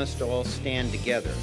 must all stand together.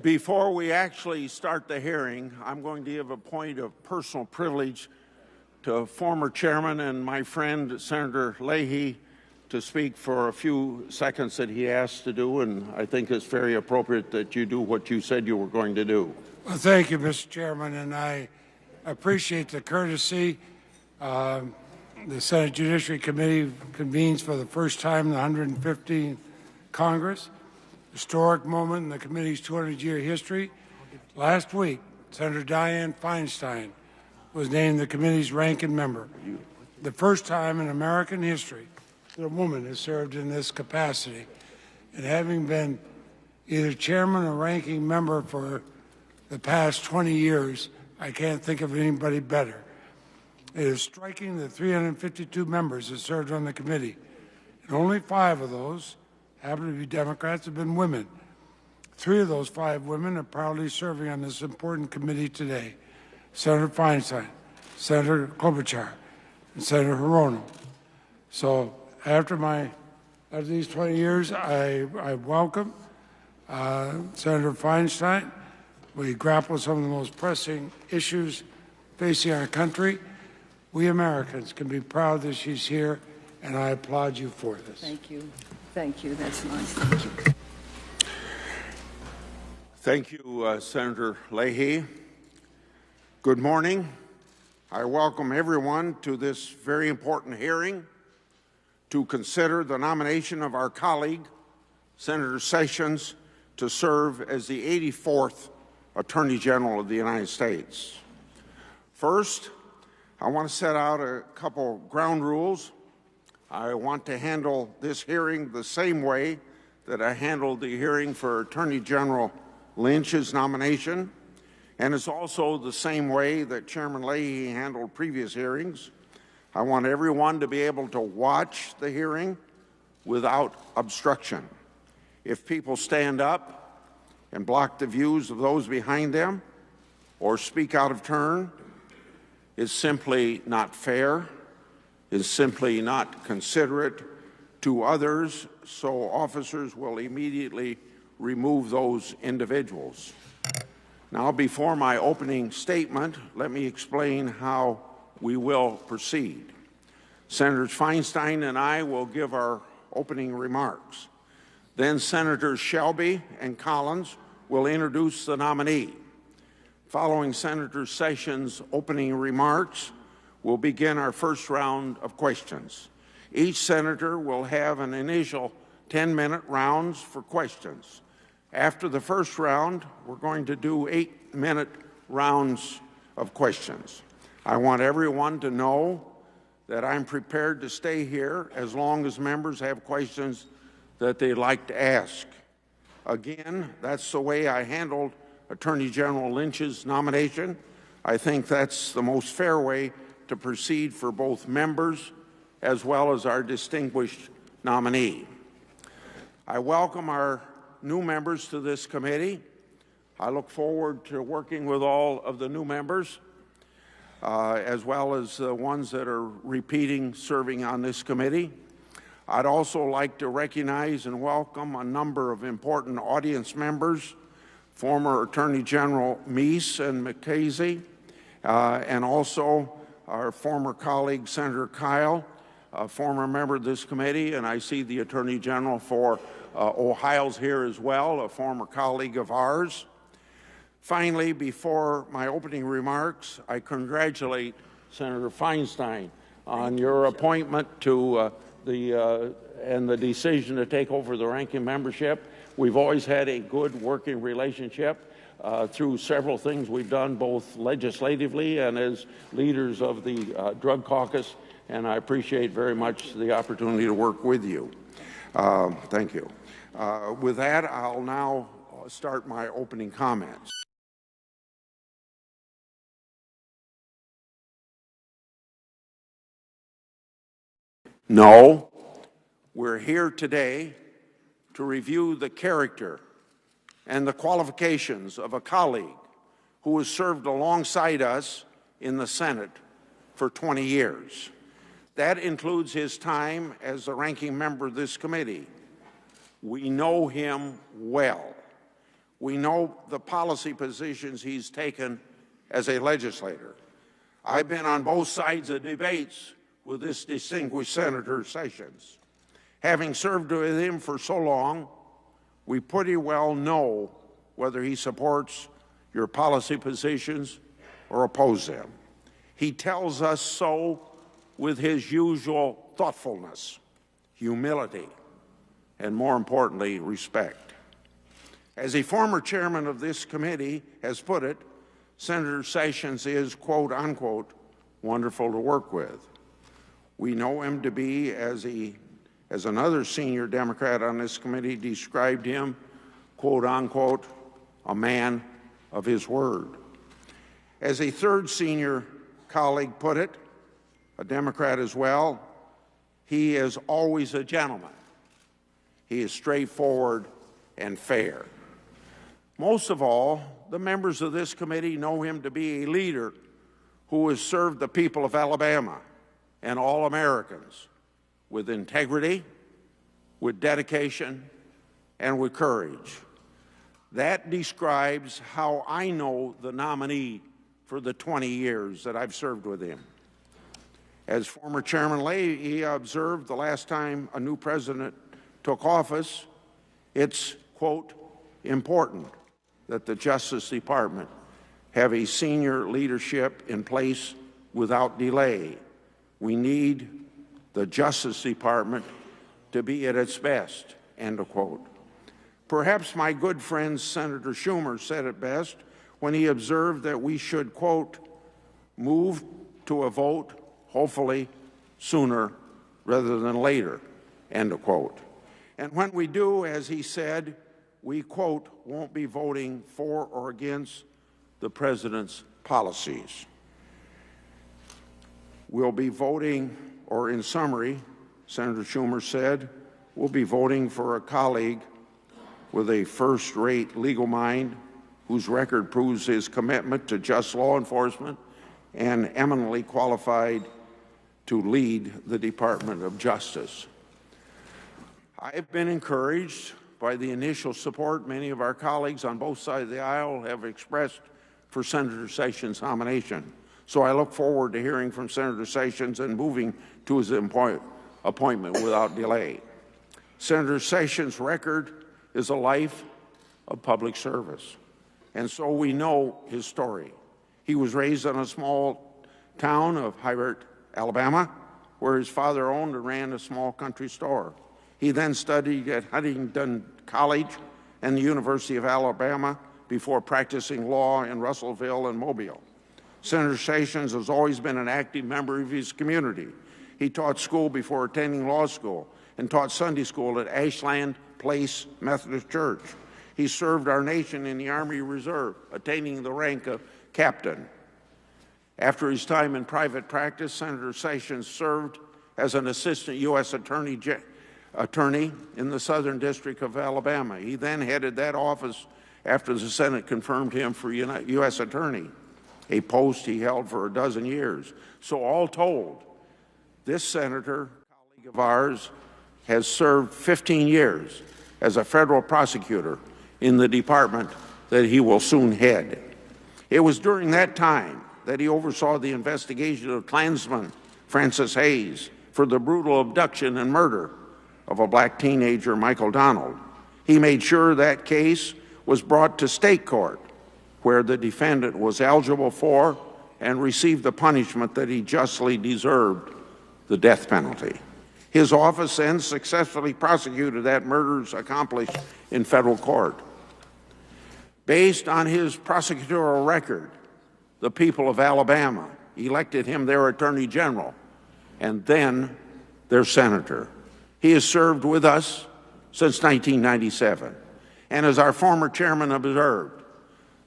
Before we actually start the hearing, I'm going to give a point of personal privilege to former chairman and my friend, Senator Leahy, to speak for a few seconds that he asked to do, and I think it's very appropriate that you do what you said you were going to do. Well, thank you, Mr. Chairman, and I appreciate the courtesy. The Senate Judiciary Committee convenes for the first time in the 115th Congress, historic moment in the committee's 200-year history. Last week, Senator Dianne Feinstein was named the committee's ranking member, the first time in American history that a woman has served in this capacity. And having been either chairman or ranking member for the past 20 years, I can't think of anybody better. It is striking that 352 members have served on the committee, and only 5 of those happen to be Democrats, have been women. 3 of those 5 women are proudly serving on this important committee today: Senator Feinstein, Senator Klobuchar, and Senator Hirono. So after these 20 years, I welcome Senator Feinstein. We grapple with some of the most pressing issues facing our country. We Americans can be proud that she's here, and I applaud you for this. Thank you. Thank you. That's nice. Thank you. Thank you, Senator Leahy. Good morning. I welcome everyone to this very important hearing to consider the nomination of our colleague, Senator Sessions, to serve as the 84th Attorney General of the United States. First, I want to set out a couple ground rules. I want to handle this hearing the same way that I handled the hearing for Attorney General Lynch's nomination, and it's also the same way that Chairman Leahy handled previous hearings. I want everyone to be able to watch the hearing without obstruction. If people stand up and block the views of those behind them or speak out of turn, it's simply not fair, is simply not considerate to others, so officers will immediately remove those individuals. Now, before my opening statement, let me explain how we will proceed. Senators Feinstein and I will give our opening remarks. Then Senators Shelby and Collins will introduce the nominee. Following Senator Sessions' opening remarks, we'll begin our first round of questions. Each senator will have an initial 10-minute rounds for questions. After the first round, we're going to do 8-minute rounds of questions. I want everyone to know that I'm prepared to stay here as long as members have questions that they'd like to ask. Again, that's the way I handled Attorney General Lynch's nomination. I think that's the most fair way to proceed for both members as well as our distinguished nominee. I welcome our new members to this committee. I look forward to working with all of the new members, as well as the ones that are repeating serving on this committee. I'd also like to recognize and welcome a number of important audience members: former Attorney General Meese and McCasey, and also our former colleague, Senator Kyle, a former member of this committee, and I see the Attorney General for Ohio's here as well, a former colleague of ours. Finally, before my opening remarks, I congratulate Senator Feinstein on your appointment to and the decision to take over the ranking membership. We've always had a good working relationship through several things we've done, both legislatively and as leaders of the Drug Caucus, and I appreciate very much the opportunity to work with you. Thank you. With that, I'll now start my opening comments. No, we're here today to review the character and the qualifications of a colleague who has served alongside us in the Senate for 20 years. That includes his time as the ranking member of this committee. We know him well. We know the policy positions he's taken as a legislator. I've been on both sides of debates with this distinguished Senator Sessions. Having served with him for so long, we pretty well know whether he supports your policy positions or opposes them. He tells us so with his usual thoughtfulness, humility, and more importantly, respect. As a former chairman of this committee has put it, Senator Sessions is, quote unquote, wonderful to work with. We know him to be, as another senior Democrat on this committee described him, quote unquote, a man of his word. As a third senior colleague put it, a Democrat as well, he is always a gentleman. He is straightforward and fair. Most of all, the members of this committee know him to be a leader who has served the people of Alabama and all Americans with integrity, with dedication, and with courage. That describes how I know the nominee for the 20 years that I've served with him. As former Chairman Leahy observed the last time a new president took office, it's, quote, important that the Justice Department have a senior leadership in place without delay. We need the Justice Department to be at its best, end of quote. Perhaps my good friend Senator Schumer said it best when he observed that we should, quote, move to a vote, hopefully sooner rather than later, end of quote. And when we do, as he said, we, quote, won't be voting for or against the president's policies. We'll be voting, or in summary, Senator Schumer said, we'll be voting for a colleague with a first-rate legal mind whose record proves his commitment to just law enforcement and eminently qualified to lead the Department of Justice. I've been encouraged by the initial support many of our colleagues on both sides of the aisle have expressed for Senator Sessions' nomination. So I look forward to hearing from Senator Sessions and moving to his appointment without delay. Senator Sessions' record is a life of public service, and so we know his story. He was raised in a small town of Hybert, Alabama, where his father owned and ran a small country store. He then studied at Huntingdon College and the University of Alabama before practicing law in Russellville and Mobile. Senator Sessions has always been an active member of his community. He taught school before attending law school and taught Sunday school at Ashland Place Methodist Church. He served our nation in the Army Reserve, attaining the rank of captain. After his time in private practice, Senator Sessions served as an assistant U.S. attorney in the Southern District of Alabama. He then headed that office after the Senate confirmed him for U.S. attorney, a post he held for a dozen years. So all told, this senator, colleague of ours, has served 15 years as a federal prosecutor in the department that he will soon head. It was during that time that he oversaw the investigation of Klansman Francis Hayes for the brutal abduction and murder of a black teenager, Michael Donald. He made sure that case was brought to state court, where the defendant was eligible for and received the punishment that he justly deserved, the death penalty. His office then successfully prosecuted that murders accomplished in federal court. Based on his prosecutorial record, the people of Alabama elected him their Attorney General and then their senator. He has served with us since 1997. And as our former chairman observed,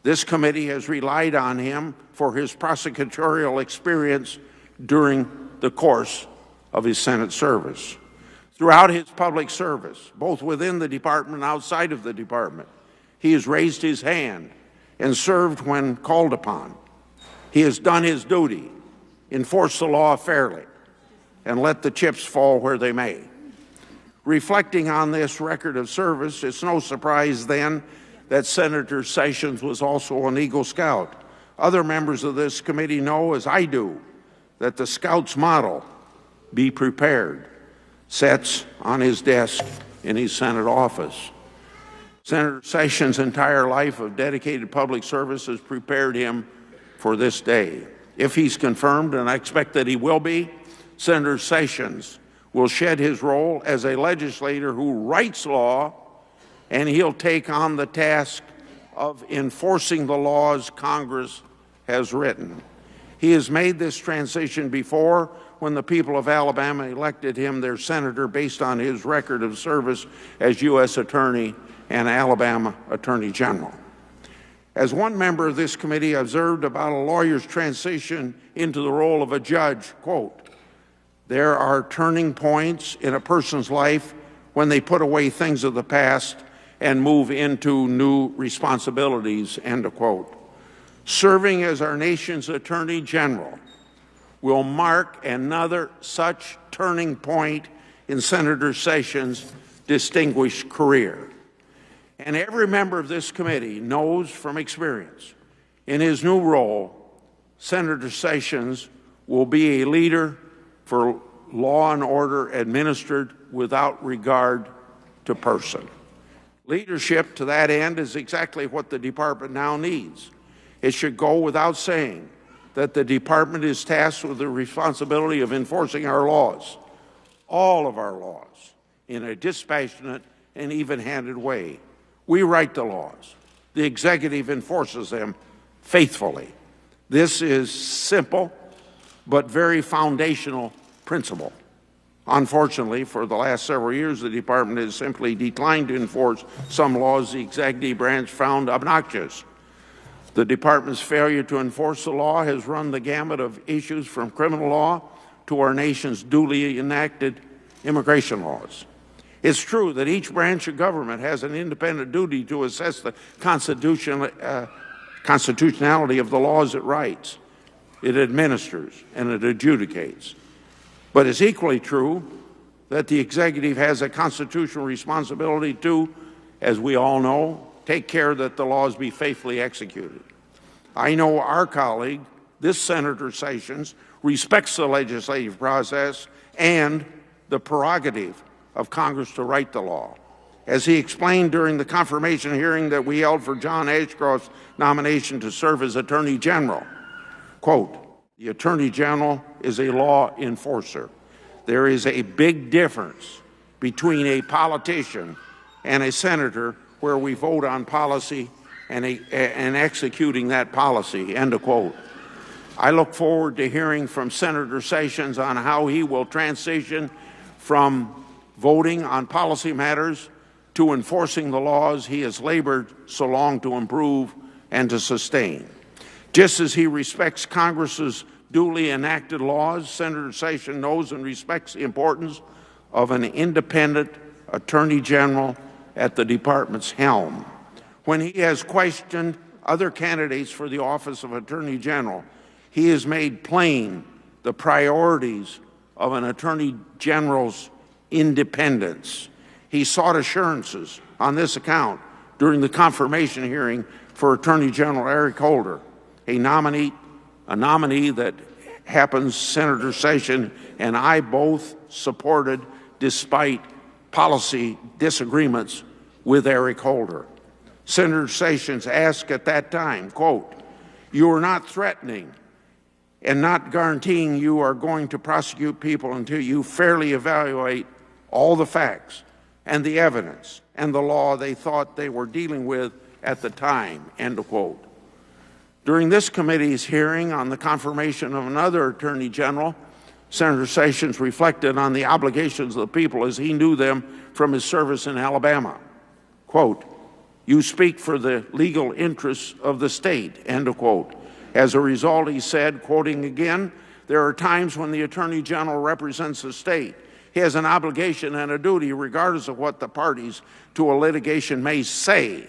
this committee has relied on him for his prosecutorial experience during the course of his Senate service. Throughout his public service, both within the department and outside of the department, he has raised his hand and served when called upon. He has done his duty, enforced the law fairly, and let the chips fall where they may. Reflecting on this record of service, it's no surprise then that Senator Sessions was also an Eagle Scout. Other members of this committee know, as I do, that the Scout's motto, "Be prepared," sits on his desk in his Senate office. Senator Sessions' entire life of dedicated public service has prepared him for this day. If he's confirmed, and I expect that he will be, Senator Sessions will shed his role as a legislator who writes law, and he'll take on the task of enforcing the laws Congress has written. He has made this transition before when the people of Alabama elected him their senator based on his record of service as U.S. Attorney and Alabama Attorney General. As one member of this committee observed about a lawyer's transition into the role of a judge, quote, "There are turning points in a person's life when they put away things of the past and move into new responsibilities," end of quote. Serving as our nation's Attorney General will mark another such turning point in Senator Sessions' distinguished career. And every member of this committee knows from experience, in his new role, Senator Sessions will be a leader for law and order administered without regard to person. Leadership to that end is exactly what the department now needs. It should go without saying that the department is tasked with the responsibility of enforcing our laws, all of our laws, in a dispassionate and even-handed way. We write the laws. The executive enforces them faithfully. This is simple but very foundational principle. Unfortunately, for the last several years, the department has simply declined to enforce some laws the executive branch found obnoxious. The department's failure to enforce the law has run the gamut of issues from criminal law to our nation's duly enacted immigration laws. It's true that each branch of government has an independent duty to assess the constitutionality of the laws it writes, it administers, and it adjudicates. But it's equally true that the executive has a constitutional responsibility to, as we all know, take care that the laws be faithfully executed. I know our colleague, this Senator Sessions, respects the legislative process and the prerogative of Congress to write the law. As he explained during the confirmation hearing that we held for John Ashcroft's nomination to serve as Attorney General, quote, "The Attorney General is a law enforcer. There is a big difference between a politician and a senator where we vote on policy and executing that policy," end of quote. I look forward to hearing from Senator Sessions on how he will transition from voting on policy matters to enforcing the laws he has labored so long to improve and to sustain. Just as he respects Congress's duly enacted laws, Senator Sessions knows and respects the importance of an independent Attorney General at the department's helm. When he has questioned other candidates for the office of Attorney General, he has made plain the priorities of an Attorney General's independence. He sought assurances on this account during the confirmation hearing for Attorney General Eric Holder, a nominee that happens Senator Sessions and I both supported despite policy disagreements with Eric Holder. Senator Sessions asked at that time, quote, "You are not threatening and not guaranteeing you are going to prosecute people until you fairly evaluate all the facts and the evidence and the law they thought they were dealing with at the time," end of quote. During this committee's hearing on the confirmation of another Attorney General, Senator Sessions reflected on the obligations of the people as he knew them from his service in Alabama. Quote, "You speak for the legal interests of the state," end of quote. As a result, he said, quoting again, "There are times when the Attorney General represents the state. He has an obligation and a duty, regardless of what the parties to a litigation may say,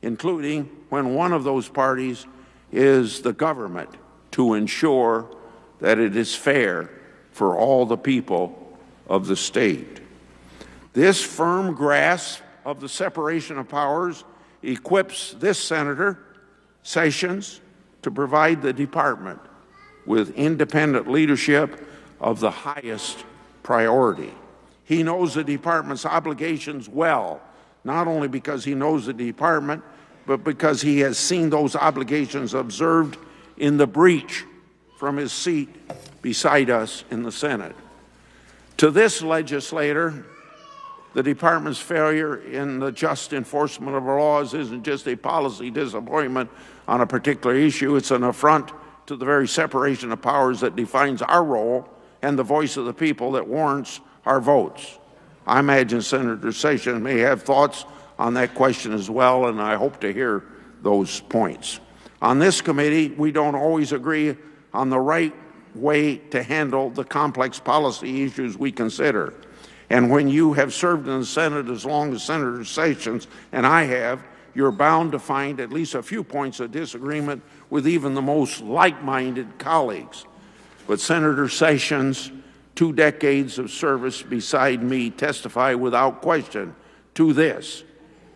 including when one of those parties is the government, to ensure that it is fair for all the people of the state." This firm grasp of the separation of powers equips this Senator Sessions to provide the department with independent leadership of the highest priority. He knows the department's obligations well, not only because he knows the department, but because he has seen those obligations observed in the breach from his seat beside us in the Senate. To this legislator, the department's failure in the just enforcement of our laws isn't just a policy disappointment on a particular issue, it's an affront to the very separation of powers that defines our role and the voice of the people that warrants our votes. I imagine Senator Sessions may have thoughts on that question as well, and I hope to hear those points. On this committee, we don't always agree on the right way to handle the complex policy issues we consider. And when you have served in the Senate as long as Senator Sessions and I have, you're bound to find at least a few points of disagreement with even the most like-minded colleagues. But Senator Sessions' 2 decades of service beside me testify without question to this.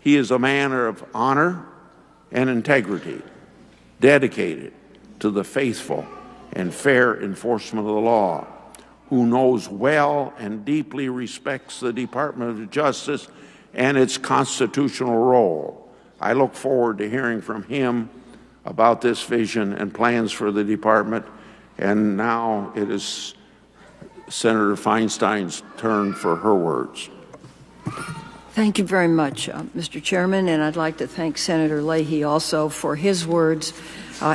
He is a man of honor and integrity, dedicated to the faithful and fair enforcement of the law, who knows well and deeply respects the Department of Justice and its constitutional role. I look forward to hearing from him about this vision and plans for the department. And now it is Senator Feinstein's turn for her words. Thank you very much, Mr. Chairman, and I'd like to thank Senator Leahy also for his words.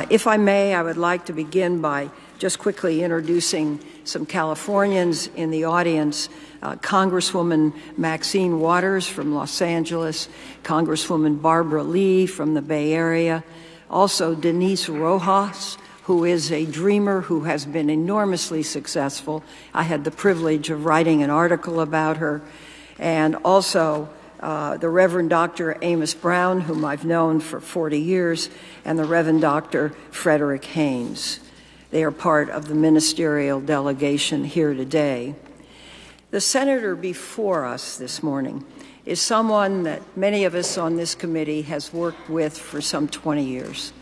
If I may, I would like to begin by just quickly introducing some Californians in the audience. Congresswoman Maxine Waters from Los Angeles, Congresswoman Barbara Lee from the Bay Area, also Denise Rojas, who is a dreamer who has been enormously successful. I had the privilege of writing an article about her. And also the Reverend Dr. Amos Brown, whom I've known for 40 years, and the Reverend Dr. Frederick Haynes. They are part of the ministerial delegation here today. The senator before us this morning is someone that many of us on this committee has worked with for some 20 years,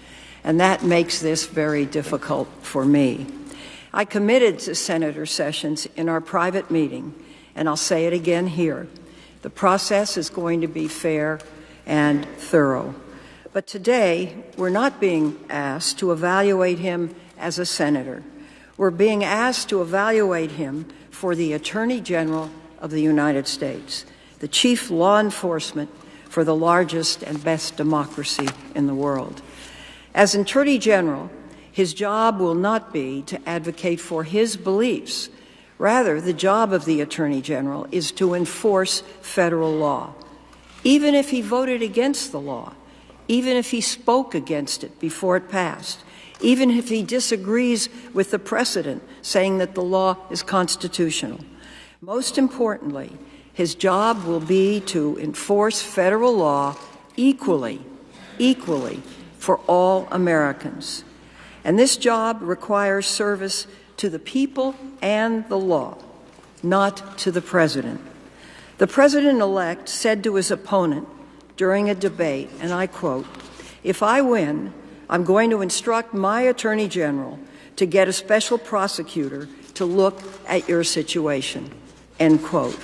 and that makes this very difficult for me. I committed to Senator Sessions in our private meeting, and I'll say it again here. The process is going to be fair and thorough. But today, we're not being asked to evaluate him as a senator. We're being asked to evaluate him for the Attorney General of the United States, the chief law enforcement for the largest and best democracy in the world. As Attorney General, his job will not be to advocate for his beliefs. Rather, the job of the Attorney General is to enforce federal law. Even if he voted against the law, even if he spoke against it before it passed, even if he disagrees with the precedent saying that the law is constitutional. Most importantly, his job will be to enforce federal law equally for all Americans. And this job requires service to the people and the law, not to the president. The president-elect said to his opponent during a debate, and I quote, "If I win, I'm going to instruct my Attorney General to get a special prosecutor to look at your situation," end quote.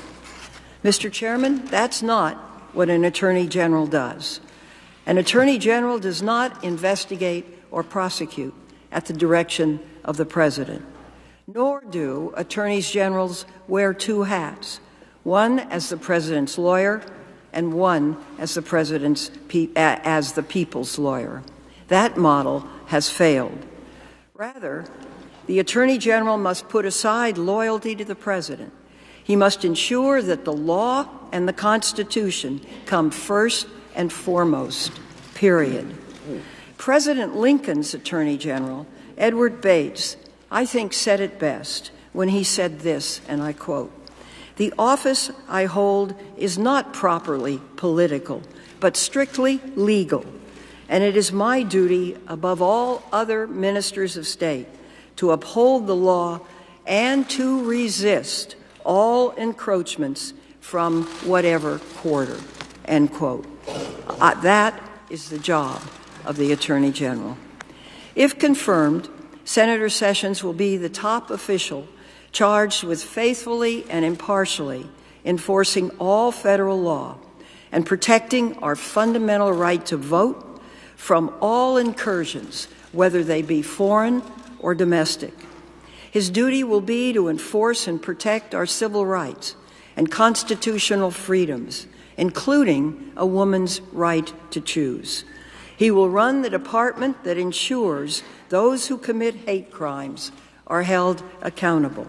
Mr. Chairman, that's not what an Attorney General does. An Attorney General does not investigate or prosecute at the direction of the President. Nor do Attorneys Generals wear two hats, one as the President's lawyer and one as the President's as the people's lawyer. That model has failed. Rather, the Attorney General must put aside loyalty to the President. He must ensure that the law and the Constitution come first and foremost, period. President Lincoln's Attorney General, Edward Bates, I think said it best when he said this, and I quote, "The office I hold is not properly political, but strictly legal, and it is my duty above all other ministers of state to uphold the law and to resist all encroachments from whatever quarter," end quote. That is the job of the Attorney General. If confirmed, Senator Sessions will be the top official charged with faithfully and impartially enforcing all federal law and protecting our fundamental right to vote from all incursions, whether they be foreign or domestic. His duty will be to enforce and protect our civil rights and constitutional freedoms, including a woman's right to choose. He will run the department that ensures those who commit hate crimes are held accountable.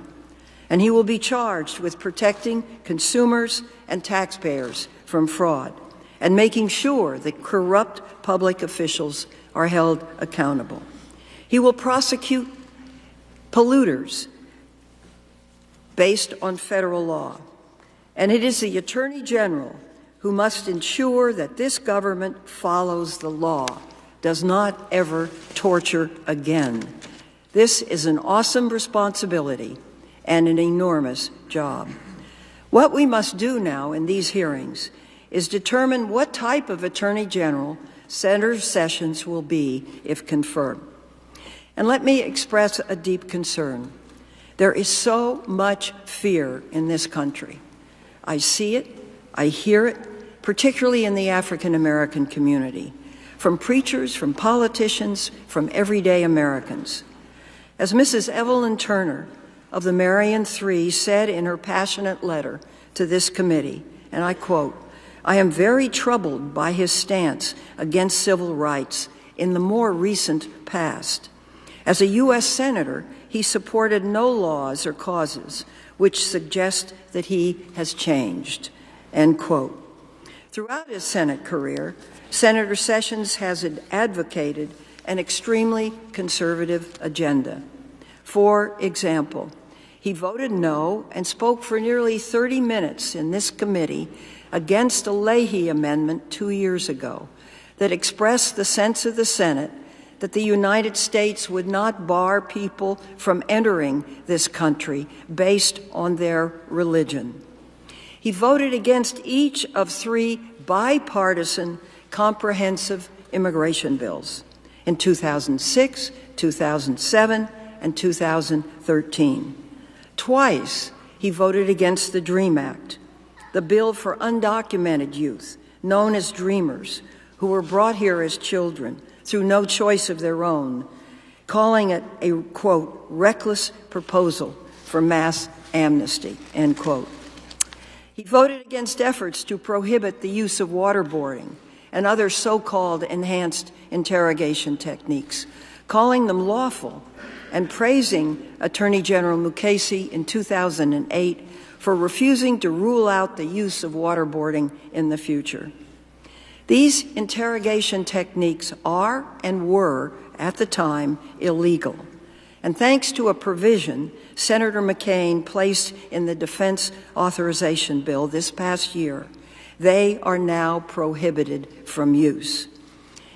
And he will be charged with protecting consumers and taxpayers from fraud and making sure that corrupt public officials are held accountable. He will prosecute polluters based on federal law. And it is the Attorney General who must ensure that this government follows the law, does not ever torture again. This is an awesome responsibility and an enormous job. What we must do now in these hearings is determine what type of Attorney General Senator Sessions will be if confirmed. And let me express a deep concern. There is so much fear in this country. I see it, I hear it, particularly in the African American community, from preachers, from politicians, from everyday Americans. As Mrs. Evelyn Turner of the Marion III said in her passionate letter to this committee, and I quote, "I am very troubled by his stance against civil rights in the more recent past. As a U.S. Senator, he supported no laws or causes which suggest that he has changed," end quote. Throughout his Senate career, Senator Sessions has advocated an extremely conservative agenda. For example, he voted no and spoke for nearly 30 minutes in this committee against a Leahy amendment 2 years ago that expressed the sense of the Senate that the United States would not bar people from entering this country based on their religion. He voted against each of 3 bipartisan comprehensive immigration bills in 2006, 2007, and 2013. Twice, he voted against the DREAM Act, the bill for undocumented youth, known as Dreamers, who were brought here as children through no choice of their own, calling it a, quote, reckless proposal for mass amnesty, end quote. He voted against efforts to prohibit the use of waterboarding and other so-called enhanced interrogation techniques, calling them lawful and praising Attorney General Mukasey in 2008 for refusing to rule out the use of waterboarding in the future. These interrogation techniques are and were, at the time, illegal. And thanks to a provision Senator McCain placed in the Defense Authorization Bill this past year, they are now prohibited from use.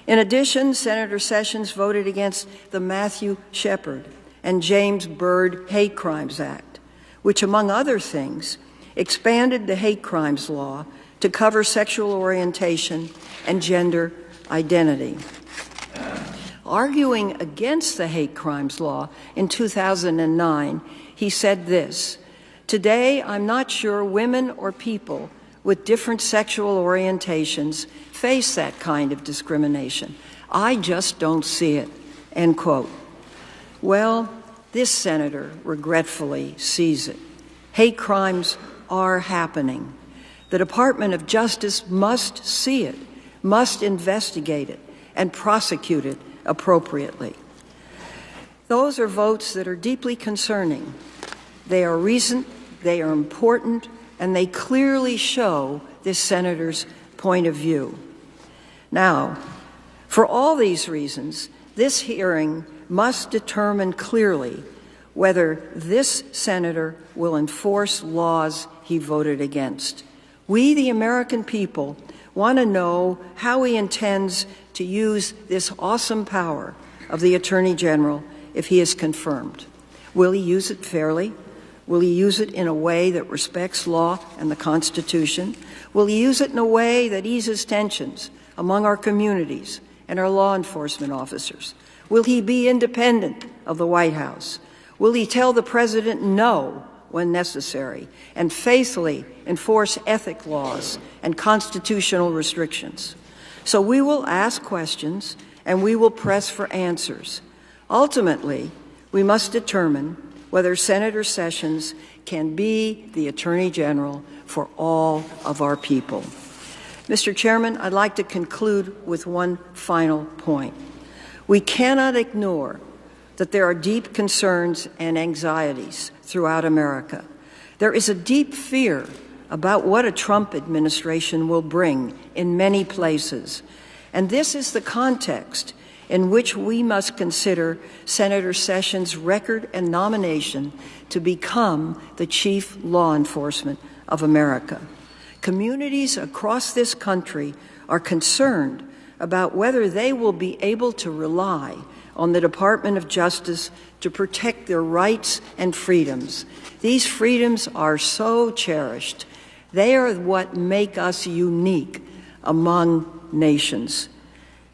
In addition, Senator Sessions voted against the Matthew Shepard and James Byrd Hate Crimes Act, which, among other things, expanded the hate crimes law to cover sexual orientation and gender identity. Arguing against the hate crimes law in 2009, he said this, "Today, I'm not sure women or people with different sexual orientations face that kind of discrimination. I just don't see it," end quote. Well, this senator regretfully sees it. Hate crimes are happening. The Department of Justice must see it, must investigate it, and prosecute it appropriately. Those are votes that are deeply concerning. They are recent, they are important, and they clearly show this senator's point of view. Now, for all these reasons, this hearing must determine clearly whether this senator will enforce laws he voted against. We, the American people, want to know how he intends to use this awesome power of the Attorney General if he is confirmed. Will he use it fairly? Will he use it in a way that respects law and the Constitution? Will he use it in a way that eases tensions among our communities and our law enforcement officers? Will he be independent of the White House? Will he tell the president no when necessary and faithfully enforce ethic laws and constitutional restrictions? So we will ask questions and we will press for answers. Ultimately, we must determine whether Senator Sessions can be the Attorney General for all of our people. Mr. Chairman, I'd like to conclude with one final point. We cannot ignore that there are deep concerns and anxieties throughout America. There is a deep fear about what a Trump administration will bring in many places. And this is the context in which we must consider Senator Sessions' record and nomination to become the chief law enforcement of America. Communities across this country are concerned about whether they will be able to rely on the Department of Justice to protect their rights and freedoms. These freedoms are so cherished. They are what make us unique among nations.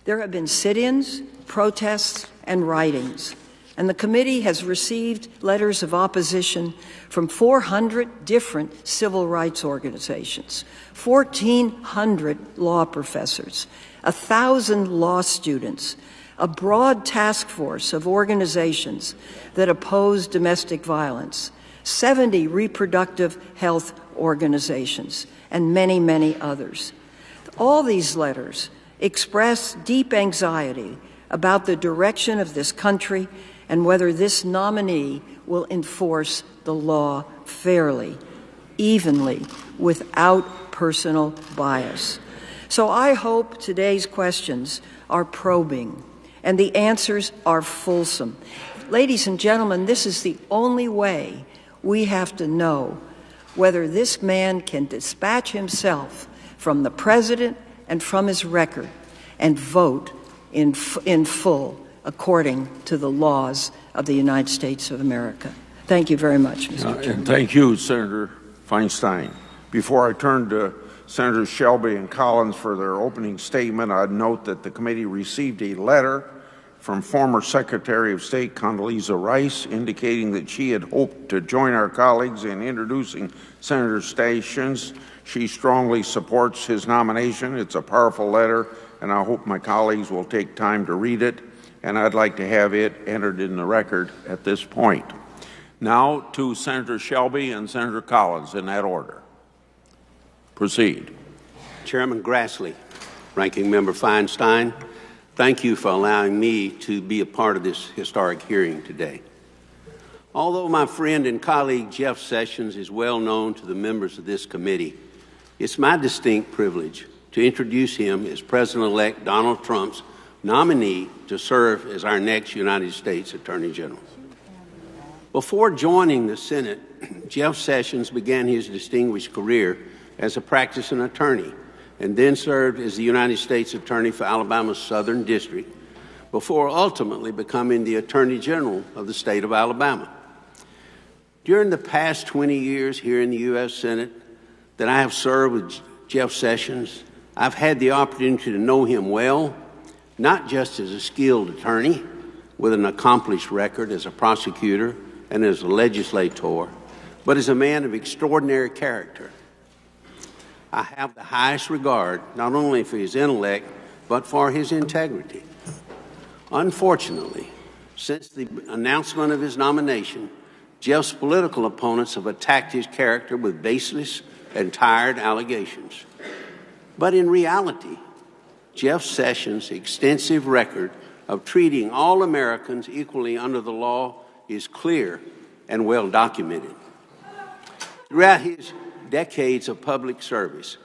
There have been sit-ins, protests, and writings, and the committee has received letters of opposition from 400 different civil rights organizations, 1,400 law professors, 1,000 law students, a broad task force of organizations that oppose domestic violence, 70 reproductive health organizations, and many, many others. All these letters express deep anxiety about the direction of this country and whether this nominee will enforce the law fairly, evenly, without personal bias. So I hope today's questions are probing and the answers are fulsome. Ladies and gentlemen, this is the only way we have to know whether this man can dispatch himself from the president and from his record and vote in full according to the laws of the United States of America. Thank you very much, Mr. Chairman. And thank you, Senator Feinstein. Before I turn to Senators Shelby and Collins for their opening statement, I'd note that the committee received a letter from former Secretary of State Condoleezza Rice indicating that she had hoped to join our colleagues in introducing Senator Sessions. She strongly supports his nomination. It's a powerful letter, and I hope my colleagues will take time to read it, and I'd like to have it entered in the record at this point. Now to Senator Shelby and Senator Collins in that order. Proceed. Chairman Grassley, Ranking Member Feinstein, thank you for allowing me to be a part of this historic hearing today. Although my friend and colleague Jeff Sessions is well known to the members of this committee, it's my distinct privilege to introduce him as President-elect Donald Trump's nominee to serve as our next United States Attorney General. Before joining the Senate, Jeff Sessions began his distinguished career as a practicing attorney and then served as the United States Attorney for Alabama's Southern District before ultimately becoming the Attorney General of the state of Alabama. During the past 20 years here in the U.S. Senate that I have served with Jeff Sessions, I've had the opportunity to know him well, not just as a skilled attorney with an accomplished record as a prosecutor and as a legislator, but as a man of extraordinary character. I have the highest regard not only for his intellect, but for his integrity. Unfortunately, since the announcement of his nomination, Jeff's political opponents have attacked his character with baseless and tired allegations. But in reality, Jeff Sessions' extensive record of treating all Americans equally under the law is clear and well documented. Throughout his decades of public service,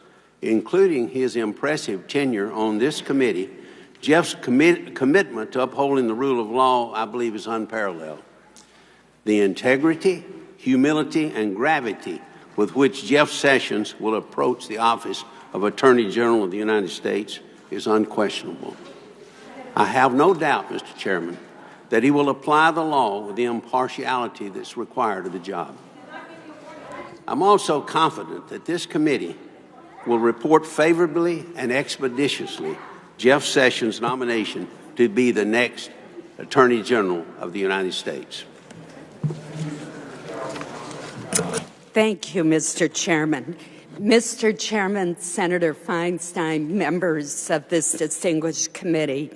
including his impressive tenure on this committee, Jeff's commitment to upholding the rule of law, I believe, is unparalleled. The integrity, humility, and gravity with which Jeff Sessions will approach the office of Attorney General of the United States is unquestionable. I have no doubt, Mr. Chairman, that he will apply the law with the impartiality that's required of the job. I'm also confident that this committee will report favorably and expeditiously Jeff Sessions' nomination to be the next Attorney General of the United States. Thank you, Mr. Chairman. Mr. Chairman, Senator Feinstein, members of this distinguished committee,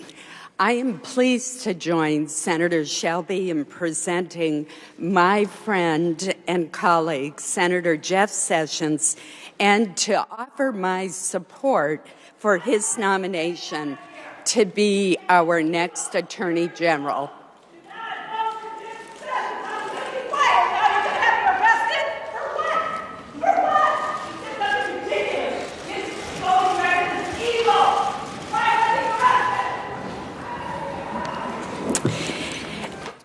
I am pleased to join Senator Shelby in presenting my friend and colleague, Senator Jeff Sessions, and to offer my support for his nomination to be our next Attorney General.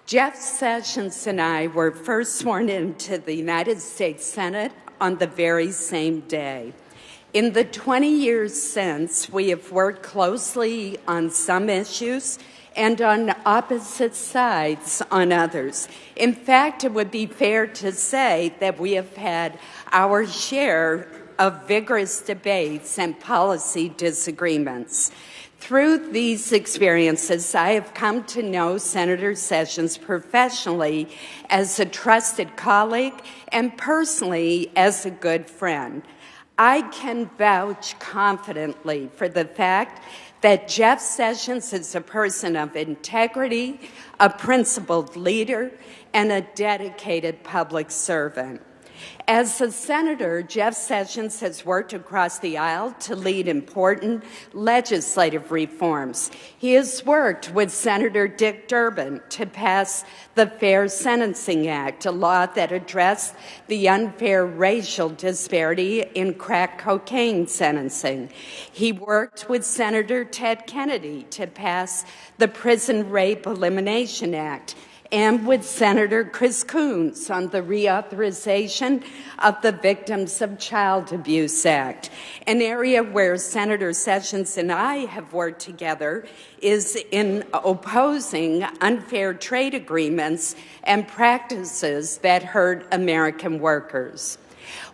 Jeff Sessions and I were first sworn into the United States Senate on the very same day. In the 20 years since, we have worked closely on some issues and on opposite sides on others. In fact, it would be fair to say that we have had our share of vigorous debates and policy disagreements. Through these experiences, I have come to know Senator Sessions professionally as a trusted colleague and personally as a good friend. I can vouch confidently for the fact that Jeff Sessions is a person of integrity, a principled leader, and a dedicated public servant. As a senator, Jeff Sessions has worked across the aisle to lead important legislative reforms. He has worked with Senator Dick Durbin to pass the Fair Sentencing Act, a law that addressed the unfair racial disparity in crack cocaine sentencing. He worked with Senator Ted Kennedy to pass the Prison Rape Elimination Act, and with Senator Chris Coons on the reauthorization of the Victims of Child Abuse Act. An area where Senator Sessions and I have worked together is in opposing unfair trade agreements and practices that hurt American workers.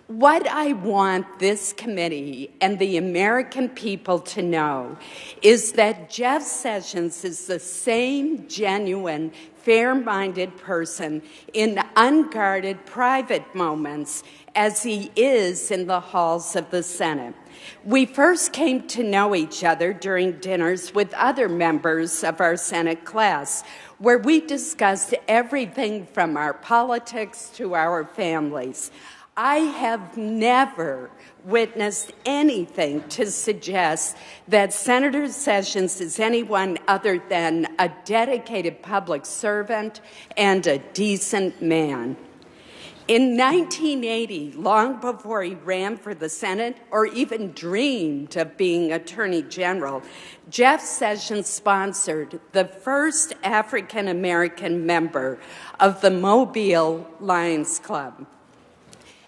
What I want this committee and the American people to know is that Jeff Sessions is the same genuine, fair-minded person in unguarded private moments as he is in the halls of the Senate. We first came to know each other during dinners with other members of our Senate class, where we discussed everything from our politics to our families. I have never witnessed anything to suggest that Senator Sessions is anyone other than a dedicated public servant and a decent man. In 1980, long before he ran for the Senate or even dreamed of being Attorney General, Jeff Sessions sponsored the first African American member of the Mobile Lions Club.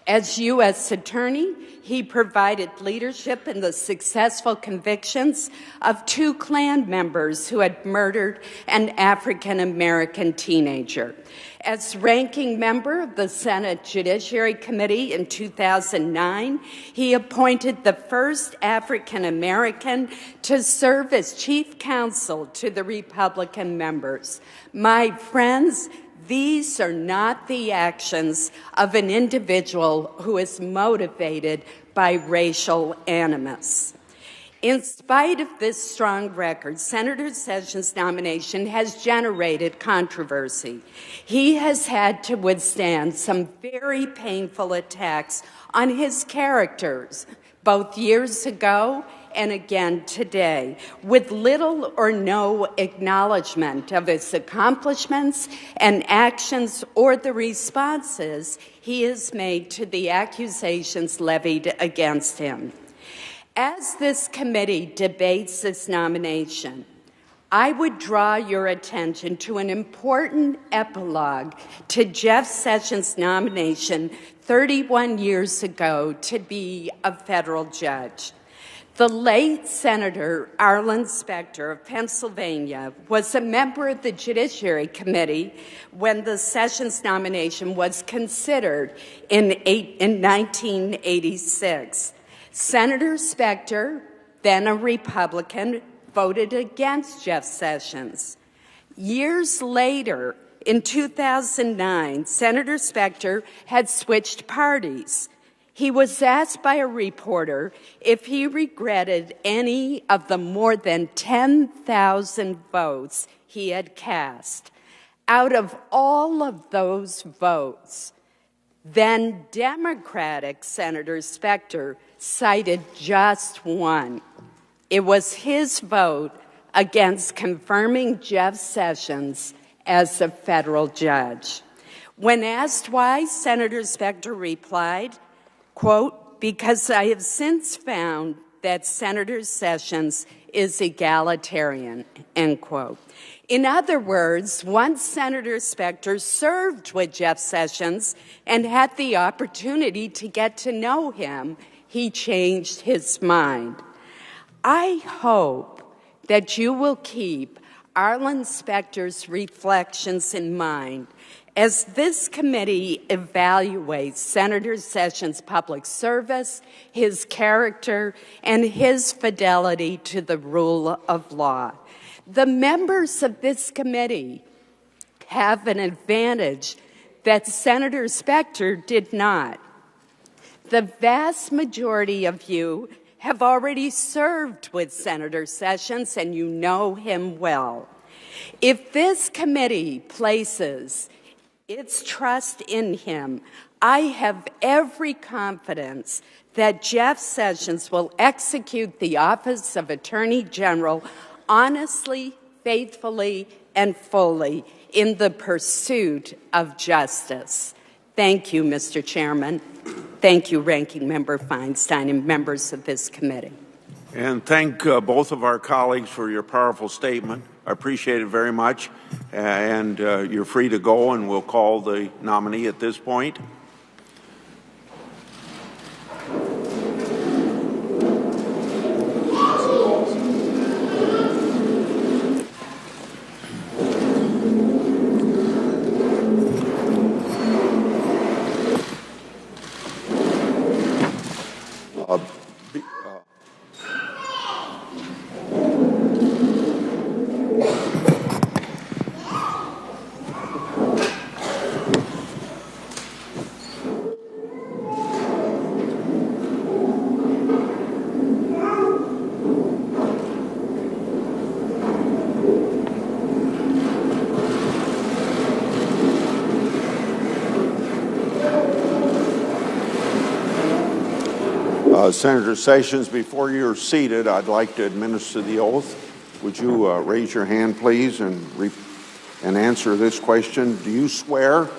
As U.S. Attorney, he provided leadership in the successful convictions of 2 Klan members who had murdered an African-American teenager. As ranking member of the Senate Judiciary Committee in 2009, he appointed the first African-American to serve as chief counsel to the Republican members. My friends, these are not the actions of an individual who is motivated by racial animus. In spite of this strong record, Senator Sessions' nomination has generated controversy. He has had to withstand some very painful attacks on his characters, both years ago and again today, with little or no acknowledgement of his accomplishments and actions or the responses he has made to the accusations levied against him. As this committee debates this nomination, I would draw your attention to an important epilogue to Jeff Sessions' nomination 31 years ago to be a federal judge. The late Senator Arlen Specter of Pennsylvania was a member of the Judiciary Committee when the Sessions nomination was considered in 1986. Senator Specter, then a Republican, voted against Jeff Sessions. Years later, in 2009, Senator Specter had switched parties. He was asked by a reporter if he regretted any of the more than 10,000 votes he had cast. Out of all of those votes, then Democratic Senator Specter cited just one. It was his vote against confirming Jeff Sessions as a federal judge. When asked why, Senator Specter replied, quote, "Because I have since found that Senator Sessions is egalitarian," end quote. In other words, once Senator Specter served with Jeff Sessions and had the opportunity to get to know him, he changed his mind. I hope that you will keep Arlen Specter's reflections in mind as this committee evaluates Senator Sessions' public service, his character, and his fidelity to the rule of law. The members of this committee have an advantage that Senator Specter did not. The vast majority of you have already served with Senator Sessions, and you know him well. If this committee places its trust in him, I have every confidence that Jeff Sessions will execute the office of Attorney General honestly, faithfully, and fully in the pursuit of justice. Thank you, Mr. Chairman. Thank you, Ranking Member Feinstein and members of this committee. And thank both of our colleagues for your powerful statement. I appreciate it very much. And you're free to go, and we'll call the nominee at this point. Senator Sessions, before you're seated, I'd like to administer the oath. Would you raise your hand, please, and answer this question? Do you swear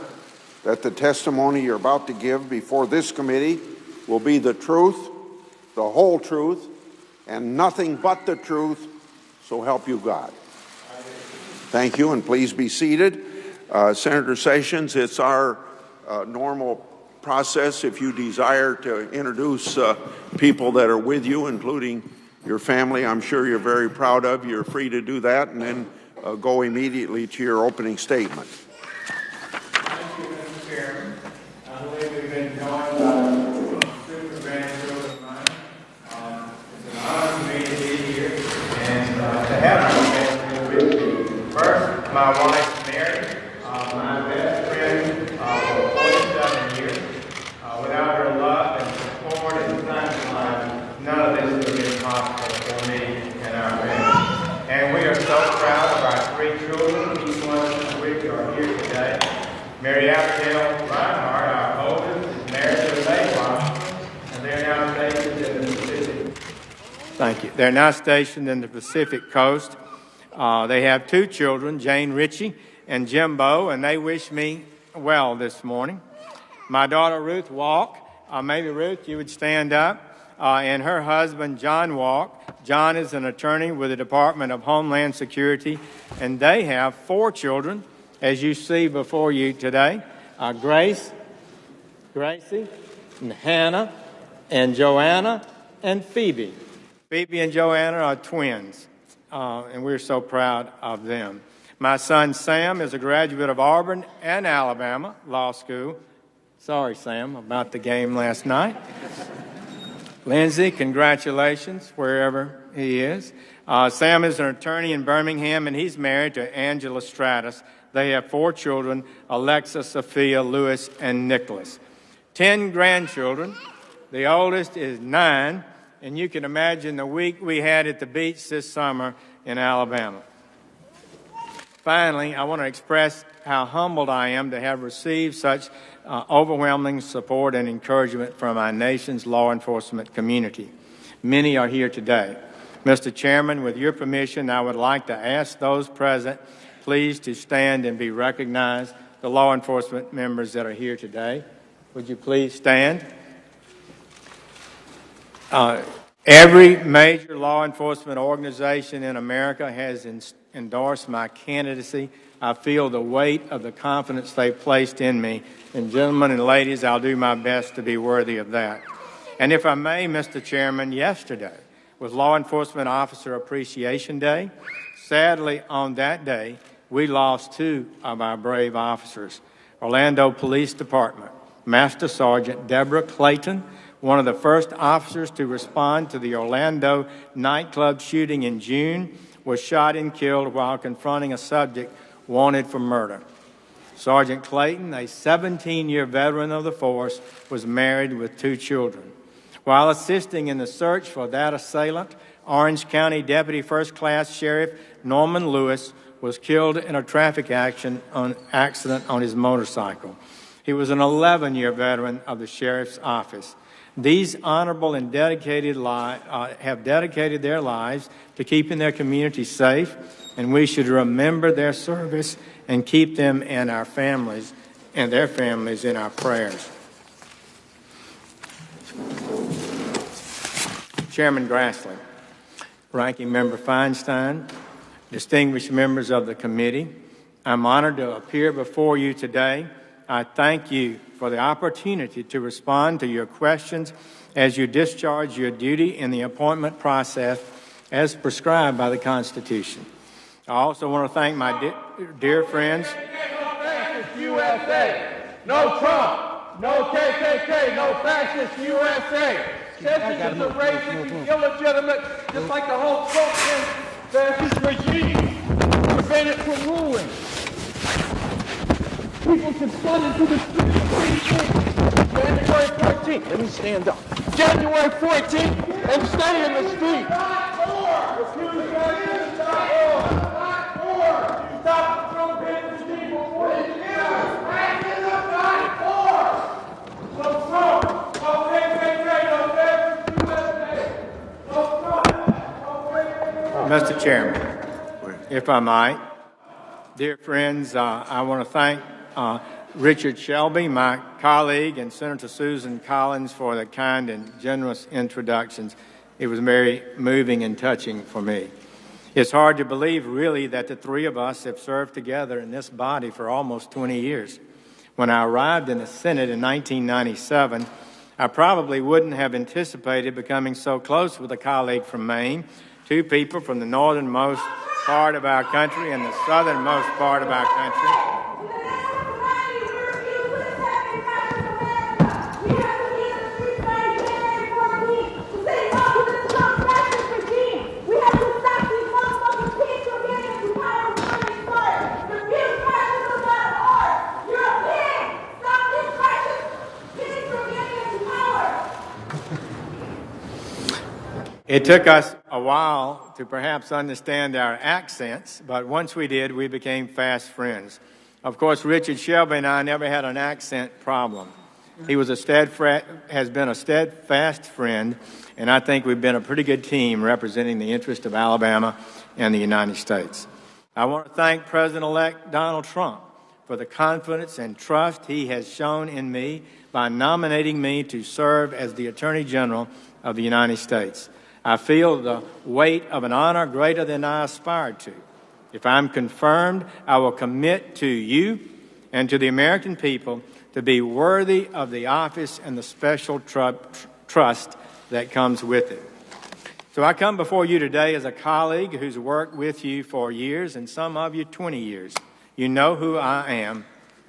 that the testimony you're about to give before this committee will be the truth, the whole truth, and nothing but the truth, so help you God? Thank you, and please be seated. Senator Sessions, it's our normal process, if you desire to introduce people that are with you, including your family, I'm sure you're very proud of. You're free to do that, and then go immediately to your opening statement. Thank you, Mr. Chairman. I believe we've been joined by super grandchildren of mine. It's an honor for me to be here and to have my family with me. First, my wife, Mary, my best friend for 47 years. Without her love and support and sacrifice, none of this would have been possible for me and our family. And we are so proud of our three children, each one of which are here today. Mary Abigail Reinhardt, our oldest, is married to Ray Washington, and they're now stationed in the Pacific. Thank you. They're now stationed in the Pacific Coast. They have two children, Jane Ritchie and Jimbo, and they wish me well this morning. My daughter, Ruth Walk, maybe Ruth, you would stand up, and her husband, John Walk. John is an attorney with the Department of Homeland Security, and they have four children, as you see before you today. Gracie, and Hannah, and Joanna, and Phoebe. Phoebe and Joanna are twins, and we're so proud of them. My son, Sam, is a graduate of Auburn and Alabama Law School. Sorry, Sam, about the game last night. Lindsay, congratulations, wherever he is. Sam is an attorney in Birmingham, and he's married to Angela Stratus. They have 4 children, Alexa, Sophia, Louis, and Nicholas. 10 grandchildren. The oldest is 9, and you can imagine the week we had at the beach this summer in Alabama. Finally, I want to express how humbled I am to have received such overwhelming support and encouragement from our nation's law enforcement community. Many are here today. Mr. Chairman, with your permission, I would like to ask those present, please, to stand and be recognized, the law enforcement members that are here today. Would you please stand? Every major law enforcement organization in America has endorsed my candidacy. I feel the weight of the confidence they've placed in me. And gentlemen and ladies, I'll do my best to be worthy of that. And if I may, Mr. Chairman, yesterday was Law Enforcement Officer Appreciation Day. Sadly, on that day, we lost 2 of our brave officers. Orlando Police Department, Master Sergeant Deborah Clayton, one of the first officers to respond to the Orlando nightclub shooting in June, was shot and killed while confronting a subject wanted for murder. Sergeant Clayton, a 17-year veteran of the force, was married with 2 children. While assisting in the search for that assailant, Orange County Deputy First Class Sheriff Norman Lewis was killed in a traffic accident on his motorcycle. He was an 11-year veteran of the Sheriff's Office. These honorable and dedicated have dedicated their lives to keeping their community safe, and we should remember their service and keep them and our families and their families in our prayers. Chairman Grassley, Ranking Member Feinstein, distinguished members of the committee, I'm honored to appear before you today. I thank you for the opportunity to respond to your questions as you discharge your duty in the appointment process as prescribed by the Constitution. I also want to thank my dear friends. USA! No Trump! No KKK! No fascist USA! Census is a racist and illegitimate, just like the whole Trump and fascist regime. Prevent it from ruling. People should flood into the streets. January 14th. Let me stand up. January 14th and stay in the street. Stop the Trump regime before you No Trump. No KKK. No fascist USA. No Trump. Mr. Chairman, if I might, dear friends, I want to thank Richard Shelby, my colleague, and Senator Susan Collins for the kind and generous introductions. It was very moving and touching for me. It's hard to believe, really, that the 3 of us have served together in this body for almost 20 years. When I arrived in the Senate in 1997, I probably wouldn't have anticipated becoming so close with a colleague from Maine, 2 people from the northernmost part of our country and the southernmost part of our country. It took us a while to perhaps understand our accents, but once we did, we became fast friends. Of course, Richard Shelby and I never had an accent problem. He was has been a steadfast friend, and I think we've been a pretty good team representing the interest of Alabama and the United States. I want to thank President-elect Donald Trump for the confidence and trust he has shown in me by nominating me to serve as the Attorney General of the United States. I feel the weight of an honor greater than I aspired to. If I'm confirmed, I will commit to you and to the American people to be worthy of the office and the special trust that comes with it. So I come before you today as a colleague who's worked with you for years, and some of you 20 years. You know who I am.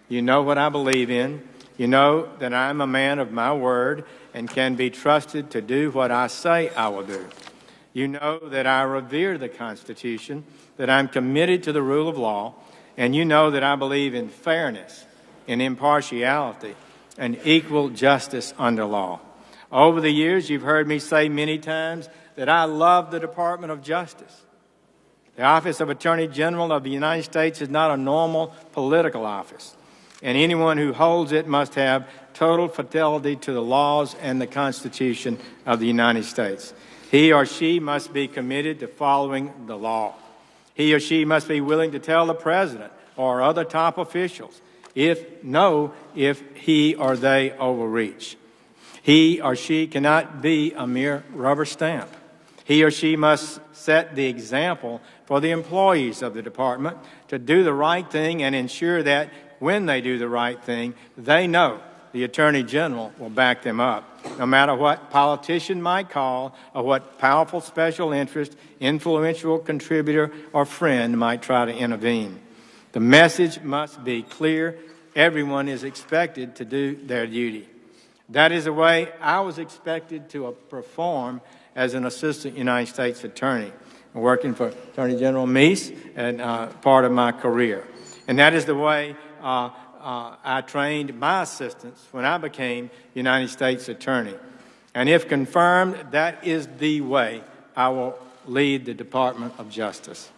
You know what I believe in. You know that I am a man of my word and can be trusted to do what I say I will do. You know that I revere the Constitution, that I'm committed to the rule of law, and you know that I believe in fairness, in impartiality, and equal justice under law. Over the years, you've heard me say many times that I love the Department of Justice. The office of Attorney General of the United States is not a normal political office, and anyone who holds it must have total fidelity to the laws and the Constitution of the United States. He or she must be committed to following the law. He or she must be willing to tell the president or other top officials if he or they overreach. He or she cannot be a mere rubber stamp. He or she must set the example for the employees of the department to do the right thing and ensure that when they do the right thing, they know the Attorney General will back them up, no matter what politician might call or what powerful special interest, influential contributor, or friend might try to intervene. The message must be clear. Everyone is expected to do their duty. That is the way I was expected to perform as an assistant United States attorney, working for Attorney General Meese and part of my career. And that is the way I trained my assistants when I became United States Attorney. And if confirmed, that is the way I will lead the Department of Justice.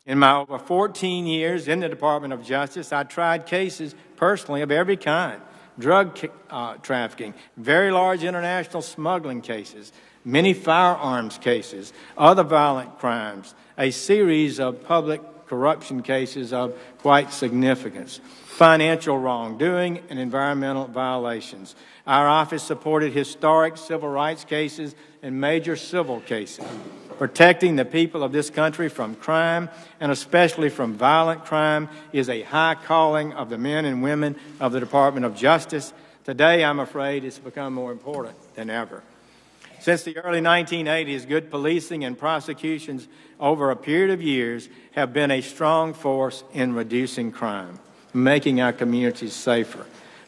In my over 14 years in the Department of Justice, I tried cases personally of every kind: drug trafficking, very large international smuggling cases, many firearms cases, other violent crimes, a series of public corruption cases of quite significance, financial wrongdoing, and environmental violations. Our office supported historic civil rights cases and major civil cases. Protecting the people of this country from crime, and especially from violent crime, is a high calling of the men and women of the Department of Justice. Today, I'm afraid it's become more important than ever. Since the early 1980s, good policing and prosecutions over a period of years have been a strong force in reducing crime, making our communities safer.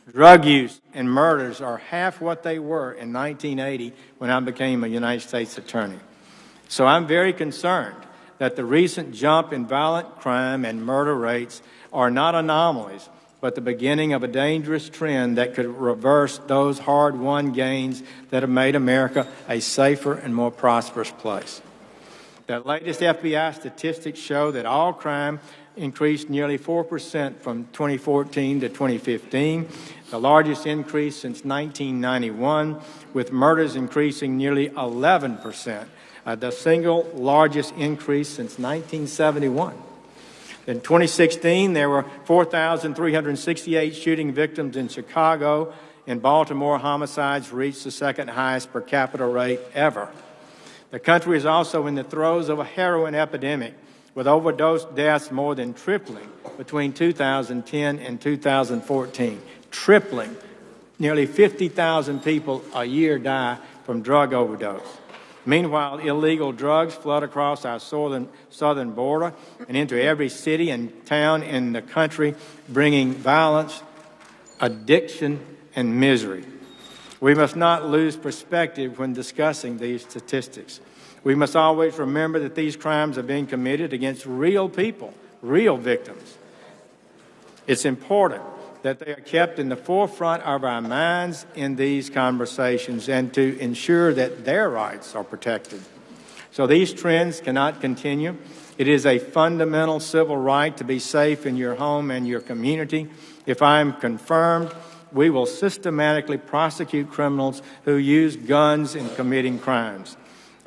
Drug use and murders are half what they were in 1980 when I became a United States attorney. So I'm very concerned that the recent jump in violent crime and murder rates are not anomalies, but the beginning of a dangerous trend that could reverse those hard-won gains that have made America a safer and more prosperous place. The latest FBI statistics show that all crime increased nearly 4% from 2014 to 2015, the largest increase since 1991, with murders increasing nearly 11%, the single largest increase since 1971. In 2016, there were 4,368 shooting victims in Chicago. In Baltimore, homicides reached the second highest per capita rate ever. The country is also in the throes of a heroin epidemic, with overdose deaths more than tripling between 2010 and 2014. Tripling. Nearly 50,000 people a year die from drug overdose. Meanwhile, illegal drugs flood across our southern border and into every city and town in the country, bringing violence, addiction, and misery. We must not lose perspective when discussing these statistics. We must always remember that these crimes are being committed against real people, real victims. It's important that they are kept in the forefront of our minds in these conversations and to ensure that their rights are protected. So these trends cannot continue. It is a fundamental civil right to be safe in your home and your community. If I am confirmed, we will systematically prosecute criminals who use guns in committing crimes.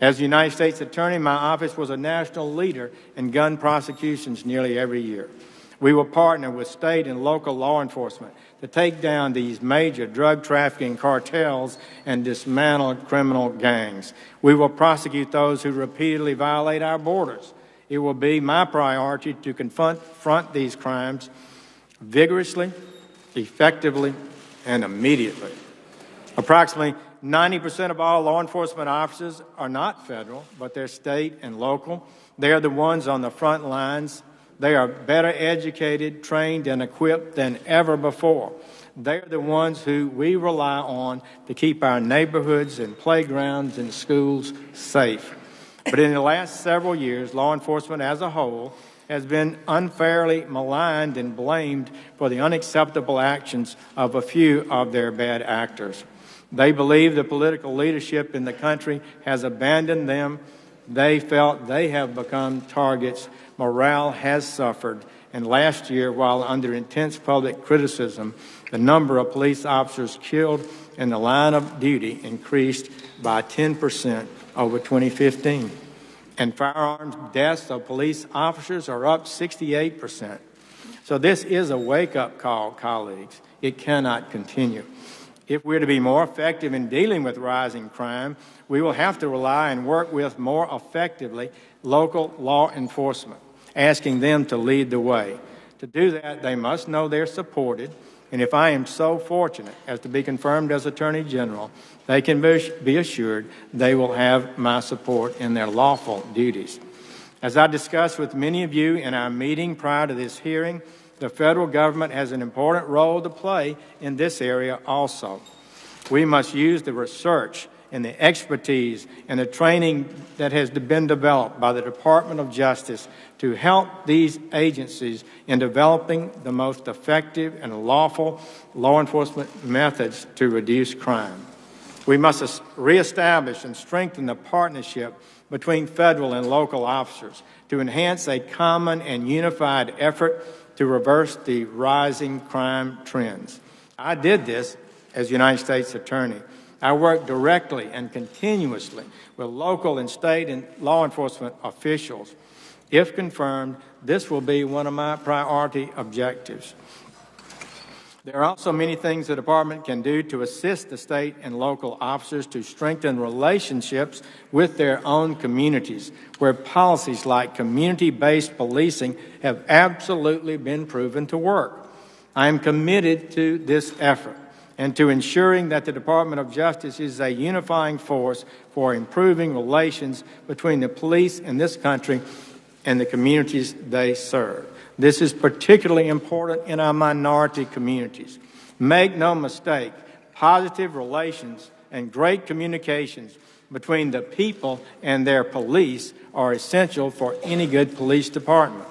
As United States Attorney, my office was a national leader in gun prosecutions nearly every year. We will partner with state and local law enforcement to take down these major drug trafficking cartels and dismantle criminal gangs. We will prosecute those who repeatedly violate our borders. It will be my priority to confront these crimes vigorously, effectively, and immediately. Approximately 90% of all law enforcement officers are not federal, but they're state and local. They are the ones on the front lines. They are better educated, trained, and equipped than ever before. They're the ones who we rely on to keep our neighborhoods and playgrounds and schools safe. But in the last several years, law enforcement as a whole has been unfairly maligned and blamed for the unacceptable actions of a few of their bad actors. They believe the political leadership in the country has abandoned them. They felt they have become targets. Morale has suffered. And last year, while under intense public criticism, the number of police officers killed in the line of duty increased by 10% over 2015. And firearms deaths of police officers are up 68%. So this is a wake-up call, colleagues. It cannot continue. If we're to be more effective in dealing with rising crime, we will have to rely and work with more effectively local law enforcement, asking them to lead the way. To do that, they must know they're supported, and if I am so fortunate as to be confirmed as Attorney General, they can be assured they will have my support in their lawful duties. As I discussed with many of you in our meeting prior to this hearing, the federal government has an important role to play in this area also. We must use the research and the expertise and the training that has been developed by the Department of Justice to help these agencies in developing the most effective and lawful law enforcement methods to reduce crime. We must reestablish and strengthen the partnership between federal and local officers to enhance a common and unified effort to reverse the rising crime trends. I did this as United States Attorney. I work directly and continuously with local and state and law enforcement officials. If confirmed, this will be one of my priority objectives. There are also many things the department can do to assist the state and local officers to strengthen relationships with their own communities, where policies like community-based policing have absolutely been proven to work. I am committed to this effort and to ensuring that the Department of Justice is a unifying force for improving relations between the police in this country and the communities they serve. This is particularly important in our minority communities. Make no mistake, positive relations and great communications between the people and their police are essential for any good police department.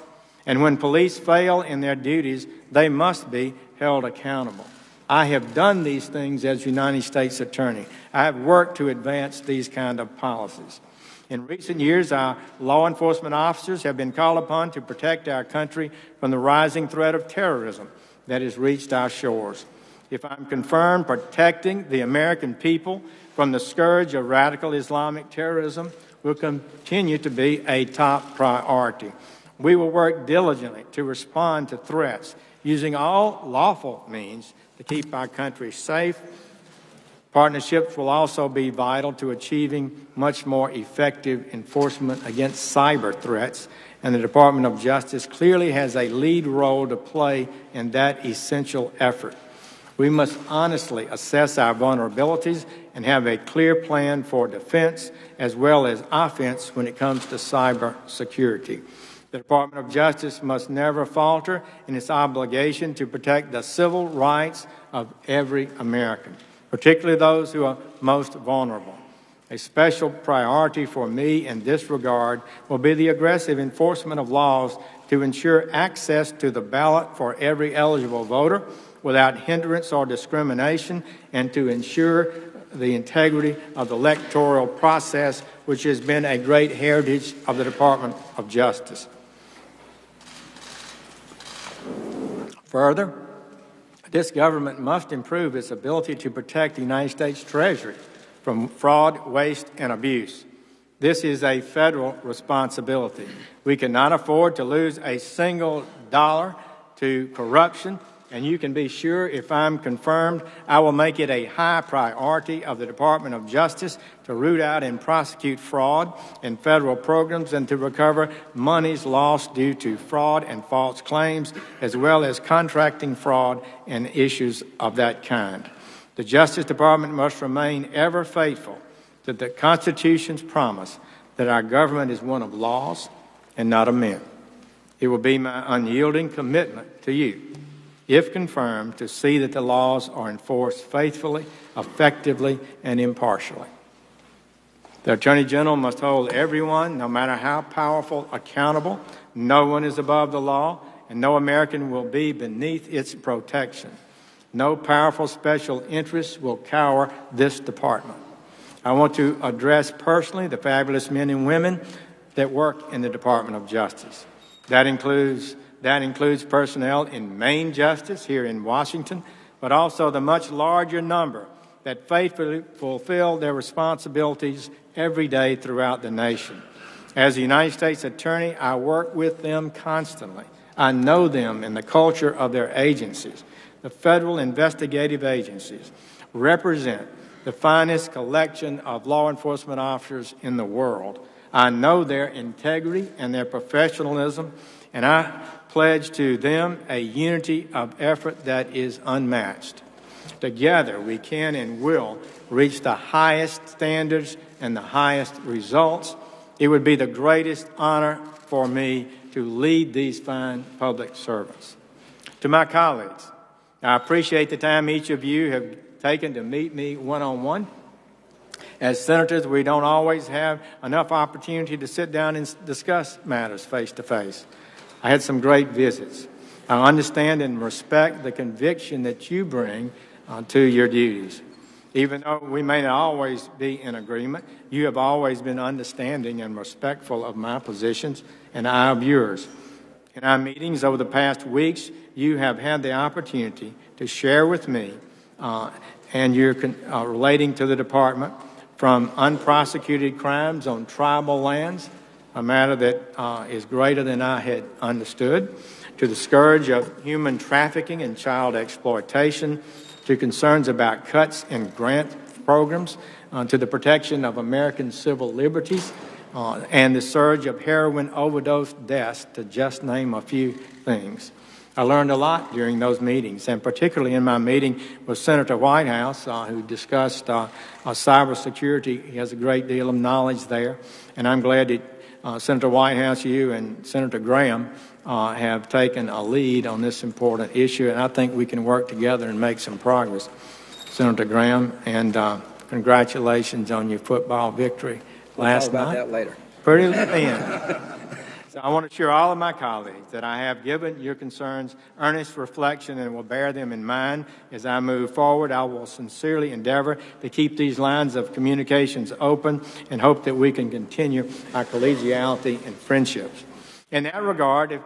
And when police fail in their duties, they must be held accountable. I have done these things as United States Attorney. I have worked to advance these kind of policies. In recent years, our law enforcement officers have been called upon to protect our country from the rising threat of terrorism that has reached our shores. If I'm confirmed, protecting the American people from the scourge of radical Islamic terrorism will continue to be a top priority. We will work diligently to respond to threats using all lawful means to keep our country safe. Partnerships will also be vital to achieving much more effective enforcement against cyber threats, and the Department of Justice clearly has a lead role to play in that essential effort. We must honestly assess our vulnerabilities and have a clear plan for defense as well as offense when it comes to cyber security. The Department of Justice must never falter in its obligation to protect the civil rights of every American, particularly those who are most vulnerable. A special priority for me in this regard will be the aggressive enforcement of laws to ensure access to the ballot for every eligible voter without hindrance or discrimination, and to ensure the integrity of the electoral process, which has been a great heritage of the Department of Justice. Further, this government must improve its ability to protect the United States Treasury from fraud, waste, and abuse. This is a federal responsibility. We cannot afford to lose a single dollar to corruption, and you can be sure if I'm confirmed, I will make it a high priority of the Department of Justice to root out and prosecute fraud in federal programs and to recover monies lost due to fraud and false claims, as well as contracting fraud and issues of that kind. The Justice Department must remain ever faithful to the Constitution's promise that our government is one of laws and not of men. It will be my unyielding commitment to you, if confirmed, to see that the laws are enforced faithfully, effectively, and impartially. The Attorney General must hold everyone, no matter how powerful, accountable. No one is above the law, and no American will be beneath its protection. No powerful special interests will cower this department. I want to address personally the fabulous men and women that work in the Department of Justice. That includes personnel in Main Justice here in Washington, but also the much larger number that faithfully fulfill their responsibilities every day throughout the nation. As a United States Attorney, I work with them constantly. I know them and the culture of their agencies. The federal investigative agencies represent the finest collection of law enforcement officers in the world. I know their integrity and their professionalism, and I pledge to them a unity of effort that is unmatched. Together, we can and will reach the highest standards and the highest results. It would be the greatest honor for me to lead these fine public servants. To my colleagues, I appreciate the time each of you have taken to meet me one-on-one. As senators, we don't always have enough opportunity to sit down and discuss matters face-to-face. I had some great visits. I understand and respect the conviction that you bring to your duties. Even though we may not always be in agreement, you have always been understanding and respectful of my positions, and I of yours. In our meetings over the past weeks, you have had the opportunity to share with me and you're relating to the department from unprosecuted crimes on tribal lands, a matter that is greater than I had understood, to the scourge of human trafficking and child exploitation, to concerns about cuts in grant programs, to the protection of American civil liberties, and the surge of heroin overdose deaths, to just name a few things. I learned a lot during those meetings, and particularly in my meeting with Senator Whitehouse, who discussed cybersecurity. He has a great deal of knowledge there, and I'm glad that Senator Whitehouse, you and Senator Graham have taken a lead on this important issue, and I think we can work together and make some progress. Senator Graham, and congratulations on your football victory last night. We'll talk about that later. Pretty thin. So I want to assure all of my colleagues that I have given your concerns earnest reflection and will bear them in mind as I move forward. I will sincerely endeavor to keep these lines of communications open and hope that we can continue our collegiality and friendships. In that regard,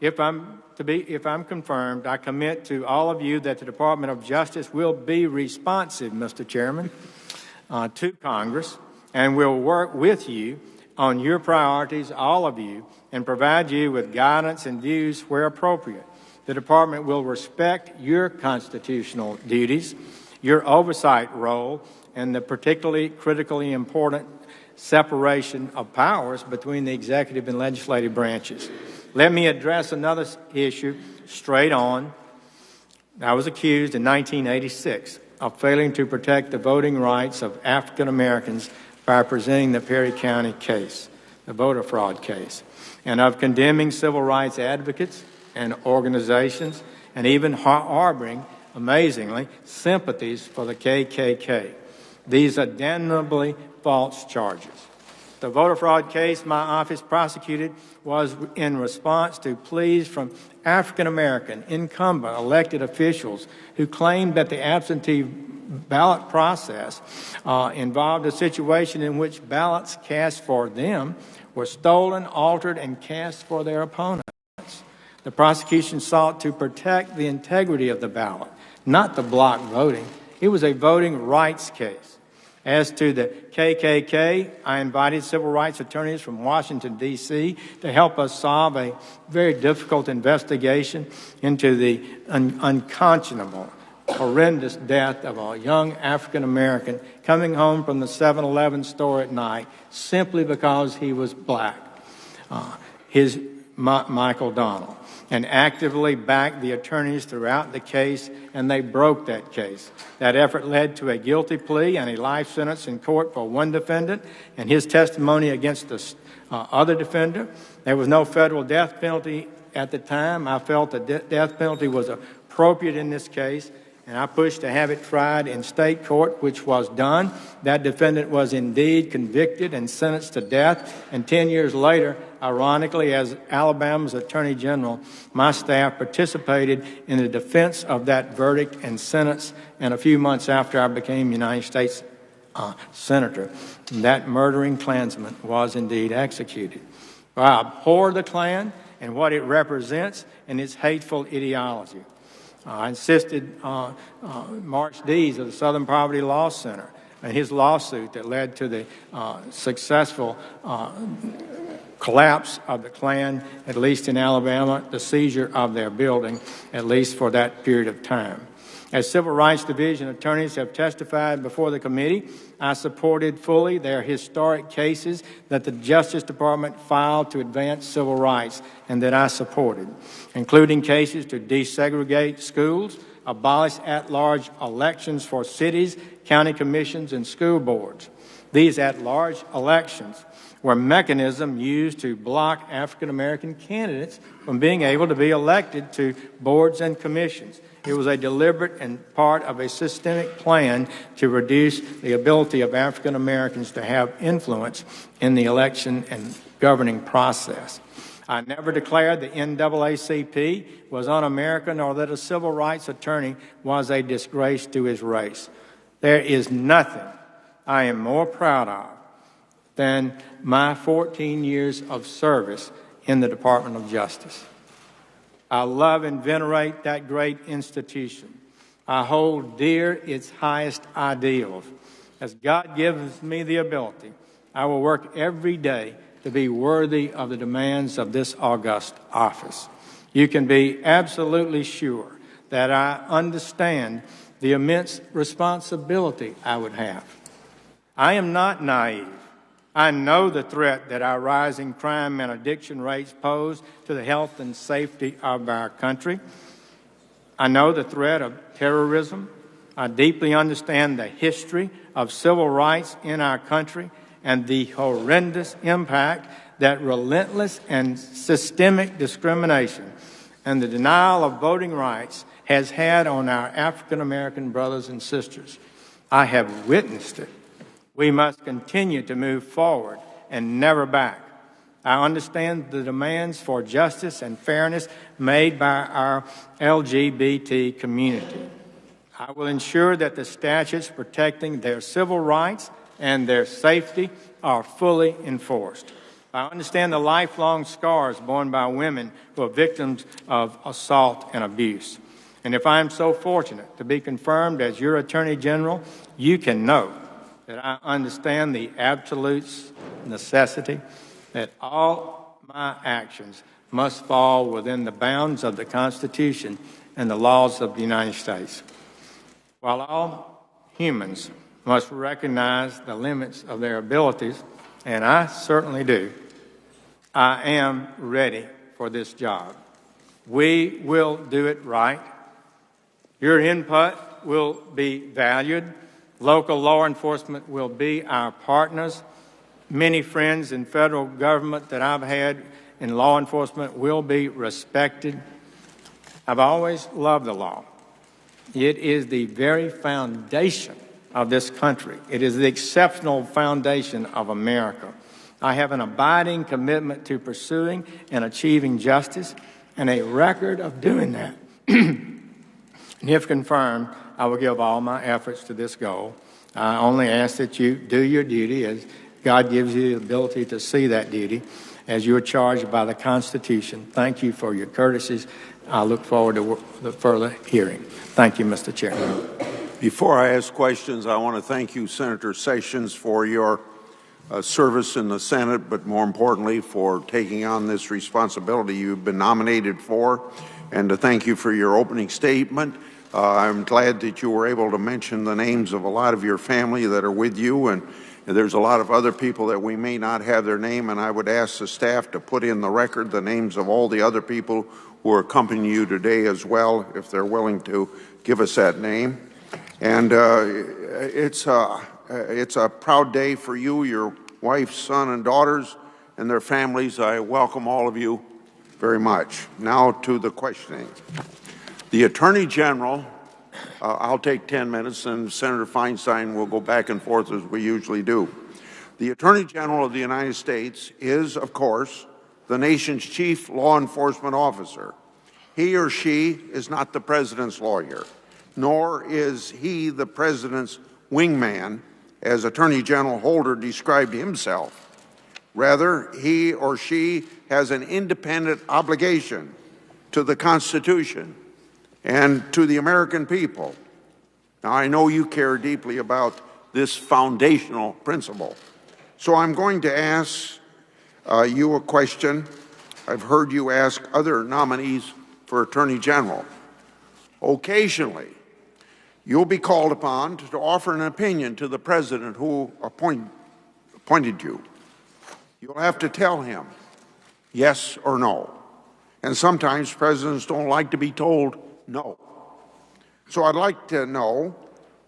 if I'm confirmed, I commit to all of you that the Department of Justice will be responsive, Mr. Chairman, to Congress, and will work with you on your priorities, all of you, and provide you with guidance and views where appropriate. The Department will respect your constitutional duties, your oversight role, and the particularly critically important separation of powers between the executive and legislative branches. Let me address another issue straight on. I was accused in 1986 of failing to protect the voting rights of African Americans by presenting the Perry County case, the voter fraud case, and of condemning civil rights advocates and organizations, and even harboring, amazingly, sympathies for the KKK. These are damnably false charges. The voter fraud case my office prosecuted was in response to pleas from African American incumbent elected officials who claimed that the absentee ballot process involved a situation in which ballots cast for them were stolen, altered, and cast for their opponents. The prosecution sought to protect the integrity of the ballot, not the block voting. It was a voting rights case. As to the KKK, I invited civil rights attorneys from Washington, D.C. to help us solve a very difficult investigation into the unconscionable, horrendous death of a young African American coming home from the 7-Eleven store at night simply because he was black. Michael Donald, and actively backed the attorneys throughout the case, and they broke that case. That effort led to a guilty plea and a life sentence in court for one defendant and his testimony against the other defender. There was no federal death penalty at the time. I felt the death penalty was a appropriate in this case, and I pushed to have it tried in state court, which was done. That defendant was indeed convicted and sentenced to death, and 10 years later, ironically, as Alabama's Attorney General, my staff participated in the defense of that verdict and sentence, and a few months after I became United States Senator, that murdering Klansman was indeed executed. I abhor the Klan and what it represents and its hateful ideology. I insisted on March Dees of the Southern Poverty Law Center and his lawsuit that led to the successful collapse of the Klan, at least in Alabama, the seizure of their building, at least for that period of time. As Civil Rights Division attorneys have testified before the committee, I supported fully their historic cases that the Justice Department filed to advance civil rights and that I supported, including cases to desegregate schools, abolish at-large elections for cities, county commissions, and school boards. These at-large elections were a mechanism used to block African-American candidates from being able to be elected to boards and commissions. It was a deliberate and part of a systemic plan to reduce the ability of African Americans to have influence in the election and governing process. I never declared the NAACP was un-American or that a civil rights attorney was a disgrace to his race. There is nothing I am more proud of than my 14 years of service in the Department of Justice. I love and venerate that great institution. I hold dear its highest ideals. As God gives me the ability, I will work every day to be worthy of the demands of this august office. You can be absolutely sure that I understand the immense responsibility I would have. I am not naive. I know the threat that our rising crime and addiction rates pose to the health and safety of our country. I know the threat of terrorism. I deeply understand the history of civil rights in our country and the horrendous impact that relentless and systemic discrimination and the denial of voting rights has had on our African American brothers and sisters. I have witnessed it. We must continue to move forward and never back. I understand the demands for justice and fairness made by our LGBT community. I will ensure that the statutes protecting their civil rights and their safety are fully enforced. I understand the lifelong scars borne by women who are victims of assault and abuse. And if I am so fortunate to be confirmed as your Attorney General, you can know that I understand the absolute necessity that all my actions must fall within the bounds of the Constitution and the laws of the United States. While all humans must recognize the limits of their abilities, and I certainly do, I am ready for this job. We will do it right. Your input will be valued. Local law enforcement will be our partners. Many friends in federal government that I've had in law enforcement will be respected. I've always loved the law. It is the very foundation of this country. It is the exceptional foundation of America. I have an abiding commitment to pursuing and achieving justice and a record of doing that. And if confirmed, I will give all my efforts to this goal. I only ask that you do your duty as God gives you the ability to see that duty as you are charged by the Constitution. Thank you for your courtesies. I look forward to the further hearing. Thank you, Mr. Chairman. Before I ask questions, I want to thank you, Senator Sessions, for your service in the Senate, but more importantly, for taking on this responsibility you've been nominated for, and to thank you for your opening statement. I'm glad that you were able to mention the names of a lot of your family that are with you, and there's a lot of other people that we may not have their name, and I would ask the staff to put in the record the names of all the other people who are accompanying you today as well, if they're willing to give us that name. And it's a proud day for you, your wife, son, and daughters, and their families. I welcome all of you very much. Now to the questioning. The Attorney General, I'll take 10 minutes, and Senator Feinstein will go back and forth as we usually do. The Attorney General of the United States is, of course, the nation's chief law enforcement officer. He or she is not the president's lawyer, nor is he the president's wingman, as Attorney General Holder described himself. Rather, he or she has an independent obligation to the Constitution and to the American people. Now, I know you care deeply about this foundational principle, so I'm going to ask you a question. I've heard you ask other nominees for Attorney General. Occasionally, you'll be called upon to offer an opinion to the President who appointed you. You'll have to tell him yes or no. And sometimes presidents don't like to be told no. So I'd like to know,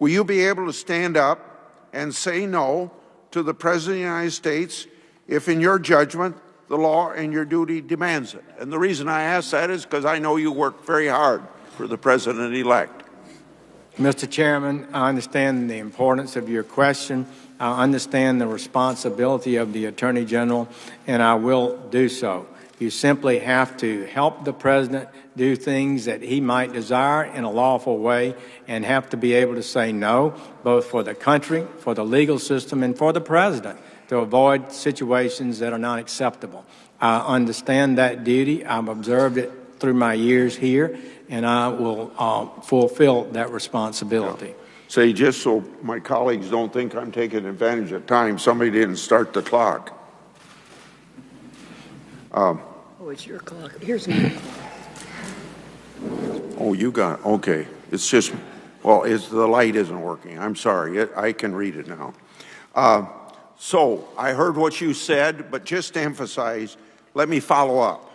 will you be able to stand up and say no to the President of the United States if, in your judgment, the law and your duty demands it? And the reason I ask that is because I know you work very hard for the President-elect. Mr. Chairman, I understand the importance of your question. I understand the responsibility of the Attorney General, and I will do so. You simply have to help the President do things that he might desire in a lawful way and have to be able to say no, both for the country, for the legal system, and for the President, to avoid situations that are not acceptable. I understand that duty. I've observed it through my years here, and I will fulfill that responsibility. Yeah. Say, just so my colleagues don't think I'm taking advantage of time, somebody didn't start the clock. Oh, it's your clock. Here's my clock. Oh, you got it. Okay. It's just, well, the light isn't working. I'm sorry. I can read it now. So I heard what you said, but just to emphasize, let me follow up.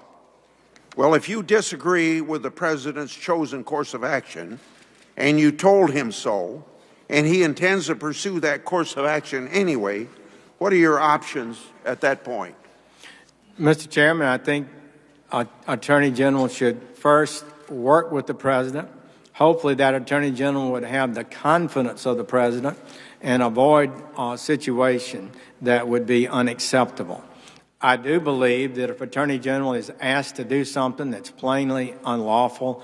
Well, if you disagree with the President's chosen course of action, and you told him so, and he intends to pursue that course of action anyway, what are your options at that point? Mr. Chairman, I think Attorney General should first work with the President. Hopefully that Attorney General would have the confidence of the President and avoid a situation that would be unacceptable. I do believe that if Attorney General is asked to do something that's plainly unlawful,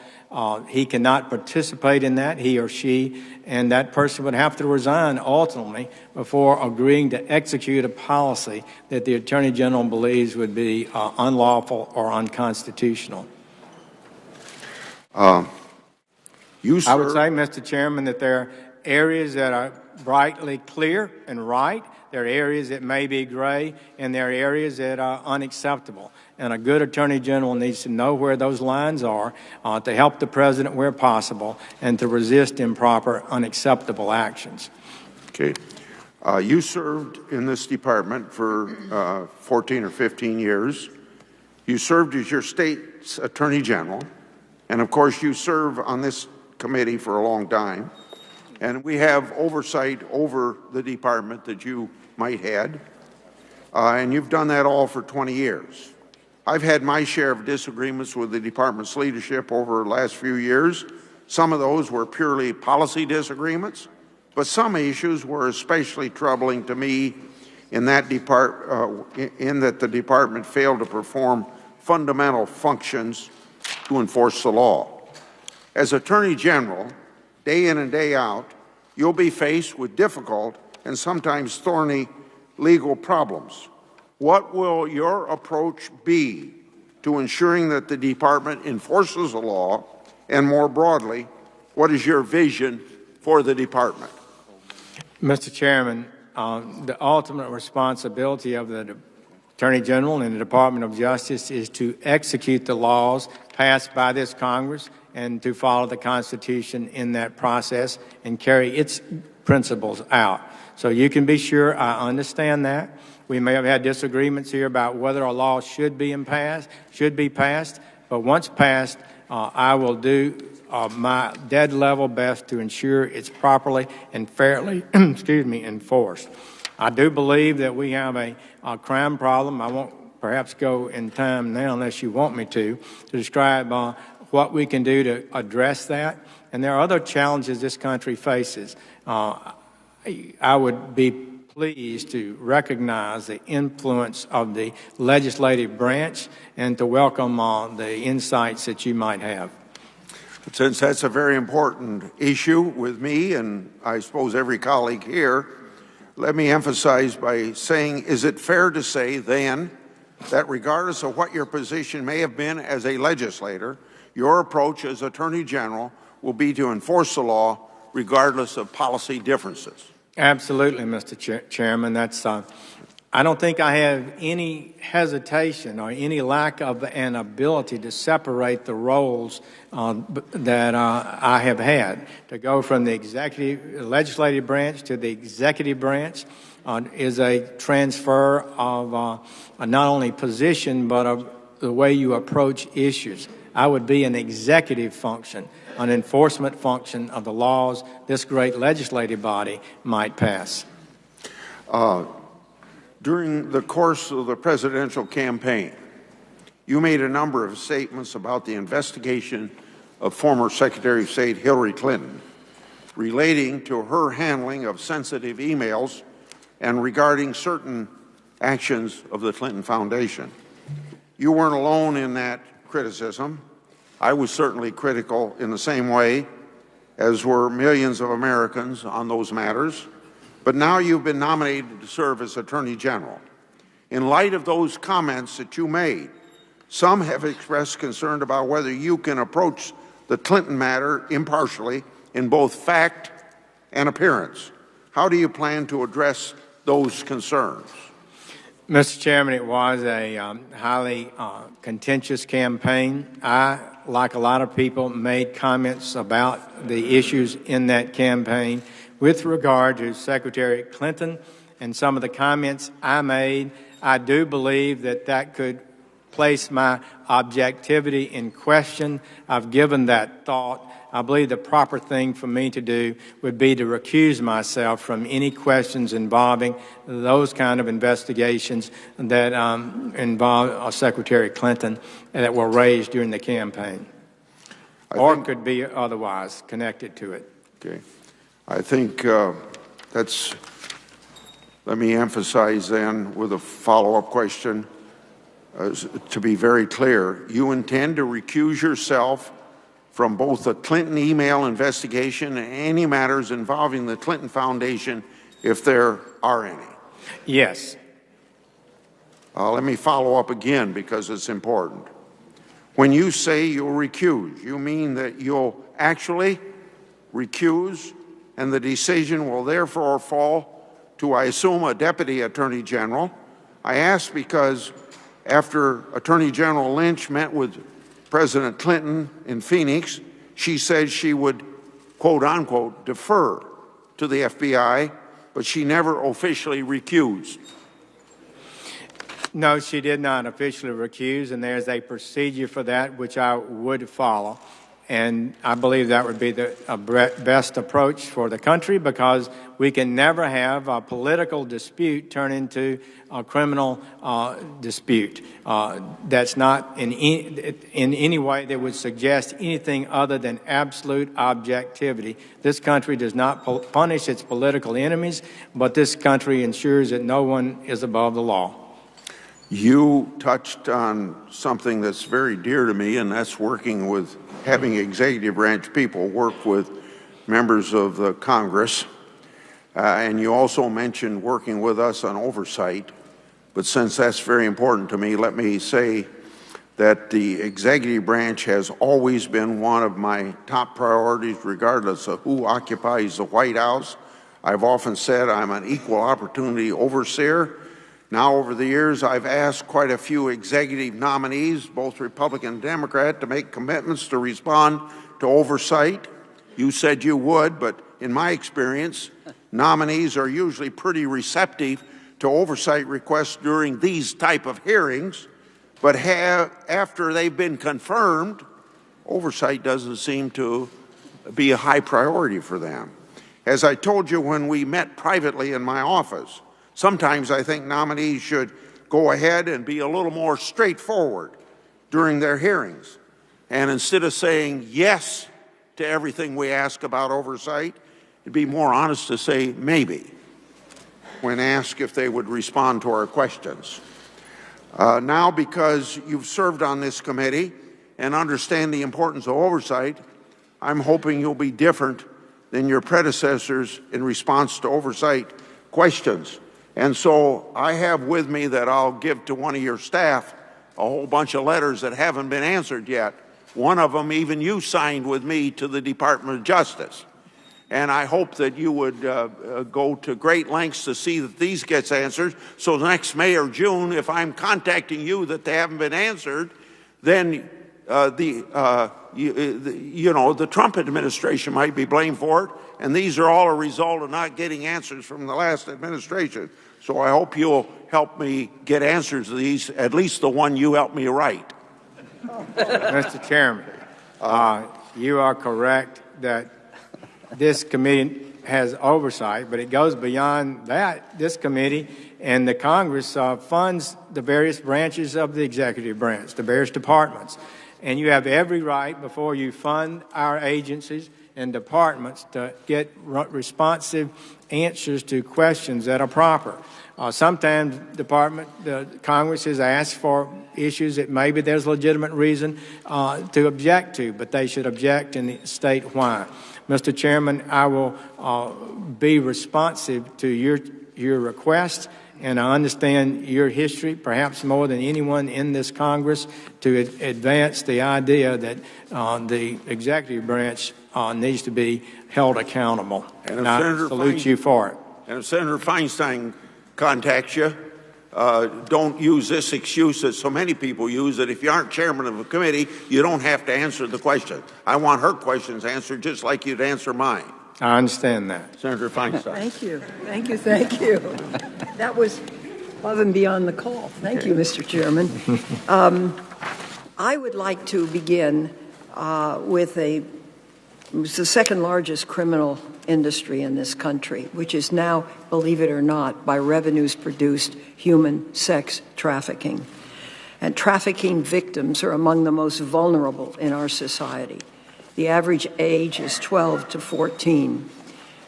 he cannot participate in that, he or she, and that person would have to resign ultimately before agreeing to execute a policy that the Attorney General believes would be unlawful or unconstitutional. I would say, Mr. Chairman, that there are areas that are brightly clear and right. There are areas that may be gray, and there are areas that are unacceptable. And a good Attorney General needs to know where those lines are to help the President where possible and to resist improper, unacceptable actions. Okay. You served in this department for 14 or 15 years. You served as your state's Attorney General. And, of course, you serve on this committee for a long time. And we have oversight over the department that you might head. And you've done that all for 20 years. I've had my share of disagreements with the department's leadership over the last few years. Some of those were purely policy disagreements, but some issues were especially troubling to me in that the department failed to perform fundamental functions to enforce the law. As Attorney General, day in and day out, you'll be faced with difficult and sometimes thorny legal problems. What will your approach be to ensuring that the department enforces the law? And more broadly, what is your vision for the department? Mr. Chairman, the ultimate responsibility of the Attorney General and the Department of Justice is to execute the laws passed by this Congress and to follow the Constitution in that process and carry its principles out. So you can be sure I understand that. We may have had disagreements here about whether a law should be passed, but once passed, I will do my dead level best to ensure it's properly and fairly enforced. I do believe that we have a crime problem. I won't perhaps go in time now unless you want me to describe what we can do to address that. And there are other challenges this country faces. I would be pleased to recognize the influence of the legislative branch and to welcome the insights that you might have. Since that's a very important issue with me and I suppose every colleague here, let me emphasize by saying, is it fair to say then that regardless of what your position may have been as a legislator, your approach as Attorney General will be to enforce the law regardless of policy differences? Absolutely, Mr. Chairman. That's. I don't think I have any hesitation or any lack of an ability to separate the roles that I have had. To go from the legislative branch to the executive branch is a transfer of not only position but of the way you approach issues. I would be an executive function, an enforcement function of the laws this great legislative body might pass. During the course of the presidential campaign, you made a number of statements about the investigation of former Secretary of State Hillary Clinton relating to her handling of sensitive emails and regarding certain actions of the Clinton Foundation. You weren't alone in that criticism. I was certainly critical in the same way, as were millions of Americans on those matters. But now you've been nominated to serve as Attorney General. In light of those comments that you made, some have expressed concern about whether you can approach the Clinton matter impartially in both fact and appearance. How do you plan to address those concerns? Mr. Chairman, it was a highly contentious campaign. I, like a lot of people, made comments about the issues in that campaign. With regard to Secretary Clinton and some of the comments I made, I do believe that that could place my objectivity in question. I've given that thought. I believe the proper thing for me to do would be to recuse myself from any questions involving those kind of investigations that involve Secretary Clinton and that were raised during the campaign, or could be otherwise connected to it. Okay. I think let me emphasize then with a follow-up question, to be very clear, you intend to recuse yourself from both the Clinton email investigation and any matters involving the Clinton Foundation, if there are any? Yes. Let me follow up again because it's important. When you say you'll recuse, you mean that you'll actually recuse and the decision will therefore fall to, I assume, a Deputy Attorney General? I ask because after Attorney General Lynch met with President Clinton in Phoenix, she said she would, quote unquote, defer to the FBI, but she never officially recused. No, she did not officially recuse, and there's a procedure for that which I would follow. And I believe that would be the best approach for the country, because we can never have a political dispute turn into a criminal dispute. That's not in any way that would suggest anything other than absolute objectivity. This country does not punish its political enemies, but this country ensures that no one is above the law. You touched on something that's very dear to me, and that's working with having executive branch people work with members of the Congress. And you also mentioned working with us on oversight. But since that's very important to me, let me say that the executive branch has always been one of my top priorities, regardless of who occupies the White House. I've often said I'm an equal opportunity overseer. Now, over the years, I've asked quite a few executive nominees, both Republican and Democrat, to make commitments to respond to oversight. You said you would, but in my experience, nominees are usually pretty receptive to oversight requests during these type of hearings, but after they've been confirmed, oversight doesn't seem to be a high priority for them. As I told you when we met privately in my office, sometimes I think nominees should go ahead and be a little more straightforward during their hearings. And instead of saying yes to everything we ask about oversight, it'd be more honest to say maybe when asked if they would respond to our questions. Now, because you've served on this committee and understand the importance of oversight, I'm hoping you'll be different than your predecessors in response to oversight questions. And so I have with me that I'll give to one of your staff a whole bunch of letters that haven't been answered yet. One of them even you signed with me to the Department of Justice. And I hope that you would go to great lengths to see that these gets answered. So next May or June, if I'm contacting you that they haven't been answered, then the Trump administration might be blamed for it. And these are all a result of not getting answers from the last administration. So I hope you'll help me get answers to these, at least the one you helped me write. Mr. Chairman, you are correct that this committee has oversight, but it goes beyond that. This committee and the Congress funds the various branches of the executive branch, the various departments. And you have every right before you fund our agencies and departments to get responsive answers to questions that are proper. Sometimes the Congress has asked for issues that maybe there's legitimate reason to object to, but they should object and state why. Mr. Chairman, I will be responsive to your request, and I understand your history, perhaps more than anyone in this Congress, to advance the idea that the executive branch needs to be held accountable. And I salute you for it. And if Senator Feinstein contacts you, don't use this excuse that so many people use, that if you aren't chairman of a committee, you don't have to answer the question. I want her questions answered just like you'd answer mine. I understand that. Senator Feinstein. Thank you. Thank you. Thank you. That was above and beyond the call. Thank you, Mr. Chairman. I would like to begin with it's the second largest criminal industry in this country, which is now, believe it or not, by revenues produced, human sex trafficking. And trafficking victims are among the most vulnerable in our society. The average age is 12 to 14.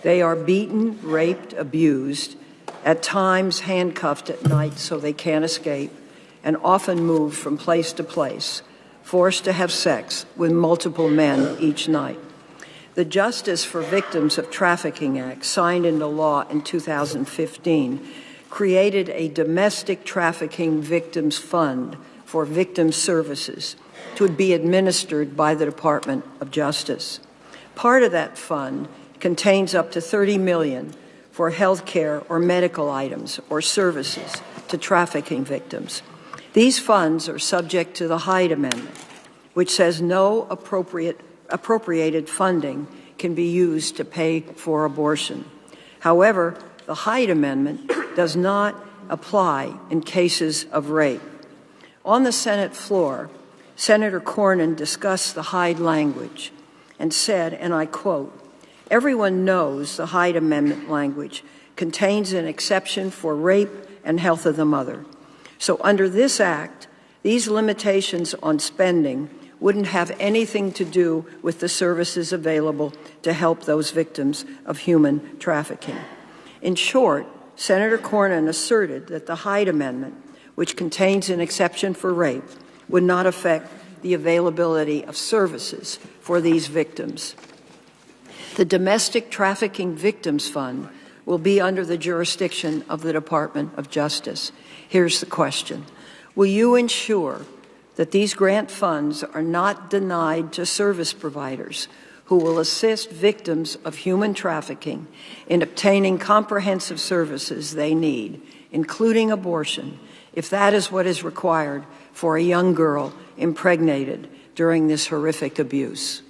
They are beaten, raped, abused, at times handcuffed at night so they can't escape, and often moved from place to place, forced to have sex with multiple men each night. The Justice for Victims of Trafficking Act, signed into law in 2015, created a domestic trafficking victims fund for victim services to be administered by the Department of Justice. Part of that fund contains up to $30 million for health care or medical items or services to trafficking victims. These funds are subject to the Hyde Amendment, which says no appropriated funding can be used to pay for abortion. However, the Hyde Amendment does not apply in cases of rape. On the Senate floor, Senator Cornyn discussed the Hyde language and said, and I quote, "Everyone knows the Hyde Amendment language contains an exception for rape and health of the mother. So under this act, these limitations on spending wouldn't have anything to do with the services available to help those victims of human trafficking." In short, Senator Cornyn asserted that the Hyde Amendment, which contains an exception for rape, would not affect the availability of services for these victims. The Domestic Trafficking Victims Fund will be under the jurisdiction of the Department of Justice. Here's the question. Will you ensure that these grant funds are not denied to service providers who will assist victims of human trafficking in obtaining comprehensive services they need, including abortion, if that is what is required for a young girl impregnated during this horrific abuse?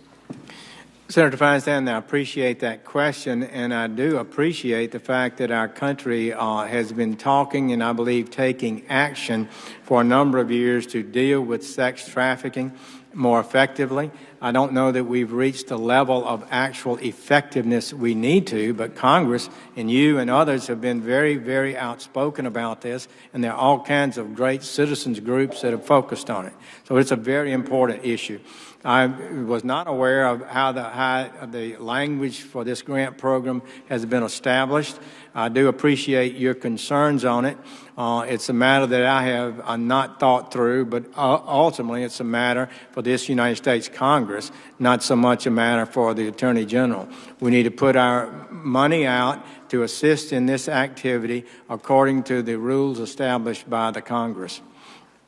Senator Feinstein, I appreciate that question, and I do appreciate the fact that our country has been talking and I believe taking action for a number of years to deal with sex trafficking more effectively. I don't know that we've reached the level of actual effectiveness we need to, but Congress and you and others have been very, very outspoken about this, and there are all kinds of great citizens groups that have focused on it. So it's a very important issue. I was not aware of how the language for this grant program has been established. I do appreciate your concerns on it. It's a matter that I have not thought through, but ultimately it's a matter for this United States Congress, not so much a matter for the Attorney General. We need to put our money out to assist in this activity according to the rules established by the Congress.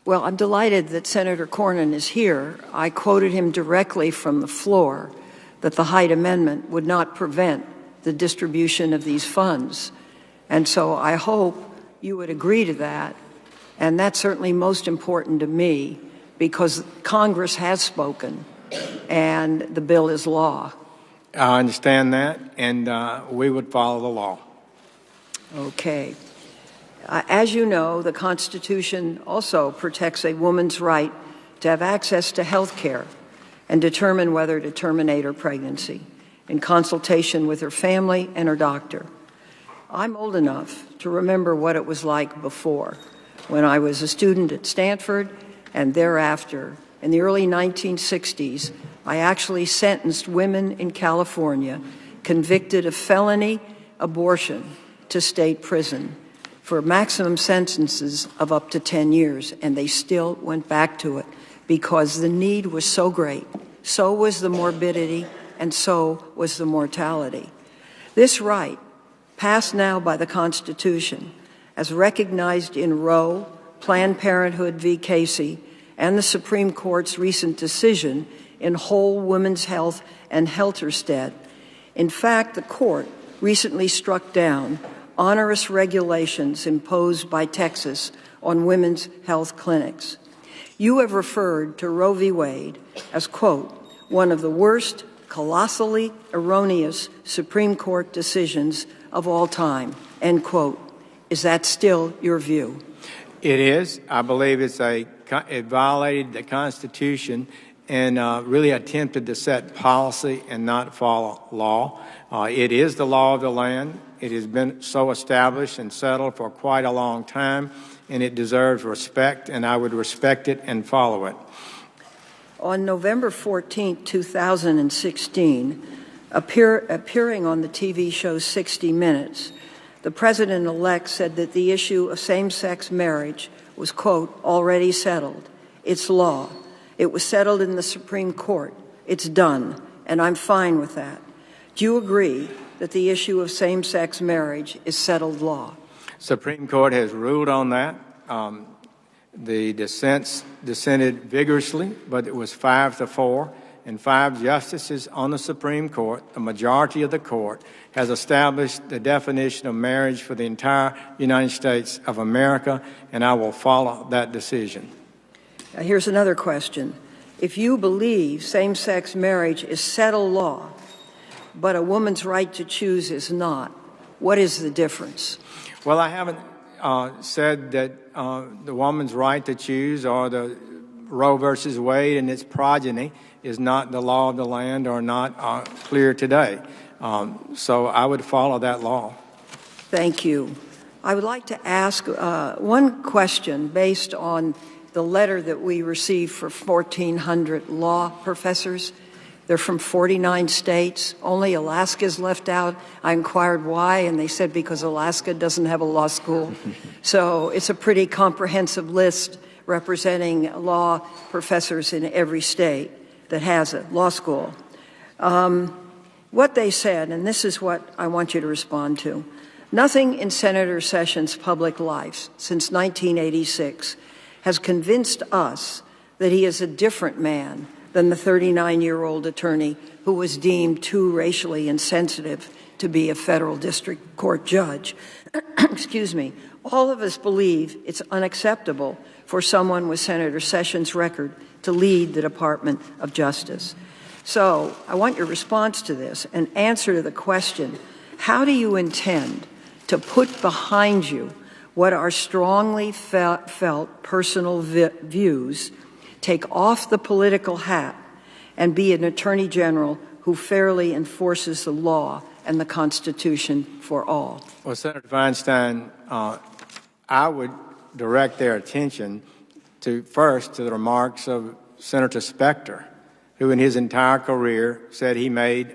Well, I'm delighted that Senator Cornyn is here. I quoted him directly from the floor that the Hyde Amendment would not prevent the distribution of these funds. And so I hope you would agree to that. And that's certainly most important to me because Congress has spoken and the bill is law. I understand that, and we would follow the law. Okay. As you know, the Constitution also protects a woman's right to have access to health care and determine whether to terminate her pregnancy in consultation with her family and her doctor. I'm old enough to remember what it was like before, when I was a student at Stanford, and thereafter, in the early 1960s, I actually sentenced women in California convicted of felony abortion to state prison for maximum sentences of up to 10 years, and they still went back to it because the need was so great. So was the morbidity, and so was the mortality. This right, passed now by the Constitution, as recognized in Roe, Planned Parenthood v. Casey, and the Supreme Court's recent decision in Whole Women's Health and Helterstedt. In fact, the court recently struck down onerous regulations imposed by Texas on women's health clinics. You have referred to Roe v. Wade as, quote, one of the worst, colossally erroneous Supreme Court decisions of all time, end quote. Is that still your view? It is. I believe it violated the Constitution and really attempted to set policy and not follow law. It is the law of the land. It has been so established and settled for quite a long time, and it deserves respect, and I would respect it and follow it. On November 14, 2016, appearing on the TV show 60 Minutes, the president-elect said that the issue of same-sex marriage was, quote, already settled. It's law. It was settled in the Supreme Court. It's done, and I'm fine with that. Do you agree that the issue of same-sex marriage is settled law? Supreme Court has ruled on that. The dissented vigorously, but it was 5-4, and 5 justices on the Supreme Court, the majority of the court, has established the definition of marriage for the entire United States of America, and I will follow that decision. Here's another question. If you believe same-sex marriage is settled law, but a woman's right to choose is not, what is the difference? Well, I haven't said that the woman's right to choose or the Roe versus Wade and its progeny is not the law of the land or not clear today. So I would follow that law. Thank you. I would like to ask one question based on the letter that we received for 1,400 law professors. They're from 49 states. Only Alaska's left out. I inquired why, and they said because Alaska doesn't have a law school. So it's a pretty comprehensive list representing law professors in every state that has a law school. What they said, and this is what I want you to respond to, nothing in Senator Sessions' public life since 1986 has convinced us that he is a different man than the 39-year-old attorney who was deemed too racially insensitive to be a federal district court judge. Excuse me. All of us believe it's unacceptable for someone with Senator Sessions' record to lead the Department of Justice. So I want your response to this and answer to the question, how do you intend to put behind you what are strongly felt personal views, take off the political hat, and be an Attorney General who fairly enforces the law and the Constitution for all? Well, Senator Feinstein, I would direct their attention first to the remarks of Senator Specter, who in his entire career said he made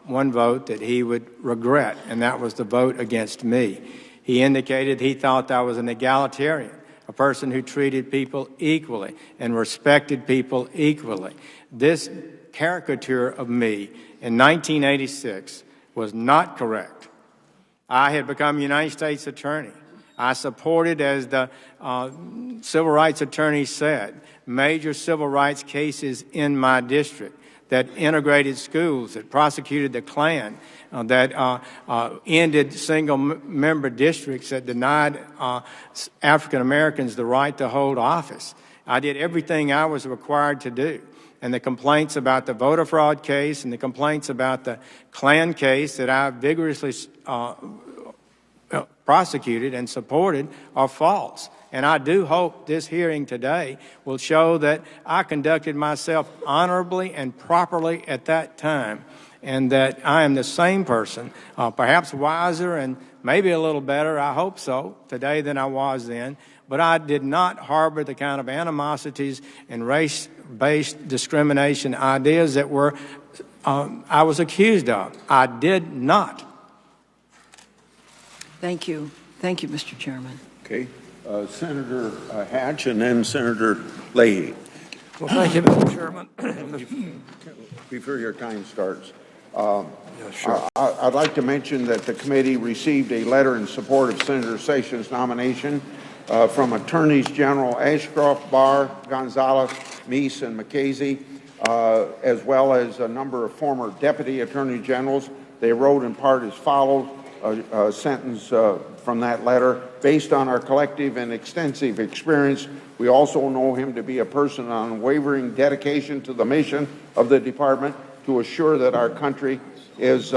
one vote that he would regret, and that was the vote against me. He indicated he thought I was an egalitarian, a person who treated people equally and respected people equally. This caricature of me in 1986 was not correct. I had become United States Attorney. I supported, as the civil rights attorney said, major civil rights cases in my district that integrated schools, that prosecuted the Klan, that ended single-member districts, that denied African Americans the right to hold office. I did everything I was required to do. And the complaints about the voter fraud case and the complaints about the Klan case that I vigorously prosecuted and supported are false. And I do hope this hearing today will show that I conducted myself honorably and properly at that time, and that I am the same person, perhaps wiser and maybe a little better, I hope so, today than I was then. But I did not harbor the kind of animosities and race-based discrimination ideas that I was accused of. I did not. Thank you. Thank you, Mr. Chairman. Okay. Senator Hatch and then Senator Leahy. Well, thank you, Mr. Chairman. Before your time starts, I'd like to mention that the committee received a letter in support of Senator Sessions' nomination from Attorneys General Ashcroft, Barr, Gonzalez, Meese, and McCasey, as well as a number of former deputy attorney generals. They wrote in part as follows, a sentence from that letter. Based on our collective and extensive experience, we also know him to be a person of unwavering dedication to the mission of the department to assure that our country is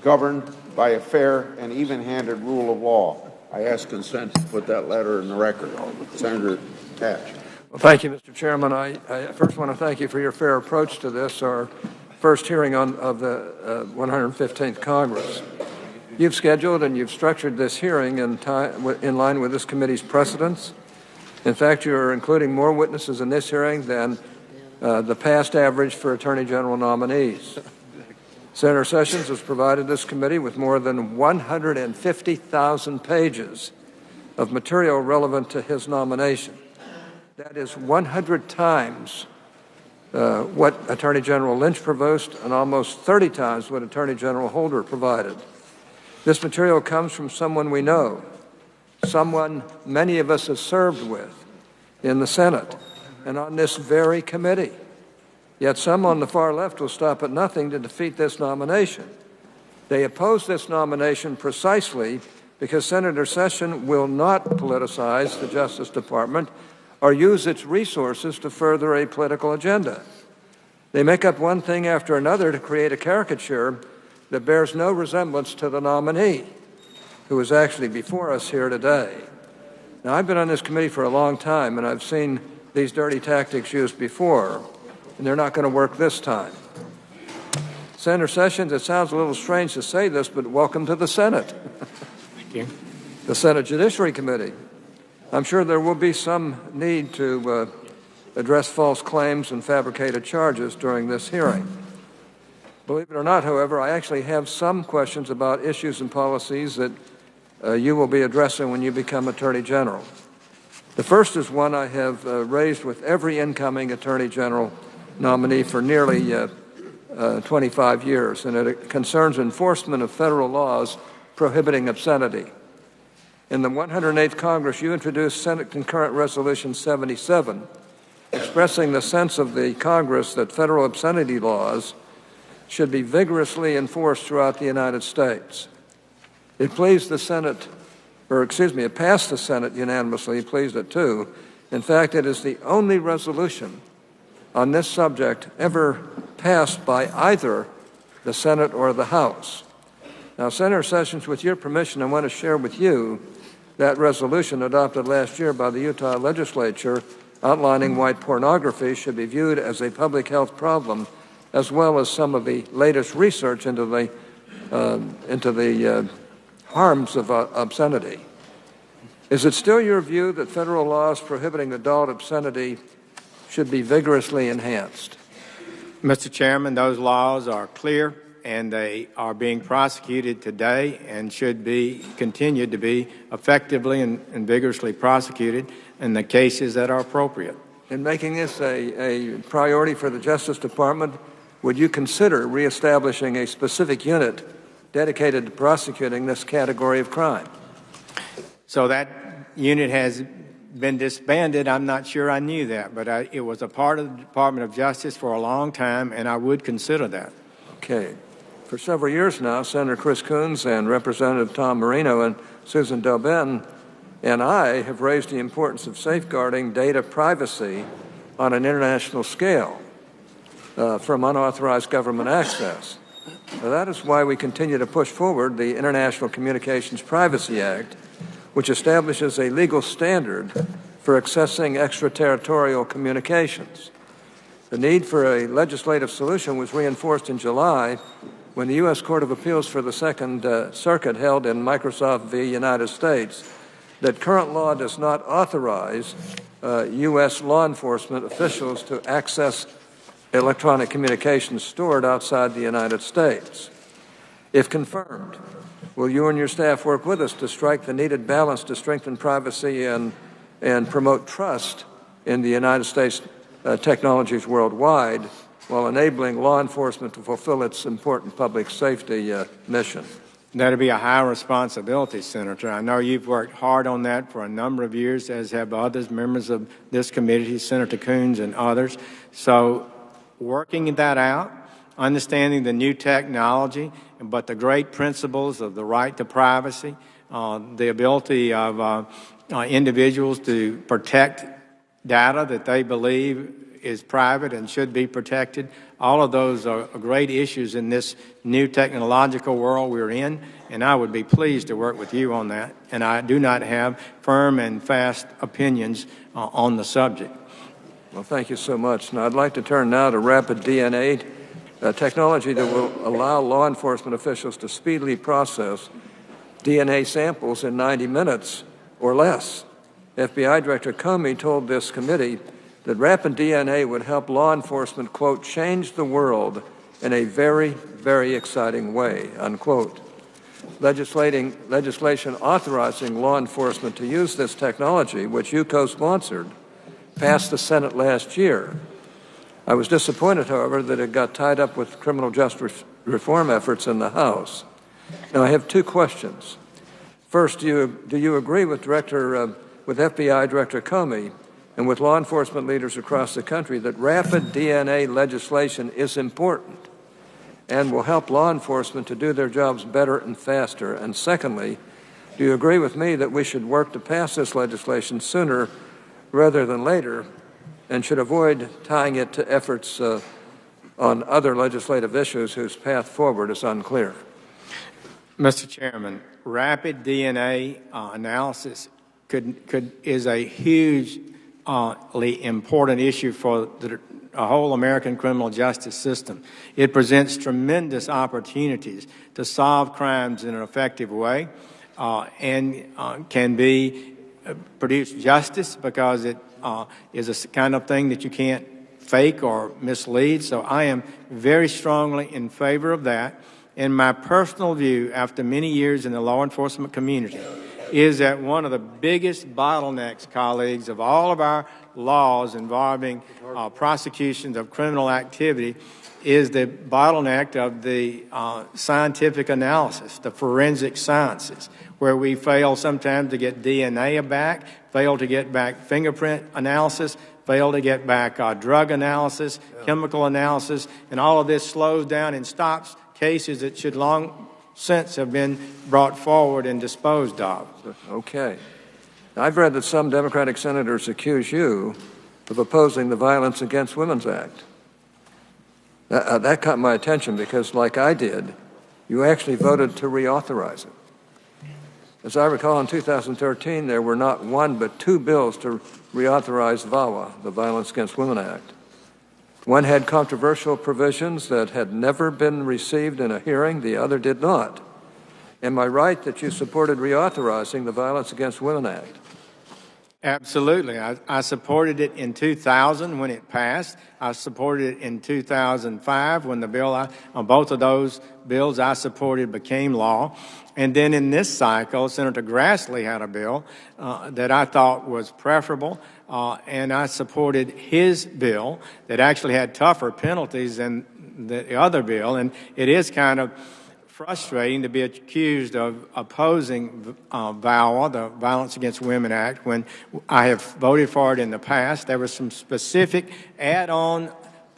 governed by a fair and even-handed rule of law. I ask consent to put that letter in the record. Senator Hatch. Well, thank you, Mr. Chairman. I first want to thank you for your fair approach to this, our first hearing of the 115th Congress. You've scheduled and you've structured this hearing in line with this committee's precedents. In fact, you're including more witnesses in this hearing than the past average for Attorney General nominees. Senator Sessions has provided this committee with more than 150,000 pages of material relevant to his nomination. That is 100 times what Attorney General Lynch proposed and almost 30 times what Attorney General Holder provided. This material comes from someone we know, someone many of us have served with in the Senate and on this very committee. Yet some on the far left will stop at nothing to defeat this nomination. They oppose this nomination precisely because Senator Sessions will not politicize the Justice Department or use its resources to further a political agenda. They make up one thing after another to create a caricature that bears no resemblance to the nominee, who is actually before us here today. Now, I've been on this committee for a long time, and I've seen these dirty tactics used before, and they're not going to work this time. Senator Sessions, it sounds a little strange to say this, but welcome to the Senate. Thank you. The Senate Judiciary Committee. I'm sure there will be some need to address false claims and fabricated charges during this hearing. Believe it or not, however, I actually have some questions about issues and policies that you will be addressing when you become Attorney General. The first is one I have raised with every incoming Attorney General nominee for nearly 25 years, and it concerns enforcement of federal laws prohibiting obscenity. In the 108th Congress, you introduced Senate Concurrent Resolution 77, expressing the sense of the Congress that federal obscenity laws should be vigorously enforced throughout the United States. It pleased the Senate, it passed the Senate unanimously. It pleased it too. In fact, it is the only resolution on this subject ever passed by either the Senate or the House. Now, Senator Sessions, with your permission, I want to share with you that resolution adopted last year by the Utah legislature outlining why pornography should be viewed as a public health problem as well as some of the latest research into the harms of obscenity. Is it still your view that federal laws prohibiting adult obscenity should be vigorously enhanced? Mr. Chairman, those laws are clear, and they are being prosecuted today and should be continued to be effectively and vigorously prosecuted in the cases that are appropriate. In making this a priority for the Justice Department, would you consider reestablishing a specific unit dedicated to prosecuting this category of crime? So that unit has been disbanded. I'm not sure I knew that, but it was a part of the Department of Justice for a long time, and I would consider that. Okay. For several years now, Senator Chris Coons and Representative Tom Marino and Susan Dobin and I have raised the importance of safeguarding data privacy on an international scale from unauthorized government access. Now, that is why we continue to push forward the International Communications Privacy Act, which establishes a legal standard for accessing extraterritorial communications. The need for a legislative solution was reinforced in July when the U.S. Court of Appeals for the Second Circuit held in Microsoft v. United States that current law does not authorize U.S. law enforcement officials to access electronic communications stored outside the United States. If confirmed, will you and your staff work with us to strike the needed balance to strengthen privacy and promote trust in the United States technologies worldwide while enabling law enforcement to fulfill its important public safety mission? That'll be a high responsibility, Senator. I know you've worked hard on that for a number of years, as have others, members of this committee, Senator Coons and others. So working that out, understanding the new technology, but the great principles of the right to privacy, the ability of individuals to protect data that they believe is private and should be protected. All of those are great issues in this new technological world we're in, and I would be pleased to work with you on that. And I do not have firm and fast opinions on the subject. Well, thank you so much. Now, I'd like to turn now to rapid DNA, technology that will allow law enforcement officials to speedily process DNA samples in 90 minutes or less. FBI Director Comey told this committee that rapid DNA would help law enforcement, quote, change the world in a very, very exciting way, unquote. Legislation authorizing law enforcement to use this technology, which you co-sponsored, passed the Senate last year. I was disappointed, however, that it got tied up with criminal justice reform efforts in the House. Now, I have two questions. First, do you agree with FBI Director Comey and with law enforcement leaders across the country that rapid DNA legislation is important and will help law enforcement to do their jobs better and faster? And secondly, do you agree with me that we should work to pass this legislation sooner rather than later and should avoid tying it to efforts on other legislative issues whose path forward is unclear? Mr. Chairman, rapid DNA analysis is a hugely important issue for the whole American criminal justice system. It presents tremendous opportunities to solve crimes in an effective way and can produce justice because it is a kind of thing that you can't fake or mislead. So I am very strongly in favor of that. And my personal view, after many years in the law enforcement community, is that one of the biggest bottlenecks, colleagues, of all of our laws involving prosecutions of criminal activity is the bottleneck of the scientific analysis, the forensic sciences, where we fail sometimes to get DNA back, fail to get back fingerprint analysis, fail to get back drug analysis, chemical analysis, and all of this slows down and stops cases that should long since have been brought forward and disposed of. Okay. I've read that some Democratic senators accuse you of opposing the Violence Against Women's Act. That caught my attention because, like I did, you actually voted to reauthorize it. As I recall, in 2013, there were not one but two bills to reauthorize VAWA, the Violence Against Women Act. One had controversial provisions that had never been received in a hearing, the other did not. Am I right that you supported reauthorizing the Violence Against Women Act? Absolutely. I supported it in 2000 when it passed. I supported it in 2005 when the bill, both of those bills I supported became law. And then in this cycle, Senator Grassley had a bill that I thought was preferable, and I supported his bill that actually had tougher penalties than the other bill. And it is kind of frustrating to be accused of opposing VAWA, the Violence Against Women Act, when I have voted for it in the past. There was some specific add-on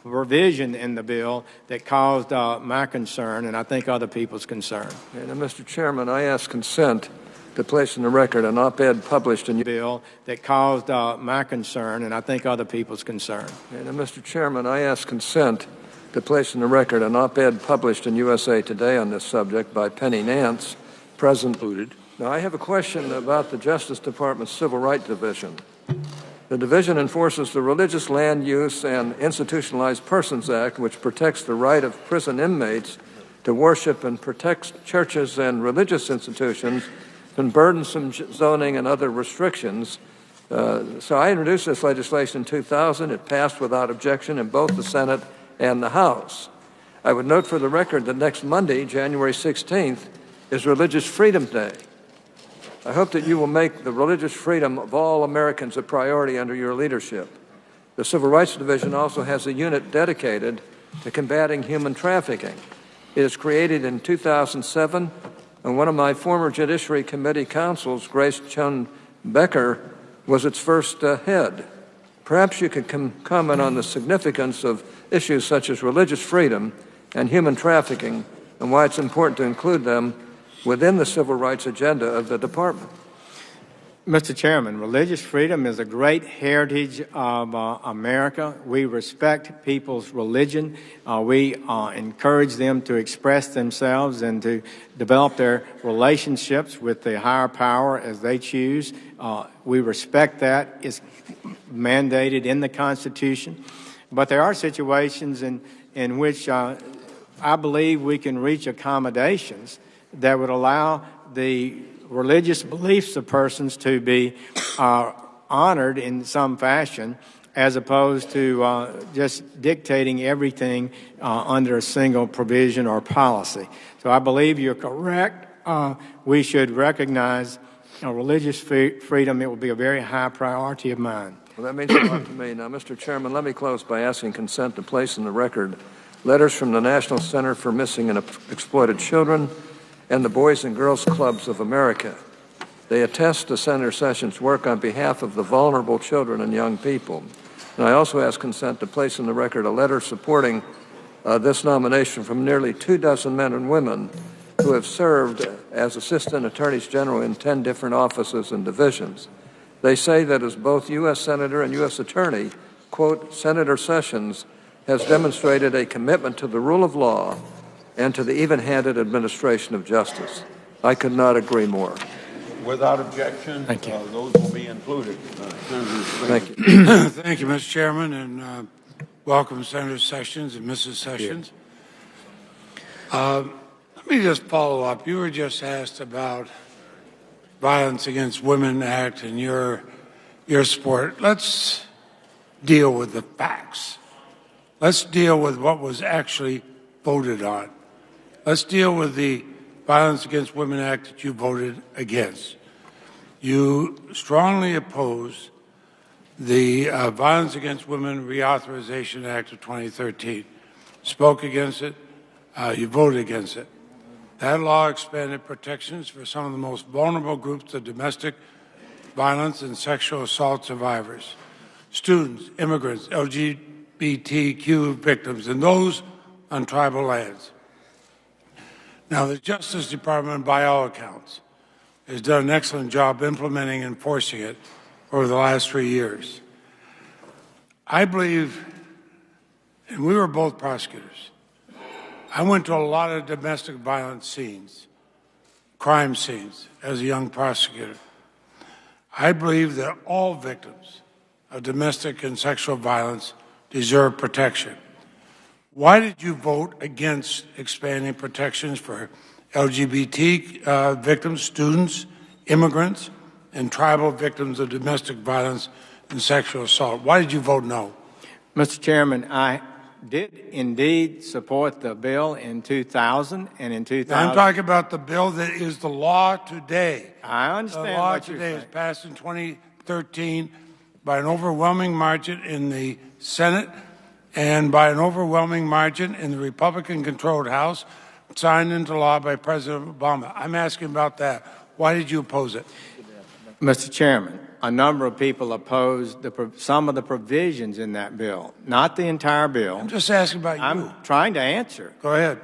provision in the bill that caused my concern, and I think other people's concern. And Mr. Chairman, I ask consent to place in the record an op-ed published in bill that caused my concern, and I think other people's concern. And Mr. Chairman, I ask consent to place in the record an op-ed published in USA Today on this subject by Penny Nance, President included. Now, I have a question about the Justice Department's Civil Rights Division. The division enforces the Religious Land Use and Institutionalized Persons Act, which protects the right of prison inmates to worship and protects churches and religious institutions from burdensome zoning and other restrictions. So I introduced this legislation in 2000. It passed without objection in both the Senate and the House. I would note for the record that next Monday, January 16th, is Religious Freedom Day. I hope that you will make the religious freedom of all Americans a priority under your leadership. The Civil Rights Division also has a unit dedicated to combating human trafficking. It was created in 2007, and one of my former Judiciary Committee counsels, Grace Chun Becker, was its first head. Perhaps you could comment on the significance of issues such as religious freedom and human trafficking and why it's important to include them within the civil rights agenda of the department. Mr. Chairman, religious freedom is a great heritage of America. We respect people's religion. We encourage them to express themselves and to develop their relationships with the higher power as they choose. We respect that. It's mandated in the Constitution. But there are situations in which I believe we can reach accommodations that would allow the religious beliefs of persons to be honored in some fashion, as opposed to just dictating everything under a single provision or policy. So I believe you're correct. We should recognize religious freedom. It will be a very high priority of mine. Well, that means a lot to me. Now, Mr. Chairman, let me close by asking consent to place in the record letters from the National Center for Missing and Exploited Children and the Boys and Girls Clubs of America. They attest to Senator Sessions' work on behalf of the vulnerable children and young people. And I also ask consent to place in the record a letter supporting this nomination from nearly 24 men and women who have served as Assistant Attorneys General in 10 different offices and divisions. They say that as both U.S. Senator and U.S. Attorney, quote, Senator Sessions has demonstrated a commitment to the rule of law and to the even-handed administration of justice. I could not agree more. Without objection, thank you. Those will be included. Thank you. Thank you, Mr. Chairman, and welcome Senator Sessions and Mrs. Sessions. Let me just follow up. You were just asked about Violence Against Women Act and your support. Let's deal with the facts. Let's deal with what was actually voted on. Let's deal with the Violence Against Women Act that you voted against. You strongly oppose the Violence Against Women Reauthorization Act of 2013. Spoke against it. You voted against it. That law expanded protections for some of the most vulnerable groups of domestic violence and sexual assault survivors, students, immigrants, LGBTQ victims, and those on tribal lands. Now, the Justice Department, by all accounts, has done an excellent job implementing and enforcing it over the last 3 years. I believe, and we were both prosecutors, I went to a lot of domestic violence scenes, crime scenes, as a young prosecutor. I believe that all victims of domestic and sexual violence deserve protection. Why did you vote against expanding protections for LGBT victims, students, immigrants, and tribal victims of domestic violence and sexual assault? Why did you vote no? Mr. Chairman, I did indeed support the bill in 2000 and in 2000. I'm talking about the bill that is the law today. I understand the law what you're today saying. was passed in 2013 by an overwhelming margin in the Senate and by an overwhelming margin in the Republican-controlled House, signed into law by President Obama. I'm asking about that. Why did you oppose it? Mr. Chairman, a number of people opposed some of the provisions in that bill, not the entire bill. I'm just asking about you. I'm trying to answer. Go ahead.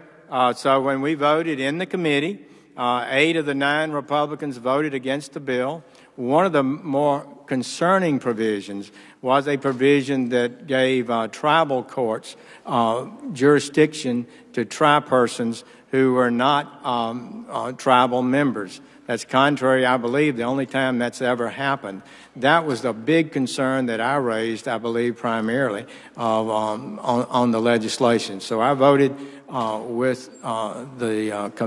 So when we voted in the committee, 8 of the 9 Republicans voted against the bill. One of the more concerning provisions was a provision that gave tribal courts jurisdiction to tri-persons who were not tribal members. That's contrary, I believe, the only time that's ever happened. That was the big concern that I raised, I believe, primarily on the legislation. So I voted with the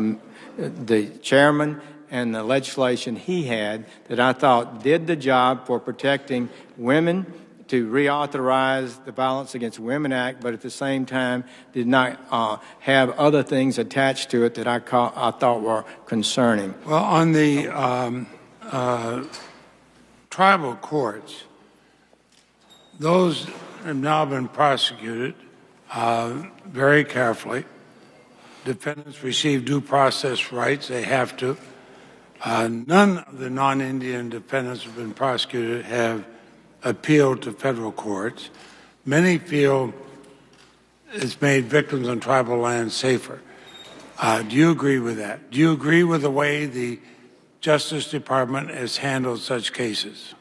chairman and the legislation he had that I thought did the job for protecting women, to reauthorize the Violence Against Women Act, but at the same time did not have other things attached to it that I thought were concerning. Well, on the tribal courts, those have now been prosecuted very carefully. Defendants receive due process rights. They have to. None of the non-Indian defendants who have been prosecuted have appealed to federal courts. Many feel it's made victims on tribal land safer. Do you agree with that? Do you agree with the way the Justice Department has handled such cases?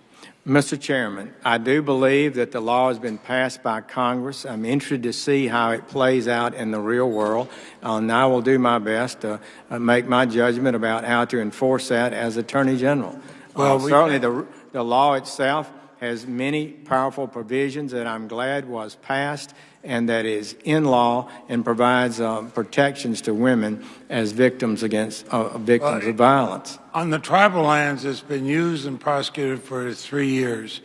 Mr. Chairman, I do believe that the law has been passed by Congress. I'm interested to see how it plays out in the real world, and I will do my best to make my judgment about how to enforce that as Attorney General. Well, certainly the law itself has many powerful provisions that I'm glad was passed and that is in law and provides protections to women as victims against victims of violence. On the tribal lands, it's been used and prosecuted for 3 years.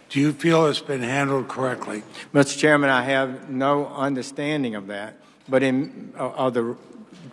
Do you feel it's been handled correctly? Mr. Chairman, I have no understanding of that, but of the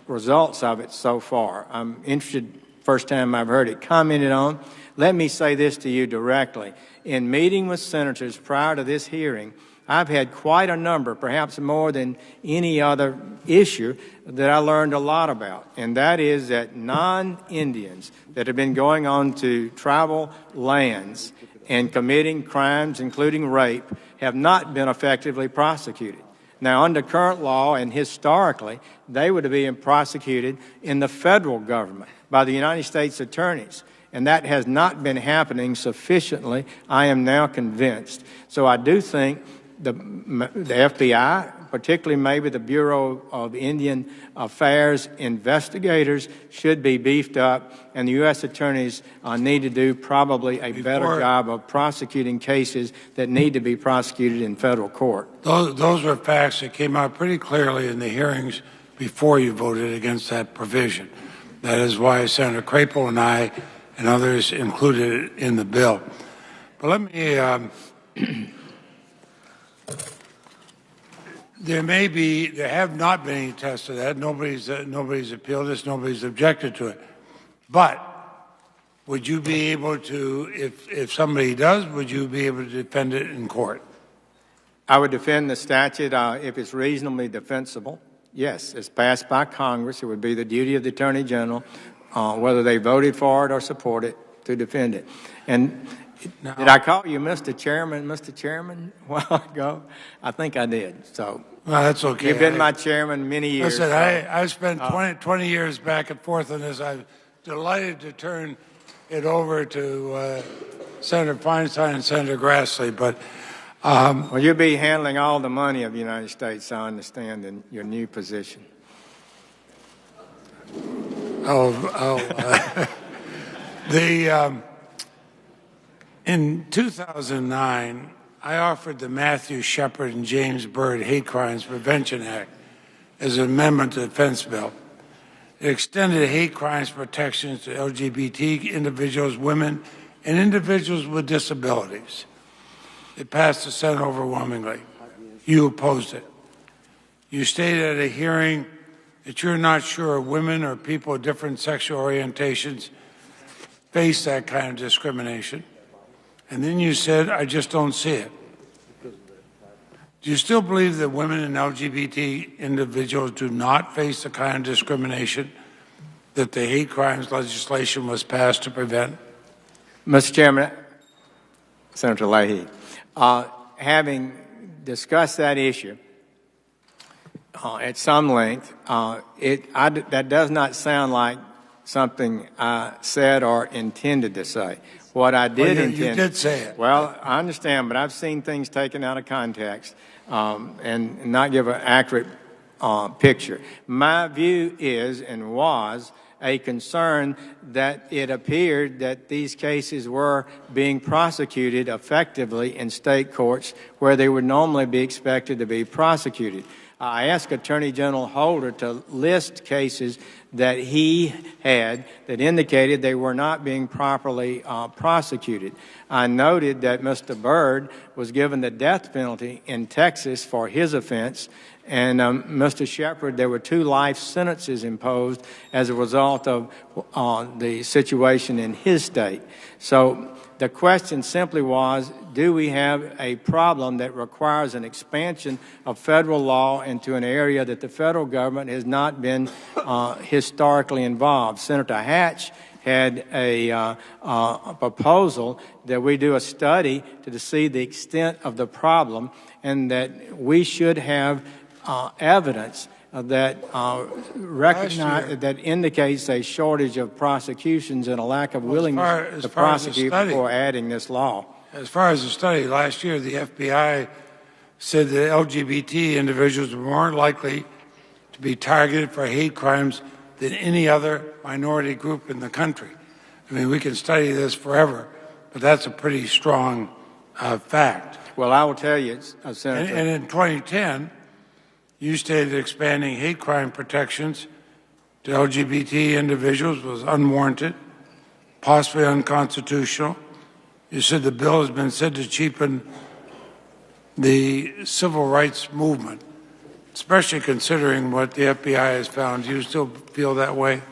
results of it so far. I'm interested, first time I've heard it commented on. Let me say this to you directly. In meeting with senators prior to this hearing, I've had quite a number, perhaps more than any other issue, that I learned a lot about, and that is that non-Indians that have been going on to tribal lands and committing crimes, including rape, have not been effectively prosecuted. Now, under current law and historically, they would have been prosecuted in the federal government by the United States attorneys. And that has not been happening sufficiently, I am now convinced. So I do think the FBI, particularly maybe the Bureau of Indian Affairs investigators, should be beefed up, and the U.S. attorneys need to do probably a better job of prosecuting cases that need to be prosecuted in federal court. Those were facts that came out pretty clearly in the hearings before you voted against that provision. That is why Senator Crapo and I and others included it in the bill. But let me, there have not been any tests of that. Nobody's appealed this, nobody's objected to it. But would you be able to, if somebody does, would you be able to defend it in court? I would defend the statute if it's reasonably defensible. Yes, it's passed by Congress. It would be the duty of the Attorney General, whether they voted for it or support it, to defend it. And did I call you Mr. Chairman a while ago? I think I did. So well, that's okay. You've been my chairman many years. Listen, I spent 20 years back and forth on this. I'm delighted to turn it over to Senator Feinstein and Senator Grassley. But well, you'll be handling all the money of the United States, I understand, in your new position. In 2009, I offered the Matthew Shepard and James Byrd Hate Crimes Prevention Act as an amendment to the defense bill. It extended hate crimes protections to LGBT individuals, women, and individuals with disabilities. It passed the Senate overwhelmingly. You opposed it. You stated at a hearing that you're not sure women or people with different sexual orientations face that kind of discrimination. And then you said, I just don't see it. Do you still believe that women and LGBT individuals do not face the kind of discrimination that the hate crimes legislation was passed to prevent? Mr. Chairman, Senator Leahy, having discussed that issue at some length, that does not sound like something I said or intended to say. What I did intend... You did say it. Well, I understand, but I've seen things taken out of context and not give an accurate picture. My view is and was a concern that it appeared that these cases were being prosecuted effectively in state courts where they would normally be expected to be prosecuted. I asked Attorney General Holder to list cases that he had that indicated they were not being properly prosecuted. I noted that Mr. Byrd was given the death penalty in Texas for his offense, and Mr. Shepard, there were 2 life sentences imposed as a result of the situation in his state. So the question simply was, do we have a problem that requires an expansion of federal law into an area that the federal government has not been historically involved? Senator Hatch had a proposal that we do a study to see the extent of the problem, and that we should have evidence that that indicates a shortage of prosecutions and a lack of willingness to prosecute before adding this law. As far as the study, last year the FBI said that LGBT individuals were more likely to be targeted for hate crimes than any other minority group in the country. I mean, we can study this forever, but that's a pretty strong fact. Well, I will tell you, Senator. And in 2010, you stated expanding hate crime protections to LGBT individuals was unwarranted, possibly unconstitutional. You said the bill has been said to cheapen the civil rights movement, especially considering what the FBI has found. Do you still feel that way?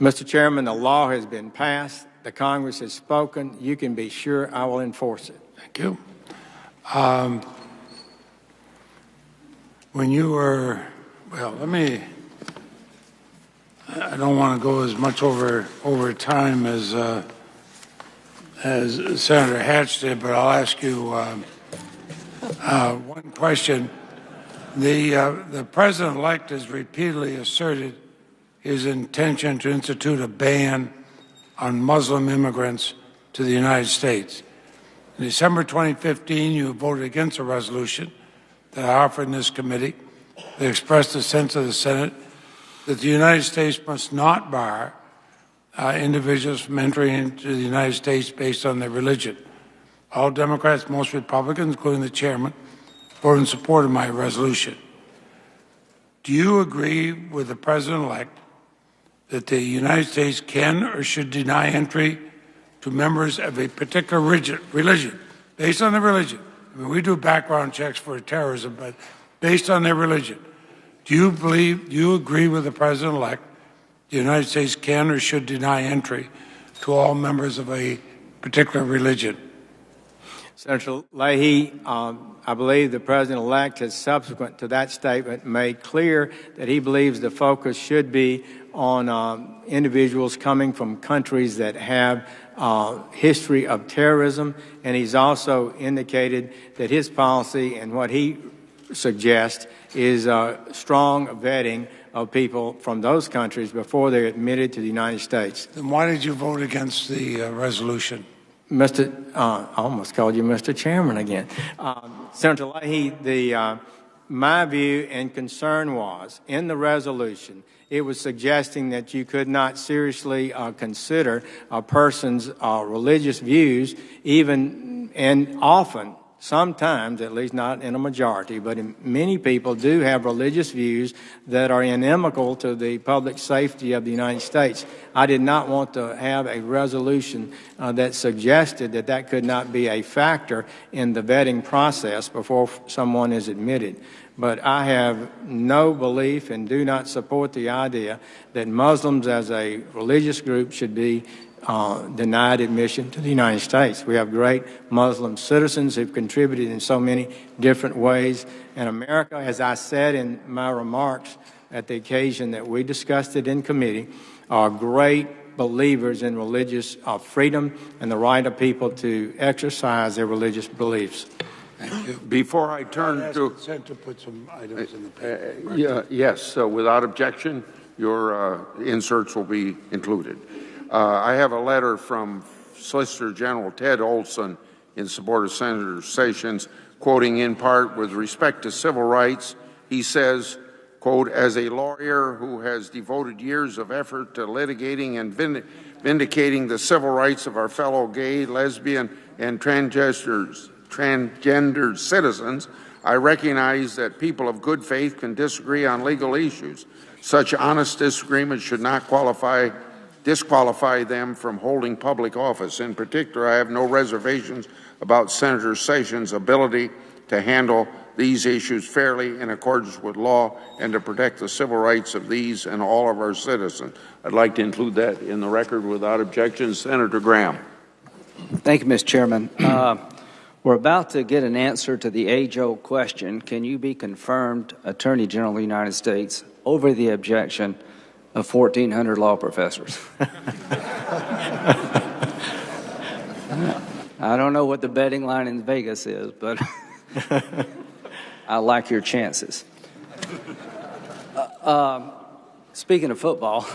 Mr. Chairman, the law has been passed. The Congress has spoken. You can be sure I will enforce it. Thank you. When you were, well, I don't want to go as much over time as Senator Hatch did, but I'll ask you one question. The President-elect has repeatedly asserted his intention to institute a ban on Muslim immigrants to the United States. In December 2015, you voted against a resolution that I offered in this committee that expressed the sense of the Senate that the United States must not bar individuals from entering into the United States based on their religion. All Democrats, most Republicans, including the chairman, voted in support of my resolution. Do you agree with the President-elect that the United States can or should deny entry to members of a particular religion, based on their religion? I mean, we do background checks for terrorism, but based on their religion. Do you agree with the President-elect the United States can or should deny entry to all members of a particular religion? Senator Leahy, I believe the President-elect has, subsequent to that statement, made clear that he believes the focus should be on individuals coming from countries that have history of terrorism, and he's also indicated that his policy and what he suggests is strong vetting of people from those countries before they're admitted to the United States. Then why did you vote against the resolution? I almost called you Mr. Chairman again. Senator Leahy, my view and concern was, in the resolution, it was suggesting that you could not seriously consider a person's religious views, even and often sometimes, at least not in a majority, but many people do have religious views that are inimical to the public safety of the United States. I did not want to have a resolution that suggested that that could not be a factor in the vetting process before someone is admitted. But I have no belief and do not support the idea that Muslims as a religious group should be denied admission to the United States. We have great Muslim citizens who've contributed in so many different ways. And America, as I said in my remarks at the occasion that we discussed it in committee, are great believers in religious freedom and the right of people to exercise their religious beliefs. Thank you. Before I turn to... Consent to put some items in the paper. yes, without objection, your inserts will be included. I have a letter from Solicitor General Ted Olson in support of Senator Sessions, quoting in part, with respect to civil rights, he says, quote, as a lawyer who has devoted years of effort to litigating and vindicating the civil rights of our fellow gay, lesbian, and transgender citizens, I recognize that people of good faith can disagree on legal issues. Such honest disagreement should not disqualify them from holding public office. In particular, I have no reservations about Senator Sessions' ability to handle these issues fairly in accordance with law and to protect the civil rights of these and all of our citizens. I'd like to include that in the record without objection. Senator Graham. Thank you, Mr. Chairman. We're about to get an answer to the age-old question, can you be confirmed Attorney General of the United States over the objection of 1,400 law professors? I don't know what the betting line in Vegas is, but I like your chances. Speaking of football,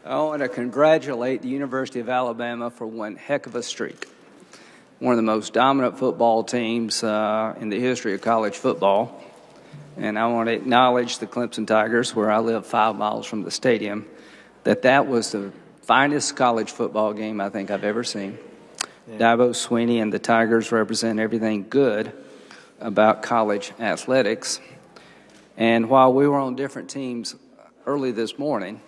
I want to congratulate the University of Alabama for one heck of a streak. One of the most dominant football teams in the history of college football. And I want to acknowledge the Clemson Tigers, where I live 5 miles from the stadium, that was the finest college football game I think I've ever seen. Yeah. Dabo Swinney and the Tigers represent everything good about college athletics. And while we were on different teams early this morning,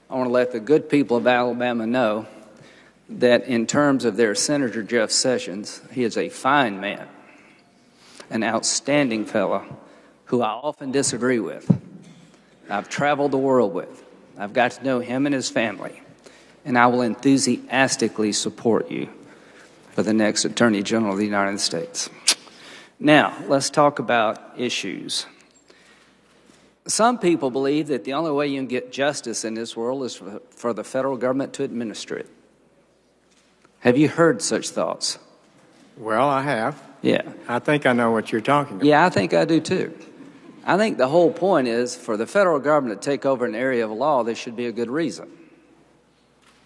I want to let the good people of Alabama know that in terms of their Senator Jeff Sessions, he is a fine man, an outstanding fellow who I often disagree with. I've traveled the world with. I've got to know him and his family, and I will enthusiastically support you for the next Attorney General of the United States. Now, let's talk about issues. Some people believe that the only way you can get justice in this world is for the federal government to administer it. Have you heard such thoughts? Well, I have. Yeah. I think I know what you're talking about. Yeah, I think I do too. I think the whole point is for the federal government to take over an area of law, there should be a good reason.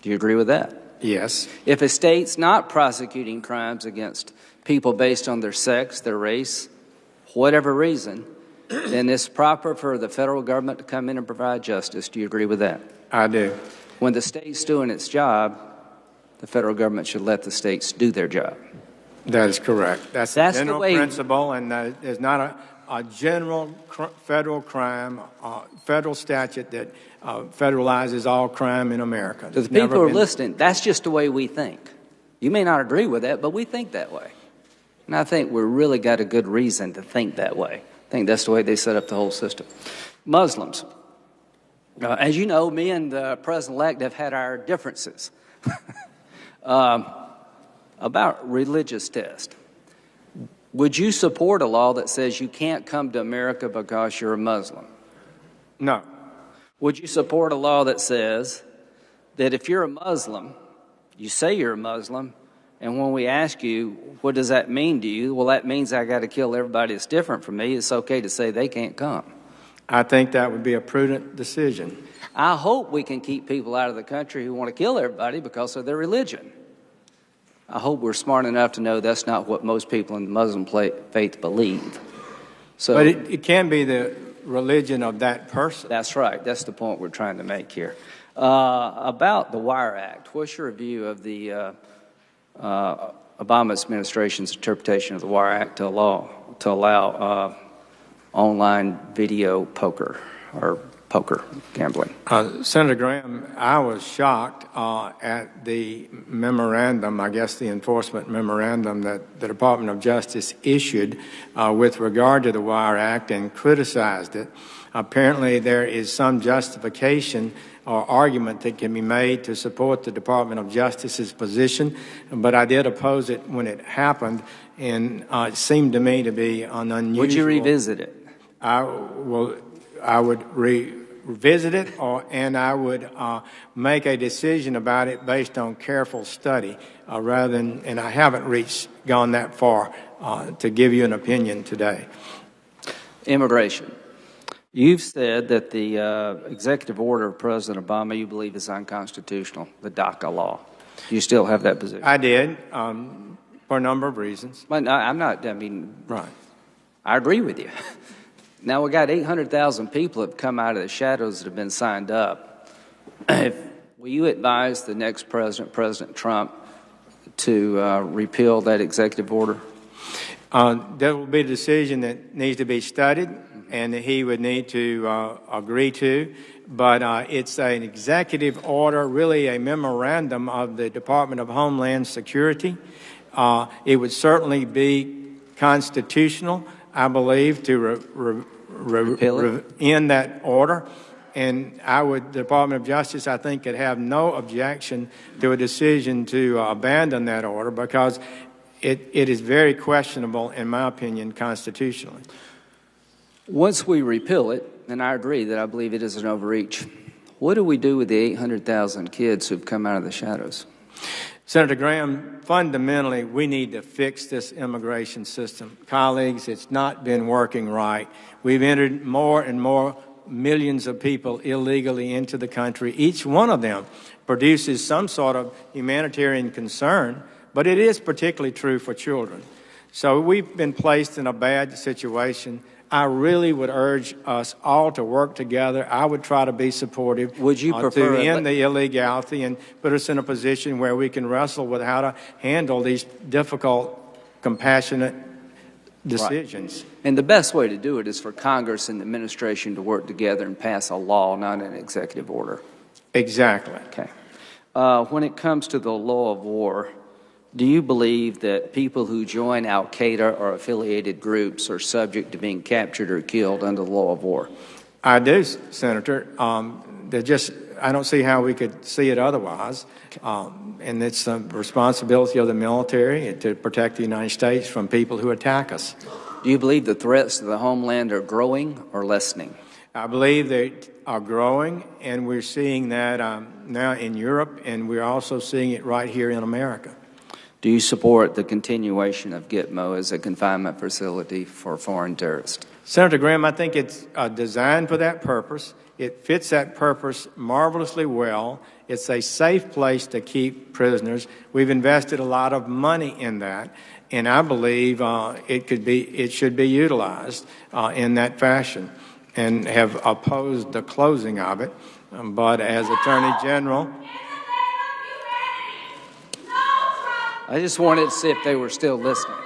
Do you agree with that? Yes. If a state's not prosecuting crimes against people based on their sex, their race, whatever reason, then it's proper for the federal government to come in and provide justice. Do you agree with that? I do. When the state's doing its job, the federal government should let the states do their job. That is correct. That's the general principle, and there's not a general federal crime, federal statute that federalizes all crime in America. To the people who are listening, that's just the way we think. You may not agree with that, but we think that way. And I think we've really got a good reason to think that way. I think that's the way they set up the whole system. Muslims. As you know, me and the President-elect have had our differences about religious test. Would you support a law that says you can't come to America because you're a Muslim? No. Would you support a law that says that if you're a Muslim, you say you're a Muslim, and when we ask you, what does that mean to you? Well, that means I got to kill everybody that's different from me. It's okay to say they can't come. I think that would be a prudent decision. I hope we can keep people out of the country who want to kill everybody because of their religion. I hope we're smart enough to know that's not what most people in the Muslim faith believe. So, but it can be the religion of that person. That's right. That's the point we're trying to make here. About the Wire Act, what's your view of the Obama administration's interpretation of the Wire Act to allow online video poker or poker gambling? Senator Graham, I was shocked at the memorandum, I guess the enforcement memorandum that the Department of Justice issued with regard to the Wire Act and criticized it. Apparently there is some justification or argument that can be made to support the Department of Justice's position, but I did oppose it when it happened, and it seemed to me to be an unusual... Would you revisit it? I would revisit it, and I would make a decision about it based on careful study, rather than, and I haven't gone that far to give you an opinion today. Immigration. You've said that the executive order of President Obama you believe is unconstitutional, the DACA law. Do you still have that position? I did, for a number of reasons. But I'm not, I mean, right. I agree with you. Now, we got 800,000 people that have come out of the shadows that have been signed up. Will you advise the next president, President Trump, to repeal that executive order? That will be a decision that needs to be studied and that he would need to agree to. But it's an executive order, really a memorandum of the Department of Homeland Security. It would certainly be constitutional, I believe, to end that order. And the Department of Justice, I think, could have no objection to a decision to abandon that order because it is very questionable, in my opinion, constitutionally. Once we repeal it, and I agree that I believe it is an overreach, what do we do with the 800,000 kids who've come out of the shadows? Senator Graham, fundamentally, we need to fix this immigration system. Colleagues, it's not been working right. We've entered more and more millions of people illegally into the country. Each one of them produces some sort of humanitarian concern, but it is particularly true for children. So we've been placed in a bad situation. I really would urge us all to work together. I would try to be supportive. Would you prefer to end the illegality and put us in a position where we can wrestle with how to handle these difficult, compassionate decisions? Right. And the best way to do it is for Congress and the administration to work together and pass a law, not an executive order. Exactly. Okay. When it comes to the law of war, do you believe that people who join al-Qaeda or affiliated groups are subject to being captured or killed under the law of war? I do, Senator. I don't see how we could see it otherwise. And it's the responsibility of the military to protect the United States from people who attack us. Do you believe the threats to the homeland are growing or lessening? I believe they are growing, and we're seeing that now in Europe, and we're also seeing it right here in America. Do you support the continuation of Gitmo as a confinement facility for foreign terrorists? Senator Graham, I think it's designed for that purpose. It fits that purpose marvelously well. It's a safe place to keep prisoners. We've invested a lot of money in that, and I believe it should be utilized in that fashion, and have opposed the closing of it. But as Attorney General, I just wanted to see if they were still listening.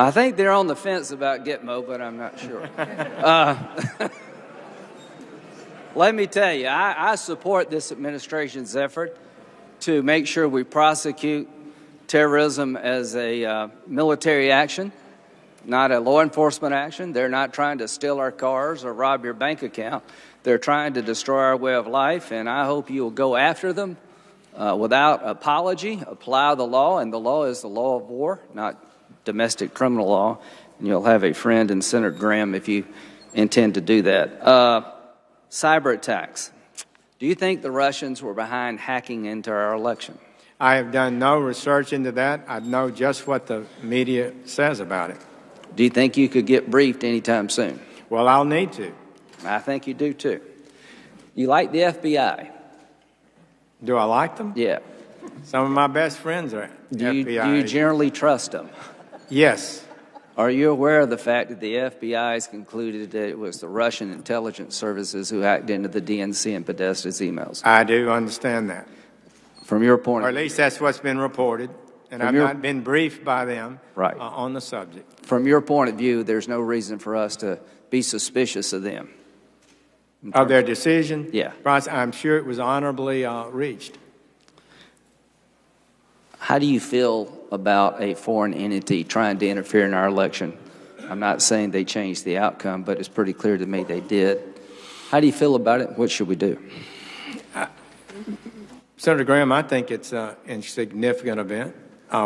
I think they're on the fence about Gitmo, but I'm not sure. Let me tell you, I support this administration's effort to make sure we prosecute terrorism as a military action, not a law enforcement action. They're not trying to steal our cars or rob your bank account. They're trying to destroy our way of life, and I hope you'll go after them without apology, apply the law, and the law is the law of war, not domestic criminal law, and you'll have a friend in Senator Graham if you intend to do that. Cyber attacks. Do you think the Russians were behind hacking into our election? I have done no research into that. I know just what the media says about it. Do you think you could get briefed anytime soon? Well, I'll need to. I think you do, too. You like the FBI? Do I like them? Yeah. Some of my best friends are FBI. Do you generally trust them? Yes. Are you aware of the fact that the FBI has concluded that it was the Russian intelligence services who hacked into the DNC and Podesta's emails? I do understand that. From your point or of at view. least that's what's been reported, and I've not been briefed by them on the subject. From your point of view, there's no reason for us to be suspicious of them. Of their decision? Yeah. I'm sure it was honorably reached. How do you feel about a foreign entity trying to interfere in our election? I'm not saying they changed the outcome, but it's pretty clear to me they did. How do you feel about it? What should we do? Senator Graham, I think it's an insignificant event.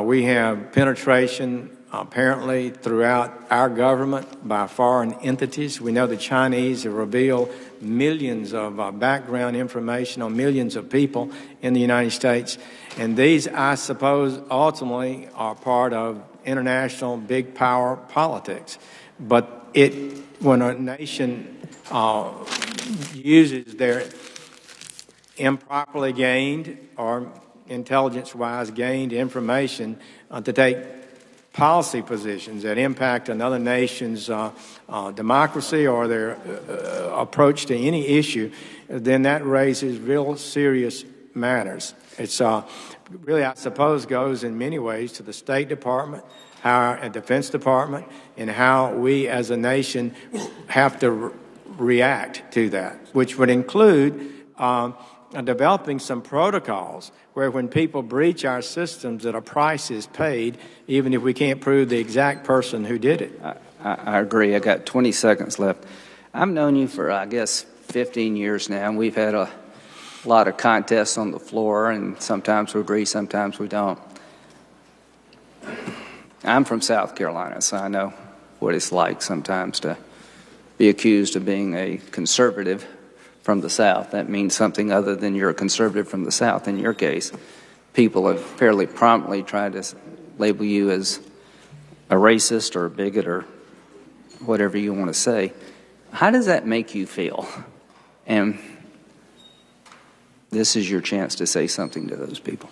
We have penetration apparently throughout our government by foreign entities. We know the Chinese have revealed millions of background information on millions of people in the United States. And these, I suppose, ultimately are part of international big power politics. But when a nation uses their improperly gained or intelligence-wise gained information to take policy positions that impact another nation's democracy or their approach to any issue, then that raises real serious matters. It's really, I suppose, goes in many ways to the State Department, our Defense Department, and how we as a nation have to react to that, which would include developing some protocols where when people breach our systems that a price is paid, even if we can't prove the exact person who did it. I agree. I got 20 seconds left. I've known you for, I guess, 15 years now, and we've had a lot of contests on the floor, and sometimes we agree, sometimes we don't. I'm from South Carolina, so I know what it's like sometimes to be accused of being a conservative from the South. That means something other than you're a conservative from the South. In your case, people have fairly promptly tried to label you as a racist or a bigot or whatever you want to say. How does that make you feel? And this is your chance to say something to those people.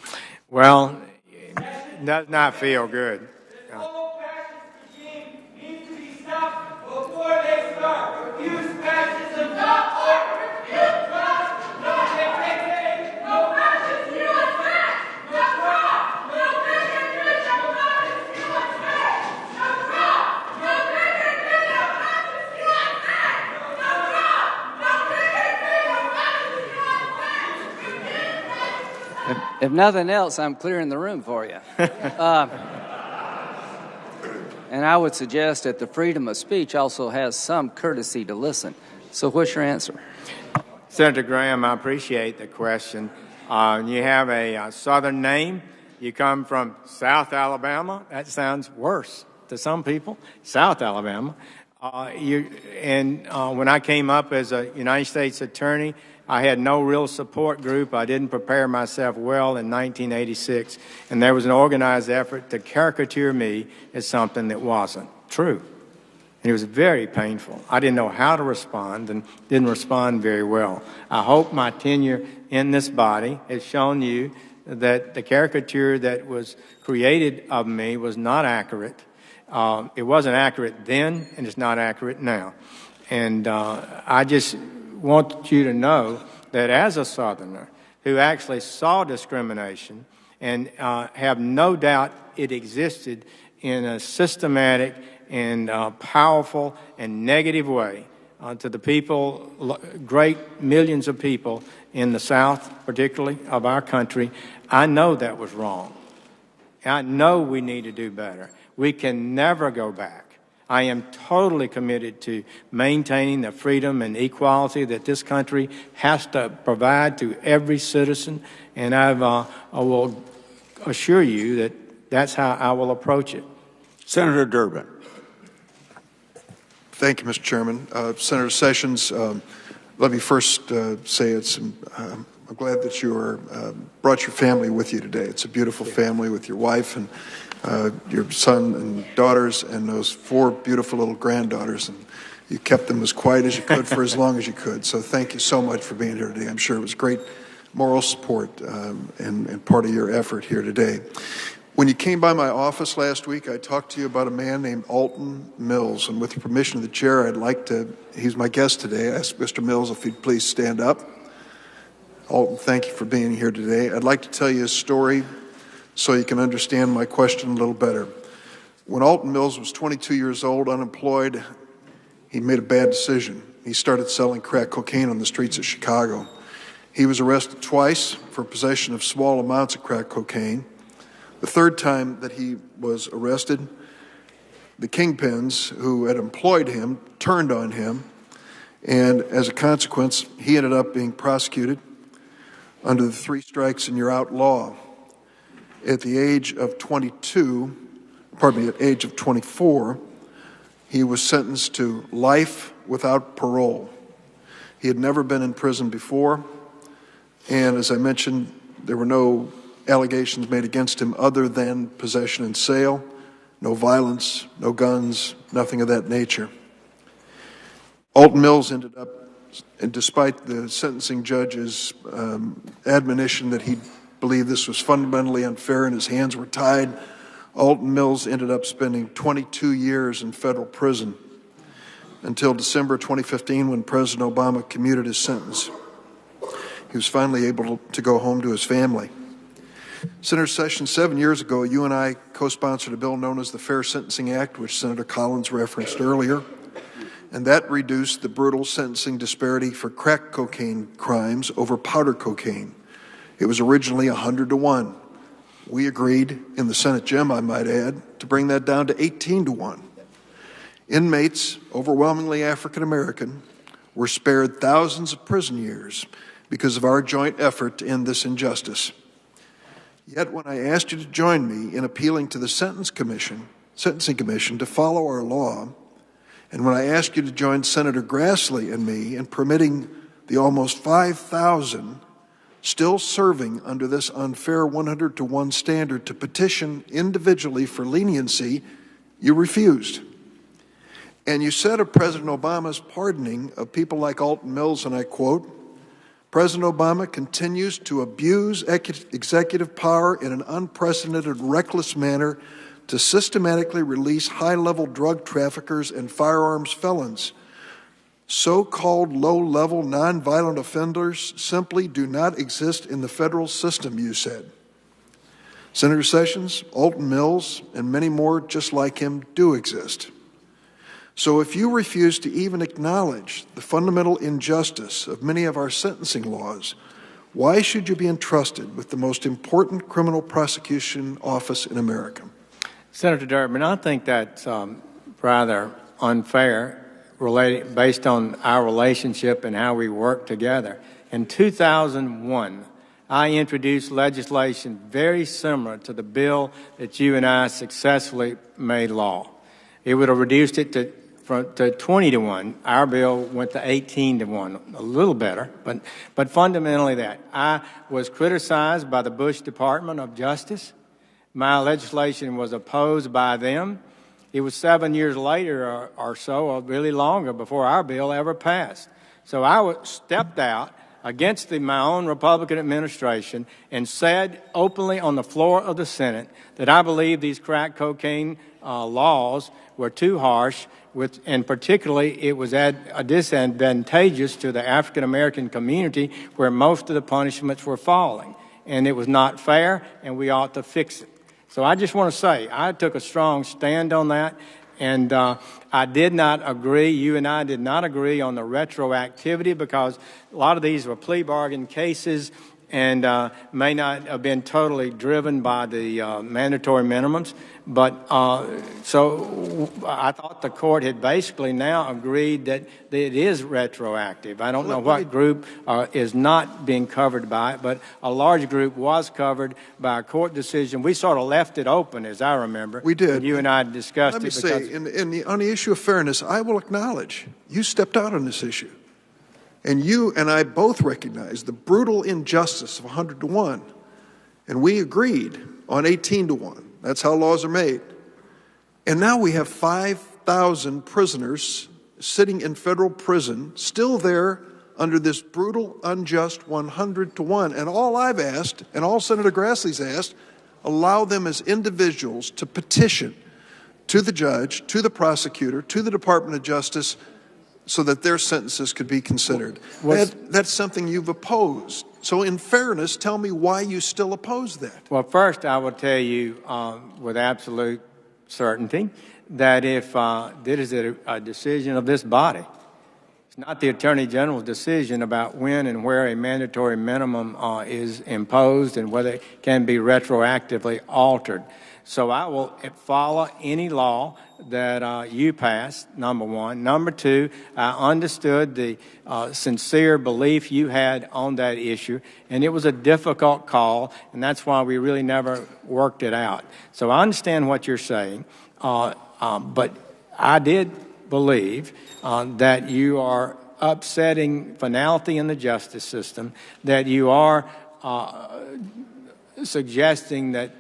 Well, it does not feel good. This old-fashioned regime needs to be stopped before they start. Refuse fascism. If nothing else, I'm clearing the room for you. And I would suggest that the freedom of speech also has some courtesy to listen. So what's your answer? Senator Graham, I appreciate the question. You have a southern name. You come from South Alabama. That sounds worse to some people. South Alabama. When I came up as a United States attorney, I had no real support group. I didn't prepare myself well in 1986, and there was an organized effort to caricature me as something that wasn't true. And it was very painful. I didn't know how to respond and didn't respond very well. I hope my tenure in this body has shown you that the caricature that was created of me was not accurate. It wasn't accurate then, and it's not accurate now. And I just want you to know that as a Southerner who actually saw discrimination and have no doubt it existed in a systematic and powerful and negative way to the people, great millions of people in the South, particularly of our country, I know that was wrong. I know we need to do better. We can never go back. I am totally committed to maintaining the freedom and equality that this country has to provide to every citizen, and I will assure you that that's how I will approach it. Senator Durbin. Thank you, Mr. Chairman. Senator Sessions, let me first say I'm glad that you brought your family with you today. It's a beautiful family with your wife and your son and daughters and those 4 beautiful little granddaughters. And you kept them as quiet as you could for as long as you could. So thank you so much for being here today. I'm sure it was great moral support and part of your effort here today. When you came by my office last week, I talked to you about a man named Alton Mills, and with the permission of the chair, he's my guest today. I ask Mr. Mills if he'd please stand up. Alton, thank you for being here today. I'd like to tell you a story so you can understand my question a little better. When Alton Mills was 22 years old, unemployed, he made a bad decision. He started selling crack cocaine on the streets of Chicago. He was arrested twice for possession of small amounts of crack cocaine. The third time that he was arrested, the kingpins who had employed him turned on him, and as a consequence, he ended up being prosecuted under the 3 strikes and you're out law. At the age of 24, he was sentenced to life without parole. He had never been in prison before, and as I mentioned, there were no allegations made against him other than possession and sale, no violence, no guns, nothing of that nature. Alton Mills ended up, and despite the sentencing judge's admonition that he believed this was fundamentally unfair and his hands were tied, Alton Mills ended up spending 22 years in federal prison until December 2015 when President Obama commuted his sentence. He was finally able to go home to his family. Senator Sessions, 7 years ago, you and I co-sponsored a bill known as the Fair Sentencing Act, which Senator Collins referenced earlier, and that reduced the brutal sentencing disparity for crack cocaine crimes over powder cocaine. It was originally 100-1. We agreed in the Senate, Jim, I might add, to bring that down to 18-1. Inmates, overwhelmingly African American, were spared thousands of prison years because of our joint effort to end this injustice. Yet when I asked you to join me in appealing to the Sentencing Commission to follow our law, and when I asked you to join Senator Grassley and me in permitting the almost 5,000 still serving under this unfair 100-1 standard to petition individually for leniency, you refused. And you said of President Obama's pardoning of people like Alton Mills, and I quote, "President Obama continues to abuse executive power in an unprecedented, reckless manner to systematically release high-level drug traffickers and firearms felons. So-called low-level nonviolent offenders simply do not exist in the federal system," you said. Senator Sessions, Alton Mills, and many more just like him do exist. So if you refuse to even acknowledge the fundamental injustice of many of our sentencing laws, why should you be entrusted with the most important criminal prosecution office in America? Senator Durbin, I think that's rather unfair based on our relationship and how we work together. In 2001, I introduced legislation very similar to the bill that you and I successfully made law. It would have reduced it to 20-1. Our bill went to 18-1, a little better, but fundamentally that. I was criticized by the Bush Department of Justice. My legislation was opposed by them. It was 7 years later or so, or really longer, before our bill ever passed. So I stepped out against my own Republican administration and said openly on the floor of the Senate that I believe these crack cocaine laws were too harsh, and particularly it was disadvantageous to the African American community where most of the punishments were falling. And it was not fair, and we ought to fix it. So I just want to say I took a strong stand on that, and I did not agree, you and I did not agree on the retroactivity because a lot of these were plea bargain cases, and may not have been totally driven by the mandatory minimums. But so I thought the court had basically now agreed that it is retroactive. I don't know what group is not being covered by it, but a large group was covered by a court decision. We sort of left it open, as I remember. We did. You and I discussed it. Let me say, on the issue of fairness, I will acknowledge you stepped out on this issue. And you and I both recognize the brutal injustice of 100 to 1. And we agreed on 18 to 1. That's how laws are made. And now we have 5,000 prisoners sitting in federal prison, still there under this brutal, unjust 100 to 1. And all I've asked, and all Senator Grassley's asked, allow them as individuals to petition to the judge, to the prosecutor, to the Department of Justice, so that their sentences could be considered. That's something you've opposed. So in fairness, tell me why you still oppose that. Well, first, I will tell you with absolute certainty that if this is a decision of this body, it's not the Attorney General's decision about when and where a mandatory minimum is imposed and whether it can be retroactively altered. So I will follow any law that you pass, number one. Number two, I understood the sincere belief you had on that issue, and it was a difficult call, and that's why we really never worked it out. So I understand what you're saying, but I did believe that you are upsetting finality in the justice system, that you are suggesting that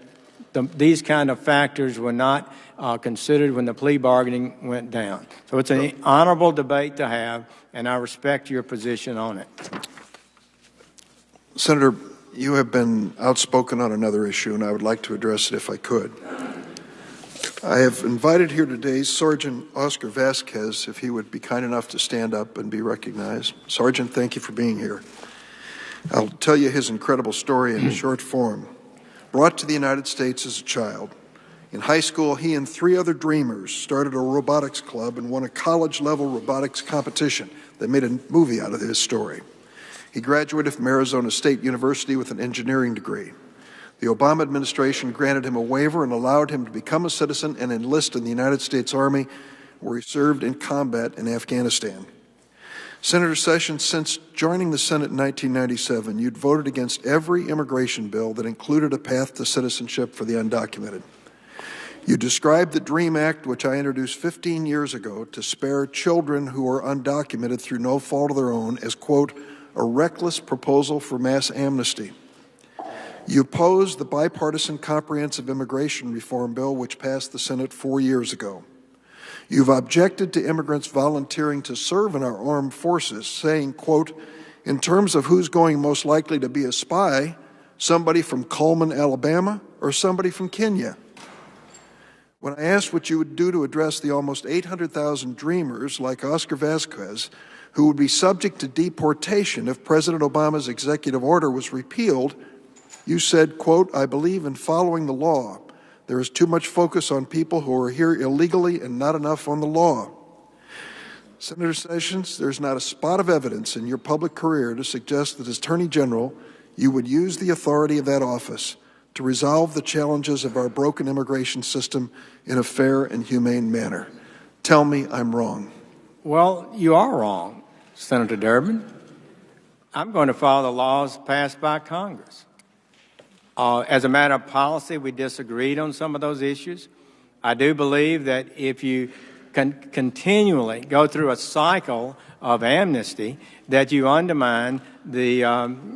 these kind of factors were not considered when the plea bargaining went down. So it's an honorable debate to have, and I respect your position on it. Senator, you have been outspoken on another issue, and I would like to address it if I could. I have invited here today Sergeant Oscar Vasquez, if he would be kind enough to stand up and be recognized. Sergeant, thank you for being here. I'll tell you his incredible story in short form. Brought to the United States as a child. In high school, he and 3 other dreamers started a robotics club and won a college-level robotics competition. They made a movie out of his story. He graduated from Arizona State University with an engineering degree. The Obama administration granted him a waiver and allowed him to become a citizen and enlist in the United States Army, where he served in combat in Afghanistan. Senator Sessions, since joining the Senate in 1997, you'd voted against every immigration bill that included a path to citizenship for the undocumented. You described the DREAM Act, which I introduced 15 years ago to spare children who are undocumented through no fault of their own, as, quote, a reckless proposal for mass amnesty. You opposed the bipartisan comprehensive immigration reform bill, which passed the Senate 4 years ago. You've objected to immigrants volunteering to serve in our armed forces, saying, quote, in terms of who's going most likely to be a spy, somebody from Cullman, Alabama, or somebody from Kenya. When I asked what you would do to address the almost 800,000 dreamers like Oscar Vasquez, who would be subject to deportation if President Obama's executive order was repealed, you said, quote, I believe in following the law. There is too much focus on people who are here illegally and not enough on the law. Senator Sessions, there's not a spot of evidence in your public career to suggest that as Attorney General, you would use the authority of that office to resolve the challenges of our broken immigration system in a fair and humane manner. Tell me I'm wrong. Well, you are wrong, Senator Durbin. I'm going to follow the laws passed by Congress. As a matter of policy, we disagreed on some of those issues. I do believe that if you can continually go through a cycle of amnesty, that you undermine the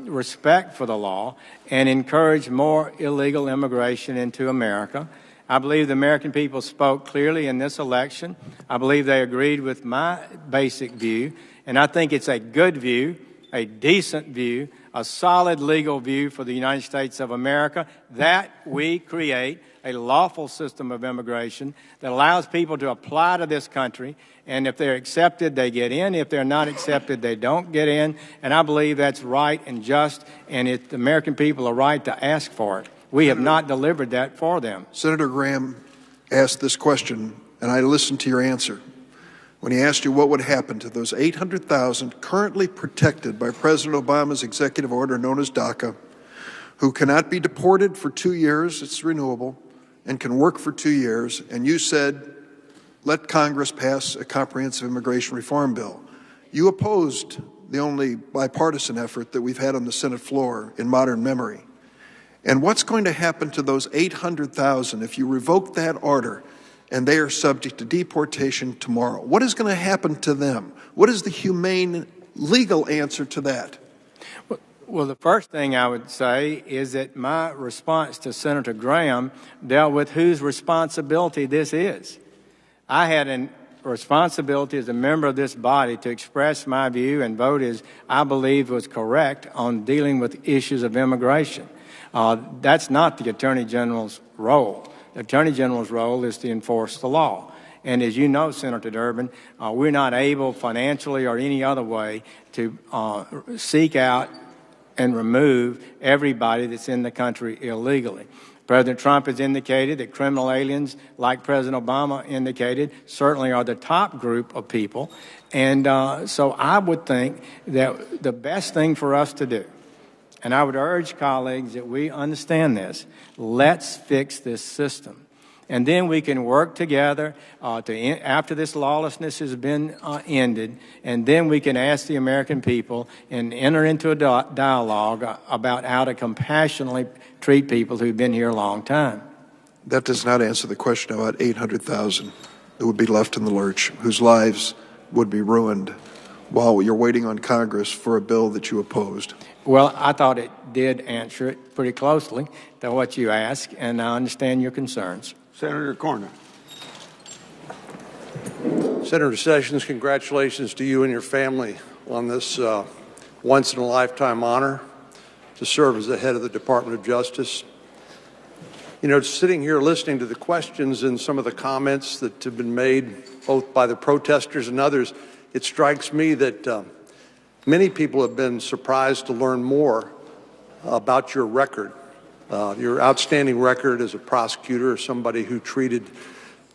respect for the law and encourage more illegal immigration into America. I believe the American people spoke clearly in this election. I believe they agreed with my basic view, and I think it's a good view, a decent view, a solid legal view for the United States of America, that we create a lawful system of immigration that allows people to apply to this country, and if they're accepted, they get in. If they're not accepted, they don't get in, and I believe that's right and just, and the American people are right to ask for it. We have not delivered that for them. Senator Graham asked this question, and I listened to your answer. when he asked you what would happen to those 800,000 currently protected by President Obama's executive order known as DACA, who cannot be deported for 2 years, it's renewable, and can work for 2 years, and you said, let Congress pass a comprehensive immigration reform bill. You opposed the only bipartisan effort that we've had on the Senate floor in modern memory. And what's going to happen to those 800,000 if you revoke that order and they are subject to deportation tomorrow? What is going to happen to them? What is the humane legal answer to that? Well, the first thing I would say is that my response to Senator Graham dealt with whose responsibility this is. I had a responsibility as a member of this body to express my view and vote as I believe was correct on dealing with issues of immigration. That's not the Attorney General's role. The Attorney General's role is to enforce the law. And as you know, Senator Durbin, we're not able financially or any other way to seek out and remove everybody that's in the country illegally. President Trump has indicated that criminal aliens, like President Obama indicated, certainly are the top group of people. And so I would think that the best thing for us to do, and I would urge colleagues that we understand this, let's fix this system. And then we can work together after this lawlessness has been ended, and then we can ask the American people and enter into a dialogue about how to compassionately treat people who've been here a long time. That does not answer the question about 800,000 who would be left in the lurch, whose lives would be ruined while you're waiting on Congress for a bill that you opposed. Well, I thought it did answer it pretty closely to what you asked, and I understand your concerns. Senator Cornyn. Senator Sessions, congratulations to you and your family on this once-in-a-lifetime honor to serve as the head of the Department of Justice. You know, sitting here listening to the questions and some of the comments that have been made both by the protesters and others, it strikes me that many people have been surprised to learn more about your record. Your outstanding record as a prosecutor, or somebody who treated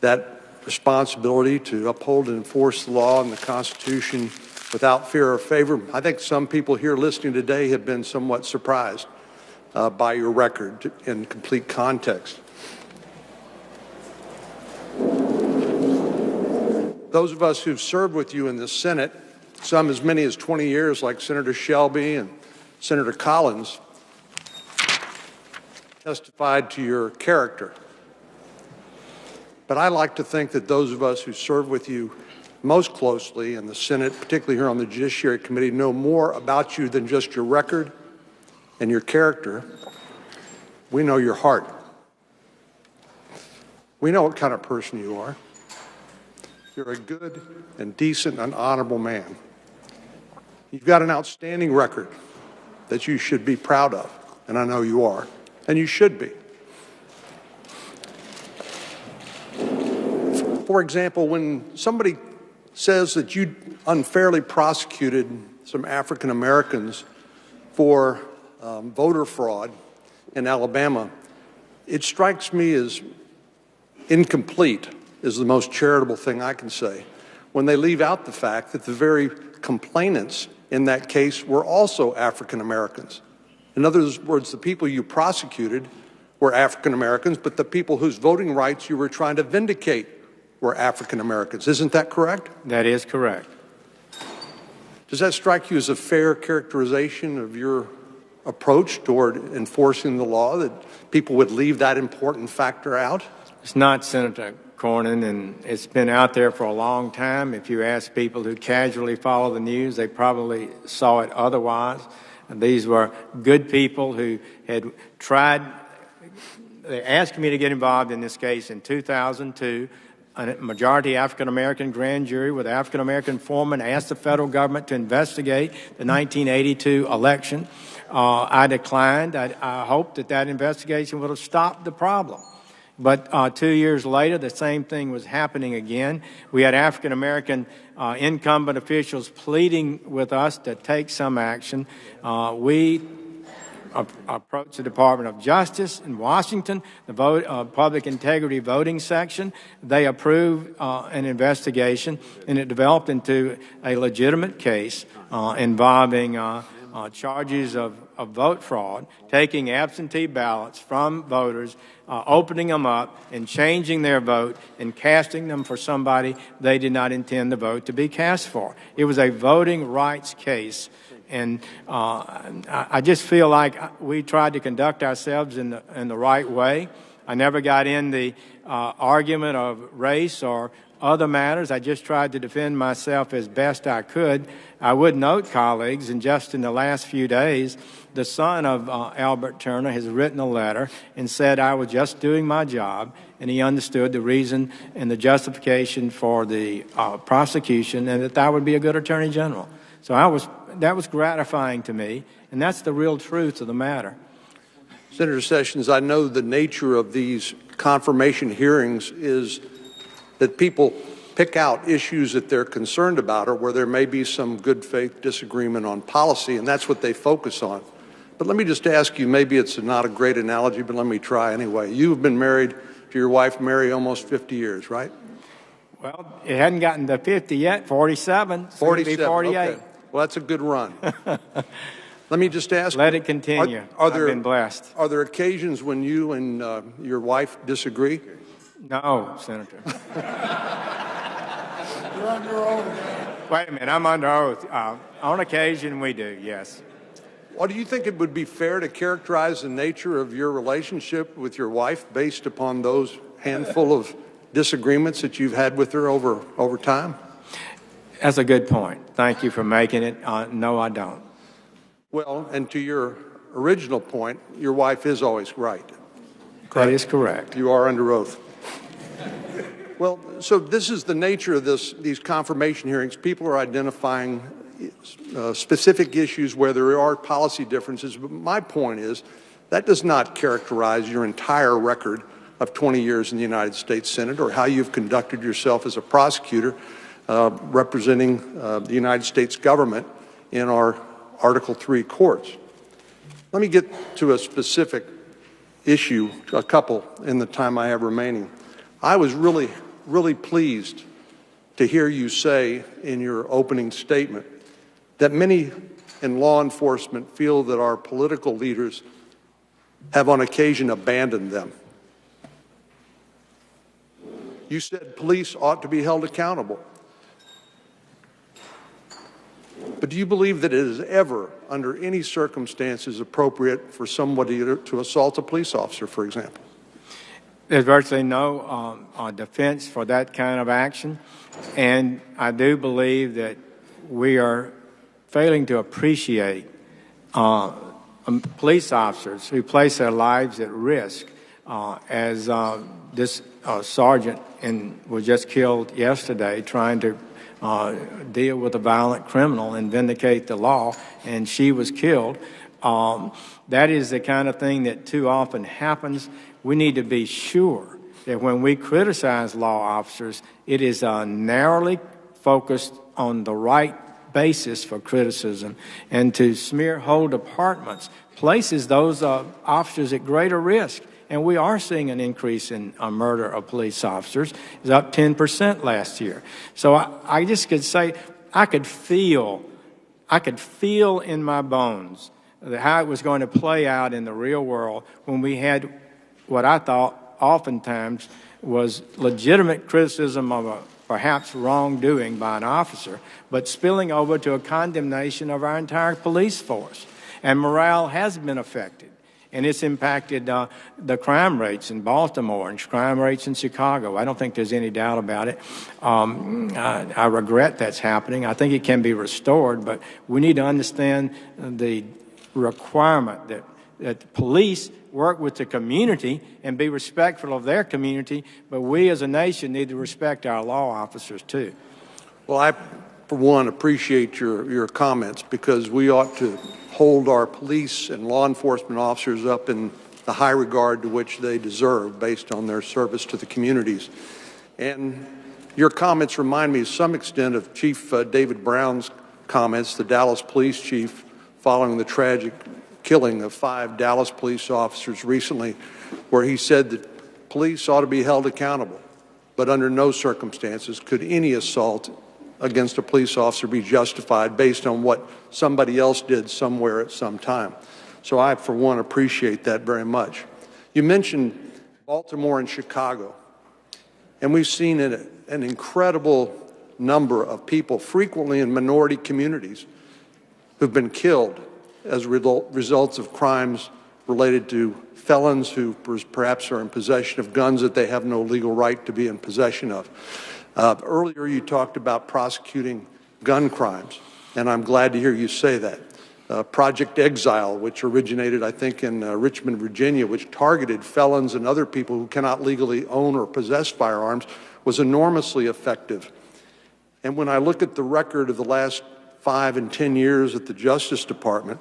that responsibility to uphold and enforce the law and the Constitution without fear or favor. I think some people here listening today have been somewhat surprised by your record in complete context. Those of us who've served with you in the Senate, some as many as 20 years, like Senator Shelby and Senator Collins, testified to your character. But I like to think that those of us who serve with you most closely in the Senate, particularly here on the Judiciary Committee, know more about you than just your record and your character. We know your heart. We know what kind of person you are. You're a good and decent and honorable man. You've got an outstanding record that you should be proud of, and I know you are. And you should be. For example, when somebody says that you unfairly prosecuted some African Americans for voter fraud in Alabama, it strikes me as incomplete, is the most charitable thing I can say, when they leave out the fact that the very complainants in that case were also African Americans. In other words, the people you prosecuted were African Americans, but the people whose voting rights you were trying to vindicate were African Americans. Isn't that correct? That is correct. Does that strike you as a fair characterization of your approach toward enforcing the law, that people would leave that important factor out? It's not, Senator Cornyn, and it's been out there for a long time. If you ask people who casually follow the news, they probably saw it otherwise. And these were good people who had tried. They asked me to get involved in this case in 2002. A majority African-American grand jury with African-American foreman asked the federal government to investigate the 1982 election. I declined. I hoped that investigation would have stopped the problem. But 2 years later, the same thing was happening again. We had African-American incumbent officials pleading with us to take some action. We approached the Department of Justice in Washington, the Public Integrity Voting Section. They approved an investigation, and it developed into a legitimate case involving charges of vote fraud, taking absentee ballots from voters, opening them up and changing their vote and casting them for somebody they did not intend the vote to be cast for. It was a voting rights case. And I just feel like we tried to conduct ourselves in the right way. I never got in the argument of race or other matters. I just tried to defend myself as best I could. I would note, colleagues, and just in the last few days, the son of Albert Turner has written a letter and said I was just doing my job, and he understood the reason and the justification for the prosecution, and that I would be a good attorney general. So that was gratifying to me, and that's the real truth of the matter. Senator Sessions, I know the nature of these confirmation hearings is that people pick out issues that they're concerned about or where there may be some good faith disagreement on policy, and that's what they focus on. But let me just ask you, maybe it's not a great analogy, but let me try anyway. You've been married to your wife, Mary, almost 50 years, right? Well, it hadn't gotten to 50 yet, 47, 47, 48. okay. Well, that's a good run. Let me just ask. Let it continue. I've been blessed. Are there occasions when you and your wife disagree? No, Senator. You're under oath. Wait a minute, I'm under oath. On occasion, we do, yes. Well, do you think it would be fair to characterize the nature of your relationship with your wife based upon those handful of disagreements that you've had with her over time? That's a good point. Thank you for making it. No, I don't. Well, and to your original point, your wife is always right. That is correct. You are under oath. Well, so this is the nature of these confirmation hearings. People are identifying specific issues where there are policy differences. But my point is that does not characterize your entire record of 20 years in the United States Senate or how you've conducted yourself as a prosecutor representing the United States government in our Article III courts. Let me get to a specific issue, a couple in the time I have remaining. I was really pleased to hear you say in your opening statement that many in law enforcement feel that our political leaders have on occasion abandoned them. You said police ought to be held accountable. But do you believe that it is ever, under any circumstances, appropriate for somebody to assault a police officer, for example? There's virtually no defense for that kind of action, and I do believe that we are failing to appreciate police officers who place their lives at risk, as this sergeant was just killed yesterday trying to deal with a violent criminal and vindicate the law, and she was killed. That is the kind of thing that too often happens. We need to be sure that when we criticize law officers, it is narrowly focused on the right basis for criticism, and to smear whole departments places those officers at greater risk. And we are seeing an increase in murder of police officers. It's up 10% last year. So I just could say I could feel in my bones how it was going to play out in the real world when we had what I thought oftentimes was legitimate criticism of a perhaps wrongdoing by an officer, but spilling over to a condemnation of our entire police force. And morale has been affected. And it's impacted the crime rates in Baltimore and crime rates in Chicago. I don't think there's any doubt about it. I regret that's happening. I think it can be restored, but we need to understand the requirement that police work with the community and be respectful of their community, but we as a nation need to respect our law officers too. Well, I, for one, appreciate your comments, because we ought to hold our police and law enforcement officers up in the high regard to which they deserve based on their service to the communities. And your comments remind me to some extent of Chief David Brown's comments, the Dallas police chief, following the tragic killing of 5 Dallas police officers recently, where he said that police ought to be held accountable, but under no circumstances could any assault against a police officer be justified based on what somebody else did somewhere at some time. So I, for one, appreciate that very much. You mentioned Baltimore and Chicago, and we've seen an incredible number of people, frequently in minority communities, who've been killed as results of crimes related to felons who perhaps are in possession of guns that they have no legal right to be in possession of. Earlier, you talked about prosecuting gun crimes, and I'm glad to hear you say that. Project Exile, which originated, I think, in Richmond, Virginia, which targeted felons and other people who cannot legally own or possess firearms, was enormously effective. And when I look at the record of the last 5 and 10 years at the Justice Department,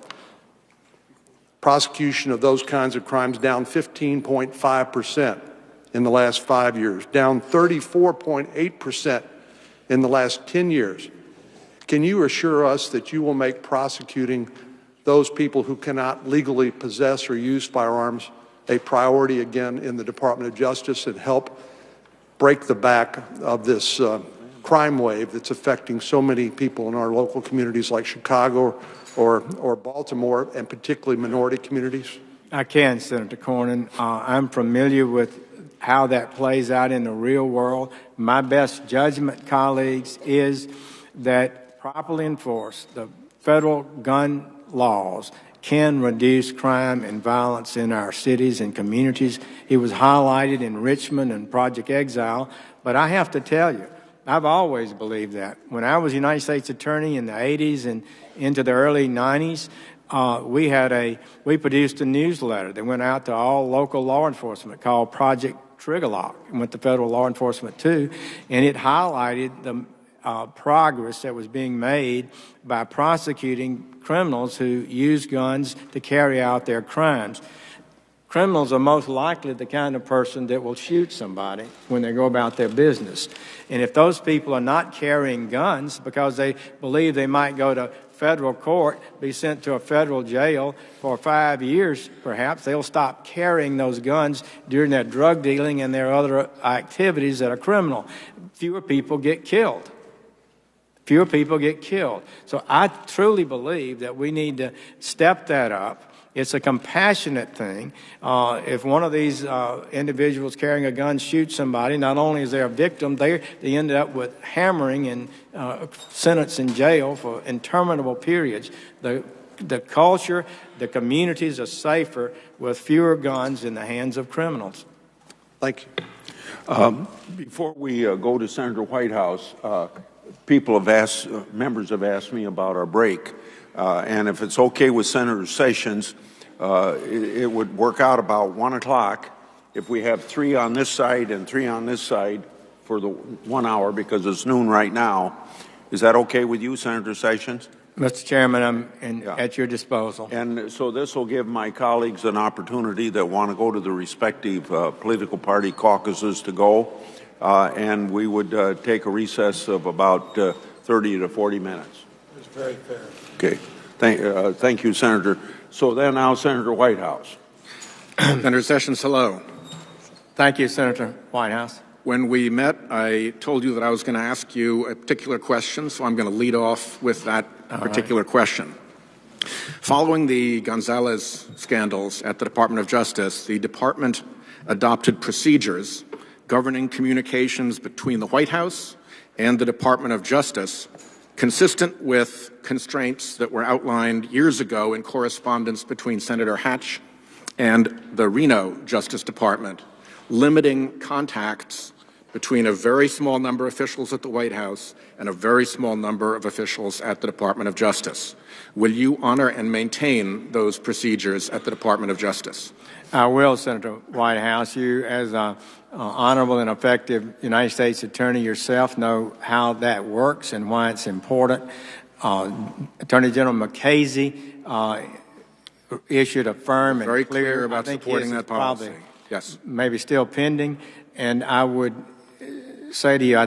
prosecution of those kinds of crimes down 15.5% in the last 5 years, down 34.8% in the last 10 years. Can you assure us that you will make prosecuting those people who cannot legally possess or use firearms a priority again in the Department of Justice and help break the back of this crime wave that's affecting so many people in our local communities like Chicago or Baltimore, and particularly minority communities? I can, Senator Cornyn. I'm familiar with how that plays out in the real world. My best judgment, colleagues, is that properly enforced, the federal gun laws can reduce crime and violence in our cities and communities. It was highlighted in Richmond and Project Exile, but I have to tell you, I've always believed that. When I was United States Attorney in the 80s and into the early 90s, we produced a newsletter that went out to all local law enforcement called Project Triggerlock, and went to federal law enforcement too, and it highlighted the progress that was being made by prosecuting criminals who use guns to carry out their crimes. Criminals are most likely the kind of person that will shoot somebody when they go about their business. And if those people are not carrying guns because they believe they might go to federal court, be sent to a federal jail for 5 years, perhaps, they'll stop carrying those guns during their drug dealing and their other activities that are criminal. Fewer people get killed. Fewer people get killed. So I truly believe that we need to step that up. It's a compassionate thing. If one of these individuals carrying a gun shoots somebody, not only is there a victim, they end up with hammering and sentence in jail for interminable periods. The culture, the communities are safer with fewer guns in the hands of criminals. Thank you. Before we go to Senator Whitehouse, members have asked me about our break. And if it's okay with Senator Sessions, it would work out about 1 o'clock if we have 3 on this side and 3 on this side for the 1 hour, because it's noon right now. Is that okay with you, Senator Sessions? Mr. Chairman, I'm at your disposal. And so this will give my colleagues an opportunity that want to go to the respective political party caucuses to go. And we would take a recess of about 30 to 40 minutes. It's very fair. Okay. Thank you, Senator. So then now, Senator Whitehouse. Senator Sessions, hello. Thank you, Senator Whitehouse. When we met, I told you that I was going to ask you a particular question, so I'm going to lead off with that particular question. Following the Gonzalez scandals at the Department of Justice, the department adopted procedures governing communications between the White House and the Department of Justice, consistent with constraints that were outlined years ago in correspondence between Senator Hatch and the Reno Justice Department, limiting contacts between a very small number of officials at the White House and a very small number of officials at the Department of Justice. Will you honor and maintain those procedures at the Department of Justice? I will, Senator Whitehouse. You, as an honorable and effective United States Attorney yourself, know how that works and why it's important. Attorney General McCasey issued a firm very and clear about supporting that policy. Yes, maybe still pending. And I would say to you,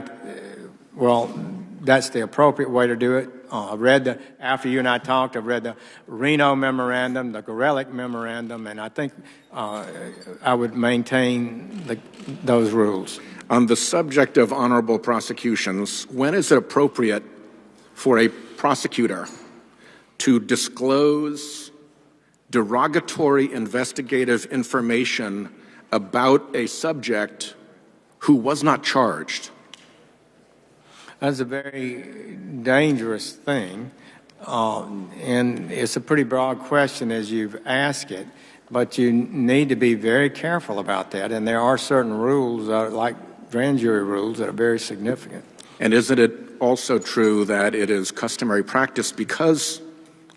that's the appropriate way to do it. After you and I talked, I've read the Reno Memorandum, the Gorelick Memorandum, and I think I would maintain those rules. On the subject of honorable prosecutions, when is it appropriate for a prosecutor to disclose derogatory investigative information about a subject who was not charged? That's a very dangerous thing, and it's a pretty broad question as you've asked it, but you need to be very careful about that, and there are certain rules, like grand jury rules, that are very significant. And isn't it also true that it is customary practice, because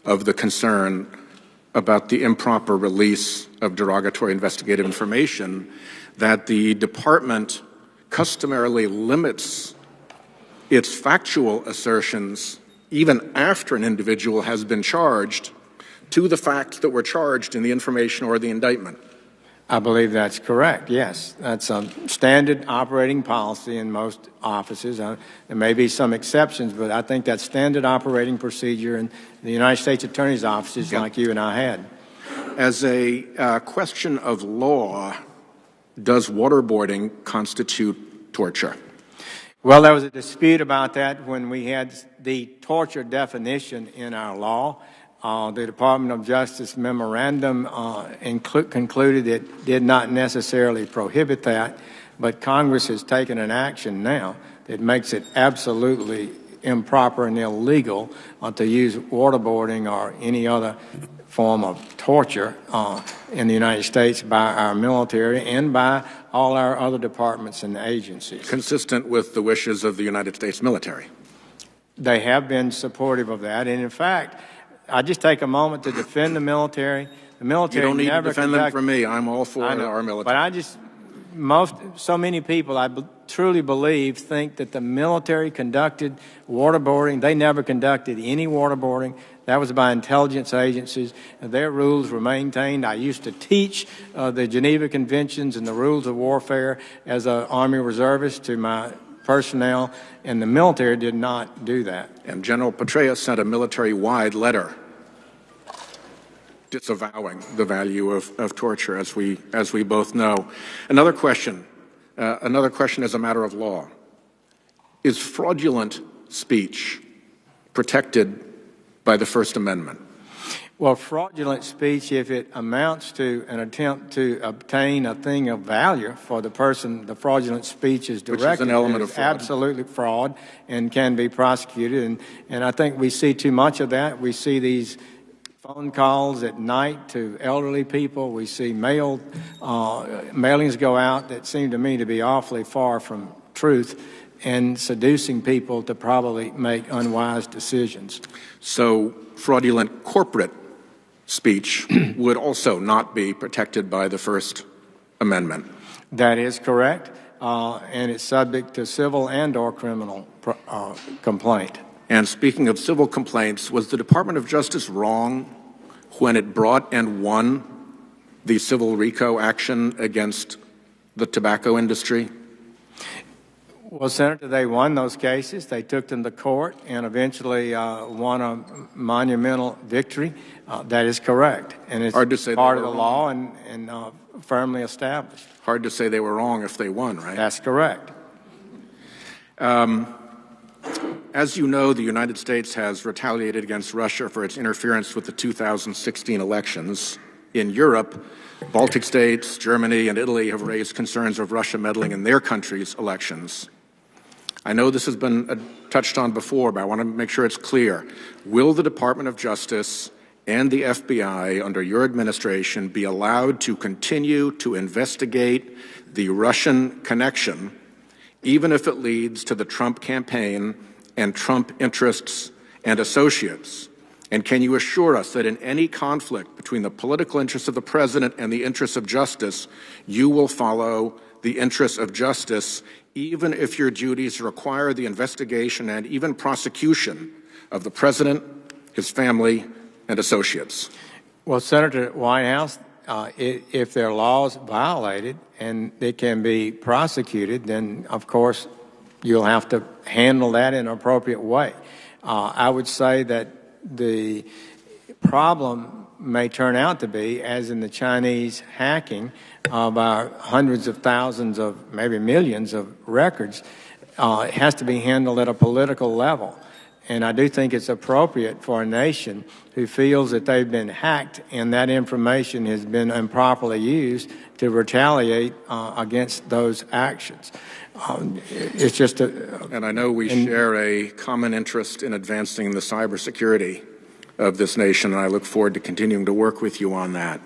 of the concern about the improper release of derogatory investigative information, that the department customarily limits its factual assertions even after an individual has been charged to the facts that were charged in the information or the indictment? I believe that's correct, yes. That's a standard operating policy in most offices. There may be some exceptions, but I think that's standard operating procedure in the United States Attorney's offices like you and I had. As a question of law, does waterboarding constitute torture? Well, there was a dispute about that when we had the torture definition in our law. The Department of Justice memorandum concluded it did not necessarily prohibit that, but Congress has taken an action now that makes it absolutely improper and illegal to use waterboarding or any other form of torture in the United States by our military and by all our other departments and agencies. Consistent with the wishes of the United States military. They have been supportive of that, and in fact, I just take a moment to defend the military. The military You don't need never to defend them from me. I'm all for our military. But so many people, truly believe, think that the military conducted waterboarding. They never conducted any waterboarding. That was by intelligence agencies. Their rules were maintained. I used to teach the Geneva Conventions and the rules of warfare as an Army reservist to my personnel, and the military did not do that. And General Petraeus sent a military-wide letter disavowing the value of torture, as we both know. Another question as a matter of law. Is fraudulent speech protected by the First Amendment? Well, fraudulent speech, if it amounts to an attempt to obtain a thing of value for the person the fraudulent speech is directed, which is an element of fraud. Absolutely fraud and can be prosecuted. And I think we see too much of that. We see these phone calls at night to elderly people. We see mailings go out that seem to me to be awfully far from truth and seducing people to probably make unwise decisions. So fraudulent corporate speech would also not be protected by the First Amendment. That is correct, and it's subject to civil and or criminal complaint. And speaking of civil complaints, was the Department of Justice wrong when it brought and won the civil RICO action against the tobacco industry? Well, Senator, they won those cases. They took them to court and eventually won a monumental victory. That is correct. And it's hard to say part of the law and firmly established. Hard to say they were wrong if they won, right? That's correct. As you know, the United States has retaliated against Russia for its interference with the 2016 elections. In Europe, Baltic states, Germany, and Italy have raised concerns of Russia meddling in their country's elections. I know this has been touched on before, but I want to make sure it's clear. Will the Department of Justice and the FBI under your administration be allowed to continue to investigate the Russian connection, even if it leads to the Trump campaign and Trump interests and associates? And can you assure us that in any conflict between the political interests of the president and the interests of justice, you will follow the interests of justice, even if your duties require the investigation and even prosecution of the president, his family, and associates? Well, Senator Whitehouse, if there are laws violated and they can be prosecuted, then of course you'll have to handle that in an appropriate way. I would say that the problem may turn out to be, as in the Chinese hacking of our hundreds of thousands of, maybe millions of records, it has to be handled at a political level. And I do think it's appropriate for a nation who feels that they've been hacked and that information has been improperly used to retaliate against those actions. It's just and I know we share a common interest in advancing the cybersecurity of this nation, and I look forward to continuing to work with you on that.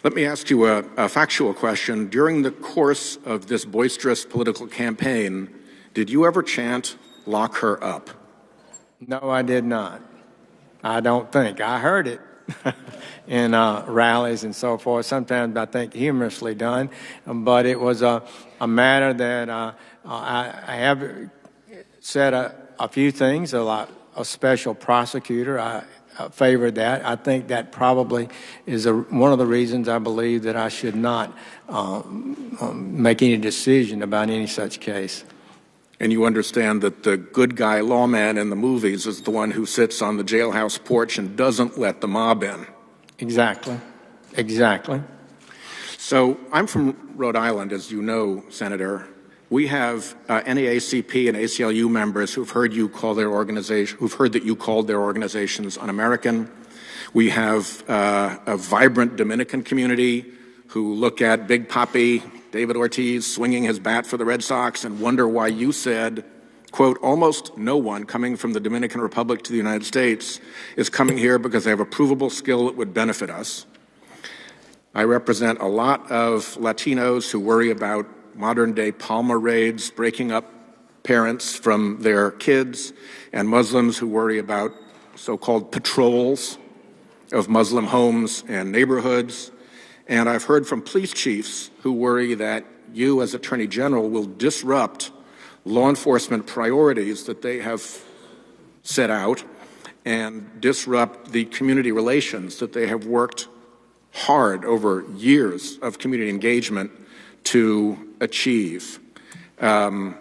Let me ask you a factual question. During the course of this boisterous political campaign, did you ever chant, "Lock her up"? No, I did not. I don't think. I heard it in rallies and so forth, sometimes I think humorously done, but it was a matter that I have said a few things, a special prosecutor. I favored that. I think that probably is one of the reasons I believe that I should not make any decision about any such case. And you understand that the good guy lawman in the movies is the one who sits on the jailhouse porch and doesn't let the mob in. Exactly. Exactly. So I'm from Rhode Island, as you know, Senator. We have NAACP and ACLU members who've heard you call their organization, who've heard that you called their organizations un-American. We have a vibrant Dominican community who look at Big Papi David Ortiz swinging his bat for the Red Sox and wonder why you said, quote, "Almost no one coming from the Dominican Republic to the United States is coming here because they have a provable skill that would benefit us." I represent a lot of Latinos who worry about modern-day Palmer raids breaking up parents from their kids, and Muslims who worry about so-called patrols of Muslim homes and neighborhoods. And I've heard from police chiefs who worry that you, as Attorney General, will disrupt law enforcement priorities that they have set out and disrupt the community relations that they have worked hard over years of community engagement to achieve. Time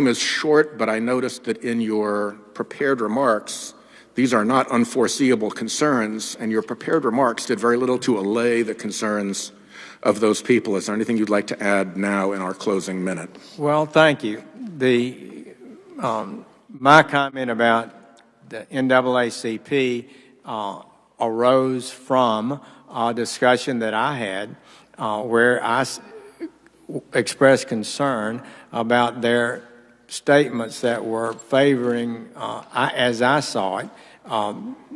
is short, but I noticed that in your prepared remarks, these are not unforeseeable concerns, and your prepared remarks did very little to allay the concerns of those people. Is there anything you'd like to add now in our closing minute? Well, thank you. My comment about the NAACP arose from a discussion that I had where I expressed concern about their statements that were favoring, as I saw it,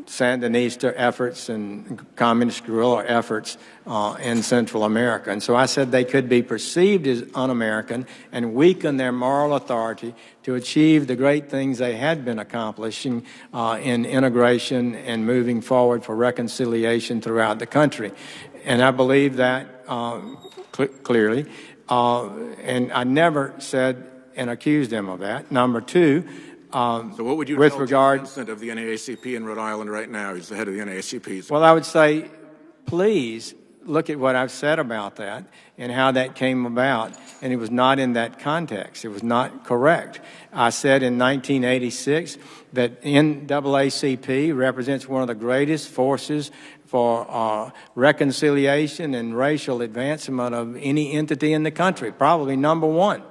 Sandinista efforts and communist guerrilla efforts in Central America. And so I said they could be perceived as un-American and weaken their moral authority to achieve the great things they had been accomplishing in integration and moving forward for reconciliation throughout the country. And I believe that clearly. And I never said and accused them of that. Number two, so what would you with tell regard Jim Vincent of the NAACP in Rhode Island right now? He's the head of the NAACP. Well, I would say, please look at what I've said about that and how that came about. And it was not in that context. It was not correct. I said in 1986 that NAACP represents one of the greatest forces for reconciliation and racial advancement of any entity in the country, probably number one.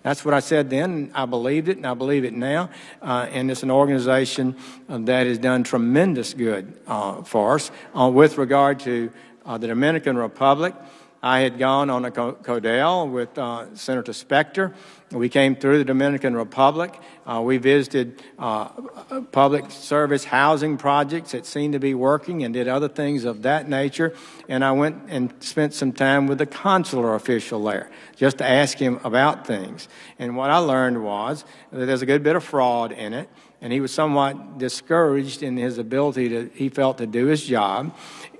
That's what I said then. I believed it, and I believe it now. And it's an organization that has done tremendous good for us. With regard to the Dominican Republic, I had gone on a codel with Senator Specter. We came through the Dominican Republic. We visited public service housing projects that seemed to be working and did other things of that nature. And I went and spent some time with the consular official there just to ask him about things. And what I learned was that there's a good bit of fraud in it. And he was somewhat discouraged in his ability he felt, to do his job.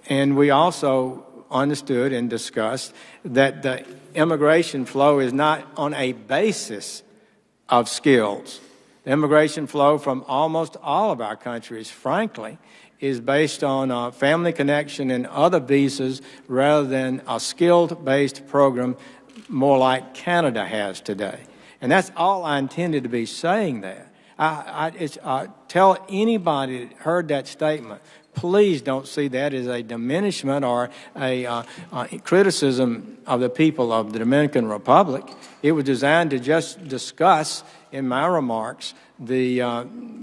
And we also understood and discussed that the immigration flow is not on a basis of skills. The immigration flow from almost all of our countries, frankly, is based on family connection and other visas rather than a skilled-based program more like Canada has today. And that's all I intended to be saying there. Tell anybody that heard that statement, please don't see that as a diminishment or a criticism of the people of the Dominican Republic. It was designed to just discuss, in my remarks, the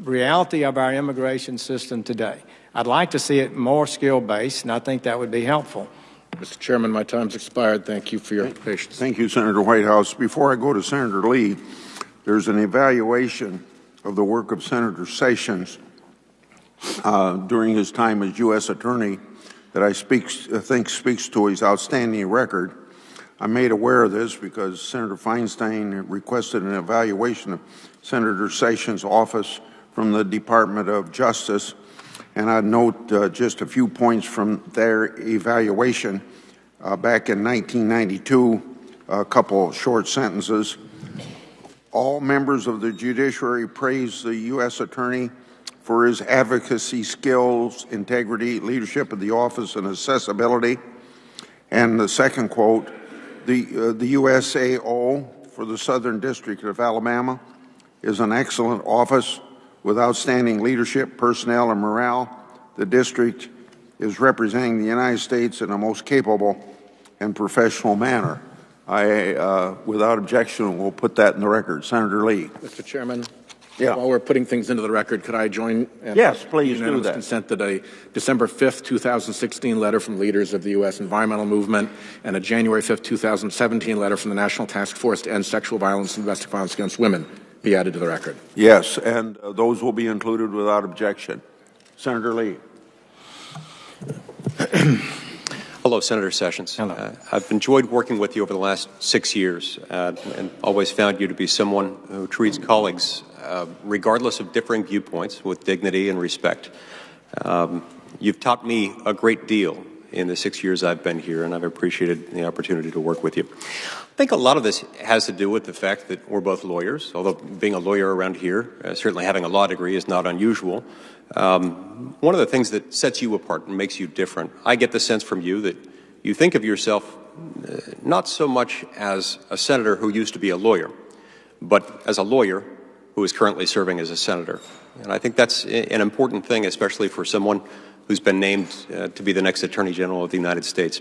reality of our immigration system today. I'd like to see it more skill-based, and I think that would be helpful. Mr. Chairman, my time's expired. Thank you for your patience. Thank you, Senator Whitehouse. Before I go to Senator Lee, there's an evaluation of the work of Senator Sessions during his time as U.S. Attorney that I think speaks to his outstanding record. I'm made aware of this because Senator Feinstein requested an evaluation of Senator Sessions' office from the Department of Justice, and I'd note just a few points from their evaluation. Back in 1992, a couple short sentences. All members of the judiciary praise the U.S. Attorney for his advocacy skills, integrity, leadership of the office, and accessibility. And the second quote, the USAO for the Southern District of Alabama is an excellent office with outstanding leadership, personnel, and morale. The district is representing the United States in a most capable and professional manner. I, without objection, will put that in the record. Senator Lee. Mr. Chairman, yeah. While we're putting things into the record, could I join? Yes, please do that. Consent that a December 5th, 2016 letter from leaders of the U.S. environmental movement and a January 5th, 2017 letter from the National Task Force to End Sexual Violence and Domestic Violence Against Women be added to the record. Yes, and those will be included without objection. Senator Lee. Hello, Senator Sessions. Hello. I've enjoyed working with you over the last 6 years and always found you to be someone who treats colleagues, regardless of differing viewpoints, with dignity and respect. You've taught me a great deal in the 6 years I've been here, and I've appreciated the opportunity to work with you. I think a lot of this has to do with the fact that we're both lawyers, although being a lawyer around here, certainly having a law degree is not unusual. One of the things that sets you apart and makes you different, I get the sense from you that you think of yourself not so much as a senator who used to be a lawyer, but as a lawyer who is currently serving as a senator. And I think that's an important thing, especially for someone who's been named to be the next Attorney General of the United States.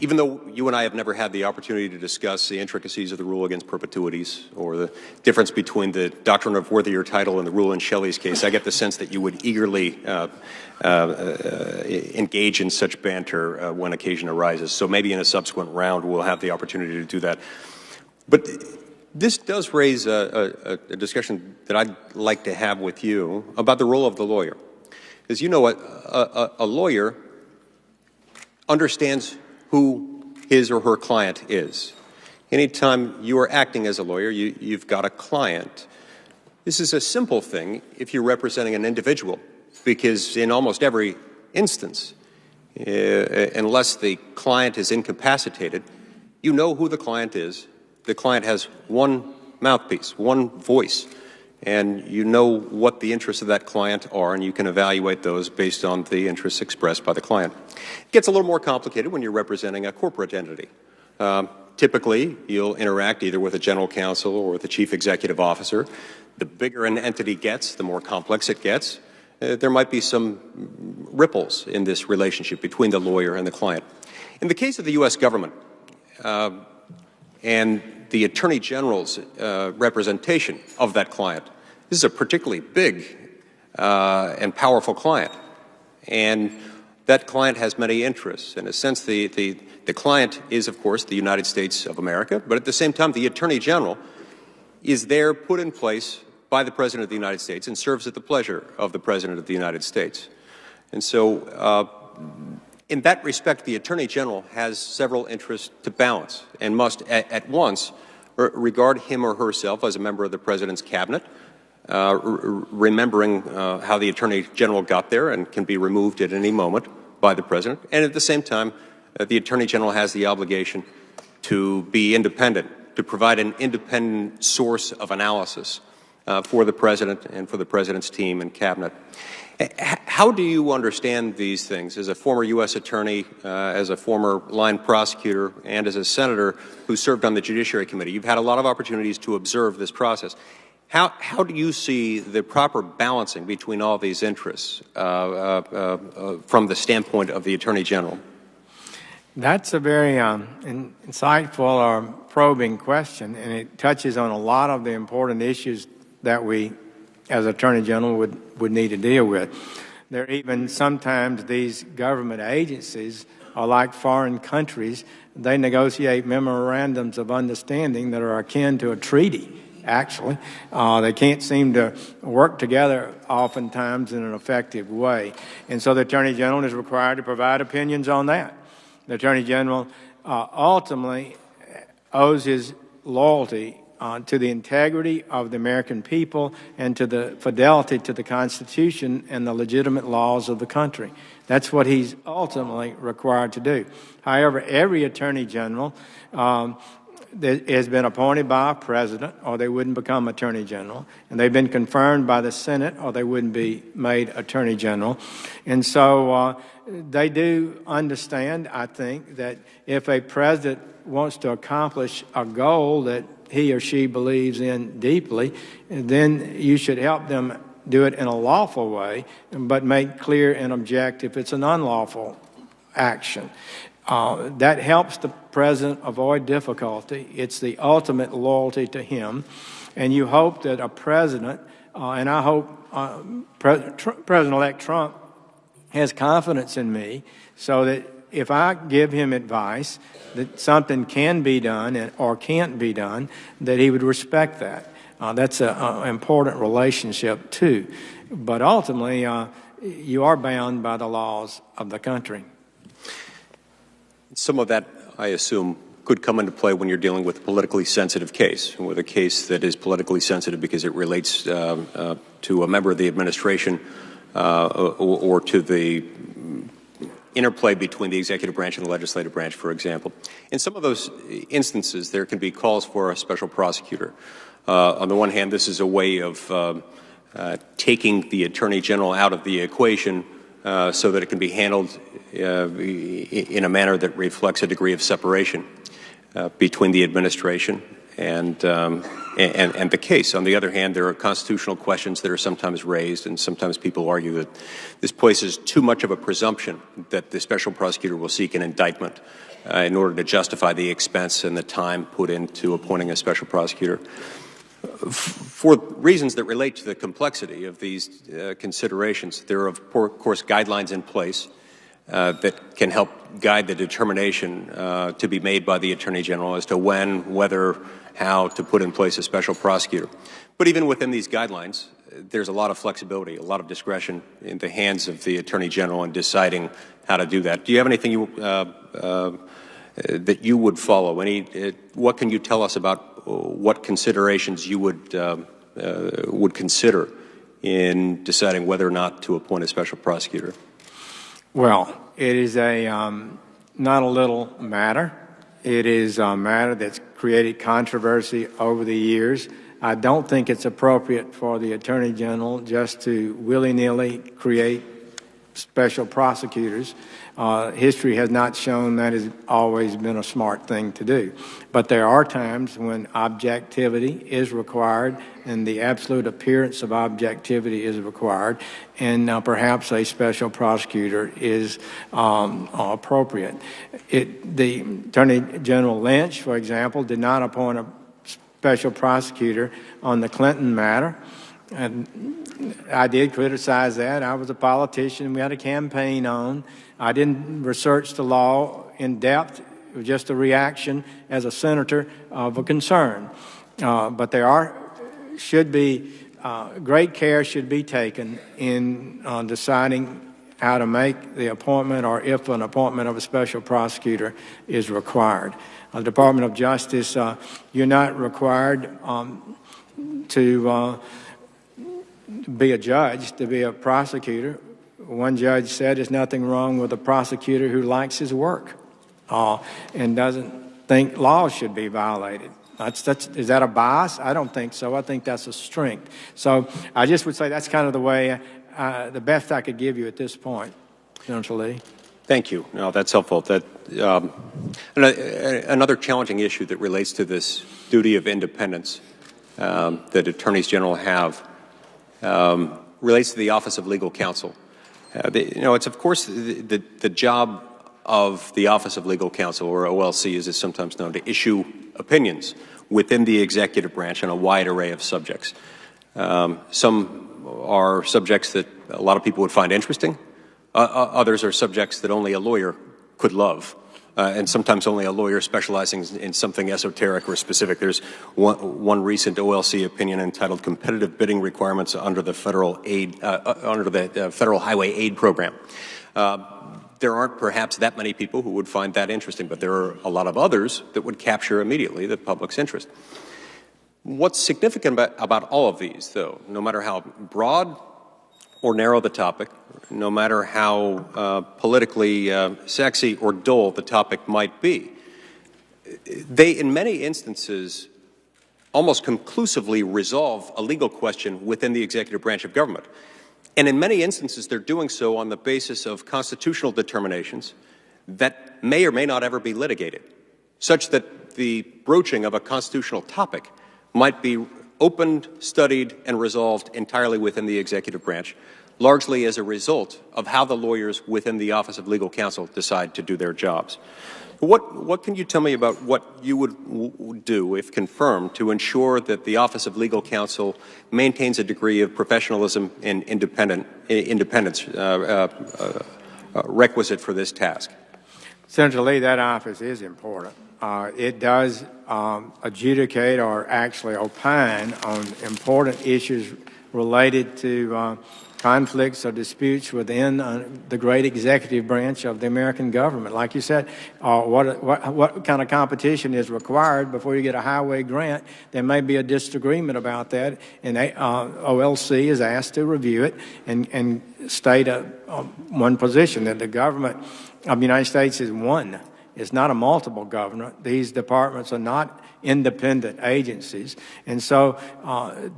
Even though you and I have never had the opportunity to discuss the intricacies of the rule against perpetuities or the difference between the doctrine of worthier title and the rule in Shelley's case, I get the sense that you would eagerly engage in such banter when occasion arises. So maybe in a subsequent round we'll have the opportunity to do that. But this does raise a discussion that I'd like to have with you about the role of the lawyer. As you know, a lawyer understands who his or her client is. Anytime you are acting as a lawyer, you've got a client. This is a simple thing if you're representing an individual, because in almost every instance, unless the client is incapacitated, you know who the client is. The client has one mouthpiece, one voice, and you know what the interests of that client are, and you can evaluate those based on the interests expressed by the client. It gets a little more complicated when you're representing a corporate entity. Typically, you'll interact either with a general counsel or with a chief executive officer. The bigger an entity gets, the more complex it gets. There might be some ripples in this relationship between the lawyer and the client. In the case of the U.S. government and the Attorney General's representation of that client, this is a particularly big and powerful client. And that client has many interests. In a sense, the client is, of course, the United States of America, but at the same time, the Attorney General is there put in place by the President of the United States and serves at the pleasure of the President of the United States. And so, in that respect, the Attorney General has several interests to balance and must at once regard him or herself as a member of the President's cabinet, remembering how the Attorney General got there and can be removed at any moment by the President. And at the same time, the Attorney General has the obligation to be independent, to provide an independent source of analysis for the President and for the President's team and cabinet. How do you understand these things as a former U.S. attorney, as a former line prosecutor, and as a senator who served on the Judiciary Committee? You've had a lot of opportunities to observe this process. How do you see the proper balancing between all these interests from the standpoint of the Attorney General? That's a very insightful or probing question, and it touches on a lot of the important issues that we, as Attorney General, would need to deal with. There are even sometimes these government agencies are like foreign countries. They negotiate memorandums of understanding that are akin to a treaty, actually. They can't seem to work together oftentimes in an effective way. And so the Attorney General is required to provide opinions on that. The Attorney General ultimately owes his loyalty to the integrity of the American people and to the fidelity to the Constitution and the legitimate laws of the country. That's what he's ultimately required to do. However, every Attorney General that has been appointed by a president, or they wouldn't become Attorney General, and they've been confirmed by the Senate, or they wouldn't be made Attorney General. And so they do understand, I think, that if a president wants to accomplish a goal that he or she believes in deeply, then you should help them do it in a lawful way, but make clear and objective it's an unlawful action. That helps the president avoid difficulty. It's the ultimate loyalty to him. And you hope that a president, and I hope President-elect Trump has confidence in me, so that if I give him advice that something can be done or can't be done, that he would respect that. That's an important relationship, too. But ultimately, you are bound by the laws of the country. Some of that, I assume, could come into play when you're dealing with a politically sensitive case, with a case that is politically sensitive because it relates to a member of the administration or to the interplay between the executive branch and the legislative branch, for example. In some of those instances, there can be calls for a special prosecutor. On the one hand, this is a way of taking the Attorney General out of the equation so that it can be handled in a manner that reflects a degree of separation between the administration and the case. On the other hand, there are constitutional questions that are sometimes raised, and sometimes people argue that this places too much of a presumption that the special prosecutor will seek an indictment in order to justify the expense and the time put into appointing a special prosecutor. For reasons that relate to the complexity of these considerations, there are, of course, guidelines in place that can help guide the determination to be made by the Attorney General as to when, whether, how to put in place a special prosecutor. But even within these guidelines, there's a lot of flexibility, a lot of discretion in the hands of the Attorney General in deciding how to do that. Do you have anything that you would follow? What can you tell us about what considerations you would consider in deciding whether or not to appoint a special prosecutor? Well, it is not a little matter. It is a matter that's created controversy over the years. I don't think it's appropriate for the Attorney General just to willy-nilly create special prosecutors. History has not shown that has always been a smart thing to do. But there are times when objectivity is required and the absolute appearance of objectivity is required, and perhaps a special prosecutor is appropriate. The Attorney General Lynch, for example, did not appoint a special prosecutor on the Clinton matter. And I did criticize that. I was a politician. We had a campaign on. I didn't research the law in depth. It was just a reaction as a senator of a concern. But there should be great care should be taken in deciding how to make the appointment or if an appointment of a special prosecutor is required. The Department of Justice, you're not required to be a judge, to be a prosecutor. One judge said there's nothing wrong with a prosecutor who likes his work and doesn't think laws should be violated. Is that a bias? I don't think so. I think that's a strength. So I just would say that's kind of the way the best I could give you at this point. Senator Lee. Thank you. No, that's helpful. Another challenging issue that relates to this duty of independence that attorneys general have relates to the Office of Legal Counsel. It's of course the job of the Office of Legal Counsel, or OLC as it's sometimes known, to issue opinions within the executive branch on a wide array of subjects. Some are subjects that a lot of people would find interesting. Others are subjects that only a lawyer could love, and sometimes only a lawyer specializing in something esoteric or specific. There's one recent OLC opinion entitled "Competitive Bidding Requirements under the Federal Federal Highway Aid Program." There aren't perhaps that many people who would find that interesting, but there are a lot of others that would capture immediately the public's interest. What's significant about all of these, though, no matter how broad or narrow the topic, no matter how politically sexy or dull the topic might be, they, in many instances, almost conclusively resolve a legal question within the executive branch of government. And in many instances, they're doing so on the basis of constitutional determinations that may or may not ever be litigated, such that the broaching of a constitutional topic might be opened, studied, and resolved entirely within the executive branch, largely as a result of how the lawyers within the Office of Legal Counsel decide to do their jobs. What can you tell me about what you would do, if confirmed, to ensure that the Office of Legal Counsel maintains a degree of professionalism and independence requisite for this task? Senator Lee, that office is important. It does adjudicate or actually opine on important issues related to conflicts or disputes within the great executive branch of the American government. Like you said, what kind of competition is required before you get a highway grant? There may be a disagreement about that, and OLC is asked to review it and state one position, that the government of the United States is one. It's not a multiple government. These departments are not independent agencies. And so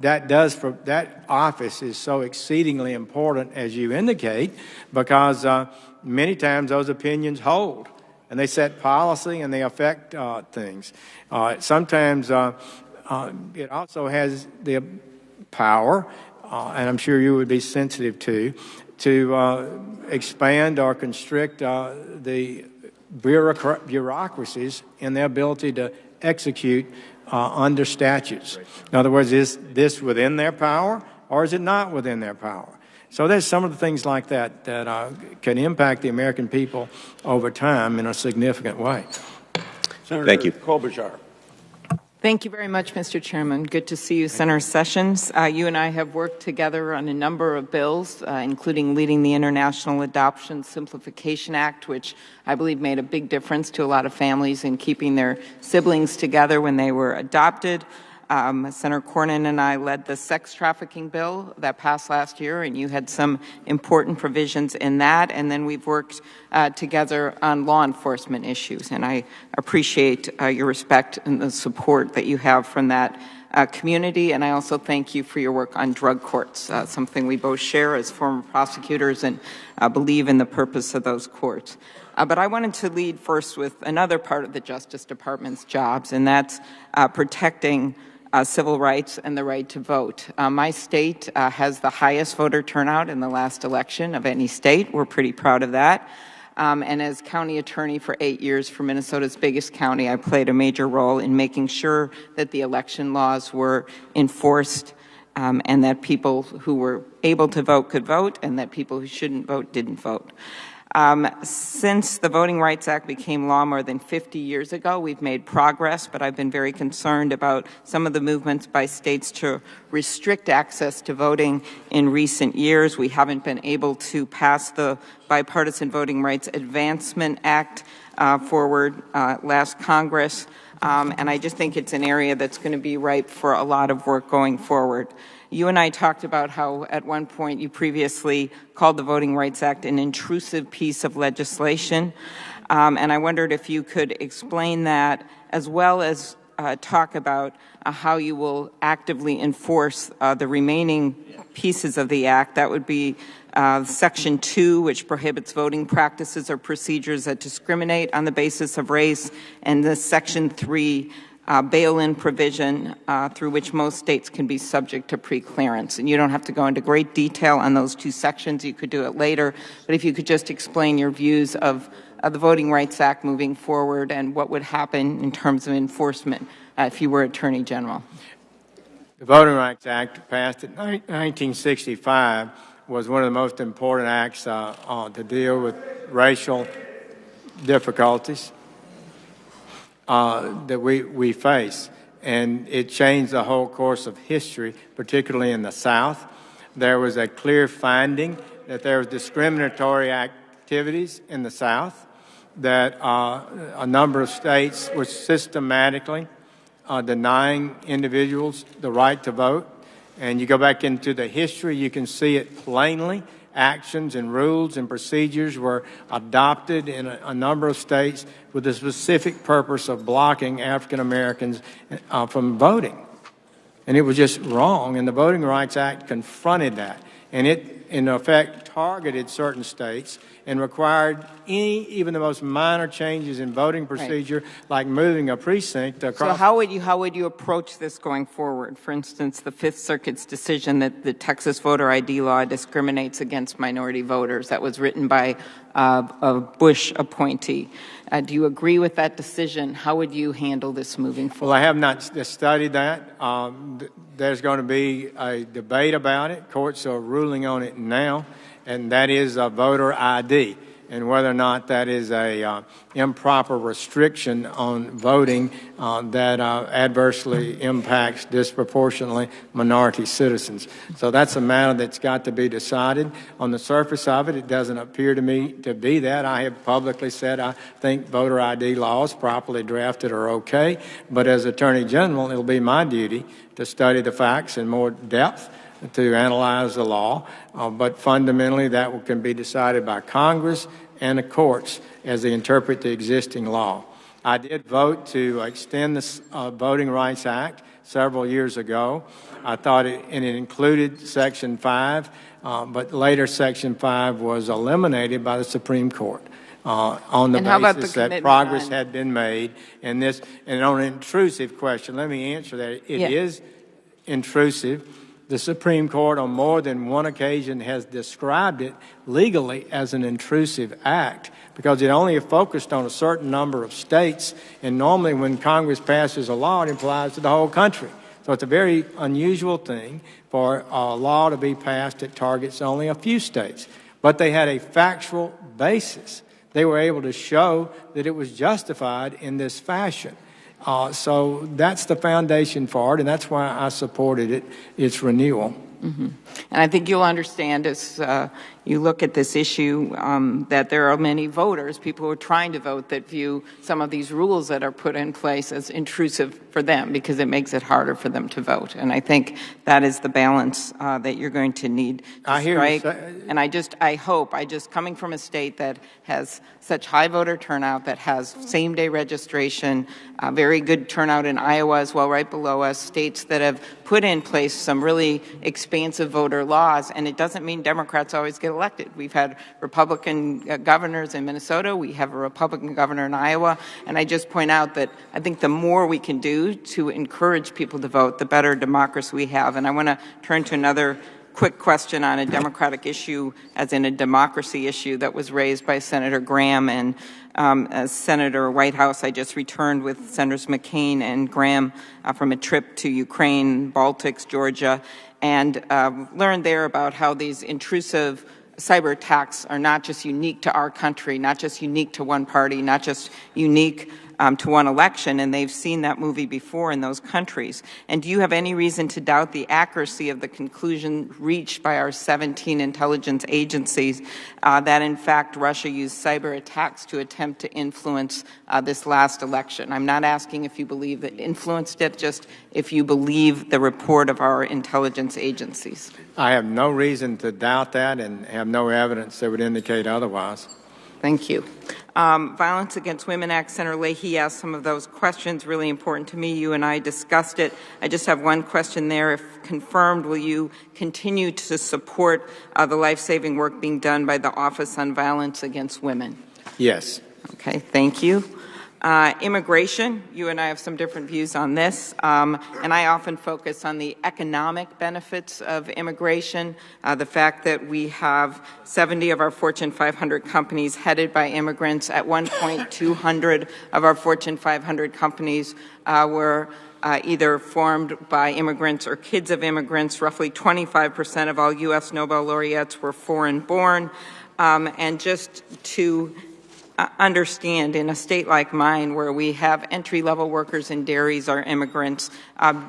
that office is so exceedingly important, as you indicate, because many times those opinions hold, and they set policy and they affect things. Sometimes it also has the power, and I'm sure you would be sensitive to expand or constrict the bureaucracies in their ability to execute under statutes. In other words, is this within their power or is it not within their power? So there's some of the things like that that can impact the American people over time in a significant way. Senator Thank you. Klobuchar. Thank you very much, Mr. Chairman. Good to see you, Senator Sessions. You and I have worked together on a number of bills, including leading the International Adoption Simplification Act, which I believe made a big difference to a lot of families in keeping their siblings together when they were adopted. Senator Cornyn and I led the sex trafficking bill that passed last year, and you had some important provisions in that. And then we've worked together on law enforcement issues, and I appreciate your respect and the support that you have from that community. And I also thank you for your work on drug courts, something we both share as former prosecutors and believe in the purpose of those courts. But I wanted to lead first with another part of the Justice Department's jobs, and that's protecting civil rights and the right to vote. My state has the highest voter turnout in the last election of any state. We're pretty proud of that. And as county attorney for 8 years for Minnesota's biggest county, I played a major role in making sure that the election laws were enforced and that people who were able to vote could vote and that people who shouldn't vote didn't vote. Since the Voting Rights Act became law more than 50 years ago, we've made progress, but I've been very concerned about some of the movements by states to restrict access to voting in recent years. We haven't been able to pass the Bipartisan Voting Rights Advancement Act forward last Congress, and I just think it's an area that's going to be ripe for a lot of work going forward. You and I talked about how at one point you previously called the Voting Rights Act an intrusive piece of legislation, and I wondered if you could explain that, as well as talk about how you will actively enforce the remaining pieces of the Act. That would be Section 2, which prohibits voting practices or procedures that discriminate on the basis of race, and the Section 3 bail-in provision through which most states can be subject to preclearance. And you don't have to go into great detail on those two sections. You could do it later. But if you could just explain your views of the Voting Rights Act moving forward and what would happen in terms of enforcement if you were Attorney General. The Voting Rights Act, passed in 1965, was one of the most important acts to deal with racial difficulties that we face. And it changed the whole course of history, particularly in the South. There was a clear finding that there was discriminatory activities in the South, that a number of states were systematically denying individuals the right to vote. And you go back into the history, you can see it plainly. Actions and rules and procedures were adopted in a number of states with the specific purpose of blocking African Americans from voting. And it was just wrong, and the Voting Rights Act confronted that. And it, in effect, targeted certain states and required even the most minor changes in voting procedure, like moving a precinct across. So how would you approach this going forward? For instance, the Fifth Circuit's decision that the Texas voter ID law discriminates against minority voters, that was written by a Bush appointee. Do you agree with that decision? How would you handle this moving forward? Well, I have not studied that. There's going to be a debate about it. Courts are ruling on it now, and that is a voter ID, and whether or not that is a improper restriction on voting that adversely impacts disproportionately minority citizens. So that's a matter that's got to be decided. On the surface of it, it doesn't appear to me to be that. I have publicly said I think voter ID laws properly drafted are okay, but as Attorney General, it'll be my duty to study the facts in more depth, to analyze the law, but fundamentally that can be decided by Congress and the courts as they interpret the existing law. I did vote to extend the Voting Rights Act several years ago. I thought it included Section 5, but later Section 5 was eliminated by the Supreme Court on the basis that progress had been made. And on an intrusive question, let me answer that. It is intrusive. The Supreme Court on more than one occasion has described it legally as an intrusive act because it only focused on a certain number of states, and normally when Congress passes a law, it applies to the whole country. So it's a very unusual thing for a law to be passed that targets only a few states. But they had a factual basis. They were able to show that it was justified in this fashion. So that's the foundation for it, and that's why I supported its renewal. Mm-hmm. And I think you'll understand as you look at this issue that there are many voters, people who are trying to vote, that view some of these rules that are put in place as intrusive for them because it makes it harder for them to vote. And I think that is the balance that you're going to need to strike. And I hope, coming from a state that has such high voter turnout, that has same-day registration, very good turnout in Iowa as well, right below us, states that have put in place some really expansive voter laws, and it doesn't mean Democrats always get elected. We've had Republican governors in Minnesota, we have a Republican governor in Iowa, and I just point out that I think the more we can do to encourage people to vote, the better democracy we have. And I want to turn to another quick question on a Democratic issue, as in a democracy issue that was raised by Senator Graham and as Senator Whitehouse. I just returned with Senators McCain and Graham from a trip to Ukraine, Baltics, Georgia, and learned there about how these intrusive cyber attacks are not just unique to our country, not just unique to one party, not just unique to one election, and they've seen that movie before in those countries. And do you have any reason to doubt the accuracy of the conclusion reached by our 17 intelligence agencies that, in fact, Russia used cyber attacks to attempt to influence this last election? I'm not asking if you believe that influenced it, just if you believe the report of our intelligence agencies. I have no reason to doubt that and have no evidence that would indicate otherwise. Thank you. Violence Against Women Act, Senator Leahy asked some of those questions, really important to me. You and I discussed it. I just have one question there. If confirmed, will you continue to support the life-saving work being done by the Office on Violence Against Women? Yes. Okay, thank you. Immigration, you and I have some different views on this, and I often focus on the economic benefits of immigration, the fact that we have 70 of our Fortune 500 companies headed by immigrants. At one point, 200 of our Fortune 500 companies were either formed by immigrants or kids of immigrants. Roughly 25% of all U.S. Nobel laureates were foreign-born, and just to understand, in a state like mine where we have entry-level workers in dairies are immigrants,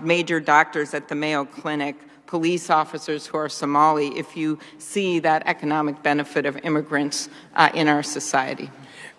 major doctors at the Mayo Clinic, police officers who are Somali, if you see that economic benefit of immigrants in our society.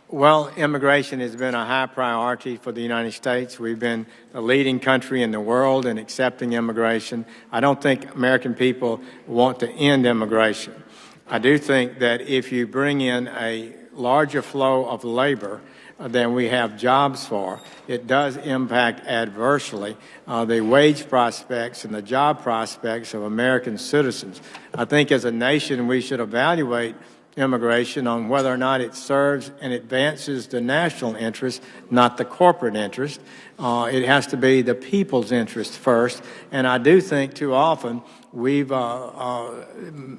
Well, immigration has been a high priority for the United States. We've been the leading country in the world in accepting immigration. I don't think American people want to end immigration. I do think that if you bring in a larger flow of labor than we have jobs for, it does impact adversely the wage prospects and the job prospects of American citizens. I think as a nation we should evaluate immigration on whether or not it serves and advances the national interest, not the corporate interest. It has to be the people's interest first, and I do think too often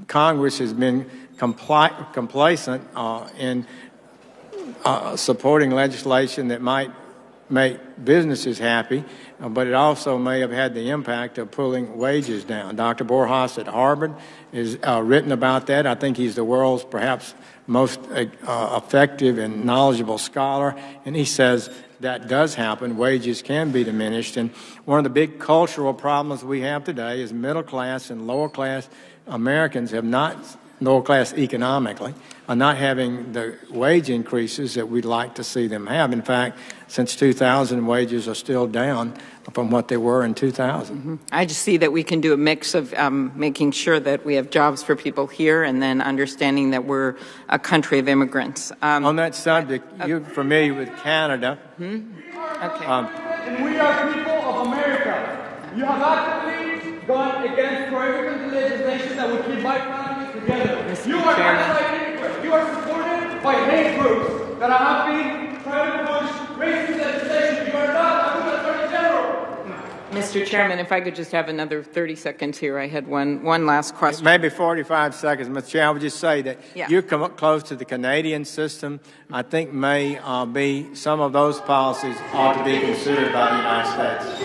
Congress has been complacent in supporting legislation that might make businesses happy, but it also may have had the impact of pulling wages down. Dr. Borjas at Harvard has written about that. I think he's the world's perhaps most effective and knowledgeable scholar, and he says that does happen. Wages can be diminished, and one of the big cultural problems we have today is middle class and lower class Americans have not, lower class economically, are not having the wage increases that we'd like to see them have. In fact, since 2000, wages are still down from what they were in 2000. Mm-hmm. I just see that we can do a mix of making sure that we have jobs for people here and then understanding that we're a country of immigrants. On that subject, you're familiar with Canada. Okay. And we are people of America. You have actively gone against prohibiting the legislation that would keep my family together. You are anti-immigrant. You are supported by hate groups that have been trying to push racist legislation. You are not a good attorney general. Mr. Chairman, if I could just have another 30 seconds here. I had one last question. Maybe 45 seconds. Mr. Chair, I would just say that you're close to the Canadian system. I think may be some of those policies ought to be considered by the United States.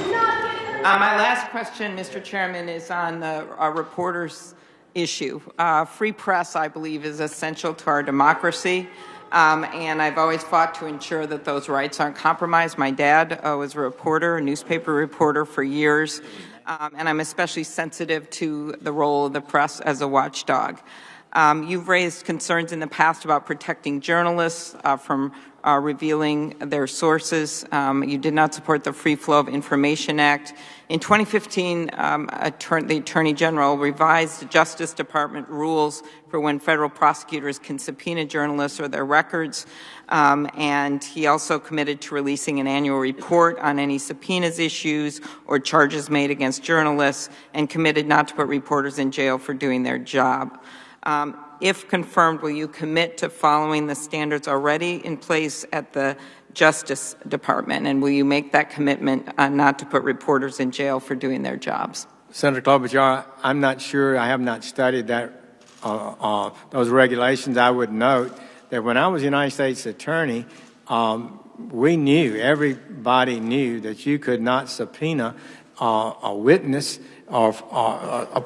My last question, Mr. Chairman, is on the reporters' issue. Free press, I believe, is essential to our democracy. And I've always fought to ensure that those rights aren't compromised. My dad was a reporter, a newspaper reporter for years, and I'm especially sensitive to the role of the press as a watchdog. You've raised concerns in the past about protecting journalists from revealing their sources. You did not support the Free Flow of Information Act. In 2015, the Attorney General revised the Justice Department rules for when federal prosecutors can subpoena journalists or their records, and he also committed to releasing an annual report on any subpoenas issues or charges made against journalists, and committed not to put reporters in jail for doing their job. If confirmed, will you commit to following the standards already in place at the Justice Department, and will you make that commitment not to put reporters in jail for doing their jobs? Senator Klobuchar, I'm not sure. I have not studied that those regulations. I would note that when I was United States Attorney, we knew, everybody knew, that you could not subpoena a witness or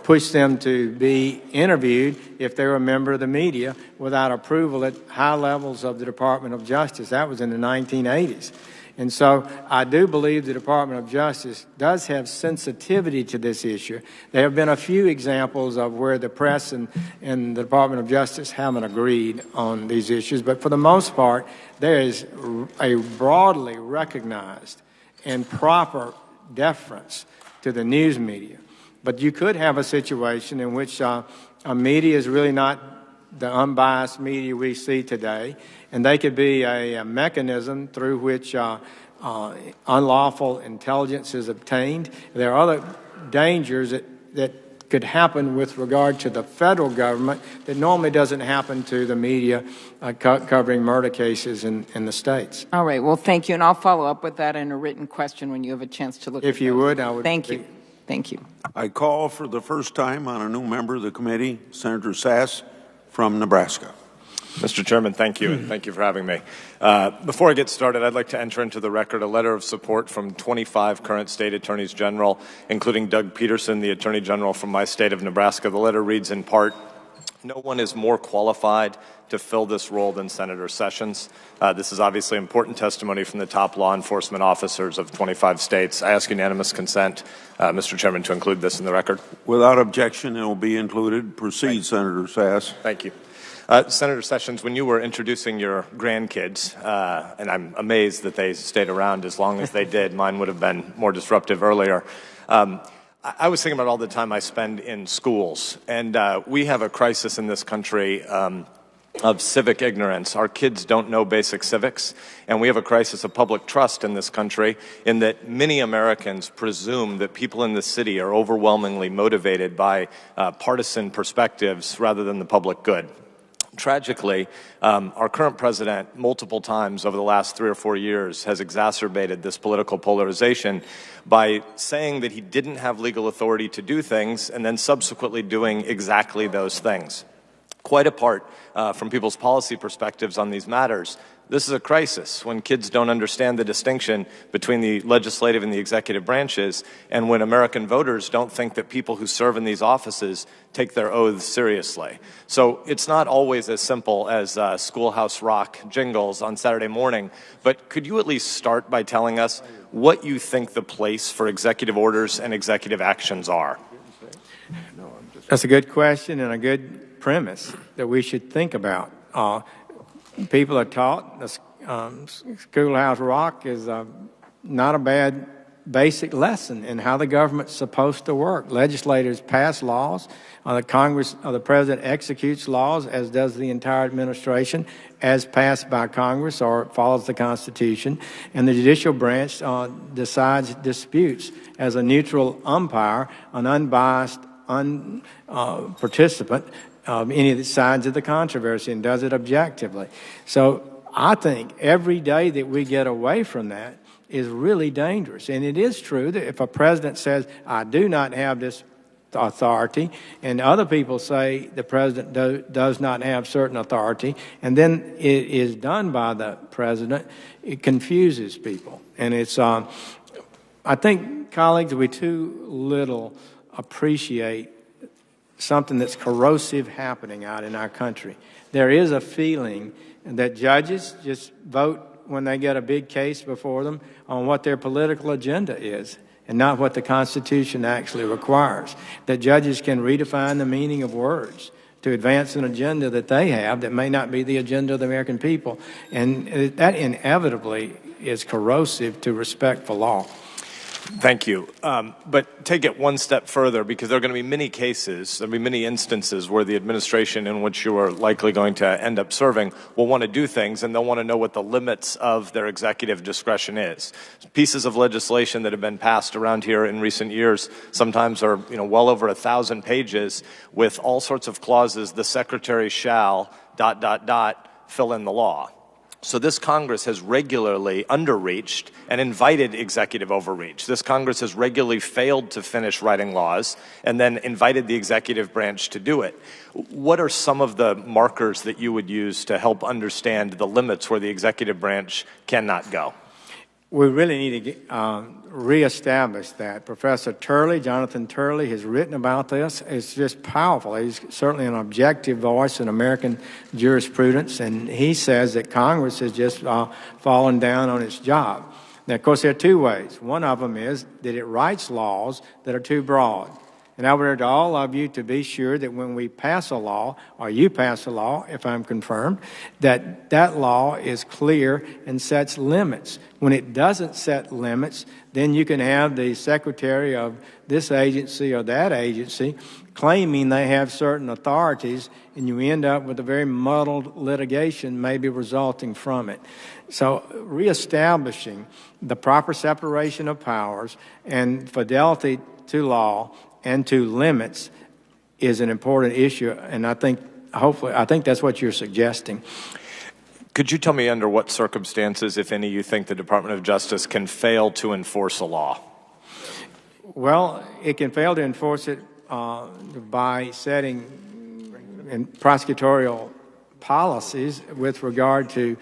push them to be interviewed if they were a member of the media without approval at high levels of the Department of Justice. That was in the 1980s. And so I do believe the Department of Justice does have sensitivity to this issue. There have been a few examples of where the press and the Department of Justice haven't agreed on these issues, but for the most part, there is a broadly recognized and proper deference to the news media. But you could have a situation in which a media is really not the unbiased media we see today, and they could be a mechanism through which unlawful intelligence is obtained. There are other dangers that could happen with regard to the federal government that normally doesn't happen to the media covering murder cases in the states. All right. Well, thank you. And I'll follow up with that in a written question when you have a chance to look at If you would, I would. Thank you. Thank you. I call for the first time on a new member of the committee, Senator Sass from Nebraska. Mr. Chairman, thank you, and thank you for having me. Before I get started, I'd like to enter into the record a letter of support from 25 current state attorneys general, including Doug Peterson, the Attorney General from my state of Nebraska. The letter reads in part, "No one is more qualified to fill this role than Senator Sessions. This is obviously important testimony from the top law enforcement officers of 25 states. I ask unanimous consent, Mr. Chairman, to include this in the record." Without objection, it will be included. Proceed, Senator Sass. Thank you. Senator Sessions, when you were introducing your grandkids, and I'm amazed that they stayed around as long as they did, mine would have been more disruptive earlier, I was thinking about all the time I spend in schools, and we have a crisis in this country of civic ignorance. Our kids don't know basic civics, and we have a crisis of public trust in this country in that many Americans presume that people in the city are overwhelmingly motivated by partisan perspectives rather than the public good. Tragically, our current president, multiple times over the last 3 or 4 years, has exacerbated this political polarization by saying that he didn't have legal authority to do things and then subsequently doing exactly those things. Quite apart from people's policy perspectives on these matters, this is a crisis when kids don't understand the distinction between the legislative and the executive branches, and when American voters don't think that people who serve in these offices take their oaths seriously. So it's not always as simple as Schoolhouse Rock jingles on Saturday morning, but could you at least start by telling us what you think the place for executive orders and executive actions are? That's a good question and a good premise that we should think about. People are taught the Schoolhouse Rock is not a bad basic lesson in how the government's supposed to work. Legislators pass laws, the president executes laws, as does the entire administration, as passed by Congress or follows the Constitution, and the judicial branch decides disputes as a neutral umpire, an unbiased participant any of the sides of the controversy, and does it objectively. So I think every day that we get away from that is really dangerous. And it is true that if a president says, I do not have this authority, and other people say the president does not have certain authority, and then it is done by the president, it confuses people. And it's, I think, colleagues, we too little appreciate something that's corrosive happening out in our country. There is a feeling that judges just vote when they get a big case before them on what their political agenda is and not what the Constitution actually requires. That judges can redefine the meaning of words to advance an agenda that they have that may not be the agenda of the American people. And that inevitably is corrosive to respect for law. Thank you. But take it one step further, because there are going to be many cases, there will be many instances where the administration in which you are likely going to end up serving will want to do things, and they'll want to know what the limits of their executive discretion is. Pieces of legislation that have been passed around here in recent years sometimes are, well over 1,000 pages with all sorts of clauses. The secretary shall ... fill in the law. So this Congress has regularly underreached and invited executive overreach. This Congress has regularly failed to finish writing laws and then invited the executive branch to do it. What are some of the markers that you would use to help understand the limits where the executive branch cannot go? We really need to reestablish that. Professor Turley, Jonathan Turley, has written about this. It's just powerful. He's certainly an objective voice in American jurisprudence, and he says that Congress has just fallen down on its job. Now, of course, there are two ways. One of them is that it writes laws that are too broad. And I would urge all of you to be sure that when we pass a law, or you pass a law, if I'm confirmed, that that law is clear and sets limits. When it doesn't set limits, then you can have the secretary of this agency or that agency claiming they have certain authorities, and you end up with a very muddled litigation maybe resulting from it. So reestablishing the proper separation of powers and fidelity to law and to limits is an important issue, and I think that's what you're suggesting. Could you tell me under what circumstances, if any, you think the Department of Justice can fail to enforce a law? Well, it can fail to enforce it by setting prosecutorial policies with regard to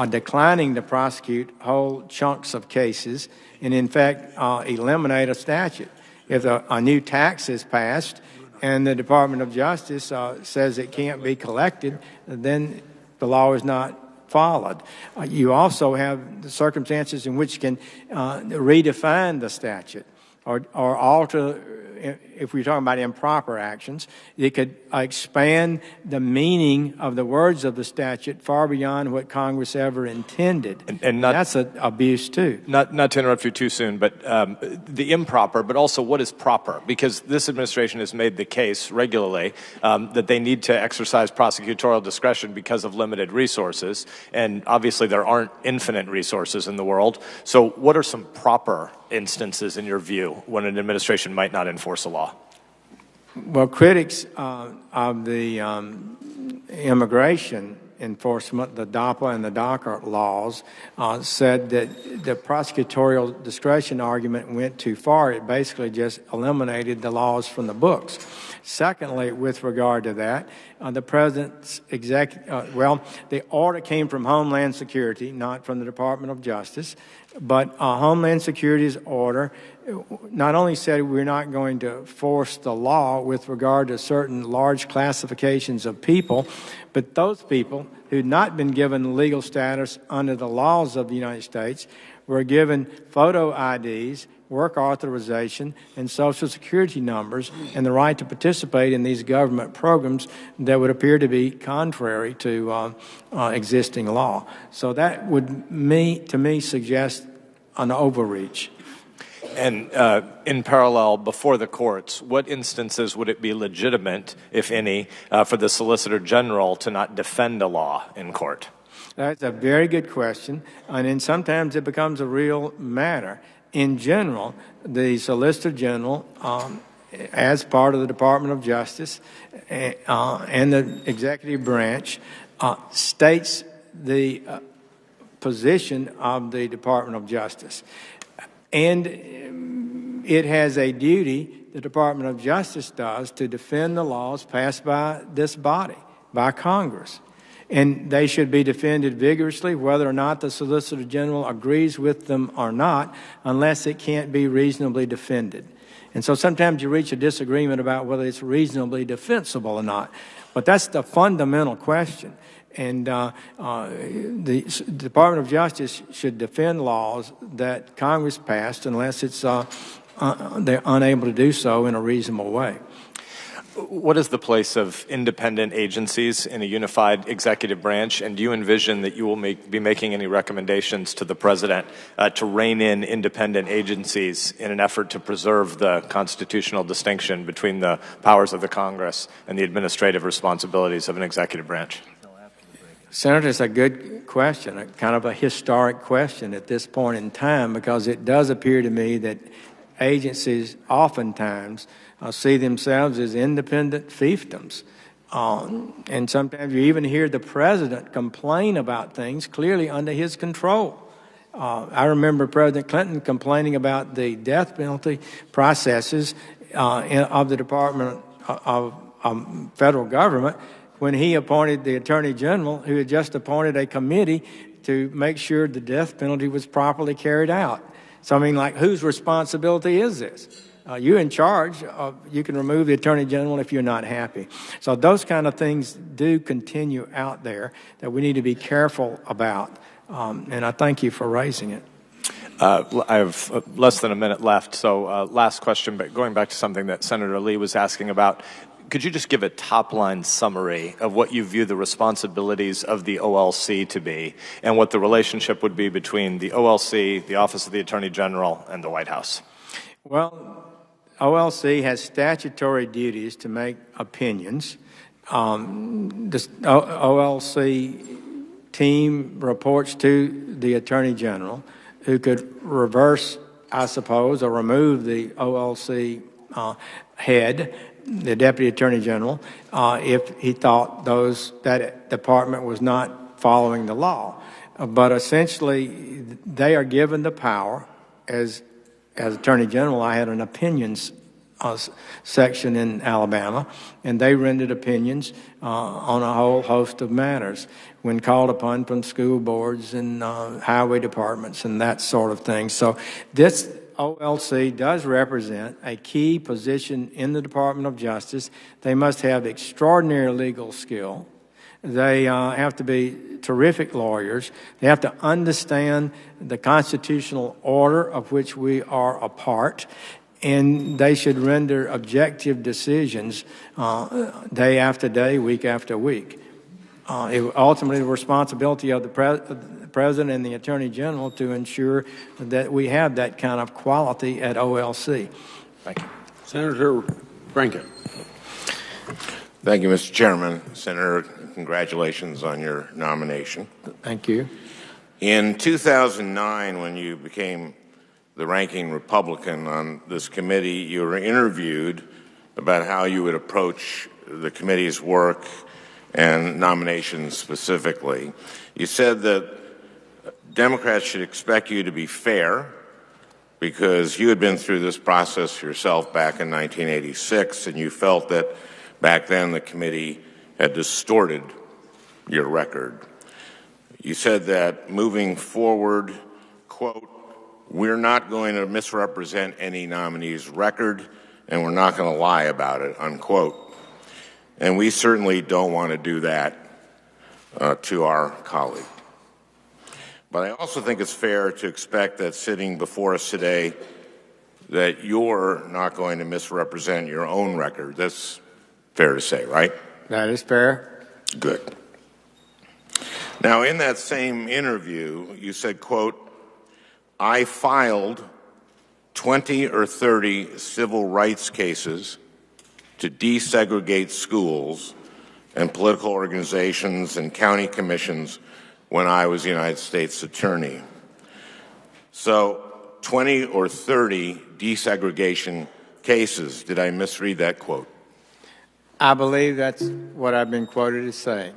declining to prosecute whole chunks of cases and, in fact, eliminate a statute. If a new tax is passed and the Department of Justice says it can't be collected, then the law is not followed. You also have the circumstances in which you can redefine the statute or alter. If we're talking about improper actions, it could expand the meaning of the words of the statute far beyond what Congress ever intended. And that's an abuse, too. Not to interrupt you too soon, but the improper, but also what is proper? Because this administration has made the case regularly that they need to exercise prosecutorial discretion because of limited resources. And obviously there aren't infinite resources in the world. So what are some proper instances, in your view, when an administration might not enforce a law? Well, critics of the immigration enforcement, the DAPA and the DACA laws, said that the prosecutorial discretion argument went too far. It basically just eliminated the laws from the books. Secondly, with regard to that, the president's the order came from Homeland Security, not from the Department of Justice, but Homeland Security's order not only said we're not going to force the law with regard to certain large classifications of people, but those people who'd not been given legal status under the laws of the United States were given photo IDs, work authorization, and Social Security numbers, and the right to participate in these government programs that would appear to be contrary to existing law. So that would, to me, suggest an overreach. And in parallel, before the courts, what instances would it be legitimate, if any, for the Solicitor General to not defend a law in court? That's a very good question, and then sometimes it becomes a real matter. In general, the Solicitor General, as part of the Department of Justice and the executive branch, states the position of the Department of Justice. And it has a duty, the Department of Justice does, to defend the laws passed by this body, by Congress. And they should be defended vigorously, whether or not the Solicitor General agrees with them or not, unless it can't be reasonably defended. And so sometimes you reach a disagreement about whether it's reasonably defensible or not. But that's the fundamental question. And the Department of Justice should defend laws that Congress passed unless it's they're unable to do so in a reasonable way. What is the place of independent agencies in a unified executive branch, and do you envision that you will be making any recommendations to the President to rein in independent agencies in an effort to preserve the constitutional distinction between the powers of the Congress and the administrative responsibilities of an executive branch? Senator, it's a good question, a kind of a historic question at this point in time, because it does appear to me that agencies oftentimes see themselves as independent fiefdoms. And sometimes you even hear the president complain about things clearly under his control. I remember President Clinton complaining about the death penalty processes of the Department of Federal Government when he appointed the Attorney General, who had just appointed a committee to make sure the death penalty was properly carried out. So, I mean, like, whose responsibility is this? You're in charge. You can remove the Attorney General if you're not happy. So those kind of things do continue out there that we need to be careful about. And I thank you for raising it. I have less than a minute left, so last question, but going back to something that Senator Lee was asking about, could you just give a top-line summary of what you view the responsibilities of the OLC to be and what the relationship would be between the OLC, the Office of the Attorney General, and the White House? Well, OLC has statutory duties to make opinions. The OLC team reports to the Attorney General, who could reverse, I suppose, or remove the OLC head, the Deputy Attorney General, if he thought that department was not following the law. But essentially, they are given the power. As Attorney General, I had an opinions section in Alabama, and they rendered opinions on a whole host of matters when called upon from school boards and highway departments and that sort of thing. So this OLC does represent a key position in the Department of Justice. They must have extraordinary legal skill. They have to be terrific lawyers. They have to understand the constitutional order of which we are a part, and they should render objective decisions day after day, week after week. Ultimately, the responsibility of the President and the Attorney General to ensure that we have that kind of quality at OLC. Thank you. Senator Rankin. Thank you, Mr. Chairman. Senator, congratulations on your nomination. Thank you. In 2009, when you became the ranking Republican on this committee, you were interviewed about how you would approach the committee's work and nominations specifically. You said that Democrats should expect you to be fair because you had been through this process yourself back in 1986, and you felt that back then the committee had distorted your record. You said that moving forward, quote, "We're not going to misrepresent any nominee's record, and we're not going to lie about it," unquote. And we certainly don't want to do that to our colleague. But I also think it's fair to expect that sitting before us today that you're not going to misrepresent your own record. That's fair to say, right? That is fair. Good. Now, in that same interview, you said, quote, "I filed 20 or 30 civil rights cases to desegregate schools and political organizations and county commissions when I was United States Attorney." So 20 or 30 desegregation cases. Did I misread that quote? I believe that's what I've been quoted as saying,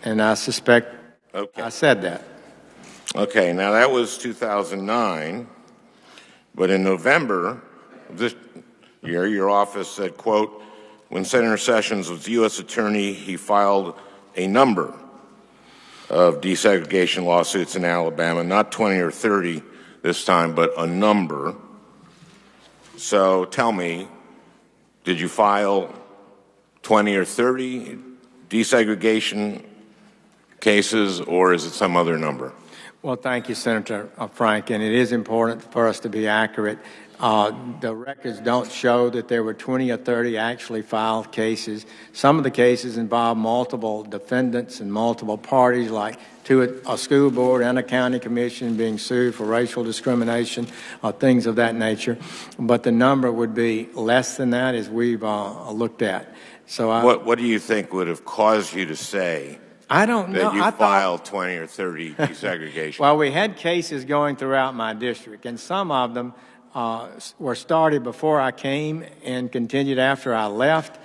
and I suspect I said that. Okay, now that was 2009, but in November of this year, your office said, quote, "When Senator Sessions was U.S. Attorney, he filed a number of desegregation lawsuits in Alabama, not 20 or 30 this time, but a number." So tell me, did you file 20 or 30 desegregation cases, or is it some other number? Well, thank you, Senator Frank, and it is important for us to be accurate. The records don't show that there were 20 or 30 actually filed cases. Some of the cases involve multiple defendants and multiple parties, like a school board and a county commission being sued for racial discrimination, things of that nature. But the number would be less than that, as we've looked at. So, what do you think would have caused you to say I don't know. that you filed 20 or 30 desegregation? Well, we had cases going throughout my district, and some of them were started before I came and continued after I left.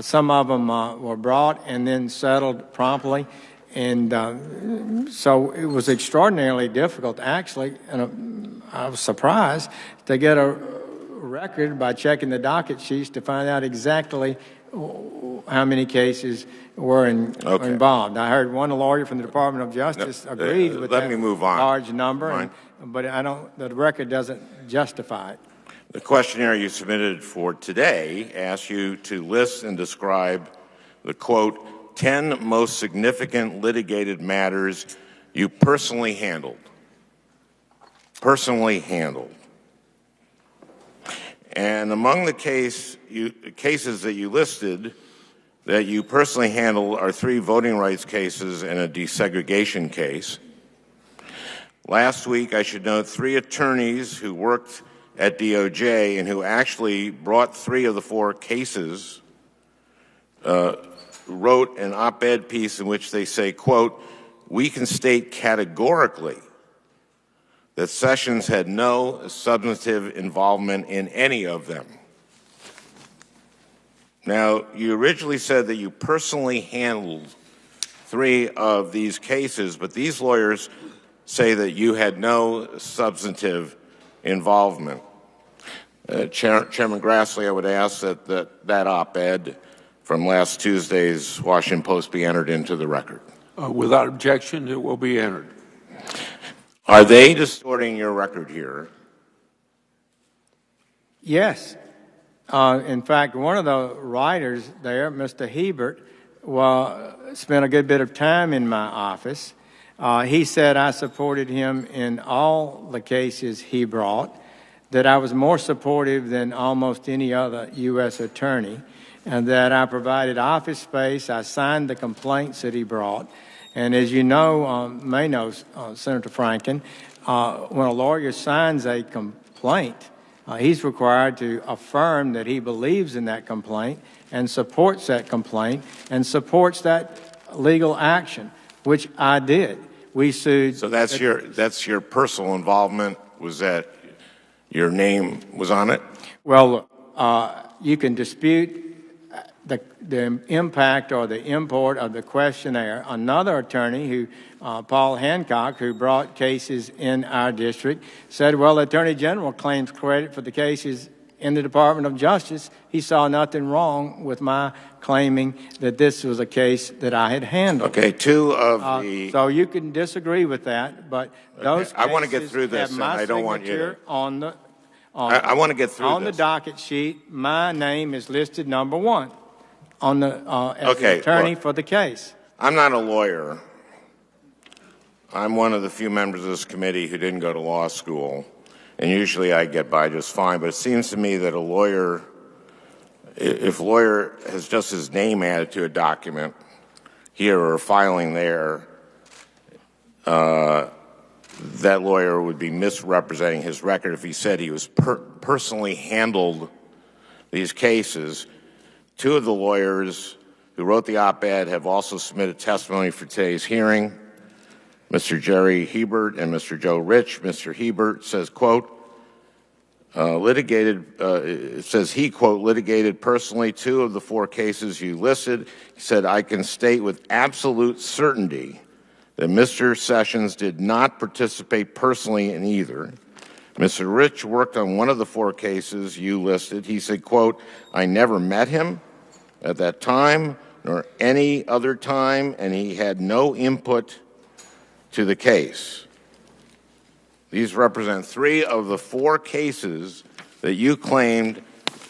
Some of them were brought and then settled promptly. And so it was extraordinarily difficult, actually, and I was surprised to get a record by checking the docket sheets to find out exactly how many cases were involved. I heard one lawyer from the Department of Justice agreed with that large number, but the record doesn't justify it. The questionnaire you submitted for today asks you to list and describe the, quote, 10 most significant litigated matters you personally handled. Personally handled. And among the cases that you listed that you personally handled are 3 voting rights cases and a desegregation case. Last week, I should note, 3 attorneys who worked at DOJ and who actually brought 3 of the 4 cases, wrote an op-ed piece in which they say, quote, "We can state categorically that Sessions had no substantive involvement in any of them." Now, you originally said that you personally handled 3 of these cases, but these lawyers say that you had no substantive involvement. Chairman Grassley, I would ask that op-ed from last Tuesday's Washington Post be entered into the record. Without objection, it will be entered. Are they distorting your record here? Yes. In fact, one of the writers there, Mr. Hebert, spent a good bit of time in my office. He said I supported him in all the cases he brought, that I was more supportive than almost any other U.S. attorney, and that I provided office space. I signed the complaints that he brought. And as you know, Senator Franken, when a lawyer signs a complaint, he's required to affirm that he believes in that complaint and supports that complaint and supports that legal action, which I did. We sued. So that's your personal involvement? Was that your name was on it? Well, you can dispute the impact or the import of the questionnaire. Another attorney, Paul Hancock, who brought cases in our district, said, well, the Attorney General claims credit for the cases in the Department of Justice. He saw nothing wrong with my claiming that this was a case that I had handled. Okay, 2 of the... So you can disagree with that, but those cases I want to get through this, have my and I don't want you signature to... I want to get through on this. the docket sheet. My name is listed number 1 on the as Okay, the attorney look, for the case. I'm not a lawyer. I'm one of the few members of this committee who didn't go to law school, and usually I get by just fine, but it seems to me that a lawyer, if a lawyer has just his name added to a document here or a filing there, that lawyer would be misrepresenting his record if he said he was personally handled these cases. 2 of the lawyers who wrote the op-ed have also submitted testimony for today's hearing, Mr. Jerry Hebert and Mr. Joe Rich. Mr. Hebert says, quote, it says he, quote, litigated personally 2 of the 4 cases you listed. He said, I can state with absolute certainty that Mr. Sessions did not participate personally in either. Mr. Rich worked on 1 of the 4 cases you listed. He said, quote, I never met him at that time nor any other time, and he had no input to the case. These represent 3 of the 4 cases that you claimed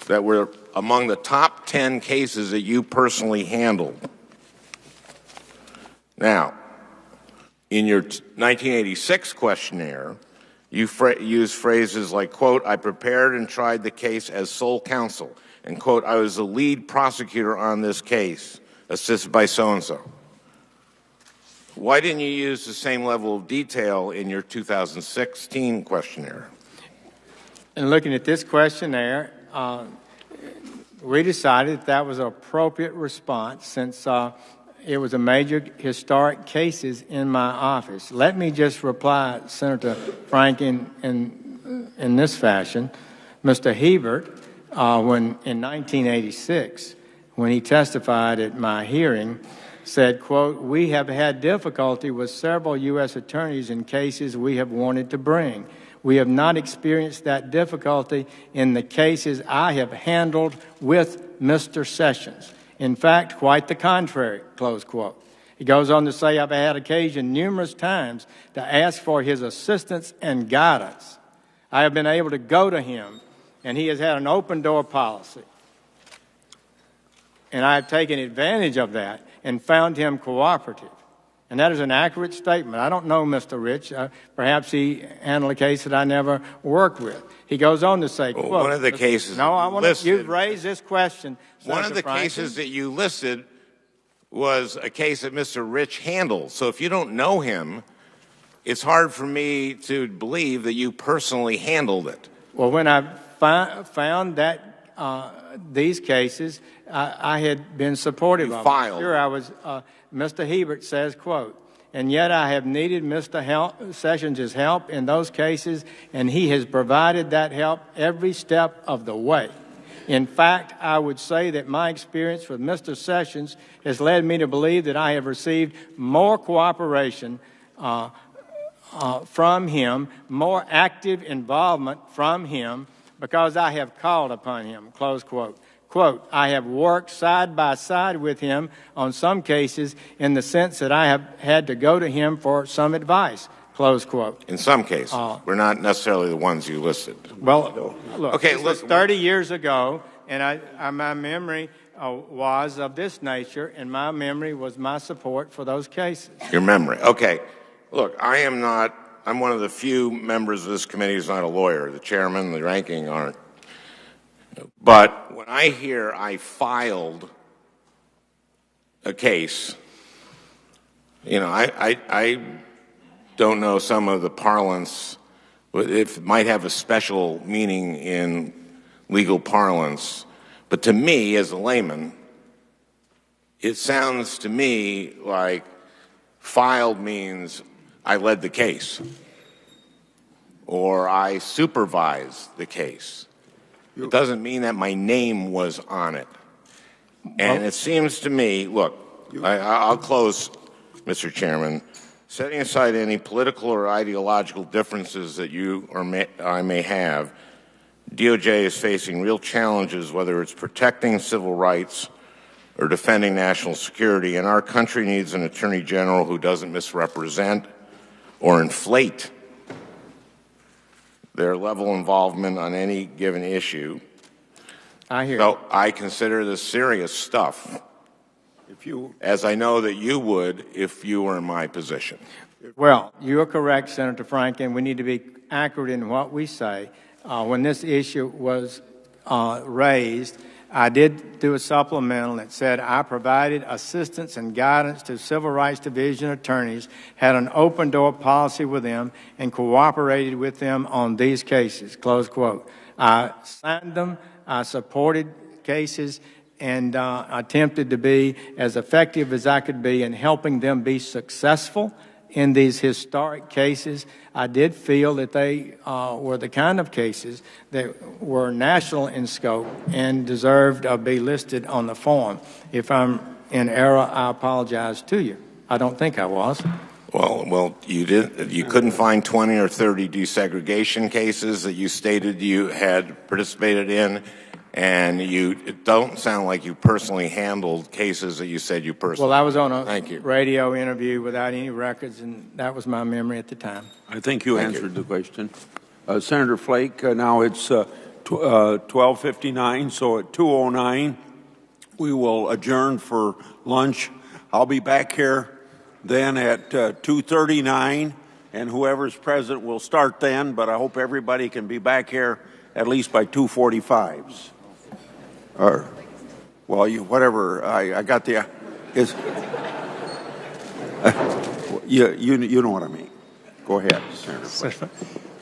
that were among the top 10 cases that you personally handled. Now, in your 1986 questionnaire, you used phrases like, quote, I prepared and tried the case as sole counsel, and, quote, I was the lead prosecutor on this case, assisted by so-and-so. Why didn't you use the same level of detail in your 2016 questionnaire? In looking at this questionnaire, we decided that was an appropriate response since it was a major historic cases in my office. Let me just reply, Senator Franken, in this fashion. Mr. Hebert, when in 1986, when he testified at my hearing, said, quote, we have had difficulty with several U.S. attorneys in cases we have wanted to bring. We have not experienced that difficulty in the cases I have handled with Mr. Sessions. In fact, quite the contrary, close quote. He goes on to say, I've had occasion numerous times to ask for his assistance and guidance. I have been able to go to him, and he has had an open door policy. And I have taken advantage of that and found him cooperative. And that is an accurate statement. I don't know Mr. Rich. Perhaps he handled a case that I never worked with. He goes on to say, quote, one of the cases no, I want listed, you've raised this question, Senator one of the Franken. cases that you listed was a case that Mr. Rich handled. So if you don't know him, it's hard for me to believe that you personally handled it. Well, when I found that these cases, I had been supportive of filed. Sure, I was. Mr. Hebert says, quote, "And yet I have needed Mr. Sessions' help in those cases, and he has provided that help every step of the way. In fact, I would say that my experience with Mr. Sessions has led me to believe that I have received more cooperation from him, more active involvement from him, because I have called upon him," close quote. Quote, "I have worked side by side with him on some cases in the sense that I have had to go to him for some advice," close quote. In some cases. We're not necessarily the ones you listed. Well, look, okay, this was 30 years ago, and my memory was of this nature, and my memory was my support for those cases. Your memory. Okay. Look, I'm one of the few members of this committee who's not a lawyer. The chairman, the ranking aren't. But when I hear I filed a case, I don't know some of the parlance. It might have a special meaning in legal parlance. But to me, as a layman, it sounds to me like filed means I led the case or I supervised the case. It doesn't mean that my name was on it. And it seems to me, look, I'll close, Mr. Chairman, setting aside any political or ideological differences that you or I may have, DOJ is facing real challenges, whether it's protecting civil rights or defending national security, and our country needs an Attorney General who doesn't misrepresent or inflate their level of involvement on any given issue. I hear So I consider this serious stuff, as I know that you would if you were in my position. Well, you are correct, Senator Franklin. We need to be accurate in what we say. When this issue was raised, I did do a supplemental that said I provided assistance and guidance to Civil Rights Division attorneys, had an open-door policy with them, and cooperated with them on these cases, close quote. I signed them, I supported cases, and attempted to be as effective as I could be in helping them be successful in these historic cases. I did feel that they were the kind of cases that were national in scope and deserved to be listed on the form. If I'm in error, I apologize to you. I don't think I was. Well, you did. You couldn't find 20 or 30 desegregation cases that you stated you had participated in, and it don't sound like you personally handled cases that you said you personally. Well, I was on a radio interview without any records, and that was my memory at the time. I think you answered the question. Senator Flake, now it's 12:59, so at 2:09 we will adjourn for lunch. I'll be back here then at 2:39, and whoever's present will start then, but I hope everybody can be back here at least by 2:45. Or, well, whatever. I got the. You know what I mean. Go ahead, Senator.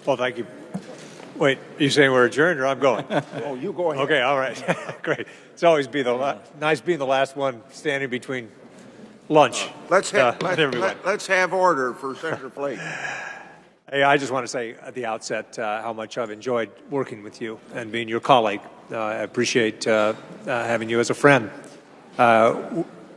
Well, thank you. Wait, are you saying we're adjourned or I'm going? Oh, you go ahead. Okay, all right. Great. It's always nice being the last one standing between lunch. Let's have order for Senator Flake. Hey, I just want to say at the outset how much I've enjoyed working with you and being your colleague. I appreciate having you as a friend.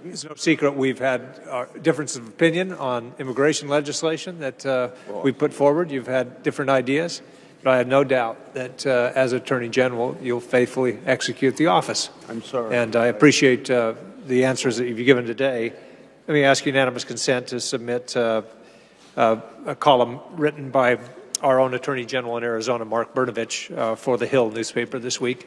It's no secret we've had differences of opinion on immigration legislation that we put forward. You've had different ideas, but I have no doubt that as Attorney General, you'll faithfully execute the office. I'm sorry. And I appreciate the answers that you've given today. Let me ask unanimous consent to submit a column written by our own Attorney General in Arizona, Mark Brnovich, for the Hill newspaper this week,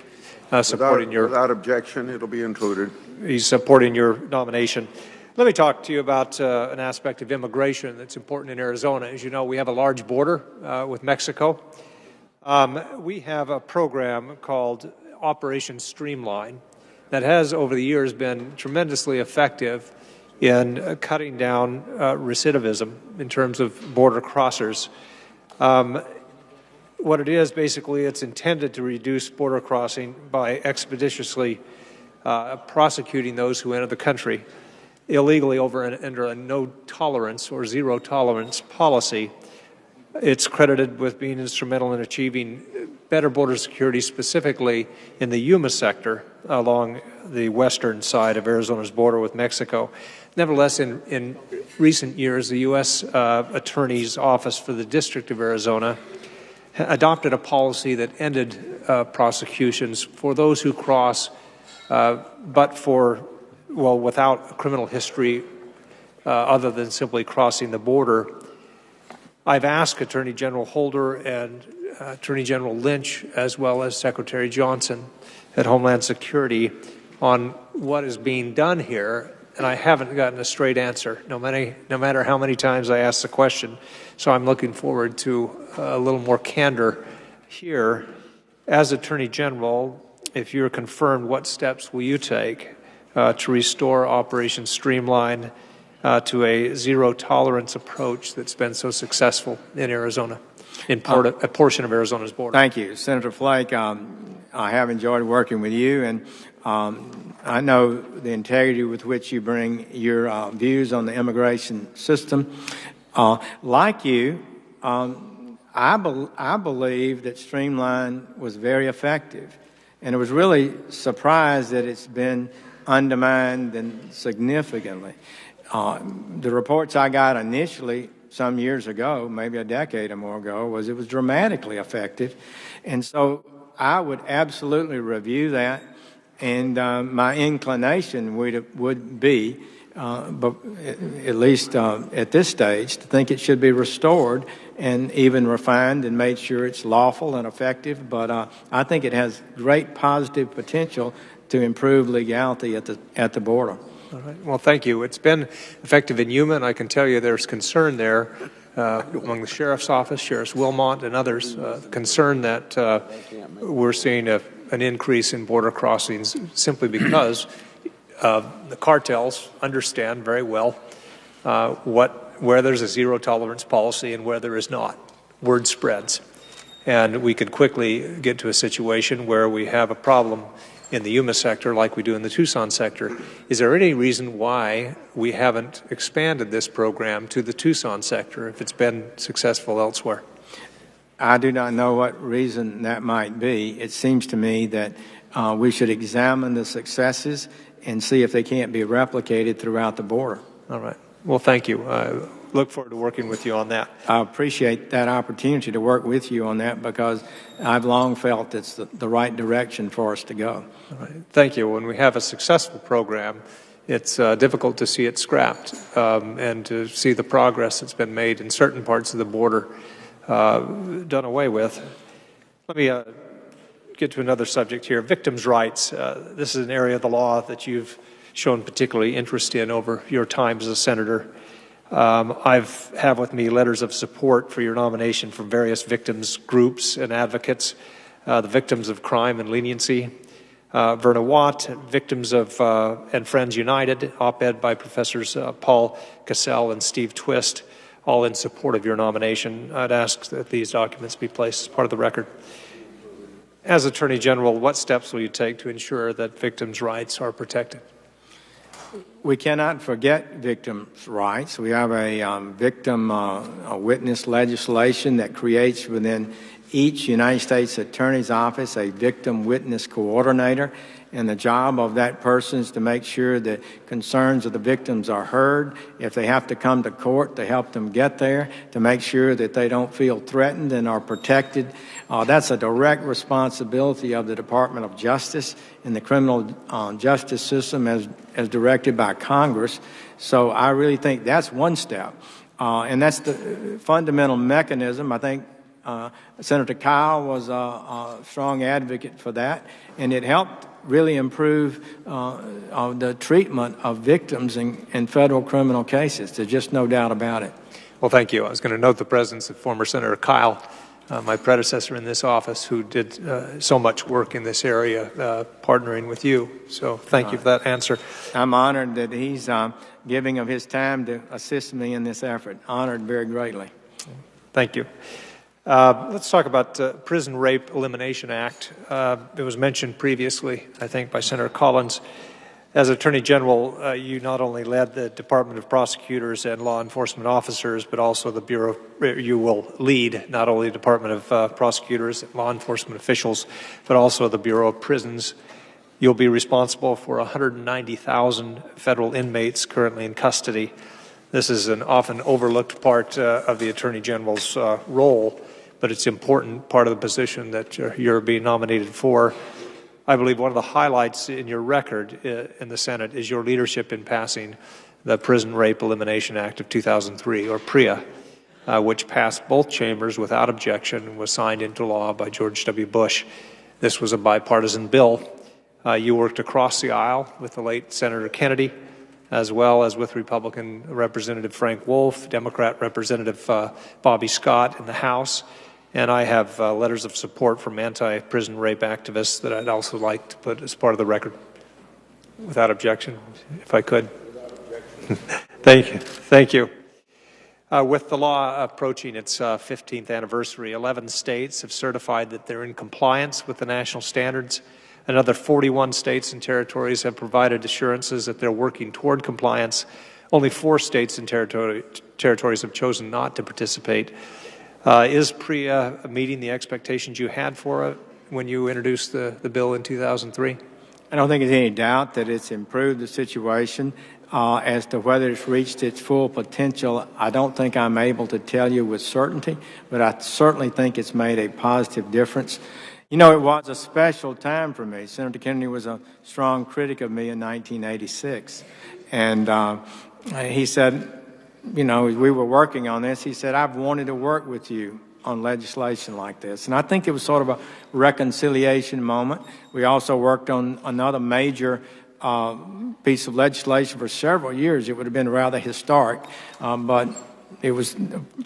supporting without objection, it'll be included. He's supporting your nomination. Let me talk to you about an aspect of immigration that's important in Arizona. As you know, we have a large border with Mexico. We have a program called Operation Streamline that has, over the years, been tremendously effective in cutting down recidivism in terms of border crossers. What it is, basically, it's intended to reduce border crossing by expeditiously prosecuting those who enter the country illegally under a no-tolerance or zero-tolerance policy. It's credited with being instrumental in achieving better border security, specifically in the Yuma sector along the western side of Arizona's border with Mexico. Nevertheless, in recent years, the U.S. Attorney's Office for the District of Arizona adopted a policy that ended prosecutions for those who cross without a criminal history other than simply crossing the border. I've asked Attorney General Holder and Attorney General Lynch, as well as Secretary Johnson at Homeland Security, on what is being done here, and I haven't gotten a straight answer, no matter how many times I ask the question. So I'm looking forward to a little more candor here. As Attorney General, if you're confirmed, what steps will you take to restore Operation Streamline to a zero-tolerance approach that's been so successful in Arizona, in a portion of Arizona's border? Thank you. Senator Flake, I have enjoyed working with you, and I know the integrity with which you bring your views on the immigration system. Like you, I believe that Streamline was very effective, and I was really surprised that it's been undermined and significantly. The reports I got initially some years ago, maybe a decade or more ago, was it was dramatically effective. And so I would absolutely review that, and my inclination would be, but at least at this stage, to think it should be restored and even refined and made sure it's lawful and effective. But I think it has great positive potential to improve legality at the border. All right. Well, thank you. It's been effective in Yuma, and I can tell you there's concern there among the Sheriff's Office, Sheriffs Wilmot and others, concern that we're seeing an increase in border crossings simply because the cartels understand very well where there's a zero-tolerance policy and where there is not. Word spreads. And we could quickly get to a situation where we have a problem in the Yuma sector like we do in the Tucson sector. Is there any reason why we haven't expanded this program to the Tucson sector if it's been successful elsewhere? I do not know what reason that might be. It seems to me that we should examine the successes and see if they can't be replicated throughout the border. All right. Well, thank you. I look forward to working with you on that. I appreciate that opportunity to work with you on that because I've long felt it's the right direction for us to go. All right. Thank you. When we have a successful program, it's difficult to see it scrapped and to see the progress that's been made in certain parts of the border done away with. Let me get to another subject here, victims' rights. This is an area of the law that you've shown particularly interest in over your time as a senator. Have with me letters of support for your nomination from various victims groups and advocates, the Victims of Crime and Leniency, Verna Watt, Victims of and Friends United, op-ed by Professors Paul Cassell and Steve Twist, all in support of your nomination. I'd ask that these documents be placed as part of the record. As Attorney General, what steps will you take to ensure that victims' rights are protected? We cannot forget victims' rights. We have a victim witness legislation that creates within each United States Attorney's Office a victim witness coordinator, and the job of that person is to make sure that concerns of the victims are heard. If they have to come to court, to help them get there, to make sure that they don't feel threatened and are protected. That's a direct responsibility of the Department of Justice and the criminal justice system as directed by Congress. So I really think that's one step. And that's the fundamental mechanism. I think Senator Kyle was a strong advocate for that, and it helped really improve the treatment of victims in federal criminal cases. There's just no doubt about it. Well, thank you. I was going to note the presence of former Senator Kyle, my predecessor in this office, who did so much work in this area, partnering with you. So thank you for that answer. I'm honored that he's giving of his time to assist me in this effort. Honored very greatly. Thank you. Let's talk about Prison Rape Elimination Act. It was mentioned previously, I think, by Senator Collins. As Attorney General, you not only led the Department of Prosecutors and law enforcement officers, but also the Bureau. You will lead not only the Department of Prosecutors and law enforcement officials, but also the Bureau of Prisons. You'll be responsible for 190,000 federal inmates currently in custody. This is an often overlooked part of the Attorney General's role, but it's an important part of the position that you're being nominated for. I believe one of the highlights in your record in the Senate is your leadership in passing the Prison Rape Elimination Act of 2003, or PREA, which passed both chambers without objection and was signed into law by George W. Bush. This was a bipartisan bill. You worked across the aisle with the late Senator Kennedy, as well as with Republican Representative Frank Wolf, Democrat Representative Bobby Scott in the House. And I have letters of support from anti-prison rape activists that I'd also like to put as part of the record. Without objection, if I could. Thank you. Thank you. With the law approaching its 15th anniversary, 11 states have certified that they're in compliance with the national standards. Another 41 states and territories have provided assurances that they're working toward compliance. Only 4 states and territories have chosen not to participate. Is PREA meeting the expectations you had for it when you introduced the bill in 2003? I don't think there's any doubt that it's improved the situation. As to whether it's reached its full potential, I don't think I'm able to tell you with certainty, but I certainly think it's made a positive difference. You know, it was a special time for me. Senator Kennedy was a strong critic of me in 1986. And he said, you know, as we were working on this, he said, I've wanted to work with you on legislation like this. And I think it was sort of a reconciliation moment. We also worked on another major piece of legislation for several years. It would have been rather historic, but it was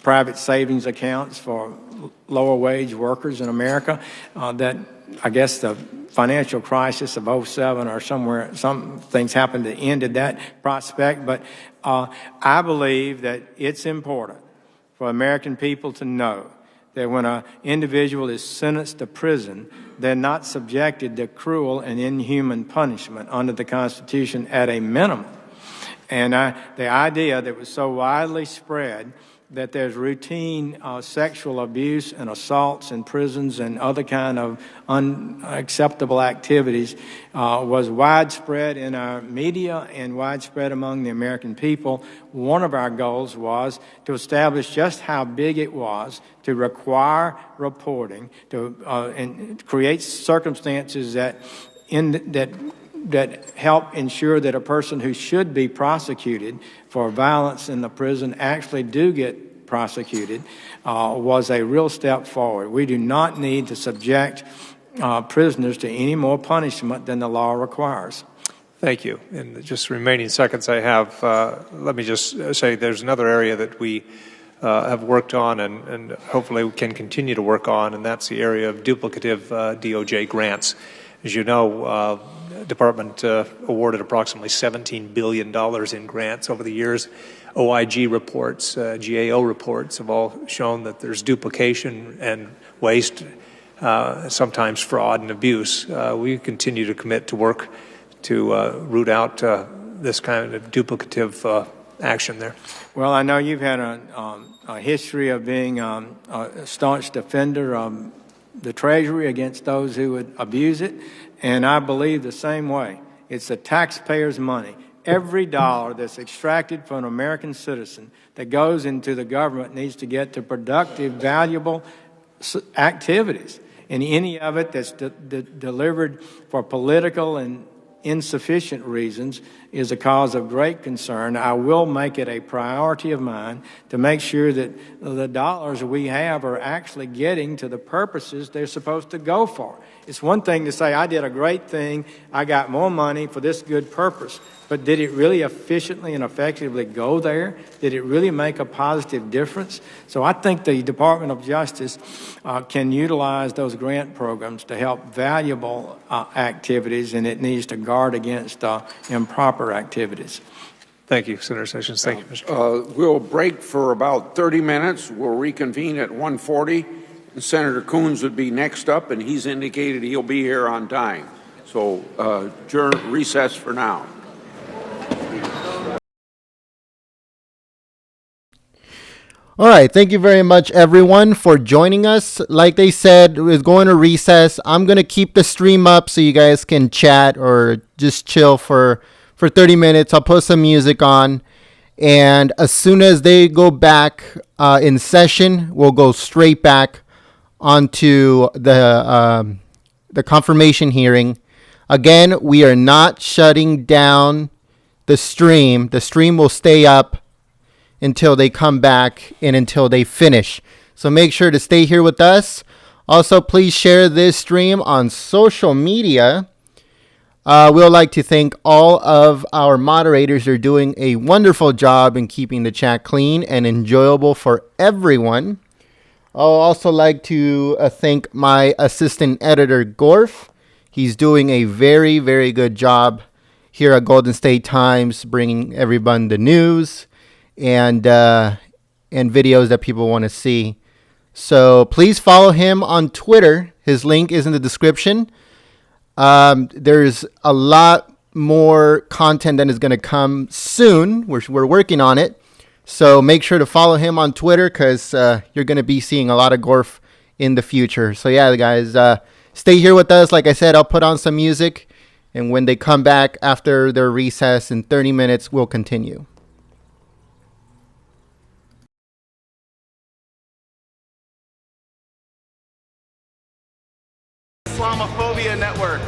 private savings accounts for lower wage workers in America that I guess the financial crisis of 07 or somewhere, some things happened that ended that prospect. But I believe that it's important for American people to know that when an individual is sentenced to prison, they're not subjected to cruel and inhuman punishment under the Constitution at a minimum. And the idea that was so widely spread that there's routine sexual abuse and assaults in prisons and other kind of unacceptable activities was widespread in our media and widespread among the American people. One of our goals was to establish just how big it was, to require reporting, to and create circumstances that help ensure that a person who should be prosecuted for violence in the prison actually do get prosecuted was a real step forward. We do not need to subject prisoners to any more punishment than the law requires. Thank you. In the just remaining seconds I have, let me just say there's another area that we have worked on and hopefully we can continue to work on, and that's the area of duplicative DOJ grants. As you know, Department awarded approximately $17 billion in grants over the years. OIG reports, GAO reports have all shown that there's duplication and waste, sometimes fraud and abuse. We continue to commit to work to root out this kind of duplicative action there. Well, I know you've had a history of being a staunch defender of the Treasury against those who would abuse it, and I believe the same way. It's the taxpayers' money. Every dollar that's extracted from an American citizen that goes into the government needs to get to productive, valuable activities. And any of it that's delivered for political and insufficient reasons is a cause of great concern. I will make it a priority of mine to make sure that the dollars we have are actually getting to the purposes they're supposed to go for. It's one thing to say, I did a great thing, I got more money for this good purpose. But did it really efficiently and effectively go there? Did it really make a positive difference? So I think the Department of Justice can utilize those grant programs to help valuable activities, and it needs to guard against improper activities. Thank you, Senator Sessions. Thank you, Mr. We'll break for about 30 minutes. We'll reconvene at 1:40 Senator Coons would be next up, and he's indicated he'll be here on time. So recess for now. All right, thank you very much, everyone, for joining us. Like they said, we're going to recess. I'm going to keep the stream up so you guys can chat or just chill for 30 minutes. I'll put some music on. And as soon as they go back in session, we'll go straight back onto the confirmation hearing. Again, we are not shutting down the stream. The stream will stay up until they come back and until they finish. So make sure to stay here with us. Also, please share this stream on social media. We'd like to thank all of our moderators. They're doing a wonderful job in keeping the chat clean and enjoyable for everyone. I'll also like to thank my assistant editor, Gorf. He's doing a very, very good job here at Golden State Times, bringing everyone the news and videos that people want to see. So please follow him on Twitter. His link is in the description. There's a lot more content that is going to come soon. We're working on it. So make sure to follow him on Twitter because you're going to be seeing a lot of Gorf in the future. So yeah, guys, stay here with us. Like I said, I'll put on some music. And when they come back after their recess in 30 minutes, we'll continue. Islamophobia Network.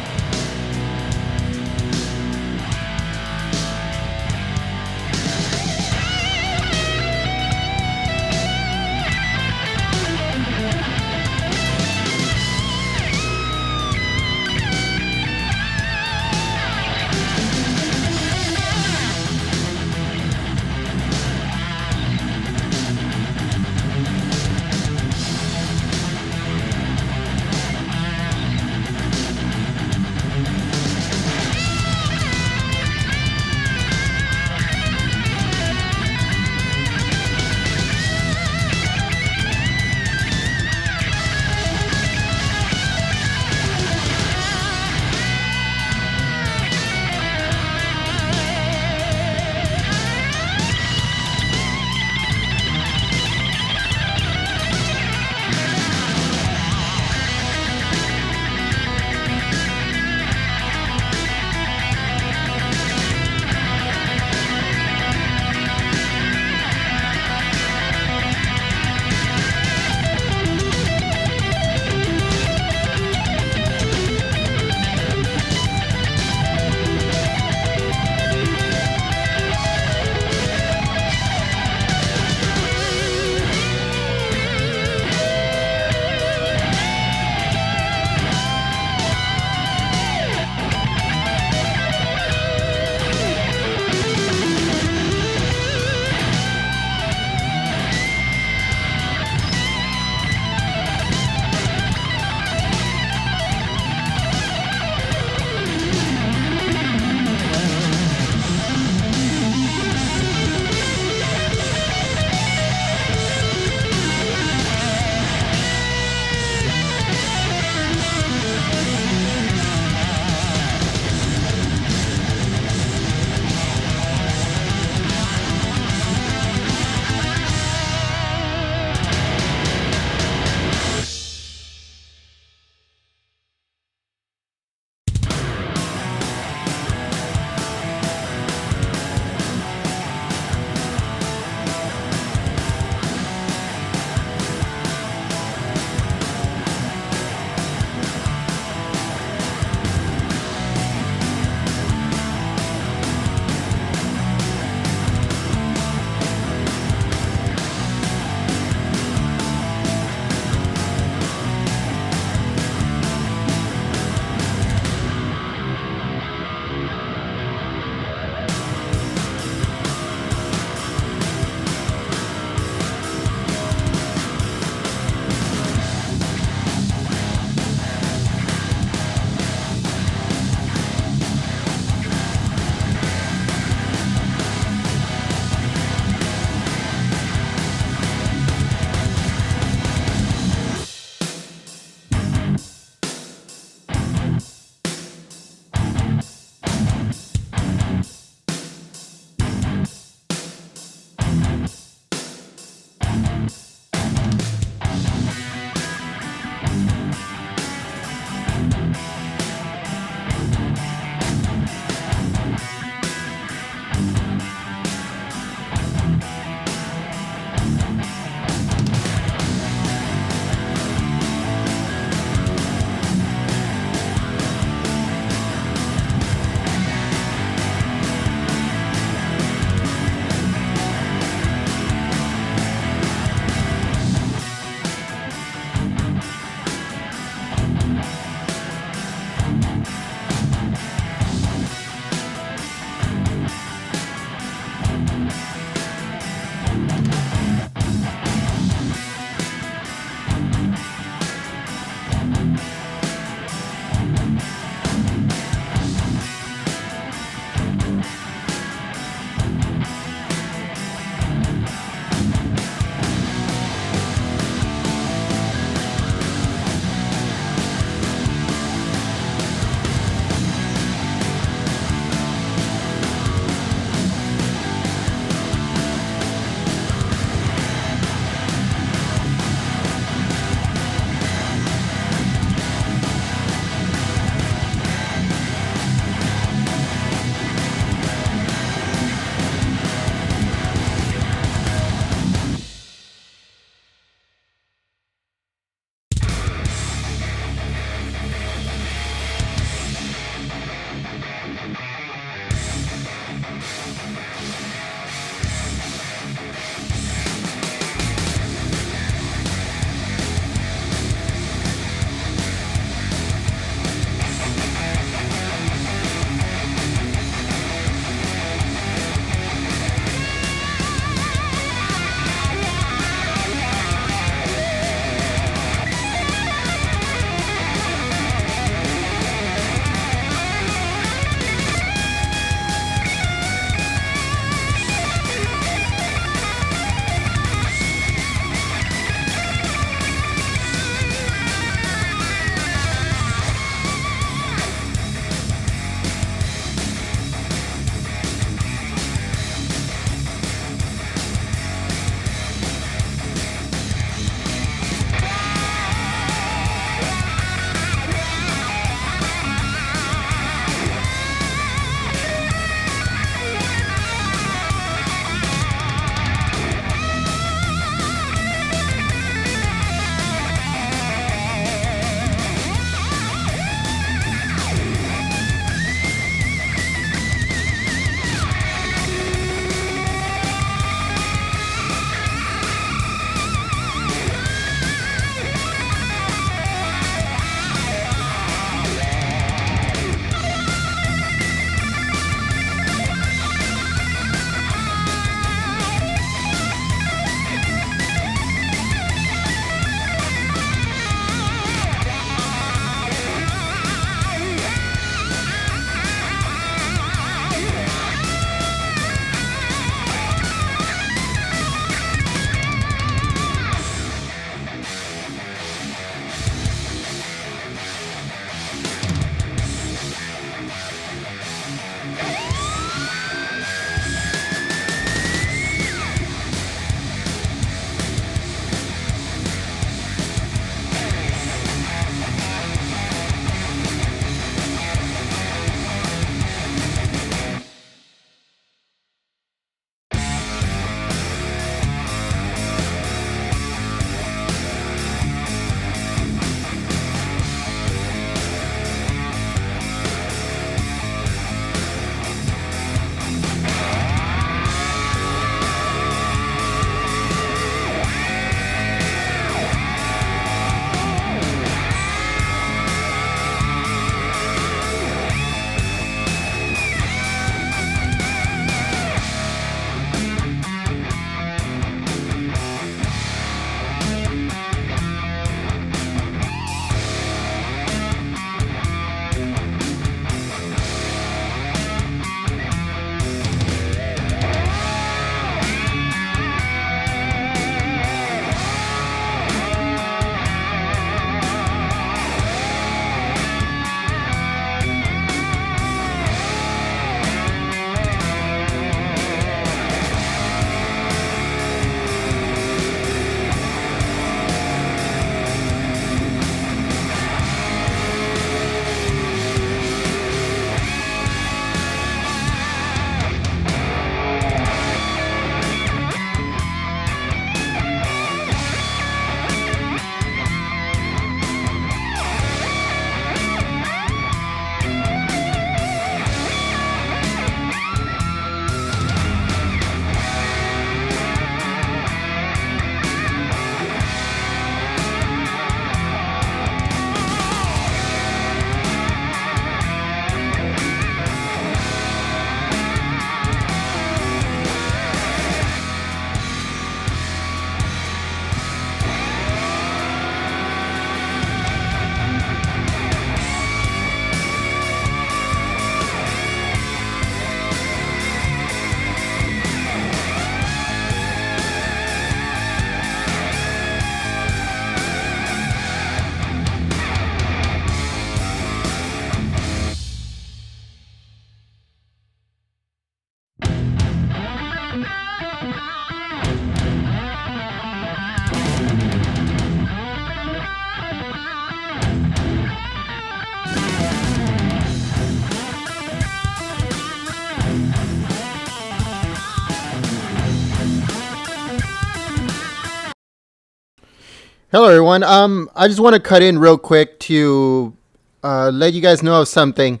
Hello, everyone. I just want to cut in real quick to let you guys know of something.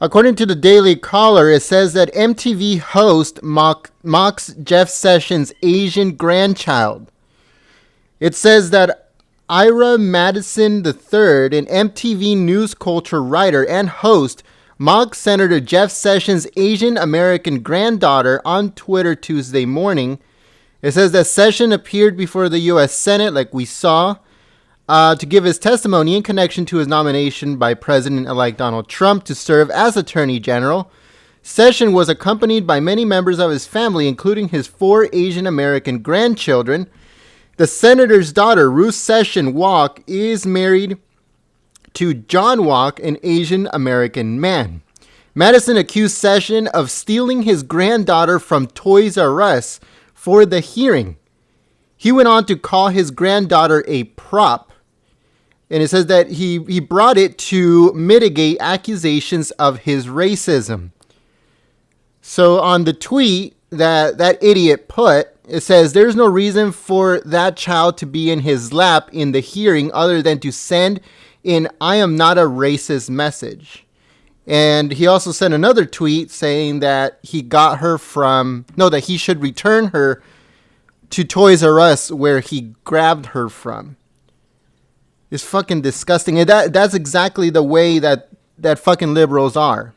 According to the Daily Caller, it says that MTV host mocks Jeff Sessions' Asian grandchild. It says that Ira Madison III, an MTV news culture writer and host, mocked Senator Jeff Sessions' Asian American granddaughter on Twitter Tuesday morning. It says that Sessions appeared before the U.S. Senate, like we saw, to give his testimony in connection to his nomination by President-elect Donald Trump to serve as Attorney General. Sessions was accompanied by many members of his family, including his 4 Asian American grandchildren. The senator's daughter, Ruth Sessions Walk, is married to John Walk, an Asian American man. Madison accused Sessions of stealing his granddaughter from Toys R Us for the hearing. He went on to call his granddaughter a prop. And it says that he brought it to mitigate accusations of his racism. So on the tweet that idiot put, it says there's no reason for that child to be in his lap in the hearing other than to send an "I am not a racist" message. And he also sent another tweet saying that that he should return her to Toys R Us where he grabbed her from. It's fucking disgusting. And that's exactly the way that fucking liberals are.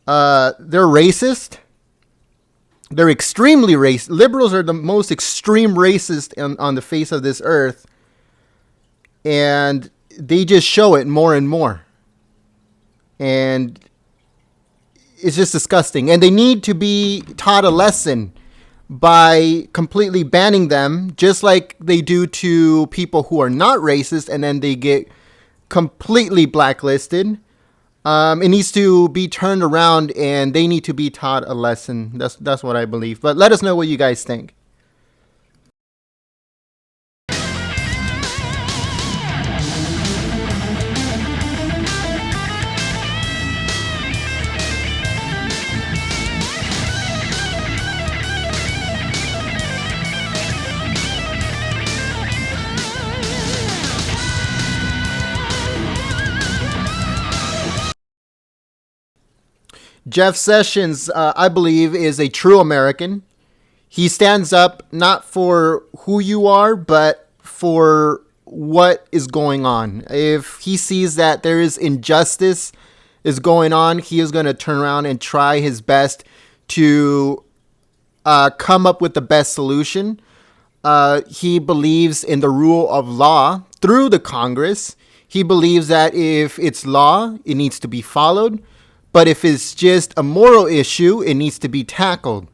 They're racist. They're extremely racist. Liberals are the most extreme racist on the face of this earth. And they just show it more and more. And it's just disgusting. And they need to be taught a lesson by completely banning them, just like they do to people who are not racist, and then they get completely blacklisted. It needs to be turned around, and they need to be taught a lesson. That's what I believe. But let us know what you guys think. Jeff Sessions, I believe, is a true American. He stands up not for who you are, but for what is going on. If he sees that there is injustice is going on, he is going to turn around and try his best to come up with the best solution. He believes in the rule of law through the Congress. He believes that if it's law, it needs to be followed. But if it's just a moral issue, it needs to be tackled.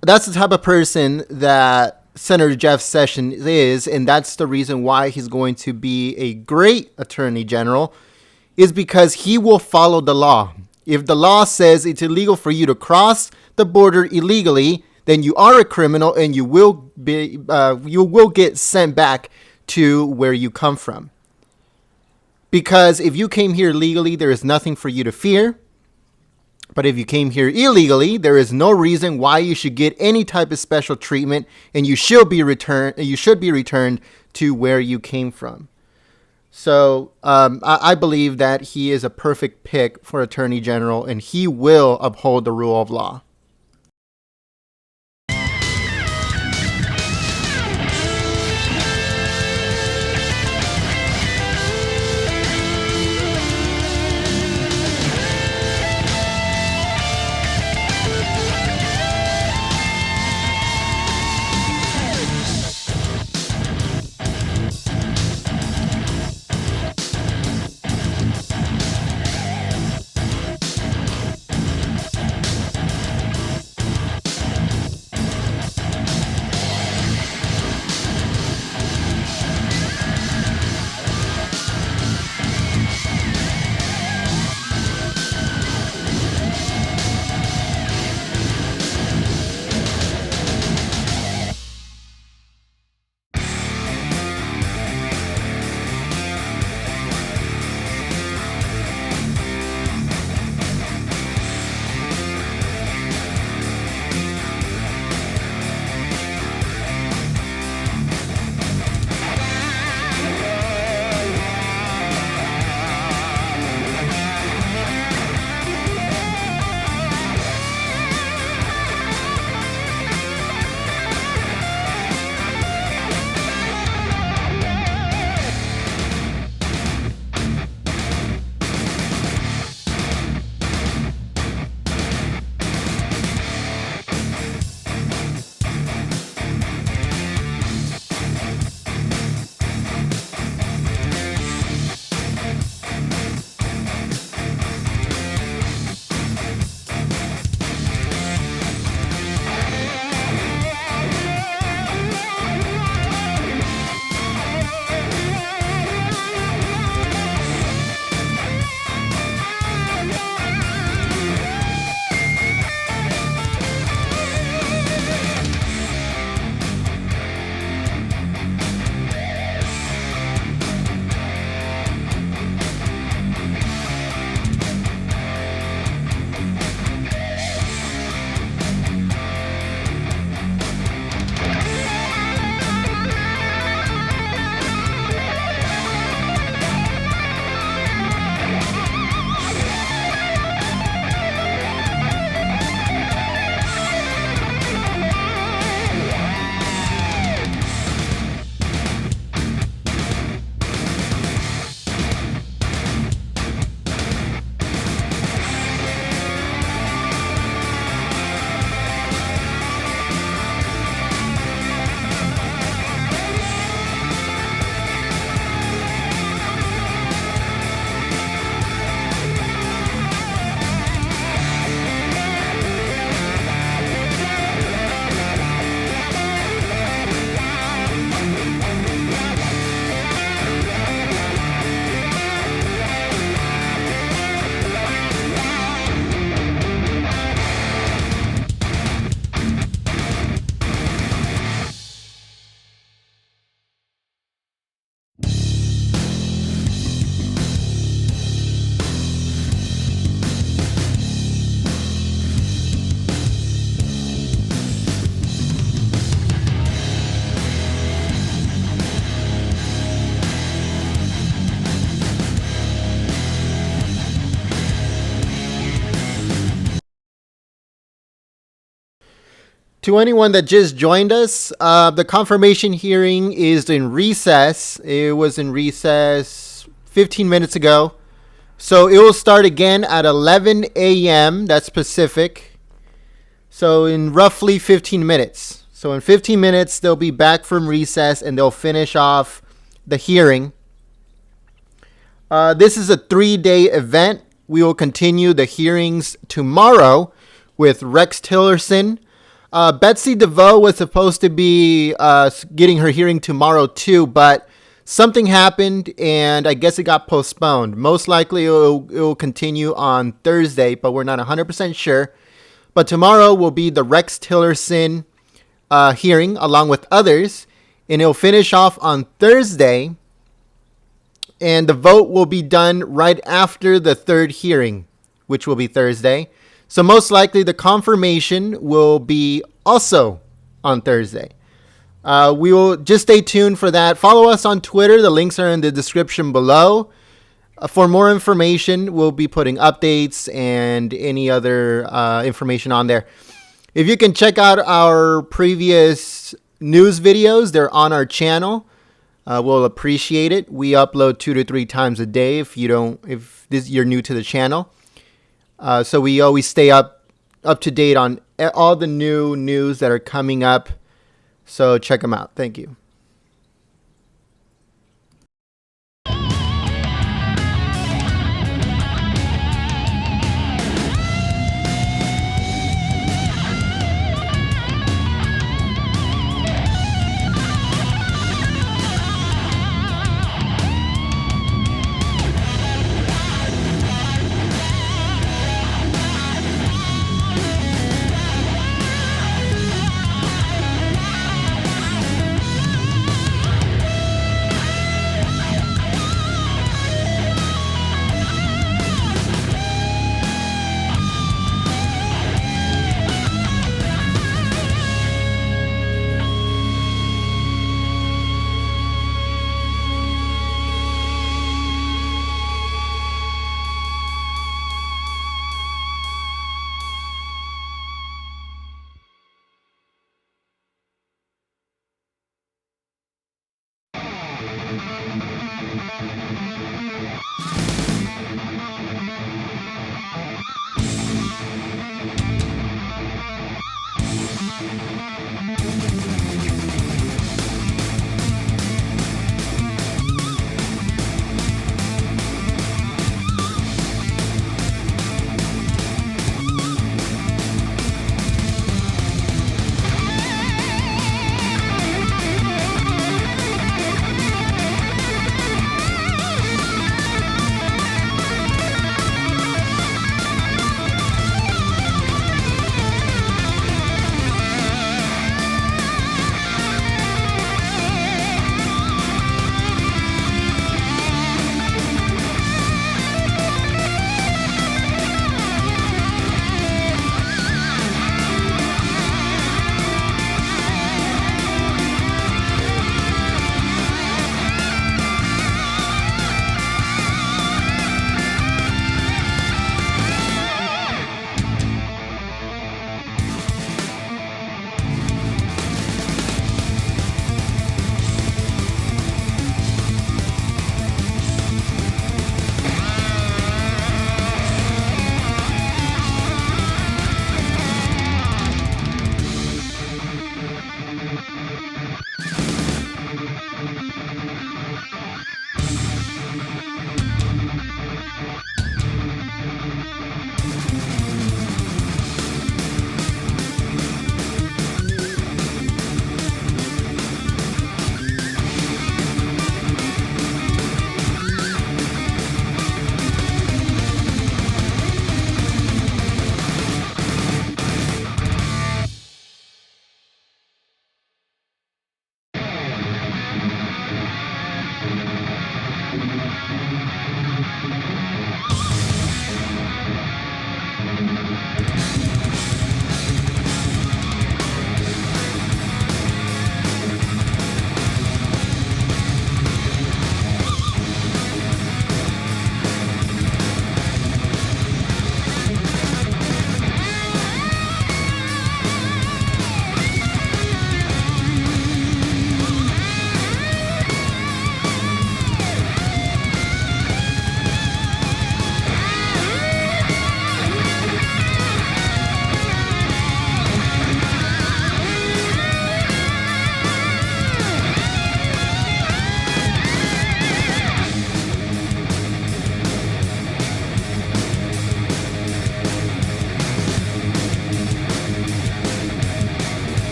That's the type of person that Senator Jeff Sessions is, and that's the reason why he's going to be a great attorney general, is because he will follow the law. If the law says it's illegal for you to cross the border illegally, then you are a criminal and you will get sent back to where you come from. Because if you came here legally, there is nothing for you to fear. But if you came here illegally, there is no reason why you should get any type of special treatment, and you should be returned to where you came from. So I believe that he is a perfect pick for Attorney General, and he will uphold the rule of law. To anyone that just joined us, the confirmation hearing is in recess. It was in recess 15 minutes ago. So it will start again at 11 a.m. That's Pacific. So in roughly 15 minutes. So in 15 minutes, they'll be back from recess and they'll finish off the hearing. This is a 3-day event. We will continue the hearings tomorrow with Rex Tillerson. Betsy DeVoe was supposed to be getting her hearing tomorrow too, but something happened and I guess it got postponed. Most likely it will continue on Thursday, but we're not 100% sure. But tomorrow will be the Rex Tillerson hearing along with others, and it'll finish off on Thursday, and the vote will be done right after the third hearing, which will be Thursday. So most likely the confirmation will be also on Thursday. We will just stay tuned for that. Follow us on Twitter. The links are in the description below. For more information, we'll be putting updates and any other information on there. If you can check out our previous news videos, they're on our channel. We'll appreciate it. We upload 2 to 3 times a day if you're new to the channel. So we always stay up to date on all the new news that are coming up. So check them out. Thank you.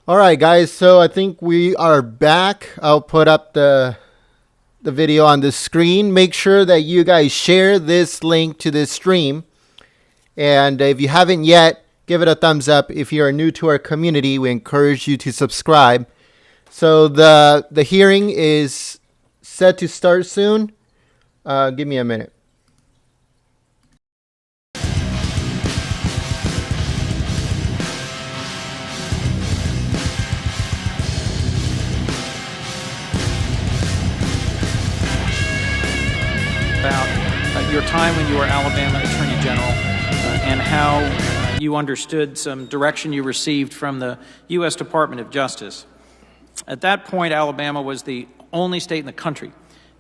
All right, guys. So I think we are back. I'll put up the video on the screen. Make sure that you guys share this link to this stream. And if you haven't yet, give it a thumbs up. If you're new to our community, we encourage you to subscribe. So the hearing is set to start soon. Give me a minute. About your time when you were Alabama Attorney General and how you understood some direction you received from the U.S. Department of Justice. At that point, Alabama was the only state in the country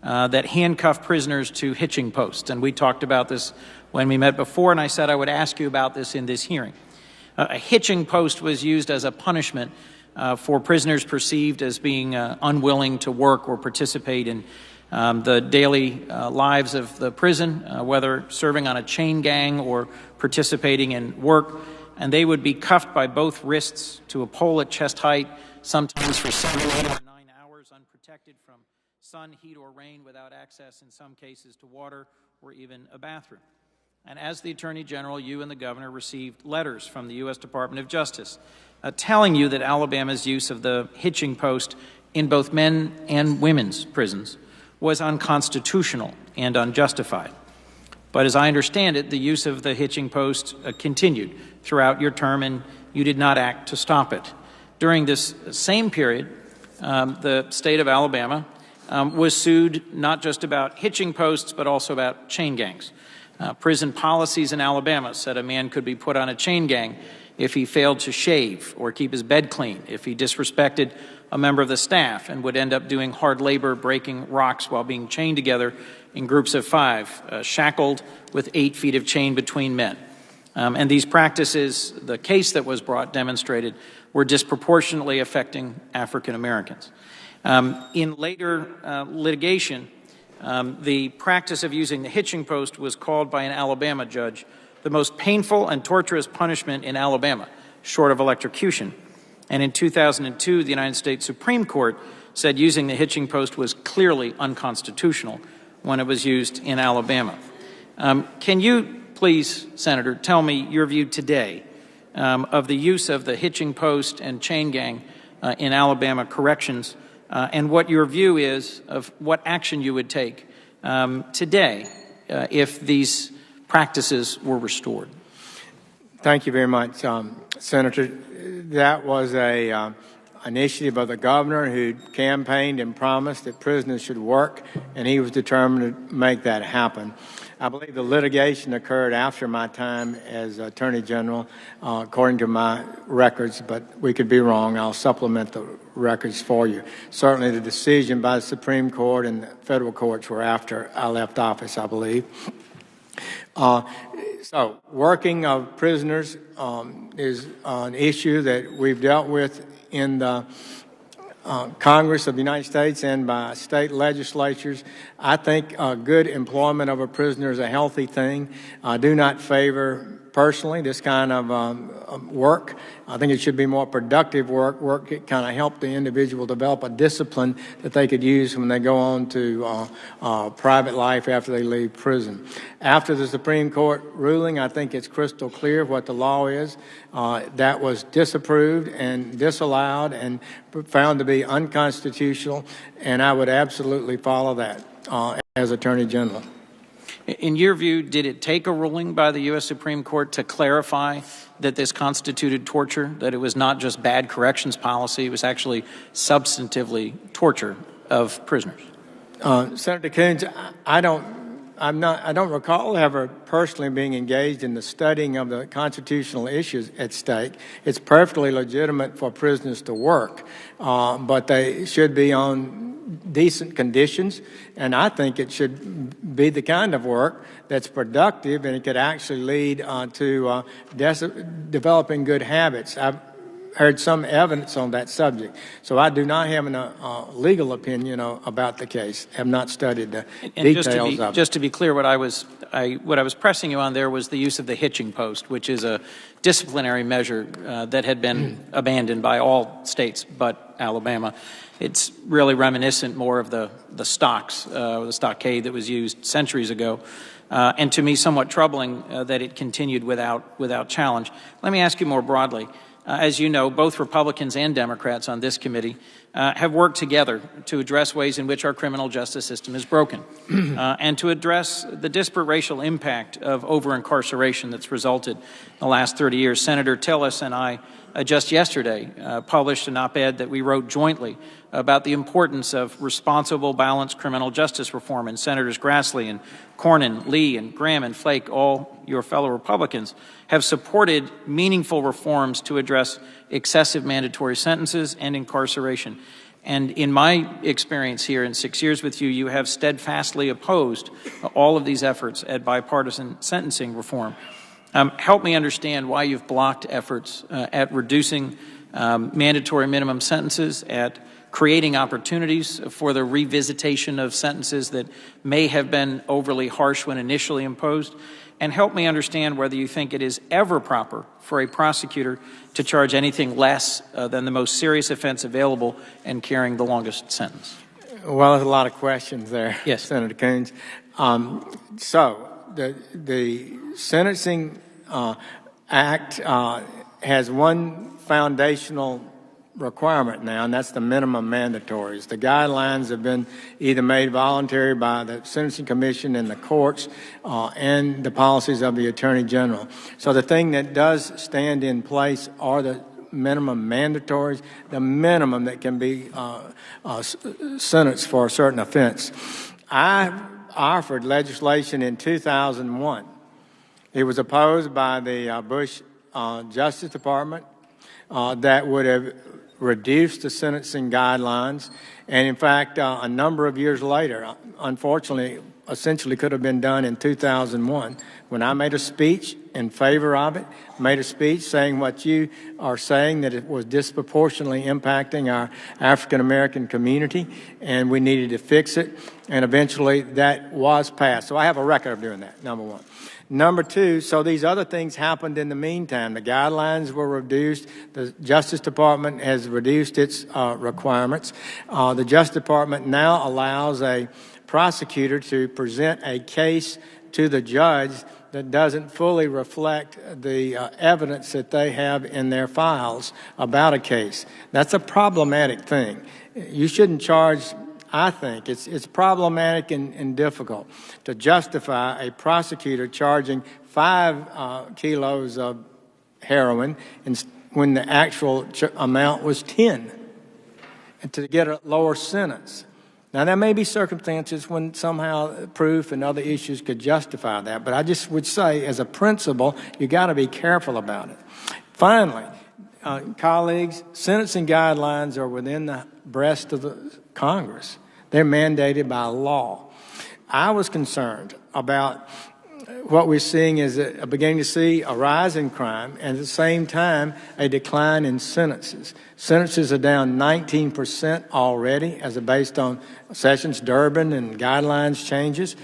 that handcuffed prisoners to hitching posts. And we talked about this when we met before, and I said I would ask you about this in this hearing. A hitching post was used as a punishment for prisoners perceived as being unwilling to work or participate in the daily lives of the prison, whether serving on a chain gang or participating in work. And they would be cuffed by both wrists to a pole at chest height, sometimes for 7, 8, or 9 hours, unprotected from sun, heat, or rain, without access in some cases to water or even a bathroom. And as the Attorney General, you and the Governor received letters from the U.S. Department of Justice telling you that Alabama's use of the hitching post in both men and women's prisons was unconstitutional and unjustified. But as I understand it, the use of the hitching post continued throughout your term, and you did not act to stop it. During this same period, the state of Alabama was sued not just about hitching posts, but also about chain gangs. Prison policies in Alabama said a man could be put on a chain gang if he failed to shave or keep his bed clean, if he disrespected a member of the staff, and would end up doing hard labor, breaking rocks while being chained together in groups of 5, shackled with 8 feet of chain between men. And these practices, the case that was brought demonstrated, were disproportionately affecting African Americans. In later litigation, the practice of using the hitching post was called by an Alabama judge the most painful and torturous punishment in Alabama, short of electrocution. And in 2002, the United States Supreme Court said using the hitching post was clearly unconstitutional when it was used in Alabama. Can you please, Senator, tell me your view today of the use of the hitching post and chain gang in Alabama corrections, and what your view is of what action you would take today if these practices were restored? Thank you very much, Senator. That was an initiative of the governor who campaigned and promised that prisoners should work, and he was determined to make that happen. I believe the litigation occurred after my time as Attorney General, according to my records, but we could be wrong. I'll supplement the records for you. Certainly the decision by the Supreme Court and the federal courts were after I left office, I believe. So working of prisoners is an issue that we've dealt with in the Congress of the United States and by state legislatures. I think good employment of a prisoner is a healthy thing. I do not favor personally this kind of work. I think it should be more productive work that kind of help the individual develop a discipline that they could use when they go on to private life after they leave prison. After the Supreme Court ruling, I think it's crystal clear what the law is. That was disapproved and disallowed and found to be unconstitutional, and I would absolutely follow that as Attorney General. In your view, did it take a ruling by the U.S. Supreme Court to clarify that this constituted torture, that it was not just bad corrections policy, it was actually substantively torture of prisoners? Senator Coons, I don't recall ever personally being engaged in the studying of the constitutional issues at stake. It's perfectly legitimate for prisoners to work, but they should be on decent conditions, and I think it should be the kind of work that's productive and it could actually lead to developing good habits. heard some evidence on that subject. So I do not have a legal opinion about the case. Have not studied the details of it. Just to be clear, what I was pressing you on there was the use of the hitching post, which is a disciplinary measure that had been abandoned by all states but Alabama. It's really reminiscent more of the stocks, the stockade that was used centuries ago. And to me, somewhat troubling that it continued without challenge. Let me ask you more broadly. As you know, both Republicans and Democrats on this committee have worked together to address ways in which our criminal justice system is broken and to address the disparate racial impact of over-incarceration that's resulted in the last 30 years. Senator Tillis and I just yesterday published an op-ed that we wrote jointly about the importance of responsible, balanced criminal justice reform. And Senators Grassley and Cornyn, Lee, and Graham and Flake, all your fellow Republicans, have supported meaningful reforms to address excessive mandatory sentences and incarceration. And in my experience here in 6 years with you, you have steadfastly opposed all of these efforts at bipartisan sentencing reform. Help me understand why you've blocked efforts at reducing mandatory minimum sentences, at creating opportunities for the revisitation of sentences that may have been overly harsh when initially imposed, and help me understand whether you think it is ever proper for a prosecutor to charge anything less than the most serious offense available and carrying the longest sentence. Well, there's a lot of questions there, yes, Senator Coons. So the Sentencing Act has one foundational requirement now, and that's the minimum mandatories. The guidelines have been either made voluntary by the Sentencing Commission and the courts and the policies of the Attorney General. So the thing that does stand in place are the minimum mandatories, the minimum that can be sentenced for a certain offense. I offered legislation in 2001. It was opposed by the Bush Justice Department that would have reduced the sentencing guidelines. And in fact, a number of years later, unfortunately, essentially could have been done in 2001. When I made a speech in favor of it, made a speech saying what you are saying, that it was disproportionately impacting our African-American community and we needed to fix it. And eventually that was passed. So I have a record of doing that, number one. Number two, so these other things happened in the meantime. The guidelines were reduced. The Justice Department has reduced its requirements. The Justice Department now allows a prosecutor to present a case to the judge that doesn't fully reflect the evidence that they have in their files about a case. That's a problematic thing. You shouldn't charge. I think it's problematic and difficult to justify a prosecutor charging 5 kilos of heroin when the actual amount was 10, and to get a lower sentence. Now, there may be circumstances when somehow proof and other issues could justify that, but I just would say, as a principle, you got to be careful about it. Finally, colleagues, sentencing guidelines are within the breast of the Congress. They're mandated by law. I was concerned about what we're seeing is beginning to see a rise in crime and at the same time a decline in sentences. Sentences are down 19% already as based on Sessions, Durbin, and guidelines changes.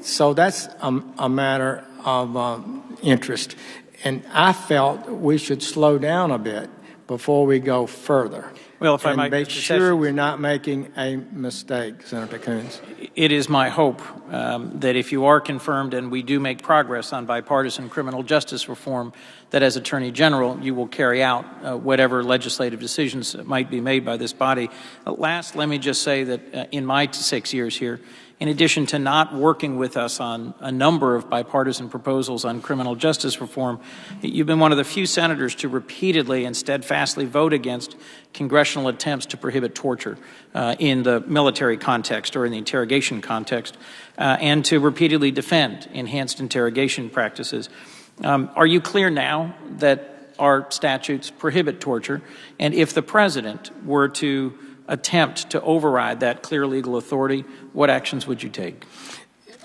So that's a matter of interest. And I felt we should slow down a bit before we go further. Well, if I might, make sure we're not making a mistake, Senator Coons. It is my hope that if you are confirmed and we do make progress on bipartisan criminal justice reform, that as Attorney General you will carry out whatever legislative decisions might be made by this body. Last, let me just say that in my 6 years here, in addition to not working with us on a number of bipartisan proposals on criminal justice reform, you've been one of the few senators to repeatedly and steadfastly vote against congressional attempts to prohibit torture in the military context or in the interrogation context, and to repeatedly defend enhanced interrogation practices. Are you clear now that our statutes prohibit torture? And if the president were to attempt to override that clear legal authority, what actions would you take?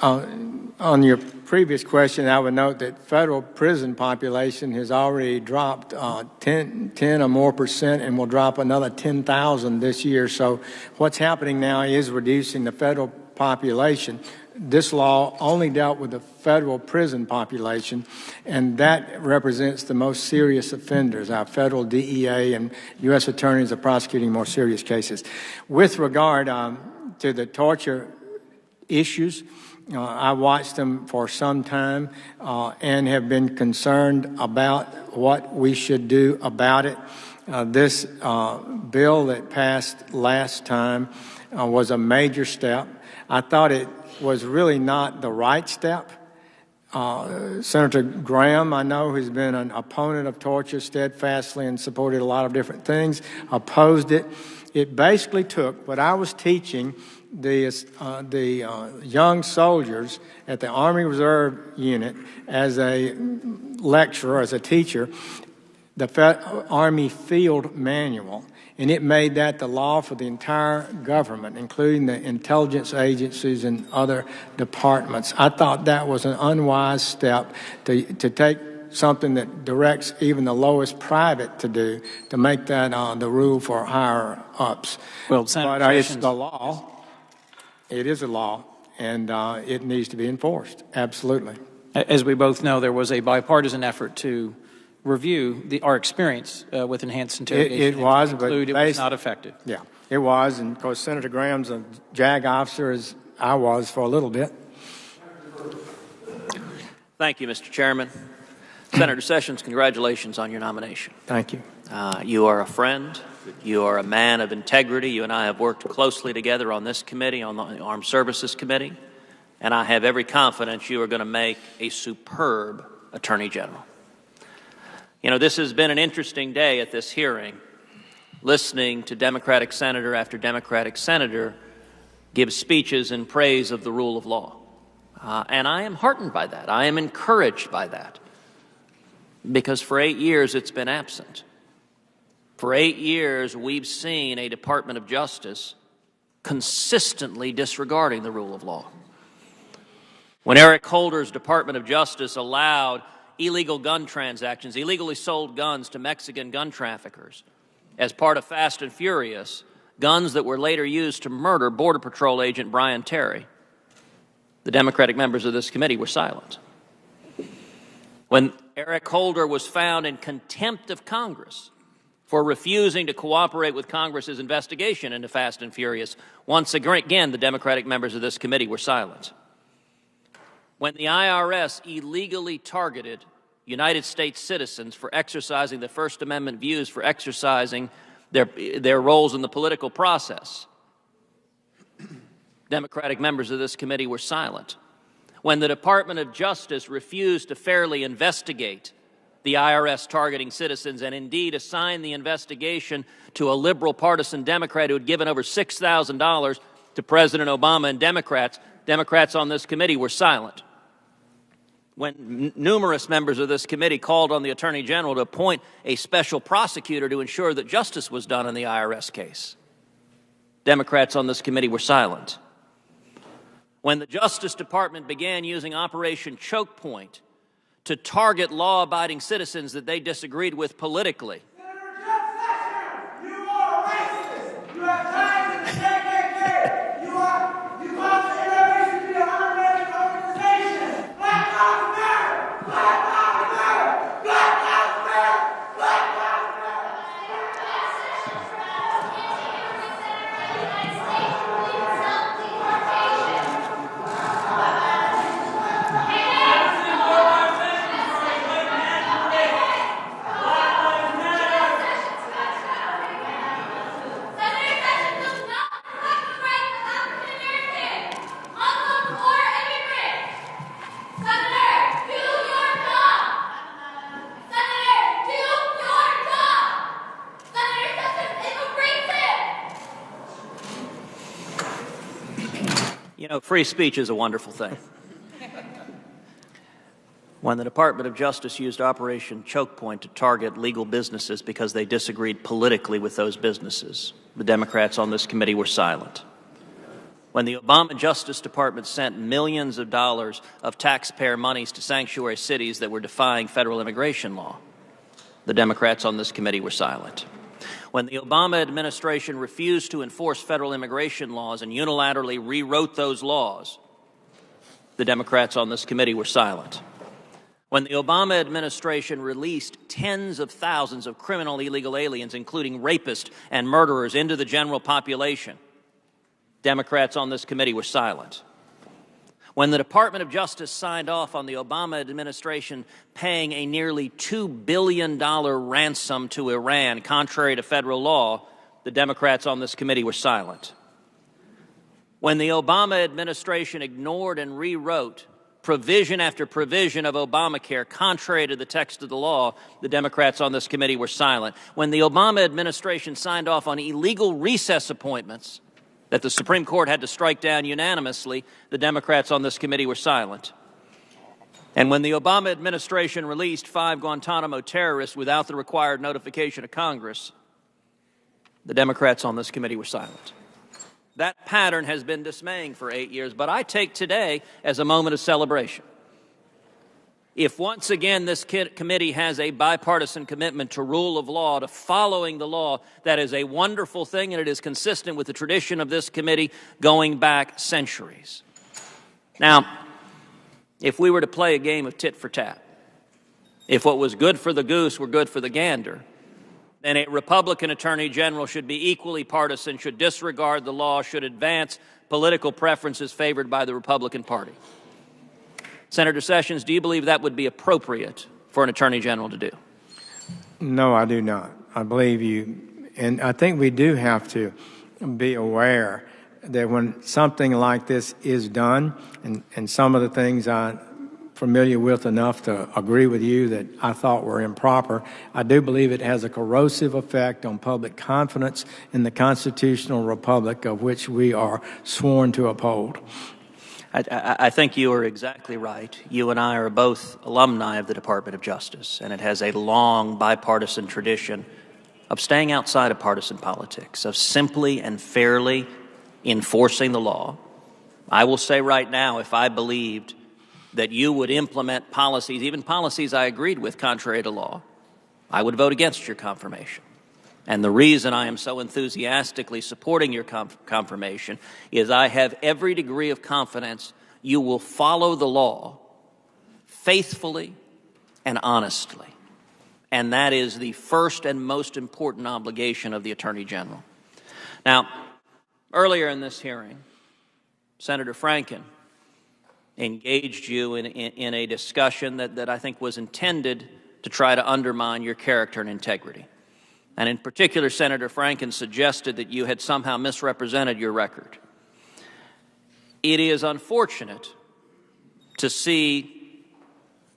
On your previous question, I would note that federal prison population has already dropped 10 or more percent and will drop another 10,000 this year. So what's happening now is reducing the federal population. This law only dealt with the federal prison population, and that represents the most serious offenders. Our federal DEA and U.S. attorneys are prosecuting more serious cases. With regard to the torture issues, I watched them for some time and have been concerned about what we should do about it. This bill that passed last time was a major step. I thought it was really not the right step. Senator Graham, I know, who's been an opponent of torture steadfastly and supported a lot of different things, opposed it. It basically took what I was teaching the young soldiers at the Army Reserve Unit as a lecturer, as a teacher, the Army Field Manual, and it made that the law for the entire government, including the intelligence agencies and other departments. I thought that was an unwise step to take something that directs even the lowest private to do, to make that the rule for higher ups. Well, Senator but Sessions, it's the law. It is a law, and it needs to be enforced. Absolutely. as we both know, there was a bipartisan effort to review our experience with enhanced interrogation. It was, but it was not effective. Yeah, it was, and of course Senator Graham's a JAG officer, as I was for a little bit. Thank you, Mr. Chairman. Senator Sessions, congratulations on your nomination. Thank you. You are a friend. You are a man of integrity. You and I have worked closely together on this committee, on the Armed Services Committee, and I have every confidence you are going to make a superb Attorney General. You know, this has been an interesting day at this hearing, listening to Democratic senator after Democratic senator give speeches in praise of the rule of law. And I am heartened by that. I am encouraged by that. Because for 8 years it's been absent. For 8 years we've seen a Department of Justice consistently disregarding the rule of law. When Eric Holder's Department of Justice allowed illegal gun transactions, illegally sold guns to Mexican gun traffickers as part of Fast and Furious, guns that were later used to murder Border Patrol agent Brian Terry, the Democratic members of this committee were silent. When Eric Holder was found in contempt of Congress for refusing to cooperate with Congress's investigation into Fast and Furious, once again the Democratic members of this committee were silent. When the IRS illegally targeted United States citizens for exercising the First Amendment views, for exercising their roles in the political process, Democratic members of this committee were silent. When the Department of Justice refused to fairly investigate the IRS targeting citizens and indeed assign the investigation to a liberal partisan Democrat who had given over $6,000 to President Obama and Democrats on this committee were silent. When numerous members of this committee called on the Attorney General to appoint a special prosecutor to ensure that justice was done in the IRS case, Democrats on this committee were silent. When the Justice Department began using Operation Choke Point to target law-abiding citizens that they disagreed with politically, free speech is a wonderful thing. When the Department of Justice used Operation Choke Point to target legal businesses because they disagreed politically with those businesses, the Democrats on this committee were silent. when the Obama Justice Department sent millions of dollars of taxpayer monies to sanctuary cities that were defying federal immigration law, the Democrats on this committee were silent. When the Obama administration refused to enforce federal immigration laws and unilaterally rewrote those laws, the Democrats on this committee were silent. When the Obama administration released tens of thousands of criminal illegal aliens, including rapists and murderers, into the general population, Democrats on this committee were silent. When the Department of Justice signed off on the Obama administration paying a nearly $2 billion ransom to Iran, contrary to federal law, the Democrats on this committee were silent. When the Obama administration ignored and rewrote provision after provision of Obamacare, contrary to the text of the law, the Democrats on this committee were silent. When the Obama administration signed off on illegal recess appointments that the Supreme Court had to strike down unanimously, the Democrats on this committee were silent. And when the Obama administration released 5 Guantanamo terrorists without the required notification of Congress, the Democrats on this committee were silent. That pattern has been dismaying for 8 years, but I take today as a moment of celebration. If once again this committee has a bipartisan commitment to rule of law, to following the law, that is a wonderful thing, and it is consistent with the tradition of this committee going back centuries. Now, if we were to play a game of tit for tat, if what was good for the goose were good for the gander, then a Republican Attorney General should be equally partisan, should disregard the law, should advance political preferences favored by the Republican Party. Senator Sessions, do you believe that would be appropriate for an Attorney General to do? No, I do not. I believe you, and I think we do have to be aware that when something like this is done, and some of the things I'm familiar with enough to agree with you that I thought were improper, I do believe it has a corrosive effect on public confidence in the constitutional republic of which we are sworn to uphold. I think you are exactly right. You and I are both alumni of the Department of Justice, and it has a long bipartisan tradition of staying outside of partisan politics, of simply and fairly enforcing the law. I will say right now, if I believed that you would implement policies, even policies I agreed with contrary to law, I would vote against your confirmation. And the reason I am so enthusiastically supporting your confirmation is I have every degree of confidence you will follow the law faithfully and honestly. And that is the first and most important obligation of the Attorney General. Now, earlier in this hearing, Senator Franken engaged you in a discussion that I think was intended to try to undermine your character and integrity. And in particular, Senator Franken suggested that you had somehow misrepresented your record. It is unfortunate to see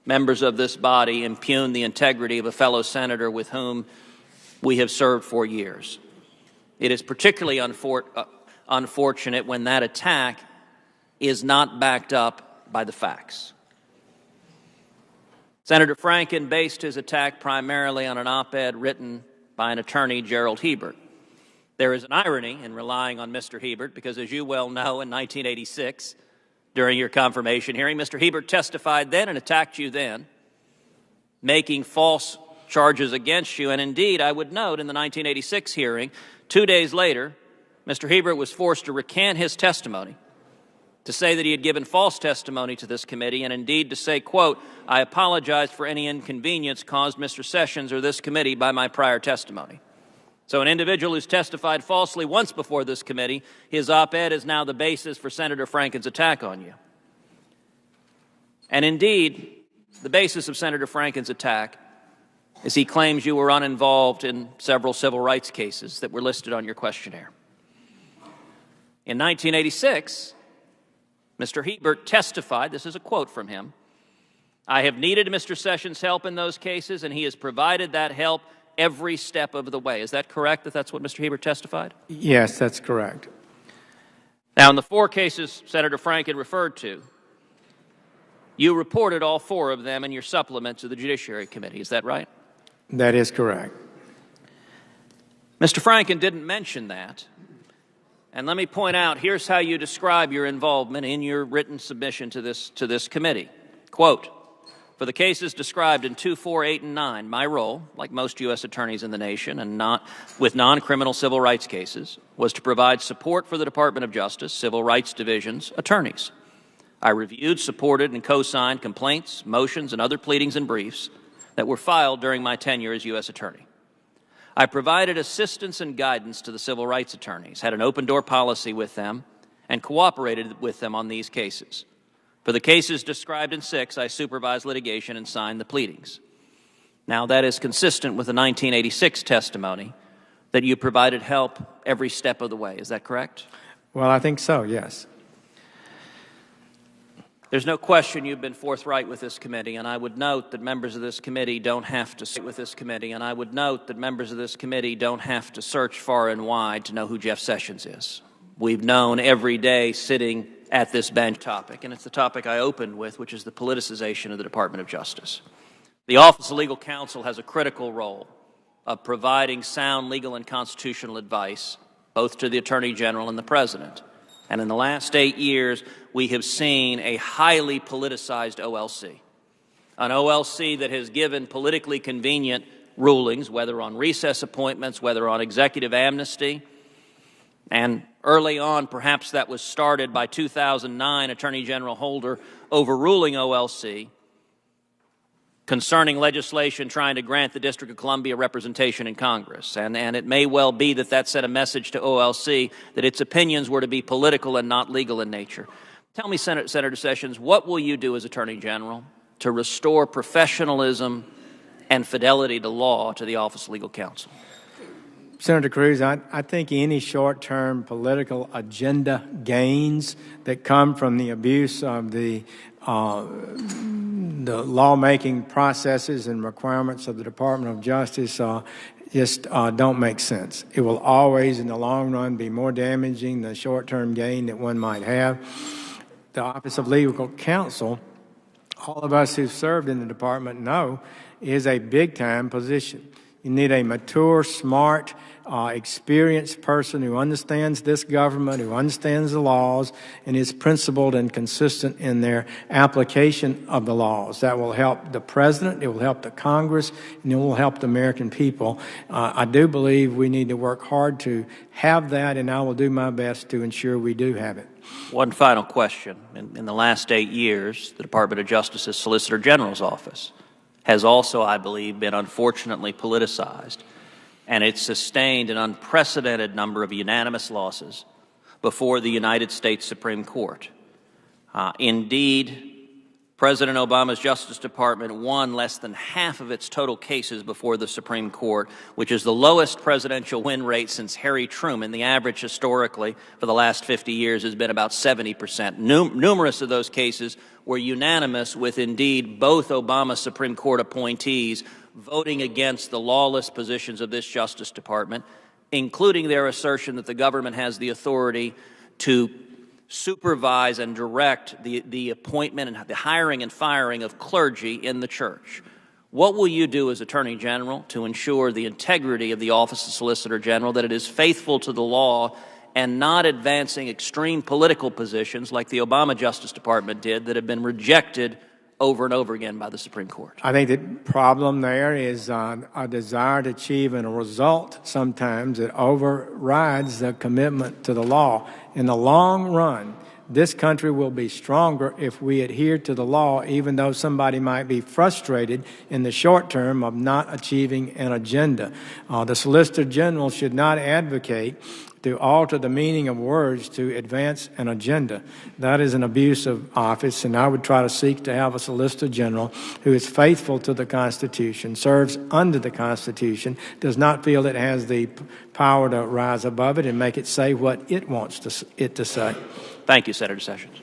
members of this body impugn the integrity of a fellow senator with whom we have served for years. It is particularly unfortunate when that attack is not backed up by the facts. Senator Franken based his attack primarily on an op-ed written by an attorney, Gerald Hebert. There is an irony in relying on Mr. Hebert because, as you well know, in 1986, during your confirmation hearing, Mr. Hebert testified then and attacked you then, making false charges against you. And indeed, I would note in the 1986 hearing, 2 days later, Mr. Hebert was forced to recant his testimony, to say that he had given false testimony to this committee, and indeed to say, quote, I apologize for any inconvenience caused Mr. Sessions or this committee by my prior testimony. So an individual who's testified falsely once before this committee, his op-ed is now the basis for Senator Franken's attack on you. And indeed, the basis of Senator Franken's attack is he claims you were uninvolved in several civil rights cases that were listed on your questionnaire. In 1986, Mr. Hebert testified, this is a quote from him, I have needed Mr. Sessions' help in those cases, and he has provided that help every step of the way. Is that correct, that that's what Mr. Hebert testified? Yes, that's correct. Now, in the 4 cases Senator Franken referred to, you reported all 4 of them in your supplement to the Judiciary Committee. Is that right? That is correct. Mr. Franken didn't mention that. And let me point out, here's how you describe your involvement in your written submission to this committee. Quote, for the cases described in 2, 4, 8, and 9, my role, like most U.S. attorneys in the nation and not with non-criminal civil rights cases, was to provide support for the Department of Justice, Civil Rights Division's attorneys. I reviewed, supported, and co-signed complaints, motions, and other pleadings and briefs that were filed during my tenure as U.S. Attorney. I provided assistance and guidance to the civil rights attorneys, had an open-door policy with them, and cooperated with them on these cases. For the cases described in 6, I supervised litigation and signed the pleadings. Now, that is consistent with the 1986 testimony that you provided help every step of the way. Is that correct? Well, I think so, yes. There's no question you've been forthright with this committee, and I would note that members of this committee don't have to search far and wide to know who Jeff Sessions is. We've known every day sitting at this bench topic, and it's the topic I opened with, which is the politicization of the Department of Justice. The Office of Legal Counsel has a critical role of providing sound legal and constitutional advice, both to the Attorney General and the President. And in the last 8 years, we have seen a highly politicized OLC, an OLC that has given politically convenient rulings, whether on recess appointments, whether on executive amnesty. And early on, perhaps that was started by 2009 Attorney General Holder overruling OLC concerning legislation trying to grant the District of Columbia representation in Congress. And it may well be that that sent a message to OLC that its opinions were to be political and not legal in nature. Tell me, Senator Sessions, what will you do as Attorney General to restore professionalism and fidelity to law to the Office of Legal Counsel? Senator Cruz, I think any short-term political agenda gains that come from the abuse of the lawmaking processes and requirements of the Department of Justice just don't make sense. It will always, in the long run, be more damaging than the short-term gain that one might have. The Office of Legal Counsel, all of us who've served in the department know, is a big-time position. You need a mature, smart, experienced person who understands this government, who understands the laws, and is principled and consistent in their application of the laws. That will help the President, it will help the Congress, and it will help the American people. I do believe we need to work hard to have that, and I will do my best to ensure we do have it. One final question. In the last 8 years, the Department of Justice's Solicitor General's office has also, I believe, been unfortunately politicized, and it sustained an unprecedented number of unanimous losses before the United States Supreme Court. Indeed, President Obama's Justice Department won less than half of its total cases before the Supreme Court, which is the lowest presidential win rate since Harry Truman. The average historically for the last 50 years has been about 70%. Numerous of those cases were unanimous, with indeed both Obama Supreme Court appointees voting against the lawless positions of this Justice Department, including their assertion that the government has the authority to supervise and direct the appointment and the hiring and firing of clergy in the church. What will you do as Attorney General to ensure the integrity of the Office of Solicitor General, that it is faithful to the law and not advancing extreme political positions like the Obama Justice Department did that have been rejected over and over again by the Supreme Court? I think the problem there is a desire to achieve a result sometimes that overrides the commitment to the law. In the long run, this country will be stronger if we adhere to the law, even though somebody might be frustrated in the short term of not achieving an agenda. The Solicitor General should not advocate to alter the meaning of words to advance an agenda. That is an abuse of office, and I would try to seek to have a Solicitor General who is faithful to the Constitution, serves under the Constitution, does not feel it has the power to rise above it and make it say what it wants it to say. Thank you, Senator Sessions.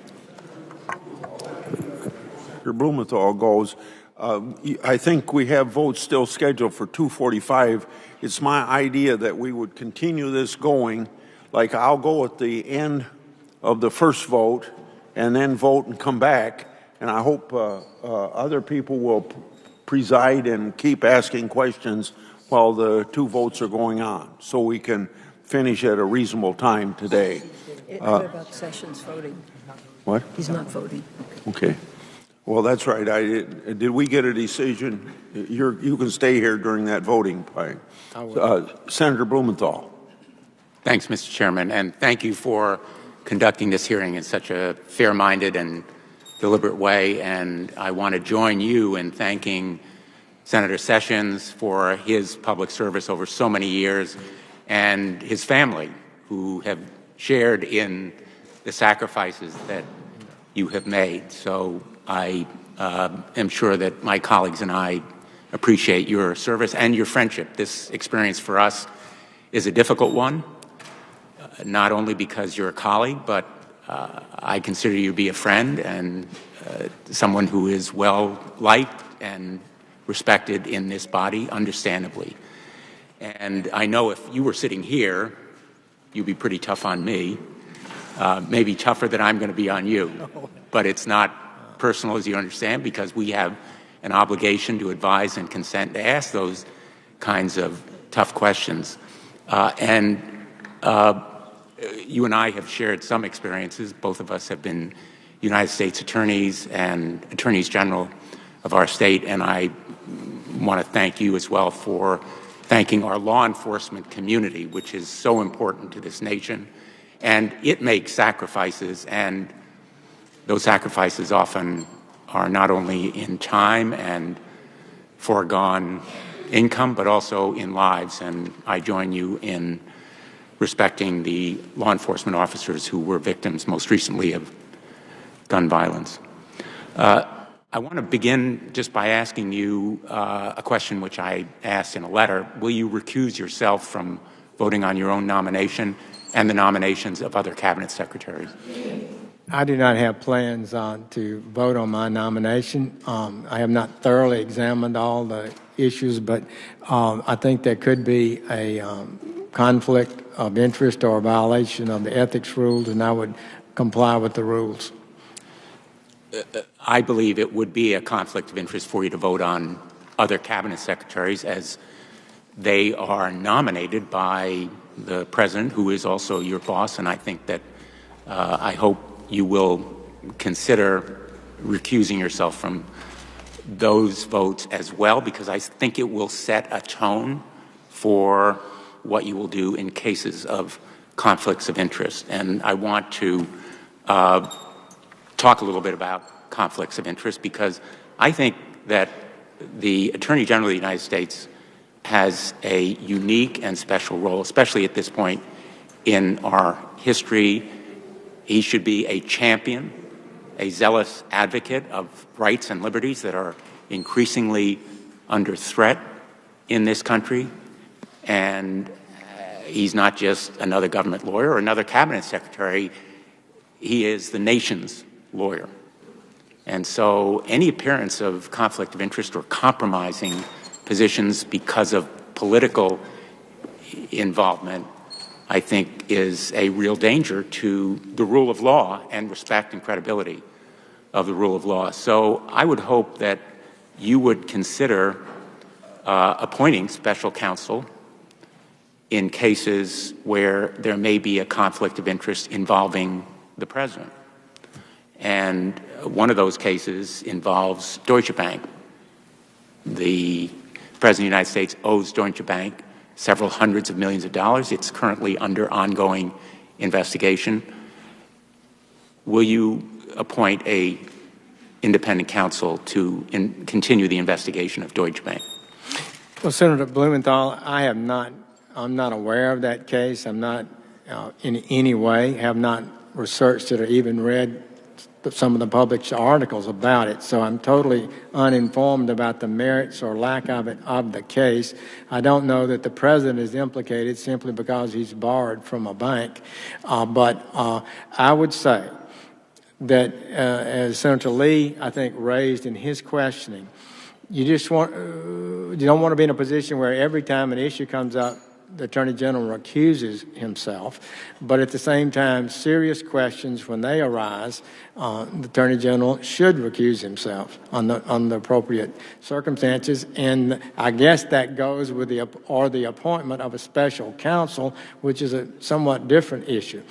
Mr. Blumenthal goes, I think we have votes still scheduled for 2:45. It's my idea that we would continue this going, like I'll go at the end of the first vote and then vote and come back, and I hope other people will preside and keep asking questions while the two votes are going on, so we can finish at a reasonable time today. What about Sessions voting? What? He's not voting. Okay. Well, that's right. Did we get a decision? You can stay here during that voting. Senator Blumenthal. Thanks, Mr. Chairman, and thank you for conducting this hearing in such a fair-minded and deliberate way. And I want to join you in thanking Senator Sessions for his public service over so many years and his family, who have shared in the sacrifices that you have made. So I am sure that my colleagues and I appreciate your service and your friendship. This experience for us is a difficult one, not only because you're a colleague, but I consider you to be a friend and someone who is well-liked and respected in this body, understandably. And I know if you were sitting here, you'd be pretty tough on me, maybe tougher than I'm going to be on you. But it's not personal, as you understand, because we have an obligation to advise and consent to ask those kinds of tough questions. You and I have shared some experiences. Both of us have been United States attorneys and attorneys general of our state, and I want to thank you as well for thanking our law enforcement community, which is so important to this nation. And it makes sacrifices, and those sacrifices often are not only in time and foregone income, but also in lives. And I join you in respecting the law enforcement officers who were victims most recently of gun violence. I want to begin just by asking you a question which I asked in a letter. Will you recuse yourself from voting on your own nomination and the nominations of other cabinet secretaries? I do not have plans to vote on my nomination. I have not thoroughly examined all the issues, but I think there could be a conflict of interest or a violation of the ethics rules, and I would comply with the rules. I believe it would be a conflict of interest for you to vote on other cabinet secretaries, as they are nominated by the president, who is also your boss, and I think that I hope you will consider recusing yourself from those votes as well, because I think it will set a tone for what you will do in cases of conflicts of interest. And I want to talk a little bit about conflicts of interest, because I think that the Attorney General of the United States has a unique and special role, especially at this point in our history. He should be a champion, a zealous advocate of rights and liberties that are increasingly under threat in this country. And he's not just another government lawyer or another cabinet secretary. He is the nation's lawyer. And so any appearance of conflict of interest or compromising positions because of political involvement, I think, is a real danger to the rule of law and respect and credibility of the rule of law. So I would hope that you would consider appointing special counsel in cases where there may be a conflict of interest involving the president. And one of those cases involves Deutsche Bank. The President of the United States owes Deutsche Bank several hundreds of millions of dollars. It's currently under ongoing investigation. Will you appoint an independent counsel to continue the investigation of Deutsche Bank? Well, Senator Blumenthal, I'm not aware of that case. I'm not in any way, have not researched it or even read some of the published articles about it. So I'm totally uninformed about the merits or lack of it of the case. I don't know that the president is implicated simply because he's borrowed from a bank. But I would say that as Senator Lee, I think, raised in his questioning, you don't want to be in a position where every time an issue comes up, the Attorney General recuses himself, but at the same time, serious questions, when they arise, the Attorney General should recuse himself on the appropriate circumstances, and I guess that goes with the appointment of a special counsel, which is a somewhat different issue.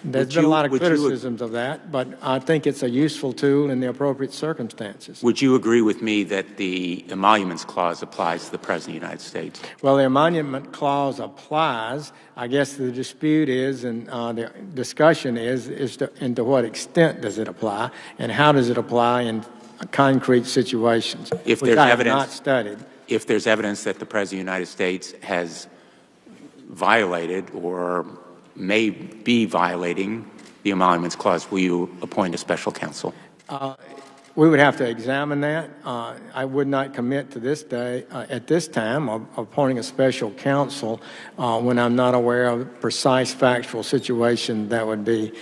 There's been a lot of criticisms of that, but I think it's a useful tool in the appropriate circumstances. Would you agree with me that the Emoluments Clause applies to the President of the United States? Well, the Emolument Clause applies. I guess the dispute is, and the discussion is to what extent does it apply, and how does it apply in concrete situations, If which there's I have evidence, not studied. If there's evidence that the President of the United States has violated or may be violating the Emoluments Clause, will you appoint a special counsel? We would have to examine that. I would not commit to this day, at this time, of appointing a special counsel when I'm not aware of a precise factual situation that would be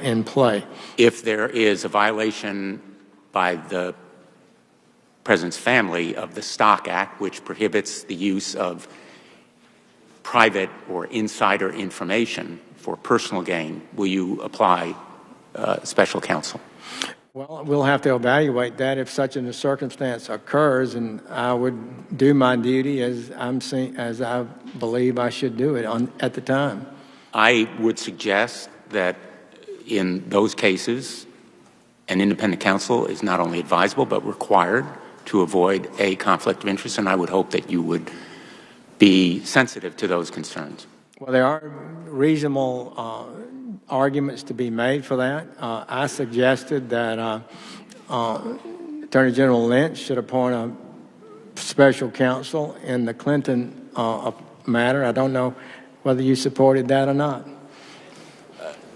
in play. If there is a violation by the President's family of the Stock Act, which prohibits the use of private or insider information for personal gain, will you apply special counsel? Well, we'll have to evaluate that if such a circumstance occurs, and I would do my duty as I believe I should do it at the time. I would suggest that in those cases, an independent counsel is not only advisable but required to avoid a conflict of interest, and I would hope that you would be sensitive to those concerns. Well, there are reasonable arguments to be made for that. I suggested that Attorney General Lynch should appoint a special counsel in the Clinton matter. I don't know whether you supported that or not.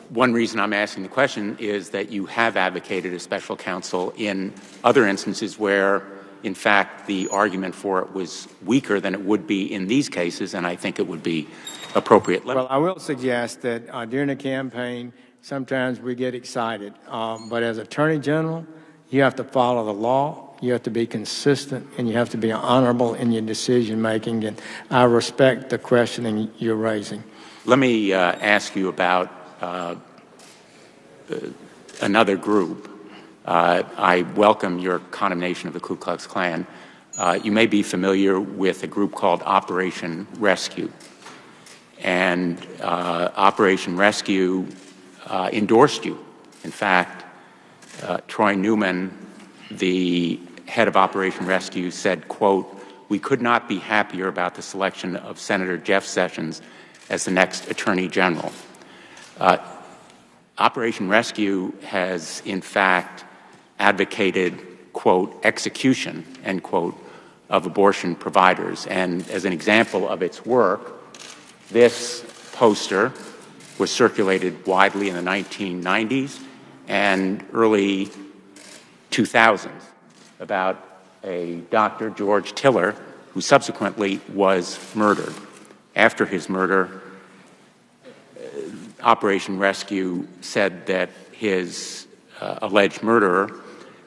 One reason I'm asking the question is that you have advocated a special counsel in other instances where, in fact, the argument for it was weaker than it would be in these cases, and I think it would be appropriate. Well, I will suggest that during a campaign, sometimes we get excited. But as Attorney General, you have to follow the law, you have to be consistent, and you have to be honorable in your decision-making, and I respect the questioning you're raising. Let me ask you about another group. I welcome your condemnation of the Ku Klux Klan. You may be familiar with a group called Operation Rescue. And Operation Rescue endorsed you. In fact, Troy Newman, the head of Operation Rescue, said, quote, "We could not be happier about the selection of Senator Jeff Sessions as the next Attorney General." Operation Rescue has, in fact, advocated, quote, "execution," end quote, of abortion providers. And as an example of its work, this poster was circulated widely in the 1990s and early 2000s about a Dr. George Tiller, who subsequently was murdered. After his murder, Operation Rescue said that his alleged murderer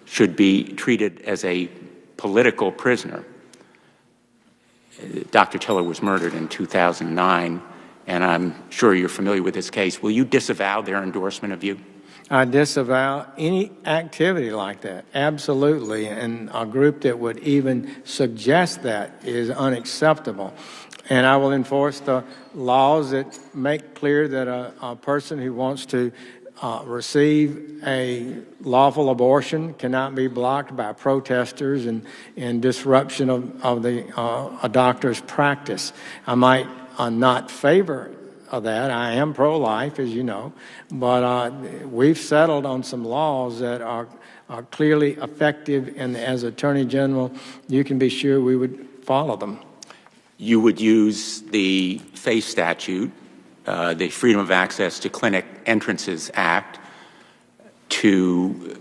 should be treated as a political prisoner. Dr. Tiller was murdered in 2009, and I'm sure you're familiar with this case. Will you disavow their endorsement of you? I disavow any activity like that, absolutely, and a group that would even suggest that is unacceptable. And I will enforce the laws that make clear that a person who wants to receive a lawful abortion cannot be blocked by protesters and disruption of a doctor's practice. I might not favor of that. I am pro-life, as you know, but we've settled on some laws that are clearly effective, and as Attorney General, you can be sure we would follow them. You would use the FACE statute, the Freedom of Access to Clinic Entrances Act, to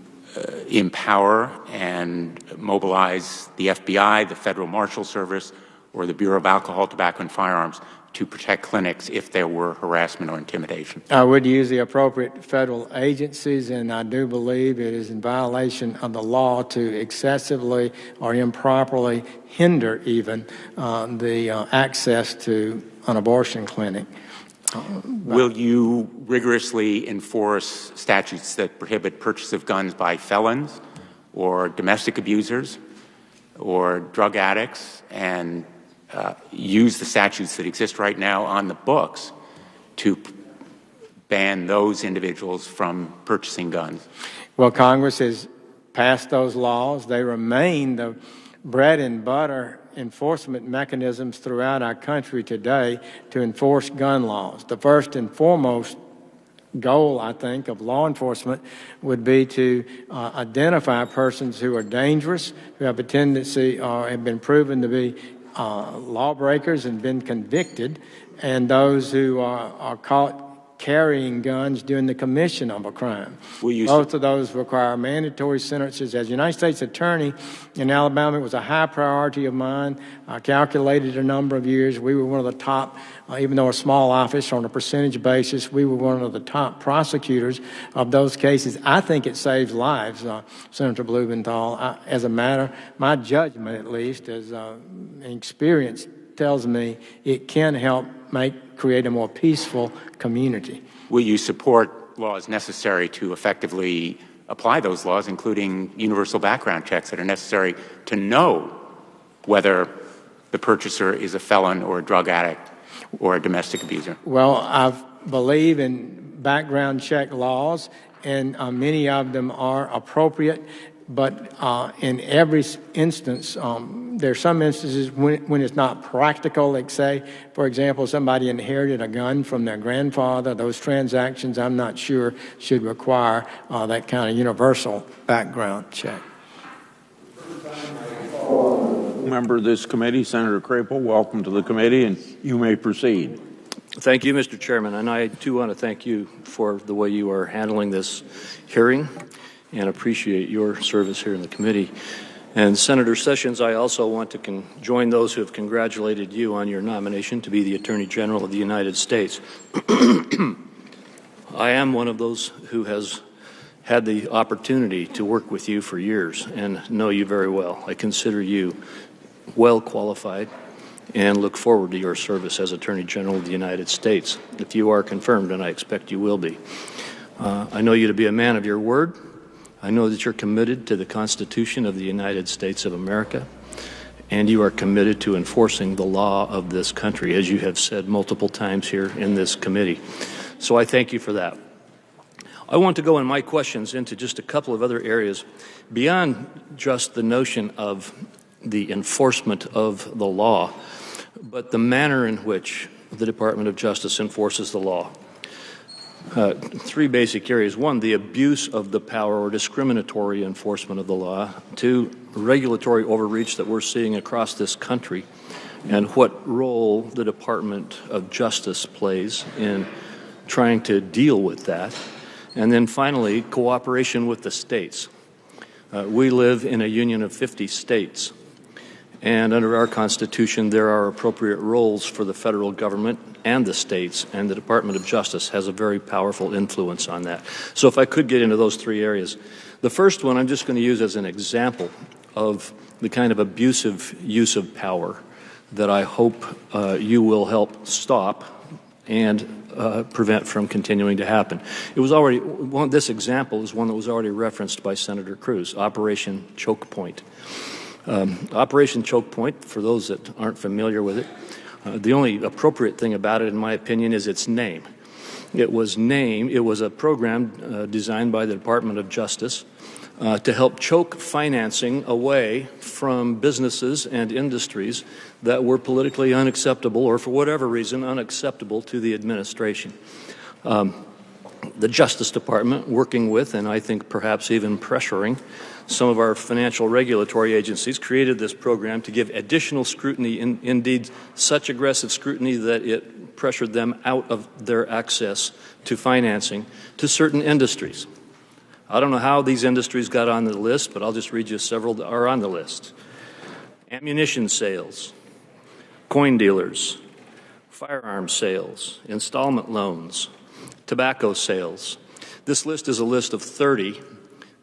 empower and mobilize the FBI, the Federal Marshal Service, or the Bureau of Alcohol, Tobacco, and Firearms to protect clinics if there were harassment or intimidation? I would use the appropriate federal agencies, and I do believe it is in violation of the law to excessively or improperly hinder even the access to an abortion clinic. Will you rigorously enforce statutes that prohibit purchase of guns by felons or domestic abusers or drug addicts, and use the statutes that exist right now on the books to ban those individuals from purchasing guns? Well, Congress has passed those laws. They remain the bread and butter enforcement mechanisms throughout our country today to enforce gun laws. The first and foremost goal, I think, of law enforcement would be to identify persons who are dangerous, who have a tendency or have been proven to be lawbreakers and been convicted, and those who are caught carrying guns during the commission of a crime. Both of those require mandatory sentences. As United States Attorney in Alabama, it was a high priority of mine. I calculated a number of years. We were one of the top, even though a small office on a percentage basis, we were one of the top prosecutors of those cases. I think it saves lives, Senator Blumenthal. As a matter, my judgment at least, as experience tells me, it can help create a more peaceful community. Will you support laws necessary to effectively apply those laws, including universal background checks that are necessary to know whether the purchaser is a felon or a drug addict or a domestic abuser? Well, I believe in background check laws, and many of them are appropriate. But in every instance, there are some instances when it's not practical. Like, say, for example, somebody inherited a gun from their grandfather. Those transactions, I'm not sure, should require that kind of universal background check. Member of this committee, Senator Crapel, welcome to the committee, and you may proceed. Thank you, Mr. Chairman, and I, too, want to thank you for the way you are handling this hearing and appreciate your service here in the committee. And Senator Sessions, I also want to join those who have congratulated you on your nomination to be the Attorney General of the United States. I am one of those who has had the opportunity to work with you for years and know you very well. I consider you well qualified and look forward to your service as Attorney General of the United States, if you are confirmed, and I expect you will be. I know you to be a man of your word. I know that you're committed to the Constitution of the United States of America, and you are committed to enforcing the law of this country, as you have said multiple times here in this committee. So I thank you for that. I want to go in my questions into just a couple of other areas beyond just the notion of the enforcement of the law, but the manner in which the Department of Justice enforces the law. Three basic areas. One, the abuse of the power or discriminatory enforcement of the law. Two, regulatory overreach that we're seeing across this country, and what role the Department of Justice plays in trying to deal with that. And then finally, cooperation with the states. We live in a union of 50 states, and under our Constitution, there are appropriate roles for the federal government and the states, and the Department of Justice has a very powerful influence on that. So if I could get into those three areas. The first one I'm just going to use as an example of the kind of abusive use of power that I hope you will help stop and prevent from continuing to happen. It was already, this example is one that was already referenced by Senator Cruz, Operation Choke Point. Operation Choke Point, for those that aren't familiar with it, the only appropriate thing about it, in my opinion, is its name. It was a program designed by the Department of Justice to help choke financing away from businesses and industries that were politically unacceptable or, for whatever reason, unacceptable to the administration. The Justice Department, working with, and I think perhaps even pressuring, some of our financial regulatory agencies, created this program to give additional scrutiny, indeed such aggressive scrutiny that it pressured them out of their access to financing to certain industries. I don't know how these industries got on the list, but I'll just read you several that are on the list. Ammunition sales, coin dealers, firearm sales, installment loans, tobacco sales. This list is a list of 30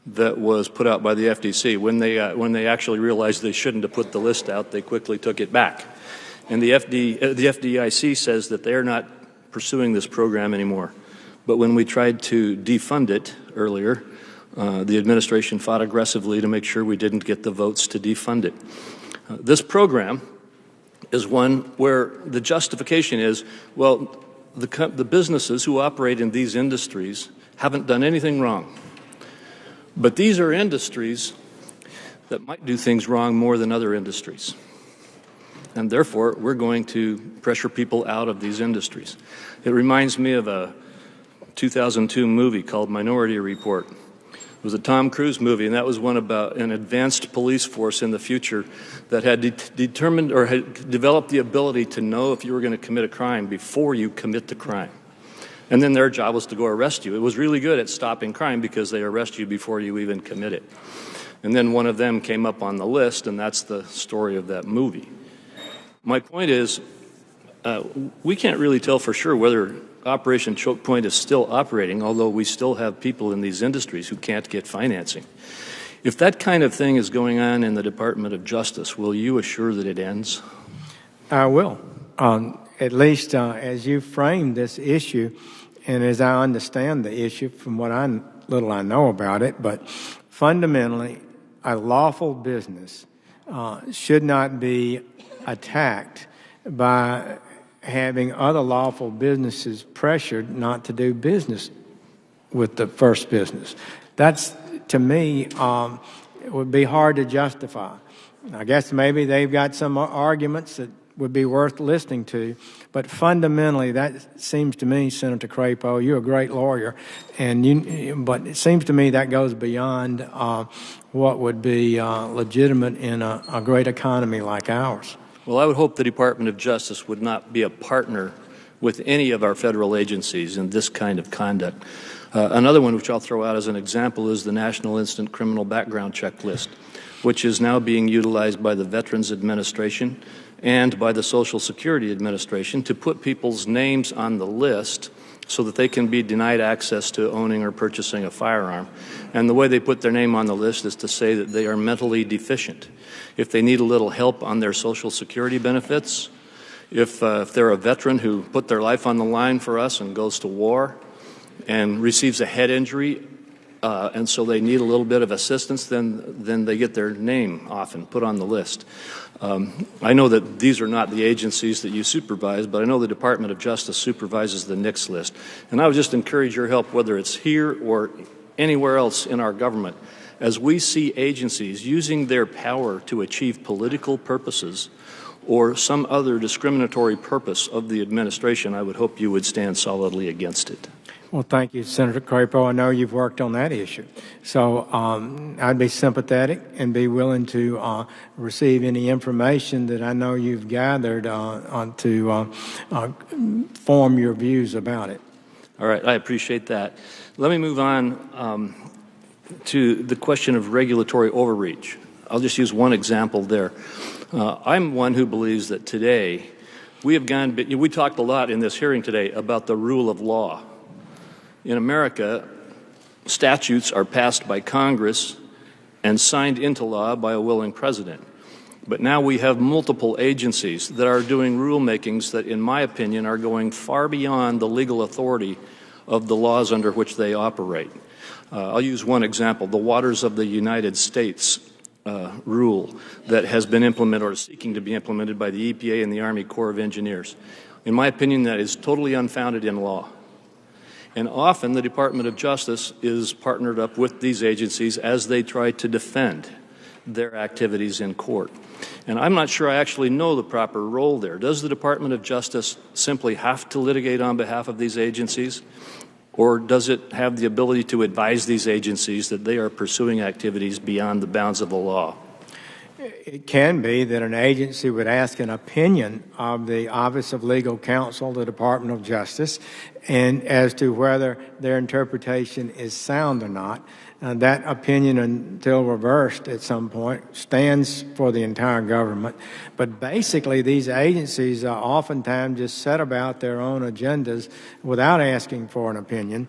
that was put out by the FTC. When they actually realized they shouldn't have put the list out, they quickly took it back. And the FDIC says that they're not pursuing this program anymore. But when we tried to defund it earlier, the administration fought aggressively to make sure we didn't get the votes to defund it. This program is one where the justification is, well, the businesses who operate in these industries haven't done anything wrong. But these are industries that might do things wrong more than other industries. And therefore, we're going to pressure people out of these industries. It reminds me of a 2002 movie called Minority Report. It was a Tom Cruise movie, and that was one about an advanced police force in the future that had determined or had developed the ability to know if you were going to commit a crime before you commit the crime. And then their job was to go arrest you. It was really good at stopping crime because they arrest you before you even commit it. And then one of them came up on the list, and that's the story of that movie. My point is, we can't really tell for sure whether Operation Choke Point is still operating, although we still have people in these industries who can't get financing. If that kind of thing is going on in the Department of Justice, will you assure that it ends? I will. At least as you frame this issue, and as I understand the issue from what little I know about it, but fundamentally, a lawful business should not be attacked by having other lawful businesses pressured not to do business with the first business. That's, to me, it would be hard to justify. I guess maybe they've got some arguments that would be worth listening to, but fundamentally, that seems to me, Senator Crapo, you're a great lawyer, but it seems to me that goes beyond what would be legitimate in a great economy like ours. Well, I would hope the Department of Justice would not be a partner with any of our federal agencies in this kind of conduct. Another one which I'll throw out as an example is the National Instant Criminal Background Checklist, which is now being utilized by the Veterans Administration and by the Social Security Administration to put people's names on the list so that they can be denied access to owning or purchasing a firearm. And the way they put their name on the list is to say that they are mentally deficient. If they need a little help on their Social Security benefits, if they're a veteran who put their life on the line for us and goes to war and receives a head injury, and so they need a little bit of assistance, then they get their name often put on the list. I know that these are not the agencies that you supervise, but I know the Department of Justice supervises the NICS list. And I would just encourage your help, whether it's here or anywhere else in our government, as we see agencies using their power to achieve political purposes or some other discriminatory purpose of the administration, I would hope you would stand solidly against it. Well, thank you, Senator Crapo. I know you've worked on that issue. So I'd be sympathetic and be willing to receive any information that I know you've gathered to form your views about it. All right, I appreciate that. Let me move on to the question of regulatory overreach. I'll just use one example there. I'm one who believes that today we talked a lot in this hearing today about the rule of law. In America, statutes are passed by Congress and signed into law by a willing president. But now we have multiple agencies that are doing rulemakings that, in my opinion, are going far beyond the legal authority of the laws under which they operate. I'll use one example, the Waters of the United States rule that has been implemented or is seeking to be implemented by the EPA and the Army Corps of Engineers. In my opinion, that is totally unfounded in law. And often the Department of Justice is partnered up with these agencies as they try to defend their activities in court. And I'm not sure I actually know the proper role there. Does the Department of Justice simply have to litigate on behalf of these agencies? Or does it have the ability to advise these agencies that they are pursuing activities beyond the bounds of the law? it can be that an agency would ask an opinion of the Office of Legal Counsel, the Department of Justice, and as to whether their interpretation is sound or not. That opinion, until reversed at some point, stands for the entire government. But basically, these agencies oftentimes just set about their own agendas without asking for an opinion.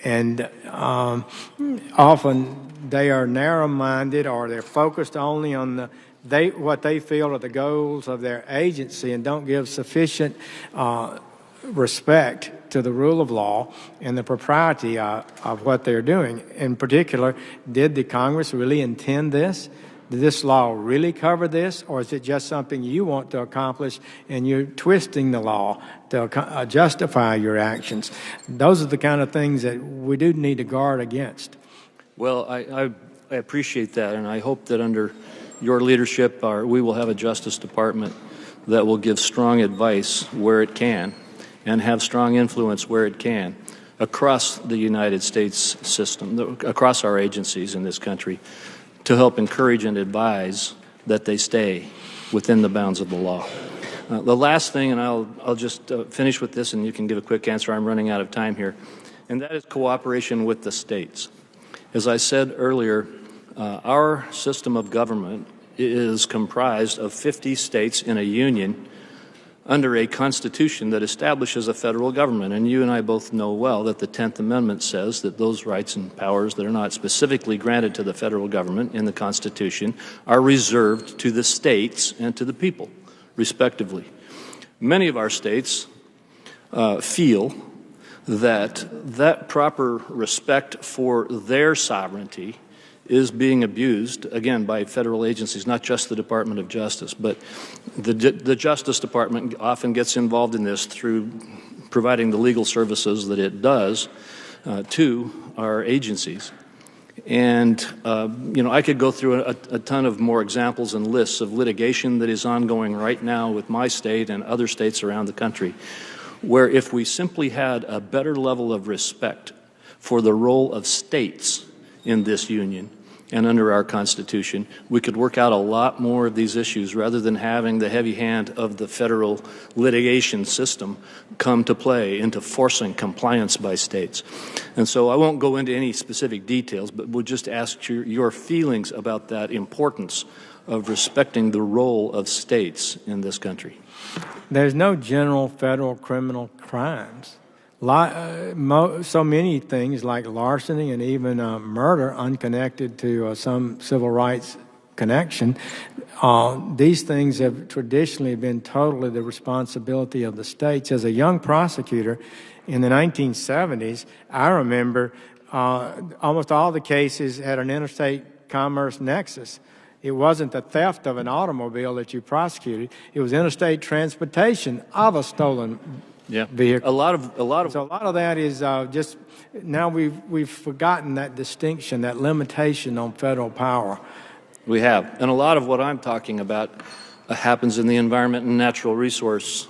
And often they are narrow-minded, or they're focused only on what they feel are the goals of their agency, and don't give sufficient respect to the rule of law and the propriety of what they're doing. In particular, did the Congress really intend this? Did this law really cover this, or is it just something you want to accomplish and you're twisting the law to justify your actions? Those are the kind of things that we do need to guard against. Well, I appreciate that, and I hope that under your leadership we will have a Justice Department that will give strong advice where it can and have strong influence where it can across the United States system, across our agencies in this country, to help encourage and advise that they stay within the bounds of the law. The last thing, and I'll just finish with this, and you can give a quick answer. I'm running out of time here, and that is cooperation with the states. As I said earlier, our system of government is comprised of 50 states in a union under a constitution that establishes a federal government. And you and I both know well that the 10th Amendment says that those rights and powers that are not specifically granted to the federal government in the Constitution are reserved to the states and to the people, respectively. Many of our states feel that that proper respect for their sovereignty is being abused, again, by federal agencies, not just the Department of Justice, but the Justice Department often gets involved in this through providing the legal services that it does to our agencies. And, I could go through a ton of more examples and lists of litigation that is ongoing right now with my state and other states around the country, where if we simply had a better level of respect for the role of states in this union and under our Constitution, we could work out a lot more of these issues rather than having the heavy hand of the federal litigation system come to play into forcing compliance by states. And so I won't go into any specific details, but we'll just ask your feelings about that importance of respecting the role of states in this country. There's no general federal criminal crimes. So many things like larceny and even murder unconnected to some civil rights connection. These things have traditionally been totally the responsibility of the states. As a young prosecutor in the 1970s, I remember almost all the cases had an interstate commerce nexus. It wasn't the theft of an automobile that you prosecuted. It was interstate transportation of a stolen vehicle. A lot of that is just now we've forgotten that distinction, that limitation on federal power. We have, and a lot of what I'm talking about happens in the Environment and Natural Resource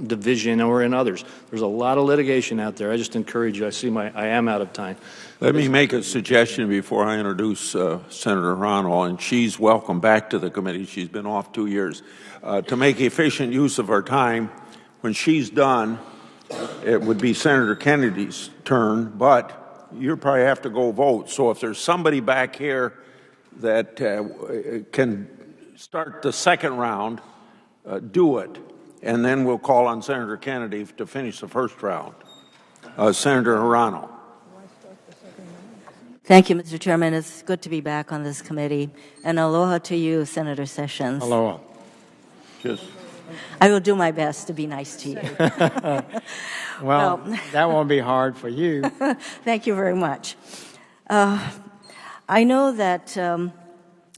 Division or in others. There's a lot of litigation out there. I just encourage you. I am out of time. Let me make a suggestion before I introduce Senator Ronald, and she's welcome back to the committee. She's been off 2 years. To make efficient use of our time, when she's done, it would be Senator Kennedy's turn, but you probably have to go vote. So if there's somebody back here that can start the second round, do it. And then we'll call on Senator Kennedy to finish the first round. Senator Hirano. Thank you, Mr. Chairman. It's good to be back on this committee. And aloha to you, Senator Sessions. Aloha. I will do my best to be nice to you. Well, that won't be hard for you. Thank you very much. I know that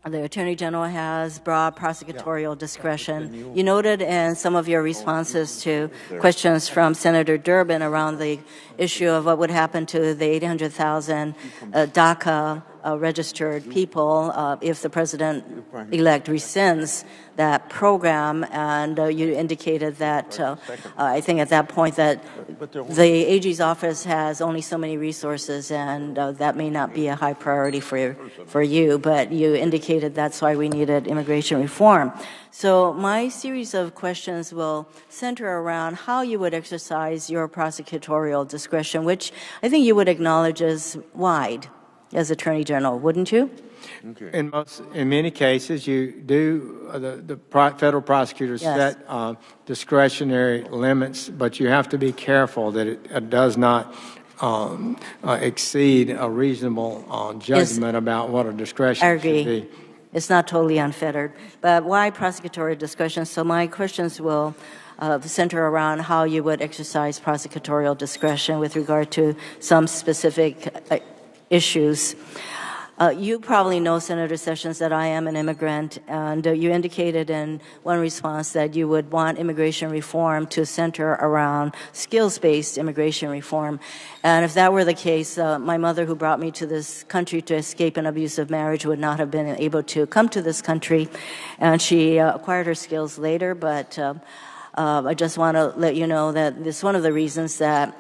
the Attorney General has broad prosecutorial discretion. You noted in some of your responses to questions from Senator Durbin around the issue of what would happen to the 800,000 DACA registered people if the president-elect rescinds that program. And you indicated that I think at that point that the AG's office has only so many resources, and that may not be a high priority for you, but you indicated that's why we needed immigration reform. So my series of questions will center around how you would exercise your prosecutorial discretion, which I think you would acknowledge is wide as Attorney General, wouldn't you? Okay. In many cases, you do, the federal prosecutors set discretionary limits, but you have to be careful that it does not exceed a reasonable judgment about what a discretion should be. It's not totally unfettered. But why prosecutorial discretion? So my questions will center around how you would exercise prosecutorial discretion with regard to some specific issues. You probably know, Senator Sessions, that I am an immigrant, and you indicated in one response that you would want immigration reform to center around skills-based immigration reform. And if that were the case, my mother, who brought me to this country to escape an abusive marriage, would not have been able to come to this country, and she acquired her skills later. But I just want to let you know that this is one of the reasons that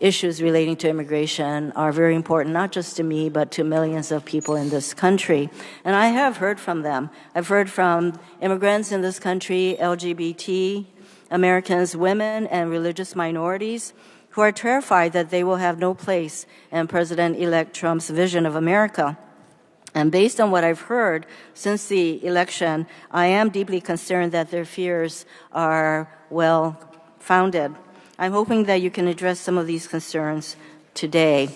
issues relating to immigration are very important, not just to me, but to millions of people in this country. And I have heard from them. I've heard from immigrants in this country, LGBT Americans, women, and religious minorities who are terrified that they will have no place in President-elect Trump's vision of America. And based on what I've heard since the election, I am deeply concerned that their fears are well-founded. I'm hoping that you can address some of these concerns today.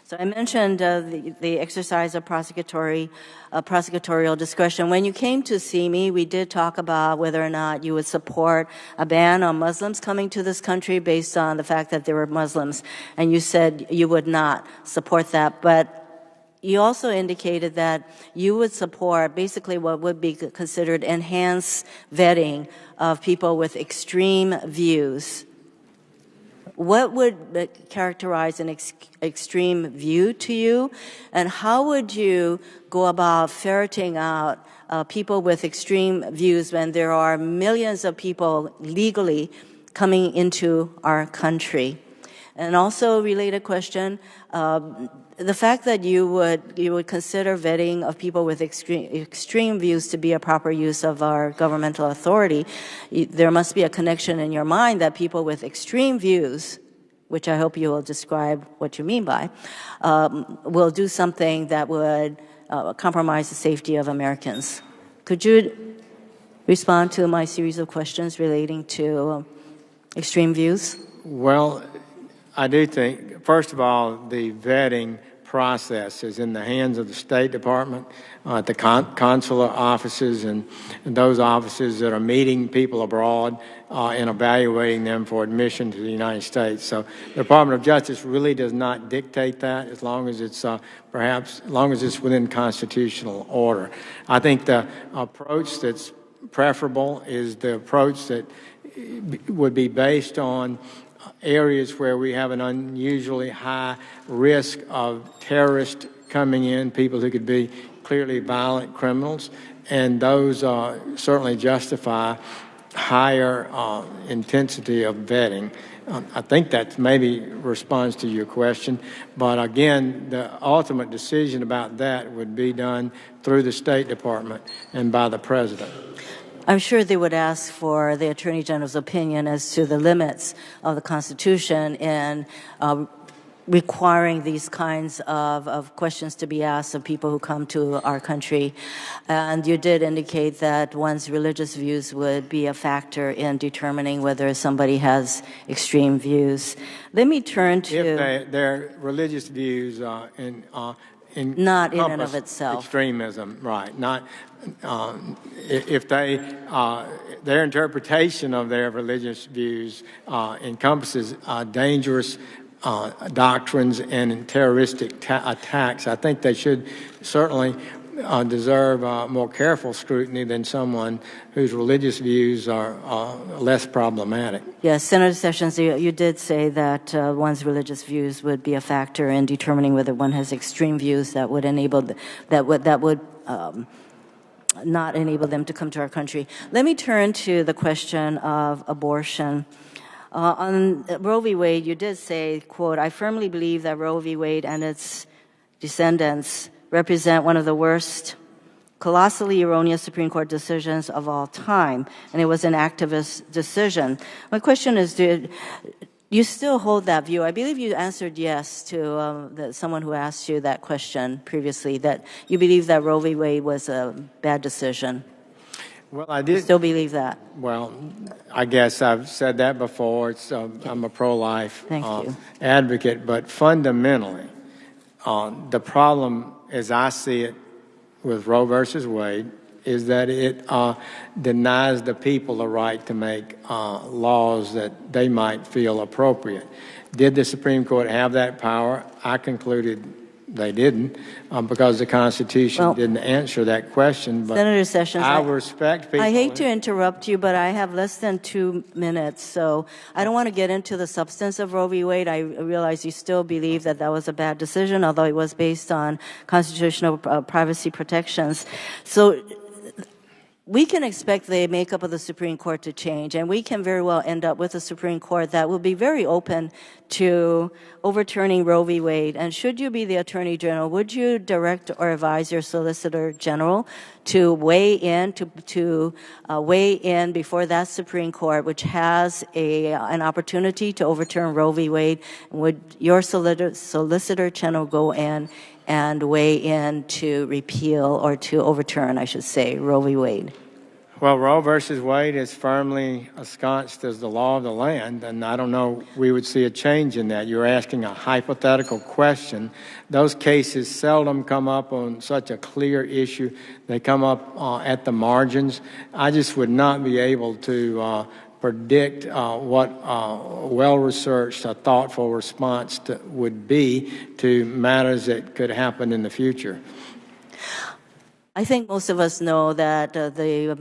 So I mentioned the exercise of prosecutorial discretion. When you came to see me, we did talk about whether or not you would support a ban on Muslims coming to this country based on the fact that they were Muslims. And you said you would not support that. But you also indicated that you would support basically what would be considered enhanced vetting of people with extreme views. What would characterize an extreme view to you, and how would you go about ferreting out people with extreme views when there are millions of people legally coming into our country? And also, related question, the fact that you would consider vetting of people with extreme views to be a proper use of our governmental authority, there must be a connection in your mind that people with extreme views, which I hope you will describe what you mean by, will do something that would compromise the safety of Americans. Could you respond to my series of questions relating to extreme views? Well, I do think, first of all, the vetting process is in the hands of the State Department, the consular offices, and those offices that are meeting people abroad and evaluating them for admission to the United States. So the Department of Justice really does not dictate that, as long as it's as long as it's within constitutional order. I think the approach that's preferable is the approach that would be based on areas where we have an unusually high risk of terrorists coming in, people who could be clearly violent criminals, and those certainly justify higher intensity of vetting. I think that maybe responds to your question, but again, the ultimate decision about that would be done through the State Department and by the President. I'm sure they would ask for the Attorney General's opinion as to the limits of the Constitution in requiring these kinds of questions to be asked of people who come to our country. And you did indicate that one's religious views would be a factor in determining whether somebody has extreme views. Let me turn to... If their religious views not in and of itself. Extremism, right. Not if they their interpretation of their religious views encompasses dangerous doctrines and terroristic attacks, I think they should certainly deserve more careful scrutiny than someone whose religious views are less problematic. Yes, Senator Sessions, you did say that one's religious views would be a factor in determining whether one has extreme views that would enable that would not enable them to come to our country. Let me turn to the question of abortion. On Roe v. Wade, you did say, quote, "I firmly believe that Roe v. Wade and its descendants represent one of the worst, colossally erroneous Supreme Court decisions of all time, and it was an activist decision." My question is, do you still hold that view? I believe you answered yes to someone who asked you that question previously, that you believe that Roe v. Wade was a bad decision. Well, I did. You still believe that? Well, I guess I've said that before. I'm a pro-life advocate, but fundamentally, the problem, as I see it, with Roe versus Wade, is that it denies the people the right to make laws that they might feel appropriate. Did the Supreme Court have that power? I concluded they didn't, because the Constitution didn't answer that question. But Senator Sessions, I respect people. I hate to interrupt you, but I have less than 2 minutes, so I don't want to get into the substance of Roe v. Wade. I realize you still believe that that was a bad decision, although it was based on constitutional privacy protections. So we can expect the makeup of the Supreme Court to change, and we can very well end up with a Supreme Court that will be very open to overturning Roe v. Wade. And should you be the Attorney General, would you direct or advise your Solicitor General to weigh in, weigh in before that Supreme Court, which has an opportunity to overturn Roe v. Wade? Would your Solicitor General go in and weigh in to repeal or to overturn, I should say, Roe v. Wade? Well, Roe versus Wade is firmly ensconced as the law of the land, and I don't know we would see a change in that. You're asking a hypothetical question. Those cases seldom come up on such a clear issue. They come up at the margins. I just would not be able to predict what well-researched, a thoughtful response would be to matters that could happen in the future. I think most of us know that the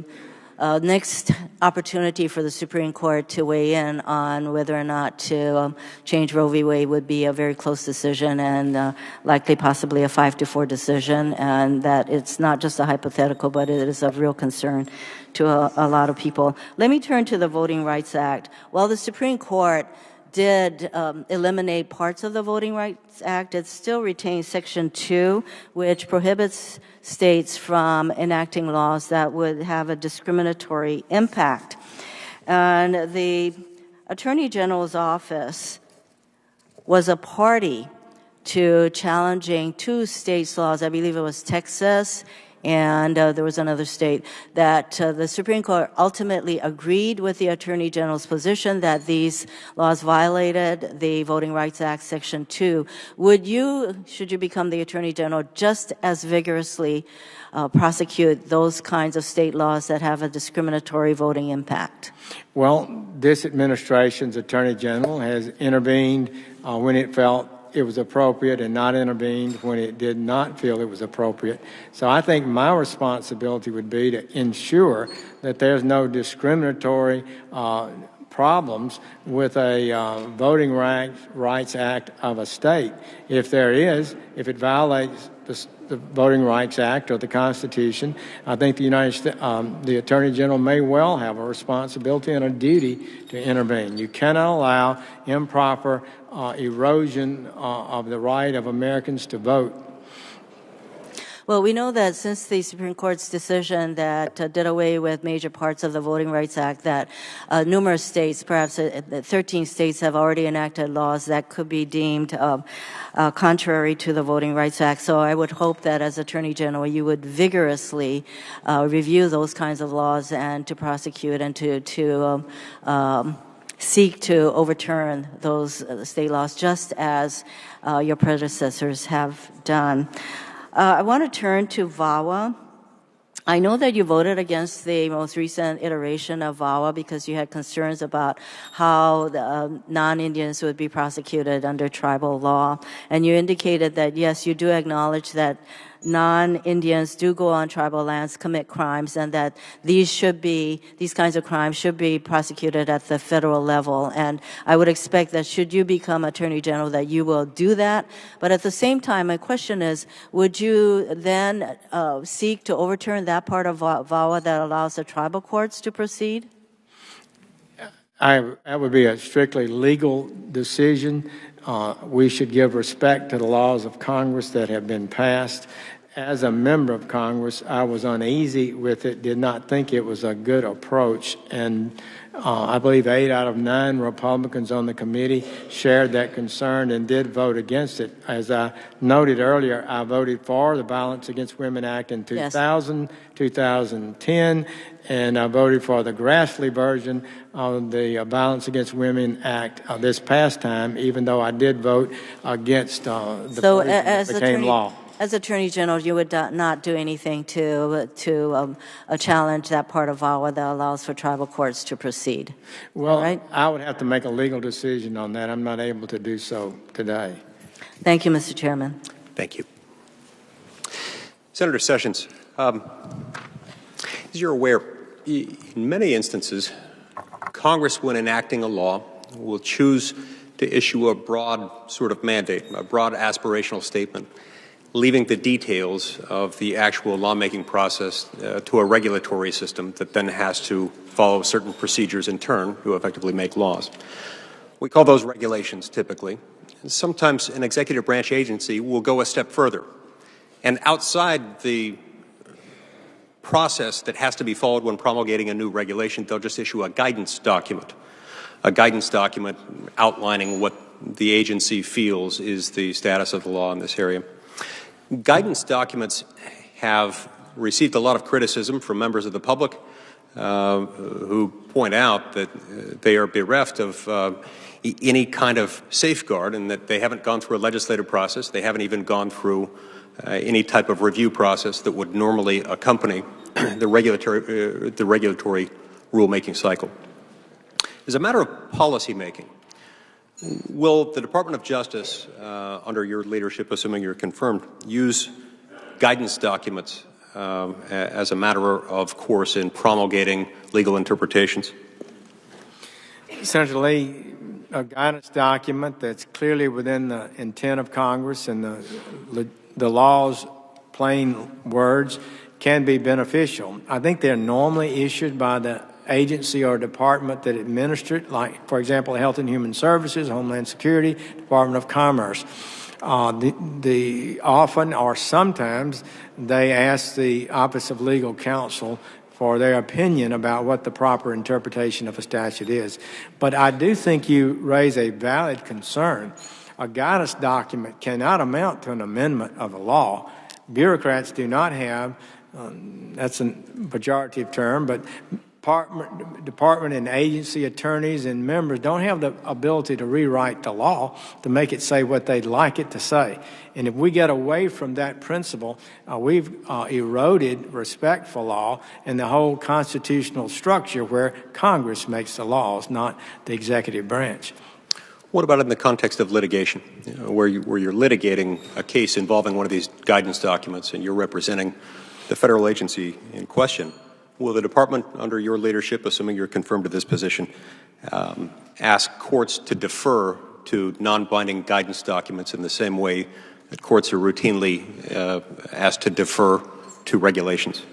next opportunity for the Supreme Court to weigh in on whether or not to change Roe v. Wade would be a very close decision, and likely possibly a 5-4 decision, and that it's not just a hypothetical, but it is of real concern to a lot of people. Let me turn to the Voting Rights Act. While the Supreme Court did eliminate parts of the Voting Rights Act, it still retains Section 2, which prohibits states from enacting laws that would have a discriminatory impact. And the Attorney General's office was a party to challenging 2 states' laws. I believe it was Texas and there was another state, that the Supreme Court ultimately agreed with the Attorney General's position that these laws violated the Voting Rights Act, Section 2. Would you, should you become the Attorney General, just as vigorously prosecute those kinds of state laws that have a discriminatory voting impact? Well, this administration's Attorney General has intervened when it felt it was appropriate and not intervened when it did not feel it was appropriate. So I think my responsibility would be to ensure that there's no discriminatory problems with a Voting Rights Act of a state. If there is, if it violates the Voting Rights Act or the Constitution, I think the Attorney General may well have a responsibility and a duty to intervene. You cannot allow improper erosion of the right of Americans to vote. Well, we know that since the Supreme Court's decision that did away with major parts of the Voting Rights Act, that numerous states, perhaps 13 states, have already enacted laws that could be deemed contrary to the Voting Rights Act. So I would hope that as Attorney General, you would vigorously review those kinds of laws and to prosecute and to seek to overturn those state laws, just as your predecessors have done. I want to turn to VAWA. I know that you voted against the most recent iteration of VAWA because you had concerns about how the non-Indians would be prosecuted under tribal law. And you indicated that, yes, you do acknowledge that non-Indians do go on tribal lands, commit crimes, and that these kinds of crimes should be prosecuted at the federal level. And I would expect that should you become Attorney General that you will do that. But at the same time, my question is, would you then seek to overturn that part of VAWA that allows the tribal courts to proceed? That would be a strictly legal decision. We should give respect to the laws of Congress that have been passed. As a member of Congress, I was uneasy with it, did not think it was a good approach, and I believe 8 out of 9 Republicans on the committee shared that concern and did vote against it. As I noted earlier, I voted for the Violence Against Women Act in 2000, 2010, and I voted for the Grassley version of the Violence Against Women Act this past time, even though I did vote against the version that became law. As Attorney General, you would not do anything to challenge that part of VAWA that allows for tribal courts to proceed. Well, right? I would have to make a legal decision on that. I'm not able to do so today. Thank you, Mr. Chairman. Thank you. Senator Sessions, as you're aware, in many instances, Congress, when enacting a law, will choose to issue a broad sort of mandate, a broad aspirational statement, leaving the details of the actual lawmaking process to a regulatory system that then has to follow certain procedures in turn to effectively make laws. We call those regulations typically. And sometimes an executive branch agency will go a step further. And outside the process that has to be followed when promulgating a new regulation, they'll just issue a guidance document outlining what the agency feels is the status of the law in this area. Guidance documents have received a lot of criticism from members of the public who point out that they are bereft of any kind of safeguard and that they haven't gone through a legislative process. They haven't even gone through any type of review process that would normally accompany the regulatory rulemaking cycle. As a matter of policy making, will the Department of Justice, under your leadership, assuming you're confirmed, use guidance documents as a matter of course in promulgating legal interpretations? Senator Lee, a guidance document that's clearly within the intent of Congress and the law's plain words can be beneficial. I think they're normally issued by the agency or department that administer it, like, for example, Health and Human Services, Homeland Security, Department of Commerce. Often or sometimes they ask the Office of Legal Counsel for their opinion about what the proper interpretation of a statute is. But I do think you raise a valid concern. A guidance document cannot amount to an amendment of a law. Bureaucrats do not have, that's a pejorative term, but department and agency attorneys and members don't have the ability to rewrite the law to make it say what they'd like it to say. And if we get away from that principle, we've eroded respect for law and the whole constitutional structure where Congress makes the laws, not the executive branch. What about in the context of litigation, where you're litigating a case involving one of these guidance documents and you're representing the federal agency in question? Will the department, under your leadership, assuming you're confirmed to this position, ask courts to defer to non-binding guidance documents in the same way that courts are routinely asked to defer to regulations?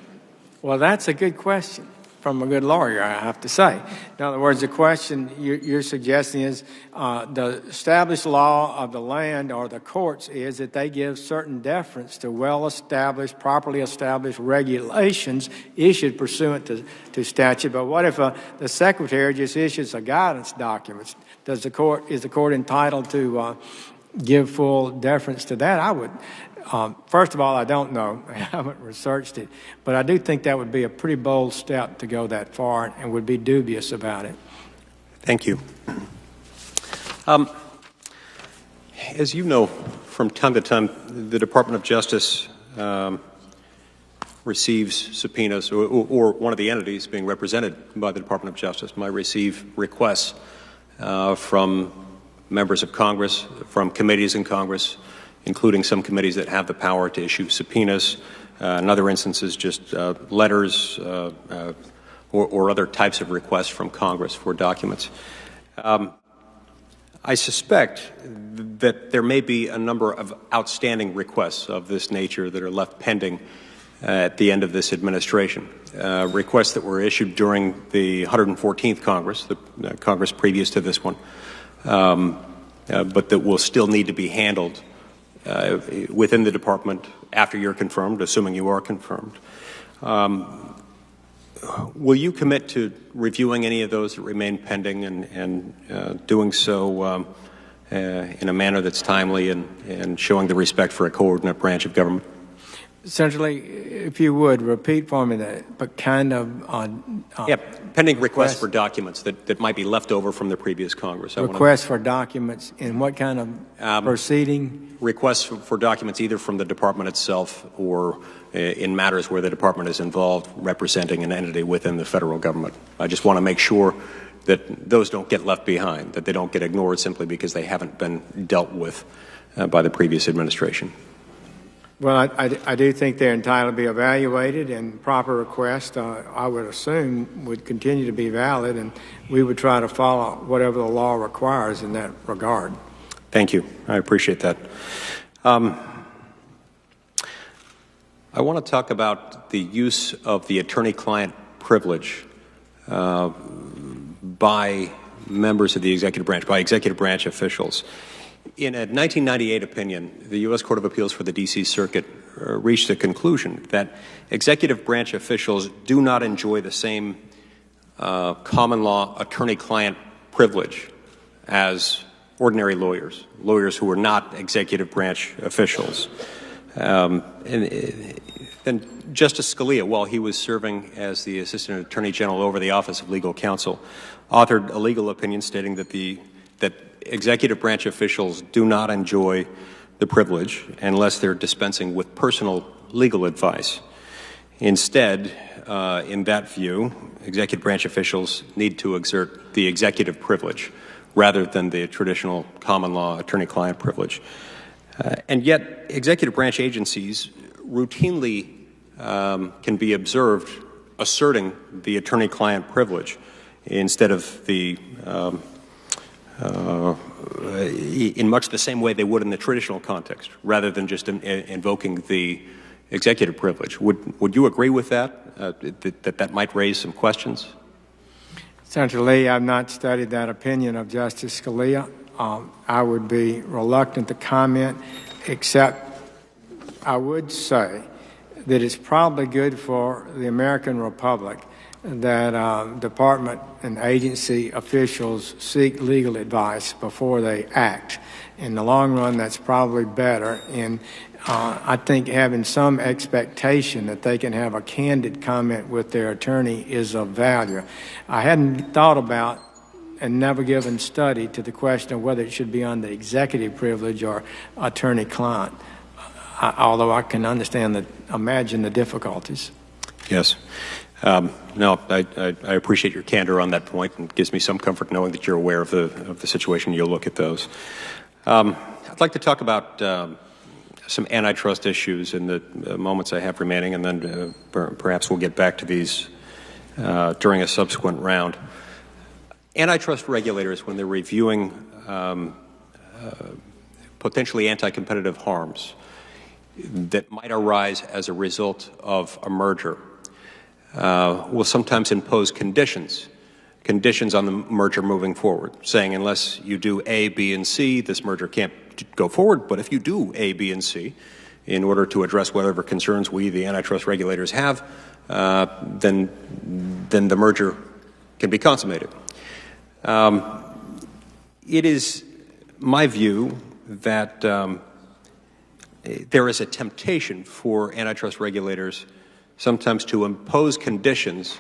Well, that's a good question from a good lawyer, I have to say. In other words, the question you're suggesting is the established law of the land or the courts is that they give certain deference to well-established, properly established regulations issued pursuant to statute. But what if the secretary just issues a guidance document? Is the court entitled to give full deference to that? I would. First of all, I don't know. I haven't researched it. But I do think that would be a pretty bold step to go that far and would be dubious about it. Thank you. As you know, from time to time, the Department of Justice receives subpoenas, or one of the entities being represented by the Department of Justice might receive requests from members of Congress, from committees in Congress, including some committees that have the power to issue subpoenas, in other instances just letters or other types of requests from Congress for documents. I suspect that there may be a number of outstanding requests of this nature that are left pending at the end of this administration. Requests that were issued during the 114th Congress, the Congress previous to this one, but that will still need to be handled within the department after you're confirmed, assuming you are confirmed. Will you commit to reviewing any of those that remain pending and doing so in a manner that's timely and showing the respect for a coordinate branch of government? Senator Lee, if you would, repeat for me but kind of pending requests for documents that might be left over from the previous Congress. Requests for documents in what kind of proceeding? Requests for documents either from the department itself or in matters where the department is involved representing an entity within the federal government. I just want to make sure that those don't get left behind, that they don't get ignored simply because they haven't been dealt with by the previous administration. Well, I do think they're entitled to be evaluated, and proper requests, I would assume, would continue to be valid, and we would try to follow whatever the law requires in that regard. Thank you. I appreciate that. I want to talk about the use of the attorney-client privilege by members of the executive branch, by executive branch officials. In a 1998 opinion, the U.S. Court of Appeals for the D.C. Circuit reached a conclusion that executive branch officials do not enjoy the same common law attorney-client privilege as ordinary lawyers, lawyers who are not executive branch officials. And Justice Scalia, while he was serving as the Assistant Attorney General over the Office of Legal Counsel, authored a legal opinion stating that executive branch officials do not enjoy the privilege unless they're dispensing with personal legal advice. Instead, in that view, executive branch officials need to exert the executive privilege rather than the traditional common law attorney-client privilege. And yet, executive branch agencies routinely can be observed asserting the attorney-client privilege instead of the in much the same way they would in the traditional context, rather than just invoking the executive privilege. Would you agree with that, that might raise some questions? Senator Lee, I've not studied that opinion of Justice Scalia. I would be reluctant to comment, except I would say that it's probably good for the American Republic that department and agency officials seek legal advice before they act. In the long run, that's probably better. And I think having some expectation that they can have a candid comment with their attorney is of value. I hadn't thought about and never given study to the question of whether it should be on the executive privilege or attorney-client, although I can imagine the difficulties. Yes. No, I appreciate your candor on that point, and it gives me some comfort knowing that you're aware of the situation. You'll look at those. I'd like to talk about some antitrust issues in the moments I have remaining, and then perhaps we'll get back to these during a subsequent round. Antitrust regulators, when they're reviewing potentially anti-competitive harms that might arise as a result of a merger, will sometimes impose conditions on the merger moving forward, saying unless you do A, B, and C, this merger can't go forward. But if you do A, B, and C, in order to address whatever concerns we, the antitrust regulators, have, then the merger can be consummated. It is my view that there is a temptation for antitrust regulators sometimes to impose conditions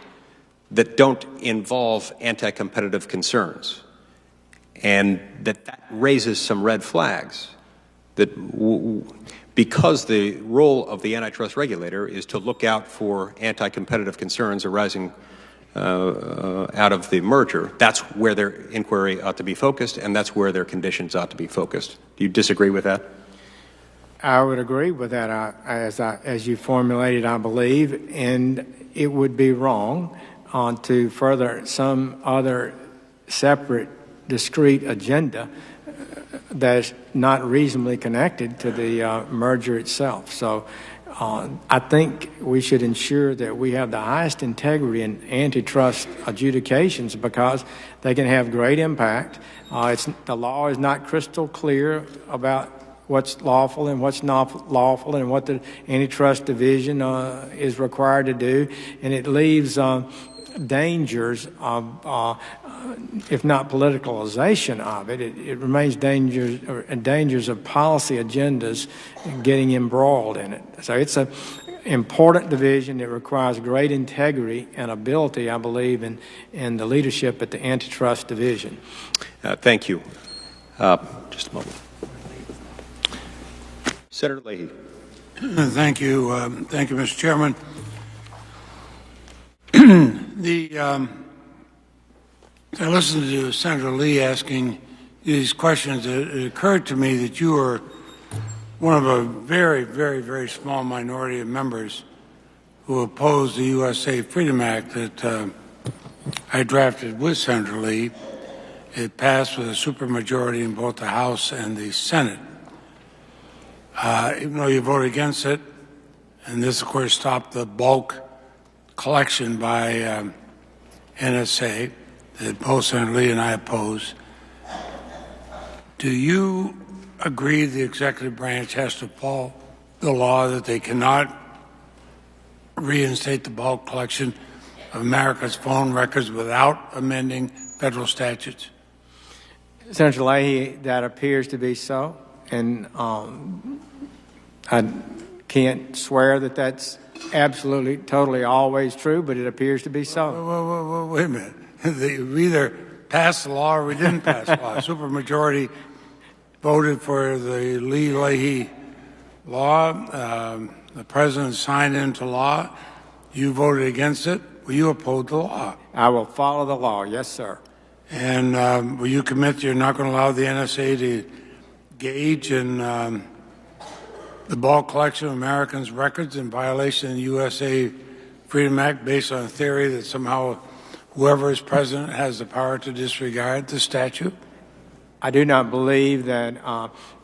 that don't involve anti-competitive concerns, and that raises some red flags, that because the role of the antitrust regulator is to look out for anti-competitive concerns arising out of the merger, that's where their inquiry ought to be focused, and that's where their conditions ought to be focused. Do you disagree with that? I would agree with that, as you formulated, I believe, and it would be wrong to further some other separate, discrete agenda that's not reasonably connected to the merger itself. So I think we should ensure that we have the highest integrity in antitrust adjudications because they can have great impact. The law is not crystal clear about what's lawful and what's not lawful and what the antitrust division is required to do, and it leaves dangers of, if not politicalization of it, it remains dangers of policy agendas getting embroiled in it. So it's an important division that requires great integrity and ability, I believe, in the leadership at the antitrust division. Thank you. Just a moment. Senator Leahy. Thank you, Mr. Chairman. I listened to Senator Lee asking these questions. It occurred to me that you are one of a very, very, very small minority of members who opposed the USA Freedom Act that I drafted with Senator Lee. It passed with a supermajority in both the House and the Senate. Even though you voted against it, and this, of course, stopped the bulk collection by NSA that both Senator Lee and I oppose, do you agree the executive branch has to follow the law that they cannot reinstate the bulk collection of America's phone records without amending federal statutes? Senator Leahy, that appears to be so, and I can't swear that that's absolutely, totally always true, but it appears to be so. Wait a minute. We either passed the law or we didn't pass the law. Supermajority voted for the Lee-Leahy law. The president signed into law. You voted against it. Will you uphold the law? I will follow the law, yes, sir. And will you commit you're not going to allow the NSA to gauge in the bulk collection of Americans' records in violation of the USA Freedom Act based on a theory that somehow whoever is president has the power to disregard the statute? I do not believe that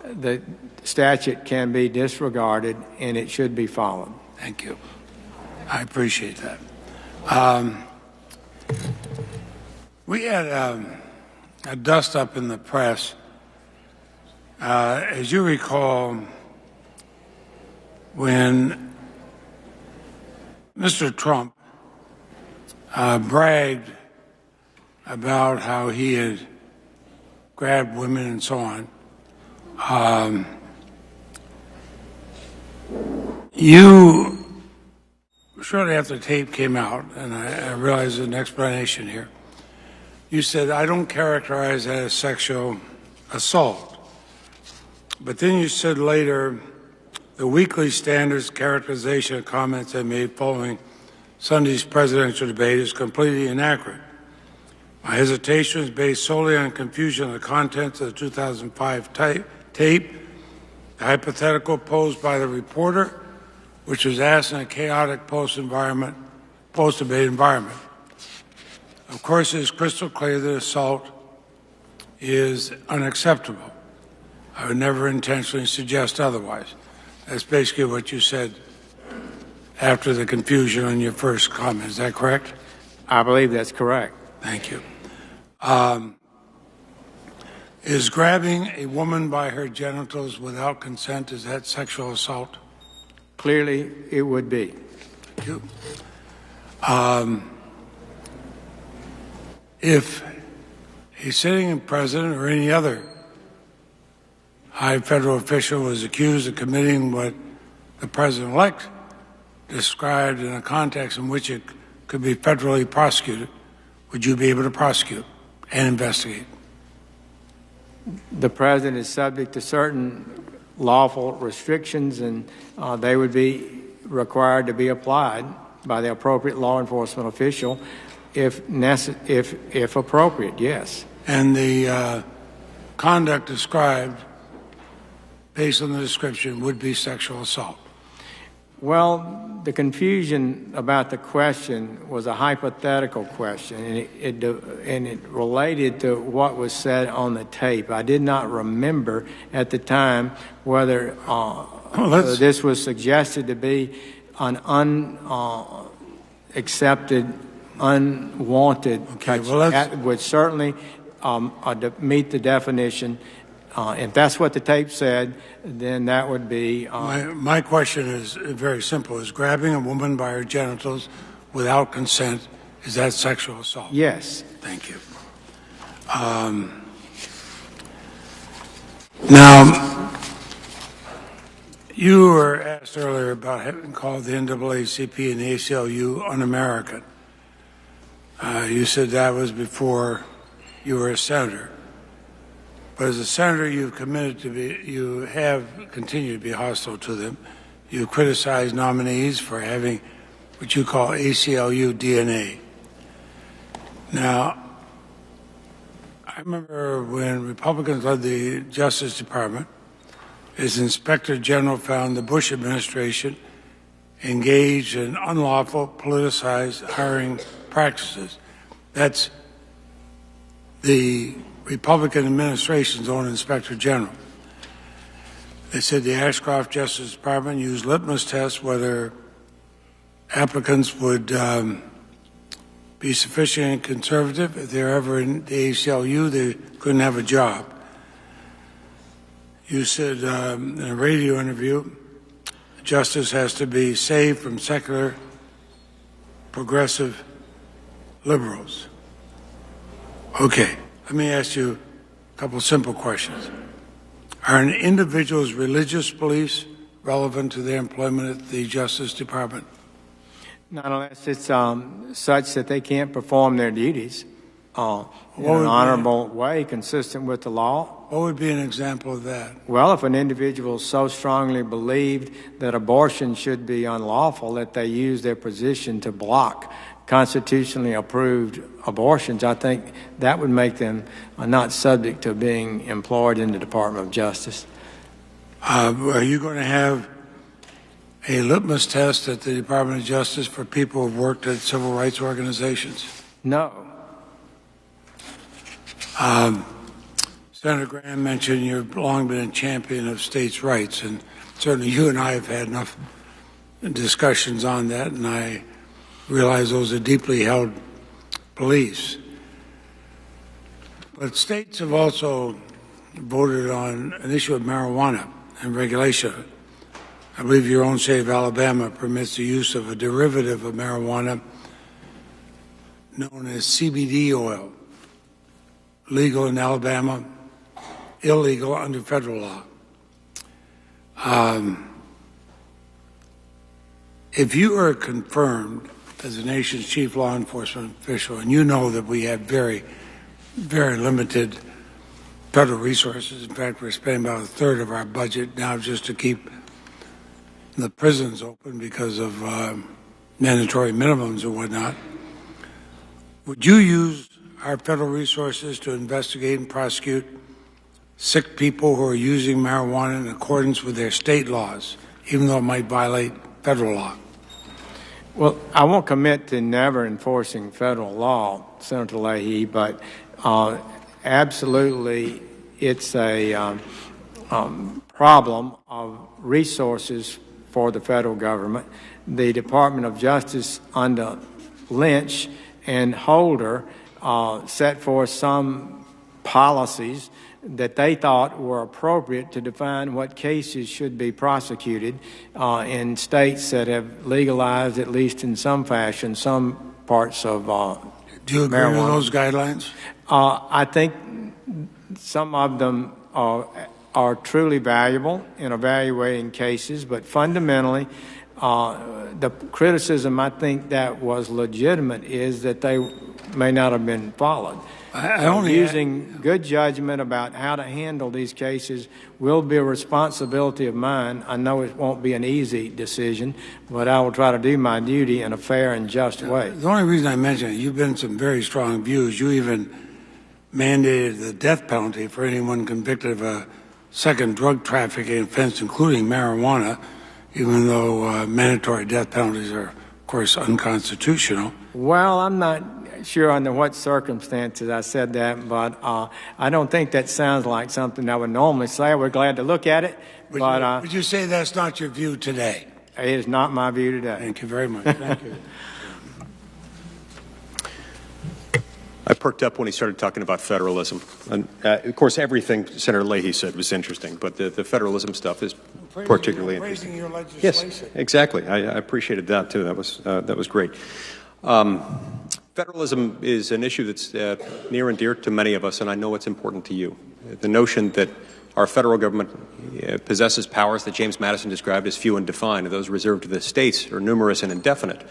the statute can be disregarded, and it should be followed. Thank you. I appreciate that. We had a dust-up in the press. As you recall, when Mr. Trump bragged about how he had grabbed women and so on, you, shortly after the tape came out, and I realize there's an explanation here, you said, I don't characterize that as sexual assault. But then you said later, the weekly standards characterization of comments I made following Sunday's presidential debate is completely inaccurate. My hesitation is based solely on confusion of the contents of the 2005 tape, the hypothetical posed by the reporter, which was asked in a chaotic post-debate environment. Of course, it is crystal clear that assault is unacceptable. I would never intentionally suggest otherwise. That's basically what you said after the confusion on your first comment. Is that correct? I believe that's correct. Thank you. Is grabbing a woman by her genitals without consent, is that sexual assault? Clearly, it would be. Thank you. If a sitting president or any other high federal official was accused of committing what the president-elect described in a context in which it could be federally prosecuted, would you be able to prosecute and investigate? The president is subject to certain lawful restrictions, and they would be required to be applied by the appropriate law enforcement official if appropriate, yes. And the conduct described based on the description, would be sexual assault? Well, the confusion about the question was a hypothetical question, and it related to what was said on the tape. I did not remember at the time whether this was suggested to be an unaccepted, unwanted, would certainly meet the definition. If that's what the tape said, then that would be... My question is very simple. Is grabbing a woman by her genitals without consent, is that sexual assault? Yes. Thank you. Now, you were asked earlier about having called the NAACP and the ACLU un-American. You said that was before you were a senator. But as a senator, you have continued to be hostile to them. You criticize nominees for having what you call ACLU DNA. Now, I remember when Republicans led the Justice Department, as Inspector General found the Bush administration engaged in unlawful, politicized hiring practices. That's the Republican administration's own Inspector General. They said the Ashcroft Justice Department used litmus tests whether applicants would be sufficiently conservative. If they're ever in the ACLU, they couldn't have a job. You said in a radio interview, justice has to be saved from secular, progressive liberals. Okay. Let me ask you a couple simple questions. Are an individual's religious beliefs relevant to their employment at the Justice Department? Not unless it's such that they can't perform their duties in an honorable way consistent with the law. What would be an example of that? Well, if an individual so strongly believed that abortion should be unlawful that they use their position to block constitutionally approved abortions, I think that would make them not subject to being employed in the Department of Justice. Are you going to have a litmus test at the Department of Justice for people who have worked at civil rights organizations? No. Senator Graham mentioned you've long been a champion of states' rights, and certainly you and I have had enough discussions on that, and I realize those are deeply held beliefs. But states have also voted on an issue of marijuana and regulation. I believe your own state of Alabama permits the use of a derivative of marijuana known as CBD oil, legal in Alabama, illegal under federal law. If you are confirmed as the nation's chief law enforcement official, and you know that we have very, very limited federal resources. In fact, we're spending about a third of our budget now just to keep the prisons open because of mandatory minimums and whatnot. Would you use our federal resources to investigate and prosecute sick people who are using marijuana in accordance with their state laws, even though it might violate federal law? Well, I won't commit to never enforcing federal law, Senator Leahy, but absolutely it's a problem of resources for the federal government. The Department of Justice under Lynch and Holder set forth some policies that they thought were appropriate to define what cases should be prosecuted in states that have legalized, at least in some fashion, some parts of Do you agree marijuana. with those guidelines? I think some of them are truly valuable in evaluating cases, but fundamentally, the criticism I think that was legitimate is that they may not have been followed. Using good judgment about how to handle these cases will be a responsibility of mine. I know it won't be an easy decision, but I will try to do my duty in a fair and just way. The only reason I mention it, you've been some very strong views. You even mandated the death penalty for anyone convicted of a second drug trafficking offense, including marijuana, even though mandatory death penalties are, of course, unconstitutional. Well, I'm not sure under what circumstances I said that, but I don't think that sounds like something I would normally say. We're glad to look at it. Would you say that's not your view today? It is not my view today. Thank you very much. Thank you. I perked up when he started talking about federalism. And, of course, everything Senator Leahy said was interesting, but the federalism stuff is particularly interesting. Your legislation. Yes, exactly. I appreciated that, too. That was great. Federalism is an issue that's near and dear to many of us, and I know it's important to you. The notion that our federal government possesses powers that James Madison described as few and defined, and those reserved to the states are numerous and indefinite.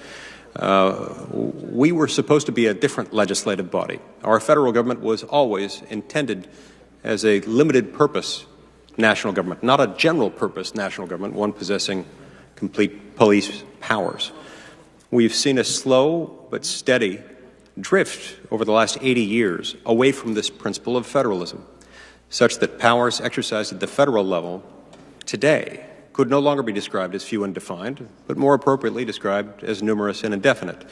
We were supposed to be a different legislative body. Our federal government was always intended as a limited purpose national government, not a general purpose national government, one possessing complete police powers. We've seen a slow but steady drift over the last 80 years away from this principle of federalism, such that powers exercised at the federal level today could no longer be described as few and defined, but more appropriately described as numerous and indefinite.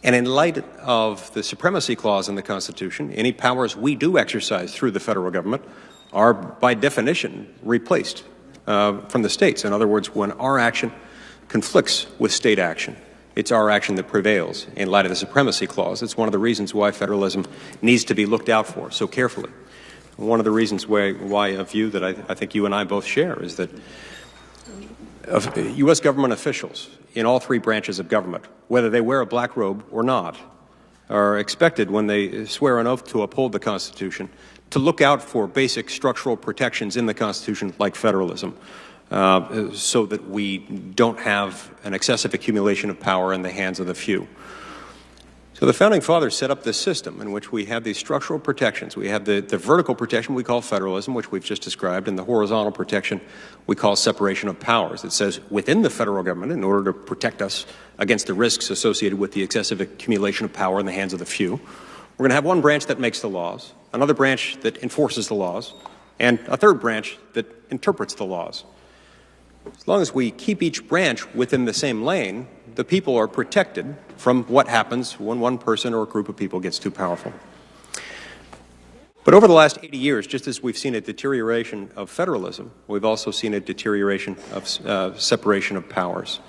And in light of the supremacy clause in the Constitution, any powers we do exercise through the federal government are, by definition, replaced from the states. In other words, when our action conflicts with state action, it's our action that prevails in light of the supremacy clause. It's one of the reasons why federalism needs to be looked out for so carefully. One of the reasons why a view that I think you and I both share is that U.S. government officials in all three branches of government, whether they wear a black robe or not, are expected, when they swear an oath to uphold the Constitution, to look out for basic structural protections in the Constitution like federalism, so that we don't have an excessive accumulation of power in the hands of the few. So the Founding Fathers set up this system in which we have these structural protections. We have the vertical protection we call federalism, which we've just described, and the horizontal protection we call separation of powers. It says within the federal government, in order to protect us against the risks associated with the excessive accumulation of power in the hands of the few, we're going to have one branch that makes the laws, another branch that enforces the laws, and a third branch that interprets the laws. As long as we keep each branch within the same lane, the people are protected from what happens when one person or a group of people gets too powerful. But over the last 80 years, just as we've seen a deterioration of federalism, we've also seen a deterioration of separation of powers.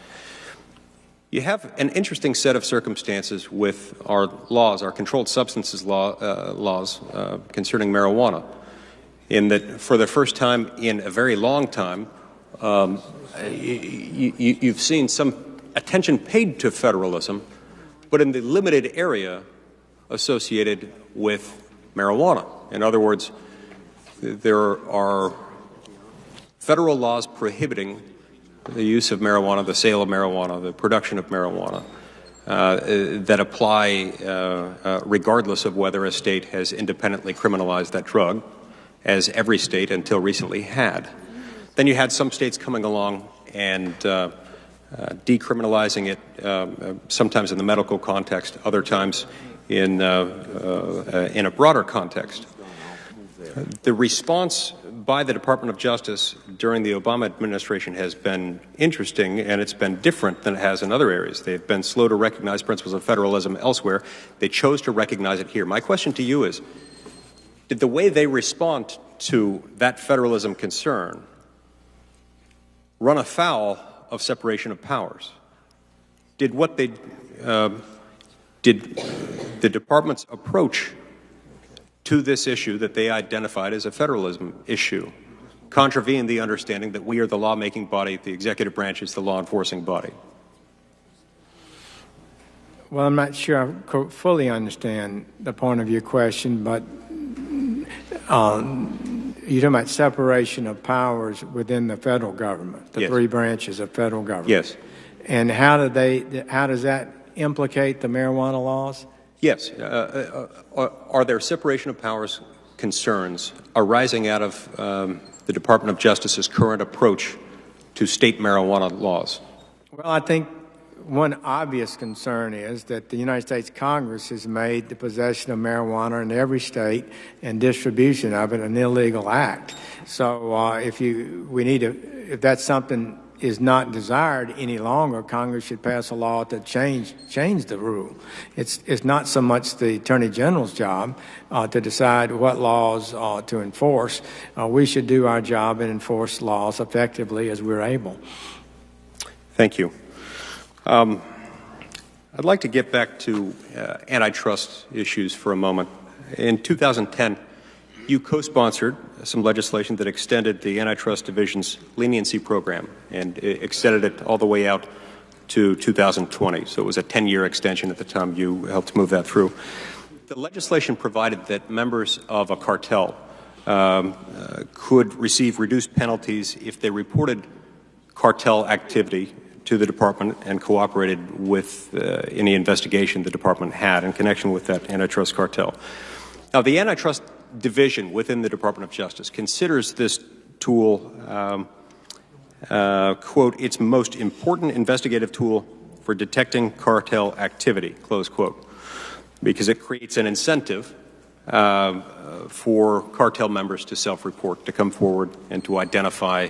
You have an interesting set of circumstances with our laws, our controlled substances laws concerning marijuana, in that for the first time in a very long time, you've seen some attention paid to federalism, but in the limited area associated with marijuana. In other words, there are federal laws prohibiting the use of marijuana, the sale of marijuana, the production of marijuana, that apply regardless of whether a state has independently criminalized that drug, as every state until recently had. Then you had some states coming along and decriminalizing it, sometimes in the medical context, other times in a broader context. The response by the Department of Justice during the Obama administration has been interesting, and it's been different than it has in other areas. They've been slow to recognize principles of federalism elsewhere. They chose to recognize it here. My question to you is, did the way they respond to that federalism concern run afoul of separation of powers? Did the department's approach to this issue that they identified as a federalism issue contravene the understanding that we are the lawmaking body, the executive branch is the law enforcing body? Well, I'm not sure I fully understand the point of your question, but you're talking about separation of powers within the federal government, the Yes. three branches of federal government. Yes. And how does that implicate the marijuana laws? Yes. Are there separation of powers concerns arising out of the Department of Justice's current approach to state marijuana laws? Well, I think one obvious concern is that the United States Congress has made the possession of marijuana in every state and distribution of it an illegal act. So if that's something is not desired any longer, Congress should pass a law to change the rule. It's not so much the Attorney General's job to decide what laws to enforce. We should do our job and enforce laws effectively as we're able. Thank you. I'd like to get back to antitrust issues for a moment. In 2010, you co-sponsored some legislation that extended the Antitrust Division's leniency program and extended it all the way out to 2020. So it was a 10-year extension at the time. You helped move that through. The legislation provided that members of a cartel could receive reduced penalties if they reported cartel activity to the department and cooperated with any investigation the department had in connection with that antitrust cartel. Now, the Antitrust Division within the Department of Justice considers this tool, quote, its most important investigative tool for detecting cartel activity, close quote, because it creates an incentive for cartel members to self-report, to come forward and to identify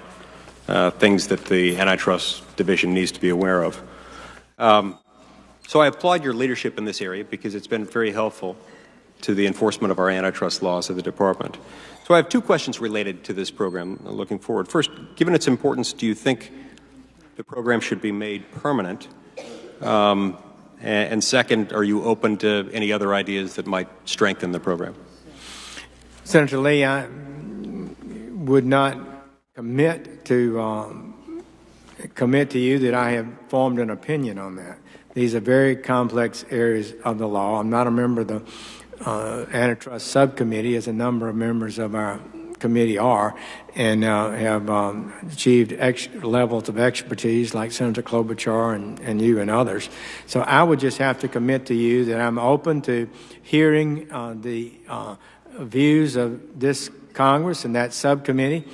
things that the Antitrust Division needs to be aware of. So I applaud your leadership in this area because it's been very helpful to the enforcement of our antitrust laws of the Department. So I have two questions related to this program looking forward. First, given its importance, do you think the program should be made permanent? And second, are you open to any other ideas that might strengthen the program? Senator Lee, I would not commit to you that I have formed an opinion on that. These are very complex areas of the law. I'm not a member of the antitrust subcommittee, as a number of members of our committee are, and have achieved levels of expertise like Senator Klobuchar and you and others. So I would just have to commit to you that I'm open to hearing the views of this Congress and that subcommittee,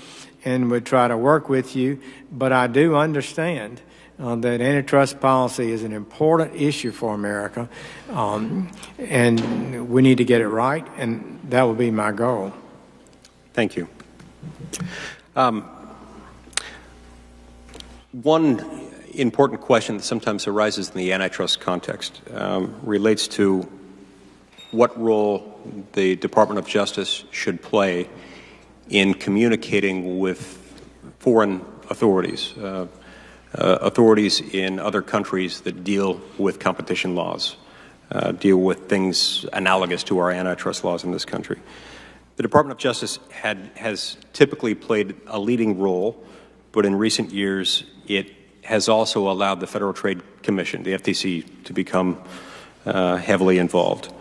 and would try to work with you. But I do understand that antitrust policy is an important issue for America, and we need to get it right, and that will be my goal. Thank you. One important question that sometimes arises in the antitrust context relates to what role the Department of Justice should play in communicating with foreign authorities, authorities in other countries that deal with competition laws, deal with things analogous to our antitrust laws in this country. The Department of Justice has typically played a leading role, but in recent years it has also allowed the Federal Trade Commission, the FTC, to become heavily involved.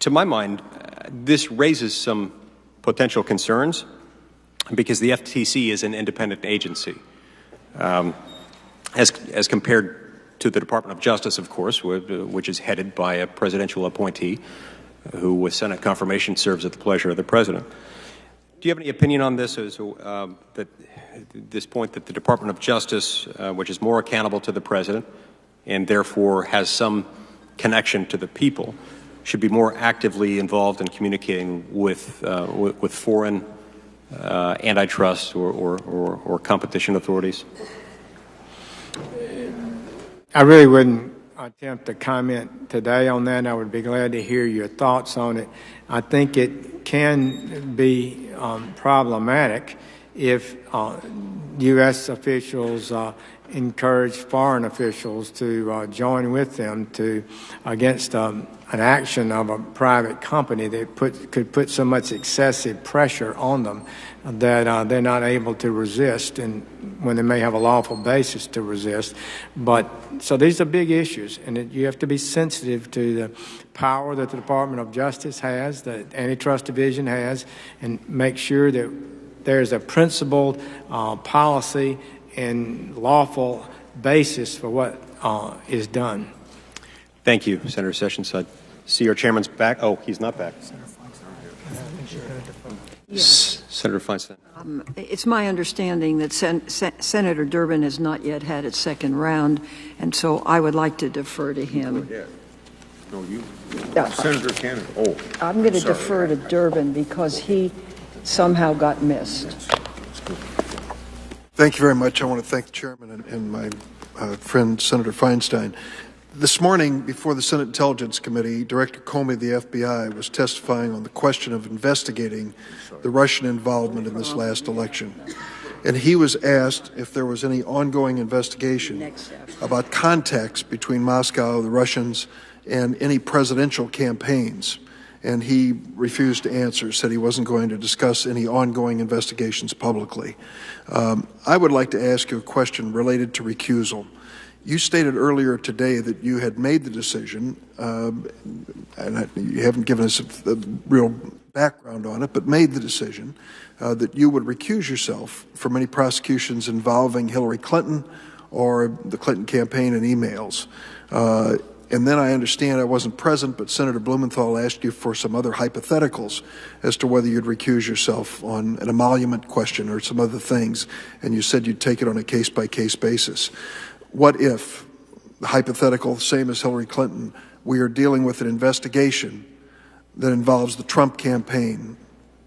To my mind, this raises some potential concerns because the FTC is an independent agency. As compared to the Department of Justice, of course, which is headed by a presidential appointee who, with Senate confirmation, serves at the pleasure of the President. Do you have any opinion on this, that this point that the Department of Justice, which is more accountable to the President and therefore has some connection to the people, should be more actively involved in communicating with foreign antitrust or competition authorities? I really wouldn't attempt to comment today on that. I would be glad to hear your thoughts on it. I think it can be problematic if U.S. officials encourage foreign officials to join with them against an action of a private company that could put so much excessive pressure on them that they're not able to resist, and when they may have a lawful basis to resist. But so these are big issues, and you have to be sensitive to the power that the Department of Justice has, the Antitrust Division has, and make sure that there's a principled policy and lawful basis for what is done. Thank you, Senator Sessions. I see our chairman's back. Oh, he's not back. Senator Feinstein. It's my understanding that Senator Durbin has not yet had its second round, and so I would like to defer to him. No, you. Yeah. Senator Canada. Oh. I'm going to sorry. defer to Durbin because he somehow got missed. Thank you very much. I want to thank the chairman and my friend, Senator Feinstein. This morning, before the Senate Intelligence Committee, Director Comey of the FBI was testifying on the question of investigating the Russian involvement in this last election. And he was asked if there was any ongoing investigation about contacts between Moscow, the Russians, and any presidential campaigns. And he refused to answer, said he wasn't going to discuss any ongoing investigations publicly. I would like to ask you a question related to recusal. You stated earlier today that you had made the decision, and you haven't given us a real background on it, but made the decision that you would recuse yourself from any prosecutions involving Hillary Clinton or the Clinton campaign and emails. And then I understand, I wasn't present, but Senator Blumenthal asked you for some other hypotheticals as to whether you'd recuse yourself on an emolument question or some other things, and you said you'd take it on a case-by-case basis. What if, the hypothetical, same as Hillary Clinton, we are dealing with an investigation that involves the Trump campaign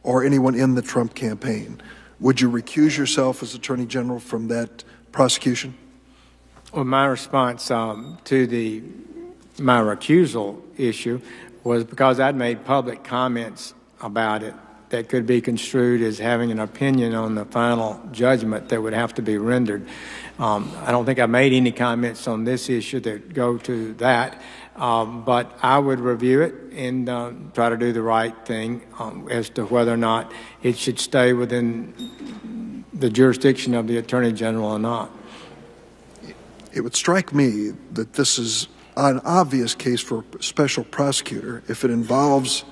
or anyone in the Trump campaign? Would you recuse yourself as Attorney General from that prosecution? Well, my response to my recusal issue was because I'd made public comments about it that could be construed as having an opinion on the final judgment that would have to be rendered. I don't think I made any comments on this issue that go to that, but I would review it and try to do the right thing as to whether or not it should stay within the jurisdiction of the Attorney General or not. It would strike me that this is an obvious case for a special prosecutor if it involves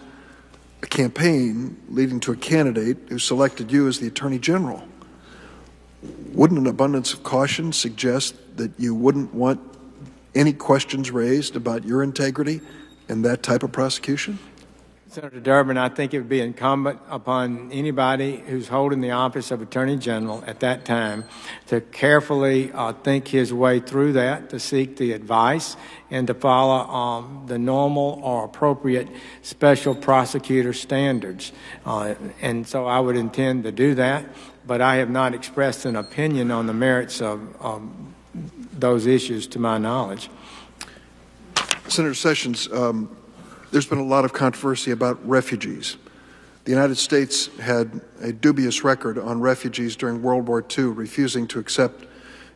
a campaign leading to a candidate who selected you as the Attorney General. Wouldn't an abundance of caution suggest that you wouldn't want any questions raised about your integrity in that type of prosecution? Senator Durbin, I think it would be incumbent upon anybody who's holding the office of Attorney General at that time to carefully think his way through that, to seek the advice, and to follow the normal or appropriate special prosecutor standards. And so I would intend to do that, but I have not expressed an opinion on the merits of those issues to my knowledge. Senator Sessions, there's been a lot of controversy about refugees. The United States had a dubious record on refugees during World War II, refusing to accept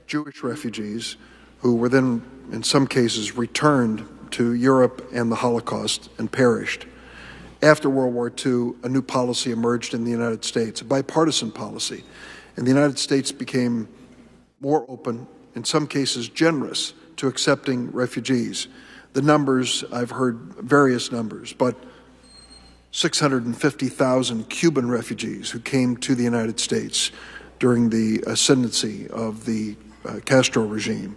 Jewish refugees who were then, in some cases, returned to Europe and the Holocaust and perished. After World War II, a new policy emerged in the United States, a bipartisan policy, and the United States became more open, in some cases generous, to accepting refugees. The numbers, I've heard various numbers, but 650,000 Cuban refugees who came to the United States during the ascendancy of the Castro regime,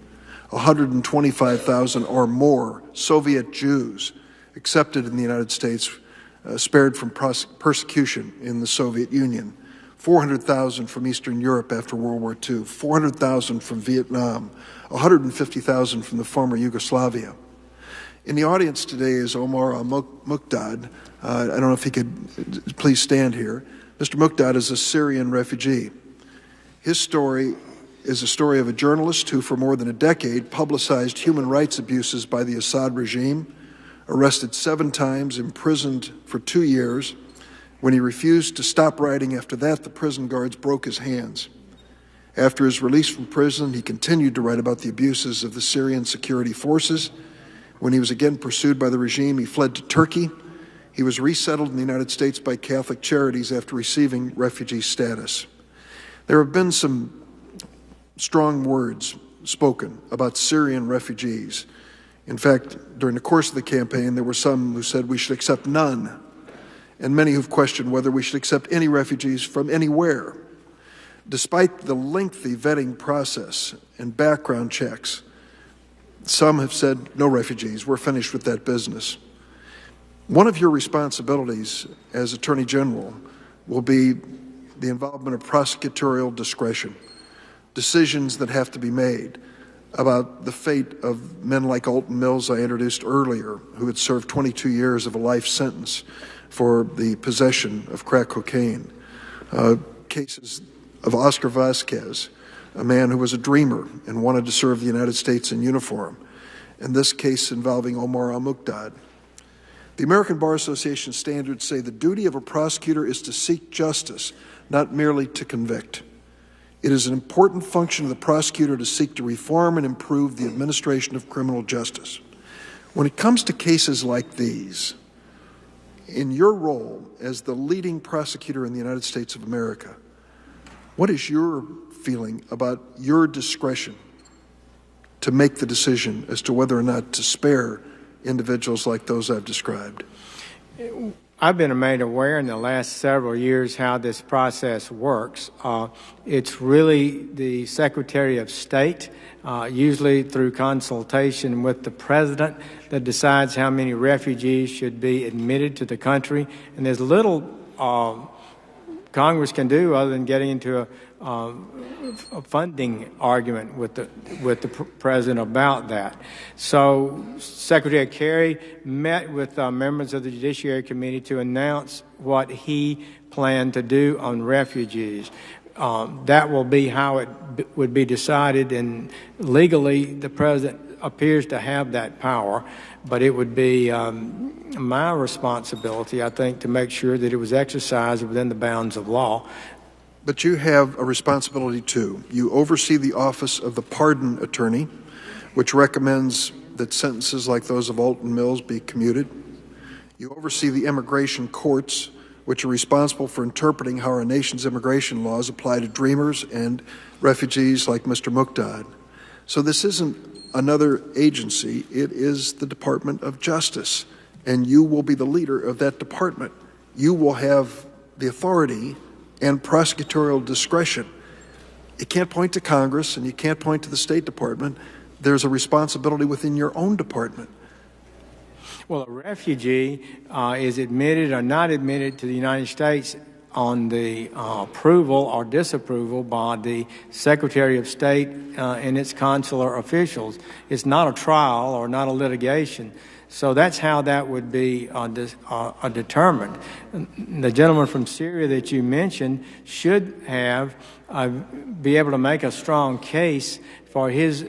125,000 or more Soviet Jews accepted in the United States, spared from persecution in the Soviet Union, 400,000 from Eastern Europe after World War II, 400,000 from Vietnam, 150,000 from the former Yugoslavia. In the audience today is Omar al-Muqdad. I don't know if he could please stand here. Mr. Muqdad is a Syrian refugee. His story is a story of a journalist who for more than a decade publicized human rights abuses by the Assad regime, arrested 7 times, imprisoned for 2 years. When he refused to stop writing after that, the prison guards broke his hands. After his release from prison, he continued to write about the abuses of the Syrian security forces. When he was again pursued by the regime, he fled to Turkey. He was resettled in the United States by Catholic Charities after receiving refugee status. There have been some strong words spoken about Syrian refugees. In fact, during the course of the campaign, there were some who said we should accept none, and many who've questioned whether we should accept any refugees from anywhere. Despite the lengthy vetting process and background checks, some have said, no refugees, we're finished with that business. One of your responsibilities as Attorney General will be the involvement of prosecutorial discretion, decisions that have to be made about the fate of men like Alton Mills I introduced earlier, who had served 22 years of a life sentence for the possession of crack cocaine. Cases of Oscar Vasquez, a man who was a dreamer and wanted to serve the United States in uniform, and this case involving Omar al-Muqdad. The American Bar Association standards say the duty of a prosecutor is to seek justice, not merely to convict. It is an important function of the prosecutor to seek to reform and improve the administration of criminal justice. When it comes to cases like these, in your role as the leading prosecutor in the United States of America, what is your feeling about your discretion to make the decision as to whether or not to spare individuals like those I've described? I've been made aware in the last several years how this process works. It's really the Secretary of State, usually through consultation with the President, that decides how many refugees should be admitted to the country. And there's little Congress can do other than getting into a funding argument with the President about that. So Secretary Kerry met with members of the Judiciary Committee to announce what he planned to do on refugees. That will be how it would be decided, and legally the President appears to have that power, but it would be my responsibility, I think, to make sure that it was exercised within the bounds of law. But you have a responsibility too. You oversee the Office of the Pardon Attorney, which recommends that sentences like those of Alton Mills be commuted. You oversee the immigration courts, which are responsible for interpreting how our nation's immigration laws apply to dreamers and refugees like Mr. Muqdad. So this isn't another agency, it is the Department of Justice, and you will be the leader of that department. You will have the authority and prosecutorial discretion. You can't point to Congress and you can't point to the State Department. There's a responsibility within your own department. Well, a refugee is admitted or not admitted to the United States on the approval or disapproval by the Secretary of State and its consular officials. It's not a trial or not a litigation. So that's how that would be determined. The gentleman from Syria that you mentioned should have be able to make a strong case for his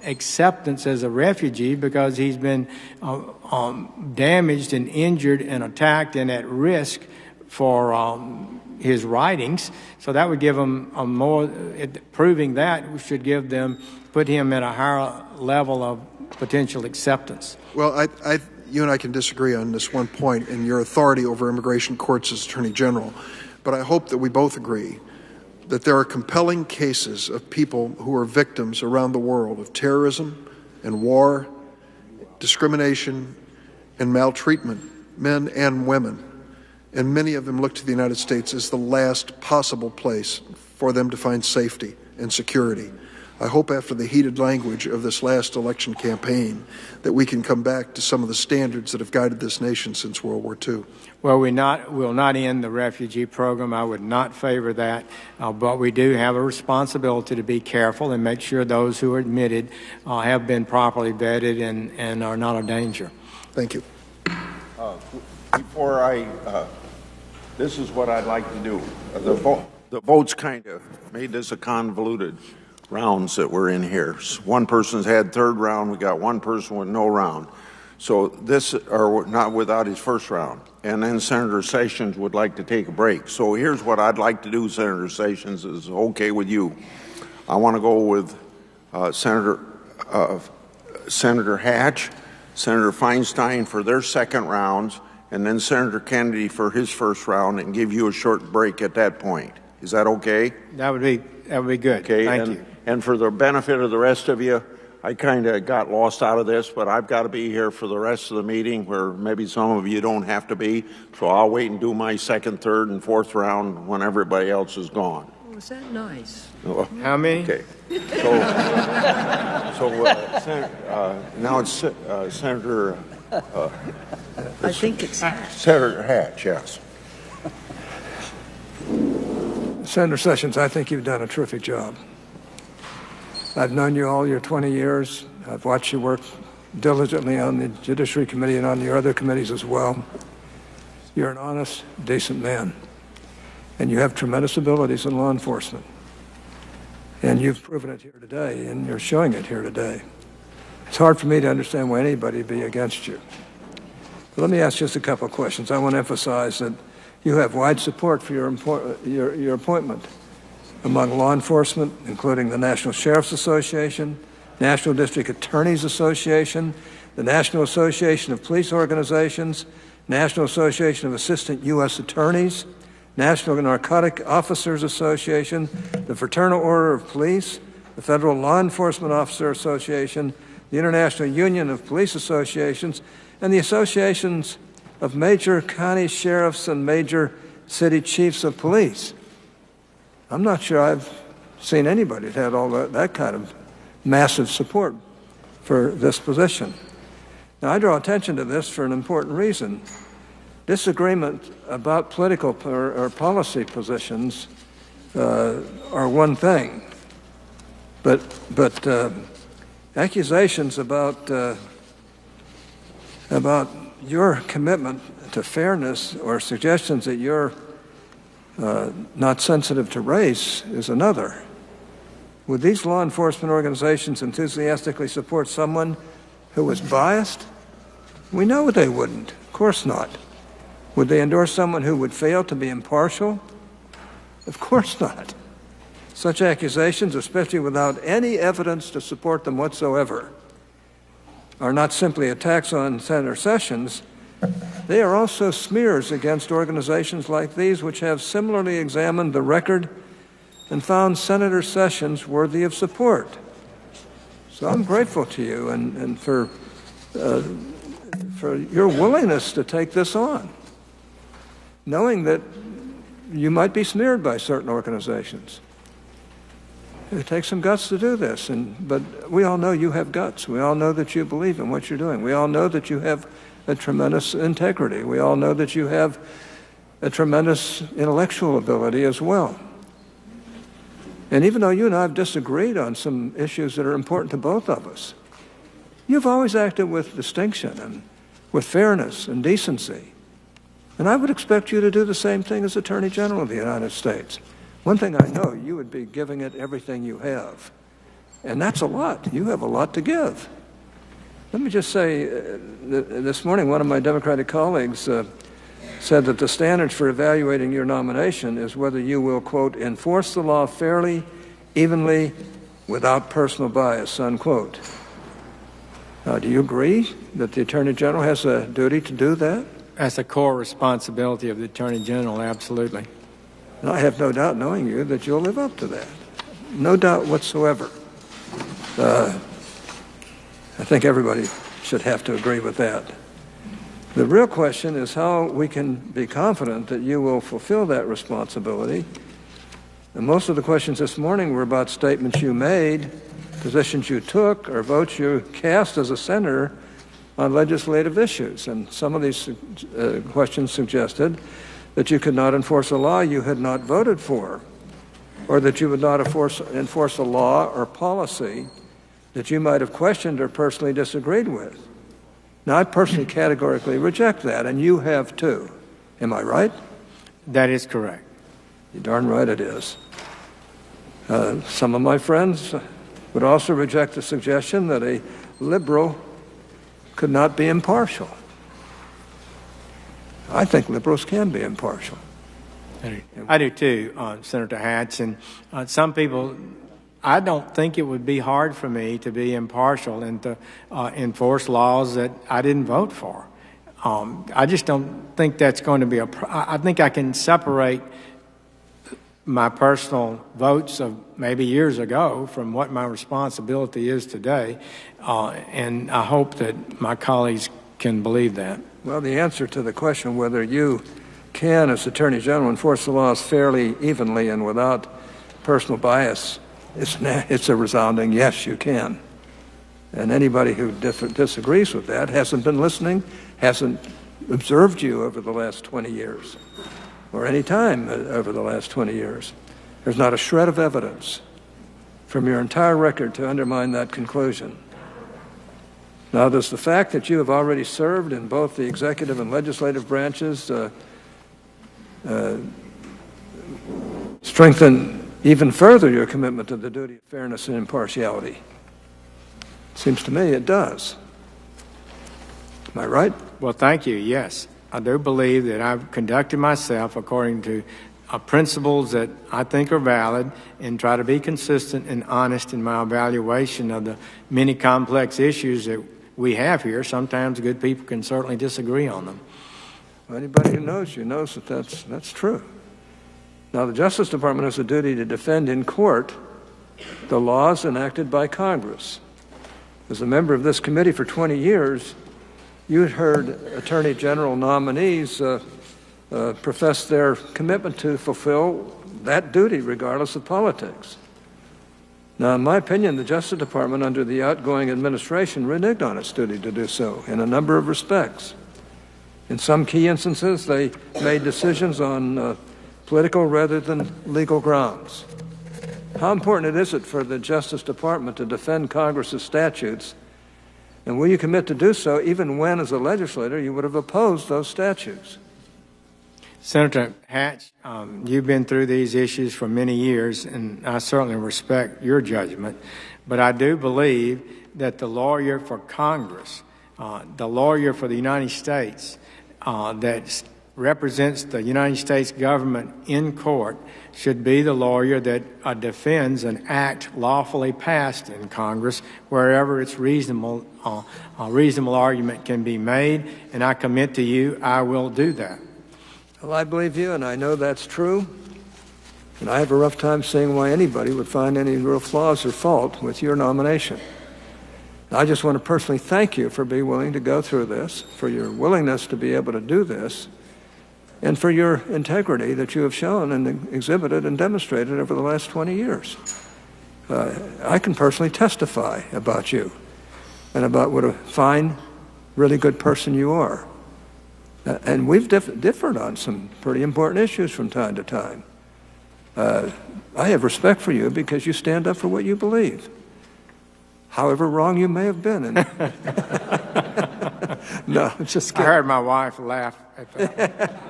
acceptance as a refugee because he's been damaged and injured and attacked and at risk for his writings. So that would give him a more, proving that should give them, put him at a higher level of potential acceptance. Well, you and I can disagree on this one point in your authority over immigration courts as Attorney General, but I hope that we both agree that there are compelling cases of people who are victims around the world of terrorism and war, discrimination, and maltreatment, men and women. And many of them look to the United States as the last possible place for them to find safety and security. I hope after the heated language of this last election campaign that we can come back to some of the standards that have guided this nation since World War II. Well, we'll not end the refugee program. I would not favor that, but we do have a responsibility to be careful and make sure those who are admitted have been properly vetted and are not a danger. Thank you. This is what I'd like to do. The votes kind of made this a convoluted rounds that we're in here. One person's had third round. We got one person with no round. So this, or not without his first round. And then Senator Sessions would like to take a break. So here's what I'd like to do, Senator Sessions, is okay with you. I want to go with Senator Hatch, Senator Feinstein for their second rounds, and then Senator Kennedy for his first round, and give you a short break at that point. Is that okay? That would be good. Okay. Thank you. And for the benefit of the rest of you, I kind of got lost out of this, but I've got to be here for the rest of the meeting where maybe some of you don't have to be. So I'll wait and do my second, third, and fourth round when everybody else is gone. Was that nice? How many? Okay. Now it's Senator. I think it's Hatch. Senator Hatch, yes. Senator Sessions, I think you've done a terrific job. I've known you all your 20 years. I've watched you work diligently on the Judiciary Committee and on your other committees as well. You're an honest, decent man. And you have tremendous abilities in law enforcement. And you've proven it here today, and you're showing it here today. It's hard for me to understand why anybody would be against you. But let me ask just a couple of questions. I want to emphasize that you have wide support for your appointment among law enforcement, including the National Sheriff's Association, National District Attorneys Association, the National Association of Police Organizations, National Association of Assistant U.S. Attorneys, National Narcotic Officers Association, the Fraternal Order of Police, the Federal Law Enforcement Officer Association, the International Union of Police Associations, and the associations of major county sheriffs and major city chiefs of police. I'm not sure I've seen anybody that had all that kind of massive support for this position. Now, I draw attention to this for an important reason. Disagreement about political or policy positions are one thing, but accusations about your commitment to fairness or suggestions that you're not sensitive to race is another. Would these law enforcement organizations enthusiastically support someone who was biased? We know they wouldn't. Of course not. Would they endorse someone who would fail to be impartial? Of course not. Such accusations, especially without any evidence to support them whatsoever, are not simply attacks on Senator Sessions. They are also smears against organizations like these, which have similarly examined the record and found Senator Sessions worthy of support. So I'm grateful to you and for your willingness to take this on, knowing that you might be smeared by certain organizations. It takes some guts to do this, but we all know you have guts. We all know that you believe in what you're doing. We all know that you have a tremendous integrity. We all know that you have a tremendous intellectual ability as well. And even though you and I have disagreed on some issues that are important to both of us, you've always acted with distinction and with fairness and decency. And I would expect you to do the same thing as Attorney General of the United States. One thing I know, you would be giving it everything you have. And that's a lot. You have a lot to give. Let me just say, this morning one of my Democratic colleagues said that the standards for evaluating your nomination is whether you will, quote, enforce the law fairly, evenly, without personal bias, unquote. Do you agree that the Attorney General has a duty to do that? That's a core responsibility of the Attorney General, absolutely. And I have no doubt, knowing you, that you'll live up to that. No doubt whatsoever. I think everybody should have to agree with that. The real question is how we can be confident that you will fulfill that responsibility. And most of the questions this morning were about statements you made, positions you took, or votes you cast as a senator on legislative issues. And some of these questions suggested that you could not enforce a law you had not voted for, or that you would not enforce a law or policy that you might have questioned or personally disagreed with. Now, I personally categorically reject that, and you have too. Am I right? That is correct. You're darn right it is. Some of my friends would also reject the suggestion that a liberal could not be impartial. I think liberals can be impartial. I do too, Senator Hatch. And some people, I don't think it would be hard for me to be impartial and to enforce laws that I didn't vote for. I just don't think that's going to be I think I can separate my personal votes of maybe years ago from what my responsibility is today. And I hope that my colleagues can believe that. Well, the answer to the question whether you can, as Attorney General, enforce the laws fairly, evenly, and without personal bias, it's a resounding yes, you can. And anybody who disagrees with that hasn't been listening, hasn't observed you over the last 20 years, or any time over the last 20 years. There's not a shred of evidence from your entire record to undermine that conclusion. Now, does the fact that you have already served in both the executive and legislative branches strengthen even further your commitment to the duty of fairness and impartiality? Seems to me it does. Am I right? Well, thank you. Yes, I do believe that I've conducted myself according to principles that I think are valid and try to be consistent and honest in my evaluation of the many complex issues that we have here. Sometimes good people can certainly disagree on them. Well, anybody who knows you knows that that's true. Now, the Justice Department has a duty to defend in court the laws enacted by Congress. As a member of this committee for 20 years, you had heard Attorney General nominees profess their commitment to fulfill that duty regardless of politics. Now, in my opinion, the Justice Department under the outgoing administration reneged on its duty to do so in a number of respects. In some key instances, they made decisions on political rather than legal grounds. How important is it for the Justice Department to defend Congress's statutes, and will you commit to do so even when, as a legislator, you would have opposed those statutes? Senator Hatch, you've been through these issues for many years, and I certainly respect your judgment. But I do believe that the lawyer for Congress, the lawyer for the United States that represents the United States government in court should be the lawyer that defends an act lawfully passed in Congress wherever it's reasonable, a reasonable argument can be made, and I commit to you I will do that. Well, I believe you, and I know that's true. And I have a rough time seeing why anybody would find any real flaws or fault with your nomination. I just want to personally thank you for being willing to go through this, for your willingness to be able to do this, and for your integrity that you have shown and exhibited and demonstrated over the last 20 years. I can personally testify about you and about what a fine, really good person you are. And we've differed on some pretty important issues from time to time. I have respect for you because you stand up for what you believe, however wrong you may have been. And no, just kidding. I heard my wife laugh at that.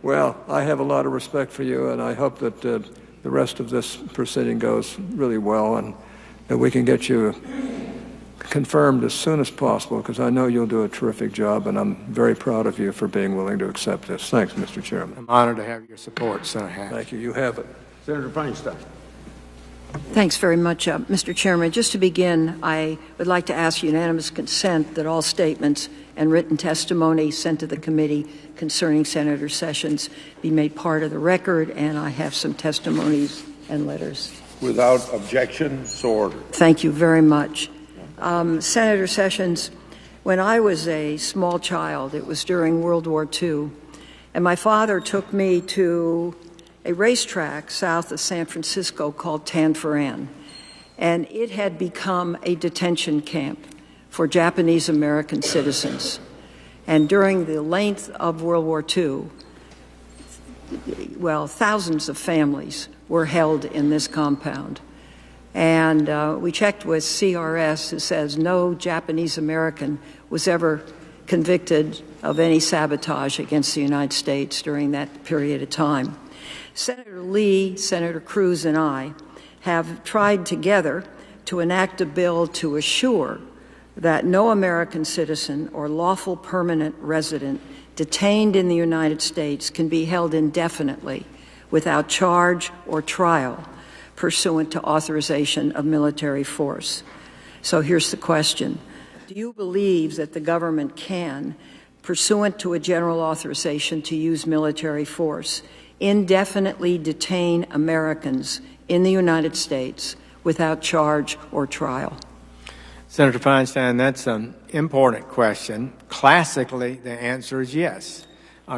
Well, I have a lot of respect for you, and I hope that the rest of this proceeding goes really well and that we can get you confirmed as soon as possible, because I know you'll do a terrific job, and I'm very proud of you for being willing to accept this. Thanks, Mr. Chairman. I'm honored to have your support, Senator Hatch. Thank you. You have it. Senator Feinstein. Thanks very much, Mr. Chairman. Just to begin, I would like to ask unanimous consent that all statements and written testimony sent to the committee concerning Senator Sessions be made part of the record, and I have some testimonies and letters. Without objection, so ordered. Thank you very much. Senator Sessions, when I was a small child, it was during World War II, and my father took me to a racetrack south of San Francisco called Tanforan, and it had become a detention camp for Japanese American citizens. And during the length of World War II, well, thousands of families were held in this compound. And we checked with CRS, who says no Japanese American was ever convicted of any sabotage against the United States during that period of time. Senator Lee, Senator Cruz, and I have tried together to enact a bill to assure that no American citizen or lawful permanent resident detained in the United States can be held indefinitely without charge or trial pursuant to authorization of military force. So here's the question. Do you believe that the government can, pursuant to a general authorization to use military force, indefinitely detain Americans in the United States without charge or trial? Senator Feinstein, that's an important question. Classically, the answer is yes.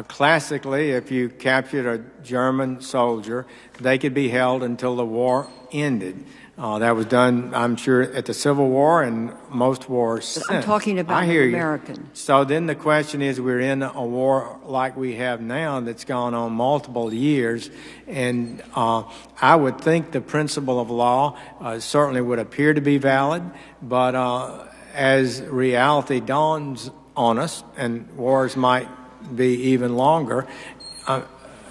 Classically, if you captured a German soldier, they could be held until the war ended. That was done, I'm sure, at the Civil War and most wars since. I'm talking about I hear you. American. So then the question is, we're in a war like we have now that's gone on multiple years, and I would think the principle of law certainly would appear to be valid, but as reality dawns on us, and wars might be even longer,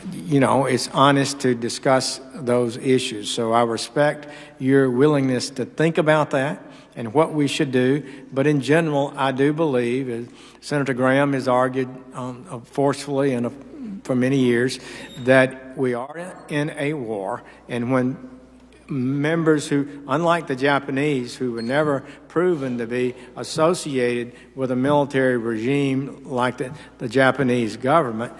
it's honest to discuss those issues. So I respect your willingness to think about that and what we should do. But in general, I do believe, as Senator Graham has argued forcefully and for many years, that we are in a war. And when members who, unlike the Japanese, who were never proven to be associated with a military regime like the Japanese government,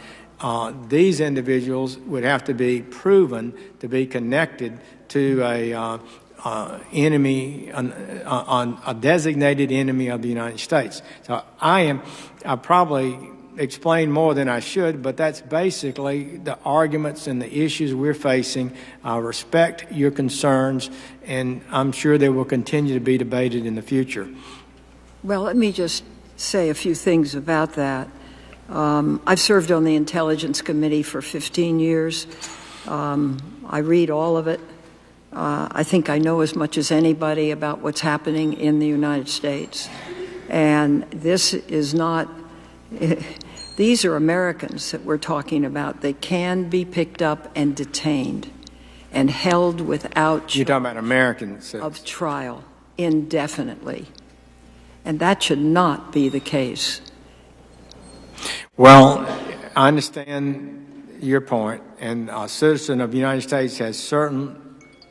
these individuals would have to be proven to be connected to a designated enemy of the United States. So I probably explained more than I should, but that's basically the arguments and the issues we're facing. I respect your concerns, and I'm sure they will continue to be debated in the future. Well, let me just say a few things about that. I've served on the Intelligence Committee for 15 years. I read all of it. I think I know as much as anybody about what's happening in the United States. And this is not, these are Americans that we're talking about. They can be picked up and detained and held without You're talking about Americans of trial indefinitely. And that should not be the case. Well, I understand your point, and a citizen of the United States has certain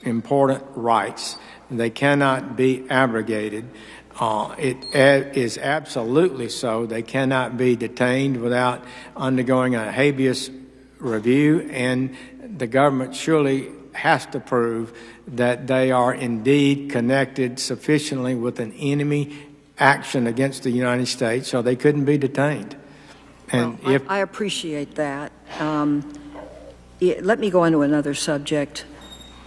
important rights. They cannot be abrogated. It is absolutely so. They cannot be detained without undergoing a habeas review, and the government surely has to prove that they are indeed connected sufficiently with an enemy action against the United States, so they couldn't be detained. And well, I appreciate that. Let me go on to another subject.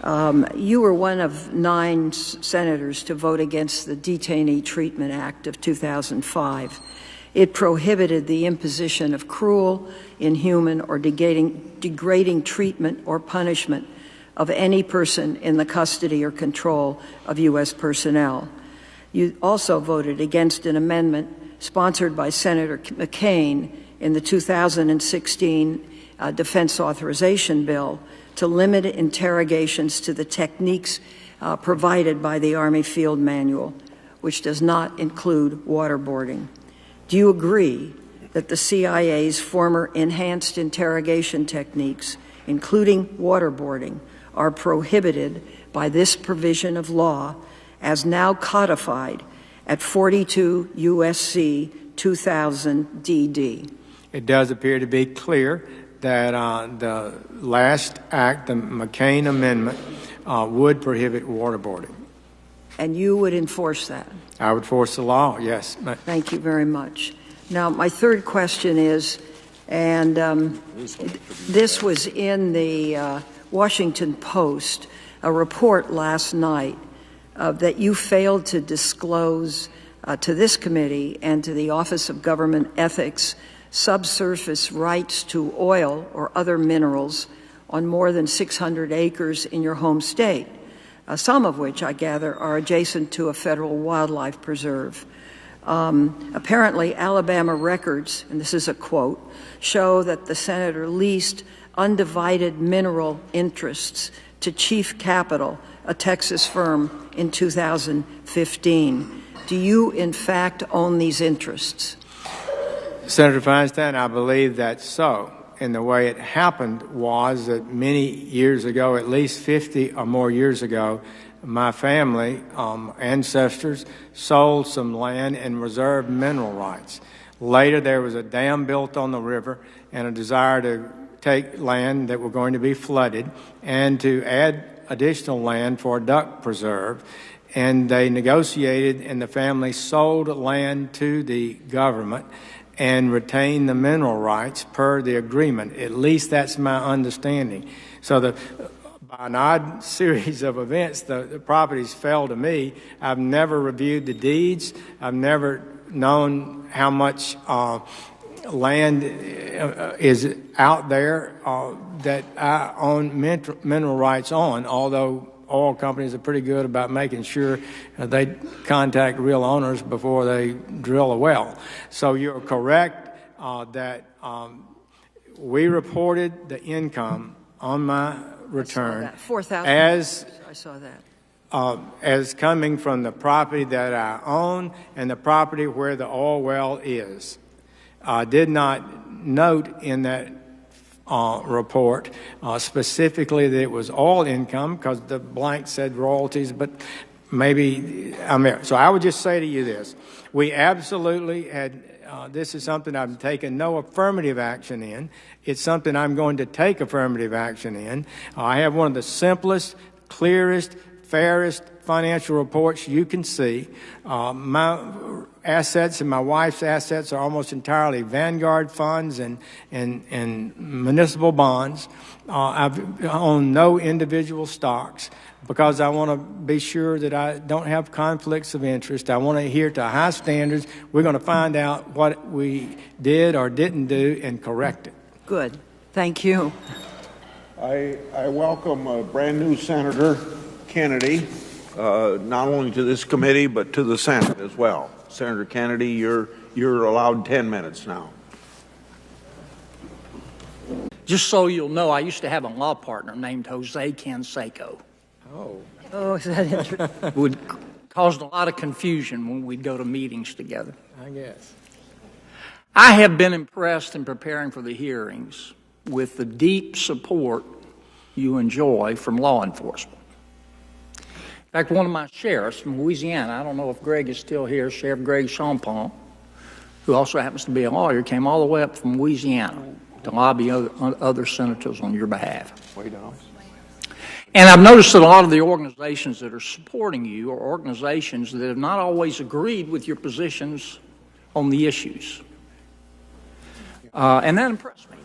You were one of 9 senators to vote against the Detainee Treatment Act of 2005. It prohibited the imposition of cruel, inhuman, or degrading treatment or punishment of any person in the custody or control of U.S. personnel. You also voted against an amendment sponsored by Senator McCain in the 2016 Defense Authorization Bill to limit interrogations to the techniques provided by the Army Field Manual, which does not include waterboarding. Do you agree that the CIA's former enhanced interrogation techniques, including waterboarding, are prohibited by this provision of law as now codified at 42 U.S.C. 2000 DD? It does appear to be clear that the last act, the McCain Amendment, would prohibit waterboarding. And you would enforce that? I would force the law, yes. Thank you very much. Now, my third question is, and this was in the Washington Post, a report last night that you failed to disclose to this committee and to the Office of Government Ethics subsurface rights to oil or other minerals on more than 600 acres in your home state, some of which, I gather, are adjacent to a federal wildlife preserve. Apparently, Alabama records, and this is a quote, show that the senator leased undivided mineral interests to Chief Capital, a Texas firm, in 2015. Do you, in fact, own these interests? Senator Feinstein, I believe that's so. And the way it happened was that many years ago, at least 50 or more years ago, my family, ancestors, sold some land and reserved mineral rights. Later, there was a dam built on the river and a desire to take land that were going to be flooded and to add additional land for a duck preserve. And they negotiated, and the family sold land to the government and retain the mineral rights per the agreement. At least that's my understanding. So by an odd series of events, the properties fell to me. I've never reviewed the deeds. I've never known how much land is out there that I own mineral rights on, although oil companies are pretty good about making sure they contact real owners before they drill a well. So you're correct that we reported the income on my return $4,000. I saw that. As coming from the property that I own and the property where the oil well is. I did not note in that report specifically that it was oil income because the blank said royalties, but maybe I'm there. So I would just say to you this. We absolutely had, this is something I've taken no affirmative action in. It's something I'm going to take affirmative action in. I have one of the simplest, clearest, fairest financial reports you can see. My assets and my wife's assets are almost entirely Vanguard funds and municipal bonds. I've owned no individual stocks because I want to be sure that I don't have conflicts of interest. I want to adhere to high standards. We're going to find out what we did or didn't do and correct it. Good. Thank you. I welcome a brand new Senator Kennedy, not only to this committee but to the Senate as well. Senator Kennedy, you're allowed 10 minutes now. Just so you'll know, I used to have a law partner named Jose Canseco. Oh, is that interesting? Would caused a lot of confusion when we'd go to meetings together. I guess. I have been impressed in preparing for the hearings with the deep support you enjoy from law enforcement. In fact, one of my sheriffs from Louisiana, I don't know if Greg is still here, Sheriff Greg Champon, who also happens to be a lawyer, came all the way up from Louisiana to lobby other senators on your behalf. Way down. And I've noticed that a lot of the organizations that are supporting you are organizations that have not always agreed with your positions on the issues. And that impressed me.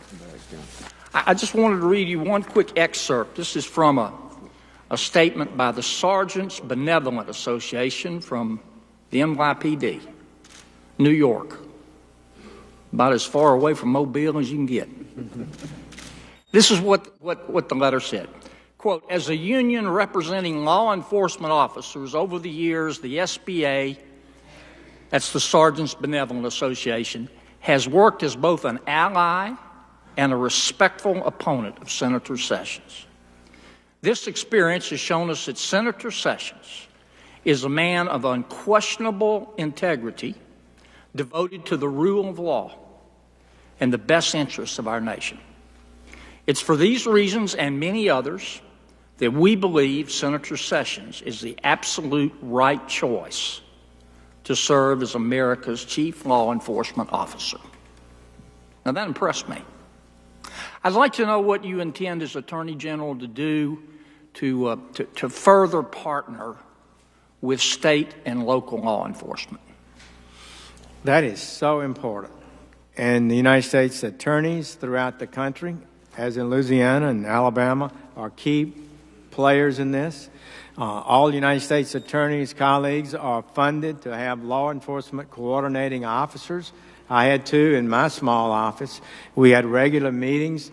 I just wanted to read you one quick excerpt. This is from a statement by the Sergeants Benevolent Association from the NYPD, New York, about as far away from Mobile as you can get. This is what the letter said. Quote, as a union representing law enforcement officers over the years, the SBA, that's the Sergeants Benevolent Association, has worked as both an ally and a respectful opponent of Senator Sessions. This experience has shown us that Senator Sessions is a man of unquestionable integrity, devoted to the rule of law and the best interests of our nation. It's for these reasons and many others that we believe Senator Sessions is the absolute right choice to serve as America's chief law enforcement officer. Now that impressed me. I'd like to know what you intend as Attorney General to do to further partner with state and local law enforcement. That is so important. And the United States attorneys throughout the country, as in Louisiana and Alabama, are key players in this. All United States attorneys' colleagues are funded to have law enforcement coordinating officers. I had two in my small office. We had regular meetings.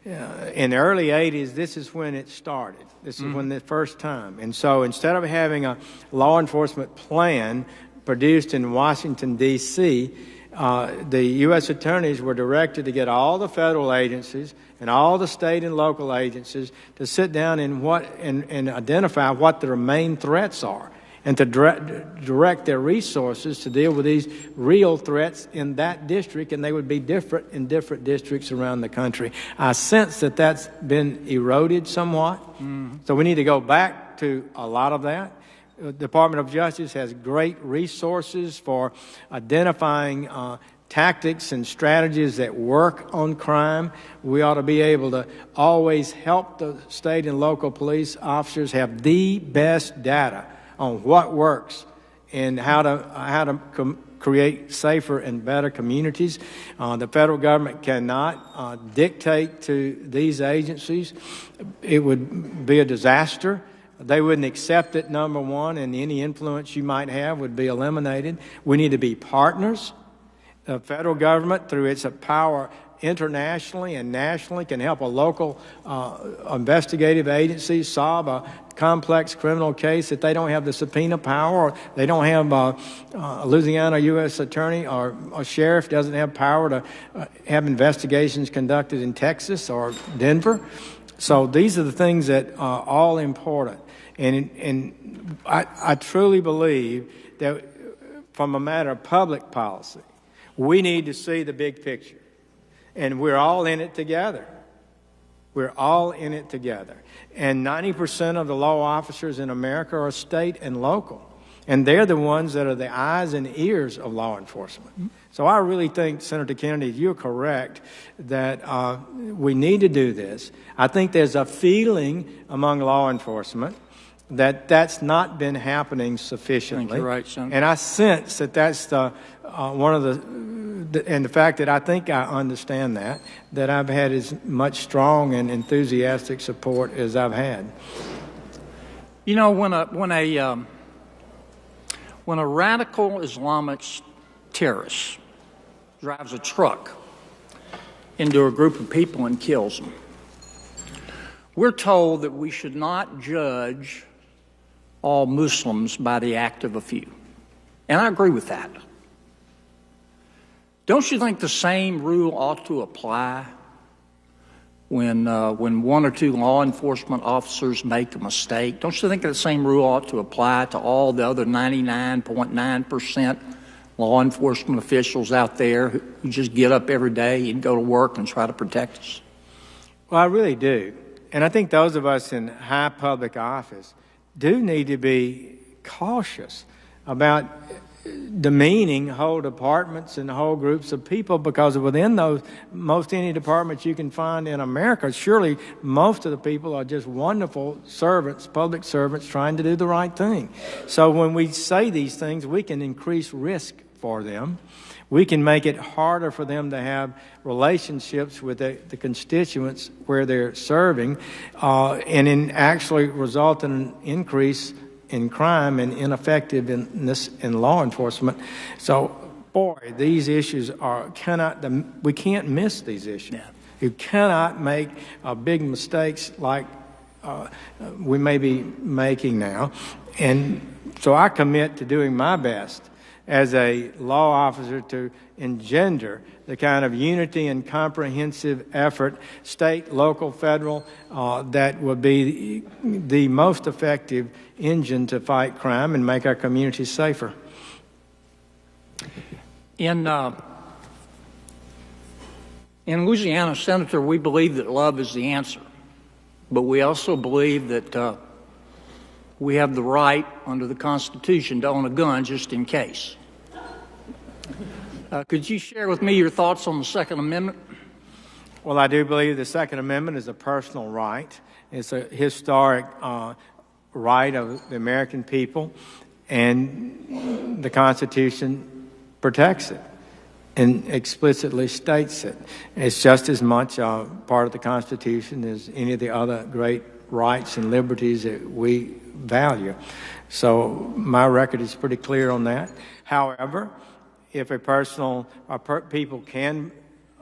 In the early 80s, this is when it started. This is when the first time. And so instead of having a law enforcement plan produced in Washington, D.C., the U.S. attorneys were directed to get all the federal agencies and all the state and local agencies to sit down and identify what their main threats are and to direct their resources to deal with these real threats in that district, and they would be different in different districts around the country. I sense that that's been eroded somewhat, so we need to go back to a lot of that. The Department of Justice has great resources for identifying tactics and strategies that work on crime. We ought to be able to always help the state and local police officers have the best data on what works and how to create safer and better communities. The federal government cannot dictate to these agencies. It would be a disaster. They wouldn't accept it, number one, and any influence you might have would be eliminated. We need to be partners. The federal government, through its power internationally and nationally, can help a local investigative agency solve a complex criminal case that they don't have the subpoena power, or they don't have a Louisiana U.S. attorney or a sheriff doesn't have power to have investigations conducted in Texas or Denver. So these are the things that are all important. And I truly believe that from a matter of public policy, we need to see the big picture. And we're all in it together. We're all in it together. And 90% of the law officers in America are state and local. And they're the ones that are the eyes and ears of law enforcement. So I really think, Senator Kennedy, you're correct that we need to do this. I think there's a feeling among law enforcement that that's not been happening sufficiently. I think you're right, Senator. And I sense that that's one of and the fact that I think I understand that I've had as much strong and enthusiastic support as I've had. You know, when a radical Islamist terrorist drives a truck into a group of people and kills them, we're told that we should not judge all Muslims by the act of a few. And I agree with that. Don't you think the same rule ought to apply when one or two law enforcement officers make a mistake? Don't you think that the same rule ought to apply to all the other 99.9% law enforcement officials out there who just get up every day and go to work and try to protect us? Well, I really do. And I think those of us in high public office do need to be cautious about demeaning whole departments and whole groups of people, because within those, most any departments you can find in America, surely most of the people are just wonderful servants, public servants trying to do the right thing. So when we say these things, we can increase risk for them. We can make it harder for them to have relationships with the constituents where they're serving, and actually result in an increase in crime and ineffectiveness in law enforcement. So, boy, these issues we can't miss these issues. Yeah. You cannot make big mistakes like we may be making now. And so I commit to doing my best as a law officer to engender the kind of unity and comprehensive effort, state, local, federal, that will be the most effective engine to fight crime and make our communities safer. In Louisiana, Senator, we believe that love is the answer, but we also believe that we have the right under the Constitution to own a gun just in case. Could you share with me your thoughts on the Second Amendment? Well, I do believe the Second Amendment is a personal right. It's a historic right of the American people, and the Constitution protects it and explicitly states it. It's just as much part of the Constitution as any of the other great rights and liberties that we value. So my record is pretty clear on that. However, if people can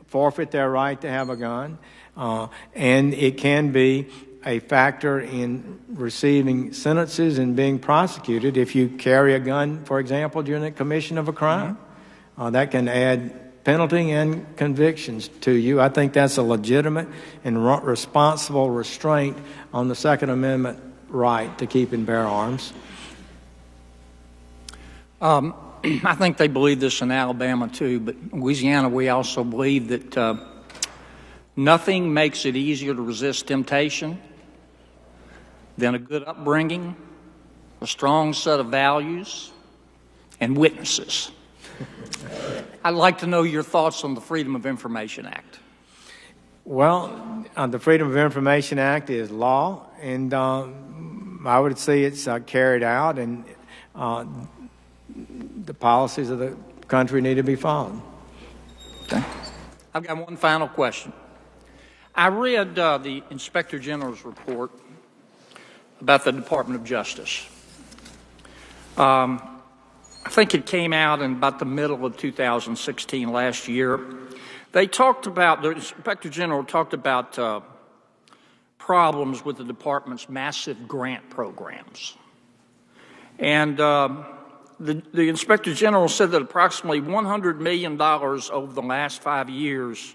forfeit their right to have a gun, and it can be a factor in receiving sentences and being prosecuted if you carry a gun, for example, during the commission of a crime. That can add penalty and convictions to you. I think that's a legitimate and responsible restraint on the Second Amendment right to keep and bear arms. I think they believe this in Alabama too, but in Louisiana we also believe that nothing makes it easier to resist temptation than a good upbringing, a strong set of values, and witnesses. I'd like to know your thoughts on the Freedom of Information Act. Well, the Freedom of Information Act is law, and I would say it's carried out, and the policies of the country need to be followed. Okay. I've got one final question. I read the Inspector General's report about the Department of Justice. I think it came out in about the middle of 2016, last year. The Inspector General talked about problems with the department's massive grant programs. And the Inspector General said that approximately $100 million over the last 5 years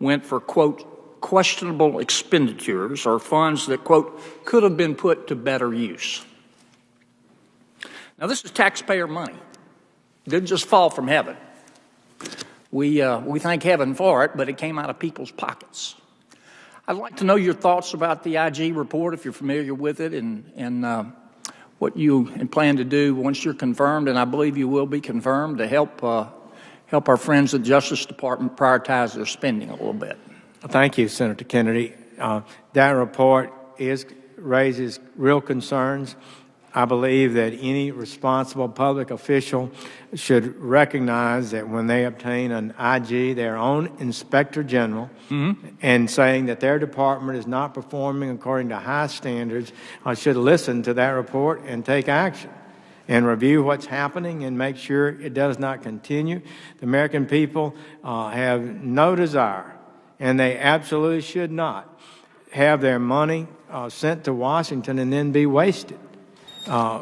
went for, quote, questionable expenditures or funds that, quote, could have been put to better use. Now, this is taxpayer money. It didn't just fall from heaven. We thank heaven for it, but it came out of people's pockets. I'd like to know your thoughts about the IG report, if you're familiar with it, and what you plan to do once you're confirmed, and I believe you will be confirmed, to help our friends at the Justice Department prioritize their spending a little bit. Thank you, Senator Kennedy. That report raises real concerns. I believe that any responsible public official should recognize that when they obtain an IG, their own Inspector General, and saying that their department is not performing according to high standards, should listen to that report and take action and review what's happening and make sure it does not continue. The American people have no desire, and they absolutely should not, have their money sent to Washington and then be wasted.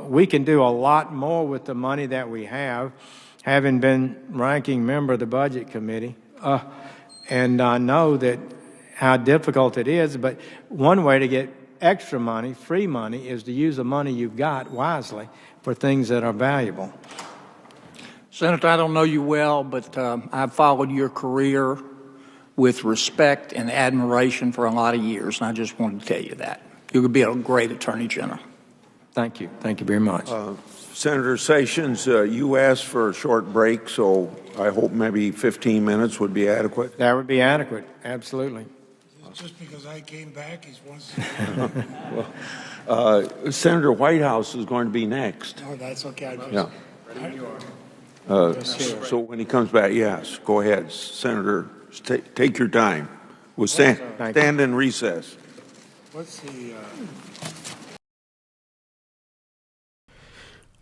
We can do a lot more with the money that we have, having been ranking member of the Budget Committee, and I know that how difficult it is, but one way to get extra money, free money, is to use the money you've got wisely for things that are valuable. Senator, I don't know you well, but I've followed your career with respect and admiration for a lot of years, and I just wanted to tell you that. You're going to be a great Attorney General. Thank you. Thank you very much. Senator Sessions, you asked for a short break, so I hope maybe 15 minutes would be adequate. That would be adequate, absolutely. Just because I came back, he's once. Senator Whitehouse is going to be next. No, that's okay. So when he comes back, yes, go ahead, Senator. Take your time. We'll stand in recess. What's the?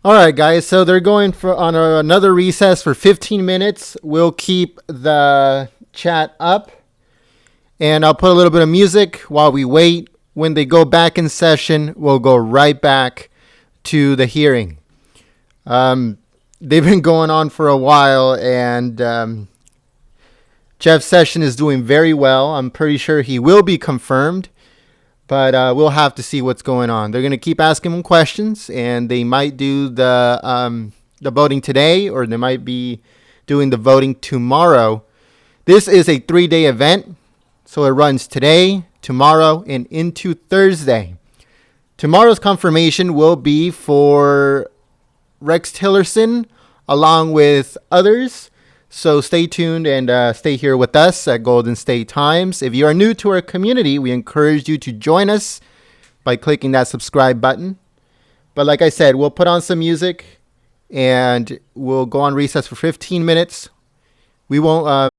All right, guys. So they're going on another recess for 15 minutes. We'll keep the chat up, and I'll put a little bit of music while we wait. When they go back in session, we'll go right back to the hearing. They've been going on for a while, and Jeff Sessions is doing very well. I'm pretty sure he will be confirmed, but we'll have to see what's going on. They're going to keep asking him questions, and they might do the voting today, or they might be doing the voting tomorrow. This is a 3-day event, so it runs today, tomorrow, and into Thursday. Tomorrow's confirmation will be for Rex Tillerson, along with others. So stay tuned and stay here with us at Golden State Times. If you are new to our community, we encourage you to join us by clicking that subscribe button. But like I said, we'll put on some music and we'll go on recess for 15 minutes. We won't...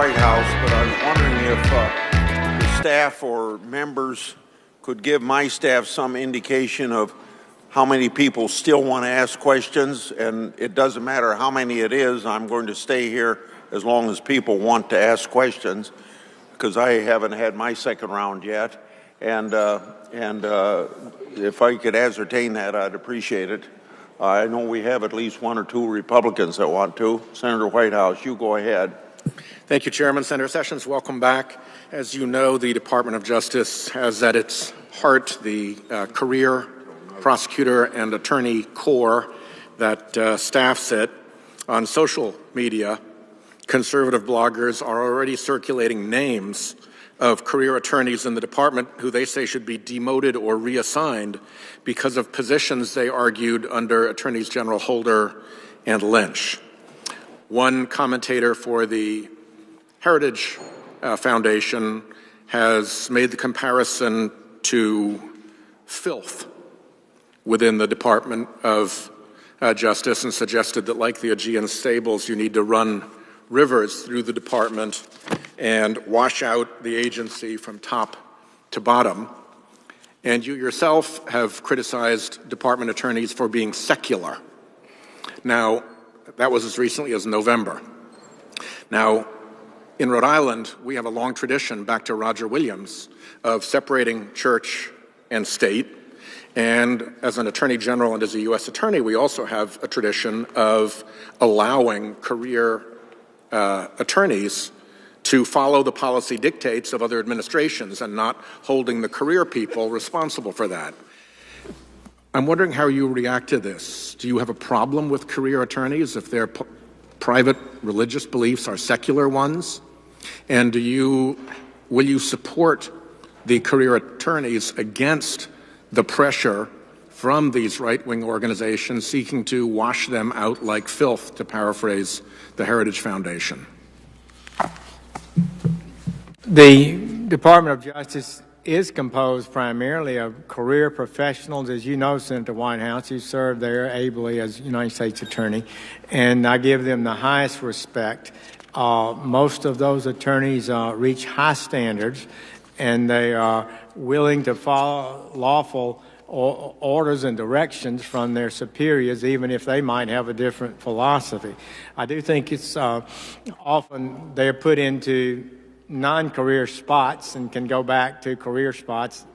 White House, but I was wondering if the staff or members could give my staff some indication of how many people still want to ask questions, and it doesn't matter how many it is. I'm going to stay here as long as people want to ask questions, because I haven't had my second round yet. And if I could ascertain that, I'd appreciate it. I know we have at least one or two Republicans that want to. Senator Whitehouse, you go ahead. Thank you, Chairman. Senator Sessions, welcome back. As you know, the Department of Justice has at its heart the career prosecutor and attorney corps that staffs it. On social media, conservative bloggers are already circulating names of career attorneys in the department who they say should be demoted or reassigned because of positions they argued under Attorneys General Holder and Lynch. One commentator for the Heritage Foundation has made the comparison to filth within the Department of Justice and suggested that, like the Aegean stables, you need to run rivers through the department and wash out the agency from top to bottom. And you yourself have criticized department attorneys for being secular. Now, that was as recently as November. Now, in Rhode Island, we have a long tradition, back to Roger Williams, of separating church and state. And as an attorney general and as a U.S. attorney, we also have a tradition of allowing career attorneys to follow the policy dictates of other administrations and not holding the career people responsible for that. I'm wondering how you react to this. Do you have a problem with career attorneys if their private religious beliefs are secular ones? And will you support the career attorneys against the pressure from these right-wing organizations seeking to wash them out like filth, to paraphrase the Heritage Foundation? The Department of Justice is composed primarily of career professionals. As you know, Senator Whitehouse, you served there ably as United States Attorney, and I give them the highest respect. Most of those attorneys reach high standards, and they are willing to follow lawful orders and directions from their superiors, even if they might have a different philosophy. I do think it's often they're put into non-career spots and can go back to career spots,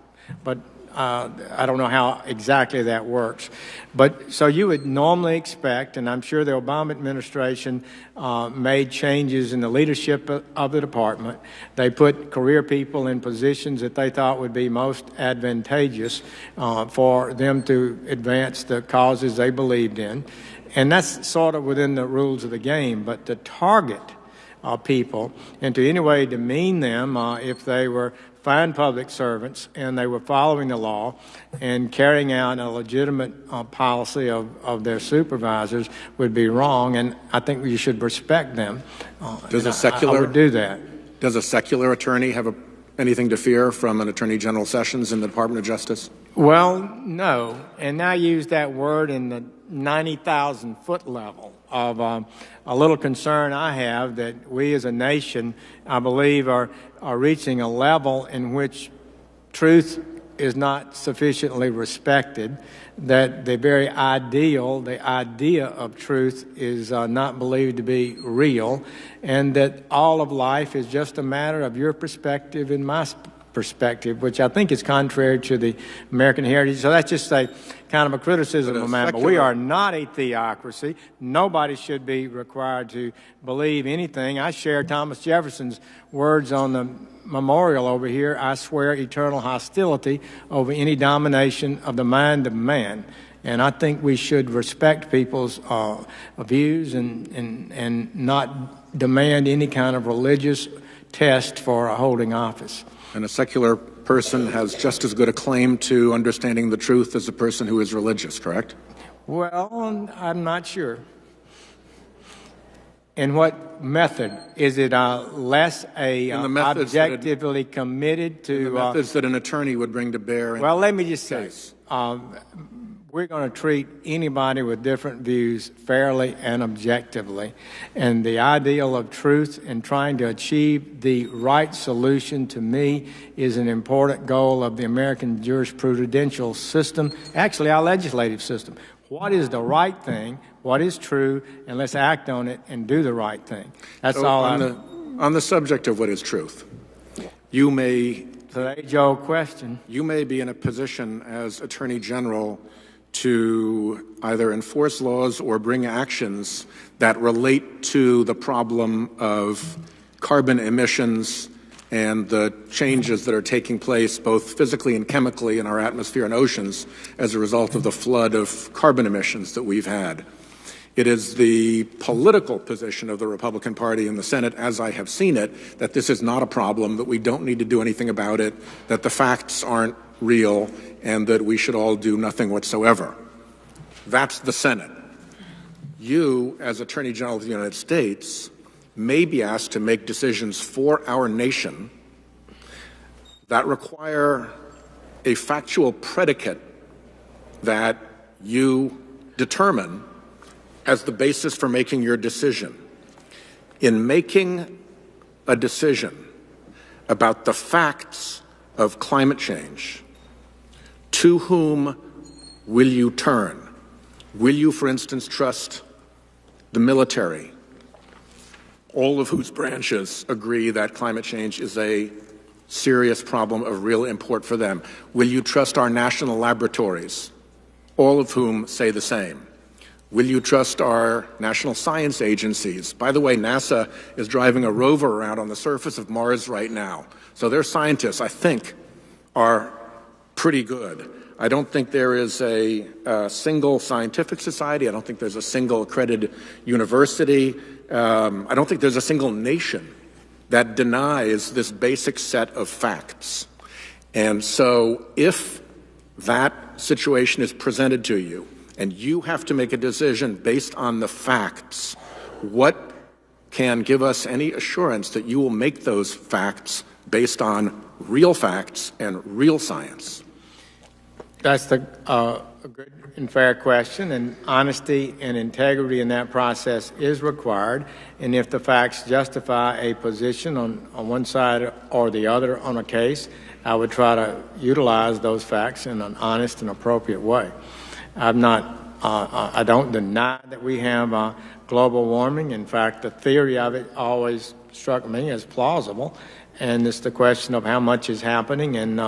but I don't know how exactly that works. But so you would normally expect, and I'm sure the Obama administration made changes in the leadership of the department. They put career people in positions that they thought would be most advantageous for them to advance the causes they believed in. And that's sort of within the rules of the game. But to target people and to any way demean them if they were fine public servants and they were following the law and carrying out a legitimate policy of their supervisors would be wrong, and I think you should respect them. Does a secular I would do that. Does a secular attorney have anything to fear from an Attorney General Sessions in the Department of Justice? Well, no, and I use that word in the 90,000-foot level of a little concern I have that we as a nation, I believe, are reaching a level in which truth is not sufficiently respected, that the very ideal, the idea of truth is not believed to be real, and that all of life is just a matter of your perspective and my perspective, which I think is contrary to the American heritage. So that's just a kind of a criticism of mine. But we are not a theocracy. Nobody should be required to believe anything. I share Thomas Jefferson's words on the memorial over here. I swear eternal hostility over any domination of the mind of man. And I think we should respect people's views and not demand any kind of religious test for holding office. And a secular person has just as good a claim to understanding the truth as a person who is religious, correct? Well, I'm not sure. In what method? Is it less objectively committed to... the methods that an attorney would bring to bear. Well, let me just say, we're going to treat anybody with different views fairly and objectively. And the ideal of truth and trying to achieve the right solution, to me, is an important goal of the American jurisprudential system, actually our legislative system. What is the right thing, what is true, and let's act on it and do the right thing. That's so all on the subject of what is truth, you may... So the age-old question. You may be in a position as Attorney General to either enforce laws or bring actions that relate to the problem of carbon emissions and the changes that are taking place both physically and chemically in our atmosphere and oceans as a result of the flood of carbon emissions that we've had. It is the political position of the Republican Party in the Senate, as I have seen it, that this is not a problem, that we don't need to do anything about it, that the facts aren't real, and that we should all do nothing whatsoever. That's the Senate. You, as Attorney General of the United States, may be asked to make decisions for our nation that require a factual predicate that you determine as the basis for making your decision. In making a decision about the facts of climate change, to whom will you turn? Will you, for instance, trust the military, all of whose branches agree that climate change is a serious problem of real import for them? Will you trust our national laboratories, all of whom say the same? Will you trust our national science agencies? By the way, NASA is driving a rover around on the surface of Mars right now. So their scientists, I think, are pretty good. I don't think there is a single scientific society. I don't think there's a single accredited university. I don't think there's a single nation that denies this basic set of facts. And so if that situation is presented to you, and you have to make a decision based on the facts, what can give us any assurance that you will make those facts based on real facts and real science? That's a good and fair question, and honesty and integrity in that process is required. And if the facts justify a position on one side or the other on a case, I would try to utilize those facts in an honest and appropriate way. I don't deny that we have global warming. In fact, the theory of it always struck me as plausible. And it's the question of how much is happening and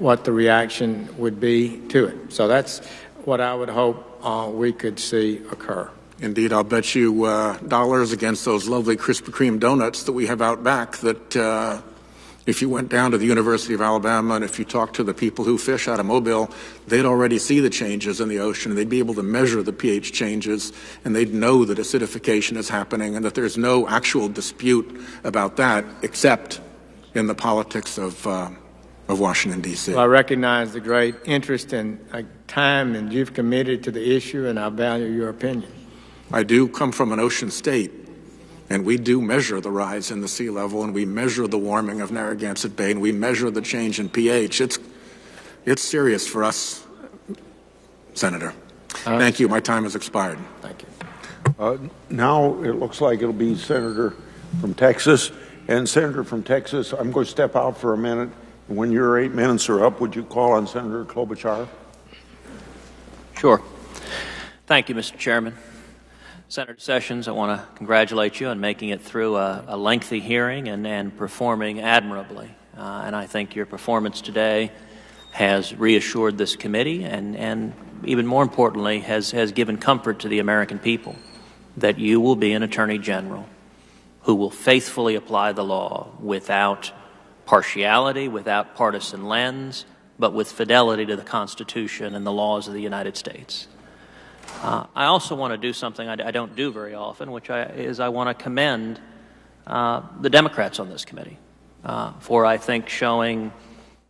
what the reaction would be to it. So that's what I would hope we could see occur. Indeed, I'll bet you dollars against those lovely Krispy Kreme donuts that we have out back that if you went down to the University of Alabama and if you talked to the people who fish out of Mobile, they'd already see the changes in the ocean. They'd be able to measure the pH changes, and they'd know that acidification is happening and that there's no actual dispute about that except in the politics of Washington, D.C. Well, I recognize the great interest and time and you've committed to the issue, and I value your opinion. I do come from an ocean state, and we do measure the rise in the sea level, and we measure the warming of Narragansett Bay, and we measure the change in pH. It's serious for us, Senator. Thank you. My time has expired. Thank you. Now it looks like it'll be Senator from Texas. And Senator from Texas, I'm going to step out for a minute. When your 8 minutes are up, would you call on Senator Klobuchar? Sure. Thank you, Mr. Chairman. Senator Sessions, I want to congratulate you on making it through a lengthy hearing and performing admirably. And I think your performance today has reassured this committee and even more importantly, has given comfort to the American people that you will be an Attorney General who will faithfully apply the law without partiality, without partisan lens, but with fidelity to the Constitution and the laws of the United States. I also want to do something I don't do very often, which is I want to commend the Democrats on this committee for, I think, showing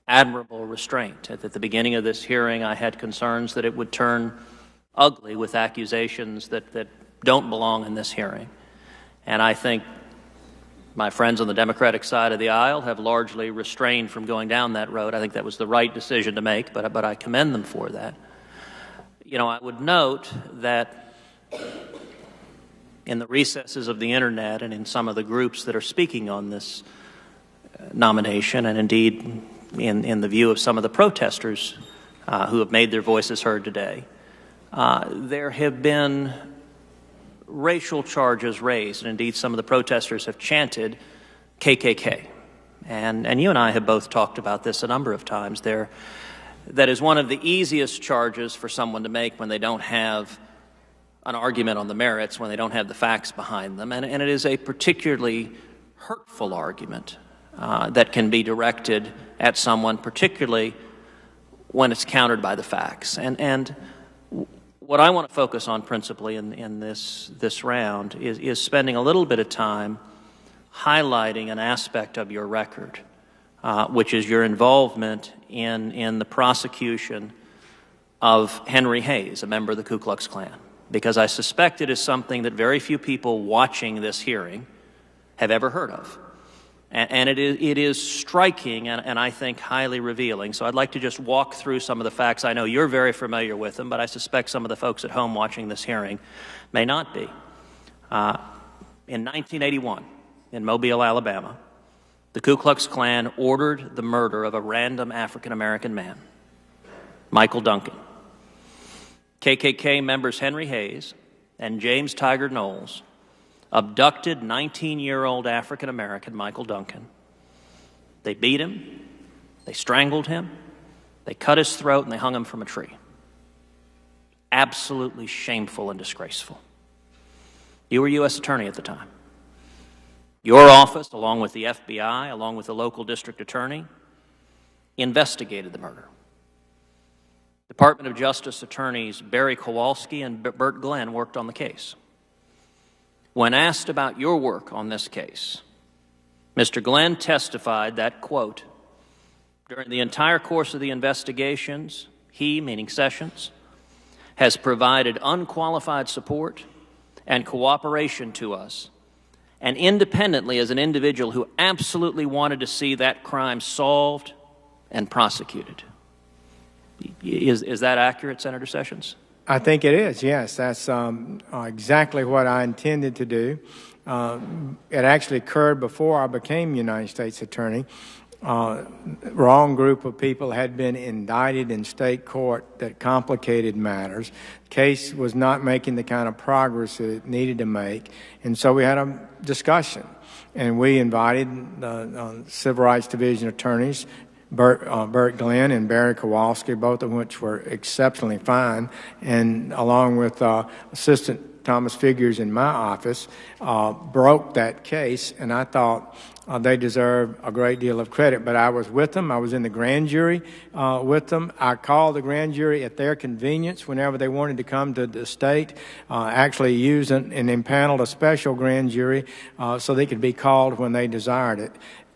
admirable restraint. At the beginning of this hearing, I had concerns that it would turn ugly with accusations that don't belong in this hearing. And I think my friends on the Democratic side of the aisle have largely restrained from going down that road. I think that was the right decision to make, but I commend them for that. I would note that in the recesses of the internet and in some of the groups that are speaking on this nomination, and indeed in the view of some of the protesters who have made their voices heard today, there have been racial charges raised, and indeed some of the protesters have chanted KKK. And you and I have both talked about this a number of times. That is one of the easiest charges for someone to make when they don't have an argument on the merits, when they don't have the facts behind them. And it is a particularly hurtful argument that can be directed at someone, particularly when it's countered by the facts. And what I want to focus on principally in this round is spending a little bit of time highlighting an aspect of your record, which is your involvement in the prosecution of Henry Hayes, a member of the Ku Klux Klan, because I suspect it is something that very few people watching this hearing have ever heard of. And it is striking and I think highly revealing. So I'd like to just walk through some of the facts. I know you're very familiar with them, but I suspect some of the folks at home watching this hearing may not be. In 1981, in Mobile, Alabama, the Ku Klux Klan ordered the murder of a random African-American man, Michael Duncan. KKK members Henry Hayes and James Tiger Knowles abducted 19-year-old African-American Michael Duncan. They beat him, they strangled him, they cut his throat, and they hung him from a tree. Absolutely shameful and disgraceful. You were U.S. Attorney at the time. Your office, along with the FBI, along with the local district attorney, investigated the murder. Department of Justice attorneys Barry Kowalski and Bert Glenn worked on the case. When asked about your work on this case, Mr. Glenn testified that, quote, during the entire course of the investigations, he, meaning Sessions, has provided unqualified support and cooperation to us, and independently as an individual who absolutely wanted to see that crime solved and prosecuted. Is that accurate, Senator Sessions? I think it is, yes. That's exactly what I intended to do. It actually occurred before I became United States Attorney. Wrong group of people had been indicted in state court that complicated matters. The case was not making the kind of progress that it needed to make, and so we had a discussion. And we invited the Civil Rights Division attorneys, Bert Glenn and Barry Kowalski, both of which were exceptionally fine, and along with Assistant Thomas Figures in my office, broke that case, and I thought they deserve a great deal of credit. But I was with them. I was in the grand jury with them. I called the grand jury at their convenience whenever they wanted to come to the state, actually used and impaneled a special grand jury so they could be called when they desired it.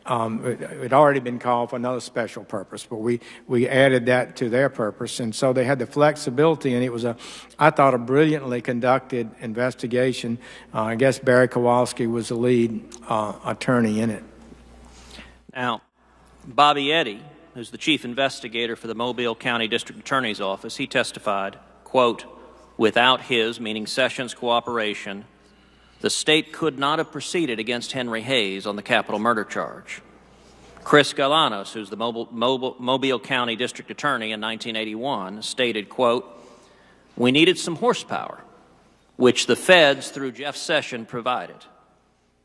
It had already been called for another special purpose, but we added that to their purpose, and so they had the flexibility, and it was I thought, a brilliantly conducted investigation. I guess Barry Kowalski was the lead attorney in it. Now, Bobby Eddy, who's the chief investigator for the Mobile County District Attorney's Office, he testified, quote, without his, meaning Sessions' cooperation, the state could not have proceeded against Henry Hayes on the capital murder charge. Chris Galanos, who's the Mobile County District Attorney in 1981, stated, quote, we needed some horsepower, which the feds through Jeff Sessions provided.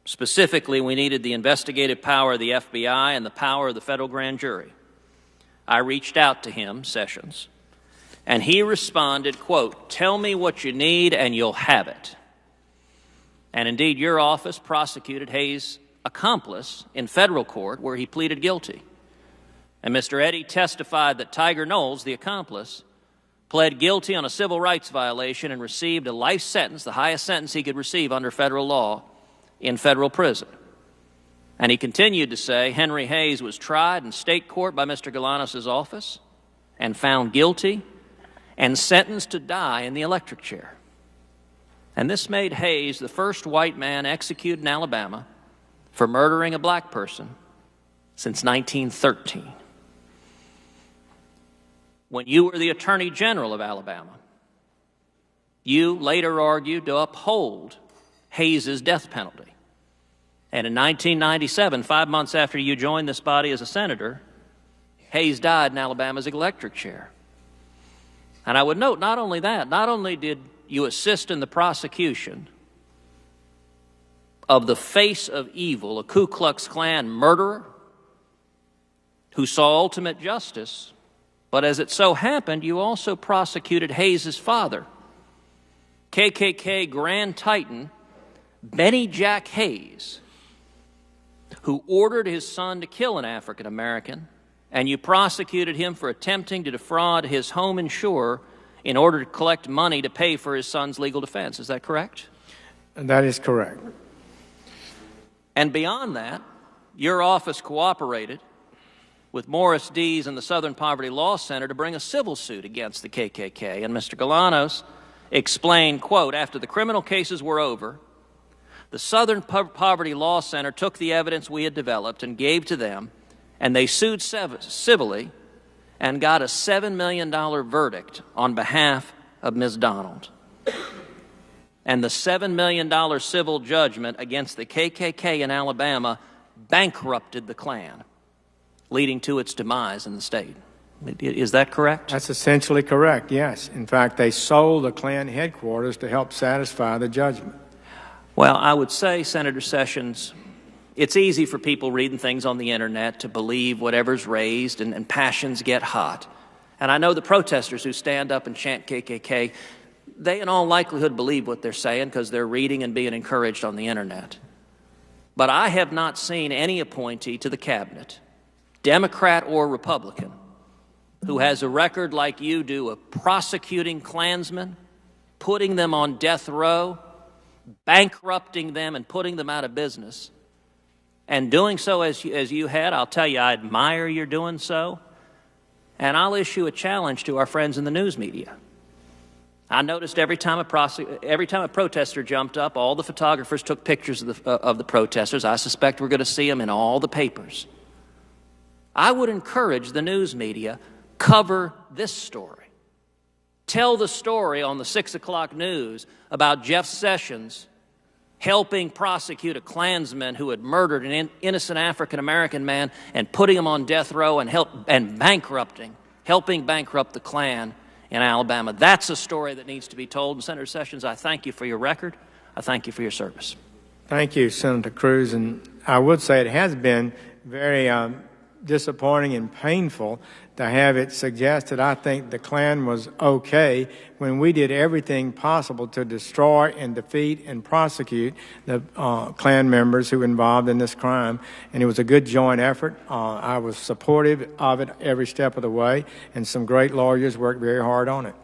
Specifically, we needed the investigative power of the FBI and the power of the federal grand jury. I reached out to him, Sessions, and he responded, quote, tell me what you need and you'll have it. And indeed, your office prosecuted Hayes' accomplice in federal court where he pleaded guilty. And Mr. Eddy testified that Tiger Knowles, the accomplice, pled guilty on a civil rights violation and received a life sentence, the highest sentence he could receive under federal law, in federal prison. And he continued to say Henry Hayes was tried in state court by Mr. Galanos' office and found guilty and sentenced to die in the electric chair. And this made Hayes the first white man executed in Alabama for murdering a black person since 1913. When you were the Attorney General of Alabama, You later argued to uphold Hayes's death penalty. And in 1997, 5 months after you joined this body as a senator, Hayes died in Alabama's electric chair. And I would note, not only that, not only did you assist in the prosecution of the face of evil, a Ku Klux Klan murderer who saw ultimate justice, but as it so happened, you also prosecuted Hayes's father, KKK Grand Titan Benny Jack Hayes, who ordered his son to kill an African American, and you prosecuted him for attempting to defraud his home insurer in order to collect money to pay for his son's legal defense. Is that correct? That is correct. And beyond that, your office cooperated with Morris Dees and the Southern Poverty Law Center to bring a civil suit against the KKK. And Mr. Galanos explained, quote, after the criminal cases were over, the Southern Poverty Law Center took the evidence we had developed and gave to them, and they sued civilly and got a $7 million verdict on behalf of Ms. Donald. And the $7 million civil judgment against the KKK in Alabama bankrupted the Klan, leading to its demise in the state. Is that correct? That's essentially correct, yes. In fact, they sold the Klan headquarters to help satisfy the judgment. Well, I would say, Senator Sessions, it's easy for people reading things on the internet to believe whatever's raised and passions get hot. And I know the protesters who stand up and chant KKK, they in all likelihood believe what they're saying because they're reading and being encouraged on the internet. But I have not seen any appointee to the cabinet, Democrat or Republican, who has a record like you do of prosecuting Klansmen, putting them on death row, bankrupting them and putting them out of business, and doing so as you had. I'll tell you, I admire your doing so, and I'll issue a challenge to our friends in the news media. I noticed every time a protester jumped up, all the photographers took pictures of the protesters. I suspect we're going to see them in all the papers. I would encourage the news media, cover this story. Tell the story on the 6 o'clock news about Jeff Sessions helping prosecute a Klansman who had murdered an innocent African-American man and putting him on death row and helping bankrupt the Klan in Alabama. That's a story that needs to be told. And Senator Sessions, I thank you for your record. I thank you for your service. Thank you, Senator Cruz. And I would say it has been very disappointing and painful to have it suggested I think the Klan was okay when we did everything possible to destroy and defeat and prosecute the Klan members who were involved in this crime. And it was a good joint effort. I was supportive of it every step of the way, and some great lawyers worked very hard on it.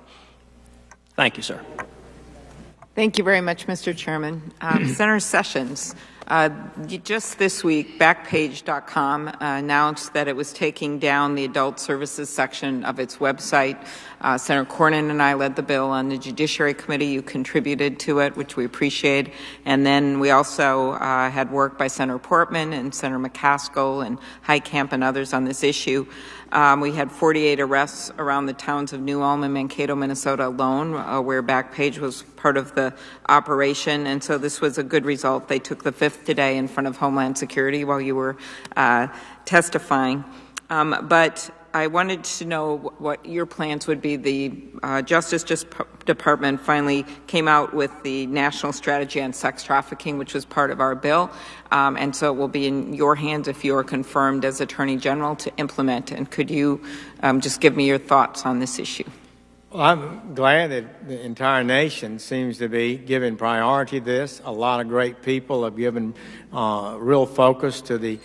Thank you, sir. Thank you very much, Mr. Chairman. Senator Sessions, just this week, Backpage.com announced that it was taking down the adult services section of its website. Senator Cornyn and I led the bill on the Judiciary Committee. You contributed to it, which we appreciate. And then we also had work by Senator Portman and Senator McCaskill and Heitkamp and others on this issue. We had 48 arrests around the towns of New Ulm and Mankato, Minnesota alone, where Backpage was part of the operation. And so this was a good result. They took the fifth today in front of Homeland Security while you were testifying. But I wanted to know what your plans would be. The Justice Department finally came out with the National Strategy on Sex Trafficking, which was part of our bill. And so it will be in your hands if you are confirmed as Attorney General to implement. And could you just give me your thoughts on this issue? Well, I'm glad that the entire nation seems to be giving priority to this. A lot of great people have given real focus to the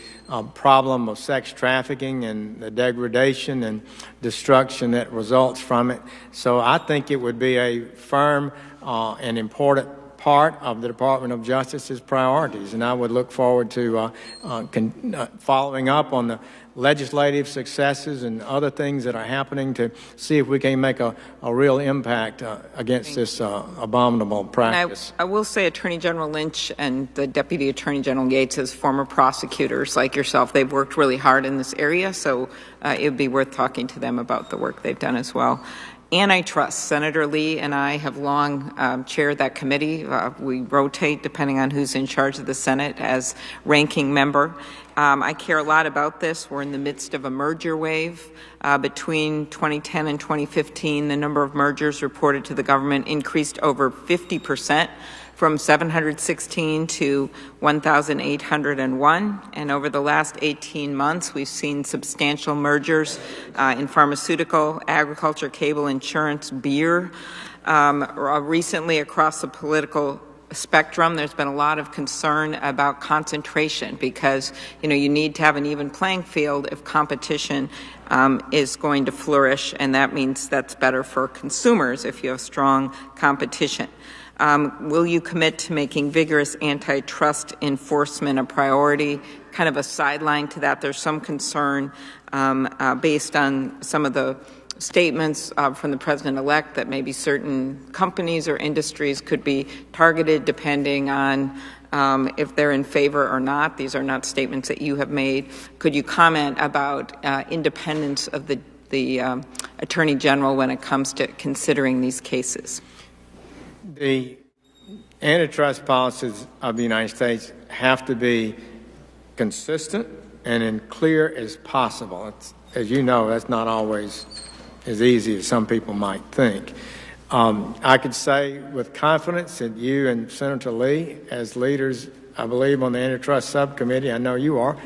problem of sex trafficking and the degradation and destruction that results from it. So I think it would be a firm and important part of the Department of Justice's priorities, and I would look forward to following up on the legislative successes and other things that are happening to see if we can make a real impact against this abominable practice. I will say Attorney General Lynch and the Deputy Attorney General Yates, as former prosecutors like yourself, they've worked really hard in this area, so it would be worth talking to them about the work they've done as well. Antitrust. Senator Lee and I have long chaired that committee. We rotate depending on who's in charge of the Senate as ranking member. I care a lot about this. We're in the midst of a merger wave. Between 2010 and 2015, the number of mergers reported to the government increased over 50%. From 716 to 1,801. And over the last 18 months, we've seen substantial mergers in pharmaceutical, agriculture, cable, insurance, beer. Recently, across the political spectrum, there's been a lot of concern about concentration because, you need to have an even playing field if competition is going to flourish, and that means that's better for consumers if you have strong competition. Will you commit to making vigorous antitrust enforcement a priority? Kind of a sideline to that, there's some concern based on some of the statements from the president-elect that maybe certain companies or industries could be targeted depending on if they're in favor or not. These are not statements that you have made. Could you comment about independence of the Attorney General when it comes to considering these cases? The antitrust policies of the United States have to be consistent and as clear as possible. As you know, that's not always as easy as some people might think. I could say with confidence that you and Senator Lee, as leaders, I believe, on the antitrust subcommittee, I know you are,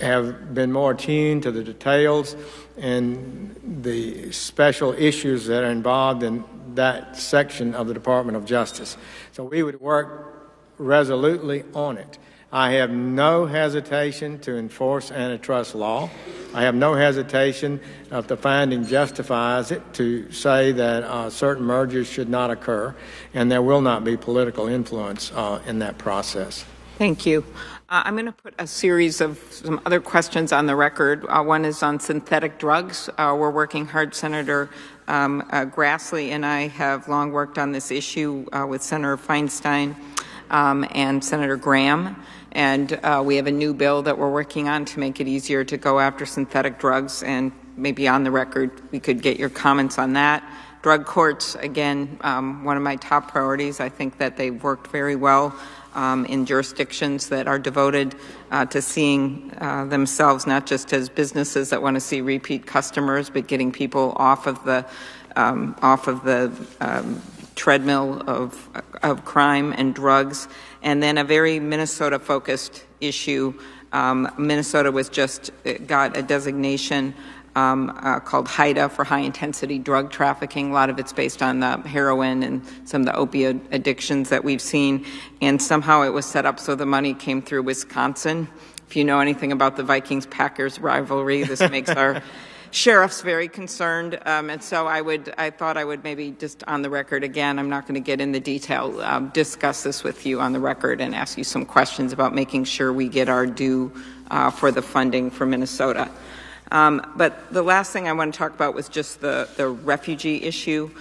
have been more attuned to the details and the special issues that are involved in that section of the Department of Justice. So we would work resolutely on it. I have no hesitation to enforce antitrust law. I have no hesitation, if the finding justifies it, to say that certain mergers should not occur, and there will not be political influence in that process. Thank you. I'm going to put a series of some other questions on the record. One is on synthetic drugs. We're working hard. Senator Grassley and I have long worked on this issue with Senator Feinstein and Senator Graham. And we have a new bill that we're working on to make it easier to go after synthetic drugs. And maybe on the record, we could get your comments on that. Drug courts, again, one of my top priorities. I think that they've worked very well in jurisdictions that are devoted to seeing themselves not just as businesses that want to see repeat customers, but getting people off of the treadmill of crime and drugs. And then a very Minnesota-focused issue. Minnesota was just got a designation called HIDA for high-intensity drug trafficking. A lot of it's based on the heroin and some of the opioid addictions that we've seen. And somehow it was set up so the money came through Wisconsin. If you know anything about the Vikings-Packers rivalry, this makes our sheriffs very concerned. And so I thought I would maybe just on the record again, I'm not going to get into detail, discuss this with you on the record and ask you some questions about making sure we get our due for the funding for Minnesota. But the last thing I want to talk about was just the refugee issue.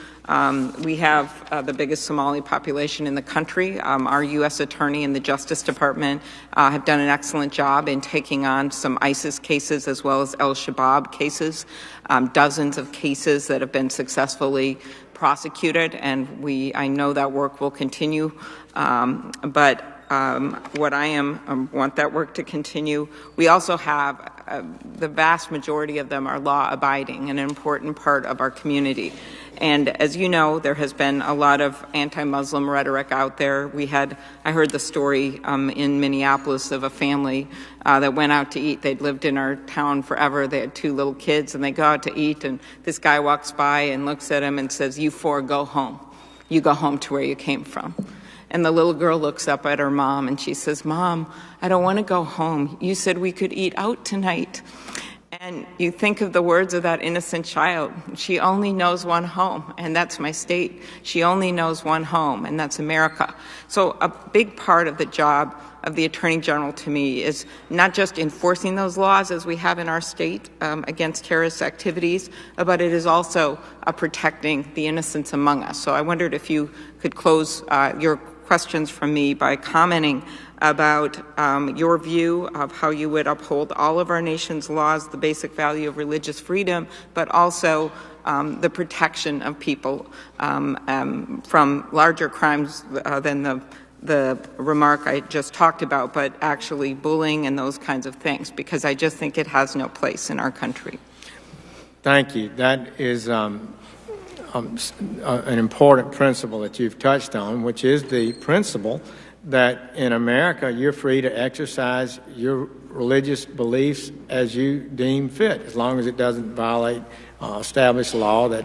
We have the biggest Somali population in the country. Our U.S. Attorney and the Justice Department have done an excellent job in taking on some ISIS cases as well as al-Shabaab cases, dozens of cases that have been successfully prosecuted, and I know that work will continue. But what I want that work to continue. We also have the vast majority of them are law-abiding, an important part of our community. And as you know, there has been a lot of anti-Muslim rhetoric out there. I heard the story in Minneapolis of a family that went out to eat. They'd lived in our town forever. They had 2 little kids, and they go out to eat, and this guy walks by and looks at him and says, "You 4 go home. You go home to where you came from." And the little girl looks up at her mom and she says, "Mom, I don't want to go home. You said we could eat out tonight." And you think of the words of that innocent child. She only knows one home, and that's my state. She only knows one home, and that's America. So a big part of the job of the Attorney General to me is not just enforcing those laws as we have in our state against terrorist activities, but it is also protecting the innocents among us. So I wondered if you could close your questions from me by commenting about your view of how you would uphold all of our nation's laws, the basic value of religious freedom, but also the protection of people from larger crimes than the remark I just talked about, but actually bullying and those kinds of things, because I just think it has no place in our country. Thank you. That is an important principle that you've touched on, which is the principle that in America you're free to exercise your religious beliefs as you deem fit, as long as it doesn't violate established law that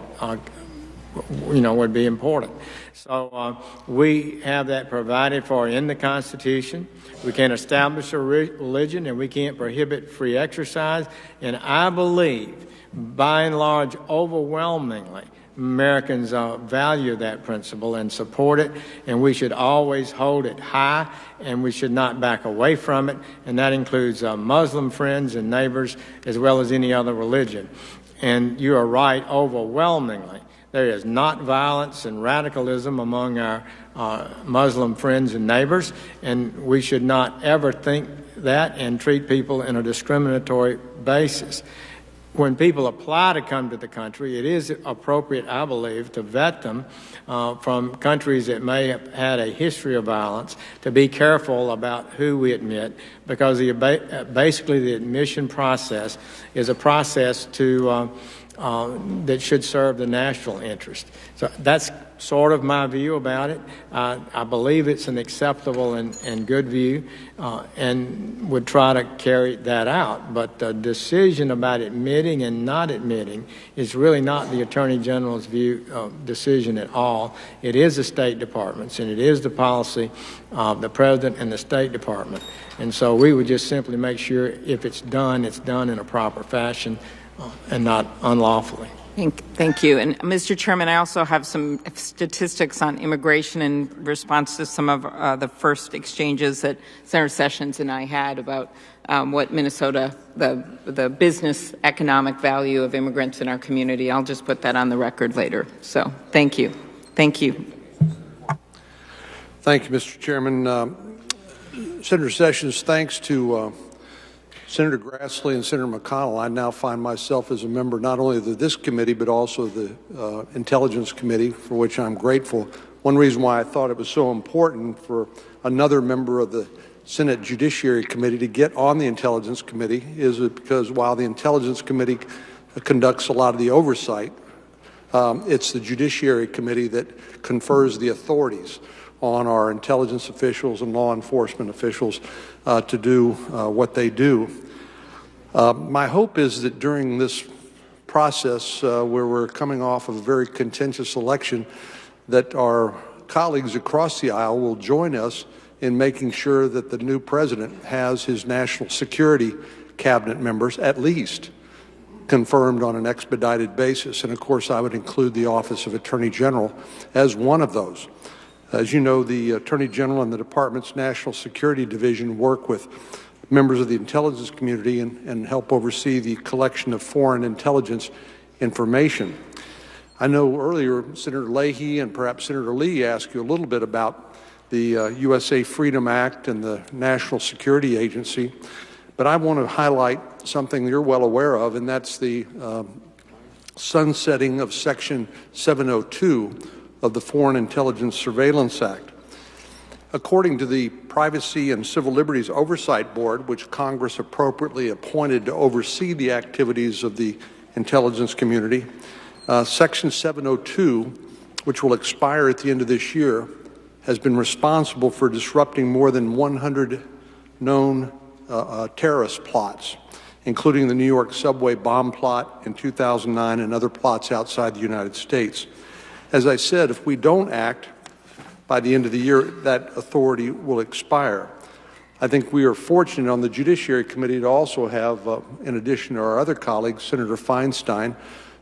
would be important. So we have that provided for in the Constitution. We can establish a religion and we can't prohibit free exercise. And I believe, by and large, overwhelmingly, Americans value that principle and support it, and we should always hold it high, and we should not back away from it, and that includes Muslim friends and neighbors as well as any other religion. And you are right, overwhelmingly, there is not violence and radicalism among our Muslim friends and neighbors, and we should not ever think that and treat people in a discriminatory basis. When people apply to come to the country, it is appropriate, I believe, to vet them from countries that may have had a history of violence, to be careful about who we admit, because basically the admission process is a process that should serve the national interest. So that's sort of my view about it. I believe it's an acceptable and good view, and would try to carry that out. But the decision about admitting and not admitting is really not the Attorney General's decision at all. It is the State Department's, and it is the policy of the President and the State Department. And so we would just simply make sure if it's done in a proper fashion and not unlawfully. Thank you. And Mr. Chairman, I also have some statistics on immigration in response to some of the first exchanges that Senator Sessions and I had about what Minnesota, the business economic value of immigrants in our community. I'll just put that on the record later. So thank you. Thank you. Thank you, Mr. Chairman. Senator Sessions, thanks to Senator Grassley and Senator McConnell, I now find myself as a member not only of this committee but also the Intelligence Committee, for which I'm grateful. One reason why I thought it was so important for another member of the Senate Judiciary Committee to get on the Intelligence Committee is because while the Intelligence Committee conducts a lot of the oversight, it's the Judiciary Committee that confers the authorities on our intelligence officials and law enforcement officials to do what they do. My hope is that during this process where we're coming off of a very contentious election, that our colleagues across the aisle will join us in making sure that the new president has his national security cabinet members at least confirmed on an expedited basis. And of course, I would include the Office of Attorney General as one of those. As you know, the Attorney General and the Department's National Security Division work with members of the intelligence community and help oversee the collection of foreign intelligence information. I know earlier Senator Leahy and perhaps Senator Lee asked you a little bit about the USA Freedom Act and the National Security Agency, but I want to highlight something you're well aware of, and that's the sunsetting of Section 702 of the Foreign Intelligence Surveillance Act. According to the Privacy and Civil Liberties Oversight Board, which Congress appropriately appointed to oversee the activities of the intelligence community, Section 702, which will expire at the end of this year, has been responsible for disrupting more than 100 known terrorist plots, including the New York subway bomb plot in 2009 and other plots outside the United States. As I said, if we don't act by the end of the year, that authority will expire. I think we are fortunate on the Judiciary Committee to also have, in addition to our other colleagues, Senator Feinstein,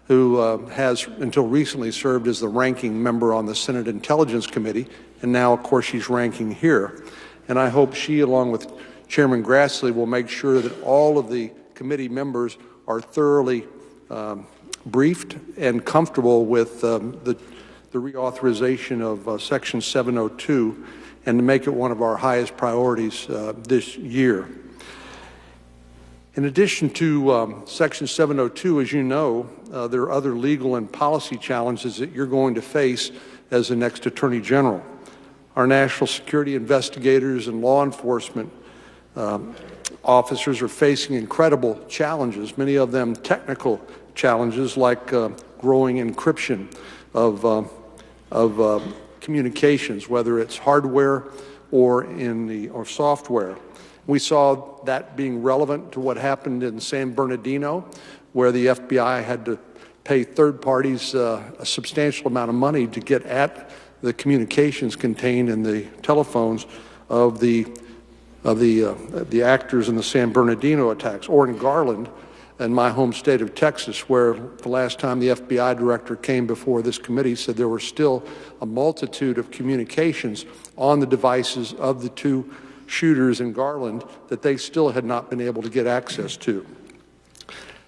who has until recently served as the ranking member on the Senate Intelligence Committee, and now, of course, she's ranking here. And I hope she, along with Chairman Grassley, will make sure that all of the committee members are thoroughly briefed and comfortable with the reauthorization of Section 702 and to make it one of our highest priorities this year. In addition to Section 702, as you know, there are other legal and policy challenges that you're going to face as the next Attorney General. Our national security investigators and law enforcement officers are facing incredible challenges, many of them technical challenges like growing encryption of communications, whether it's hardware or software. We saw that being relevant to what happened in San Bernardino, where the FBI had to pay third parties a substantial amount of money to get at the communications contained in the telephones of the actors in the San Bernardino attacks, or in Garland, in my home state of Texas, where the last time the FBI director came before this committee said there were still a multitude of communications on the devices of the two shooters in Garland that they still had not been able to get access to.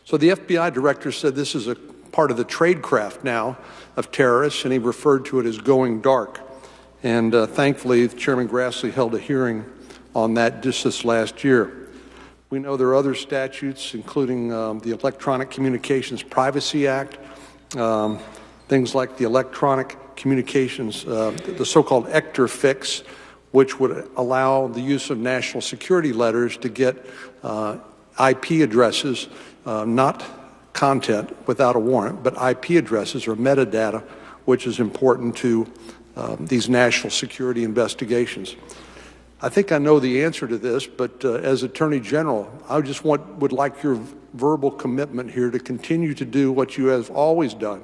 So the FBI director said this is a part of the tradecraft now of terrorists, and he referred to it as going dark. And thankfully, Chairman Grassley held a hearing on that just this last year. We know there are other statutes, including the Electronic Communications Privacy Act, things like the Electronic Communications, the so-called ECTR fix, which would allow the use of national security letters to get IP addresses, not content without a warrant, but IP addresses or metadata, which is important to these national security investigations. I think I know the answer to this, but as Attorney General, I just would like your verbal commitment here to continue to do what you have always done,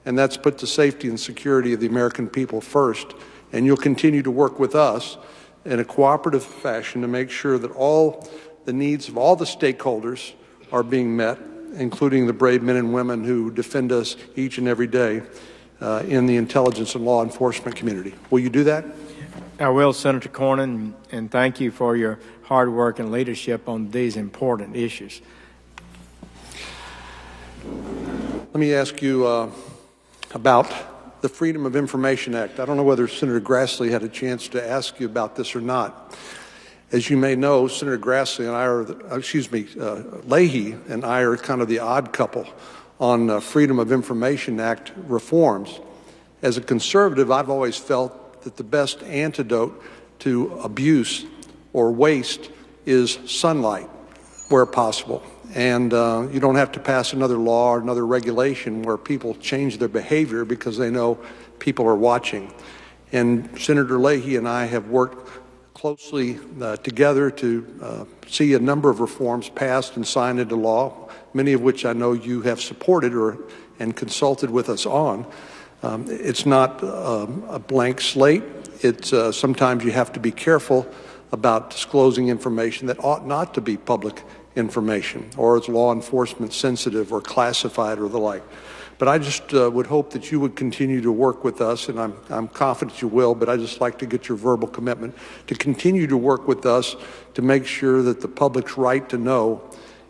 and that's put the safety and security of the American people first. And you'll continue to work with us in a cooperative fashion to make sure that all the needs of all the stakeholders are being met, including the brave men and women who defend us each and every day in the intelligence and law enforcement community. Will you do that? I will, Senator Cornyn, and thank you for your hard work and leadership on these important issues. Let me ask you about the Freedom of Information Act. I don't know whether Senator Grassley had a chance to ask you about this or not. As you may know, Senator Grassley and I are, Leahy and I are kind of the odd couple on Freedom of Information Act reforms. As a conservative, I've always felt that the best antidote to abuse or waste is sunlight where possible. And you don't have to pass another law or another regulation where people change their behavior because they know people are watching. And Senator Leahy and I have worked closely together to see a number of reforms passed and signed into law, many of which I know you have supported and consulted with us on. It's not a blank slate. It's sometimes you have to be careful about disclosing information that ought not to be public information, or is law enforcement sensitive or classified or the like. But I just would hope that you would continue to work with us, and I'm confident you will, but I just like to get your verbal commitment to continue to work with us to make sure that the public's right to know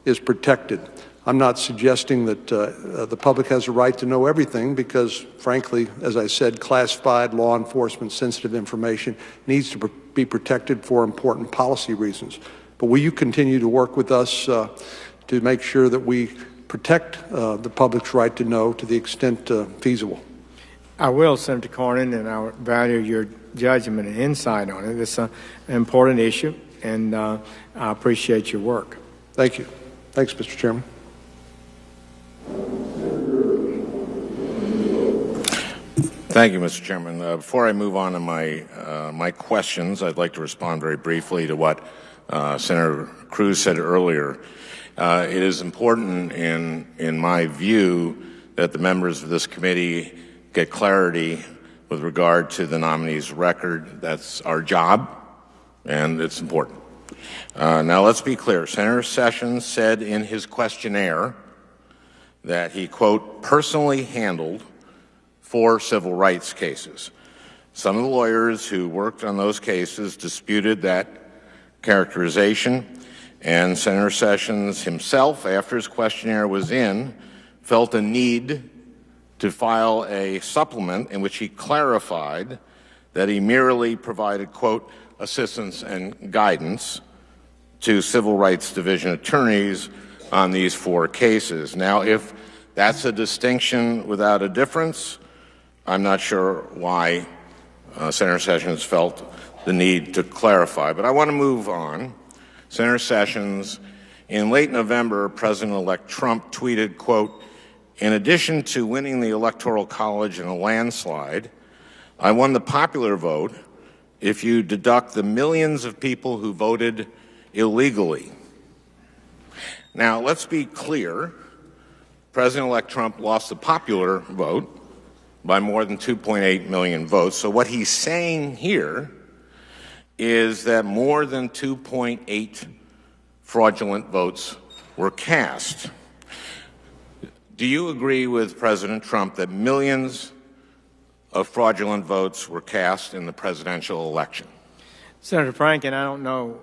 is protected. I'm not suggesting that the public has a right to know everything because, frankly, as I said, classified law enforcement sensitive information needs to be protected for important policy reasons. But will you continue to work with us to make sure that we protect the public's right to know to the extent feasible? I will, Senator Cornyn, and I value your judgment and insight on it. It's an important issue, and I appreciate your work. Thank you. Thanks, Mr. Chairman. Thank you, Mr. Chairman. Before I move on to my questions, I'd like to respond very briefly to what Senator Cruz said earlier. It is important, in my view, that the members of this committee get clarity with regard to the nominee's record. That's our job, and it's important. Now, let's be clear. Senator Sessions said in his questionnaire that he, quote, personally handled 4 civil rights cases. Some of the lawyers who worked on those cases disputed that characterization, and Senator Sessions himself, after his questionnaire was in, felt a need to file a supplement in which he clarified that he merely provided, quote, assistance and guidance to Civil Rights Division attorneys on these 4 cases. Now, if that's a distinction without a difference, I'm not sure why Senator Sessions felt the need to clarify. But I want to move on. Senator Sessions, in late November, President-elect Trump tweeted, quote, in addition to winning the Electoral College in a landslide, I won the popular vote if you deduct the millions of people who voted illegally. Now, let's be clear. President-elect Trump lost the popular vote by more than 2.8 million votes. So what he's saying here is that more than 2.8 fraudulent votes were cast. Do you agree with President Trump that millions of fraudulent votes were cast in the presidential election? Senator Franken, I don't know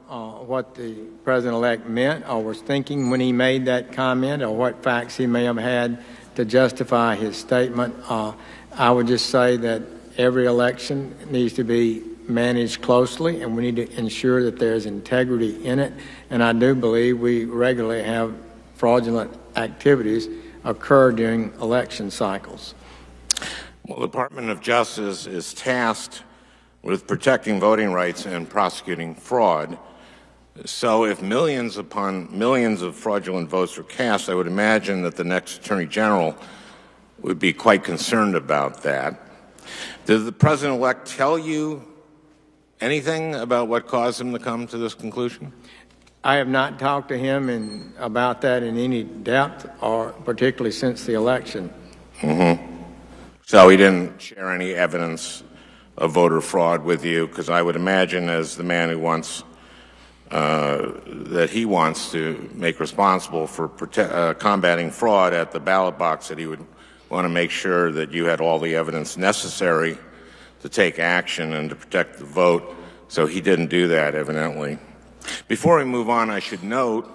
what the President-elect meant or was thinking when he made that comment or what facts he may have had to justify his statement. I would just say that every election needs to be managed closely, and we need to ensure that there's integrity in it. And I do believe we regularly have fraudulent activities occur during election cycles. Well, the Department of Justice is tasked with protecting voting rights and prosecuting fraud. So if millions upon millions of fraudulent votes were cast, I would imagine that the next Attorney General would be quite concerned about that. Did the President-elect tell you anything about what caused him to come to this conclusion? I have not talked to him about that in any depth, or particularly since the election. So he didn't share any evidence of voter fraud with you, because I would imagine, as the man who wants that he wants to make responsible for combating fraud at the ballot box, that he would want to make sure that you had all the evidence necessary to take action and to protect the vote. So he didn't do that, evidently. Before we move on, I should note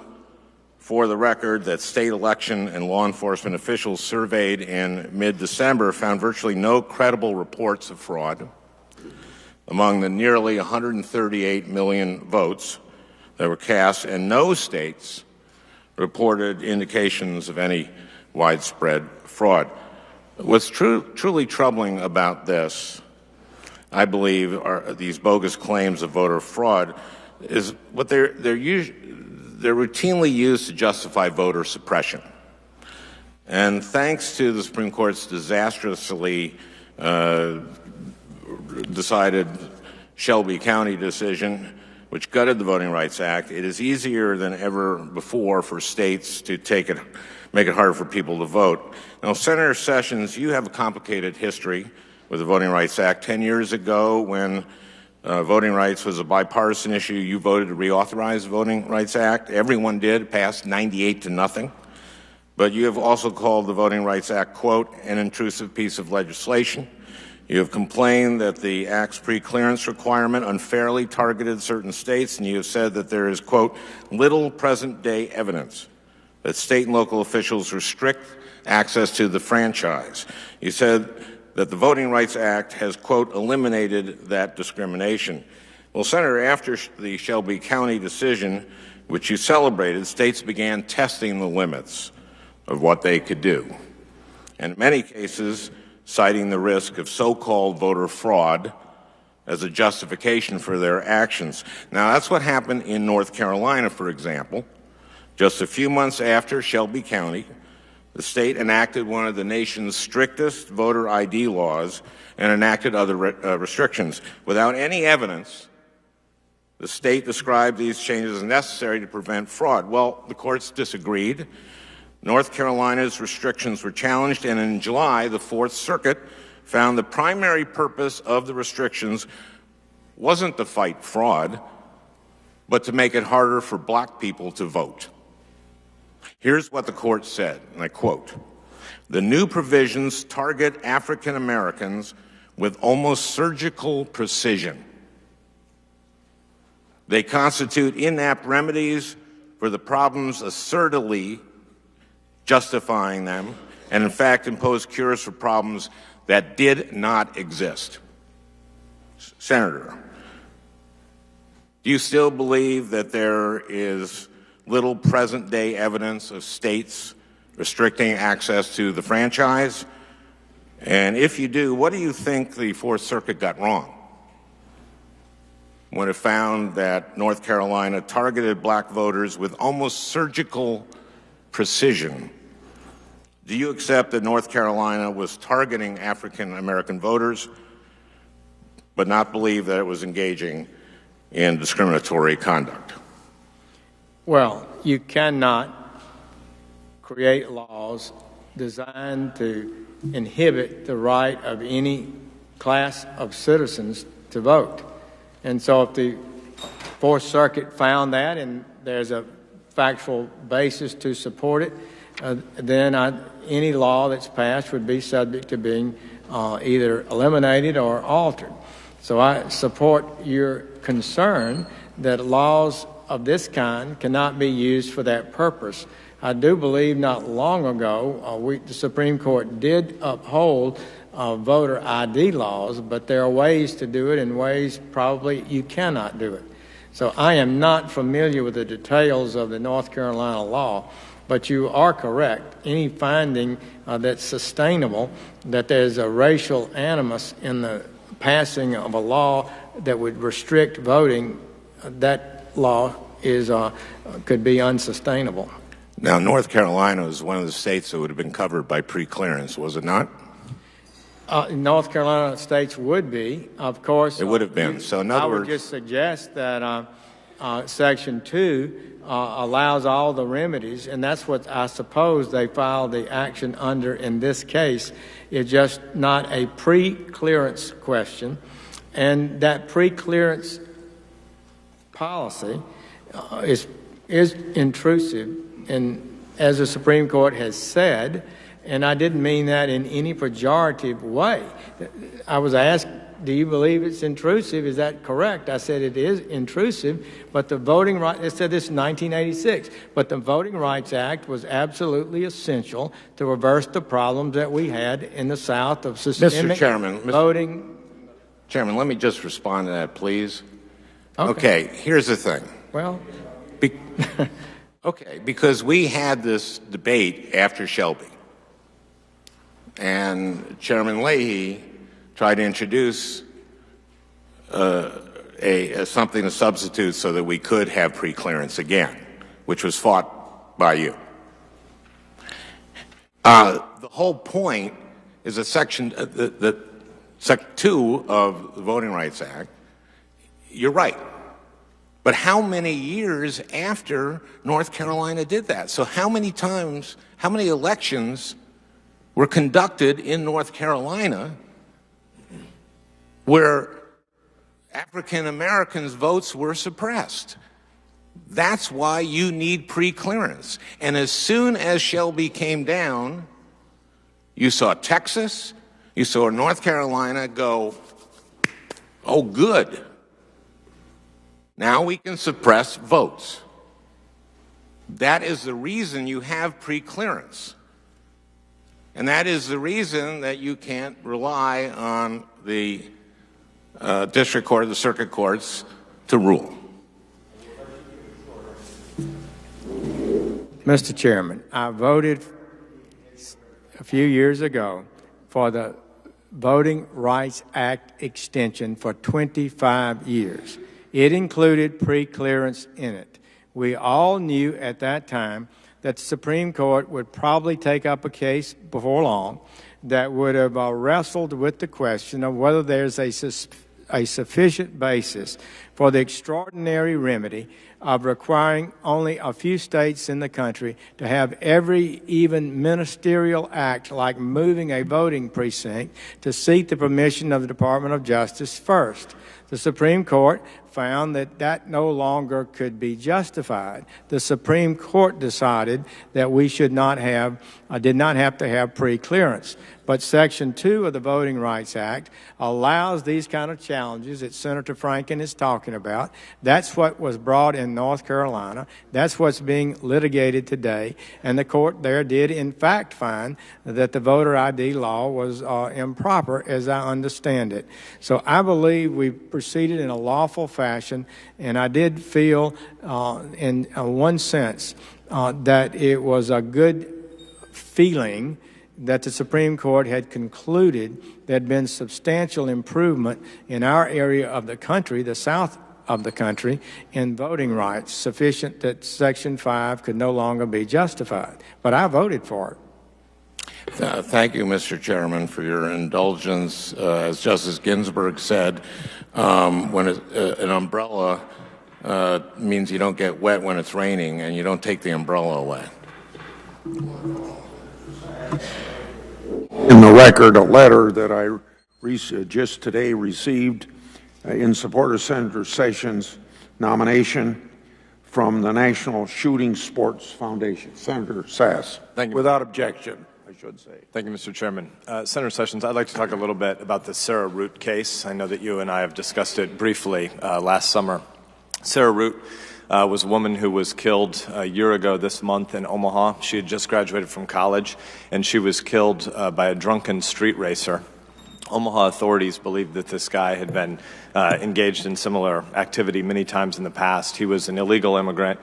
for the record that state election and law enforcement officials surveyed in mid-December found virtually no credible reports of fraud among the nearly 138 million votes that were cast, and no states reported indications of any widespread fraud. What's truly troubling about this, I believe, are these bogus claims of voter fraud, is what they're routinely used to justify voter suppression. And thanks to the Supreme Court's disastrously decided Shelby County decision, which gutted the Voting Rights Act, it is easier than ever before for states to make it harder for people to vote. Now, Senator Sessions, you have a complicated history with the Voting Rights Act. 10 years ago, when voting rights was a bipartisan issue, you voted to reauthorize the Voting Rights Act. Everyone did. It passed 98-0. But you have also called the Voting Rights Act, quote, an intrusive piece of legislation. You have complained that the Act's pre-clearance requirement unfairly targeted certain states, and you have said that there is, quote, little present-day evidence that state and local officials restrict access to the franchise. You said that the Voting Rights Act has, quote, eliminated that discrimination. Well, Senator, after the Shelby County decision, which you celebrated, states began testing the limits of what they could do. And in many cases, citing the risk of so-called voter fraud as a justification for their actions. Now, that's what happened in North Carolina, for example. Just a few months after Shelby County, the state enacted one of the nation's strictest voter ID laws and enacted other restrictions. Without any evidence, the state described these changes as necessary to prevent fraud. Well, the courts disagreed. North Carolina's restrictions were challenged, and in July, the Fourth Circuit found the primary purpose of the restrictions wasn't to fight fraud, but to make it harder for black people to vote. Here's what the court said, and I quote, "The new provisions target African Americans with almost surgical precision. They constitute inapt remedies for the problems assertedly justifying them, and in fact impose cures for problems that did not exist." Senator, do you still believe that there is little present-day evidence of states restricting access to the franchise? And if you do, what do you think the Fourth Circuit got wrong when it found that North Carolina targeted black voters with almost surgical precision? Do you accept that North Carolina was targeting African American voters, but not believe that it was engaging in discriminatory conduct? Well, you cannot create laws designed to inhibit the right of any class of citizens to vote. And so if the Fourth Circuit found that and there's a factual basis to support it, then any law that's passed would be subject to being either eliminated or altered. So I support your concern that laws of this kind cannot be used for that purpose. I do believe not long ago the Supreme Court did uphold voter ID laws, but there are ways to do it and ways probably you cannot do it. So I am not familiar with the details of the North Carolina law, but you are correct. Any finding that's sustainable, that there's a racial animus in the passing of a law that would restrict voting, that law is could be unsustainable. Now, North Carolina is one of the states that would have been covered by pre-clearance, was it not? North Carolina states would be, of course. It would have been. So in other words, I would just suggest that Section 2 allows all the remedies, and that's what I suppose they filed the action under in this case. It's just not a pre-clearance question, and that pre-clearance policy is intrusive, and as the Supreme Court has said, and I didn't mean that in any pejorative way. I was asked, do you believe it's intrusive? Is that correct? I said it is intrusive, but the voting rights, I said this in 1986, but the Voting Rights Act was absolutely essential to reverse the problems that we had in the South of systemic voting. Chairman, let me just respond to that, please. Okay, here's the thing. Well, okay, because we had this debate after Shelby, and Chairman Leahy tried to introduce something to substitute so that we could have pre-clearance again, which was fought by you. The whole point is that Section 2 of the Voting Rights Act, you're right. But how many years after North Carolina did that? So how many times, how many elections were conducted in North Carolina where African Americans' votes were suppressed? That's why you need pre-clearance. And as soon as Shelby came down, you saw Texas, you saw North Carolina go, oh, good. Now we can suppress votes. That is the reason you have pre-clearance. And that is the reason that you can't rely on the district court or the circuit courts to rule. Mr. Chairman, I voted a few years ago for the Voting Rights Act extension for 25 years. It included pre-clearance in it. We all knew at that time that the Supreme Court would probably take up a case before long that would have wrestled with the question of whether there's a sufficient basis for the extraordinary remedy of requiring only a few states in the country to have every even ministerial act like moving a voting precinct to seek the permission of the Department of Justice first. The Supreme Court found that that no longer could be justified. The Supreme Court decided that we should not have, did not have to have pre-clearance. But Section 2 of the Voting Rights Act allows these kind of challenges that Senator Franken is talking about. That's what was brought in North Carolina. That's what's being litigated today. And the court there did, in fact, find that the voter ID law was improper, as I understand it. So I believe we proceeded in a lawful fashion, and I did feel, in one sense, that it was a good feeling that the Supreme Court had concluded there had been substantial improvement in our area of the country, the South of the country, in voting rights, sufficient that Section 5 could no longer be justified. But I voted for it. Thank you, Mr. Chairman, for your indulgence. As Justice Ginsburg said, when an umbrella means you don't get wet when it's raining, and you don't take the umbrella away. In the record, a letter that I just today received in support of Senator Sessions' nomination from the National Shooting Sports Foundation. Senator Sass. Thank you. Without objection, I should say. Thank you, Mr. Chairman. Senator Sessions, I'd like to talk a little bit about the Sarah Root case. I know that you and I have discussed it briefly last summer. Sarah Root was a woman who was killed a year ago this month in Omaha. She had just graduated from college, and she was killed by a drunken street racer. Omaha authorities believe that this guy had been engaged in similar activity many times in the past. He was an illegal immigrant.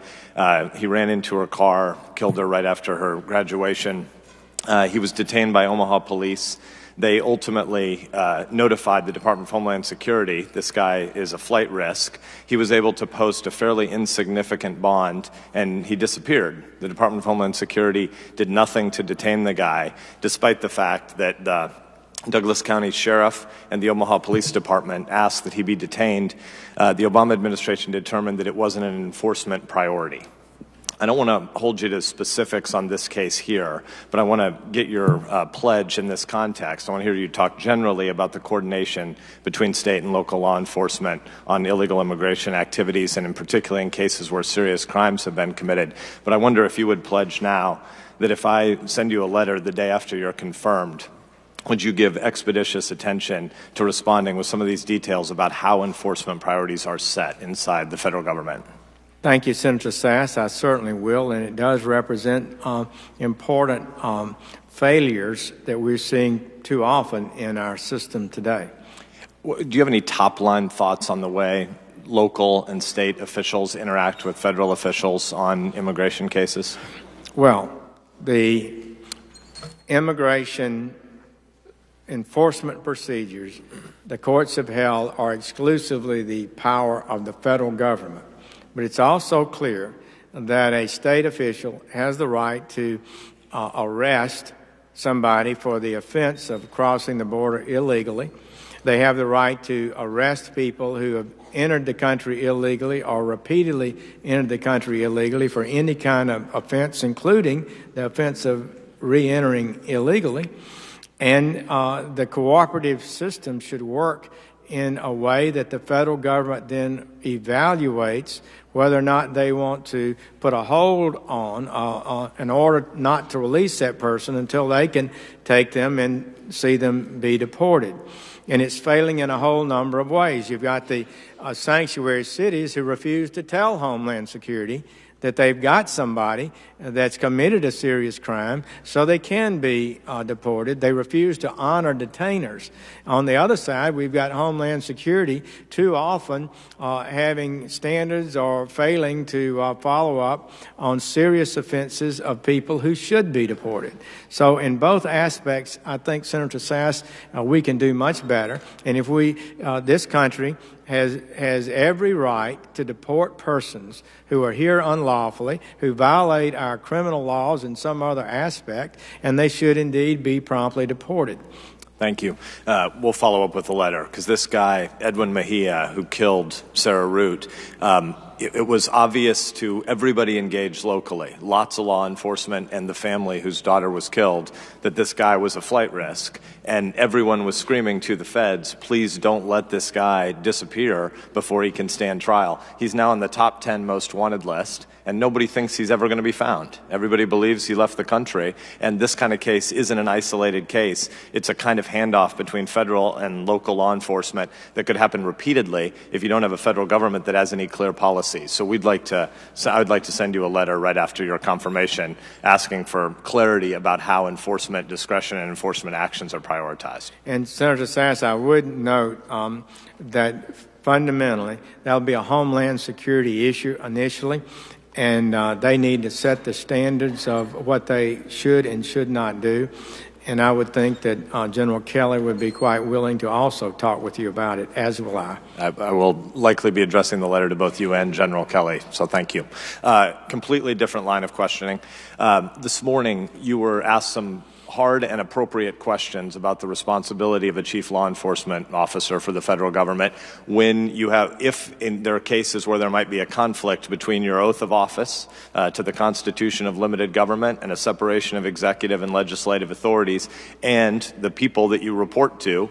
He ran into her car, killed her right after her graduation. He was detained by Omaha police. They ultimately notified the Department of Homeland Security. This guy is a flight risk. He was able to post a fairly insignificant bond, and he disappeared. The Department of Homeland Security did nothing to detain the guy, despite the fact that the Douglas County Sheriff and the Omaha Police Department asked that he be detained. The Obama administration determined that it wasn't an enforcement priority. I don't want to hold you to specifics on this case here, but I want to get your pledge in this context. I want to hear you talk generally about the coordination between state and local law enforcement on illegal immigration activities, and in particular in cases where serious crimes have been committed. But I wonder if you would pledge now that if I send you a letter the day after you're confirmed, would you give expeditious attention to responding with some of these details about how enforcement priorities are set inside the federal government? Thank you, Senator Sass. I certainly will, and it does represent important failures that we're seeing too often in our system today. Do you have any top-line thoughts on the way local and state officials interact with federal officials on immigration cases? Well, the immigration enforcement procedures the courts have held are exclusively the power of the federal government. But it's also clear that a state official has the right to arrest somebody for the offense of crossing the border illegally. They have the right to arrest people who have entered the country illegally or repeatedly entered the country illegally for any kind of offense, including the offense of re-entering illegally. And the cooperative system should work in a way that the federal government then evaluates whether or not they want to put a hold on in order not to release that person until they can take them and see them be deported. And it's failing in a whole number of ways. You've got the sanctuary cities who refuse to tell Homeland Security that they've got somebody that's committed a serious crime so they can be deported. They refuse to honor detainers. On the other side, we've got Homeland Security too often having standards or failing to follow up on serious offenses of people who should be deported. So in both aspects, I think, Senator Sass, we can do much better. And if this country has every right to deport persons who are here unlawfully, who violate our criminal laws in some other aspect, and they should indeed be promptly deported. Thank you. We'll follow up with a letter, because this guy, Edwin Mejia, who killed Sarah Root, it was obvious to everybody engaged locally, lots of law enforcement and the family whose daughter was killed, that this guy was a flight risk. And everyone was screaming to the feds, please don't let this guy disappear before he can stand trial. He's now on the top 10 most wanted list, and nobody thinks he's ever going to be found. Everybody believes he left the country, and this kind of case isn't an isolated case. It's a kind of handoff between federal and local law enforcement that could happen repeatedly if you don't have a federal government that has any clear policies. So I would like to send you a letter right after your confirmation asking for clarity about how enforcement discretion and enforcement actions are prioritized. And Senator Sass, I would note that fundamentally that will be a Homeland Security issue initially, and they need to set the standards of what they should and should not do. And I would think that General Kelly would be quite willing to also talk with you about it, as will I. I will likely be addressing the letter to both you and General Kelly, so thank you. Completely different line of questioning. This morning, you were asked some hard and appropriate questions about the responsibility of a chief law enforcement officer for the federal government when you have, there are cases where there might be a conflict between your oath of office to the Constitution of limited government and a separation of executive and legislative authorities and the people that you report to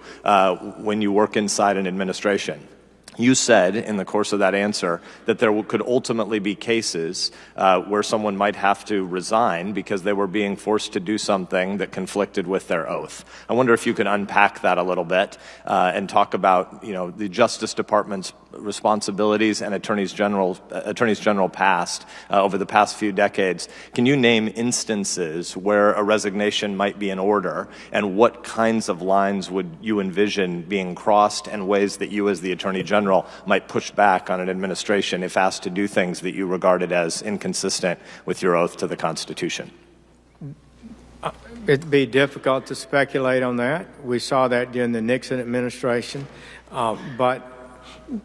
when you work inside an administration. You said in the course of that answer that there could ultimately be cases where someone might have to resign because they were being forced to do something that conflicted with their oath. I wonder if you could unpack that a little bit and talk about, the Justice Department's responsibilities and attorneys general past over the past few decades. Can you name instances where a resignation might be in order, and what kinds of lines would you envision being crossed, and ways that you as the Attorney General might push back on an administration if asked to do things that you regarded as inconsistent with your oath to the Constitution? It'd be difficult to speculate on that. We saw that during the Nixon administration, but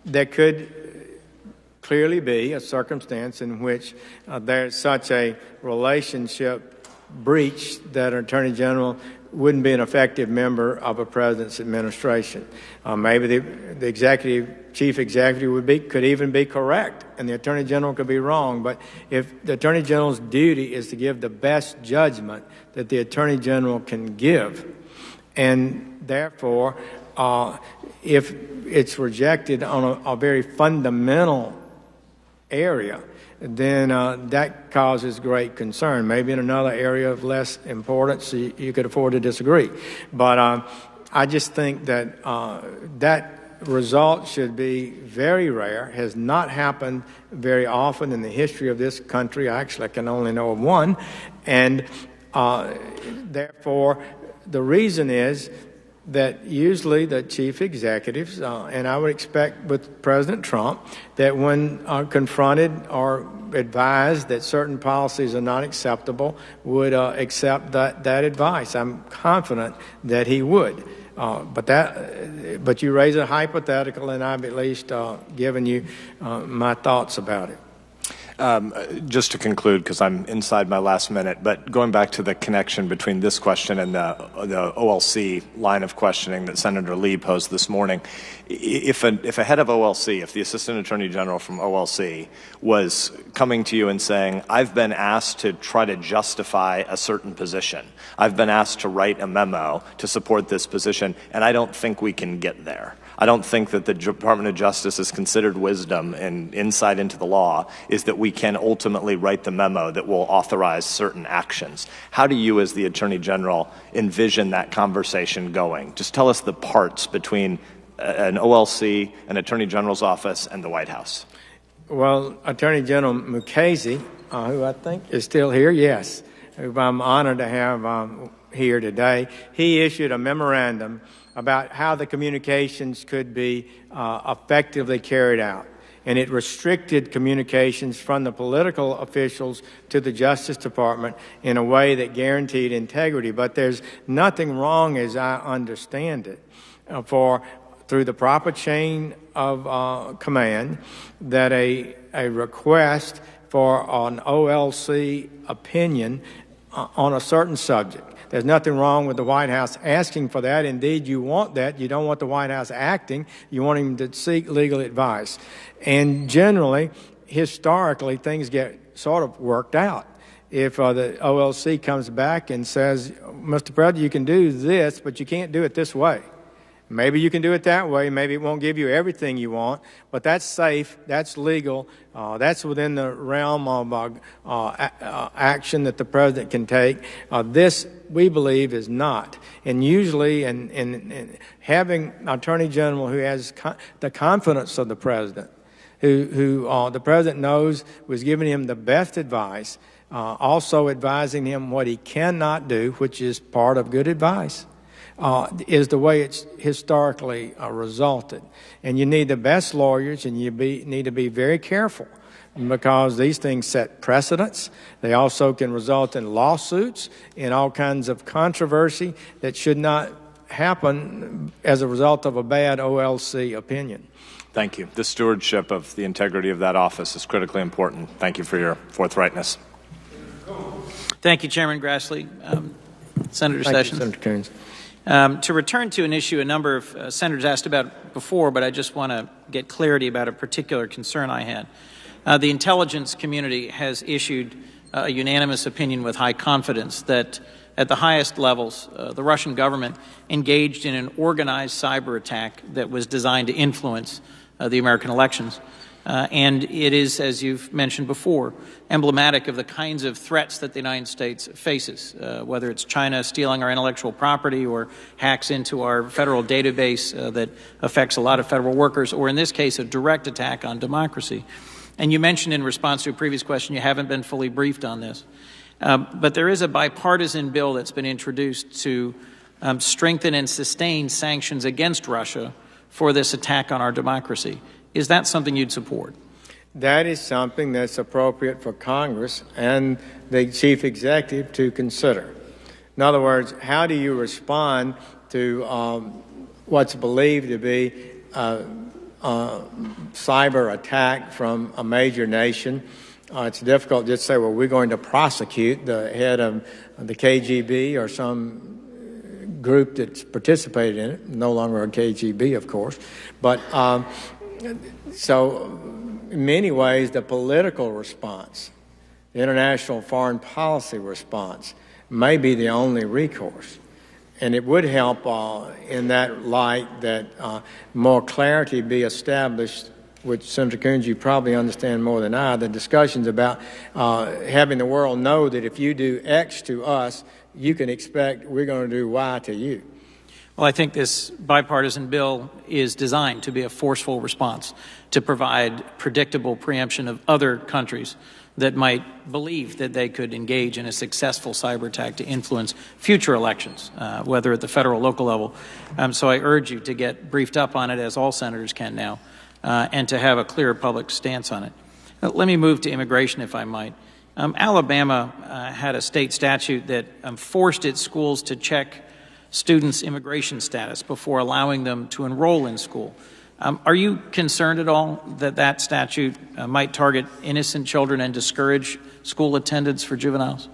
there could clearly be a circumstance in which there's such a relationship breach that an Attorney General wouldn't be an effective member of a president's administration. Maybe the chief executive could even be correct, and the Attorney General could be wrong. But if the Attorney General's duty is to give the best judgment that the Attorney General can give, and therefore, if it's rejected on a very fundamental area, then that causes great concern. Maybe in another area of less importance, you could afford to disagree. But I just think that that result should be very rare, has not happened very often in the history of this country. Actually, I can only know of one. And therefore, the reason is that usually the chief executives, and I would expect with President Trump, that when confronted or advised that certain policies are not acceptable, would accept that advice. I'm confident that he would. But you raise a hypothetical, and I've at least given you my thoughts about it. Just to conclude, because I'm inside my last minute, but going back to the connection between this question and the OLC line of questioning that Senator Lee posed this morning, if a head of OLC, if the Assistant Attorney General from OLC was coming to you and saying, I've been asked to try to justify a certain position, I've been asked to write a memo to support this position, and I don't think we can get there. I don't think that the Department of Justice has considered wisdom and insight into the law is that we can ultimately write the memo that will authorize certain actions. How do you, as the Attorney General, envision that conversation going? Just tell us the parts between an OLC, an Attorney General's office, and the White House. Well, Attorney General Mukasey, who I think is still here, yes, who I'm honored to have here today, he issued a memorandum about how the communications could be effectively carried out. And it restricted communications from the political officials to the Justice Department in a way that guaranteed integrity. But there's nothing wrong, as I understand it, through the proper chain of command, that a request for an OLC opinion on a certain subject. There's nothing wrong with the White House asking for that. Indeed, you want that. You don't want the White House acting. You want him to seek legal advice. And generally, historically, things get sort of worked out. If the OLC comes back and says, Mr. President, you can do this, but you can't do it this way. Maybe you can do it that way. Maybe it won't give you everything you want, but that's safe, that's legal, that's within the realm of action that the president can take. This, we believe, is not. And usually, in having an attorney general who has the confidence of the president, who the president knows was giving him the best advice, also advising him what he cannot do, which is part of good advice, is the way it's historically resulted. And you need the best lawyers, and you need to be very careful, because these things set precedents. They also can result in lawsuits and all kinds of controversy that should not happen as a result of a bad OLC opinion. Thank you. The stewardship of the integrity of that office is critically important. Thank you for your forthrightness. Thank you, Chairman Grassley. Senator Sessions. Senator Coons. To return to an issue a number of senators asked about before, but I just want to get clarity about a particular concern I had. The intelligence community has issued a unanimous opinion with high confidence that at the highest levels, the Russian government engaged in an organized cyber attack that was designed to influence the American elections. And it is, as you've mentioned before, emblematic of the kinds of threats that the United States faces, whether it's China stealing our intellectual property or hacks into our federal database that affects a lot of federal workers, or in this case, a direct attack on democracy. And you mentioned in response to a previous question you haven't been fully briefed on this. But there is a bipartisan bill that's been introduced to strengthen and sustain sanctions against Russia for this attack on our democracy. Is that something you'd support? That is something that's appropriate for Congress and the chief executive to consider. In other words, how do you respond to what's believed to be a cyber attack from a major nation? It's difficult to just say, well, we're going to prosecute the head of the KGB or some group that's participated in it, no longer a KGB, of course. But so in many ways, the political response, the international foreign policy response, may be the only recourse. And it would help in that light that more clarity be established, which, Senator Coons, you probably understand more than I, the discussions about having the world know that if you do X to us, you can expect we're going to do Y to you. Well, I think this bipartisan bill is designed to be a forceful response, to provide predictable preemption of other countries that might believe that they could engage in a successful cyber attack to influence future elections, whether at the federal or local level. So I urge you to get briefed up on it, as all senators can now, and to have a clear public stance on it. Let me move to immigration, if I might. Alabama had a state statute that forced its schools to check students' immigration status before allowing them to enroll in school. Are you concerned at all that that statute might target innocent children and discourage school attendance for juveniles?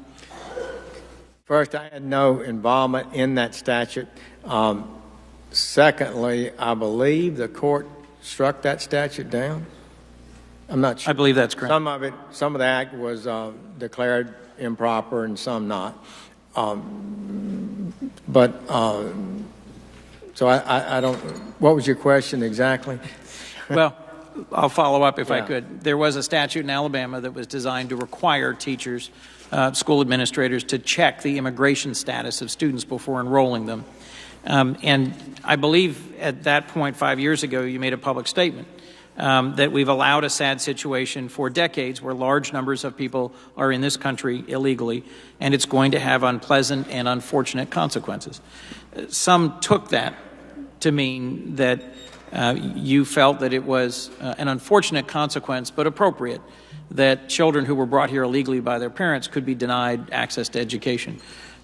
First, I had no involvement in that statute. Secondly, I believe the court struck that statute down. I'm not sure. I believe that's correct. Some of the act was declared improper and some not. So I don't, what was your question exactly? Well, I'll follow up if I could. There was a statute in Alabama that was designed to require teachers, school administrators, to check the immigration status of students before enrolling them. And I believe at that point 5 years ago you made a public statement that we've allowed a sad situation for decades where large numbers of people are in this country illegally, and it's going to have unpleasant and unfortunate consequences. Some took that to mean that you felt that it was an unfortunate consequence, but appropriate, that children who were brought here illegally by their parents could be denied access to education.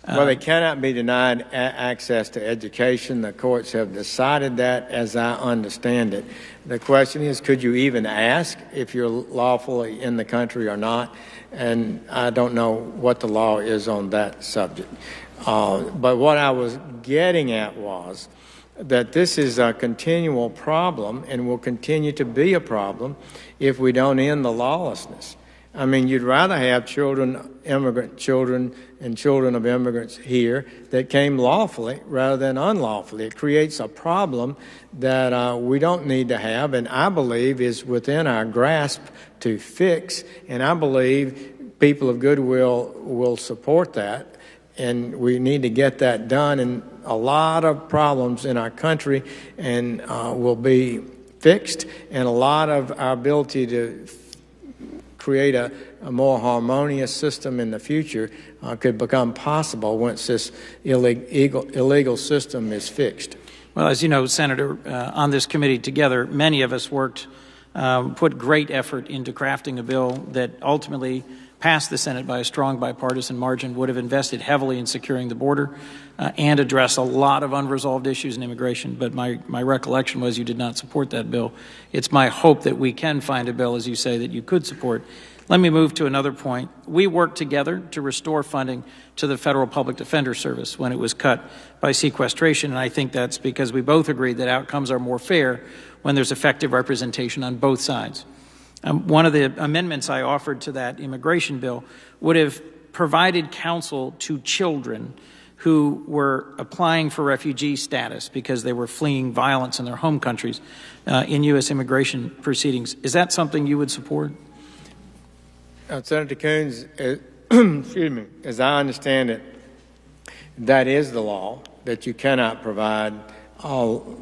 Well, they cannot be denied access to education. The courts have decided that, as I understand it. The question is, could you even ask if you're lawfully in the country or not? And I don't know what the law is on that subject. But what I was getting at was that this is a continual problem and will continue to be a problem if we don't end the lawlessness. I mean, you'd rather have immigrant children and children of immigrants here that came lawfully rather than unlawfully. It creates a problem that we don't need to have, and I believe is within our grasp to fix, and I believe people of goodwill will support that, and we need to get that done, and a lot of problems in our country and will be fixed, and a lot of our ability to create a more harmonious system in the future could become possible once this illegal system is fixed. Well, as you know, Senator, on this committee together, many of us worked, put great effort into crafting a bill that ultimately passed the Senate by a strong bipartisan margin, would have invested heavily in securing the border and address a lot of unresolved issues in immigration. But my recollection was you did not support that bill. It's my hope that we can find a bill, as you say, that you could support. Let me move to another point. We worked together to restore funding to the Federal Public Defender Service when it was cut by sequestration, and I think that's because we both agreed that outcomes are more fair when there's effective representation on both sides. One of the amendments I offered to that immigration bill would have provided counsel to children who were applying for refugee status because they were fleeing violence in their home countries in U.S. immigration proceedings. Is that something you would support? Senator Coons, excuse me, as I understand it, that is the law, that you cannot provide all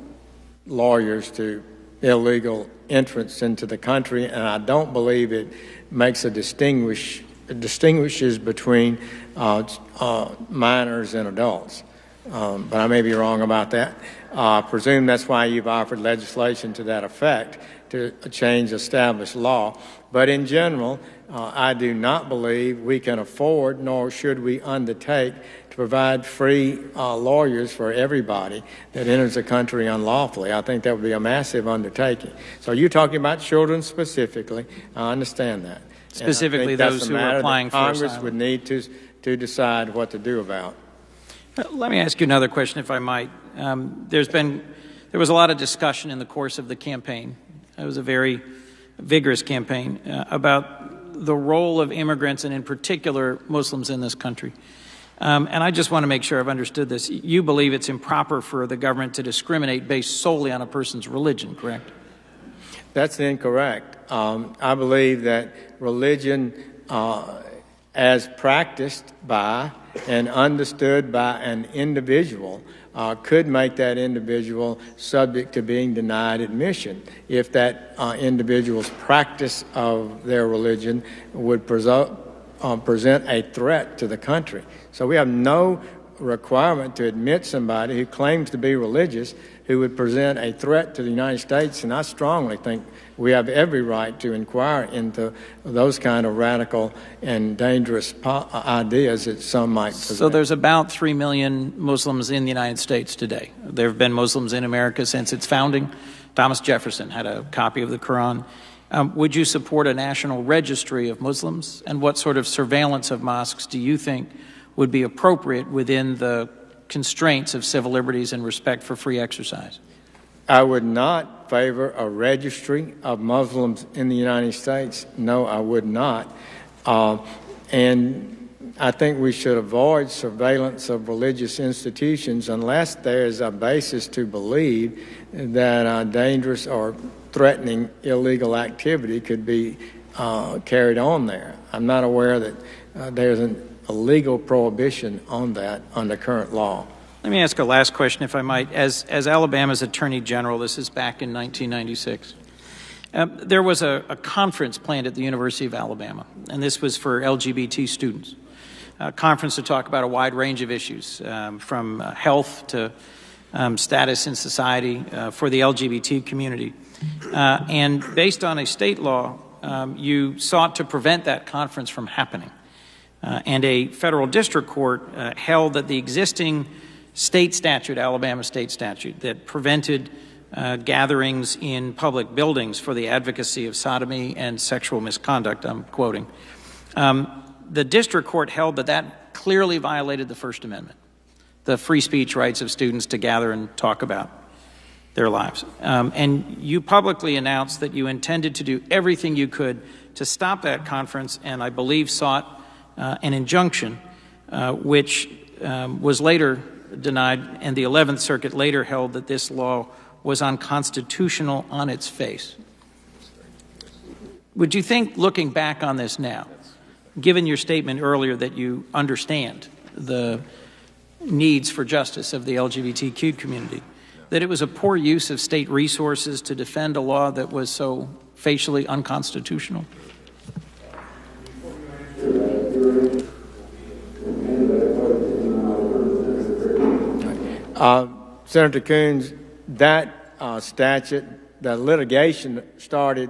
lawyers to illegal entrance into the country, and I don't believe it makes distinguishes between minors and adults. But I may be wrong about that. I presume that's why you've offered legislation to that effect, to change established law. But in general, I do not believe we can afford, nor should we undertake, to provide free lawyers for everybody that enters the country unlawfully. I think that would be a massive undertaking. So you're talking about children specifically. I understand that. Specifically those who are applying for asylum. Congress would need to decide what to do about. Let me ask you another question, if I might. There was a lot of discussion in the course of the campaign. It was a very vigorous campaign about the role of immigrants and in particular Muslims in this country. And I just want to make sure I've understood this. You believe it's improper for the government to discriminate based solely on a person's religion, correct? That's incorrect. I believe that religion as practiced by and understood by an individual could make that individual subject to being denied admission if that individual's practice of their religion would present a threat to the country. So we have no requirement to admit somebody who claims to be religious who would present a threat to the United States, and I strongly think we have every right to inquire into those kind of radical and dangerous ideas that some might possess. So there's about 3 million Muslims in the United States today. There have been Muslims in America since its founding. Thomas Jefferson had a copy of the Quran. Would you support a national registry of Muslims? And what sort of surveillance of mosques do you think would be appropriate within the constraints of civil liberties and respect for free exercise? I would not favor a registry of Muslims in the United States. No, I would not. And I think we should avoid surveillance of religious institutions unless there is a basis to believe that dangerous or threatening illegal activity could be carried on there. I'm not aware that there's a legal prohibition on that under current law. Let me ask a last question, if I might. As Alabama's Attorney General, this is back in 1996, there was a conference planned at the University of Alabama, and this was for LGBT students. A conference to talk about a wide range of issues, from health to status in society for the LGBT community. And based on a state law, you sought to prevent that conference from happening. And a federal district court held that the existing state statute, Alabama state statute, that prevented gatherings in public buildings for the advocacy of sodomy and sexual misconduct, I'm quoting, the district court held that that clearly violated the First Amendment, the free speech rights of students to gather and talk about their lives. And you publicly announced that you intended to do everything you could to stop that conference, and I believe sought an injunction, which was later denied, and the 11th Circuit later held that this law was unconstitutional on its face. Would you think, looking back on this now, given your statement earlier that you understand the needs for justice of the LGBTQ community, that it was a poor use of state resources to defend a law that was so facially unconstitutional? Senator Coons, that statute, the litigation started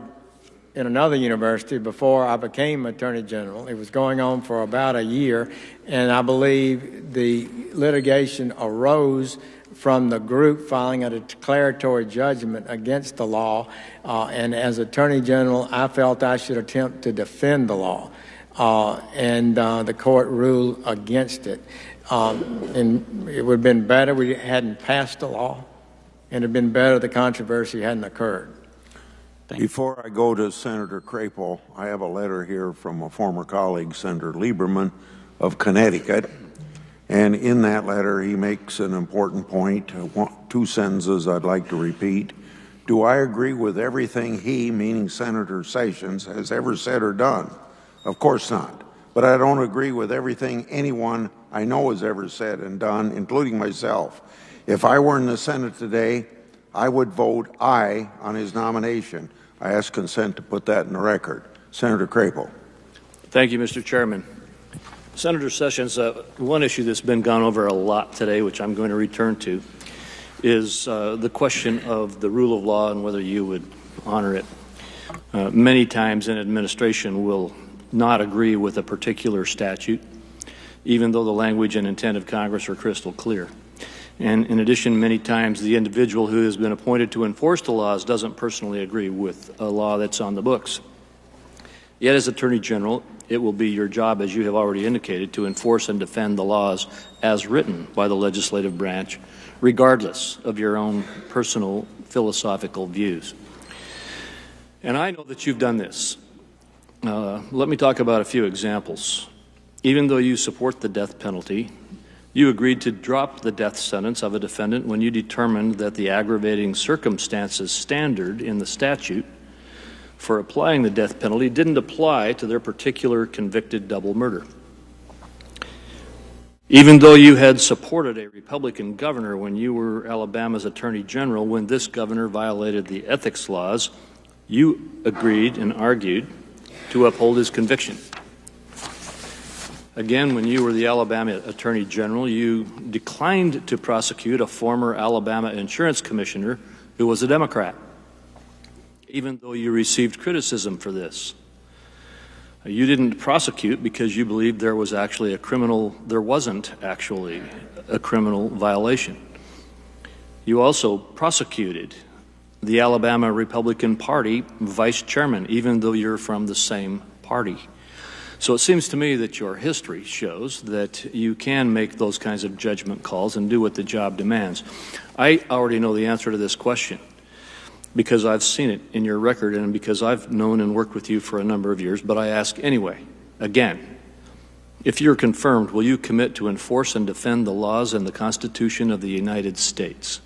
in another university before I became Attorney General. It was going on for about a year, and I believe the litigation arose from the group filing a declaratory judgment against the law, and as Attorney General, I felt I should attempt to defend the law, and the court ruled against it. And it would have been better we hadn't passed the law, and it would have been better the controversy hadn't occurred. Before I go to Senator Crapo, I have a letter here from a former colleague, Senator Lieberman of Connecticut. And in that letter, he makes an important point, two sentences I'd like to repeat. Do I agree with everything he, meaning Senator Sessions, has ever said or done? Of course not. But I don't agree with everything anyone I know has ever said and done, including myself. If I were in the Senate today, I would vote aye on his nomination. I ask consent to put that in the record. Senator Crapo. Thank you, Mr. Chairman. Senator Sessions, one issue that's been gone over a lot today, which I'm going to return to, is the question of the rule of law and whether you would honor it. Many times an administration will not agree with a particular statute, even though the language and intent of Congress are crystal clear. And in addition, many times the individual who has been appointed to enforce the laws doesn't personally agree with a law that's on the books. Yet as Attorney General, it will be your job, as you have already indicated, to enforce and defend the laws as written by the legislative branch, regardless of your own personal philosophical views. And I know that you've done this. Let me talk about a few examples. Even though you support the death penalty, you agreed to drop the death sentence of a defendant when you determined that the aggravating circumstances standard in the statute for applying the death penalty didn't apply to their particular convicted double murder. Even though you had supported a Republican governor when you were Alabama's Attorney General, when this governor violated the ethics laws, you agreed and argued to uphold his conviction. Again, when you were the Alabama Attorney General, you declined to prosecute a former Alabama insurance commissioner who was a Democrat, even though you received criticism for this. You didn't prosecute because you believed there wasn't actually a criminal violation. You also prosecuted the Alabama Republican Party vice chairman, even though you're from the same party. So it seems to me that your history shows that you can make those kinds of judgment calls and do what the job demands. I already know the answer to this question because I've seen it in your record and because I've known and worked with you for a number of years, but I ask anyway, again, if you're confirmed, will you commit to enforce and defend the laws and the Constitution of the United States,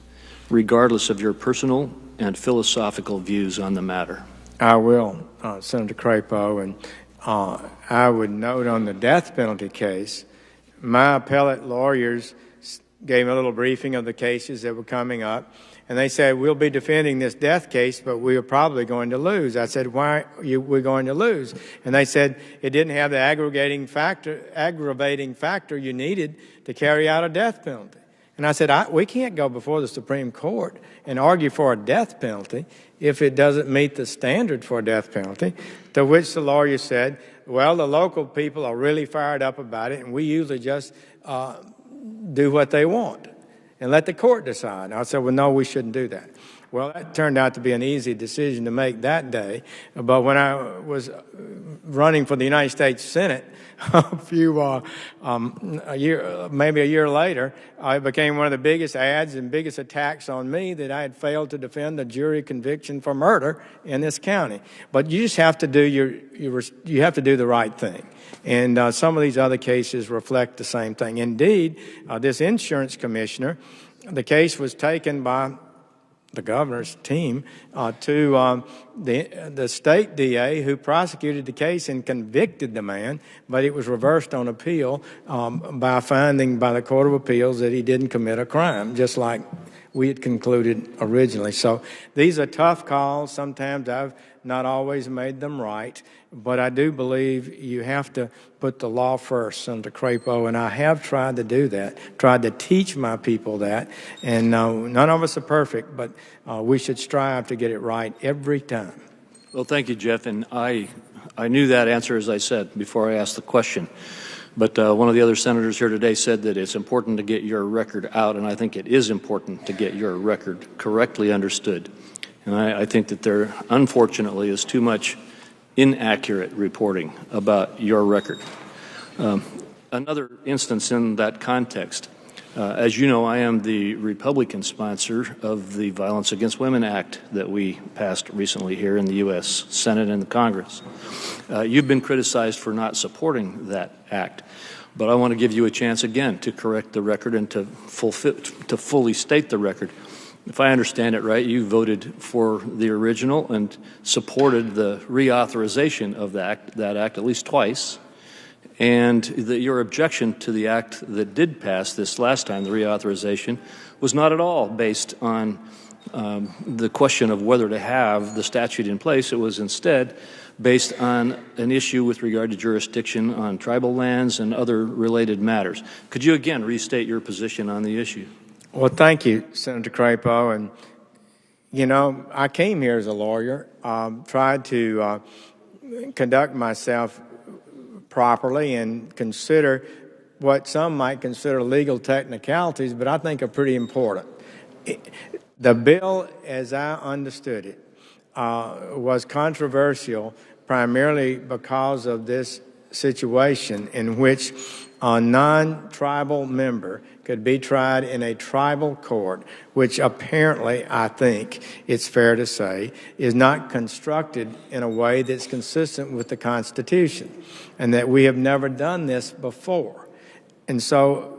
regardless of your personal and philosophical views on the matter? I will, Senator Crapo, and I would note on the death penalty case, my appellate lawyers gave a little briefing of the cases that were coming up, and they said, we'll be defending this death case, but we are probably going to lose. I said, why are we going to lose? And they said it didn't have the aggravating factor you needed to carry out a death penalty. And I said, we can't go before the Supreme Court and argue for a death penalty if it doesn't meet the standard for a death penalty, to which the lawyer said, well, the local people are really fired up about it, and we usually just do what they want. and let the court decide. And I said, well, no, we shouldn't do that. Well, that turned out to be an easy decision to make that day. But when I was running for the United States Senate maybe a year later, it became one of the biggest ads and biggest attacks on me that I had failed to defend a jury conviction for murder in this county. But you just have to do you have to do the right thing. And some of these other cases reflect the same thing. Indeed, this insurance commissioner, the case was taken by the governor's team to the state DA who prosecuted the case and convicted the man, but it was reversed on appeal by finding by the Court of Appeals that he didn't commit a crime, just like we had concluded originally. So these are tough calls. Sometimes I've not always made them right, but I do believe you have to put the law first, Senator Crapo, and I have tried to do that, tried to teach my people that, and none of us are perfect, but we should strive to get it right every time. Well, thank you, Jeff, and I knew that answer, as I said, before I asked the question. But one of the other senators here today said that it's important to get your record out, and I think it is important to get your record correctly understood. And I think that there, unfortunately, is too much inaccurate reporting about your record. Another instance in that context, as you know, I am the Republican sponsor of the Violence Against Women Act that we passed recently here in the U.S. Senate and the Congress. You've been criticized for not supporting that act, but I want to give you a chance again to correct the record and to fully state the record. If I understand it right, you voted for the original and supported the reauthorization of that act at least twice, and your objection to the act that did pass this last time, the reauthorization, was not at all based on the question of whether to have the statute in place. It was instead based on an issue with regard to jurisdiction on tribal lands and other related matters. Could you again restate your position on the issue? Well, thank you, Senator Crapo. And, you know, I came here as a lawyer, tried to conduct myself properly and consider what some might consider legal technicalities, but I think are pretty important. The bill, as I understood it, was controversial primarily because of this situation in which a non-tribal member could be tried in a tribal court, which apparently, I think it's fair to say, is not constructed in a way that's consistent with the Constitution, and that we have never done this before. And so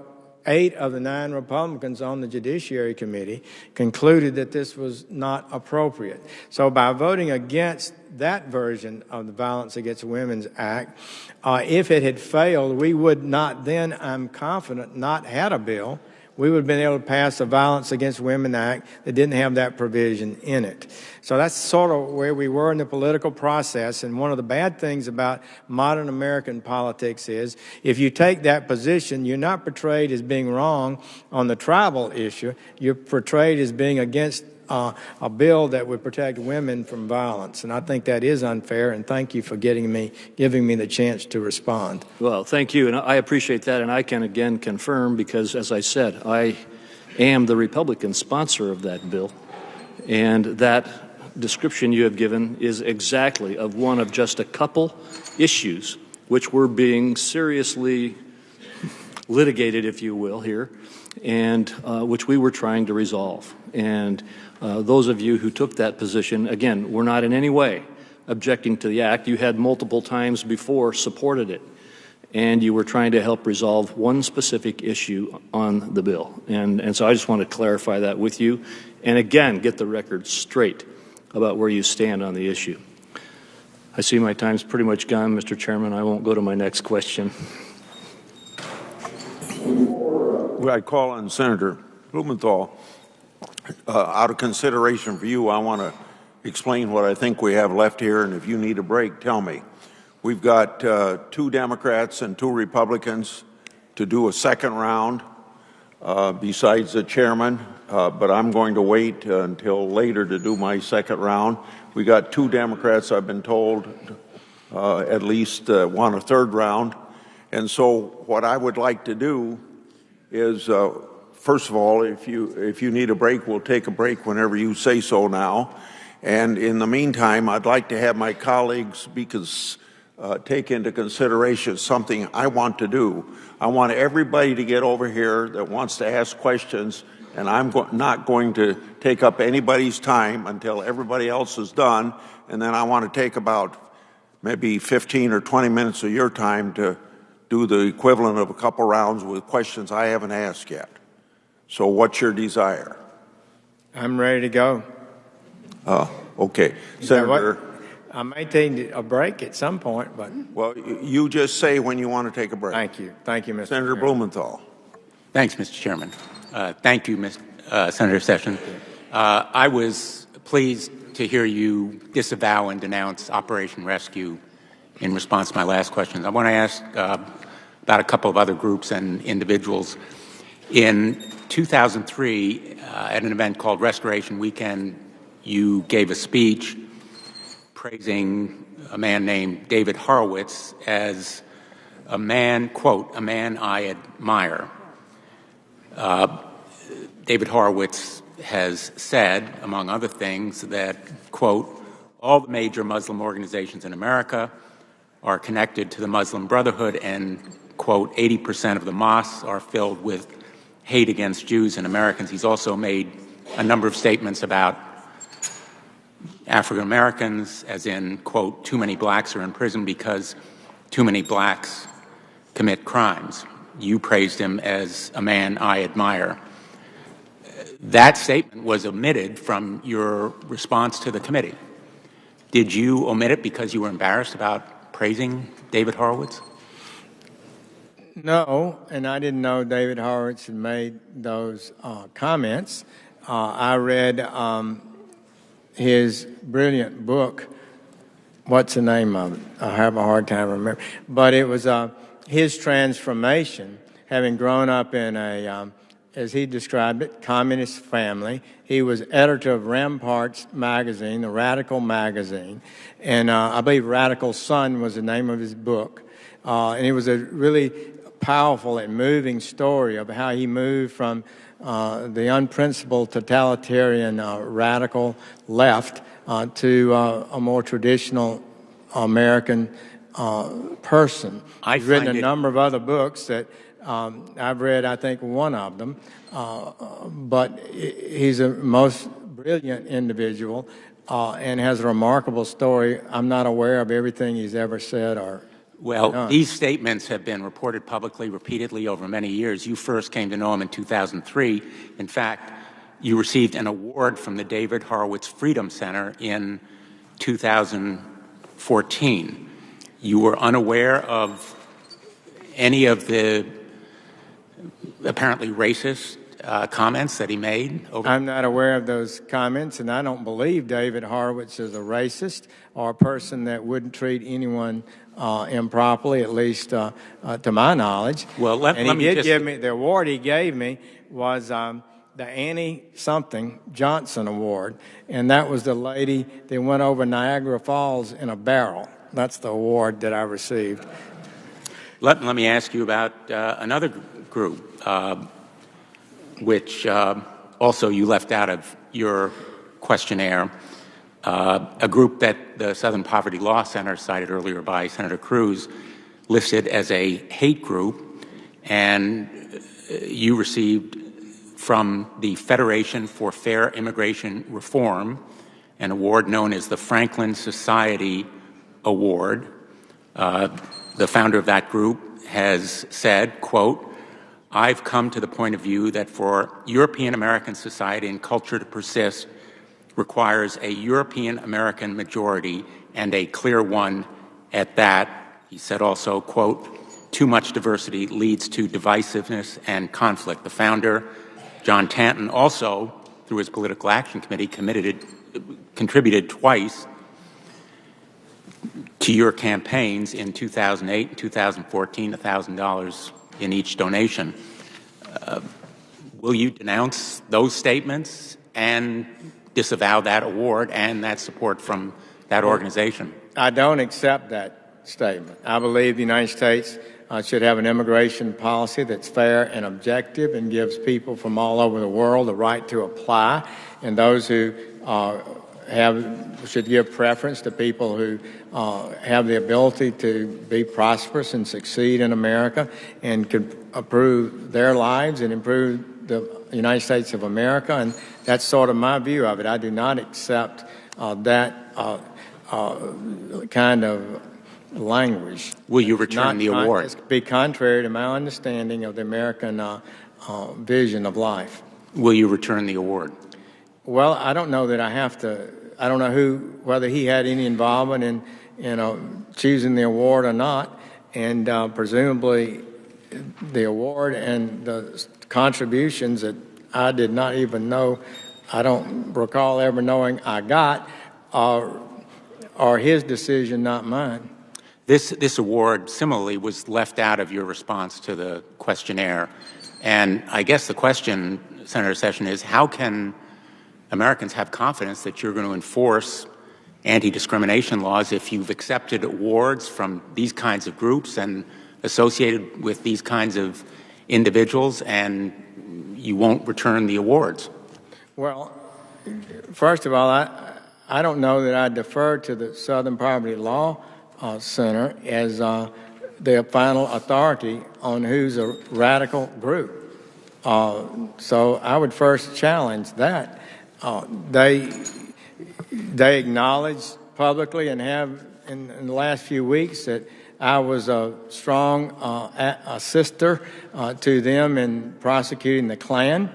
8 of the 9 Republicans on the Judiciary Committee concluded that this was not appropriate. So by voting against that version of the Violence Against Women's Act, if it had failed, we would not then, I'm confident, not had a bill. We would have been able to pass the Violence Against Women Act that didn't have that provision in it. So that's sort of where we were in the political process. And one of the bad things about modern American politics is if you take that position, you're not portrayed as being wrong on the tribal issue. You're portrayed as being against a bill that would protect women from violence. And I think that is unfair, and thank you for giving me the chance to respond. Well, thank you, and I appreciate that, and I can again confirm because, as I said, I am the Republican sponsor of that bill, and that description you have given is exactly of one of just a couple issues which were being seriously litigated, if you will, here, and which we were trying to resolve. And those of you who took that position, again, were not in any way objecting to the act. You had multiple times before supported it, and you were trying to help resolve one specific issue on the bill. And so I just want to clarify that with you, and again, get the record straight about where you stand on the issue. I see my time's pretty much gone, Mr. Chairman. I won't go to my next question. I call on Senator Blumenthal. Out of consideration for you, I want to explain what I think we have left here, and if you need a break, tell me. We've got 2 Democrats and 2 Republicans to do a second round besides the chairman, but I'm going to wait until later to do my second round. We got 2 Democrats, I've been told, at least want a third round. And so what I would like to do is first of all, if you need a break, we'll take a break whenever you say so now. And in the meantime, I'd like to have my colleagues take into consideration something I want to do. I want everybody to get over here that wants to ask questions, and I'm not going to take up anybody's time until everybody else is done, and then I want to take about maybe 15 or 20 minutes of your time to do the equivalent of a couple rounds with questions I haven't asked yet. So what's your desire? I'm ready to go. Okay. Senator. I may take a break at some point, but... Well, you just say when you want to take a break. Thank you. Thank you, Mr. Senator Blumenthal. Thanks, Mr. Chairman. Thank you, Senator Sessions. I was pleased to hear you disavow and denounce Operation Rescue in response to my last questions. I want to ask about a couple of other groups and individuals. In 2003, at an event called Restoration Weekend, you gave a speech praising a man named David Horowitz as a man, quote, a man I admire. David Horowitz has said, among other things, that, quote, all the major Muslim organizations in America are connected to the Muslim Brotherhood and, quote, 80% of the mosques are filled with hate against Jews and Americans. He's also made a number of statements about African Americans, as in, quote, too many blacks are in prison because too many blacks commit crimes. You praised him as a man I admire. That statement was omitted from your response to the committee. Did you omit it because you were embarrassed about praising David Horowitz? No, and I didn't know David Horowitz had made those comments. I read his brilliant book. What's the name of it? I have a hard time remembering. But it was his transformation, having grown up in a, as he described it, communist family. He was editor of Ramparts magazine, the Radical magazine, and I believe Radical Sun was the name of his book. And it was a really powerful and moving story of how he moved from the unprincipled totalitarian radical left to a more traditional American person. He's written a number of other books that I've read, I think, one of them. But he's a most brilliant individual and has a remarkable story. I'm not aware of everything he's ever said or Well, these statements have been reported publicly repeatedly over many years. You first came to know him in 2003. In fact, you received an award from the David Horowitz Freedom Center in 2014. You were unaware of any of the apparently racist comments that he made? I'm not aware of those comments, and I don't believe David Horowitz is a racist or a person that wouldn't treat anyone improperly, at least to my knowledge. Well, let me just give me the award he gave me was the Annie something Johnson Award, and that was the lady that went over Niagara Falls in a barrel. That's the award that I received. Let me ask you about another group, which also you left out of your questionnaire, a group that the Southern Poverty Law Center, cited earlier by Senator Cruz, listed as a hate group, and you received from the Federation for Fair Immigration Reform an award known as the Franklin Society Award. The founder of that group has said, quote, I've come to the point of view that for European American society and culture to persist requires a European American majority and a clear one at that. He said also, quote, too much diversity leads to divisiveness and conflict. The founder, John Tanton, also, through his Political Action Committee, contributed twice to your campaigns in 2008 and 2014, $1,000 in each donation. Will you denounce those statements and disavow that award and that support from that organization? I don't accept that statement. I believe the United States should have an immigration policy that's fair and objective and gives people from all over the world the right to apply, and those who should give preference to people who have the ability to be prosperous and succeed in America and could improve their lives and improve the United States of America. And that's sort of my view of it. I do not accept that kind of language. Will you return the award? It's be contrary to my understanding of the American vision of life. Will you return the award? Well, I don't know that I have to. I don't know whether he had any involvement in choosing the award or not, and presumably the award and the contributions that I did not even know, I don't recall ever knowing I got, are his decision, not mine. This award similarly was left out of your response to the questionnaire, and I guess the question, Senator Sessions, is how can Americans have confidence that you're going to enforce anti-discrimination laws if you've accepted awards from these kinds of groups and associated with these kinds of individuals, and you won't return the awards? Well, first of all, I don't know that I defer to the Southern Poverty Law Center as the final authority on who's a radical group. So I would first challenge that. They acknowledged publicly and have in the last few weeks that I was a strong assister to them in prosecuting the Klan,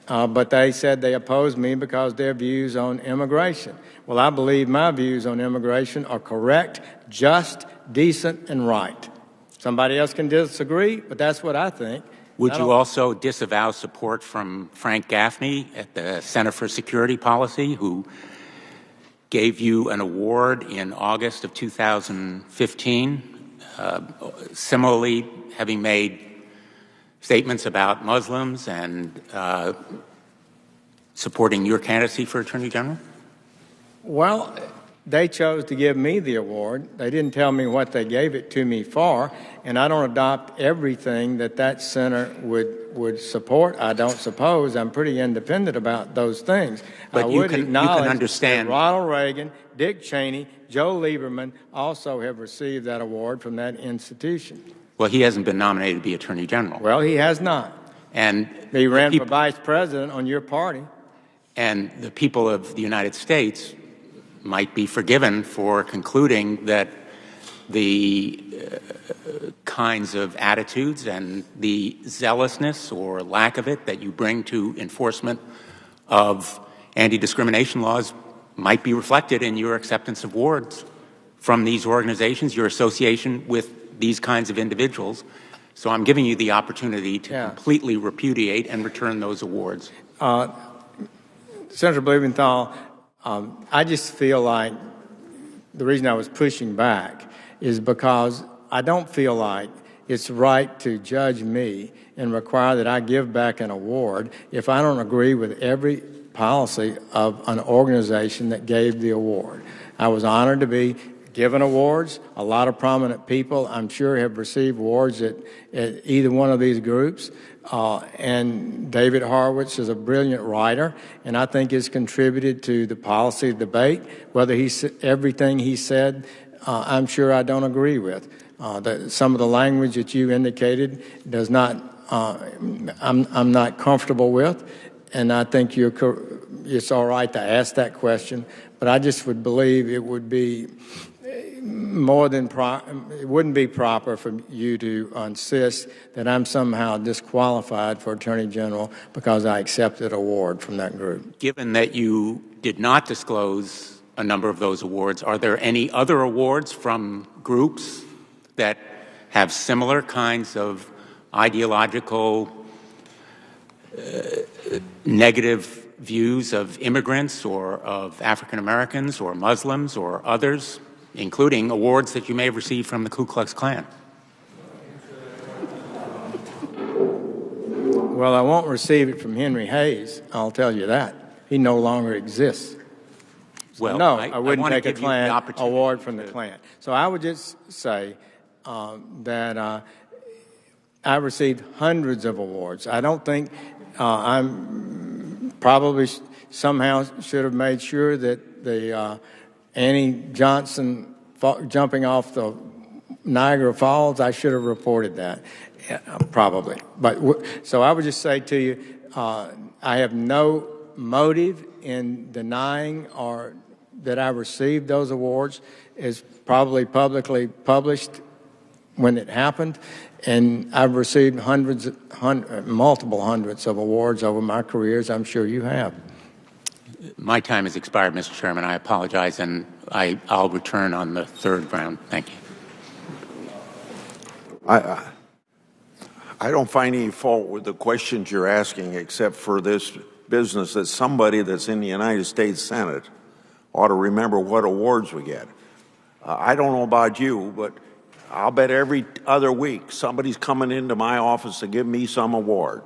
but they said they opposed me because their views on immigration. Well, I believe my views on immigration are correct, just, decent, and right. Somebody else can disagree, but that's what I think. Would you also disavow support from Frank Gaffney at the Center for Security Policy, who gave you an award in August of 2015, similarly having made statements about Muslims and supporting your candidacy for Attorney General? Well, they chose to give me the award. They didn't tell me what they gave it to me for, and I don't adopt everything that center would support. I don't suppose. I'm pretty independent about those things. But I you would can acknowledge understand that Ronald Reagan, Dick Cheney, Joe Lieberman also have received that award from that institution. Well, he hasn't been nominated to be Attorney General. Well, he has not. And he ran for vice president on your party. And the people of the United States might be forgiven for concluding that the kinds of attitudes and the zealousness or lack of it that you bring to enforcement of anti-discrimination laws might be reflected in your acceptance of awards from these organizations, your association with these kinds of individuals. So I'm giving you the opportunity to completely repudiate and return those awards. Senator Blumenthal, I just feel like the reason I was pushing back is because I don't feel like it's right to judge me and require that I give back an award if I don't agree with every policy of an organization that gave the award. I was honored to be given awards. A lot of prominent people, I'm sure, have received awards at either one of these groups. And David Horowitz is a brilliant writer, and I think has contributed to the policy debate. Whether everything he said, I'm sure I don't agree with. Some of the language that you indicated does not. I'm not comfortable with, and I think it's all right to ask that question. But I just would believe it would be it wouldn't be proper for you to insist that I'm somehow disqualified for Attorney General because I accepted an award from that group. Given that you did not disclose a number of those awards, are there any other awards from groups that have similar kinds of ideological negative views of immigrants or of African Americans or Muslims or others, including awards that you may have received from the Ku Klux Klan? Well, I won't receive it from Henry Hayes, I'll tell you that. He no longer exists. Well, no, I wouldn't take a Klan award from the to... Klan. So I would just say that I received hundreds of awards. I don't think I'm probably somehow should have made sure that the Annie Johnson jumping off the Niagara Falls, I should have reported that, probably. But so I would just say to you, I have no motive in denying or that I received those awards. Is probably publicly published when it happened, and I've received multiple hundreds of awards over my career, as I'm sure you have. My time has expired, Mr. Chairman. I apologize, and I'll return on the third round. Thank you. I don't find any fault with the questions you're asking, except for this business that somebody that's in the United States Senate ought to remember what awards we get. I don't know about you, but I'll bet every other week somebody's coming into my office to give me some award.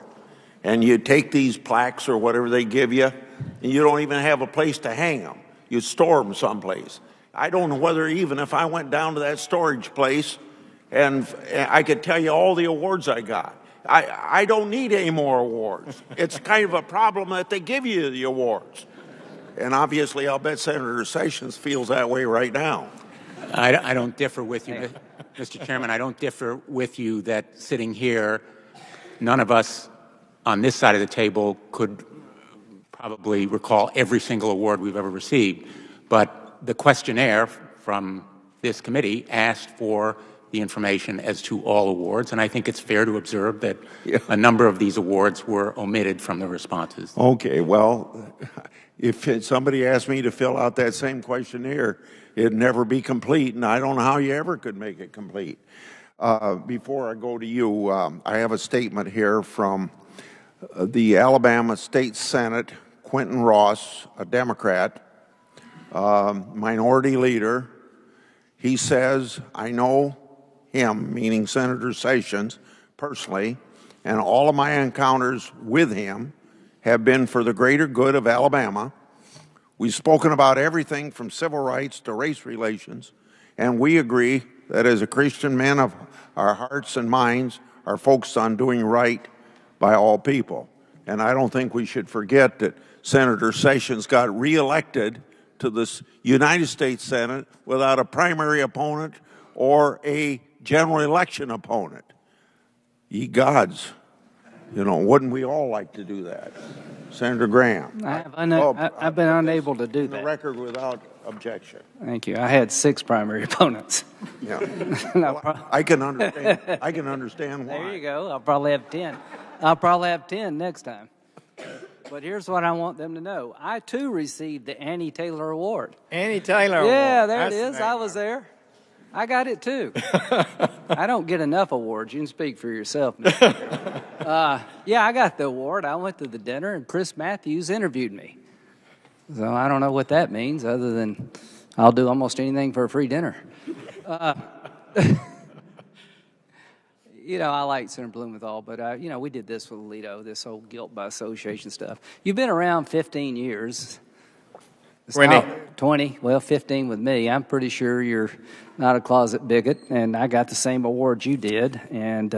And you take these plaques or whatever they give you, and you don't even have a place to hang them. You store them someplace. I don't know whether even if I went down to that storage place and I could tell you all the awards I got. I don't need any more awards. It's kind of a problem that they give you the awards. And obviously, I'll bet Senator Sessions feels that way right now. I don't differ with you, Mr. Chairman. I don't differ with you that sitting here, none of us on this side of the table could probably recall every single award we've ever received. But the questionnaire from this committee asked for the information as to all awards, and I think it's fair to observe that a number of these awards were omitted from the responses. Okay, well, if somebody asked me to fill out that same questionnaire, it'd never be complete, and I don't know how you ever could make it complete. Before I go to you, I have a statement here from the Alabama State Senate, Quentin Ross, a Democrat, minority leader. He says, I know him, meaning Senator Sessions, personally, and all of my encounters with him have been for the greater good of Alabama. We've spoken about everything from civil rights to race relations, and we agree that as a Christian men of our hearts and minds are focused on doing right by all people. And I don't think we should forget that Senator Sessions got reelected to the United States Senate without a primary opponent or a general election opponent. Ye gods, you know, wouldn't we all like to do that? Senator Graham. I've been unable to do that. The record without objection. Thank you. I had 6 primary opponents. Yeah. Well, I can understand. I can understand why. There you go. I'll probably have 10. I'll probably have 10 next time. But here's what I want them to know. I, too, received the Annie Taylor Award. Annie Taylor Award. Yeah, there it is. I was there. I got it, too. I don't get enough awards. You can speak for yourself. Yeah, I got the award. I went to the dinner, and Chris Matthews interviewed me. So I don't know what that means, other than I'll do almost anything for a free dinner. You know, I like Senator Blumenthal, but, you know, we did this with Alito, this whole guilt by association stuff. You've been around 15 years. 20. Well, 15 with me. I'm pretty sure you're not a closet bigot, and I got the same award you did. And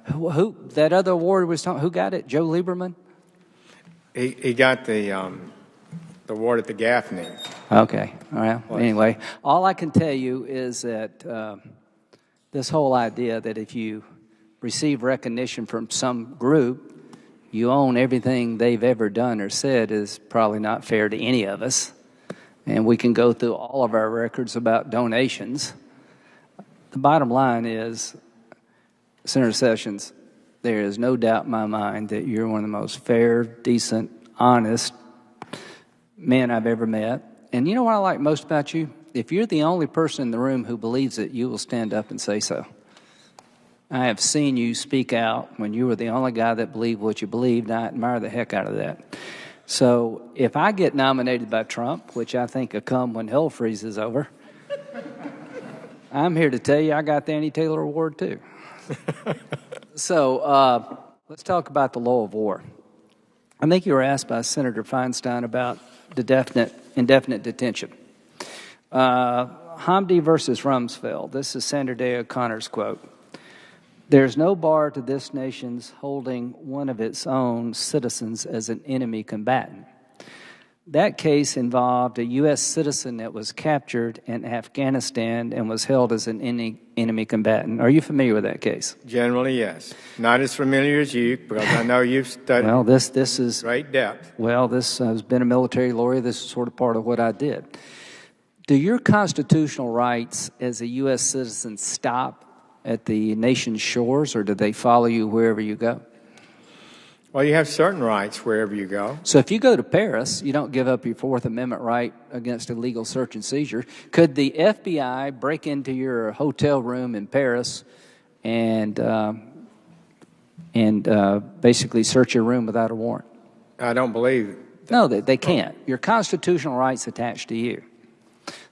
who that other award was talking? Who got it? Joe Lieberman. He got the award at the Gaffney. Okay. All right. Anyway, all I can tell you is that this whole idea that if you receive recognition from some group, you own everything they've ever done or said is probably not fair to any of us. And we can go through all of our records about donations. The bottom line is, Senator Sessions, there is no doubt in my mind that you're one of the most fair, decent, honest men I've ever met. And you know what I like most about you? If you're the only person in the room who believes it, you will stand up and say so. I have seen you speak out when you were the only guy that believed what you believed, and I admire the heck out of that. So if I get nominated by Trump, which I think will come when hell freezes over, I'm here to tell you I got the Annie Taylor Award too. So let's talk about the law of war. I think you were asked by Senator Feinstein about the indefinite detention. Hamdi versus Rumsfeld. This is Sandra Day O'Connor's quote. There's no bar to this nation's holding one of its own citizens as an enemy combatant. That case involved a U.S. citizen that was captured in Afghanistan and was held as an enemy combatant. Are you familiar with that case? Generally, yes. Not as familiar as you, because I know you've studied well, this is great depth. Well, I've been a military lawyer. This is sort of part of what I did. Do your constitutional rights as a U.S. citizen stop at the nation's shores, or do they follow you wherever you go? Well, you have certain rights wherever you go. So if you go to Paris, you don't give up your Fourth Amendment right against illegal search and seizure. Could the FBI break into your hotel room in Paris and basically search your room without a warrant? I don't believe that. No, they can't. Your constitutional rights attached to you.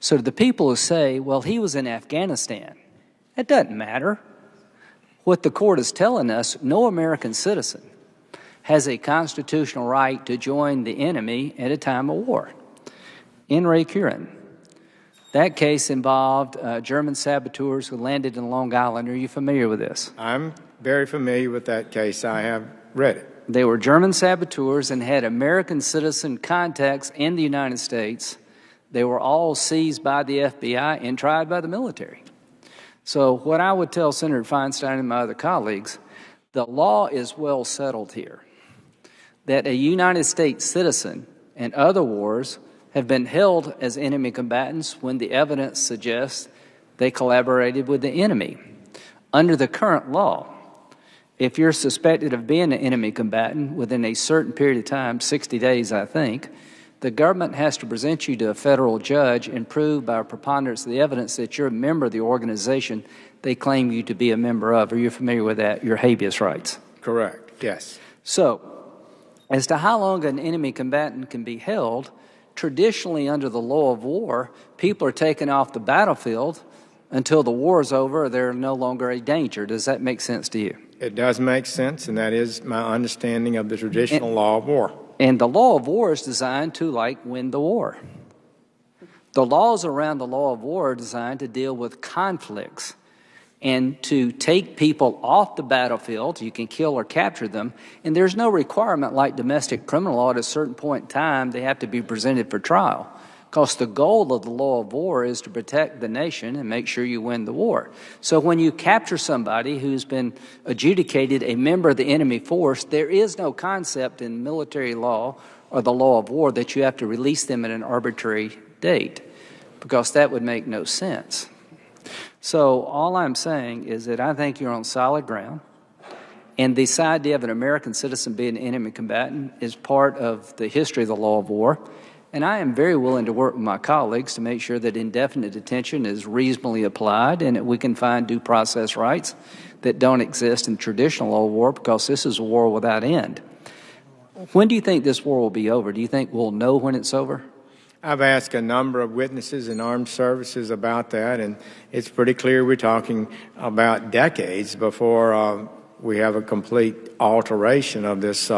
So to the people who say, well, he was in Afghanistan, it doesn't matter. What the court is telling us, no American citizen has a constitutional right to join the enemy at a time of war. In Ray Curran, that case involved German saboteurs who landed in Long Island. Are you familiar with this? I'm very familiar with that case. I have read it. They were German saboteurs and had American citizen contacts in the United States. They were all seized by the FBI and tried by the military. So what I would tell Senator Feinstein and my other colleagues, the law is well settled here, that a United States citizen and other wars have been held as enemy combatants when the evidence suggests they collaborated with the enemy. Under the current law, if you're suspected of being an enemy combatant within a certain period of time, 60 days, I think, the government has to present you to a federal judge and prove by a preponderance of the evidence that you're a member of the organization they claim you to be a member of. Are you familiar with that, your habeas rights? Correct, yes. So, as to how long an enemy combatant can be held, traditionally under the law of war, people are taken off the battlefield until the war is over or they're no longer a danger. Does that make sense to you? It does make sense, and that is my understanding of the traditional law of war. And the law of war is designed to, win the war. The laws around the law of war are designed to deal with conflicts and to take people off the battlefield. You can kill or capture them, and there's no requirement like domestic criminal law at a certain point in time they have to be presented for trial, because the goal of the law of war is to protect the nation and make sure you win the war. So when you capture somebody who's been adjudicated a member of the enemy force, there is no concept in military law or the law of war that you have to release them at an arbitrary date, because that would make no sense. So all I'm saying is that I think you're on solid ground, and this idea of an American citizen being an enemy combatant is part of the history of the law of war. And I am very willing to work with my colleagues to make sure that indefinite detention is reasonably applied and that we can find due process rights that don't exist in traditional law of war, because this is a war without end. When do you think this war will be over? Do you think we'll know when it's over? I've asked a number of witnesses in armed services about that, and it's pretty clear we're talking about decades before we have a complete alteration of this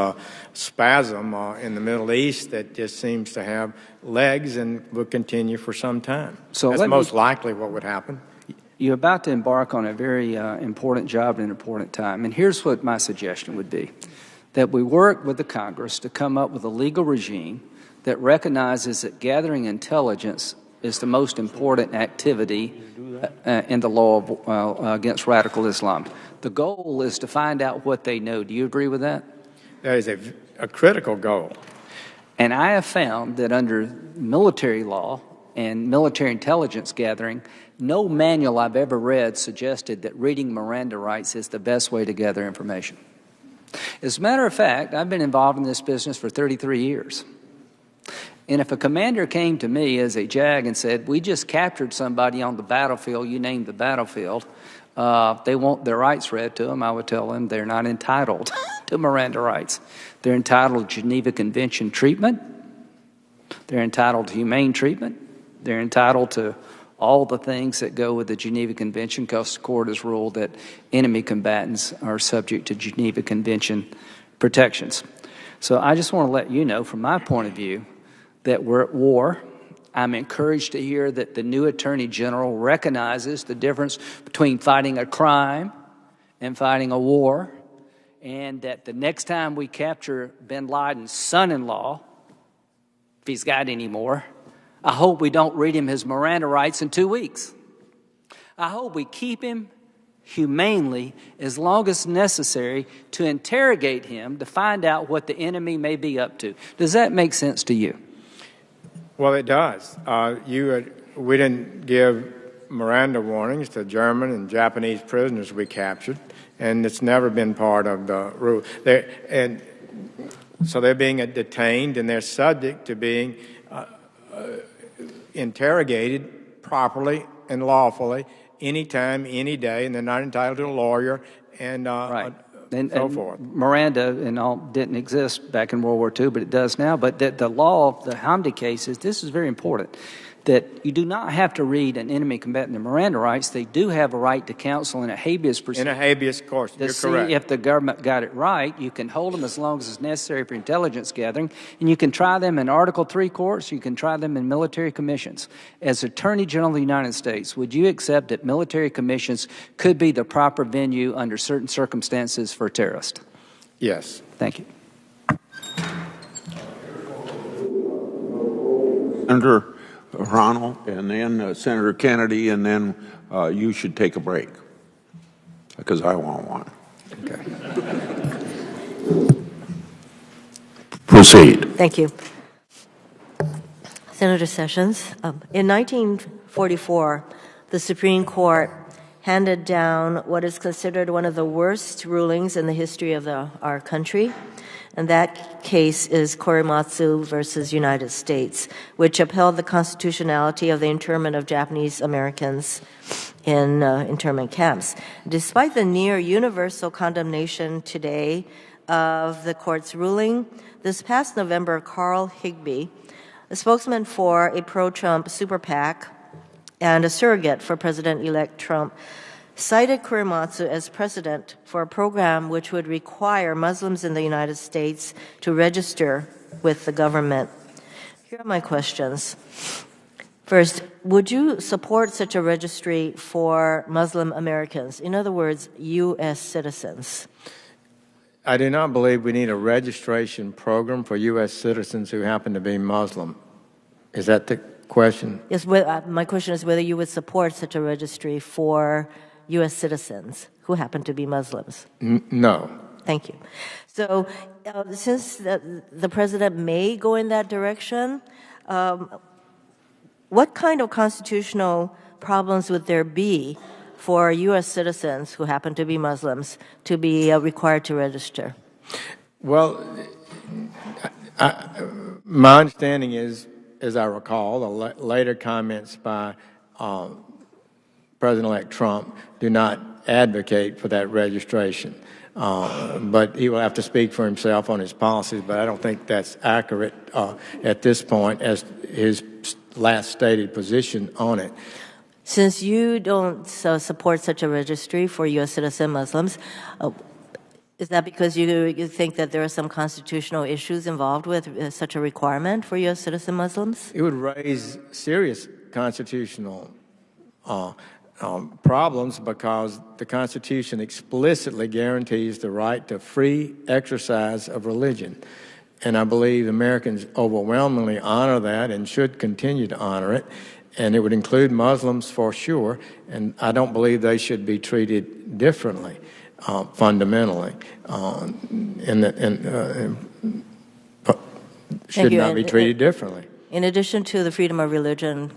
spasm in the Middle East that just seems to have legs and will continue for some time. So that's most likely what would happen. You're about to embark on a very important job at an important time. And here's what my suggestion would be, that we work with the Congress to come up with a legal regime that recognizes that gathering intelligence is the most important activity in the law of, against radical Islam. The goal is to find out what they know. Do you agree with that? That is a critical goal. And I have found that under military law and military intelligence gathering, no manual I've ever read suggested that reading Miranda rights is the best way to gather information. As a matter of fact, I've been involved in this business for 33 years. And if a commander came to me as a JAG and said, we just captured somebody on the battlefield, you named the battlefield, they want their rights read to them, I would tell them they're not entitled to Miranda rights. They're entitled to Geneva Convention treatment. They're entitled to humane treatment. They're entitled to all the things that go with the Geneva Convention, because the court has ruled that enemy combatants are subject to Geneva Convention protections. So I just want to let you know, from my point of view, that we're at war. I'm encouraged to hear that the new Attorney General recognizes the difference between fighting a crime in fighting a war, and that the next time we capture bin Laden's son-in-law, if he's got any more, I hope we don't read him his Miranda rights in 2 weeks. I hope we keep him humanely as long as necessary to interrogate him to find out what the enemy may be up to. Does that make sense to you? Well, it does. We didn't give Miranda warnings to German and Japanese prisoners we captured, and it's never been part of the rule. So they're being detained, and they're subject to being interrogated properly and lawfully anytime, any day, and they're not entitled to a lawyer and so forth. Miranda and all didn't exist back in World War II, but it does now. But the law, the Hamdi cases, this is very important, that you do not have to read an enemy combatant their Miranda rights. They do have a right to counsel in a habeas proceeding. In a habeas course, you're correct. See if the government got it right. You can hold them as long as it's necessary for intelligence gathering, and you can try them in Article III courts. You can try them in military commissions. As Attorney General of the United States, would you accept that military commissions could be the proper venue under certain circumstances for terrorists? Yes. Thank you. Senator Ronald, and then Senator Kennedy, and then you should take a break, because I want one. Okay. Proceed. Thank you. Senator Sessions, in 1944, the Supreme Court handed down what is considered one of the worst rulings in the history of our country. And that case is Korematsu versus United States, which upheld the constitutionality of the internment of Japanese Americans in internment camps. Despite the near universal condemnation today of the court's ruling, this past November, Carl Higbee, a spokesman for a pro-Trump super PAC and a surrogate for President-elect Trump, cited Korematsu as precedent for a program which would require Muslims in the United States to register with the government. Here are my questions. First, would you support such a registry for Muslim Americans? In other words, U.S. citizens? I do not believe we need a registration program for U.S. citizens who happen to be Muslim. Is that the question? Yes, my question is whether you would support such a registry for U.S. citizens who happen to be Muslims. No. Thank you. So since the president may go in that direction, what kind of constitutional problems would there be for U.S. citizens who happen to be Muslims to be required to register? Well, my understanding is, as I recall, the later comments by President-elect Trump do not advocate for that registration. But he will have to speak for himself on his policies, but I don't think that's accurate at this point as his last stated position on it. Since you don't support such a registry for U.S. citizen Muslims, is that because you think that there are some constitutional issues involved with such a requirement for U.S. citizen Muslims? It would raise serious constitutional problems because the Constitution explicitly guarantees the right to free exercise of religion. And I believe Americans overwhelmingly honor that and should continue to honor it. And it would include Muslims for sure. And I don't believe they should be treated differently, fundamentally. Should not be treated differently. In addition to the freedom of religion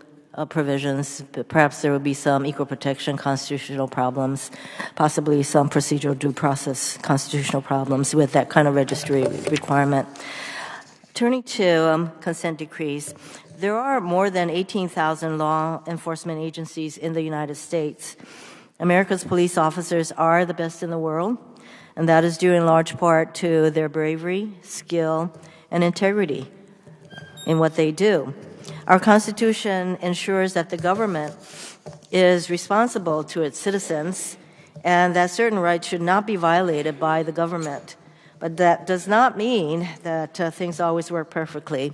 provisions, perhaps there will be some equal protection constitutional problems, possibly some procedural due process constitutional problems with that kind of registry requirement. Turning to consent decrees, there are more than 18,000 law enforcement agencies in the United States. America's police officers are the best in the world, and that is due in large part to their bravery, skill, and integrity in what they do. Our Constitution ensures that the government is responsible to its citizens and that certain rights should not be violated by the government. But that does not mean that things always work perfectly.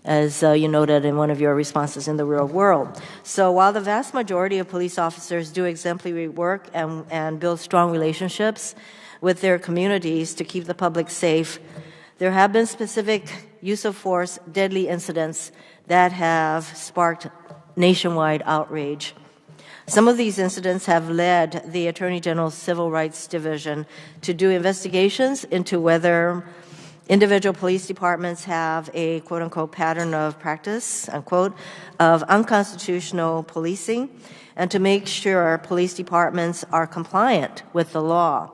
as you noted in one of your responses in the real world. So while the vast majority of police officers do exemplary work and build strong relationships with their communities to keep the public safe, there have been specific use of force, deadly incidents that have sparked nationwide outrage. Some of these incidents have led the Attorney General's Civil Rights Division to do investigations into whether individual police departments have a quote-unquote pattern of practice, unquote, of unconstitutional policing, and to make sure police departments are compliant with the law.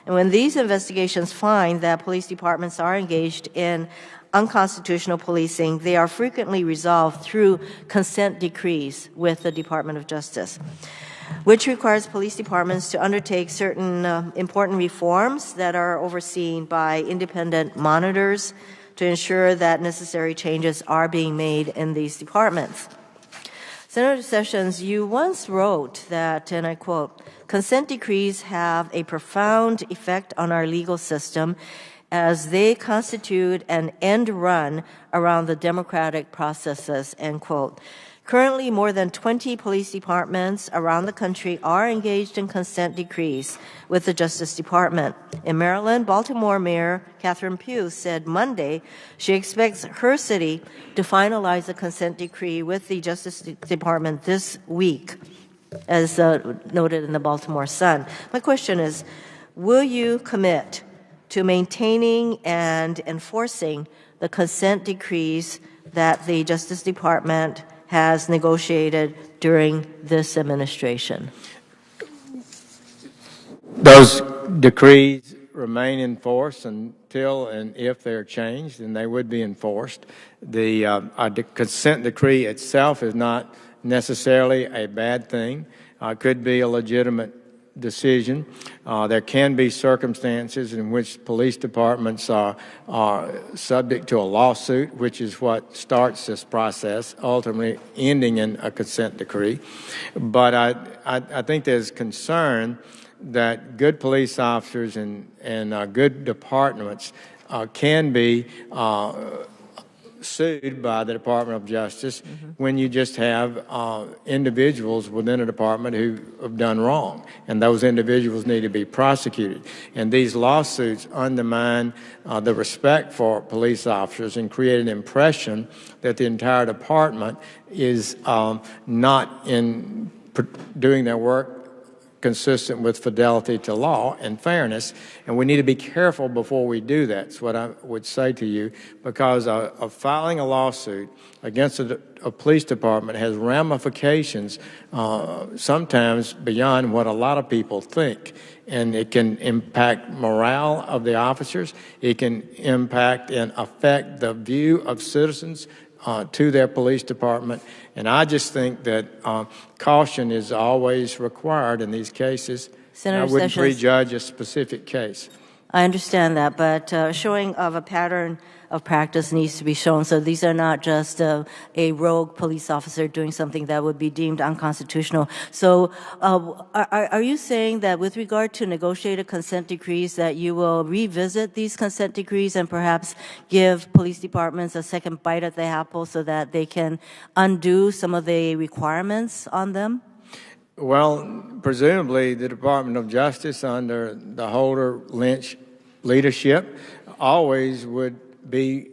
And when these investigations find that police departments are engaged in unconstitutional policing, they are frequently resolved through consent decrees with the Department of Justice, which requires police departments to undertake certain important reforms that are overseen by independent monitors to ensure that necessary changes are being made in these departments. Senator Sessions, you once wrote that, and I quote, "Consent decrees have a profound effect on our legal system as they constitute an end run around the democratic processes," end quote. Currently, more than 20 police departments around the country are engaged in consent decrees with the Justice Department. In Maryland, Baltimore Mayor Catherine Pugh said Monday she expects her city to finalize a consent decree with the Justice Department this week, as noted in the Baltimore Sun. My question is, will you commit to maintaining and enforcing the consent decrees that the Justice Department has negotiated during this administration? Those decrees remain in force until and if they're changed, and they would be enforced. The consent decree itself is not necessarily a bad thing. It could be a legitimate decision. There can be circumstances in which police departments are subject to a lawsuit, which is what starts this process, ultimately ending in a consent decree. But I think there's concern that good police officers and good departments can be sued by the Department of Justice when you just have individuals within a department who have done wrong, and those individuals need to be prosecuted. And these lawsuits undermine the respect for police officers and create an impression that the entire department is not doing their work consistent with fidelity to law and fairness, and we need to be careful before we do that. That's what I would say to you, because of filing a lawsuit against a police department has ramifications sometimes beyond what a lot of people think, and it can impact morale of the officers. It can impact and affect the view of citizens to their police department. And I just think that caution is always required in these cases. Senator I wouldn't Sessions, prejudge a specific case. I understand that, but showing of a pattern of practice needs to be shown. So these are not just a rogue police officer doing something that would be deemed unconstitutional. So are you saying that with regard to negotiated consent decrees that you will revisit these consent decrees and perhaps give police departments a second bite at the apple so that they can undo some of the requirements on them? Well, presumably the Department of Justice under the Holder-Lynch leadership always would be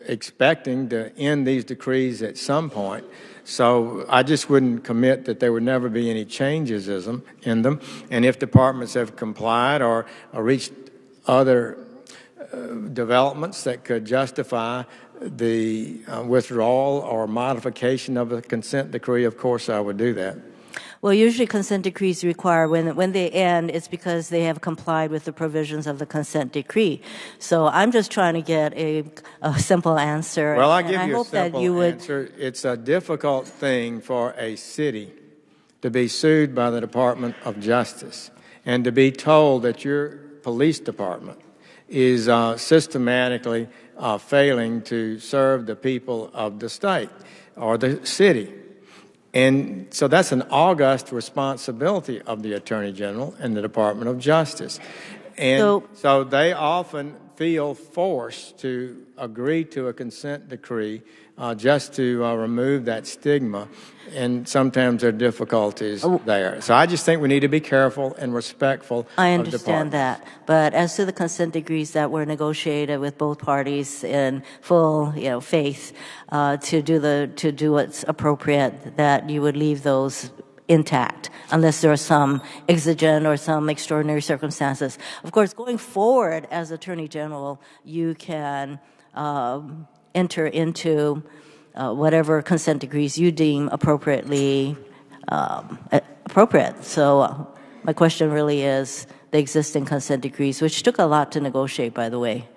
expecting to end these decrees at some point. So I just wouldn't commit that there would never be any changes in them. And if departments have complied or reached other developments that could justify the withdrawal or modification of a consent decree, of course I would do that. Well, usually consent decrees require when they end, it's because they have complied with the provisions of the consent decree. So I'm just trying to get a simple answer. Well, I'll give you a simple answer. It's a difficult thing for a city to be sued by the Department of Justice and to be told that your police department is systematically failing to serve the people of the state or the city. And so that's an august responsibility of the Attorney General and the Department of Justice. And so they often feel forced to agree to a consent decree just to remove that stigma, and sometimes there are difficulties there. So I just think we need to be careful and respectful I of understand departments. that, but as to the consent decrees that were negotiated with both parties in full, faith to do what's appropriate, that you would leave those intact unless there are some exigent or some extraordinary circumstances. Of course, going forward as Attorney General, you can enter into whatever consent decrees you deem appropriate. So my question really is the existing consent decrees, which took a lot to negotiate, by the way.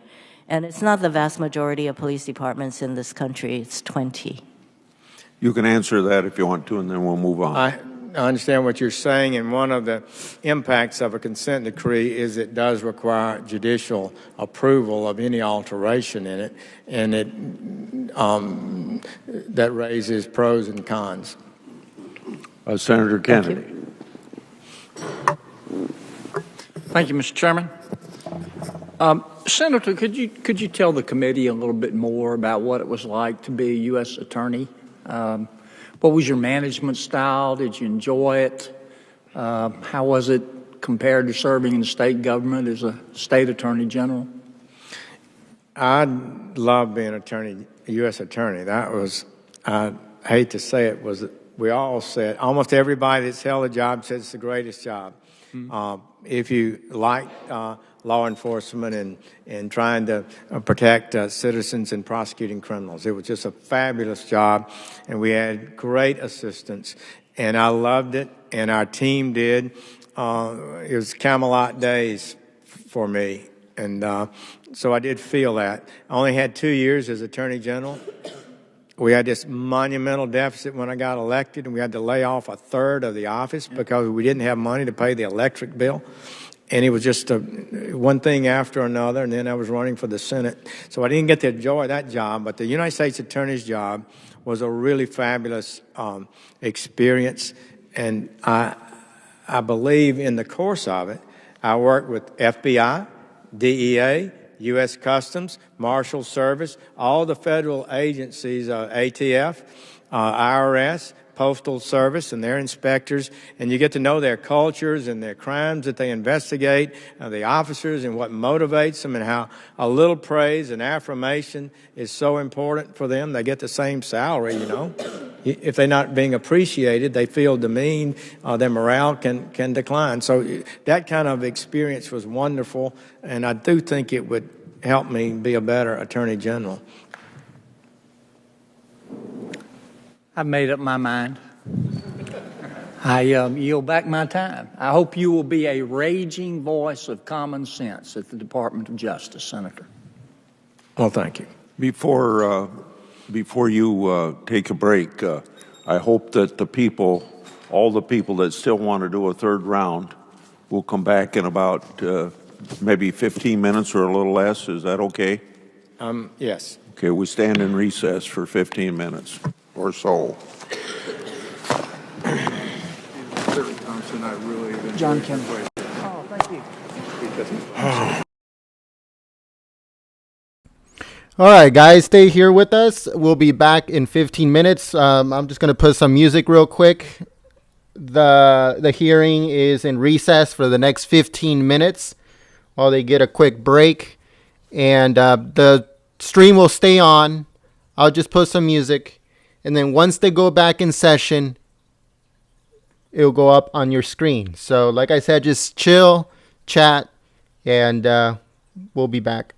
And it's not the vast majority of police departments in this country. It's 20. You can answer that if you want to, and then we'll move on. I understand what you're saying, and one of the impacts of a consent decree is it does require judicial approval of any alteration in it, and that raises pros and cons. Senator Kennedy. Thank you, Mr. Chairman. Senator, could you tell the committee a little bit more about what it was like to be a U.S. attorney? What was your management style? Did you enjoy it? How was it compared to serving in the state government as a state attorney general? I love being a U.S. attorney. That was, I hate to say it, we all said, almost everybody that's held a job says it's the greatest job. If you like law enforcement and trying to protect citizens and prosecuting criminals, it was just a fabulous job, and we had great assistance, and I loved it, and our team did. It was Camelot days for me, and so I did feel that. I only had 2 years as Attorney General. We had this monumental deficit when I got elected, and we had to lay off a third of the office because we didn't have money to pay the electric bill. And it was just one thing after another, and then I was running for the Senate. So I didn't get to enjoy that job, but the United States Attorney's job was a really fabulous experience. And I believe in the course of it, I worked with FBI, DEA, U.S. Customs, Marshal Service, all the federal agencies, ATF, IRS, Postal Service, and their inspectors, and you get to know their cultures and their crimes that they investigate, the officers and what motivates them, and how a little praise and affirmation is so important for them. They get the same salary, If they're not being appreciated, they feel demeaned, their morale can decline. So that kind of experience was wonderful, and I do think it would help me be a better Attorney General. I've made up my mind. I yield back my time. I hope you will be a raging voice of common sense at the Department of Justice, Senator. Well, thank you. Before you take a break, I hope that all the people that still want to do a third round will come back in about maybe 15 minutes or a little less. Is that okay? Yes. Okay, we stand in recess for 15 minutes or so. John Kemp. Oh, thank you. All right, guys, stay here with us. We'll be back in 15 minutes. I'm just going to put some music real quick. The hearing is in recess for the next 15 minutes while they get a quick break. And the stream will stay on. I'll just put some music. And then once they go back in session, it'll go up on your screen. So like I said, just chill, chat, and we'll be back.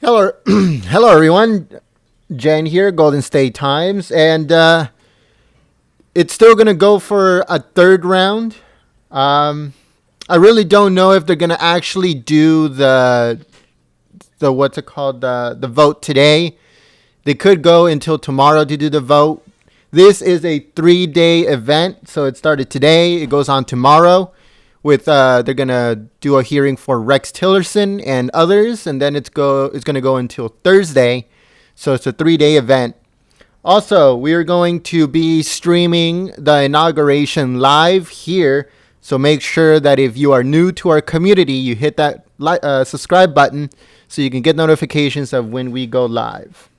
Hello, hello everyone. Jen here, Golden State Times, and it's still gonna go for a third round. I really don't know if they're gonna actually do the what's it called, the vote today. They could go until tomorrow to do the vote. This is a 3-day event, so it started today. It goes on tomorrow. With they're gonna do a hearing for Rex Tillerson and others, and then it's gonna go until Thursday. So it's a 3-day event. Also, we are going to be streaming the inauguration live here. So make sure that if you are new to our community, you hit that subscribe button so you can get notifications of when we go live.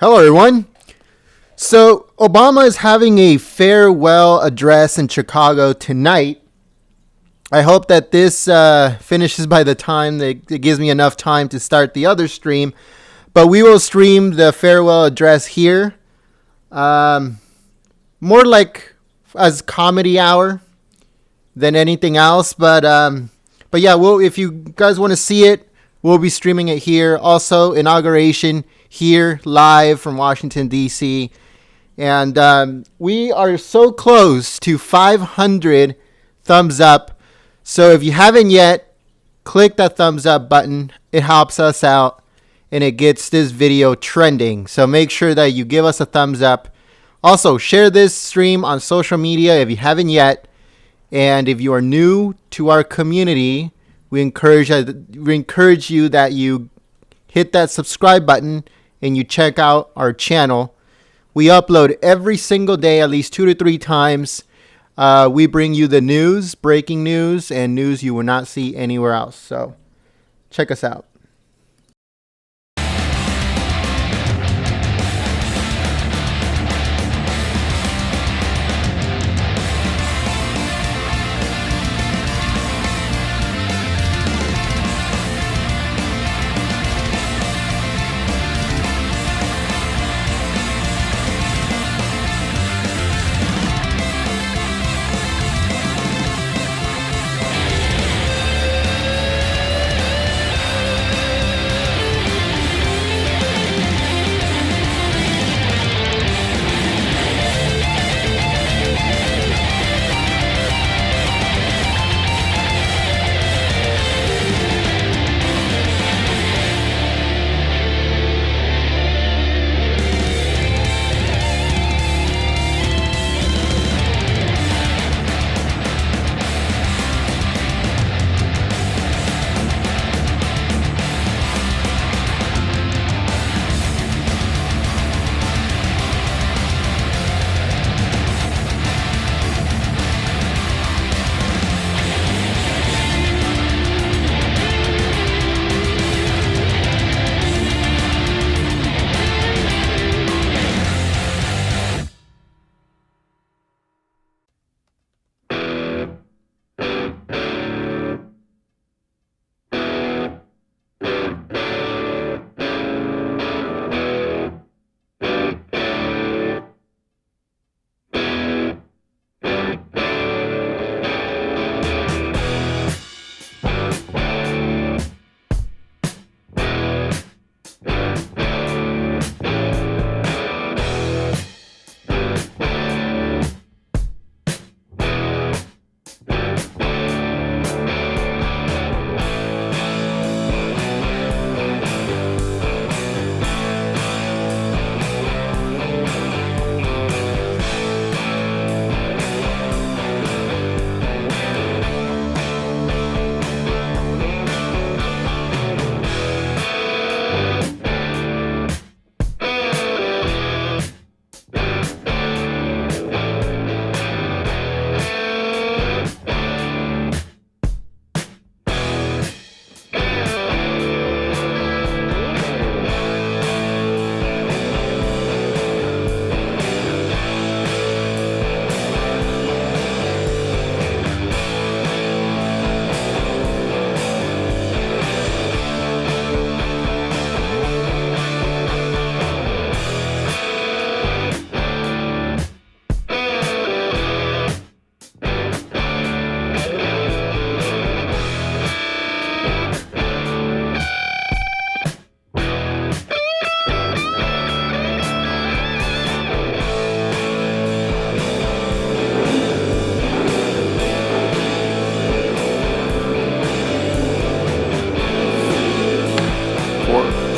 Hello, everyone. So, Obama is having a farewell address in Chicago tonight. I hope that this finishes by the time that it gives me enough time to start the other stream. But we will stream the farewell address here. More like as comedy hour than anything else. But yeah, if you guys want to see it, we'll be streaming it here. Also, inauguration here live from Washington, D.C. And we are so close to 500 thumbs up. So if you haven't yet, click that thumbs up button. It helps us out and it gets this video trending. So make sure that you give us a thumbs up. Also, share this stream on social media if you haven't yet. And if you are new to our community, we encourage you that you hit that subscribe button and you check out our channel. We upload every single day, at least 2 to 3 times. We bring you the news, breaking news, and news you will not see anywhere else. So check us out.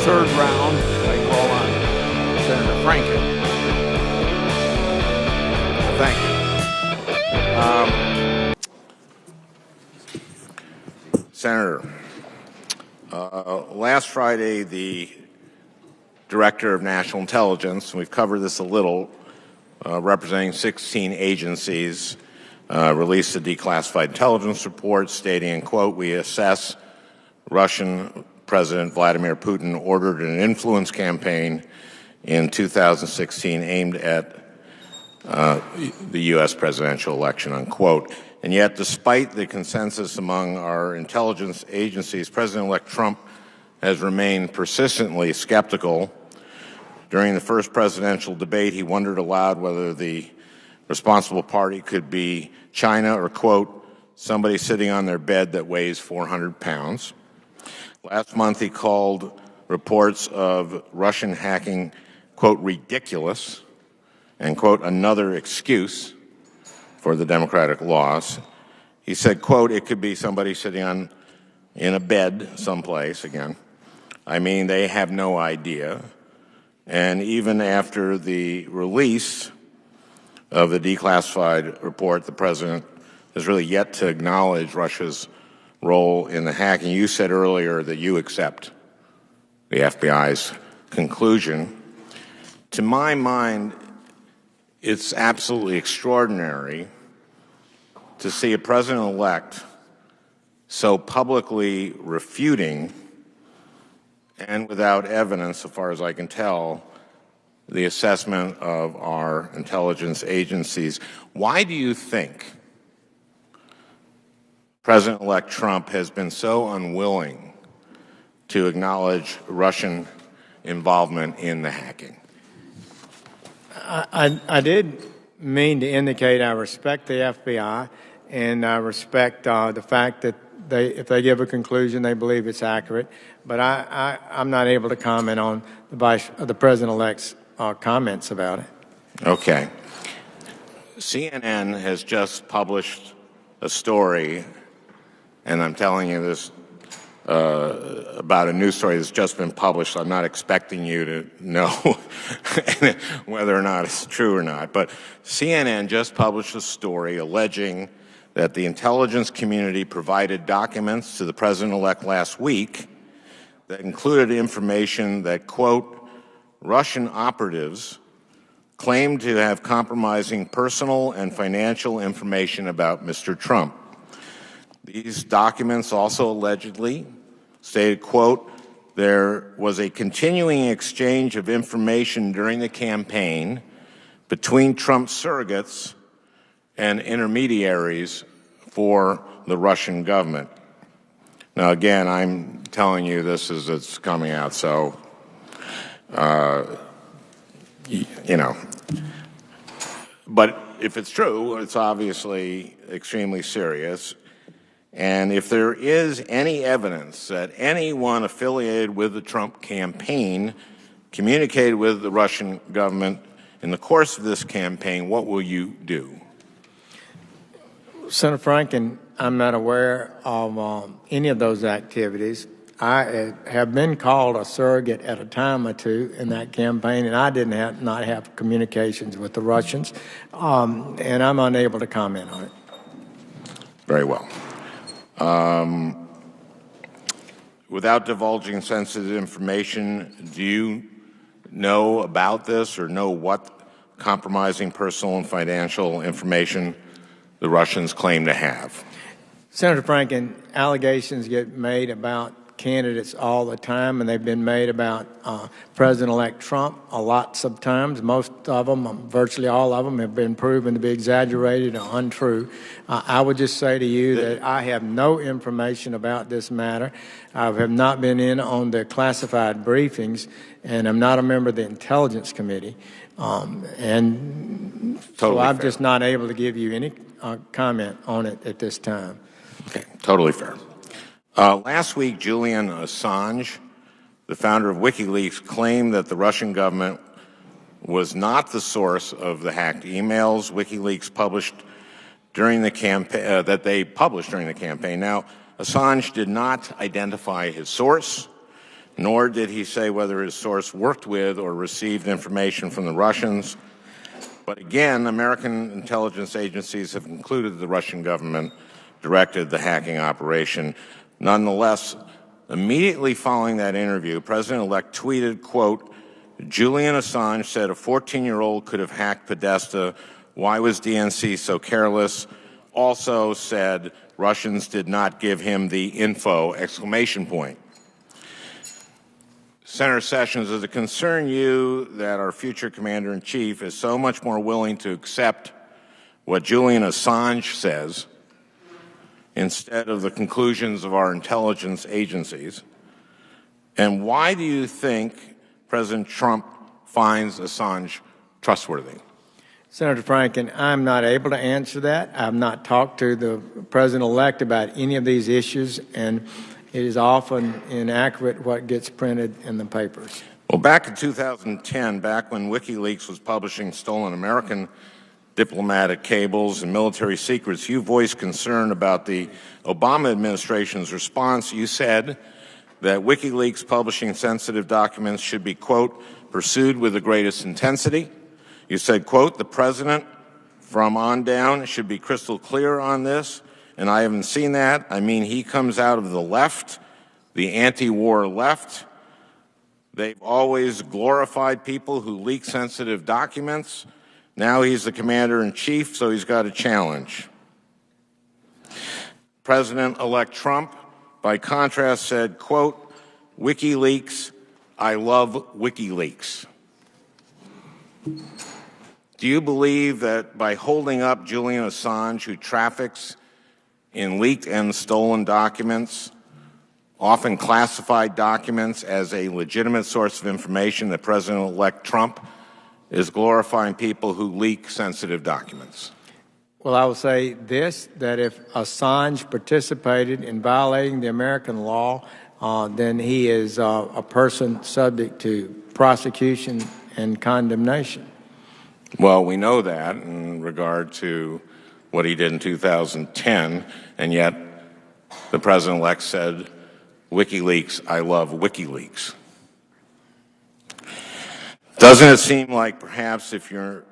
third round, I call on Senator Franken. Thank you. Senator, last Friday, the Director of National Intelligence, and we've covered this a little, representing 16 agencies, released a declassified intelligence report stating, and quote, we assess Russian President Vladimir Putin ordered an influence campaign in 2016 aimed at the U.S. presidential election, unquote. And yet, despite the consensus among our intelligence agencies, President-elect Trump has remained persistently skeptical. During the first presidential debate, he wondered aloud whether the responsible party could be China or, quote, somebody sitting on their bed that weighs 400 pounds. Last month, he called reports of Russian hacking, quote, ridiculous, and, quote, another excuse for the democratic loss. He said, quote, it could be somebody sitting in a bed someplace, again. I mean, they have no idea. And even after the release of the declassified report, the president has really yet to acknowledge Russia's role in the hacking. You said earlier that you accept the FBI's conclusion. To my mind, it's absolutely extraordinary to see a president-elect so publicly refuting and without evidence, so far as I can tell, the assessment of our intelligence agencies. Why do you think President-elect Trump has been so unwilling to acknowledge Russian involvement in the hacking? I did mean to indicate I respect the FBI, and I respect the fact that if they give a conclusion, they believe it's accurate. But I'm not able to comment on the president-elect's comments about it. Okay. CNN has just published a story, and I'm telling you this about a news story that's just been published. I'm not expecting you to know whether or not it's true or not. But CNN just published a story alleging that the intelligence community provided documents to the president-elect last week that included information that, quote, Russian operatives claimed to have compromising personal and financial information about Mr. Trump. These documents also allegedly stated, quote, there was a continuing exchange of information during the campaign between Trump surrogates and intermediaries for the Russian government. Now, again, I'm telling you this as it's coming out, so, you know. But if it's true, it's obviously extremely serious. And if there is any evidence that anyone affiliated with the Trump campaign communicated with the Russian government in the course of this campaign, what will you do? Senator Franken, I'm not aware of any of those activities. I have been called a surrogate at a time or two in that campaign, and I did not have communications with the Russians, and I'm unable to comment on it. Very well. Without divulging sensitive information, do you know about this or know what compromising personal and financial information the Russians claim to have? Senator Franken, allegations get made about candidates all the time, and they've been made about President-elect Trump lots of times. Most of them, virtually all of them, have been proven to be exaggerated or untrue. I would just say to you that I have no information about this matter. I have not been in on the classified briefings, and I'm not a member of the Intelligence Committee. And so I'm just not able to give you any comment on it at this time. Okay, totally fair. Last week, Julian Assange, the founder of WikiLeaks, claimed that the Russian government was not the source of the hacked emails WikiLeaks published during the campaign, that they published during the campaign. Now, Assange did not identify his source, nor did he say whether his source worked with or received information from the Russians. But again, American intelligence agencies have concluded the Russian government directed the hacking operation. Nonetheless, immediately following that interview, President-elect tweeted, quote, Julian Assange said a 14-year-old could have hacked Podesta. Why was DNC so careless? Also said Russians did not give him the info, exclamation point. Senator Sessions, does it concern you that our future commander-in-chief is so much more willing to accept what Julian Assange says instead of the conclusions of our intelligence agencies? And why do you think President Trump finds Assange trustworthy? Senator Franken, I'm not able to answer that. I've not talked to the President-elect about any of these issues, and it is often inaccurate what gets printed in the papers. Well, back in 2010, back when WikiLeaks was publishing stolen American diplomatic cables and military secrets, you voiced concern about the Obama administration's response. You said that WikiLeaks publishing sensitive documents should be, quote, pursued with the greatest intensity. You said, quote, the president from on down should be crystal clear on this, and I haven't seen that. I mean, he comes out of the left, the anti-war left. They've always glorified people who leak sensitive documents. Now he's the commander-in-chief, so he's got a challenge. President-elect Trump, by contrast, said, quote, WikiLeaks, I love WikiLeaks. Do you believe that by holding up Julian Assange, who traffics in leaked and stolen documents, often classified documents, as a legitimate source of information, that President-elect Trump is glorifying people who leak sensitive documents? Well, I will say this, that if Assange participated in violating the American law, then he is a person subject to prosecution and condemnation. Well, we know that in regard to what he did in 2010, and yet the president-elect said, WikiLeaks, I love WikiLeaks. Doesn't it seem like perhaps if you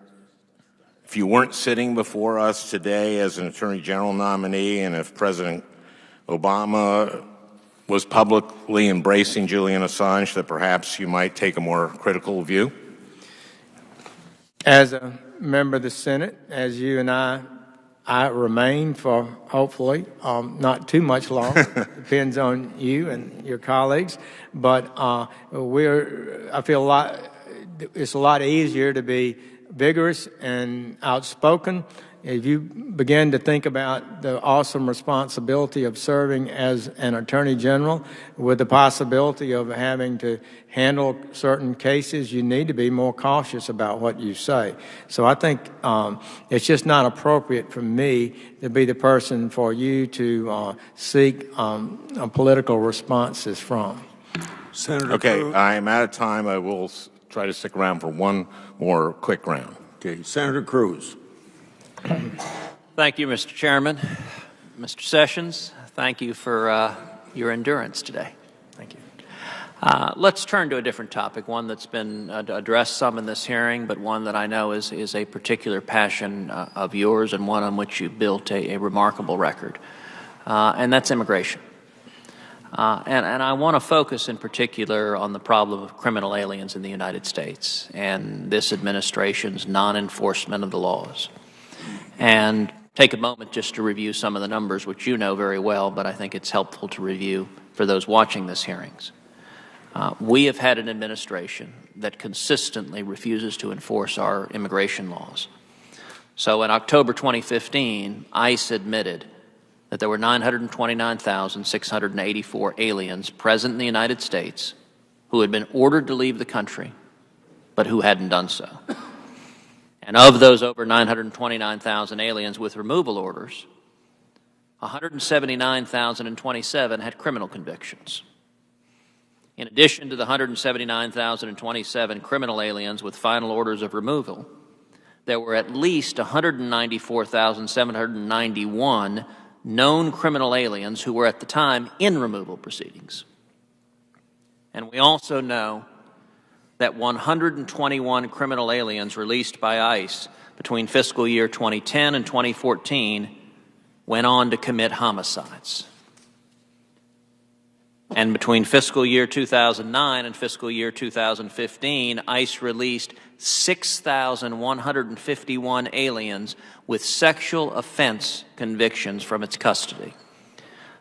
weren't sitting before us today as an Attorney General nominee, and if President Obama was publicly embracing Julian Assange, that perhaps you might take a more critical view? As a member of the Senate, as you and I remain for hopefully not too much longer. Depends on you and your colleagues. But I feel it's a lot easier to be vigorous and outspoken. If you begin to think about the awesome responsibility of serving as an Attorney General with the possibility of having to handle certain cases, you need to be more cautious about what you say. So I think it's just not appropriate for me to be the person for you to seek political responses from. Senator Okay, Cruz. I am out of time. I will try to stick around for one more quick round. Okay, Senator Cruz. Thank you, Mr. Chairman. Mr. Sessions, thank you for your endurance today. Thank you. Let's turn to a different topic, one that's been addressed some in this hearing, but one that I know is a particular passion of yours and one on which you built a remarkable record, and that's immigration. And I want to focus in particular on the problem of criminal aliens in the United States and this administration's non-enforcement of the laws. And take a moment just to review some of the numbers, which you know very well, but I think it's helpful to review for those watching this hearings. We have had an administration that consistently refuses to enforce our immigration laws. So in October 2015, ICE admitted that there were 929,684 aliens present in the United States who had been ordered to leave the country, but who hadn't done so. And of those over 929,000 aliens with removal orders, 179,027 had criminal convictions. In addition to the 179,027 criminal aliens with final orders of removal, there were at least 194,791 known criminal aliens who were at the time in removal proceedings. And we also know that 121 criminal aliens released by ICE between fiscal year 2010 and 2014 went on to commit homicides. And between fiscal year 2009 and fiscal year 2015, ICE released 6,151 aliens with sexual offense convictions from its custody.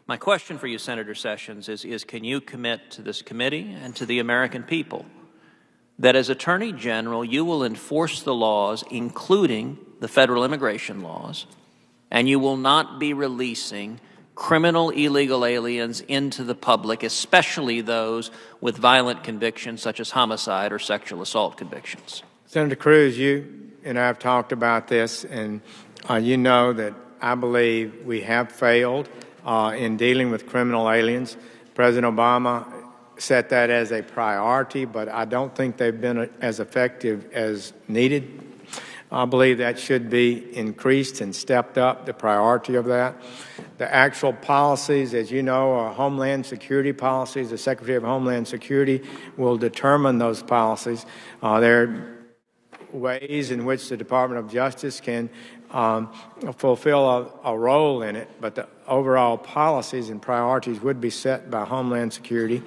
My question for you, Senator Sessions, is can you commit to this committee and to the American people that as Attorney General you will enforce the laws, including the federal immigration laws, and you will not be releasing criminal illegal aliens into the public, especially those with violent convictions such as homicide or sexual assault convictions? Senator Cruz, you and I have talked about this, and you know that I believe we have failed in dealing with criminal aliens. President Obama set that as a priority, but I don't think they've been as effective as needed. I believe that should be increased and stepped up, the priority of that. The actual policies, as you know, are Homeland Security policies. The Secretary of Homeland Security will determine those policies. There are ways in which the Department of Justice can fulfill a role in it, but the overall policies and priorities would be set by Homeland Security.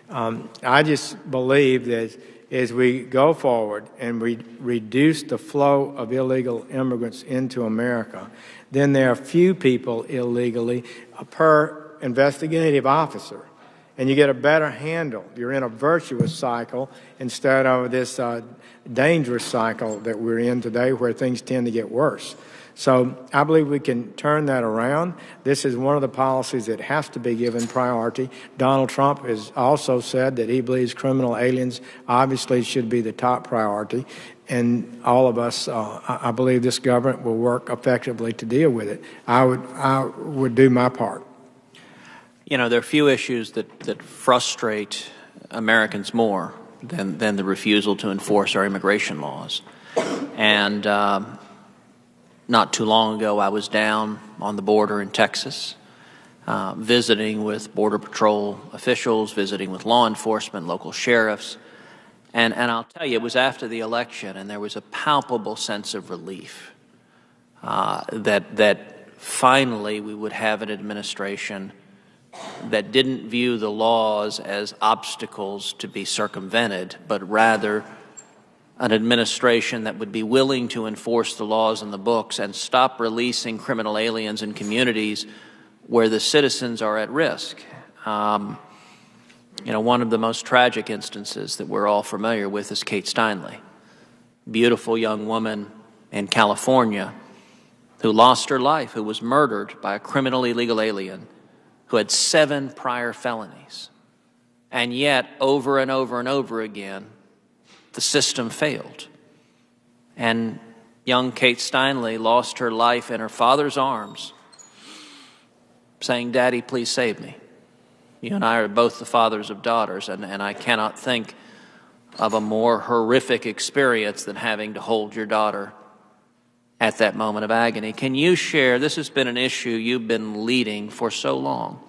I just believe that as we go forward and we reduce the flow of illegal immigrants into America, then there are few people illegally per investigative officer, and you get a better handle. You're in a virtuous cycle instead of this dangerous cycle that we're in today where things tend to get worse. So I believe we can turn that around. This is one of the policies that has to be given priority. Donald Trump has also said that he believes criminal aliens obviously should be the top priority. And all of us, I believe this government will work effectively to deal with it. I would do my part. You know, there are few issues that frustrate Americans more than the refusal to enforce our immigration laws. And not too long ago, I was down on the border in Texas, visiting with Border Patrol officials, visiting with law enforcement, local sheriffs. And I'll tell you, it was after the election, and there was a palpable sense of relief that finally we would have an administration that didn't view the laws as obstacles to be circumvented, but rather an administration that would be willing to enforce the laws in the books and stop releasing criminal aliens in communities where the citizens are at risk. You know, one of the most tragic instances that we're all familiar with is Kate Steinle, beautiful young woman in California who lost her life, who was murdered by a criminal illegal alien who had 7 prior felonies. And yet, over and over and over again, the system failed. And young Kate Steinle lost her life in her father's arms, saying, "Daddy, please save me." You and I are both the fathers of daughters, and I cannot think of a more horrific experience than having to hold your daughter at that moment of agony. Can you share, this has been an issue you've been leading for so long,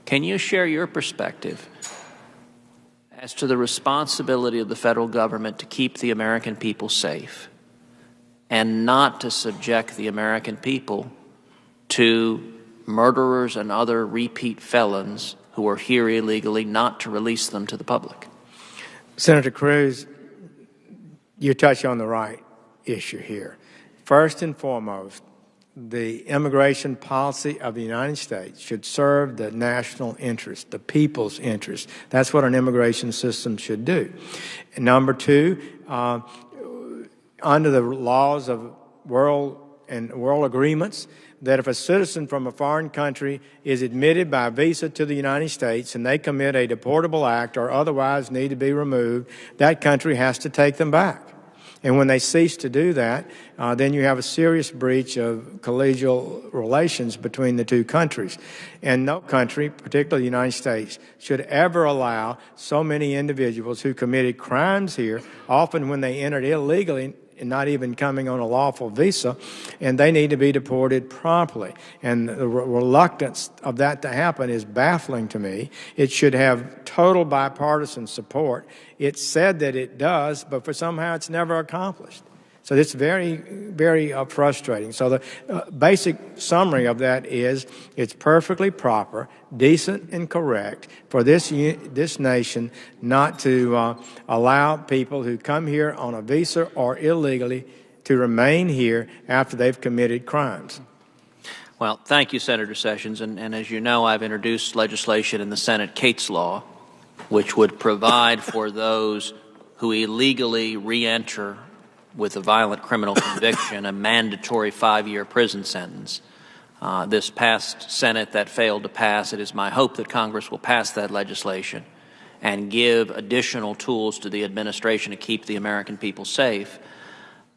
can you share your perspective as to the responsibility of the federal government to keep the American people safe and not to subject the American people to murderers and other repeat felons who are here illegally, not to release them to the public? Senator Cruz, you touch on the right issue here. First and foremost, the immigration policy of the United States should serve the national interest, the people's interest. That's what an immigration system should do. And number two, under the laws of world agreements, that if a citizen from a foreign country is admitted by visa to the United States and they commit a deportable act or otherwise need to be removed, that country has to take them back. And when they cease to do that, then you have a serious breach of collegial relations between the two countries. And no country, particularly the United States, should ever allow so many individuals who committed crimes here, often when they entered illegally and not even coming on a lawful visa, and they need to be deported promptly. And the reluctance of that to happen is baffling to me. It should have total bipartisan support. It's said that it does, but for somehow it's never accomplished. So it's very, very frustrating. So the basic summary of that is it's perfectly proper, decent, and correct for this nation not to allow people who come here on a visa or illegally to remain here after they've committed crimes. Well, thank you, Senator Sessions. And as you know, I've introduced legislation in the Senate, Cates Law, which would provide for those who illegally re-enter with a violent criminal conviction a mandatory 5-year prison sentence. This past Senate that failed to pass. It is my hope that Congress will pass that legislation and give additional tools to the administration to keep the American people safe.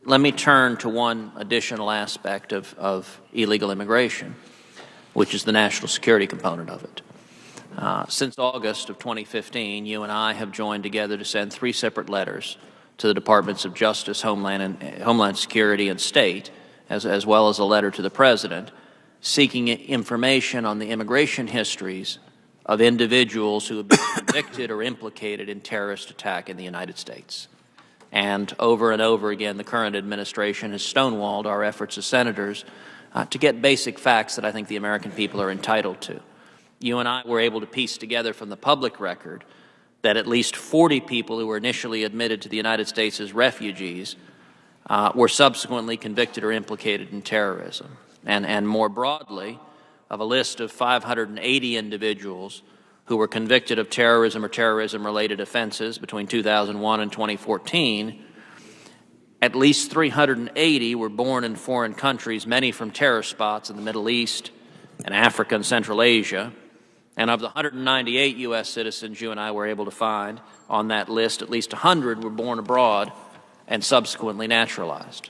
Let me turn to one additional aspect of illegal immigration, which is the national security component of it. Since August of 2015, you and I have joined together to send 3 separate letters to the Departments of Justice, Homeland Security, and State, as well as a letter to the President, seeking information on the immigration histories of individuals who have been convicted or implicated in terrorist attack in the United States. And over again, the current administration has stonewalled our efforts as senators to get basic facts that I think the American people are entitled to. You and I were able to piece together from the public record that at least 40 people who were initially admitted to the United States as refugees were subsequently convicted or implicated in terrorism. And more broadly, of a list of 580 individuals who were convicted of terrorism or terrorism-related offenses between 2001 and 2014, at least 380 were born in foreign countries, many from terror spots in the Middle East and Africa and Central Asia. And of the 198 U.S. citizens you and I were able to find on that list, at least 100 were born abroad and subsequently naturalized.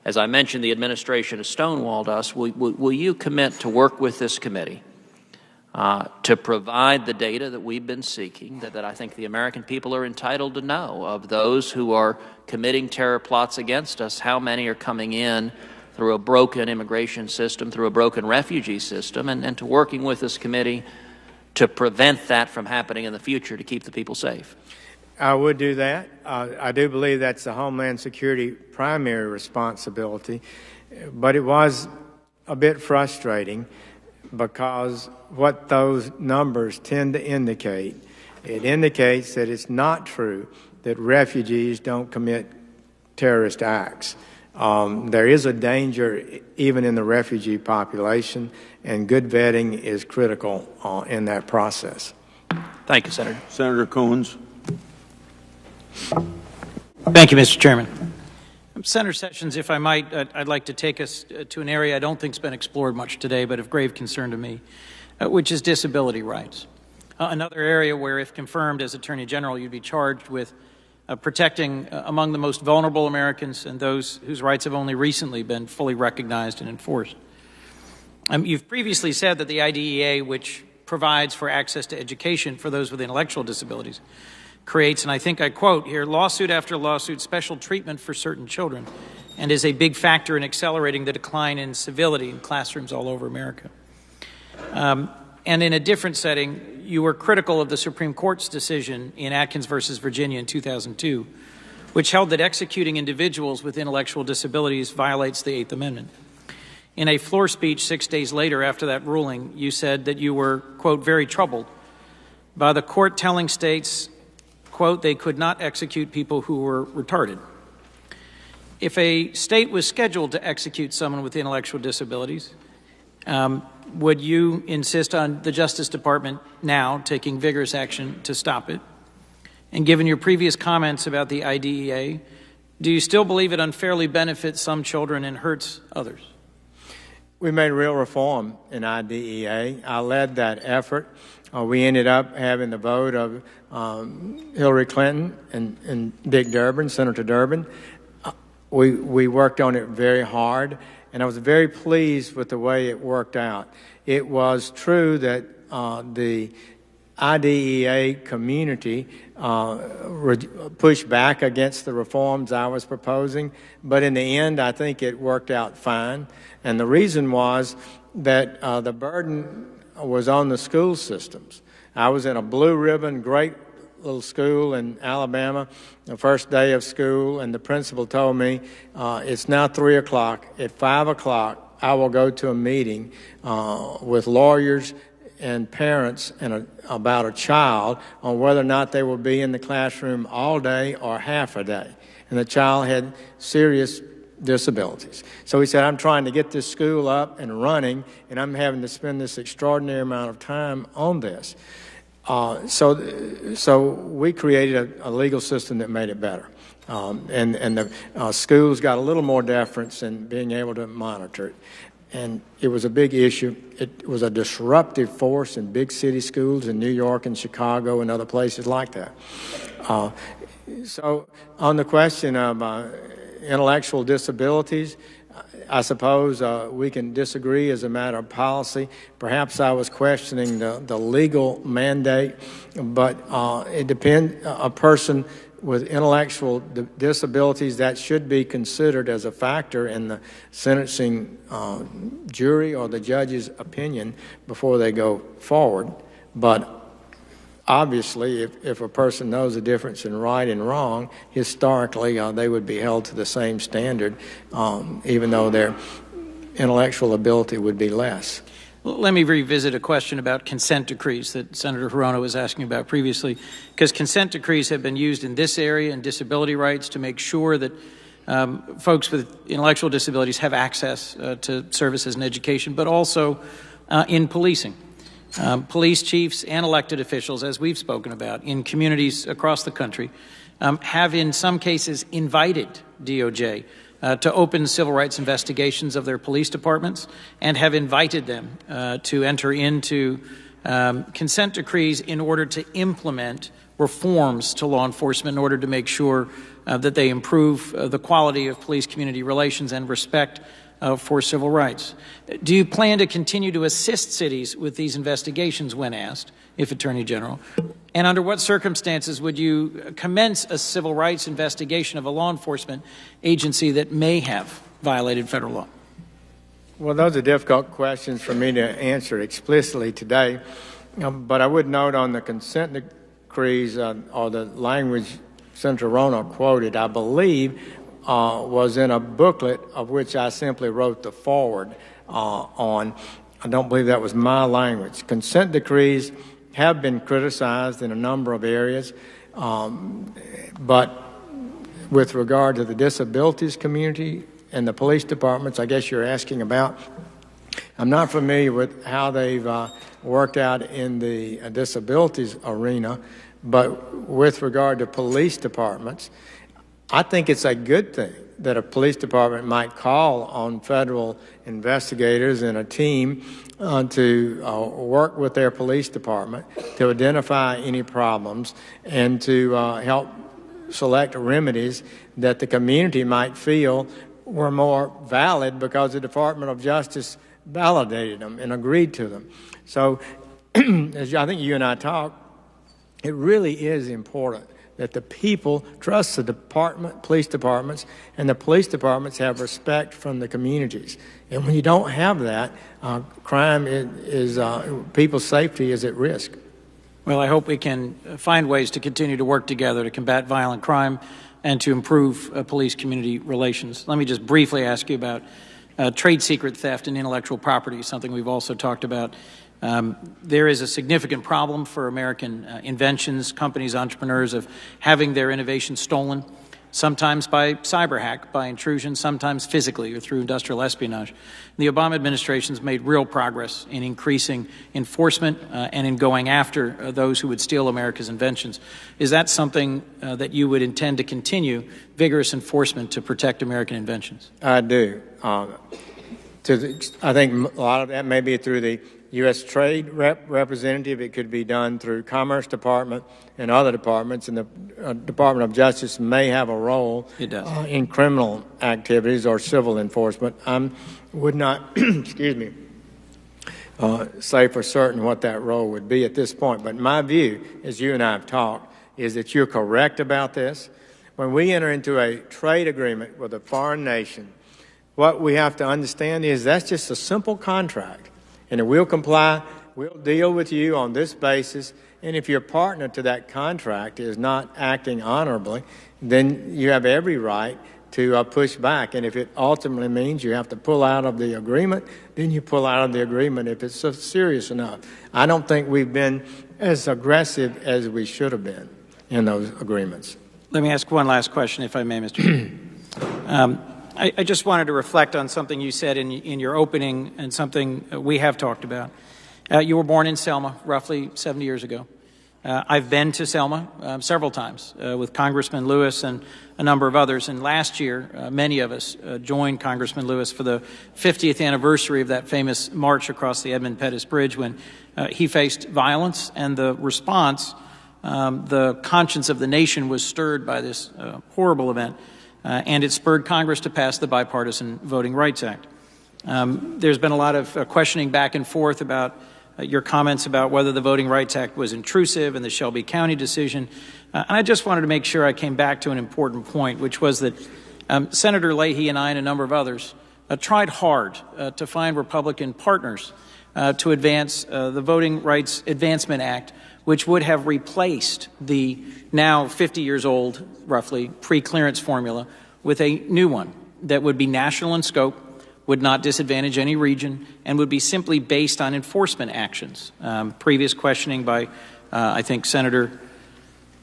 As I mentioned, the administration has stonewalled us. Will you commit to work with this committee to provide the data that we've been seeking, that I think the American people are entitled to know, of those who are committing terror plots against us, how many are coming in through a broken immigration system, through a broken refugee system, and to working with this committee to prevent that from happening in the future, to keep the people safe? I would do that. I do believe that's the Homeland Security primary responsibility, but it was a bit frustrating because what those numbers tend to indicate, it indicates that it's not true that refugees don't commit terrorist acts. There is a danger even in the refugee population, and good vetting is critical in that process. Thank you, Senator. Senator Coons. Thank you, Mr. Chairman. Senator Sessions, if I might, I'd like to take us to an area I don't think has been explored much today, but of grave concern to me, which is disability rights. Another area where, if confirmed as Attorney General, you'd be charged with protecting among the most vulnerable Americans and those whose rights have only recently been fully recognized and enforced. You've previously said that the IDEA, which provides for access to education for those with intellectual disabilities, creates, and I think I quote here, lawsuit after lawsuit, special treatment for certain children, and is a big factor in accelerating the decline in civility in classrooms all over America. And in a different setting, you were critical of the Supreme Court's decision in Atkins versus Virginia in 2002, which held that executing individuals with intellectual disabilities violates the Eighth Amendment. In a floor speech 6 days later after that ruling, you said that you were, quote, very troubled by the court telling states, quote, they could not execute people who were retarded. If a state was scheduled to execute someone with intellectual disabilities, would you insist on the Justice Department now taking vigorous action to stop it? And given your previous comments about the IDEA, do you still believe it unfairly benefits some children and hurts others? We made real reform in IDEA. I led that effort. We ended up having the vote of Hillary Clinton and Dick Durbin, Senator Durbin. We worked on it very hard, and I was very pleased with the way it worked out. It was true that the IDEA community pushed back against the reforms I was proposing, but in the end, I think it worked out fine. And the reason was that the burden was on the school systems. I was in a blue ribbon, great little school in Alabama, the first day of school, and the principal told me, it's now 3 o'clock. At 5 o'clock, I will go to a meeting with lawyers and parents about a child on whether or not they will be in the classroom all day or half a day. And the child had serious disabilities. So he said, I'm trying to get this school up and running, and I'm having to spend this extraordinary amount of time on this. So we created a legal system that made it better. And the schools got a little more deference in being able to monitor it. And it was a big issue. It was a disruptive force in big city schools in New York and Chicago and other places like that. So on the question of intellectual disabilities, I suppose we can disagree as a matter of policy. Perhaps I was questioning the legal mandate, but it depends. A person with intellectual disabilities, that should be considered as a factor in the sentencing jury or the judge's opinion before they go forward. But obviously, if a person knows the difference in right and wrong, historically they would be held to the same standard, even though their intellectual ability would be less. Let me revisit a question about consent decrees that Senator Hirono was asking about previously, because consent decrees have been used in this area in disability rights to make sure that folks with intellectual disabilities have access to services and education, but also in policing. Police chiefs and elected officials, as we've spoken about, in communities across the country, have in some cases invited DOJ to open civil rights investigations of their police departments and have invited them to enter into consent decrees in order to implement reforms to law enforcement in order to make sure that they improve the quality of police-community relations and respect for civil rights. Do you plan to continue to assist cities with these investigations when asked, if Attorney General? And under what circumstances would you commence a civil rights investigation of a law enforcement agency that may have violated federal law? Well, those are difficult questions for me to answer explicitly today. But I would note on the consent decrees or the language Senator Hirono quoted, I believe was in a booklet of which I simply wrote the forward on. I don't believe that was my language. Consent decrees have been criticized in a number of areas, but with regard to the disabilities community and the police departments, I guess you're asking about, I'm not familiar with how they've worked out in the disabilities arena, but with regard to police departments, I think it's a good thing that a police department might call on federal investigators and a team to work with their police department to identify any problems and to help select remedies that the community might feel were more valid because the Department of Justice validated them and agreed to them. So as I think you and I talked, it really is important that the people trust the police departments, and the police departments have respect from the communities. And when you don't have that, crime is people's safety is at risk. Well, I hope we can find ways to continue to work together to combat violent crime and to improve police-community relations. Let me just briefly ask you about trade secret theft and intellectual property, something we've also talked about. There is a significant problem for American inventions, companies, entrepreneurs of having their innovations stolen, sometimes by cyber hack, by intrusion, sometimes physically or through industrial espionage. The Obama administration has made real progress in increasing enforcement and in going after those who would steal America's inventions. Is that something that you would intend to continue, vigorous enforcement to protect American inventions? I do. I think a lot of that may be through the U.S. Trade Representative. It could be done through Commerce Department and other departments, and the Department of Justice may have a role in criminal activities or civil enforcement. I would not, excuse me, say for certain what that role would be at this point. But my view, as you and I have talked, is that you're correct about this. When we enter into a trade agreement with a foreign nation, what we have to understand is that's just a simple contract. And if we'll comply, we'll deal with you on this basis. And if your partner to that contract is not acting honorably, then you have every right to push back. And if it ultimately means you have to pull out of the agreement, then you pull out of the agreement if it's serious enough. I don't think we've been as aggressive as we should have been in those agreements. Let me ask one last question, if I may, Mr. I just wanted to reflect on something you said in your opening and something we have talked about. You were born in Selma roughly 70 years ago. I've been to Selma several times with Congressman Lewis and a number of others. And last year, many of us joined Congressman Lewis for the 50th anniversary of that famous march across the Edmund Pettus Bridge when he faced violence, and the response, the conscience of the nation was stirred by this horrible event, and it spurred Congress to pass the Bipartisan Voting Rights Act. There's been a lot of questioning back and forth about your comments about whether the Voting Rights Act was intrusive and the Shelby County decision. And I just wanted to make sure I came back to an important point, which was that Senator Leahy and I and a number of others tried hard to find Republican partners to advance the Voting Rights Advancement Act, which would have replaced the now 50 years old, roughly, pre-clearance formula with a new one that would be national in scope, would not disadvantage any region, and would be simply based on enforcement actions. Previous questioning by, I think, Senator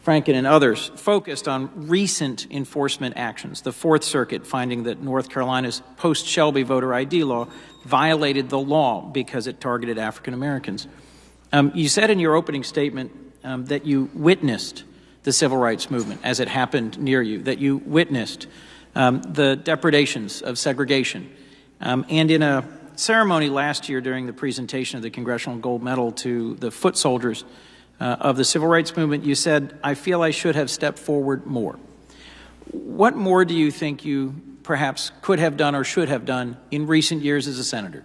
Franken and others focused on recent enforcement actions. The Fourth Circuit finding that North Carolina's post-Shelby voter ID law violated the law because it targeted African Americans. You said in your opening statement that you witnessed the civil rights movement as it happened near you, that you witnessed the depredations of segregation. And in a ceremony last year during the presentation of the Congressional Gold Medal to the foot soldiers of the civil rights movement, you said, "I feel I should have stepped forward more." What more do you think you perhaps could have done or should have done in recent years as a senator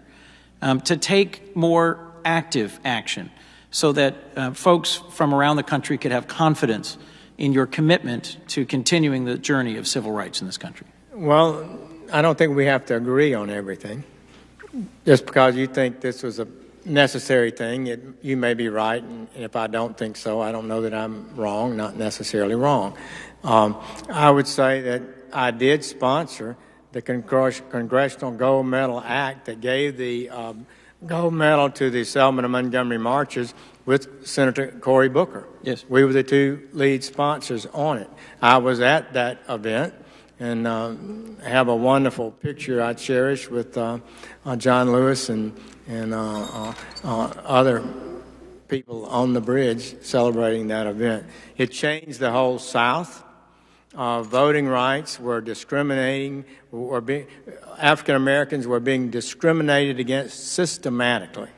to take more active action so that folks from around the country could have confidence in your commitment to continuing the journey of civil rights in this country? Well, I don't think we have to agree on everything. Just because you think this was a necessary thing, you may be right, and if I don't think so, I don't know that I'm wrong, not necessarily wrong. I would say that I did sponsor the Congressional Gold Medal Act that gave the gold medal to the Selma and Montgomery marches with Senator Cory Booker. Yes. We were the two lead sponsors on it. I was at that event and have a wonderful picture I cherish with John Lewis and other people on the bridge celebrating that event. It changed the whole South. Voting rights were discriminating, African Americans were being discriminated against systematically.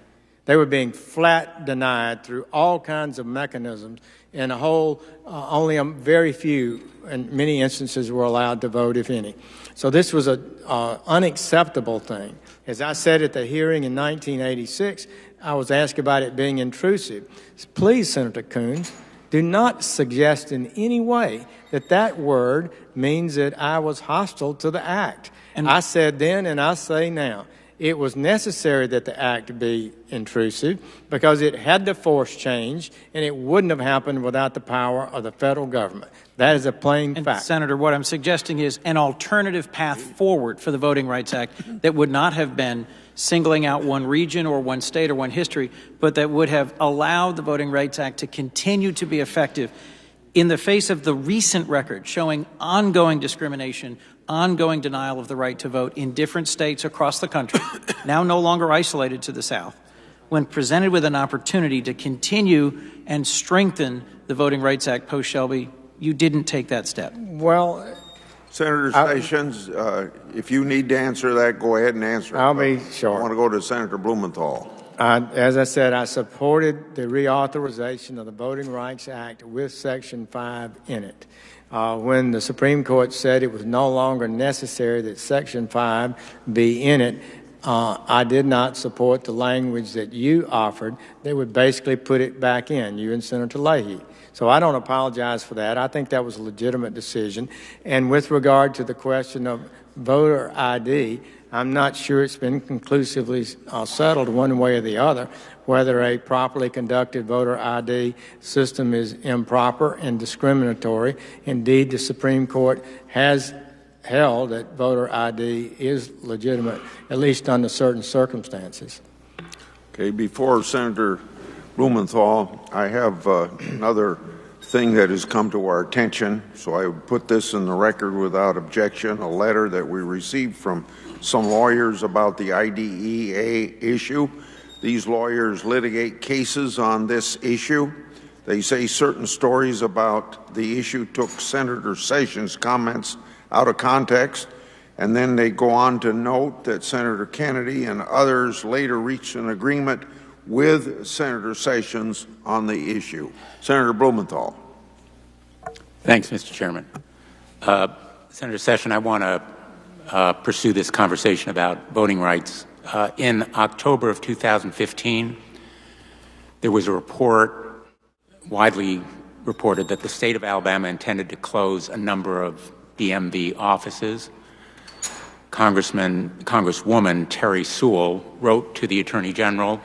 They were being flat denied through all kinds of mechanisms, and only a very few, in many instances, were allowed to vote, if any. So this was an unacceptable thing. As I said at the hearing in 1986, I was asked about it being intrusive. Please, Senator Coons, do not suggest in any way that that word means that I was hostile to the act. And I said then, and I say now, it was necessary that the act be intrusive because it had to force change, and it wouldn't have happened without the power of the federal government. That is a plain fact. Senator, what I'm suggesting is an alternative path forward for the Voting Rights Act that would not have been singling out one region or one state or one history, but that would have allowed the Voting Rights Act to continue to be effective in the face of the recent record showing ongoing discrimination, ongoing denial of the right to vote in different states across the country, now no longer isolated to the South. When presented with an opportunity to continue and strengthen the Voting Rights Act post-Shelby, you didn't take that step. Well, Senator Sessions, if you need to answer that, go ahead and answer it. I'll be short. I want to go to Senator Blumenthal. As I said, I supported the reauthorization of the Voting Rights Act with Section 5 in it. When the Supreme Court said it was no longer necessary that Section 5 be in it, I did not support the language that you offered that would basically put it back in, you and Senator Leahy. So I don't apologize for that. I think that was a legitimate decision. And with regard to the question of voter ID, I'm not sure it's been conclusively settled one way or the other whether a properly conducted voter ID system is improper and discriminatory. Indeed, the Supreme Court has held that voter ID is legitimate, at least under certain circumstances. Okay, before Senator Blumenthal, I have another thing that has come to our attention, so I would put this in the record without objection, a letter that we received from some lawyers about the IDEA issue. These lawyers litigate cases on this issue. They say certain stories about the issue took Senator Sessions' comments out of context, and then they go on to note that Senator Kennedy and others later reached an agreement with Senator Sessions on the issue. Senator Blumenthal. Thanks, Mr. Chairman. Senator Sessions, I want to pursue this conversation about voting rights. In October of 2015, there was a report, widely reported, that the state of Alabama intended to close a number of DMV offices. Congresswoman Terry Sewell wrote to the Attorney General,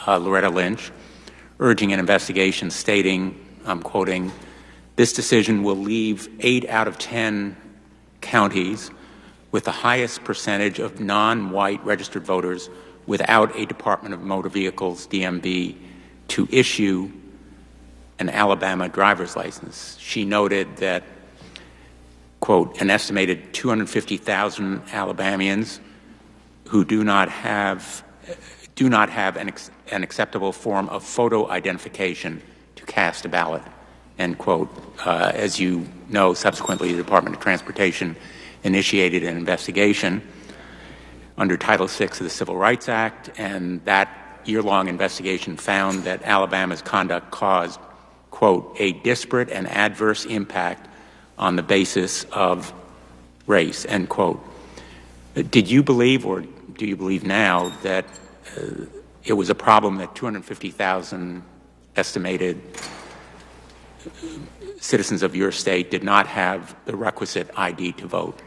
Loretta Lynch, urging an investigation, stating, I'm quoting, "This decision will leave 8 out of 10 counties with the highest percentage of non-white registered voters without a Department of Motor Vehicles, DMV, to issue an Alabama driver's license." She noted that, quote, "an estimated 250,000 Alabamians who do not have an acceptable form of photo identification to cast a ballot," end quote. As you know, subsequently, the Department of Transportation initiated an investigation under Title VI of the Civil Rights Act, and that year-long investigation found that Alabama's conduct caused, quote, "a disparate and adverse impact on the basis of race," end quote. Did you believe, or do you believe now, that it was a problem that 250,000 estimated citizens of your state did not have the requisite ID to vote?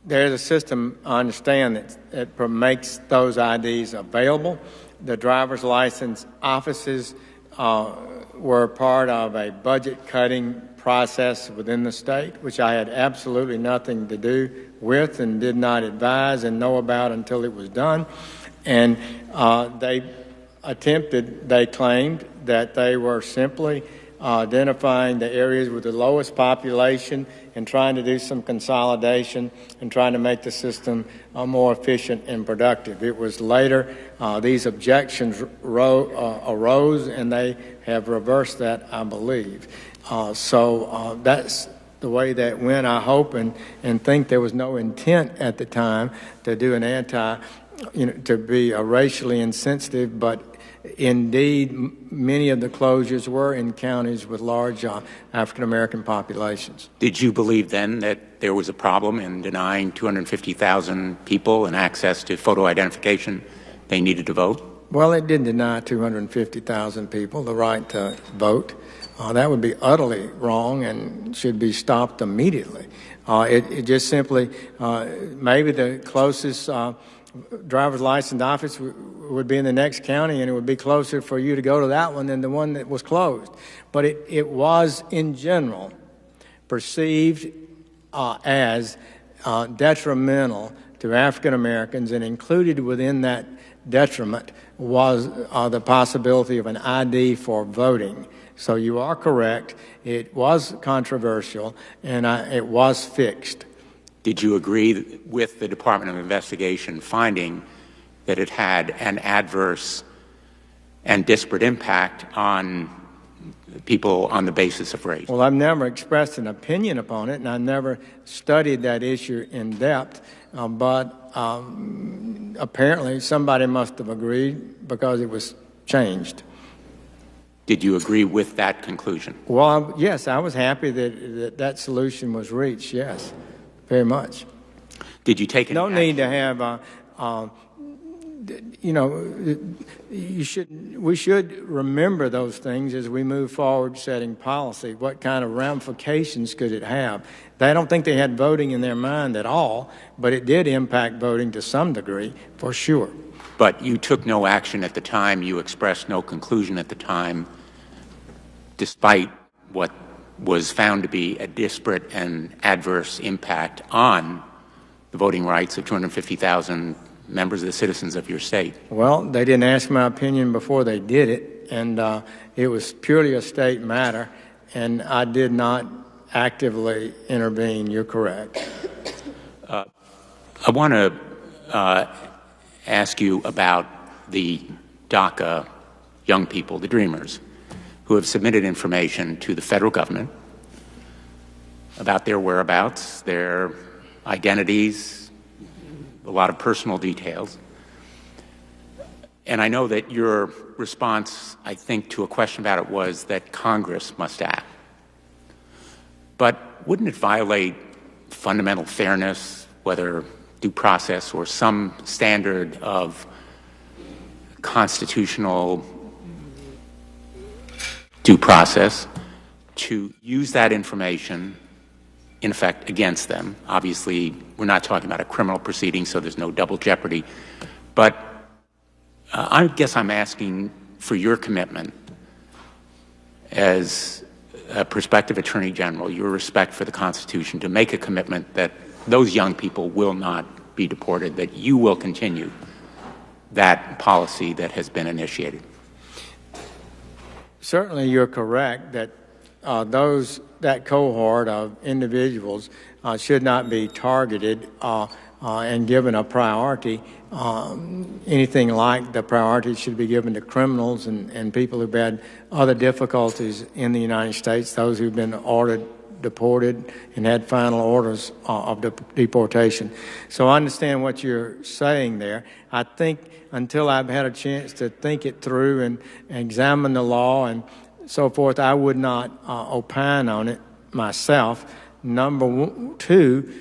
There's a system, I understand, that makes those IDs available. The driver's license offices were part of a budget-cutting process within the state, which I had absolutely nothing to do with and did not advise and know about until it was done. And they claimed that they were simply identifying the areas with the lowest population and trying to do some consolidation and trying to make the system more efficient and productive. It was later these objections arose, and they have reversed that, I believe. So that's the way that went. I hope and think there was no intent at the time to do an to be racially insensitive, but indeed many of the closures were in counties with large African-American populations. Did you believe then that there was a problem in denying 250,000 people an access to photo identification they needed to vote? Well, it didn't deny 250,000 people the right to vote. That would be utterly wrong and should be stopped immediately. It just simply, maybe the closest driver's license office would be in the next county, and it would be closer for you to go to that one than the one that was closed. But it was, in general, perceived as detrimental to African Americans, and included within that detriment was the possibility of an ID for voting. So you are correct. It was controversial, and it was fixed. Did you agree with the Department of Investigation finding that it had an adverse and disparate impact on people on the basis of race? Well, I've never expressed an opinion upon it, and I've never studied that issue in depth, but apparently somebody must have agreed because it was changed. Did you agree with that conclusion? Well, yes, I was happy that solution was reached, yes. Very much. Did you take no need to have, we should remember those things as we move forward setting policy. What kind of ramifications could it have? I don't think they had voting in their mind at all, but it did impact voting to some degree, for sure. But you took no action at the time. You expressed no conclusion at the time, despite what was found to be a disparate and adverse impact on the voting rights of 250,000 members of the citizens of your state. Well, they didn't ask my opinion before they did it. and it was purely a state matter, and I did not actively intervene. You're correct. I want to ask you about the DACA young people, the Dreamers, who have submitted information to the federal government about their whereabouts, their identities, a lot of personal details. And I know that your response, I think, to a question about it was that Congress must act. But wouldn't it violate fundamental fairness, whether due process or some standard of constitutional due process, to use that information, in effect, against them? Obviously, we're not talking about a criminal proceeding, so there's no double jeopardy. But I guess I'm asking for your commitment as a prospective Attorney General, your respect for the Constitution, to make a commitment that those young people will not be deported, that you will continue that policy that has been initiated. Certainly you're correct that that cohort of individuals should not be targeted and given a priority. Anything like the priority should be given to criminals and people who've had other difficulties in the United States, those who've been ordered deported and had final orders of deportation. So I understand what you're saying there. I think until I've had a chance to think it through and examine the law and so forth, I would not opine on it myself. Number two,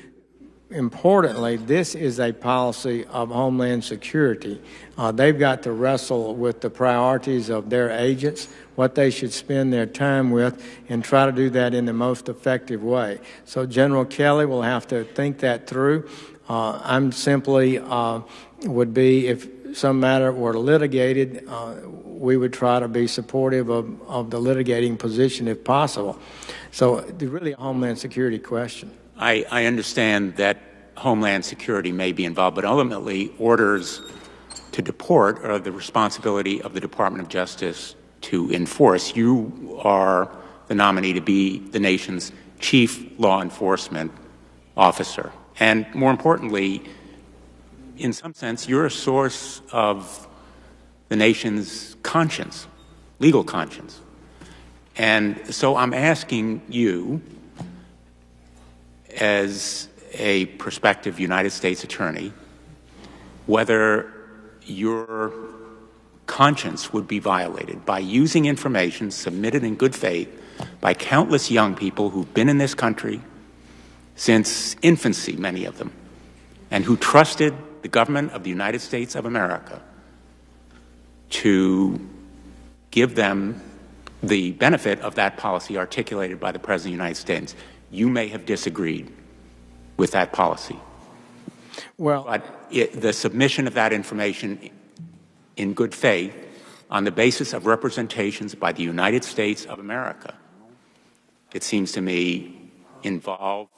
importantly, this is a policy of Homeland Security. They've got to wrestle with the priorities of their agents, what they should spend their time with, and try to do that in the most effective way. So General Kelly will have to think that through. I'm simply would be, if some matter were litigated, we would try to be supportive of the litigating position if possible. So it's really a Homeland Security question. I understand that Homeland Security may be involved, but ultimately orders to deport are the responsibility of the Department of Justice to enforce. You are the nominee to be the nation's chief law enforcement officer. And more importantly, in some sense, you're a source of the nation's conscience, legal conscience. And so I'm asking you, as a prospective United States attorney, whether your conscience would be violated by using information submitted in good faith by countless young people who've been in this country since infancy, many of them, and who trusted the government of the United States of America to give them the benefit of that policy articulated by the President of the United States. You may have disagreed with that policy. Well, but the submission of that information in good faith on the basis of representations by the United States of America, it seems to me, involve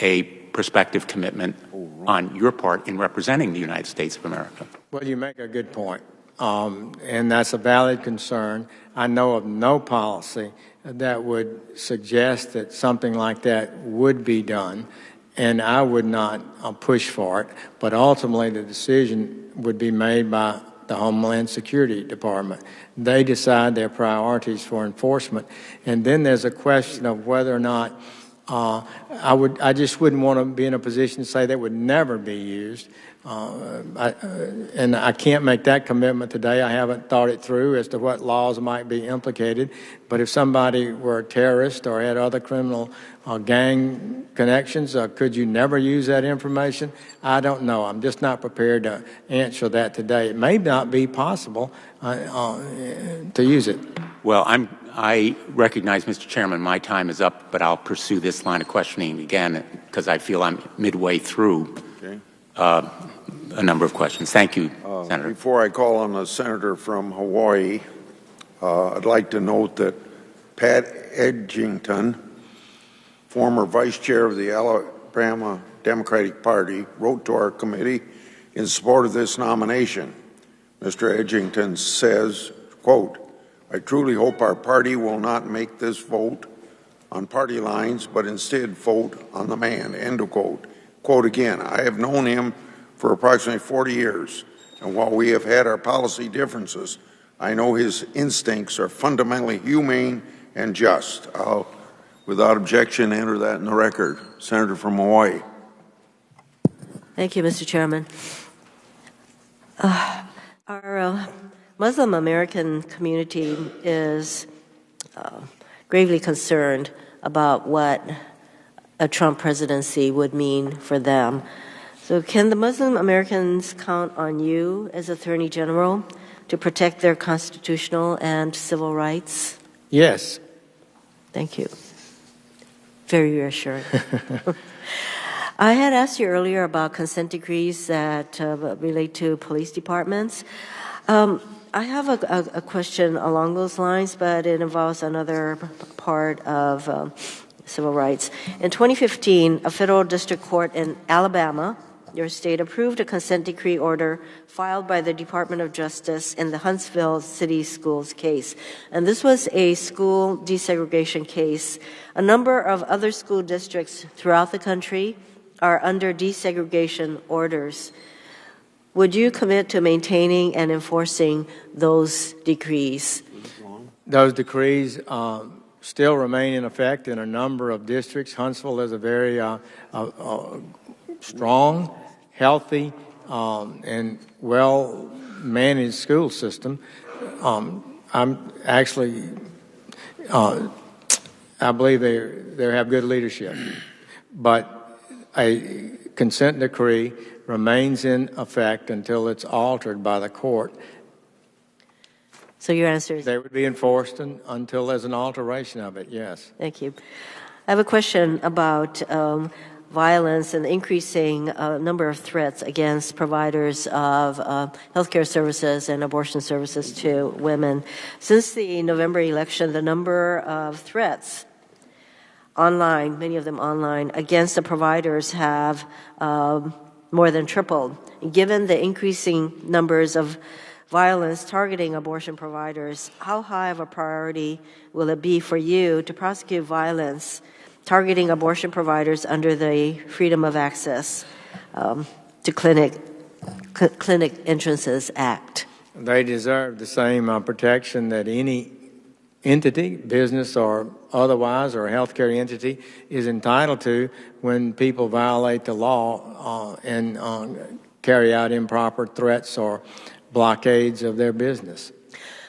a prospective commitment on your part in representing the United States of America. Well, you make a good point, and that's a valid concern. I know of no policy that would suggest that something like that would be done, and I would not push for it, but ultimately the decision would be made by the Homeland Security Department. They decide their priorities for enforcement, and then there's a question of whether or not I just wouldn't want to be in a position to say that would never be used. And I can't make that commitment today. I haven't thought it through as to what laws might be implicated. But if somebody were a terrorist or had other criminal gang connections, could you never use that information? I don't know. I'm just not prepared to answer that today. It may not be possible to use it. Well, I recognize, Mr. Chairman, my time is up, but I'll pursue this line of questioning again because I feel I'm midway through a number of questions. Thank you, Senator. Before I call on the senator from Hawaii, I'd like to note that Pat Edgington, former vice chair of the Alabama Democratic Party, wrote to our committee in support of this nomination. Mr. Edgington says, Quote, I truly hope our party will not make this vote on party lines, but instead vote on the man, end of quote. Quote again, I have known him for approximately 40 years, and while we have had our policy differences, I know his instincts are fundamentally humane and just. I'll, without objection, enter that in the record. Senator from Hawaii. Thank you, Mr. Chairman. Our Muslim American community is gravely concerned about what a Trump presidency would mean for them. So can the Muslim Americans count on you as Attorney General to protect their constitutional and civil rights? Yes. Thank you. Very reassuring. I had asked you earlier about consent decrees that relate to police departments. I have a question along those lines, but it involves another part of civil rights. In 2015, a federal district court in Alabama, your state, approved a consent decree order filed by the Department of Justice in the Huntsville City Schools case. And this was a school desegregation case. A number of other school districts throughout the country are under desegregation orders. Would you commit to maintaining and enforcing those decrees? Those decrees still remain in effect in a number of districts. Huntsville is a very strong, healthy, and well-managed school system. I'm actually, I believe they have good leadership. But a consent decree remains in effect until it's altered by the court. So your answer is? They would be enforced until there's an alteration of it, yes. Thank you. I have a question about violence and the increasing number of threats against providers of healthcare services and abortion services to women. Since the November election, the number of threats online, many of them online, against the providers have more than tripled. Given the increasing numbers of violence targeting abortion providers, how high of a priority will it be for you to prosecute violence targeting abortion providers under the Freedom of Access to Clinic Entrances Act? They deserve the same protection that any entity, business or otherwise, or a healthcare entity is entitled to when people violate the law and carry out improper threats or blockades of their business.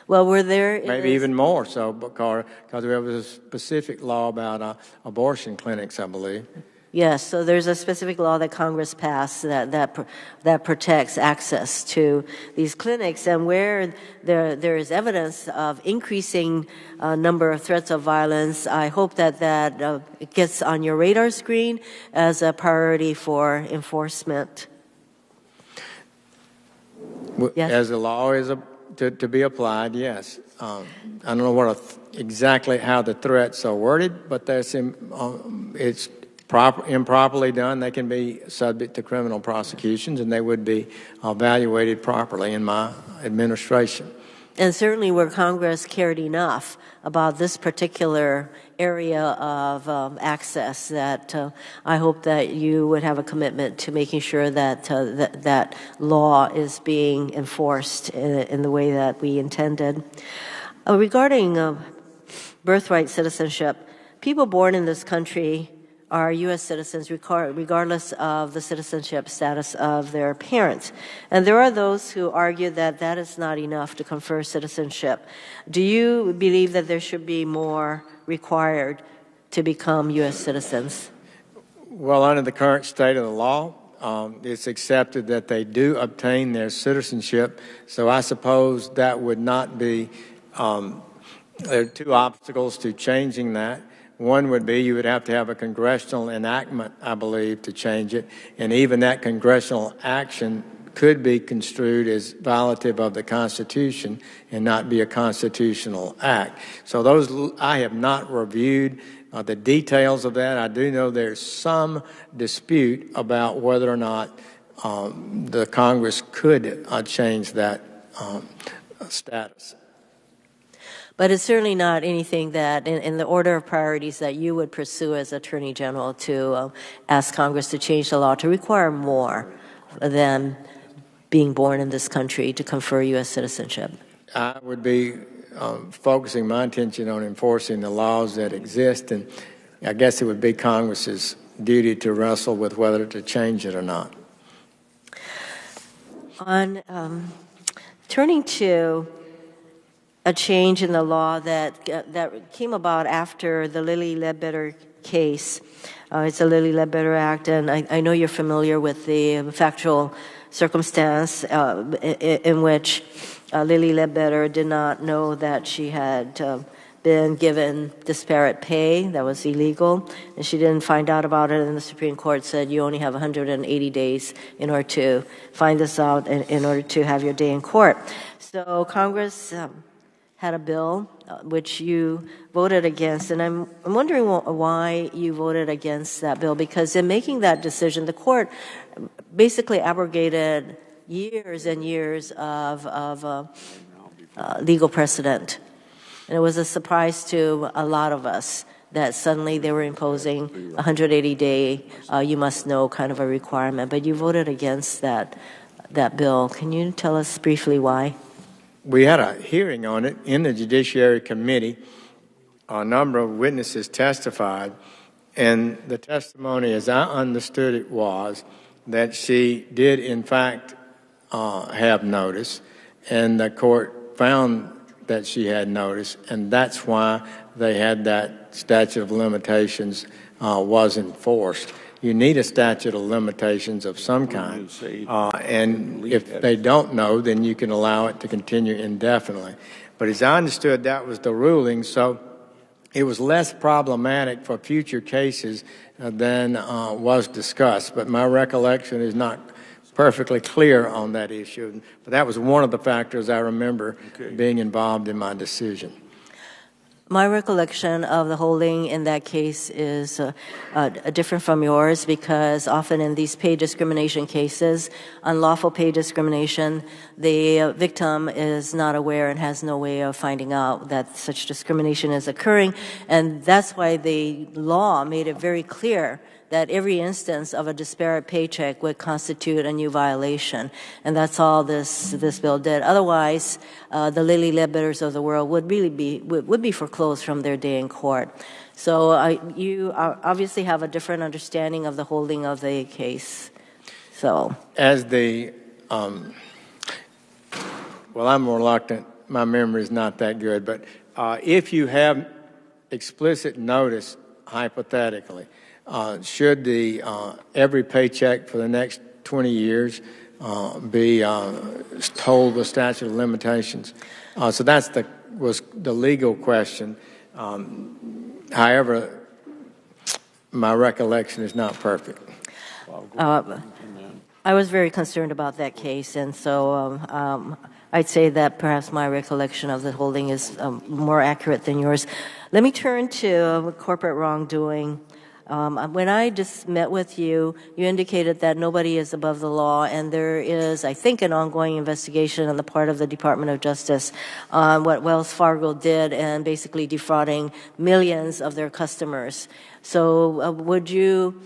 Well, were there... Maybe even more so because we have a specific law about abortion clinics, I believe. Yes, so there's a specific law that Congress passed that protects access to these clinics, and where there is evidence of increasing number of threats of violence, I hope that gets on your radar screen as a priority for enforcement. Yes? As the law is to be applied, yes. I don't know exactly how the threats are worded, but it's improperly done. They can be subject to criminal prosecutions, and they would be evaluated properly in my administration. And certainly where Congress cared enough about this particular area of access that I hope that you would have a commitment to making sure that that law is being enforced in the way that we intended. Regarding birthright citizenship, people born in this country are U.S. citizens regardless of the citizenship status of their parents. And there are those who argue that that is not enough to confer citizenship. Do you believe that there should be more required to become U.S. citizens? Well, under the current state of the law, it's accepted that they do obtain their citizenship. So I suppose that would not be, there are two obstacles to changing that. One would be you would have to have a congressional enactment, I believe, to change it. And even that congressional action could be construed as violative of the Constitution and not be a constitutional act. So those, I have not reviewed the details of that. I do know there's some dispute about whether or not the Congress could change that status. But it's certainly not anything that, in the order of priorities, that you would pursue as Attorney General to ask Congress to change the law to require more than being born in this country to confer U.S. citizenship. I would be focusing my attention on enforcing the laws that exist, and I guess it would be Congress's duty to wrestle with whether to change it or not. On turning to a change in the law that came about after the Lilly Ledbetter case. It's the Lilly Ledbetter Act, and I know you're familiar with the factual circumstance in which Lilly Ledbetter did not know that she had been given disparate pay. That was illegal, and she didn't find out about it, and the Supreme Court said you only have 180 days in order to find this out in order to have your day in court. So Congress had a bill which you voted against, and I'm wondering why you voted against that bill, because in making that decision, the court basically abrogated years and years of legal precedent. And it was a surprise to a lot of us that suddenly they were imposing 180-day, you must know kind of a requirement. But you voted against that bill. Can you tell us briefly why? We had a hearing on it in the Judiciary Committee. A number of witnesses testified, and the testimony, as I understood it, was that she did, in fact, have notice, and the court found that she had notice, and that's why they had that statute of limitations was enforced. You need a statute of limitations of some kind, and if they don't know, then you can allow it to continue indefinitely. But as I understood, that was the ruling, so it was less problematic for future cases than was discussed. But my recollection is not perfectly clear on that issue. But that was one of the factors I remember being involved in my decision. My recollection of the holding in that case is different from yours, because often in these pay discrimination cases, unlawful pay discrimination, the victim is not aware and has no way of finding out that such discrimination is occurring. And that's why the law made it very clear that every instance of a disparate paycheck would constitute a new violation. And that's all this bill did. Otherwise, the Lilly Ledbetters of the world would really be foreclosed from their day in court. So you obviously have a different understanding of the holding of the case. So, as the well, I'm reluctant. My memory is not that good. But if you have explicit notice, hypothetically, should the every paycheck for the next 20 years be told the statute of limitations? So that's was the legal question. However, my recollection is not perfect. I was very concerned about that case, and so I'd say that perhaps my recollection of the holding is more accurate than yours. Let me turn to corporate wrongdoing. When I just met with you, you indicated that nobody is above the law, and there is, I think, an ongoing investigation on the part of the Department of Justice on what Wells Fargo did and basically defrauding millions of their customers. So would you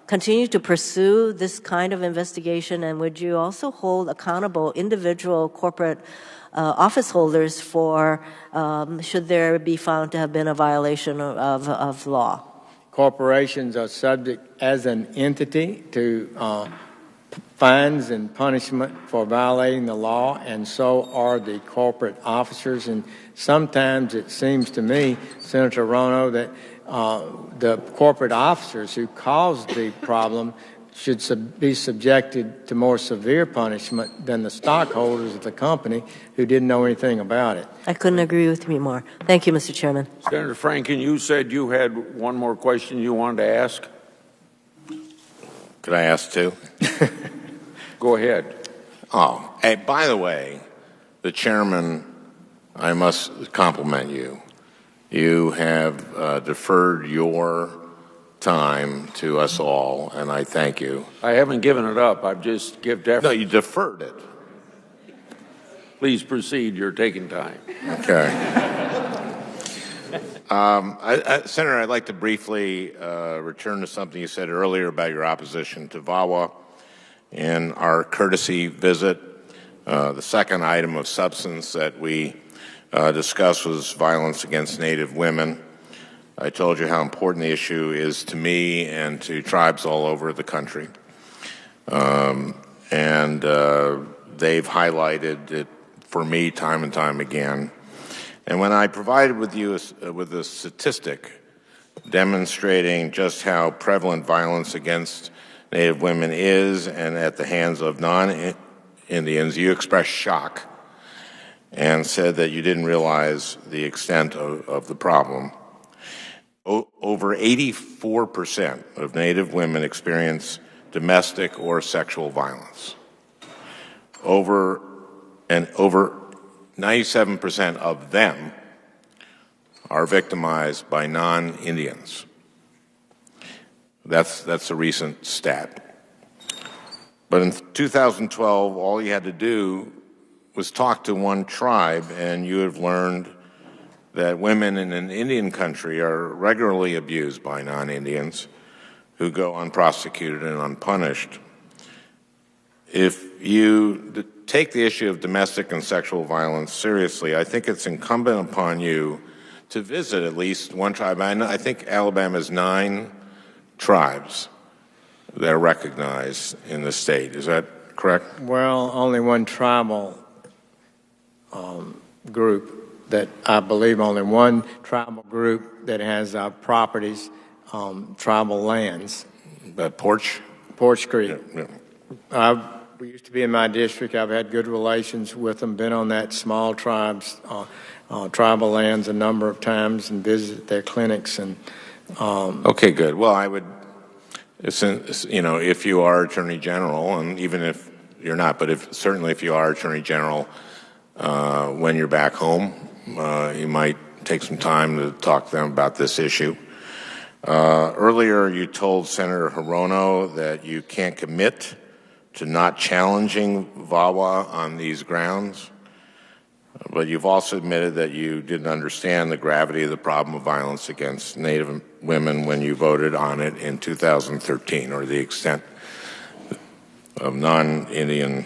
continue to pursue this kind of investigation, and would you also hold accountable individual corporate office holders for should there be found to have been a violation of law? Corporations are subject as an entity to fines and punishment for violating the law, and so are the corporate officers. And sometimes it seems to me, Senator Rono, that the corporate officers who caused the problem should be subjected to more severe punishment than the stockholders of the company who didn't know anything about it. I couldn't agree with you more. Thank you, Mr. Chairman. Senator Franken, you said you had one more question you wanted to ask. Could I ask two? Go ahead. Oh, hey, by the way, the chairman, I must compliment you. You have deferred your time to us all, and I thank you. I haven't given it up. I've just given effort. No, you deferred it. Please proceed. You're taking time. Okay. Senator, I'd like to briefly return to something you said earlier about your opposition to VAWA in our courtesy visit. The second item of substance that we discussed was violence against Native women. I told you how important the issue is to me and to tribes all over the country. They've highlighted it for me time and time again. And when I provided with you with a statistic demonstrating just how prevalent violence against Native women is and at the hands of non-Indians, you expressed shock and said that you didn't realize the extent of the problem. Over 84% of Native women experience domestic or sexual violence. Over 97% of them are victimized by non-Indians. That's a recent stat. But in 2012, all you had to do was talk to one tribe, and you have learned that women in an Indian country are regularly abused by non-Indians who go unprosecuted and unpunished. If you take the issue of domestic and sexual violence seriously, I think it's incumbent upon you to visit at least one tribe. I think Alabama has 9 tribes that are recognized in the state. Is that correct? Well, only one tribal group that I believe only one tribal group that has properties, tribal lands. Porch Creek. Yeah. We used to be in my district. I've had good relations with them, been on that small tribes, tribal lands a number of times and visited their clinics. And okay, good. Well, I would, if you are Attorney General, and even if you're not, but certainly if you are Attorney General, when you're back home, you might take some time to talk to them about this issue. Earlier, you told Senator Hirono that you can't commit to not challenging VAWA on these grounds, but you've also admitted that you didn't understand the gravity of the problem of violence against Native women when you voted on it in 2013, or the extent of non-Indian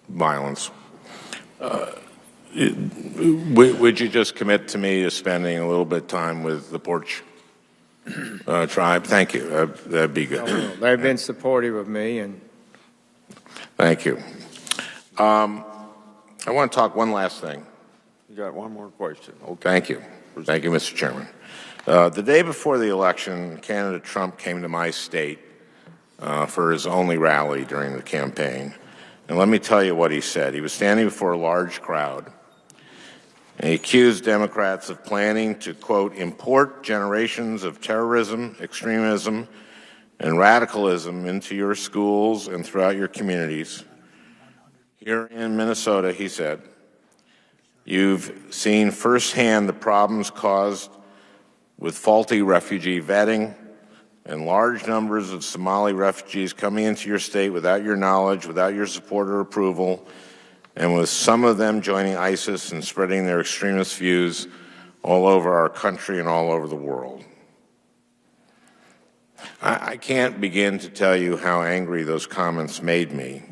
violence. Would you just commit to me to spending a little bit of time with the Porch tribe? Thank you. That'd be good. They've been supportive of me, and thank you. I want to talk one last thing. You got one more question. Okay. Thank you. Thank you, Mr. Chairman. The day before the election, candidate Trump came to my state for his only rally during the campaign. And let me tell you what he said. He was standing before a large crowd, and he accused Democrats of planning to, quote, import generations of terrorism, extremism, and radicalism into your schools and throughout your communities. Here in Minnesota, he said, you've seen firsthand the problems caused with faulty refugee vetting and large numbers of Somali refugees coming into your state without your knowledge, without your support or approval, and with some of them joining ISIS and spreading their extremist views all over our country and all over the world. I can't begin to tell you how angry those comments made me.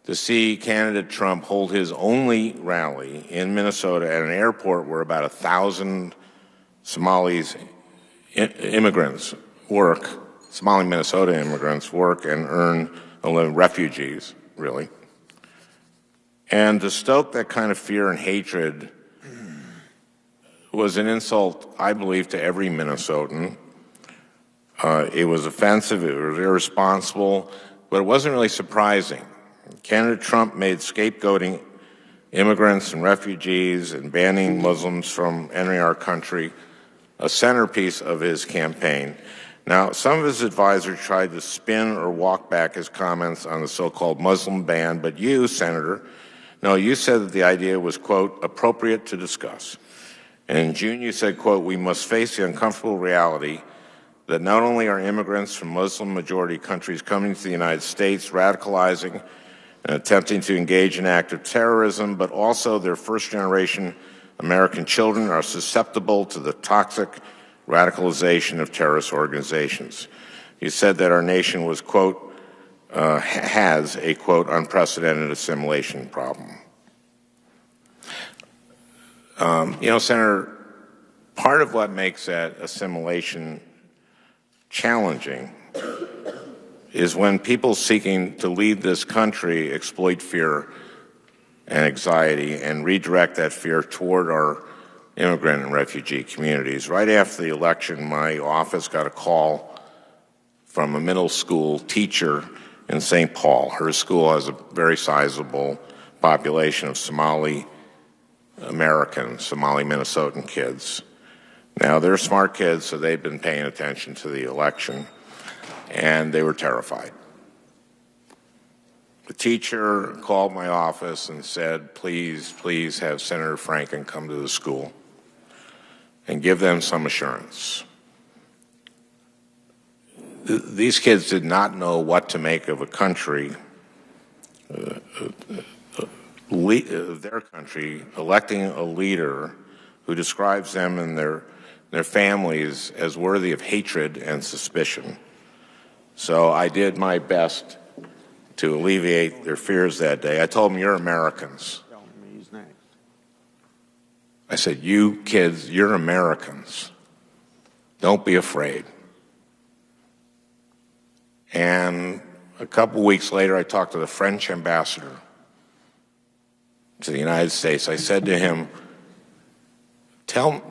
To see candidate Trump hold his only rally in Minnesota at an airport where about 1,000 Somalis immigrants work, Somali Minnesota immigrants work and earn a living, refugees, really. And to stoke that kind of fear and hatred was an insult, I believe, to every Minnesotan. It was offensive, it was irresponsible, but it wasn't really surprising. Candidate Trump made scapegoating immigrants and refugees and banning Muslims from entering our country a centerpiece of his campaign. Now, some of his advisors tried to spin or walk back his comments on the so-called Muslim ban, but you, Senator, you said that the idea was, quote, appropriate to discuss. And in June, you said, quote, we must face the uncomfortable reality that not only are immigrants from Muslim-majority countries coming to the United States, radicalizing and attempting to engage in active terrorism, but also their first-generation American children are susceptible to the toxic radicalization of terrorist organizations. You said that our nation was, quote, has a, quote, unprecedented assimilation problem. Senator, part of what makes that assimilation challenging is when people seeking to lead this country exploit fear and anxiety and redirect that fear toward our immigrant and refugee communities. Right after the election, my office got a call from a middle school teacher in St. Paul. Her school has a very sizable population of Somali American, Somali Minnesotan kids. Now, they're smart kids, so they've been paying attention to the election, and they were terrified. The teacher called my office and said, please have Senator Franken come to the school and give them some assurance. These kids did not know what to make of a country, their country, electing a leader who describes them and their families as worthy of hatred and suspicion. So I did my best to alleviate their fears that day. I told them, you're Americans. I said, you kids, you're Americans. Don't be afraid. And a couple weeks later, I talked to the French ambassador to the United States. I said to him, tell him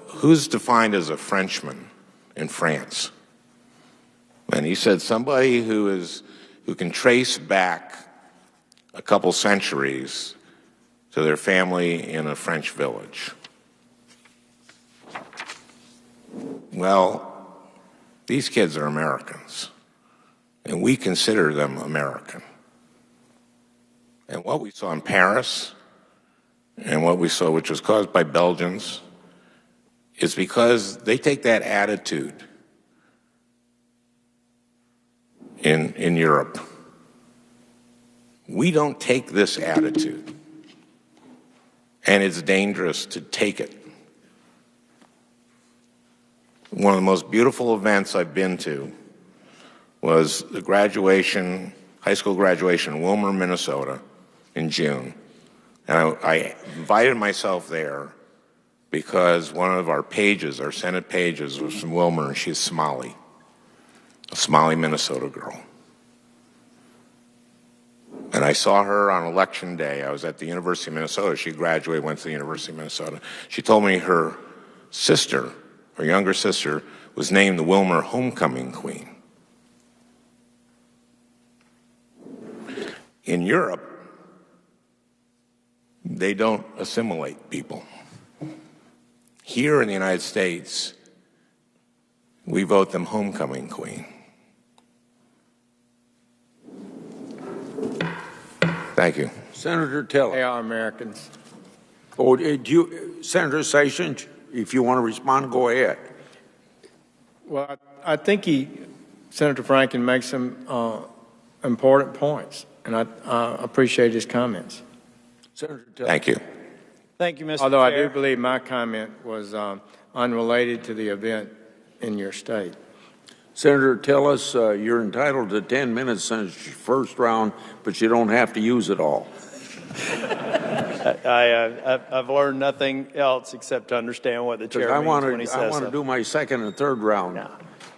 who's defined as a Frenchman in France? And he said, somebody who can trace back a couple centuries to their family in a French village. Well, these kids are Americans, and we consider them American. And what we saw in Paris, and what we saw, which was caused by Belgians, is because they take that attitude in Europe. We don't take this attitude, and it's dangerous to take it. One of the most beautiful events I've been to was the graduation, high school graduation in Wilmer, Minnesota in June. And I invited myself there because one of our pages, our Senate pages, was from Wilmer, and she's Somali, a Somali Minnesota girl. And I saw her on election day. I was at the University of Minnesota. She graduated, went to the University of Minnesota. She told me her sister, her younger sister, was named the Wilmer Homecoming Queen. In Europe, they don't assimilate people. Here in the United States, we vote them Homecoming Queen. Thank you. Senator Tiller. They are Americans. Oh, Senator Sessions, if you want to respond, go ahead. Well, I think Senator Franken makes some important points, and I appreciate his comments. Senator Tiller. Thank you. Thank you, Mr. Although Chair. I do believe my comment was unrelated to the event in your state. Senator, tell us you're entitled to 10 minutes since your first round, but you don't have to use it all. I've learned nothing else except to understand what the chair means when he says I want to do my second and third round.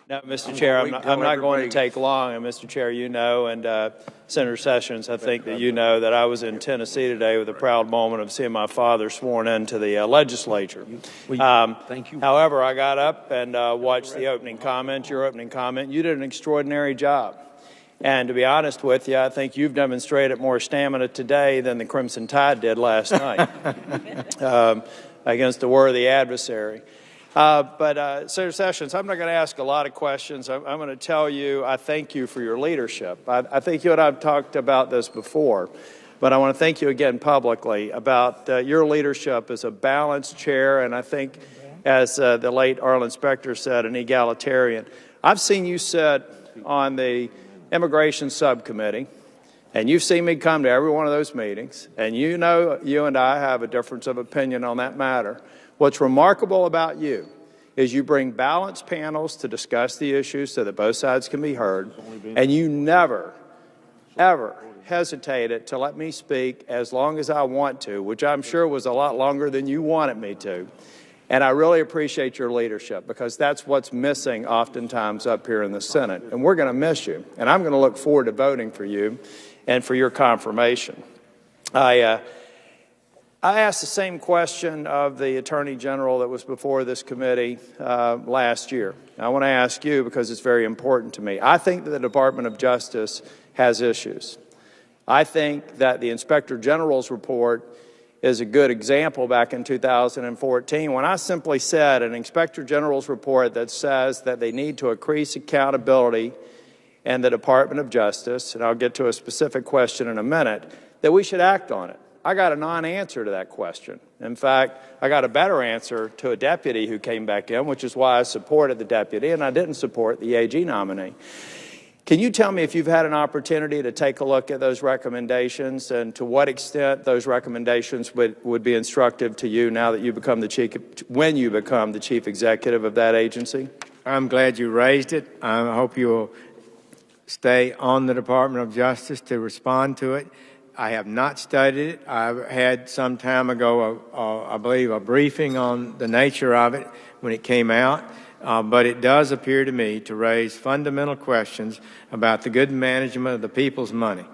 No, Mr. Chair, I'm not going to take long. And Mr. Chair, you know, and Senator Sessions, I think that you know that I was in Tennessee today with a proud moment of seeing my father sworn into the legislature. Thank you. However, I got up and watched the opening comment, your opening comment. You did an extraordinary job. And to be honest with you, I think you've demonstrated more stamina today than the Crimson Tide did last night against a worthy adversary. But Senator Sessions, I'm not going to ask a lot of questions. I'm going to tell you I thank you for your leadership. I think you and I have talked about this before, but I want to thank you again publicly about your leadership as a balanced chair, and I think, as the late Arlen Specter said, an egalitarian. I've seen you sit on the Immigration Subcommittee, And you've seen me come to every one of those meetings, and you know you and I have a difference of opinion on that matter. What's remarkable about you is you bring balanced panels to discuss the issues so that both sides can be heard, and you never, ever hesitated to let me speak as long as I want to, which I'm sure was a lot longer than you wanted me to. And I really appreciate your leadership, because that's what's missing oftentimes up here in the Senate. And we're going to miss you. And I'm going to look forward to voting for you and for your confirmation. I asked the same question of the Attorney General that was before this committee last year. I want to ask you because it's very important to me. I think that the Department of Justice has issues. I think that the Inspector General's report is a good example back in 2014 when I simply said an Inspector General's report that says that they need to increase accountability in the Department of Justice, and I'll get to a specific question in a minute, that we should act on it. I got a non-answer to that question. In fact, I got a better answer to a deputy who came back in, which is why I supported the deputy and I didn't support the AG nominee. Can you tell me if you've had an opportunity to take a look at those recommendations and to what extent those recommendations would be instructive to you now that you become the chief, when you become the chief executive of that agency? I'm glad you raised it. I hope you will stay on the Department of Justice to respond to it. I have not studied it. I had some time ago, I believe, a briefing on the nature of it when it came out. But it does appear to me to raise fundamental questions about the good management of the people's money.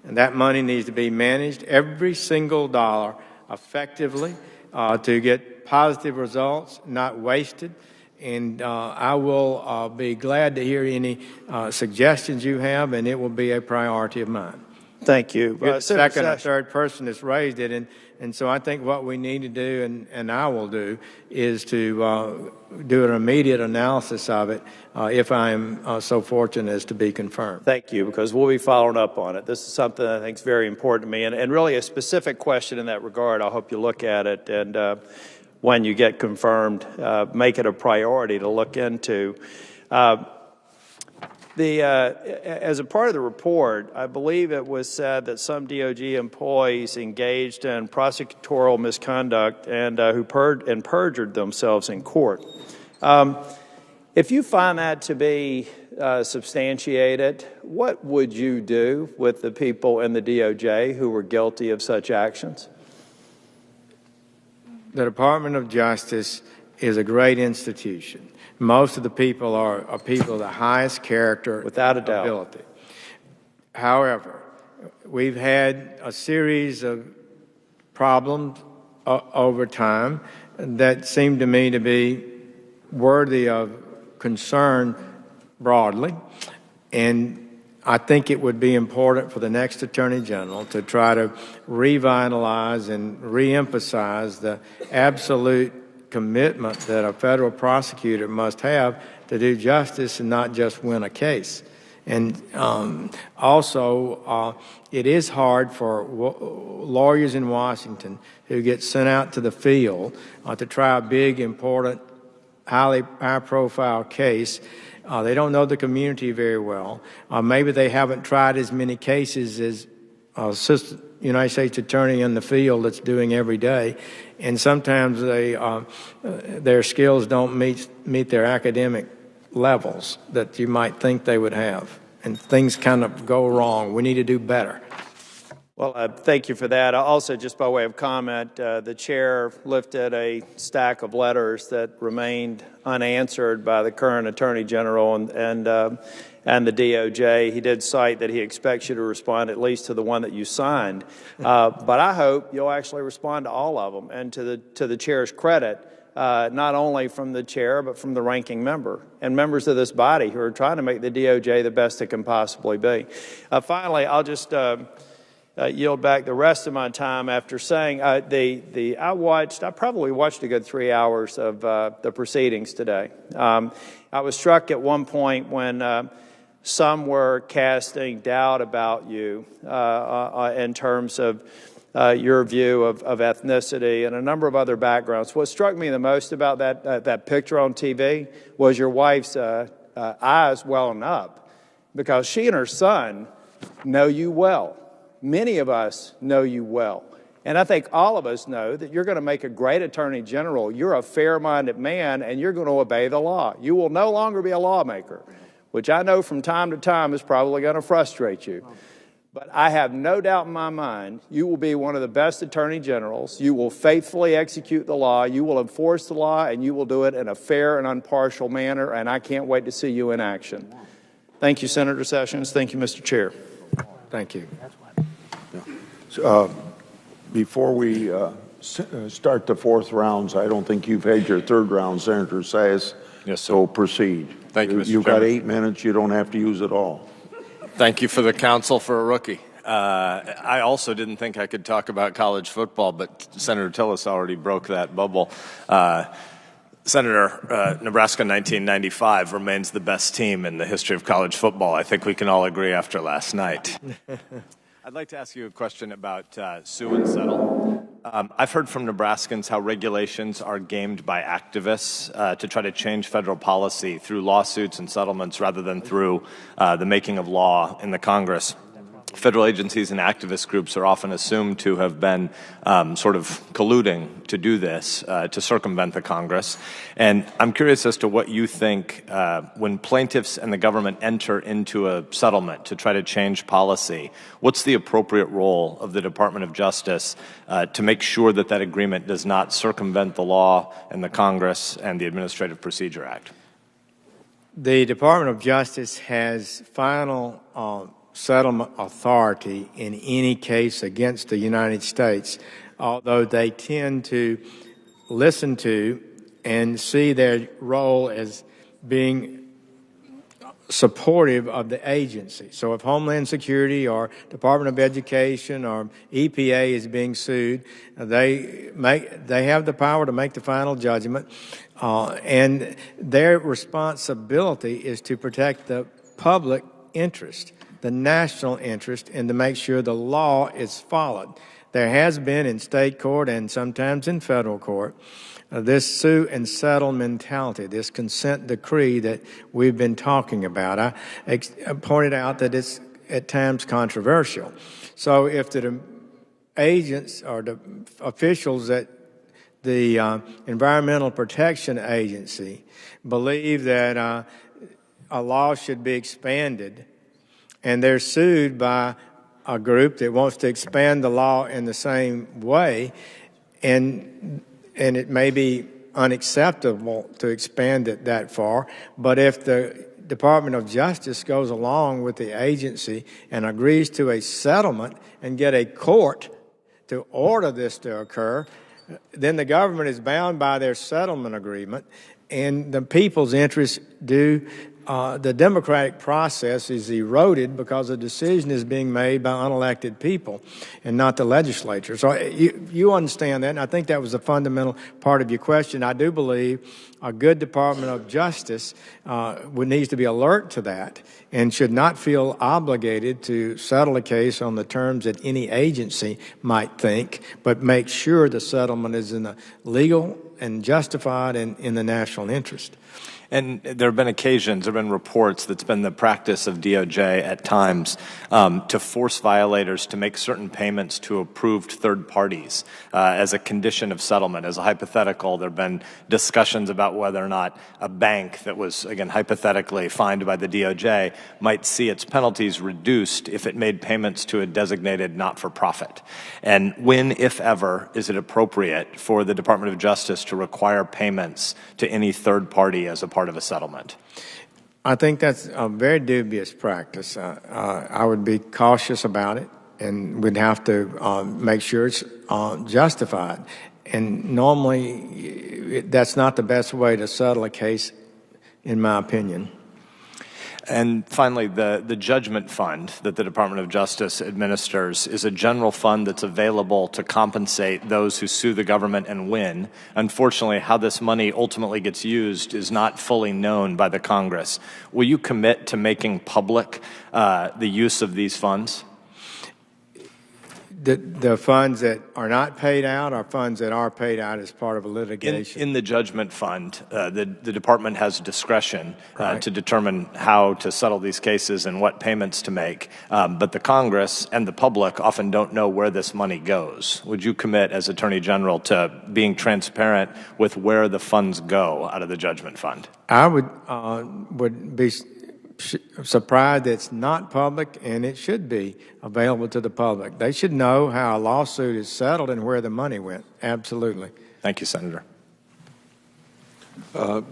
And that money needs to be managed, every single dollar, effectively to get positive results, not wasted. And I will be glad to hear any suggestions you have, and it will be a priority of mine. Thank you. You're the second or third person that's raised it, and so I think what we need to do, and I will do, is to do an immediate analysis of it if I am so fortunate as to be confirmed. Thank you, because we'll be following up on it. This is something I think is very important to me, and really a specific question in that regard. I hope you look at it, and when you get confirmed, make it a priority to look into. As a part of the report, I believe it was said that some DOJ employees engaged in prosecutorial misconduct and who perjured themselves in court. If you find that to be substantiated, what would you do with the people in the DOJ who were guilty of such actions? The Department of Justice is a great institution. Most of the people are people of the highest character, without a doubt, ability. However, we've had a series of problems over time that seem to me to be worthy of concern broadly, and I think it would be important for the next Attorney General to try to revitalize and reemphasize the absolute commitment that a federal prosecutor must have to do justice and not just win a case. And also, it is hard for lawyers in Washington who get sent out to the field to try a big, important, high-profile case. They don't know the community very well. Maybe they haven't tried as many cases as assistant United States attorney in the field that's doing every day, and sometimes their skills don't meet their academic levels that you might think they would have, and things kind of go wrong. We need to do better. Well, thank you for that. Also, just by way of comment, the chair lifted a stack of letters that remained unanswered by the current Attorney General and the DOJ. He did cite that he expects you to respond at least to the one that you signed. But I hope you'll actually respond to all of them. And to the chair's credit, not only from the chair, but from the ranking member and members of this body who are trying to make the DOJ the best it can possibly be. Finally, I'll just yield back the rest of my time after saying I probably watched a good 3 hours of the proceedings today. I was struck at one point when some were casting doubt about you in terms of your view of ethnicity and a number of other backgrounds. What struck me the most about that picture on TV was your wife's eyes welling up, because she and her son know you well. many of us know you well. And I think all of us know that you're going to make a great Attorney General. You're a fair-minded man, and you're going to obey the law. You will no longer be a lawmaker, which I know from time to time is probably going to frustrate you. But I have no doubt in my mind you will be one of the best Attorney Generals. You will faithfully execute the law. You will enforce the law, and you will do it in a fair and impartial manner, and I can't wait to see you in action. Thank you, Senator Sessions. Thank you, Mr. Chair. Thank you. Before we start the fourth rounds, I don't think you've had your third round, Senator Sayes. Yes, sir. So proceed. Thank you, Mr. You've Chairman. got 8 minutes. You don't have to use it all. Thank you for the counsel for a rookie. I also didn't think I could talk about college football, but Senator Tillis already broke that bubble. Senator, Nebraska 1995 remains the best team in the history of college football. I think we can all agree after last night. I'd like to ask you a question about sue and settle. I've heard from Nebraskans how regulations are gamed by activists to try to change federal policy through lawsuits and settlements rather than through the making of law in the Congress. Federal agencies and activist groups are often assumed to have been sort of colluding to do this, to circumvent the Congress. And I'm curious as to what you think when plaintiffs and the government enter into a settlement to try to change policy, what's the appropriate role of the Department of Justice to make sure that that agreement does not circumvent the law and the Congress and the Administrative Procedure Act? The Department of Justice has final settlement authority in any case against the United States, although they tend to listen to and see their role as being supportive of the agency. So if Homeland Security or Department of Education or EPA is being sued, they have the power to make the final judgment, and their responsibility is to protect the public interest, the national interest, and to make sure the law is followed. There has been in state court and sometimes in federal court this sue and settle mentality, this consent decree that we've been talking about. I pointed out that it's at times controversial. So if the agents or the officials at the Environmental Protection Agency believe that a law should be expanded, and they're sued by a group that wants to expand the law in the same way, and it may be unacceptable to expand it that far, but if the Department of Justice goes along with the agency and agrees to a settlement and get a court to order this to occur, then the government is bound by their settlement agreement, and the people's interests do. The democratic process is eroded because a decision is being made by unelected people and not the legislature. So you understand that, and I think that was a fundamental part of your question. I do believe a good Department of Justice needs to be alert to that and should not feel obligated to settle a case on the terms that any agency might think, but make sure the settlement is in the legal and justified and in the national interest. And there have been occasions, there have been reports that's been the practice of DOJ at times to force violators to make certain payments to approved third parties as a condition of settlement. As a hypothetical, there have been discussions about whether or not a bank that was, again, hypothetically fined by the DOJ might see its penalties reduced if it made payments to a designated not-for-profit. And when, if ever, is it appropriate for the Department of Justice to require payments to any third party as a part of a settlement? I think that's a very dubious practice. I would be cautious about it, and we'd have to make sure it's justified. And normally, that's not the best way to settle a case, in my opinion. And finally, the judgment fund that the Department of Justice administers is a general fund that's available to compensate those who sue the government and win. Unfortunately, how this money ultimately gets used is not fully known by the Congress. Will you commit to making public the use of these funds? The funds that are not paid out are funds that are paid out as part of a litigation. In the judgment fund, the department has discretion to determine how to settle these cases and what payments to make. But the Congress and the public often don't know where this money goes. Would you commit as Attorney General to being transparent with where the funds go out of the judgment fund? I would be surprised that it's not public, and it should be available to the public. They should know how a lawsuit is settled and where the money went. Absolutely. Thank you, Senator.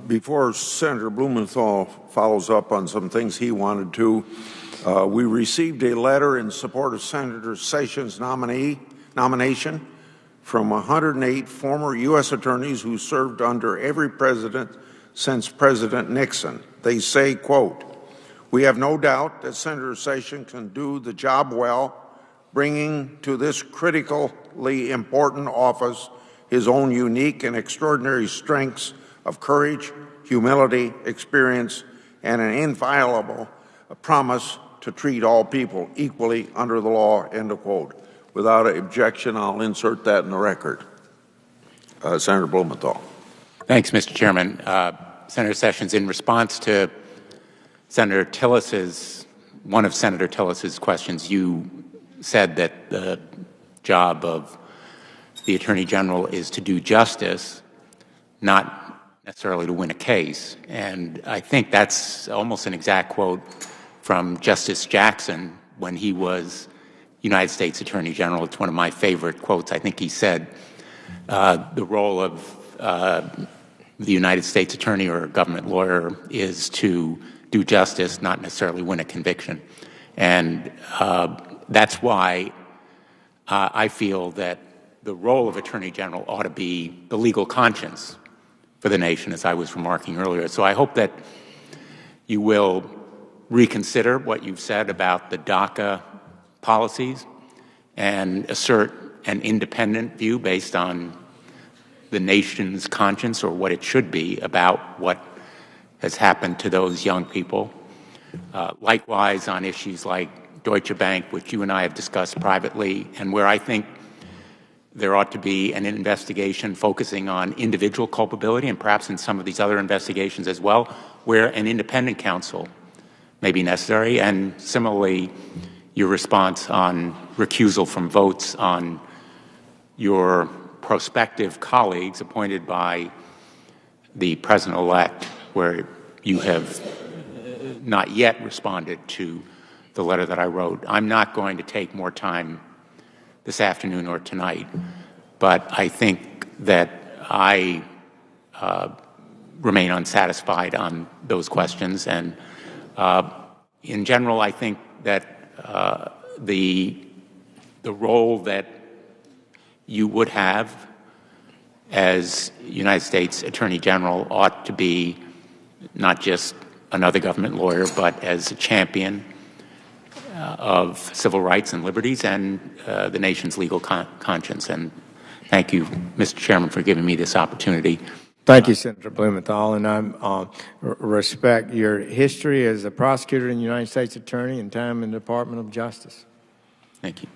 Before Senator Blumenthal follows up on some things he wanted to, we received a letter in support of Senator Sessions' nomination from 108 former U.S. attorneys who served under every president since President Nixon. They say, quote, "We have no doubt that Senator Sessions can do the job well, bringing to this critically important office his own unique and extraordinary strengths of courage, humility, experience, and an inviolable promise to treat all people equally under the law," end of quote. Without objection, I'll insert that in the record. Senator Blumenthal. Thanks, Mr. Chairman. Senator Sessions, in response to Senator Tillis's, one of Senator Tillis's questions, you said that the job of the Attorney General is to do justice, not necessarily to win a case. And I think that's almost an exact quote from Justice Jackson when he was United States Attorney General. It's one of my favorite quotes. I think he said the role of the United States Attorney or a government lawyer is to do justice, not necessarily win a conviction. And that's why I feel that the role of Attorney General ought to be the legal conscience for the nation, as I was remarking earlier. So I hope that you will reconsider what you've said about the DACA policies and assert an independent view based on the nation's conscience, or what it should be, about what has happened to those young people. Likewise, on issues like Deutsche Bank, which you and I have discussed privately, and where I think there ought to be an investigation focusing on individual culpability, and perhaps in some of these other investigations as well, where an independent counsel may be necessary. And similarly, your response on recusal from votes on your prospective colleagues appointed by the president-elect, where you have not yet responded to the letter that I wrote. I'm not going to take more time this afternoon or tonight, but I think that I remain unsatisfied on those questions. And in general, I think that the role that you would have as United States Attorney General ought to be not just another government lawyer, but as a champion of civil rights and liberties and the nation's legal conscience. And thank you, Mr. Chairman, for giving me this opportunity. Thank you, Senator Blumenthal, and I respect your history as a prosecutor and United States Attorney and time in the Department of Justice. Thank you.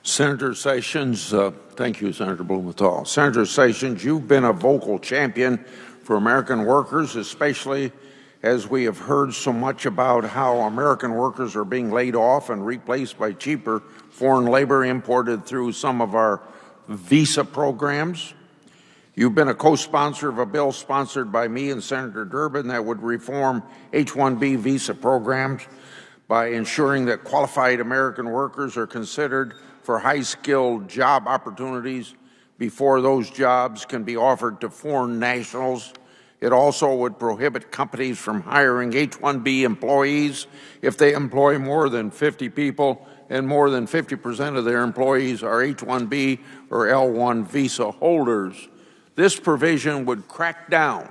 Senator Sessions, thank you, Senator Blumenthal. Senator Sessions, you've been a vocal champion for American workers, especially as we have heard so much about how American workers are being laid off and replaced by cheaper foreign labor imported through some of our visa programs. You've been a co-sponsor of a bill sponsored by me and Senator Durbin that would reform H-1B visa programs by ensuring that qualified American workers are considered for high-skilled job opportunities before those jobs can be offered to foreign nationals. It also would prohibit companies from hiring H-1B employees if they employ more than 50 people and more than 50% of their employees are H-1B or L-1 visa holders. This provision would crack down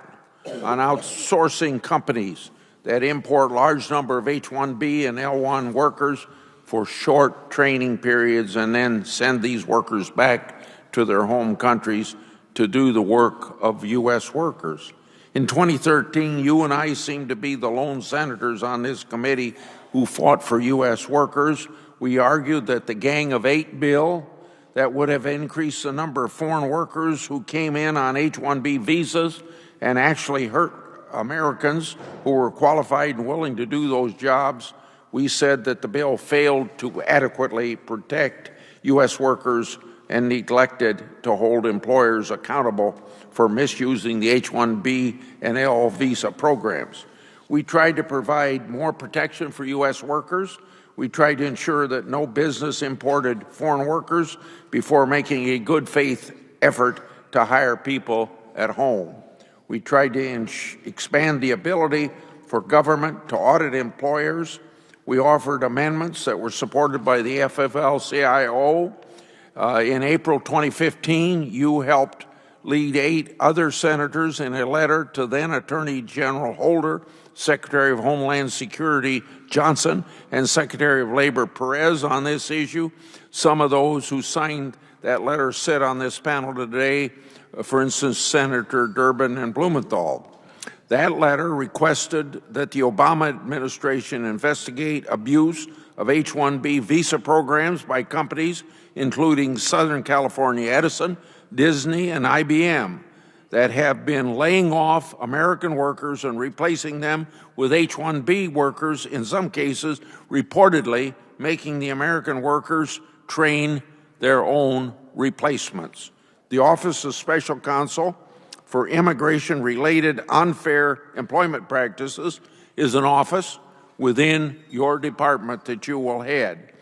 on outsourcing companies that import large number of H-1B and L-1 workers for short training periods and then send these workers back to their home countries to do the work of U.S. workers. In 2013, you and I seemed to be the lone senators on this committee who fought for U.S. workers. We argued that the Gang of Eight bill that would have increased the number of foreign workers who came in on H-1B visas and actually hurt Americans who were qualified and willing to do those jobs. We said that the bill failed to adequately protect U.S. workers and neglected to hold employers accountable for misusing the H-1B and L visa programs. We tried to provide more protection for U.S. workers. We tried to ensure that no business imported foreign workers before making a good faith effort to hire people at home. We tried to expand the ability for government to audit employers. We offered amendments that were supported by the FFL-CIO. In April 2015, you helped lead 8 other senators in a letter to then Attorney General Holder, Secretary of Homeland Security Johnson, and Secretary of Labor Perez on this issue. Some of those who signed that letter sit on this panel today, for instance, Senator Durbin and Blumenthal. That letter requested that the Obama administration investigate abuse of H-1B visa programs by companies including Southern California Edison, Disney, and IBM that have been laying off American workers and replacing them with H-1B workers, in some cases reportedly making the American workers train their own replacements. The Office of Special Counsel for Immigration-Related Unfair Employment Practices is an office within your department that you will head.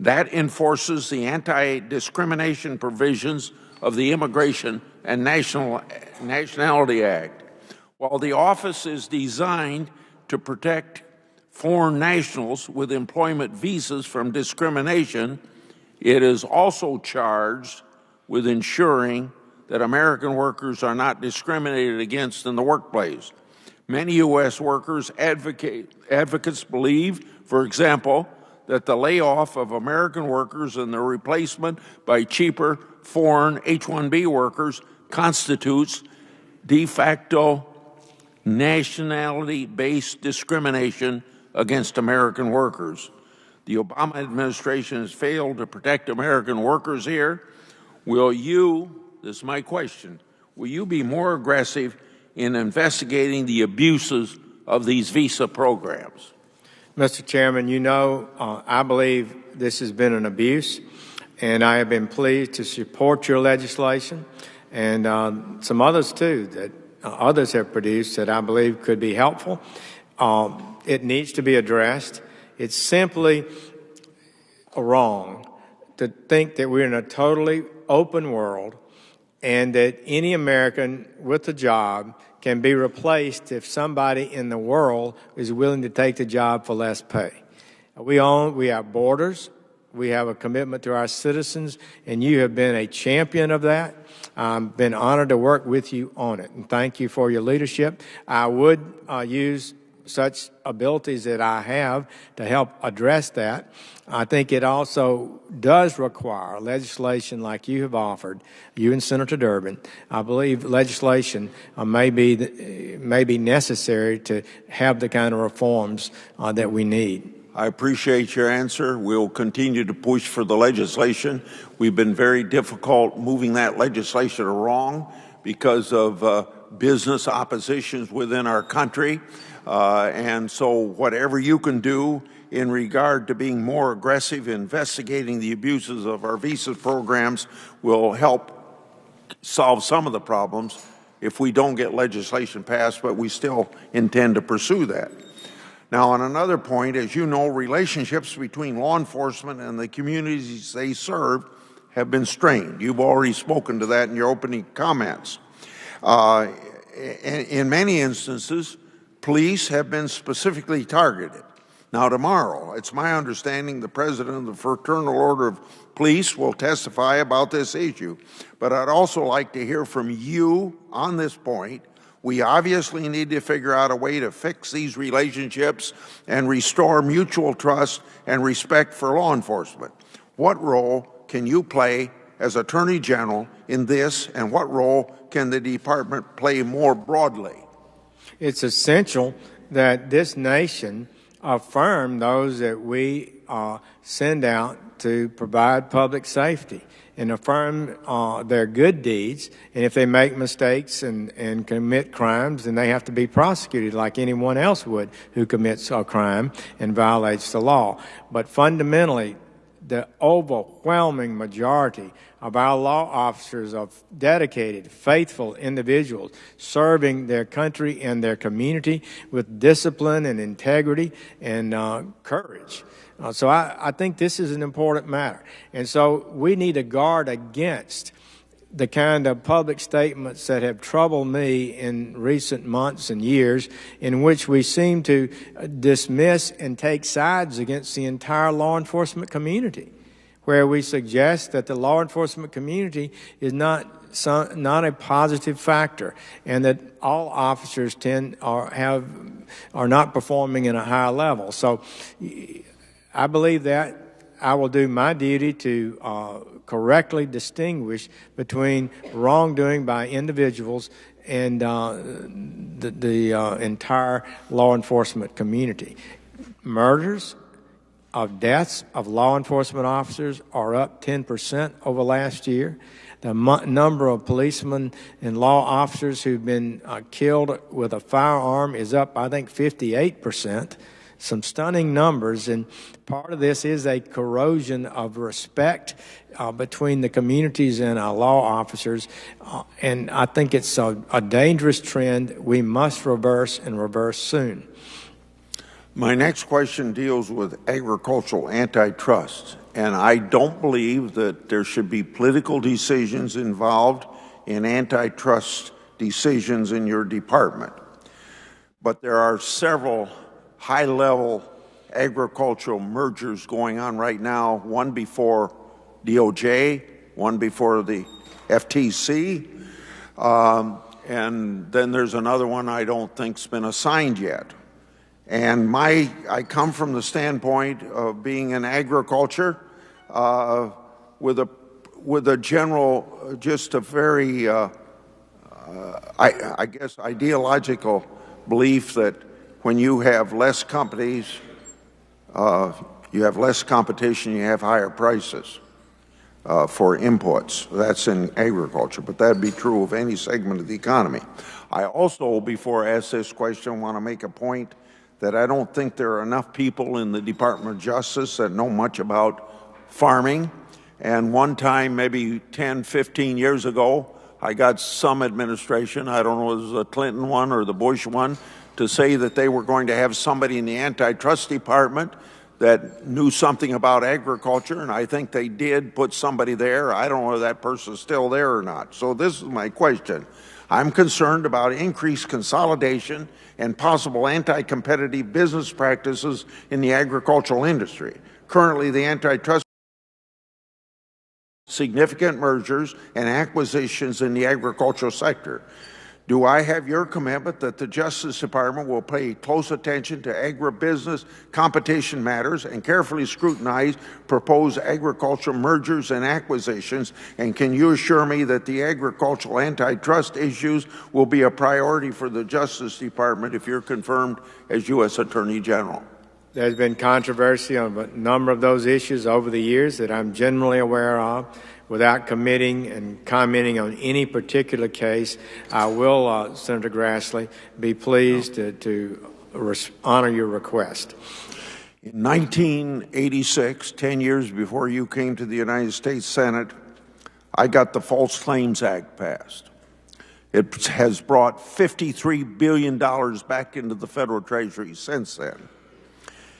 That enforces the anti-discrimination provisions of the Immigration and Nationality Act. While the office is designed to protect foreign nationals with employment visas from discrimination, it is also charged with ensuring that American workers are not discriminated against in the workplace. Many U.S. workers advocates believe, for example, that the layoff of American workers and their replacement by cheaper foreign H-1B workers constitutes de facto nationality-based discrimination against American workers. The Obama administration has failed to protect American workers here. Will you, this is my question, will you be more aggressive in investigating the abuses of these visa programs? Mr. Chairman, you know, I believe this has been an abuse, and I have been pleased to support your legislation and some others, too, that others have produced that I believe could be helpful. It needs to be addressed. It's simply wrong to think that we're in a totally open world and that any American with a job can be replaced if somebody in the world is willing to take the job for less pay. We have borders. We have a commitment to our citizens, and you have been a champion of that. I've been honored to work with you on it, and thank you for your leadership. I would use such abilities that I have to help address that. I think it also does require legislation like you have offered, you and Senator Durbin. I believe legislation may be necessary to have the kind of reforms that we need. I appreciate your answer. We'll continue to push for the legislation. We've been very difficult moving that legislation along because of business oppositions within our country. And so whatever you can do in regard to being more aggressive in investigating the abuses of our visa programs will help solve some of the problems if we don't get legislation passed, but we still intend to pursue that. Now, on another point, as you know, relationships between law enforcement and the communities they serve have been strained. You've already spoken to that in your opening comments. In many instances, police have been specifically targeted. Now, tomorrow, it's my understanding the president of the Fraternal Order of Police will testify about this issue. But I'd also like to hear from you on this point. We obviously need to figure out a way to fix these relationships and restore mutual trust and respect for law enforcement. What role can you play as Attorney General in this, and what role can the department play more broadly? It's essential that this nation affirm those that we send out to provide public safety and affirm their good deeds. And if they make mistakes and commit crimes, then they have to be prosecuted like anyone else would who commits a crime and violates the law. But fundamentally, the overwhelming majority of our law officers are dedicated, faithful individuals serving their country and their community with discipline and integrity and courage. So I think this is an important matter. And so we need to guard against the kind of public statements that have troubled me in recent months and years, in which we seem to dismiss and take sides against the entire law enforcement community, where we suggest that the law enforcement community is not a positive factor, and that all officers are not performing in a high level. So I believe that I will do my duty to correctly distinguish between wrongdoing by individuals and the entire law enforcement community. Murders of deaths of law enforcement officers are up 10% over last year. The number of policemen and law officers who've been killed with a firearm is up, I think, 58%. Some stunning numbers, and part of this is a corrosion of respect between the communities and our law officers, and I think it's a dangerous trend we must reverse, and reverse soon. My next question deals with agricultural antitrust, and I don't believe that there should be political decisions involved in antitrust decisions in your department. But there are several high-level agricultural mergers going on right now, one before DOJ, one before the FTC, and then there's another one I don't think's been assigned yet. And I come from the standpoint of being in agriculture with a general, just a very, I guess, ideological belief that when you have less companies, you have less competition, you have higher prices for inputs. That's in agriculture, but that'd be true of any segment of the economy. I also, before I ask this question, want to make a point that I don't think there are enough people in the Department of Justice that know much about farming. And one time, maybe 10, 15 years ago, I got some administration, I don't know if it was the Clinton one or the Bush one, to say that they were going to have somebody in the antitrust department that knew something about agriculture, and I think they did put somebody there. I don't know whether that person's still there or not. So this is my question. I'm concerned about increased consolidation and possible anti-competitive business practices in the agricultural industry. Currently, the antitrust significant mergers and acquisitions in the agricultural sector. Do I have your commitment that the Justice Department will pay close attention to agribusiness competition matters and carefully scrutinize proposed agricultural mergers and acquisitions? And can you assure me that the agricultural antitrust issues will be a priority for the Justice Department if you're confirmed as U.S. Attorney General? There's been controversy on a number of those issues over the years that I'm generally aware of. Without committing and commenting on any particular case, I will, Senator Grassley, be pleased to honor your request. In 1986, 10 years before you came to the United States Senate, I got the False Claims Act passed. It has brought $53 billion back into the federal treasury since then.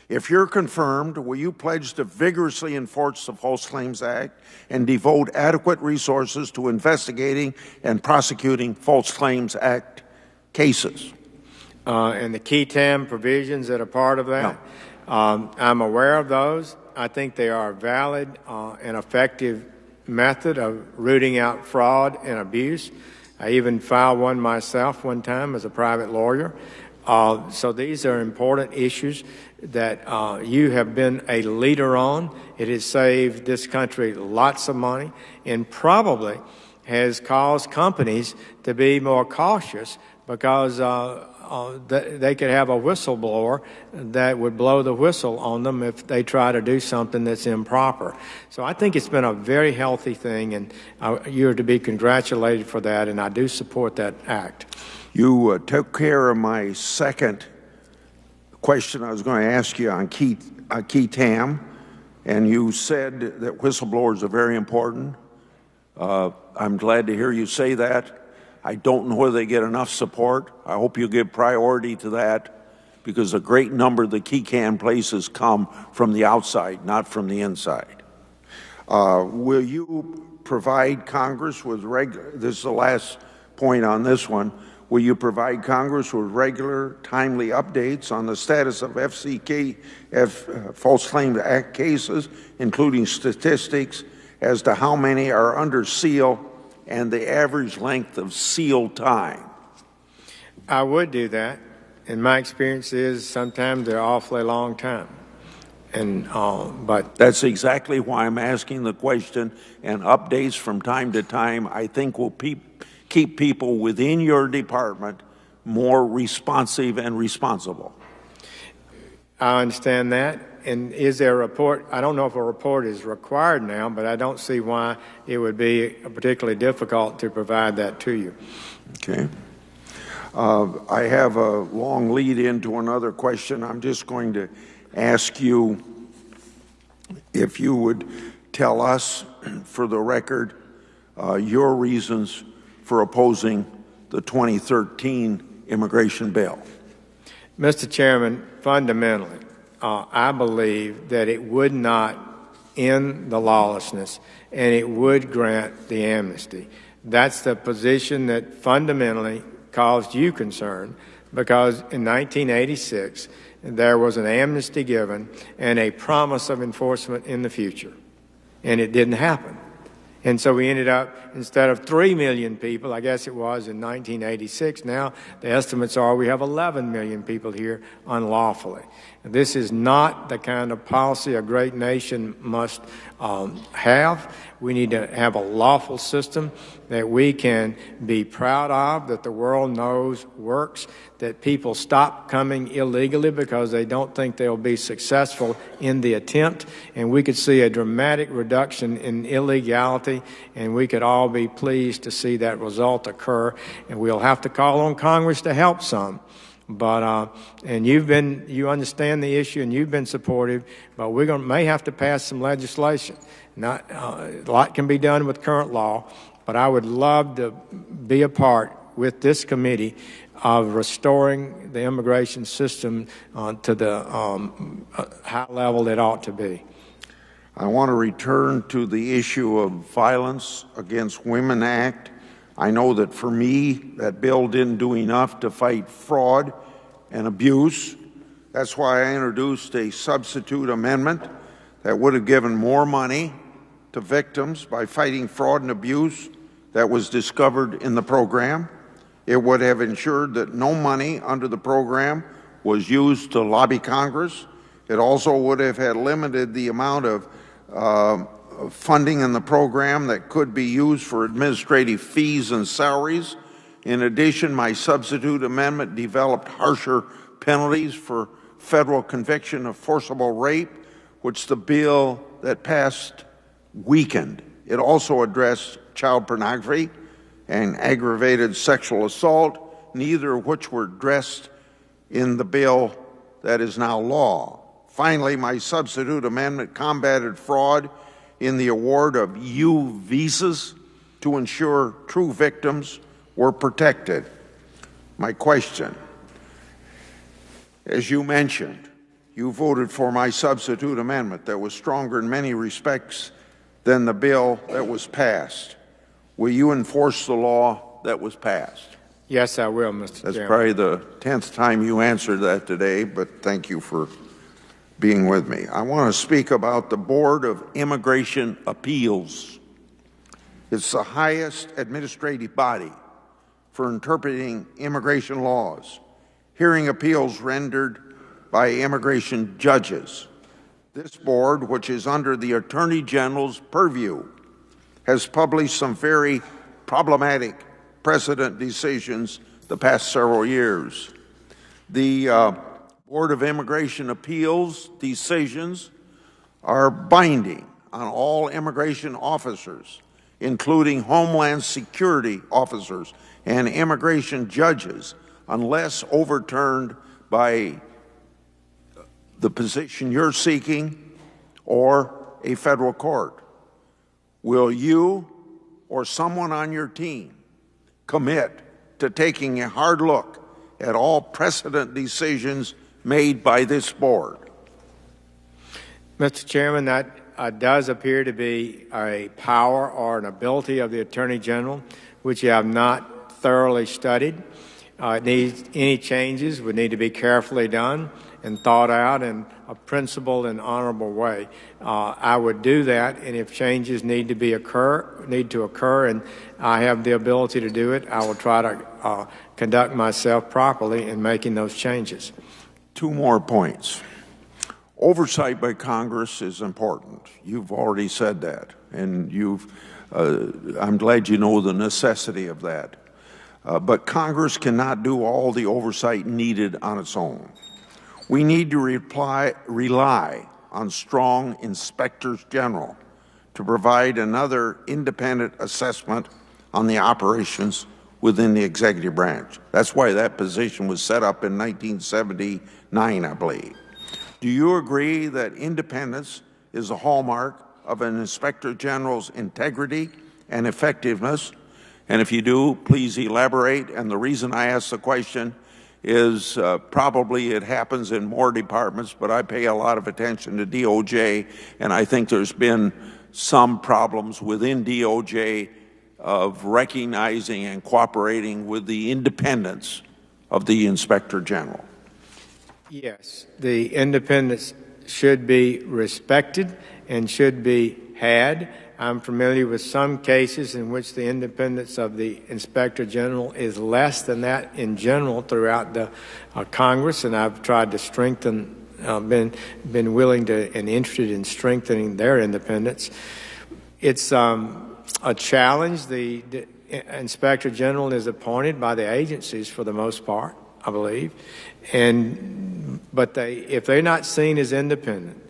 If you're confirmed, will you pledge to vigorously enforce the False Claims Act and devote adequate resources to investigating and prosecuting False Claims Act cases? And the key TAM provisions that are part of that, I'm aware of those. I think they are a valid and effective method of rooting out fraud and abuse. I even filed one myself one time as a private lawyer. So these are important issues that you have been a leader on. It has saved this country lots of money and probably has caused companies to be more cautious because they could have a whistleblower that would blow the whistle on them if they try to do something that's improper. So I think it's been a very healthy thing, and you're to be congratulated for that, and I do support that act. You took care of my second question I was going to ask you on key tam, and you said that whistleblowers are very important. I'm glad to hear you say that. I don't know whether they get enough support. I hope you give priority to that, because a great number of the key cam places come from the outside, not from the inside. Will you provide Congress with this is the last point on this one, will you provide Congress with regular, timely updates on the status of False Claims Act cases, including statistics as to how many are under seal and the average length of seal time? I would do that. And my experience is sometimes they're awfully long time. But that's exactly why I'm asking the question, and updates from time to time I think will keep people within your department more responsive and responsible. I understand that. And is there a report? I don't know if a report is required now, but I don't see why it would be particularly difficult to provide that to you. Okay. I have a long lead into another question. I'm just going to ask you if you would tell us, for the record, your reasons for opposing the 2013 immigration bill. Mr. Chairman, fundamentally, I believe that it would not end the lawlessness and it would grant the amnesty. That's the position that fundamentally caused you concern, because in 1986 there was an amnesty given and a promise of enforcement in the future, and it didn't happen. And so we ended up, instead of 3 million people, I guess it was in 1986, now the estimates are we have 11 million people here unlawfully. This is not the kind of policy a great nation must have. We need to have a lawful system that we can be proud of, that the world knows works, that people stop coming illegally because they don't think they'll be successful in the attempt, and we could see a dramatic reduction in illegality, and we could all be pleased to see that result occur. And we'll have to call on Congress to help some. But and you understand the issue and you've been supportive, but we may have to pass some legislation. Not a lot can be done with current law, but I would love to be a part with this committee of restoring the immigration system to the high level it ought to be. I want to return to the issue of Violence Against Women Act. I know that for me, that bill didn't do enough to fight fraud and abuse. That's why I introduced a substitute amendment that would have given more money to victims by fighting fraud and abuse that was discovered in the program. It would have ensured that no money under the program was used to lobby Congress. It also would have had limited the amount of funding in the program that could be used for administrative fees and salaries. In addition, my substitute amendment developed harsher penalties for federal conviction of forcible rape, which the bill that passed weakened. It also addressed child pornography and aggravated sexual assault, neither of which were addressed in the bill that is now law. Finally, my substitute amendment combated fraud in the award of U visas to ensure true victims were protected. My question, as you mentioned, you voted for my substitute amendment that was stronger in many respects than the bill that was passed. Will you enforce the law that was passed? Yes, I will, Mr. Chairman. That's probably the 10th time you answered that today, but thank you for being with me. I want to speak about the Board of Immigration Appeals. It's the highest administrative body for interpreting immigration laws, hearing appeals rendered by immigration judges. This board, which is under the Attorney General's purview, has published some very problematic precedent decisions the past several years. The Board of Immigration Appeals decisions are binding on all immigration officers, including Homeland Security officers and immigration judges, unless overturned by the position you're seeking or a federal court. Will you or someone on your team commit to taking a hard look at all precedent decisions made by this board? Mr. Chairman, that does appear to be a power or an ability of the Attorney General, which I have not thoroughly studied. Any changes would need to be carefully done and thought out in a principled and honorable way. I would do that, and if changes need to occur, and I have the ability to do it, I will try to conduct myself properly in making those changes. 2 more points. Oversight by Congress is important. You've already said that, and I'm glad you know the necessity of that. But Congress cannot do all the oversight needed on its own. We need to rely on strong inspectors general to provide another independent assessment on the operations within the executive branch. That's why that position was set up in 1979, I believe. Do you agree that independence is a hallmark of an inspector general's integrity and effectiveness? And if you do, please elaborate. And the reason I ask the question is probably it happens in more departments, but I pay a lot of attention to DOJ, and I think there's been some problems within DOJ of recognizing and cooperating with the independence of the Inspector General. Yes, the independence should be respected and should be had. I'm familiar with some cases in which the independence of the Inspector General is less than that in general throughout the Congress, and I've tried to strengthen, been willing to and interested in strengthening their independence. It's a challenge. The Inspector General is appointed by the agencies for the most part, I believe, but if they're not seen as independent,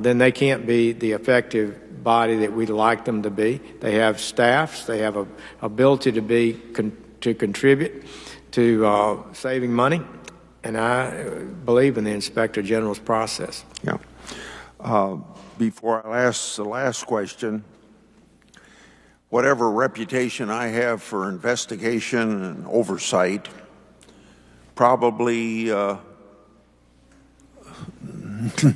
then they can't be the effective body that we'd like them to be. They have staffs. They have a ability to contribute to saving money, and I believe in the Inspector General's process. Yeah. Before I ask the last question, whatever reputation I have for investigation and oversight, probably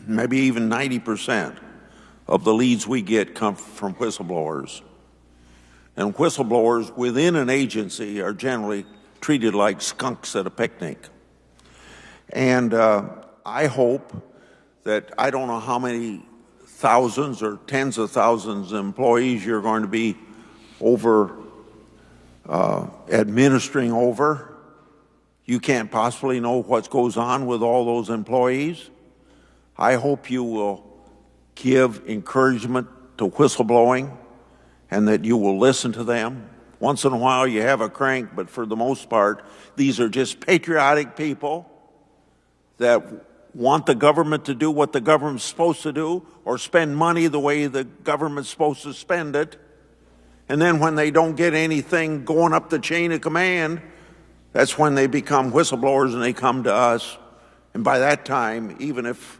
maybe even 90% of the leads we get come from whistleblowers. And whistleblowers within an agency are generally treated like skunks at a picnic. And I hope that I don't know how many thousands or tens of thousands of employees you're going to be administering over. You can't possibly know what goes on with all those employees. I hope you will give encouragement to whistleblowing and that you will listen to them. Once in a while you have a crank, but for the most part, these are just patriotic people that want the government to do what the government's supposed to do or spend money the way the government's supposed to spend it. And then when they don't get anything going up the chain of command, that's when they become whistleblowers and they come to us. And by that time, even if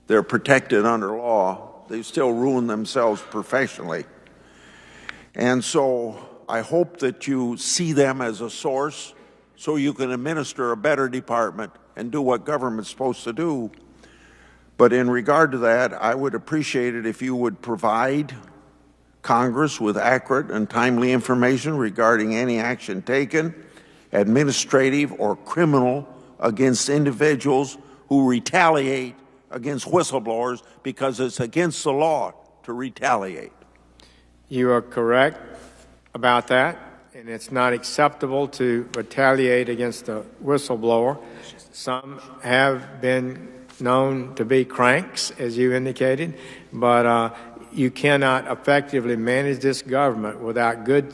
they're protected under law, they still ruin themselves professionally. And so I hope that you see them as a source so you can administer a better department and do what government's supposed to do. But in regard to that, I would appreciate it if you would provide Congress with accurate and timely information regarding any action taken, administrative or criminal, against individuals who retaliate against whistleblowers, because it's against the law to retaliate. You are correct about that, and it's not acceptable to retaliate against a whistleblower. Some have been known to be cranks, as you indicated, but you cannot effectively manage this government without good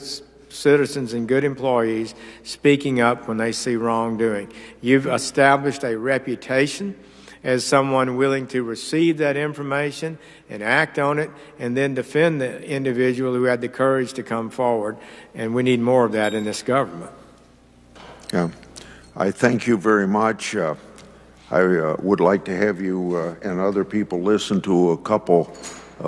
citizens and good employees speaking up when they see wrongdoing. You've established a reputation as someone willing to receive that information and act on it and then defend the individual who had the courage to come forward. And we need more of that in this government. Yeah. I thank you very much. I would like to have you and other people listen to a couple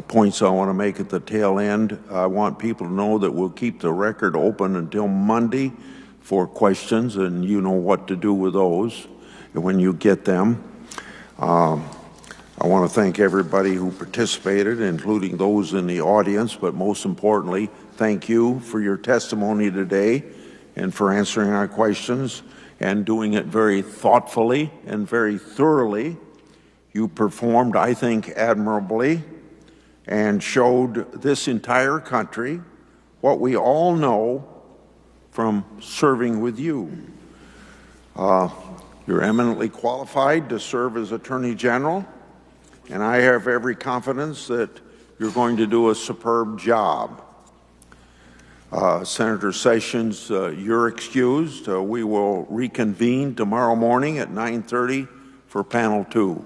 points I want to make at the tail end. I want people to know that we'll keep the record open until Monday for questions, and you know what to do with those when you get them. I want to thank everybody who participated, including those in the audience, but most importantly, thank you for your testimony today and for answering our questions and doing it very thoughtfully and very thoroughly. You performed, I think, admirably and showed this entire country what we all know from serving with you. You're eminently qualified to serve as Attorney General, and I have every confidence that you're going to do a superb job. Senator Sessions, you're excused. We will reconvene tomorrow morning at 9:30 for panel 2.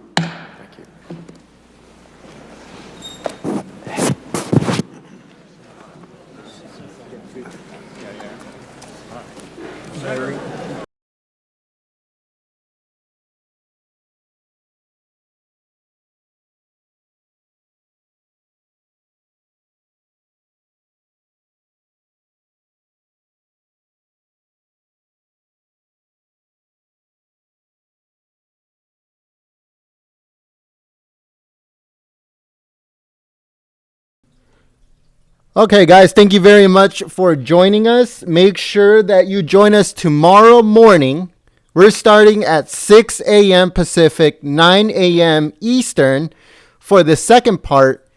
Okay, guys, thank you very much for joining us. Make sure that you join us tomorrow morning. We're starting at 6 a.m. Pacific, 9 a.m. Eastern for the second part.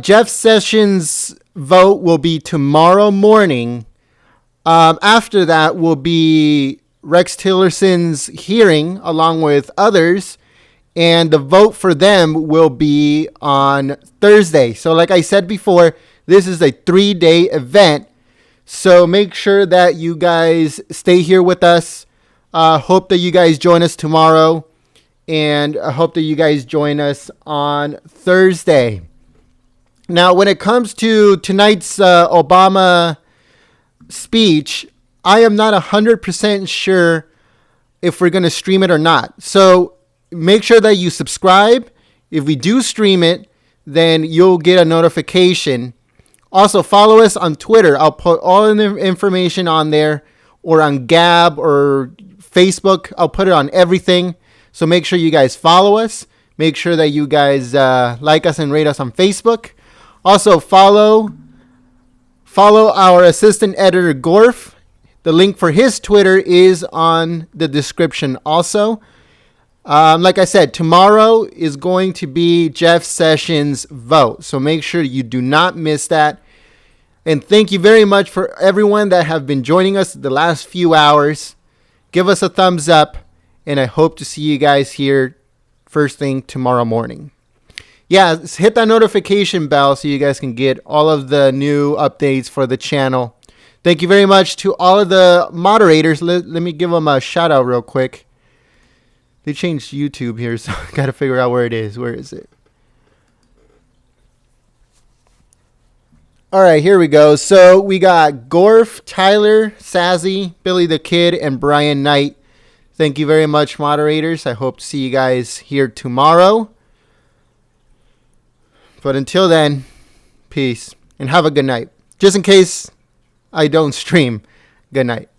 Jeff Sessions' vote will be tomorrow morning. After that will be Rex Tillerson's hearing along with others, and the vote for them will be on Thursday. So like I said before, this is a 3-day event, so make sure that you guys stay here with us. Hope that you guys join us tomorrow, and I hope that you guys join us on Thursday. Now, when it comes to tonight's Obama speech, I am not 100% sure if we're going to stream it or not. So make sure that you subscribe. If we do stream it, then you'll get a notification. Also, follow us on Twitter. I'll put all the information on there, or on Gab or Facebook. I'll put it on everything. So make sure you guys follow us. Make sure that you guys like us and rate us on Facebook. Also, follow our assistant editor, Gorf. The link for his Twitter is on the description also. Like I said, tomorrow is going to be Jeff Sessions' vote. So make sure you do not miss that. And thank you very much for everyone that have been joining us the last few hours. Give us a thumbs up, and I hope to see you guys here first thing tomorrow morning. Yeah, hit that notification bell so you guys can get all of the new updates for the channel. Thank you very much to all of the moderators. Let me give them a shout out real quick. They changed YouTube here, so I got to figure out where it is. Where is it? All right, here we go. So we got Gorf, Tyler, Sazzy, Billy the Kid, and Brian Knight. Thank you very much, moderators. I hope to see you guys here tomorrow. But until then, peace and have a good night. Just in case I don't stream, good night.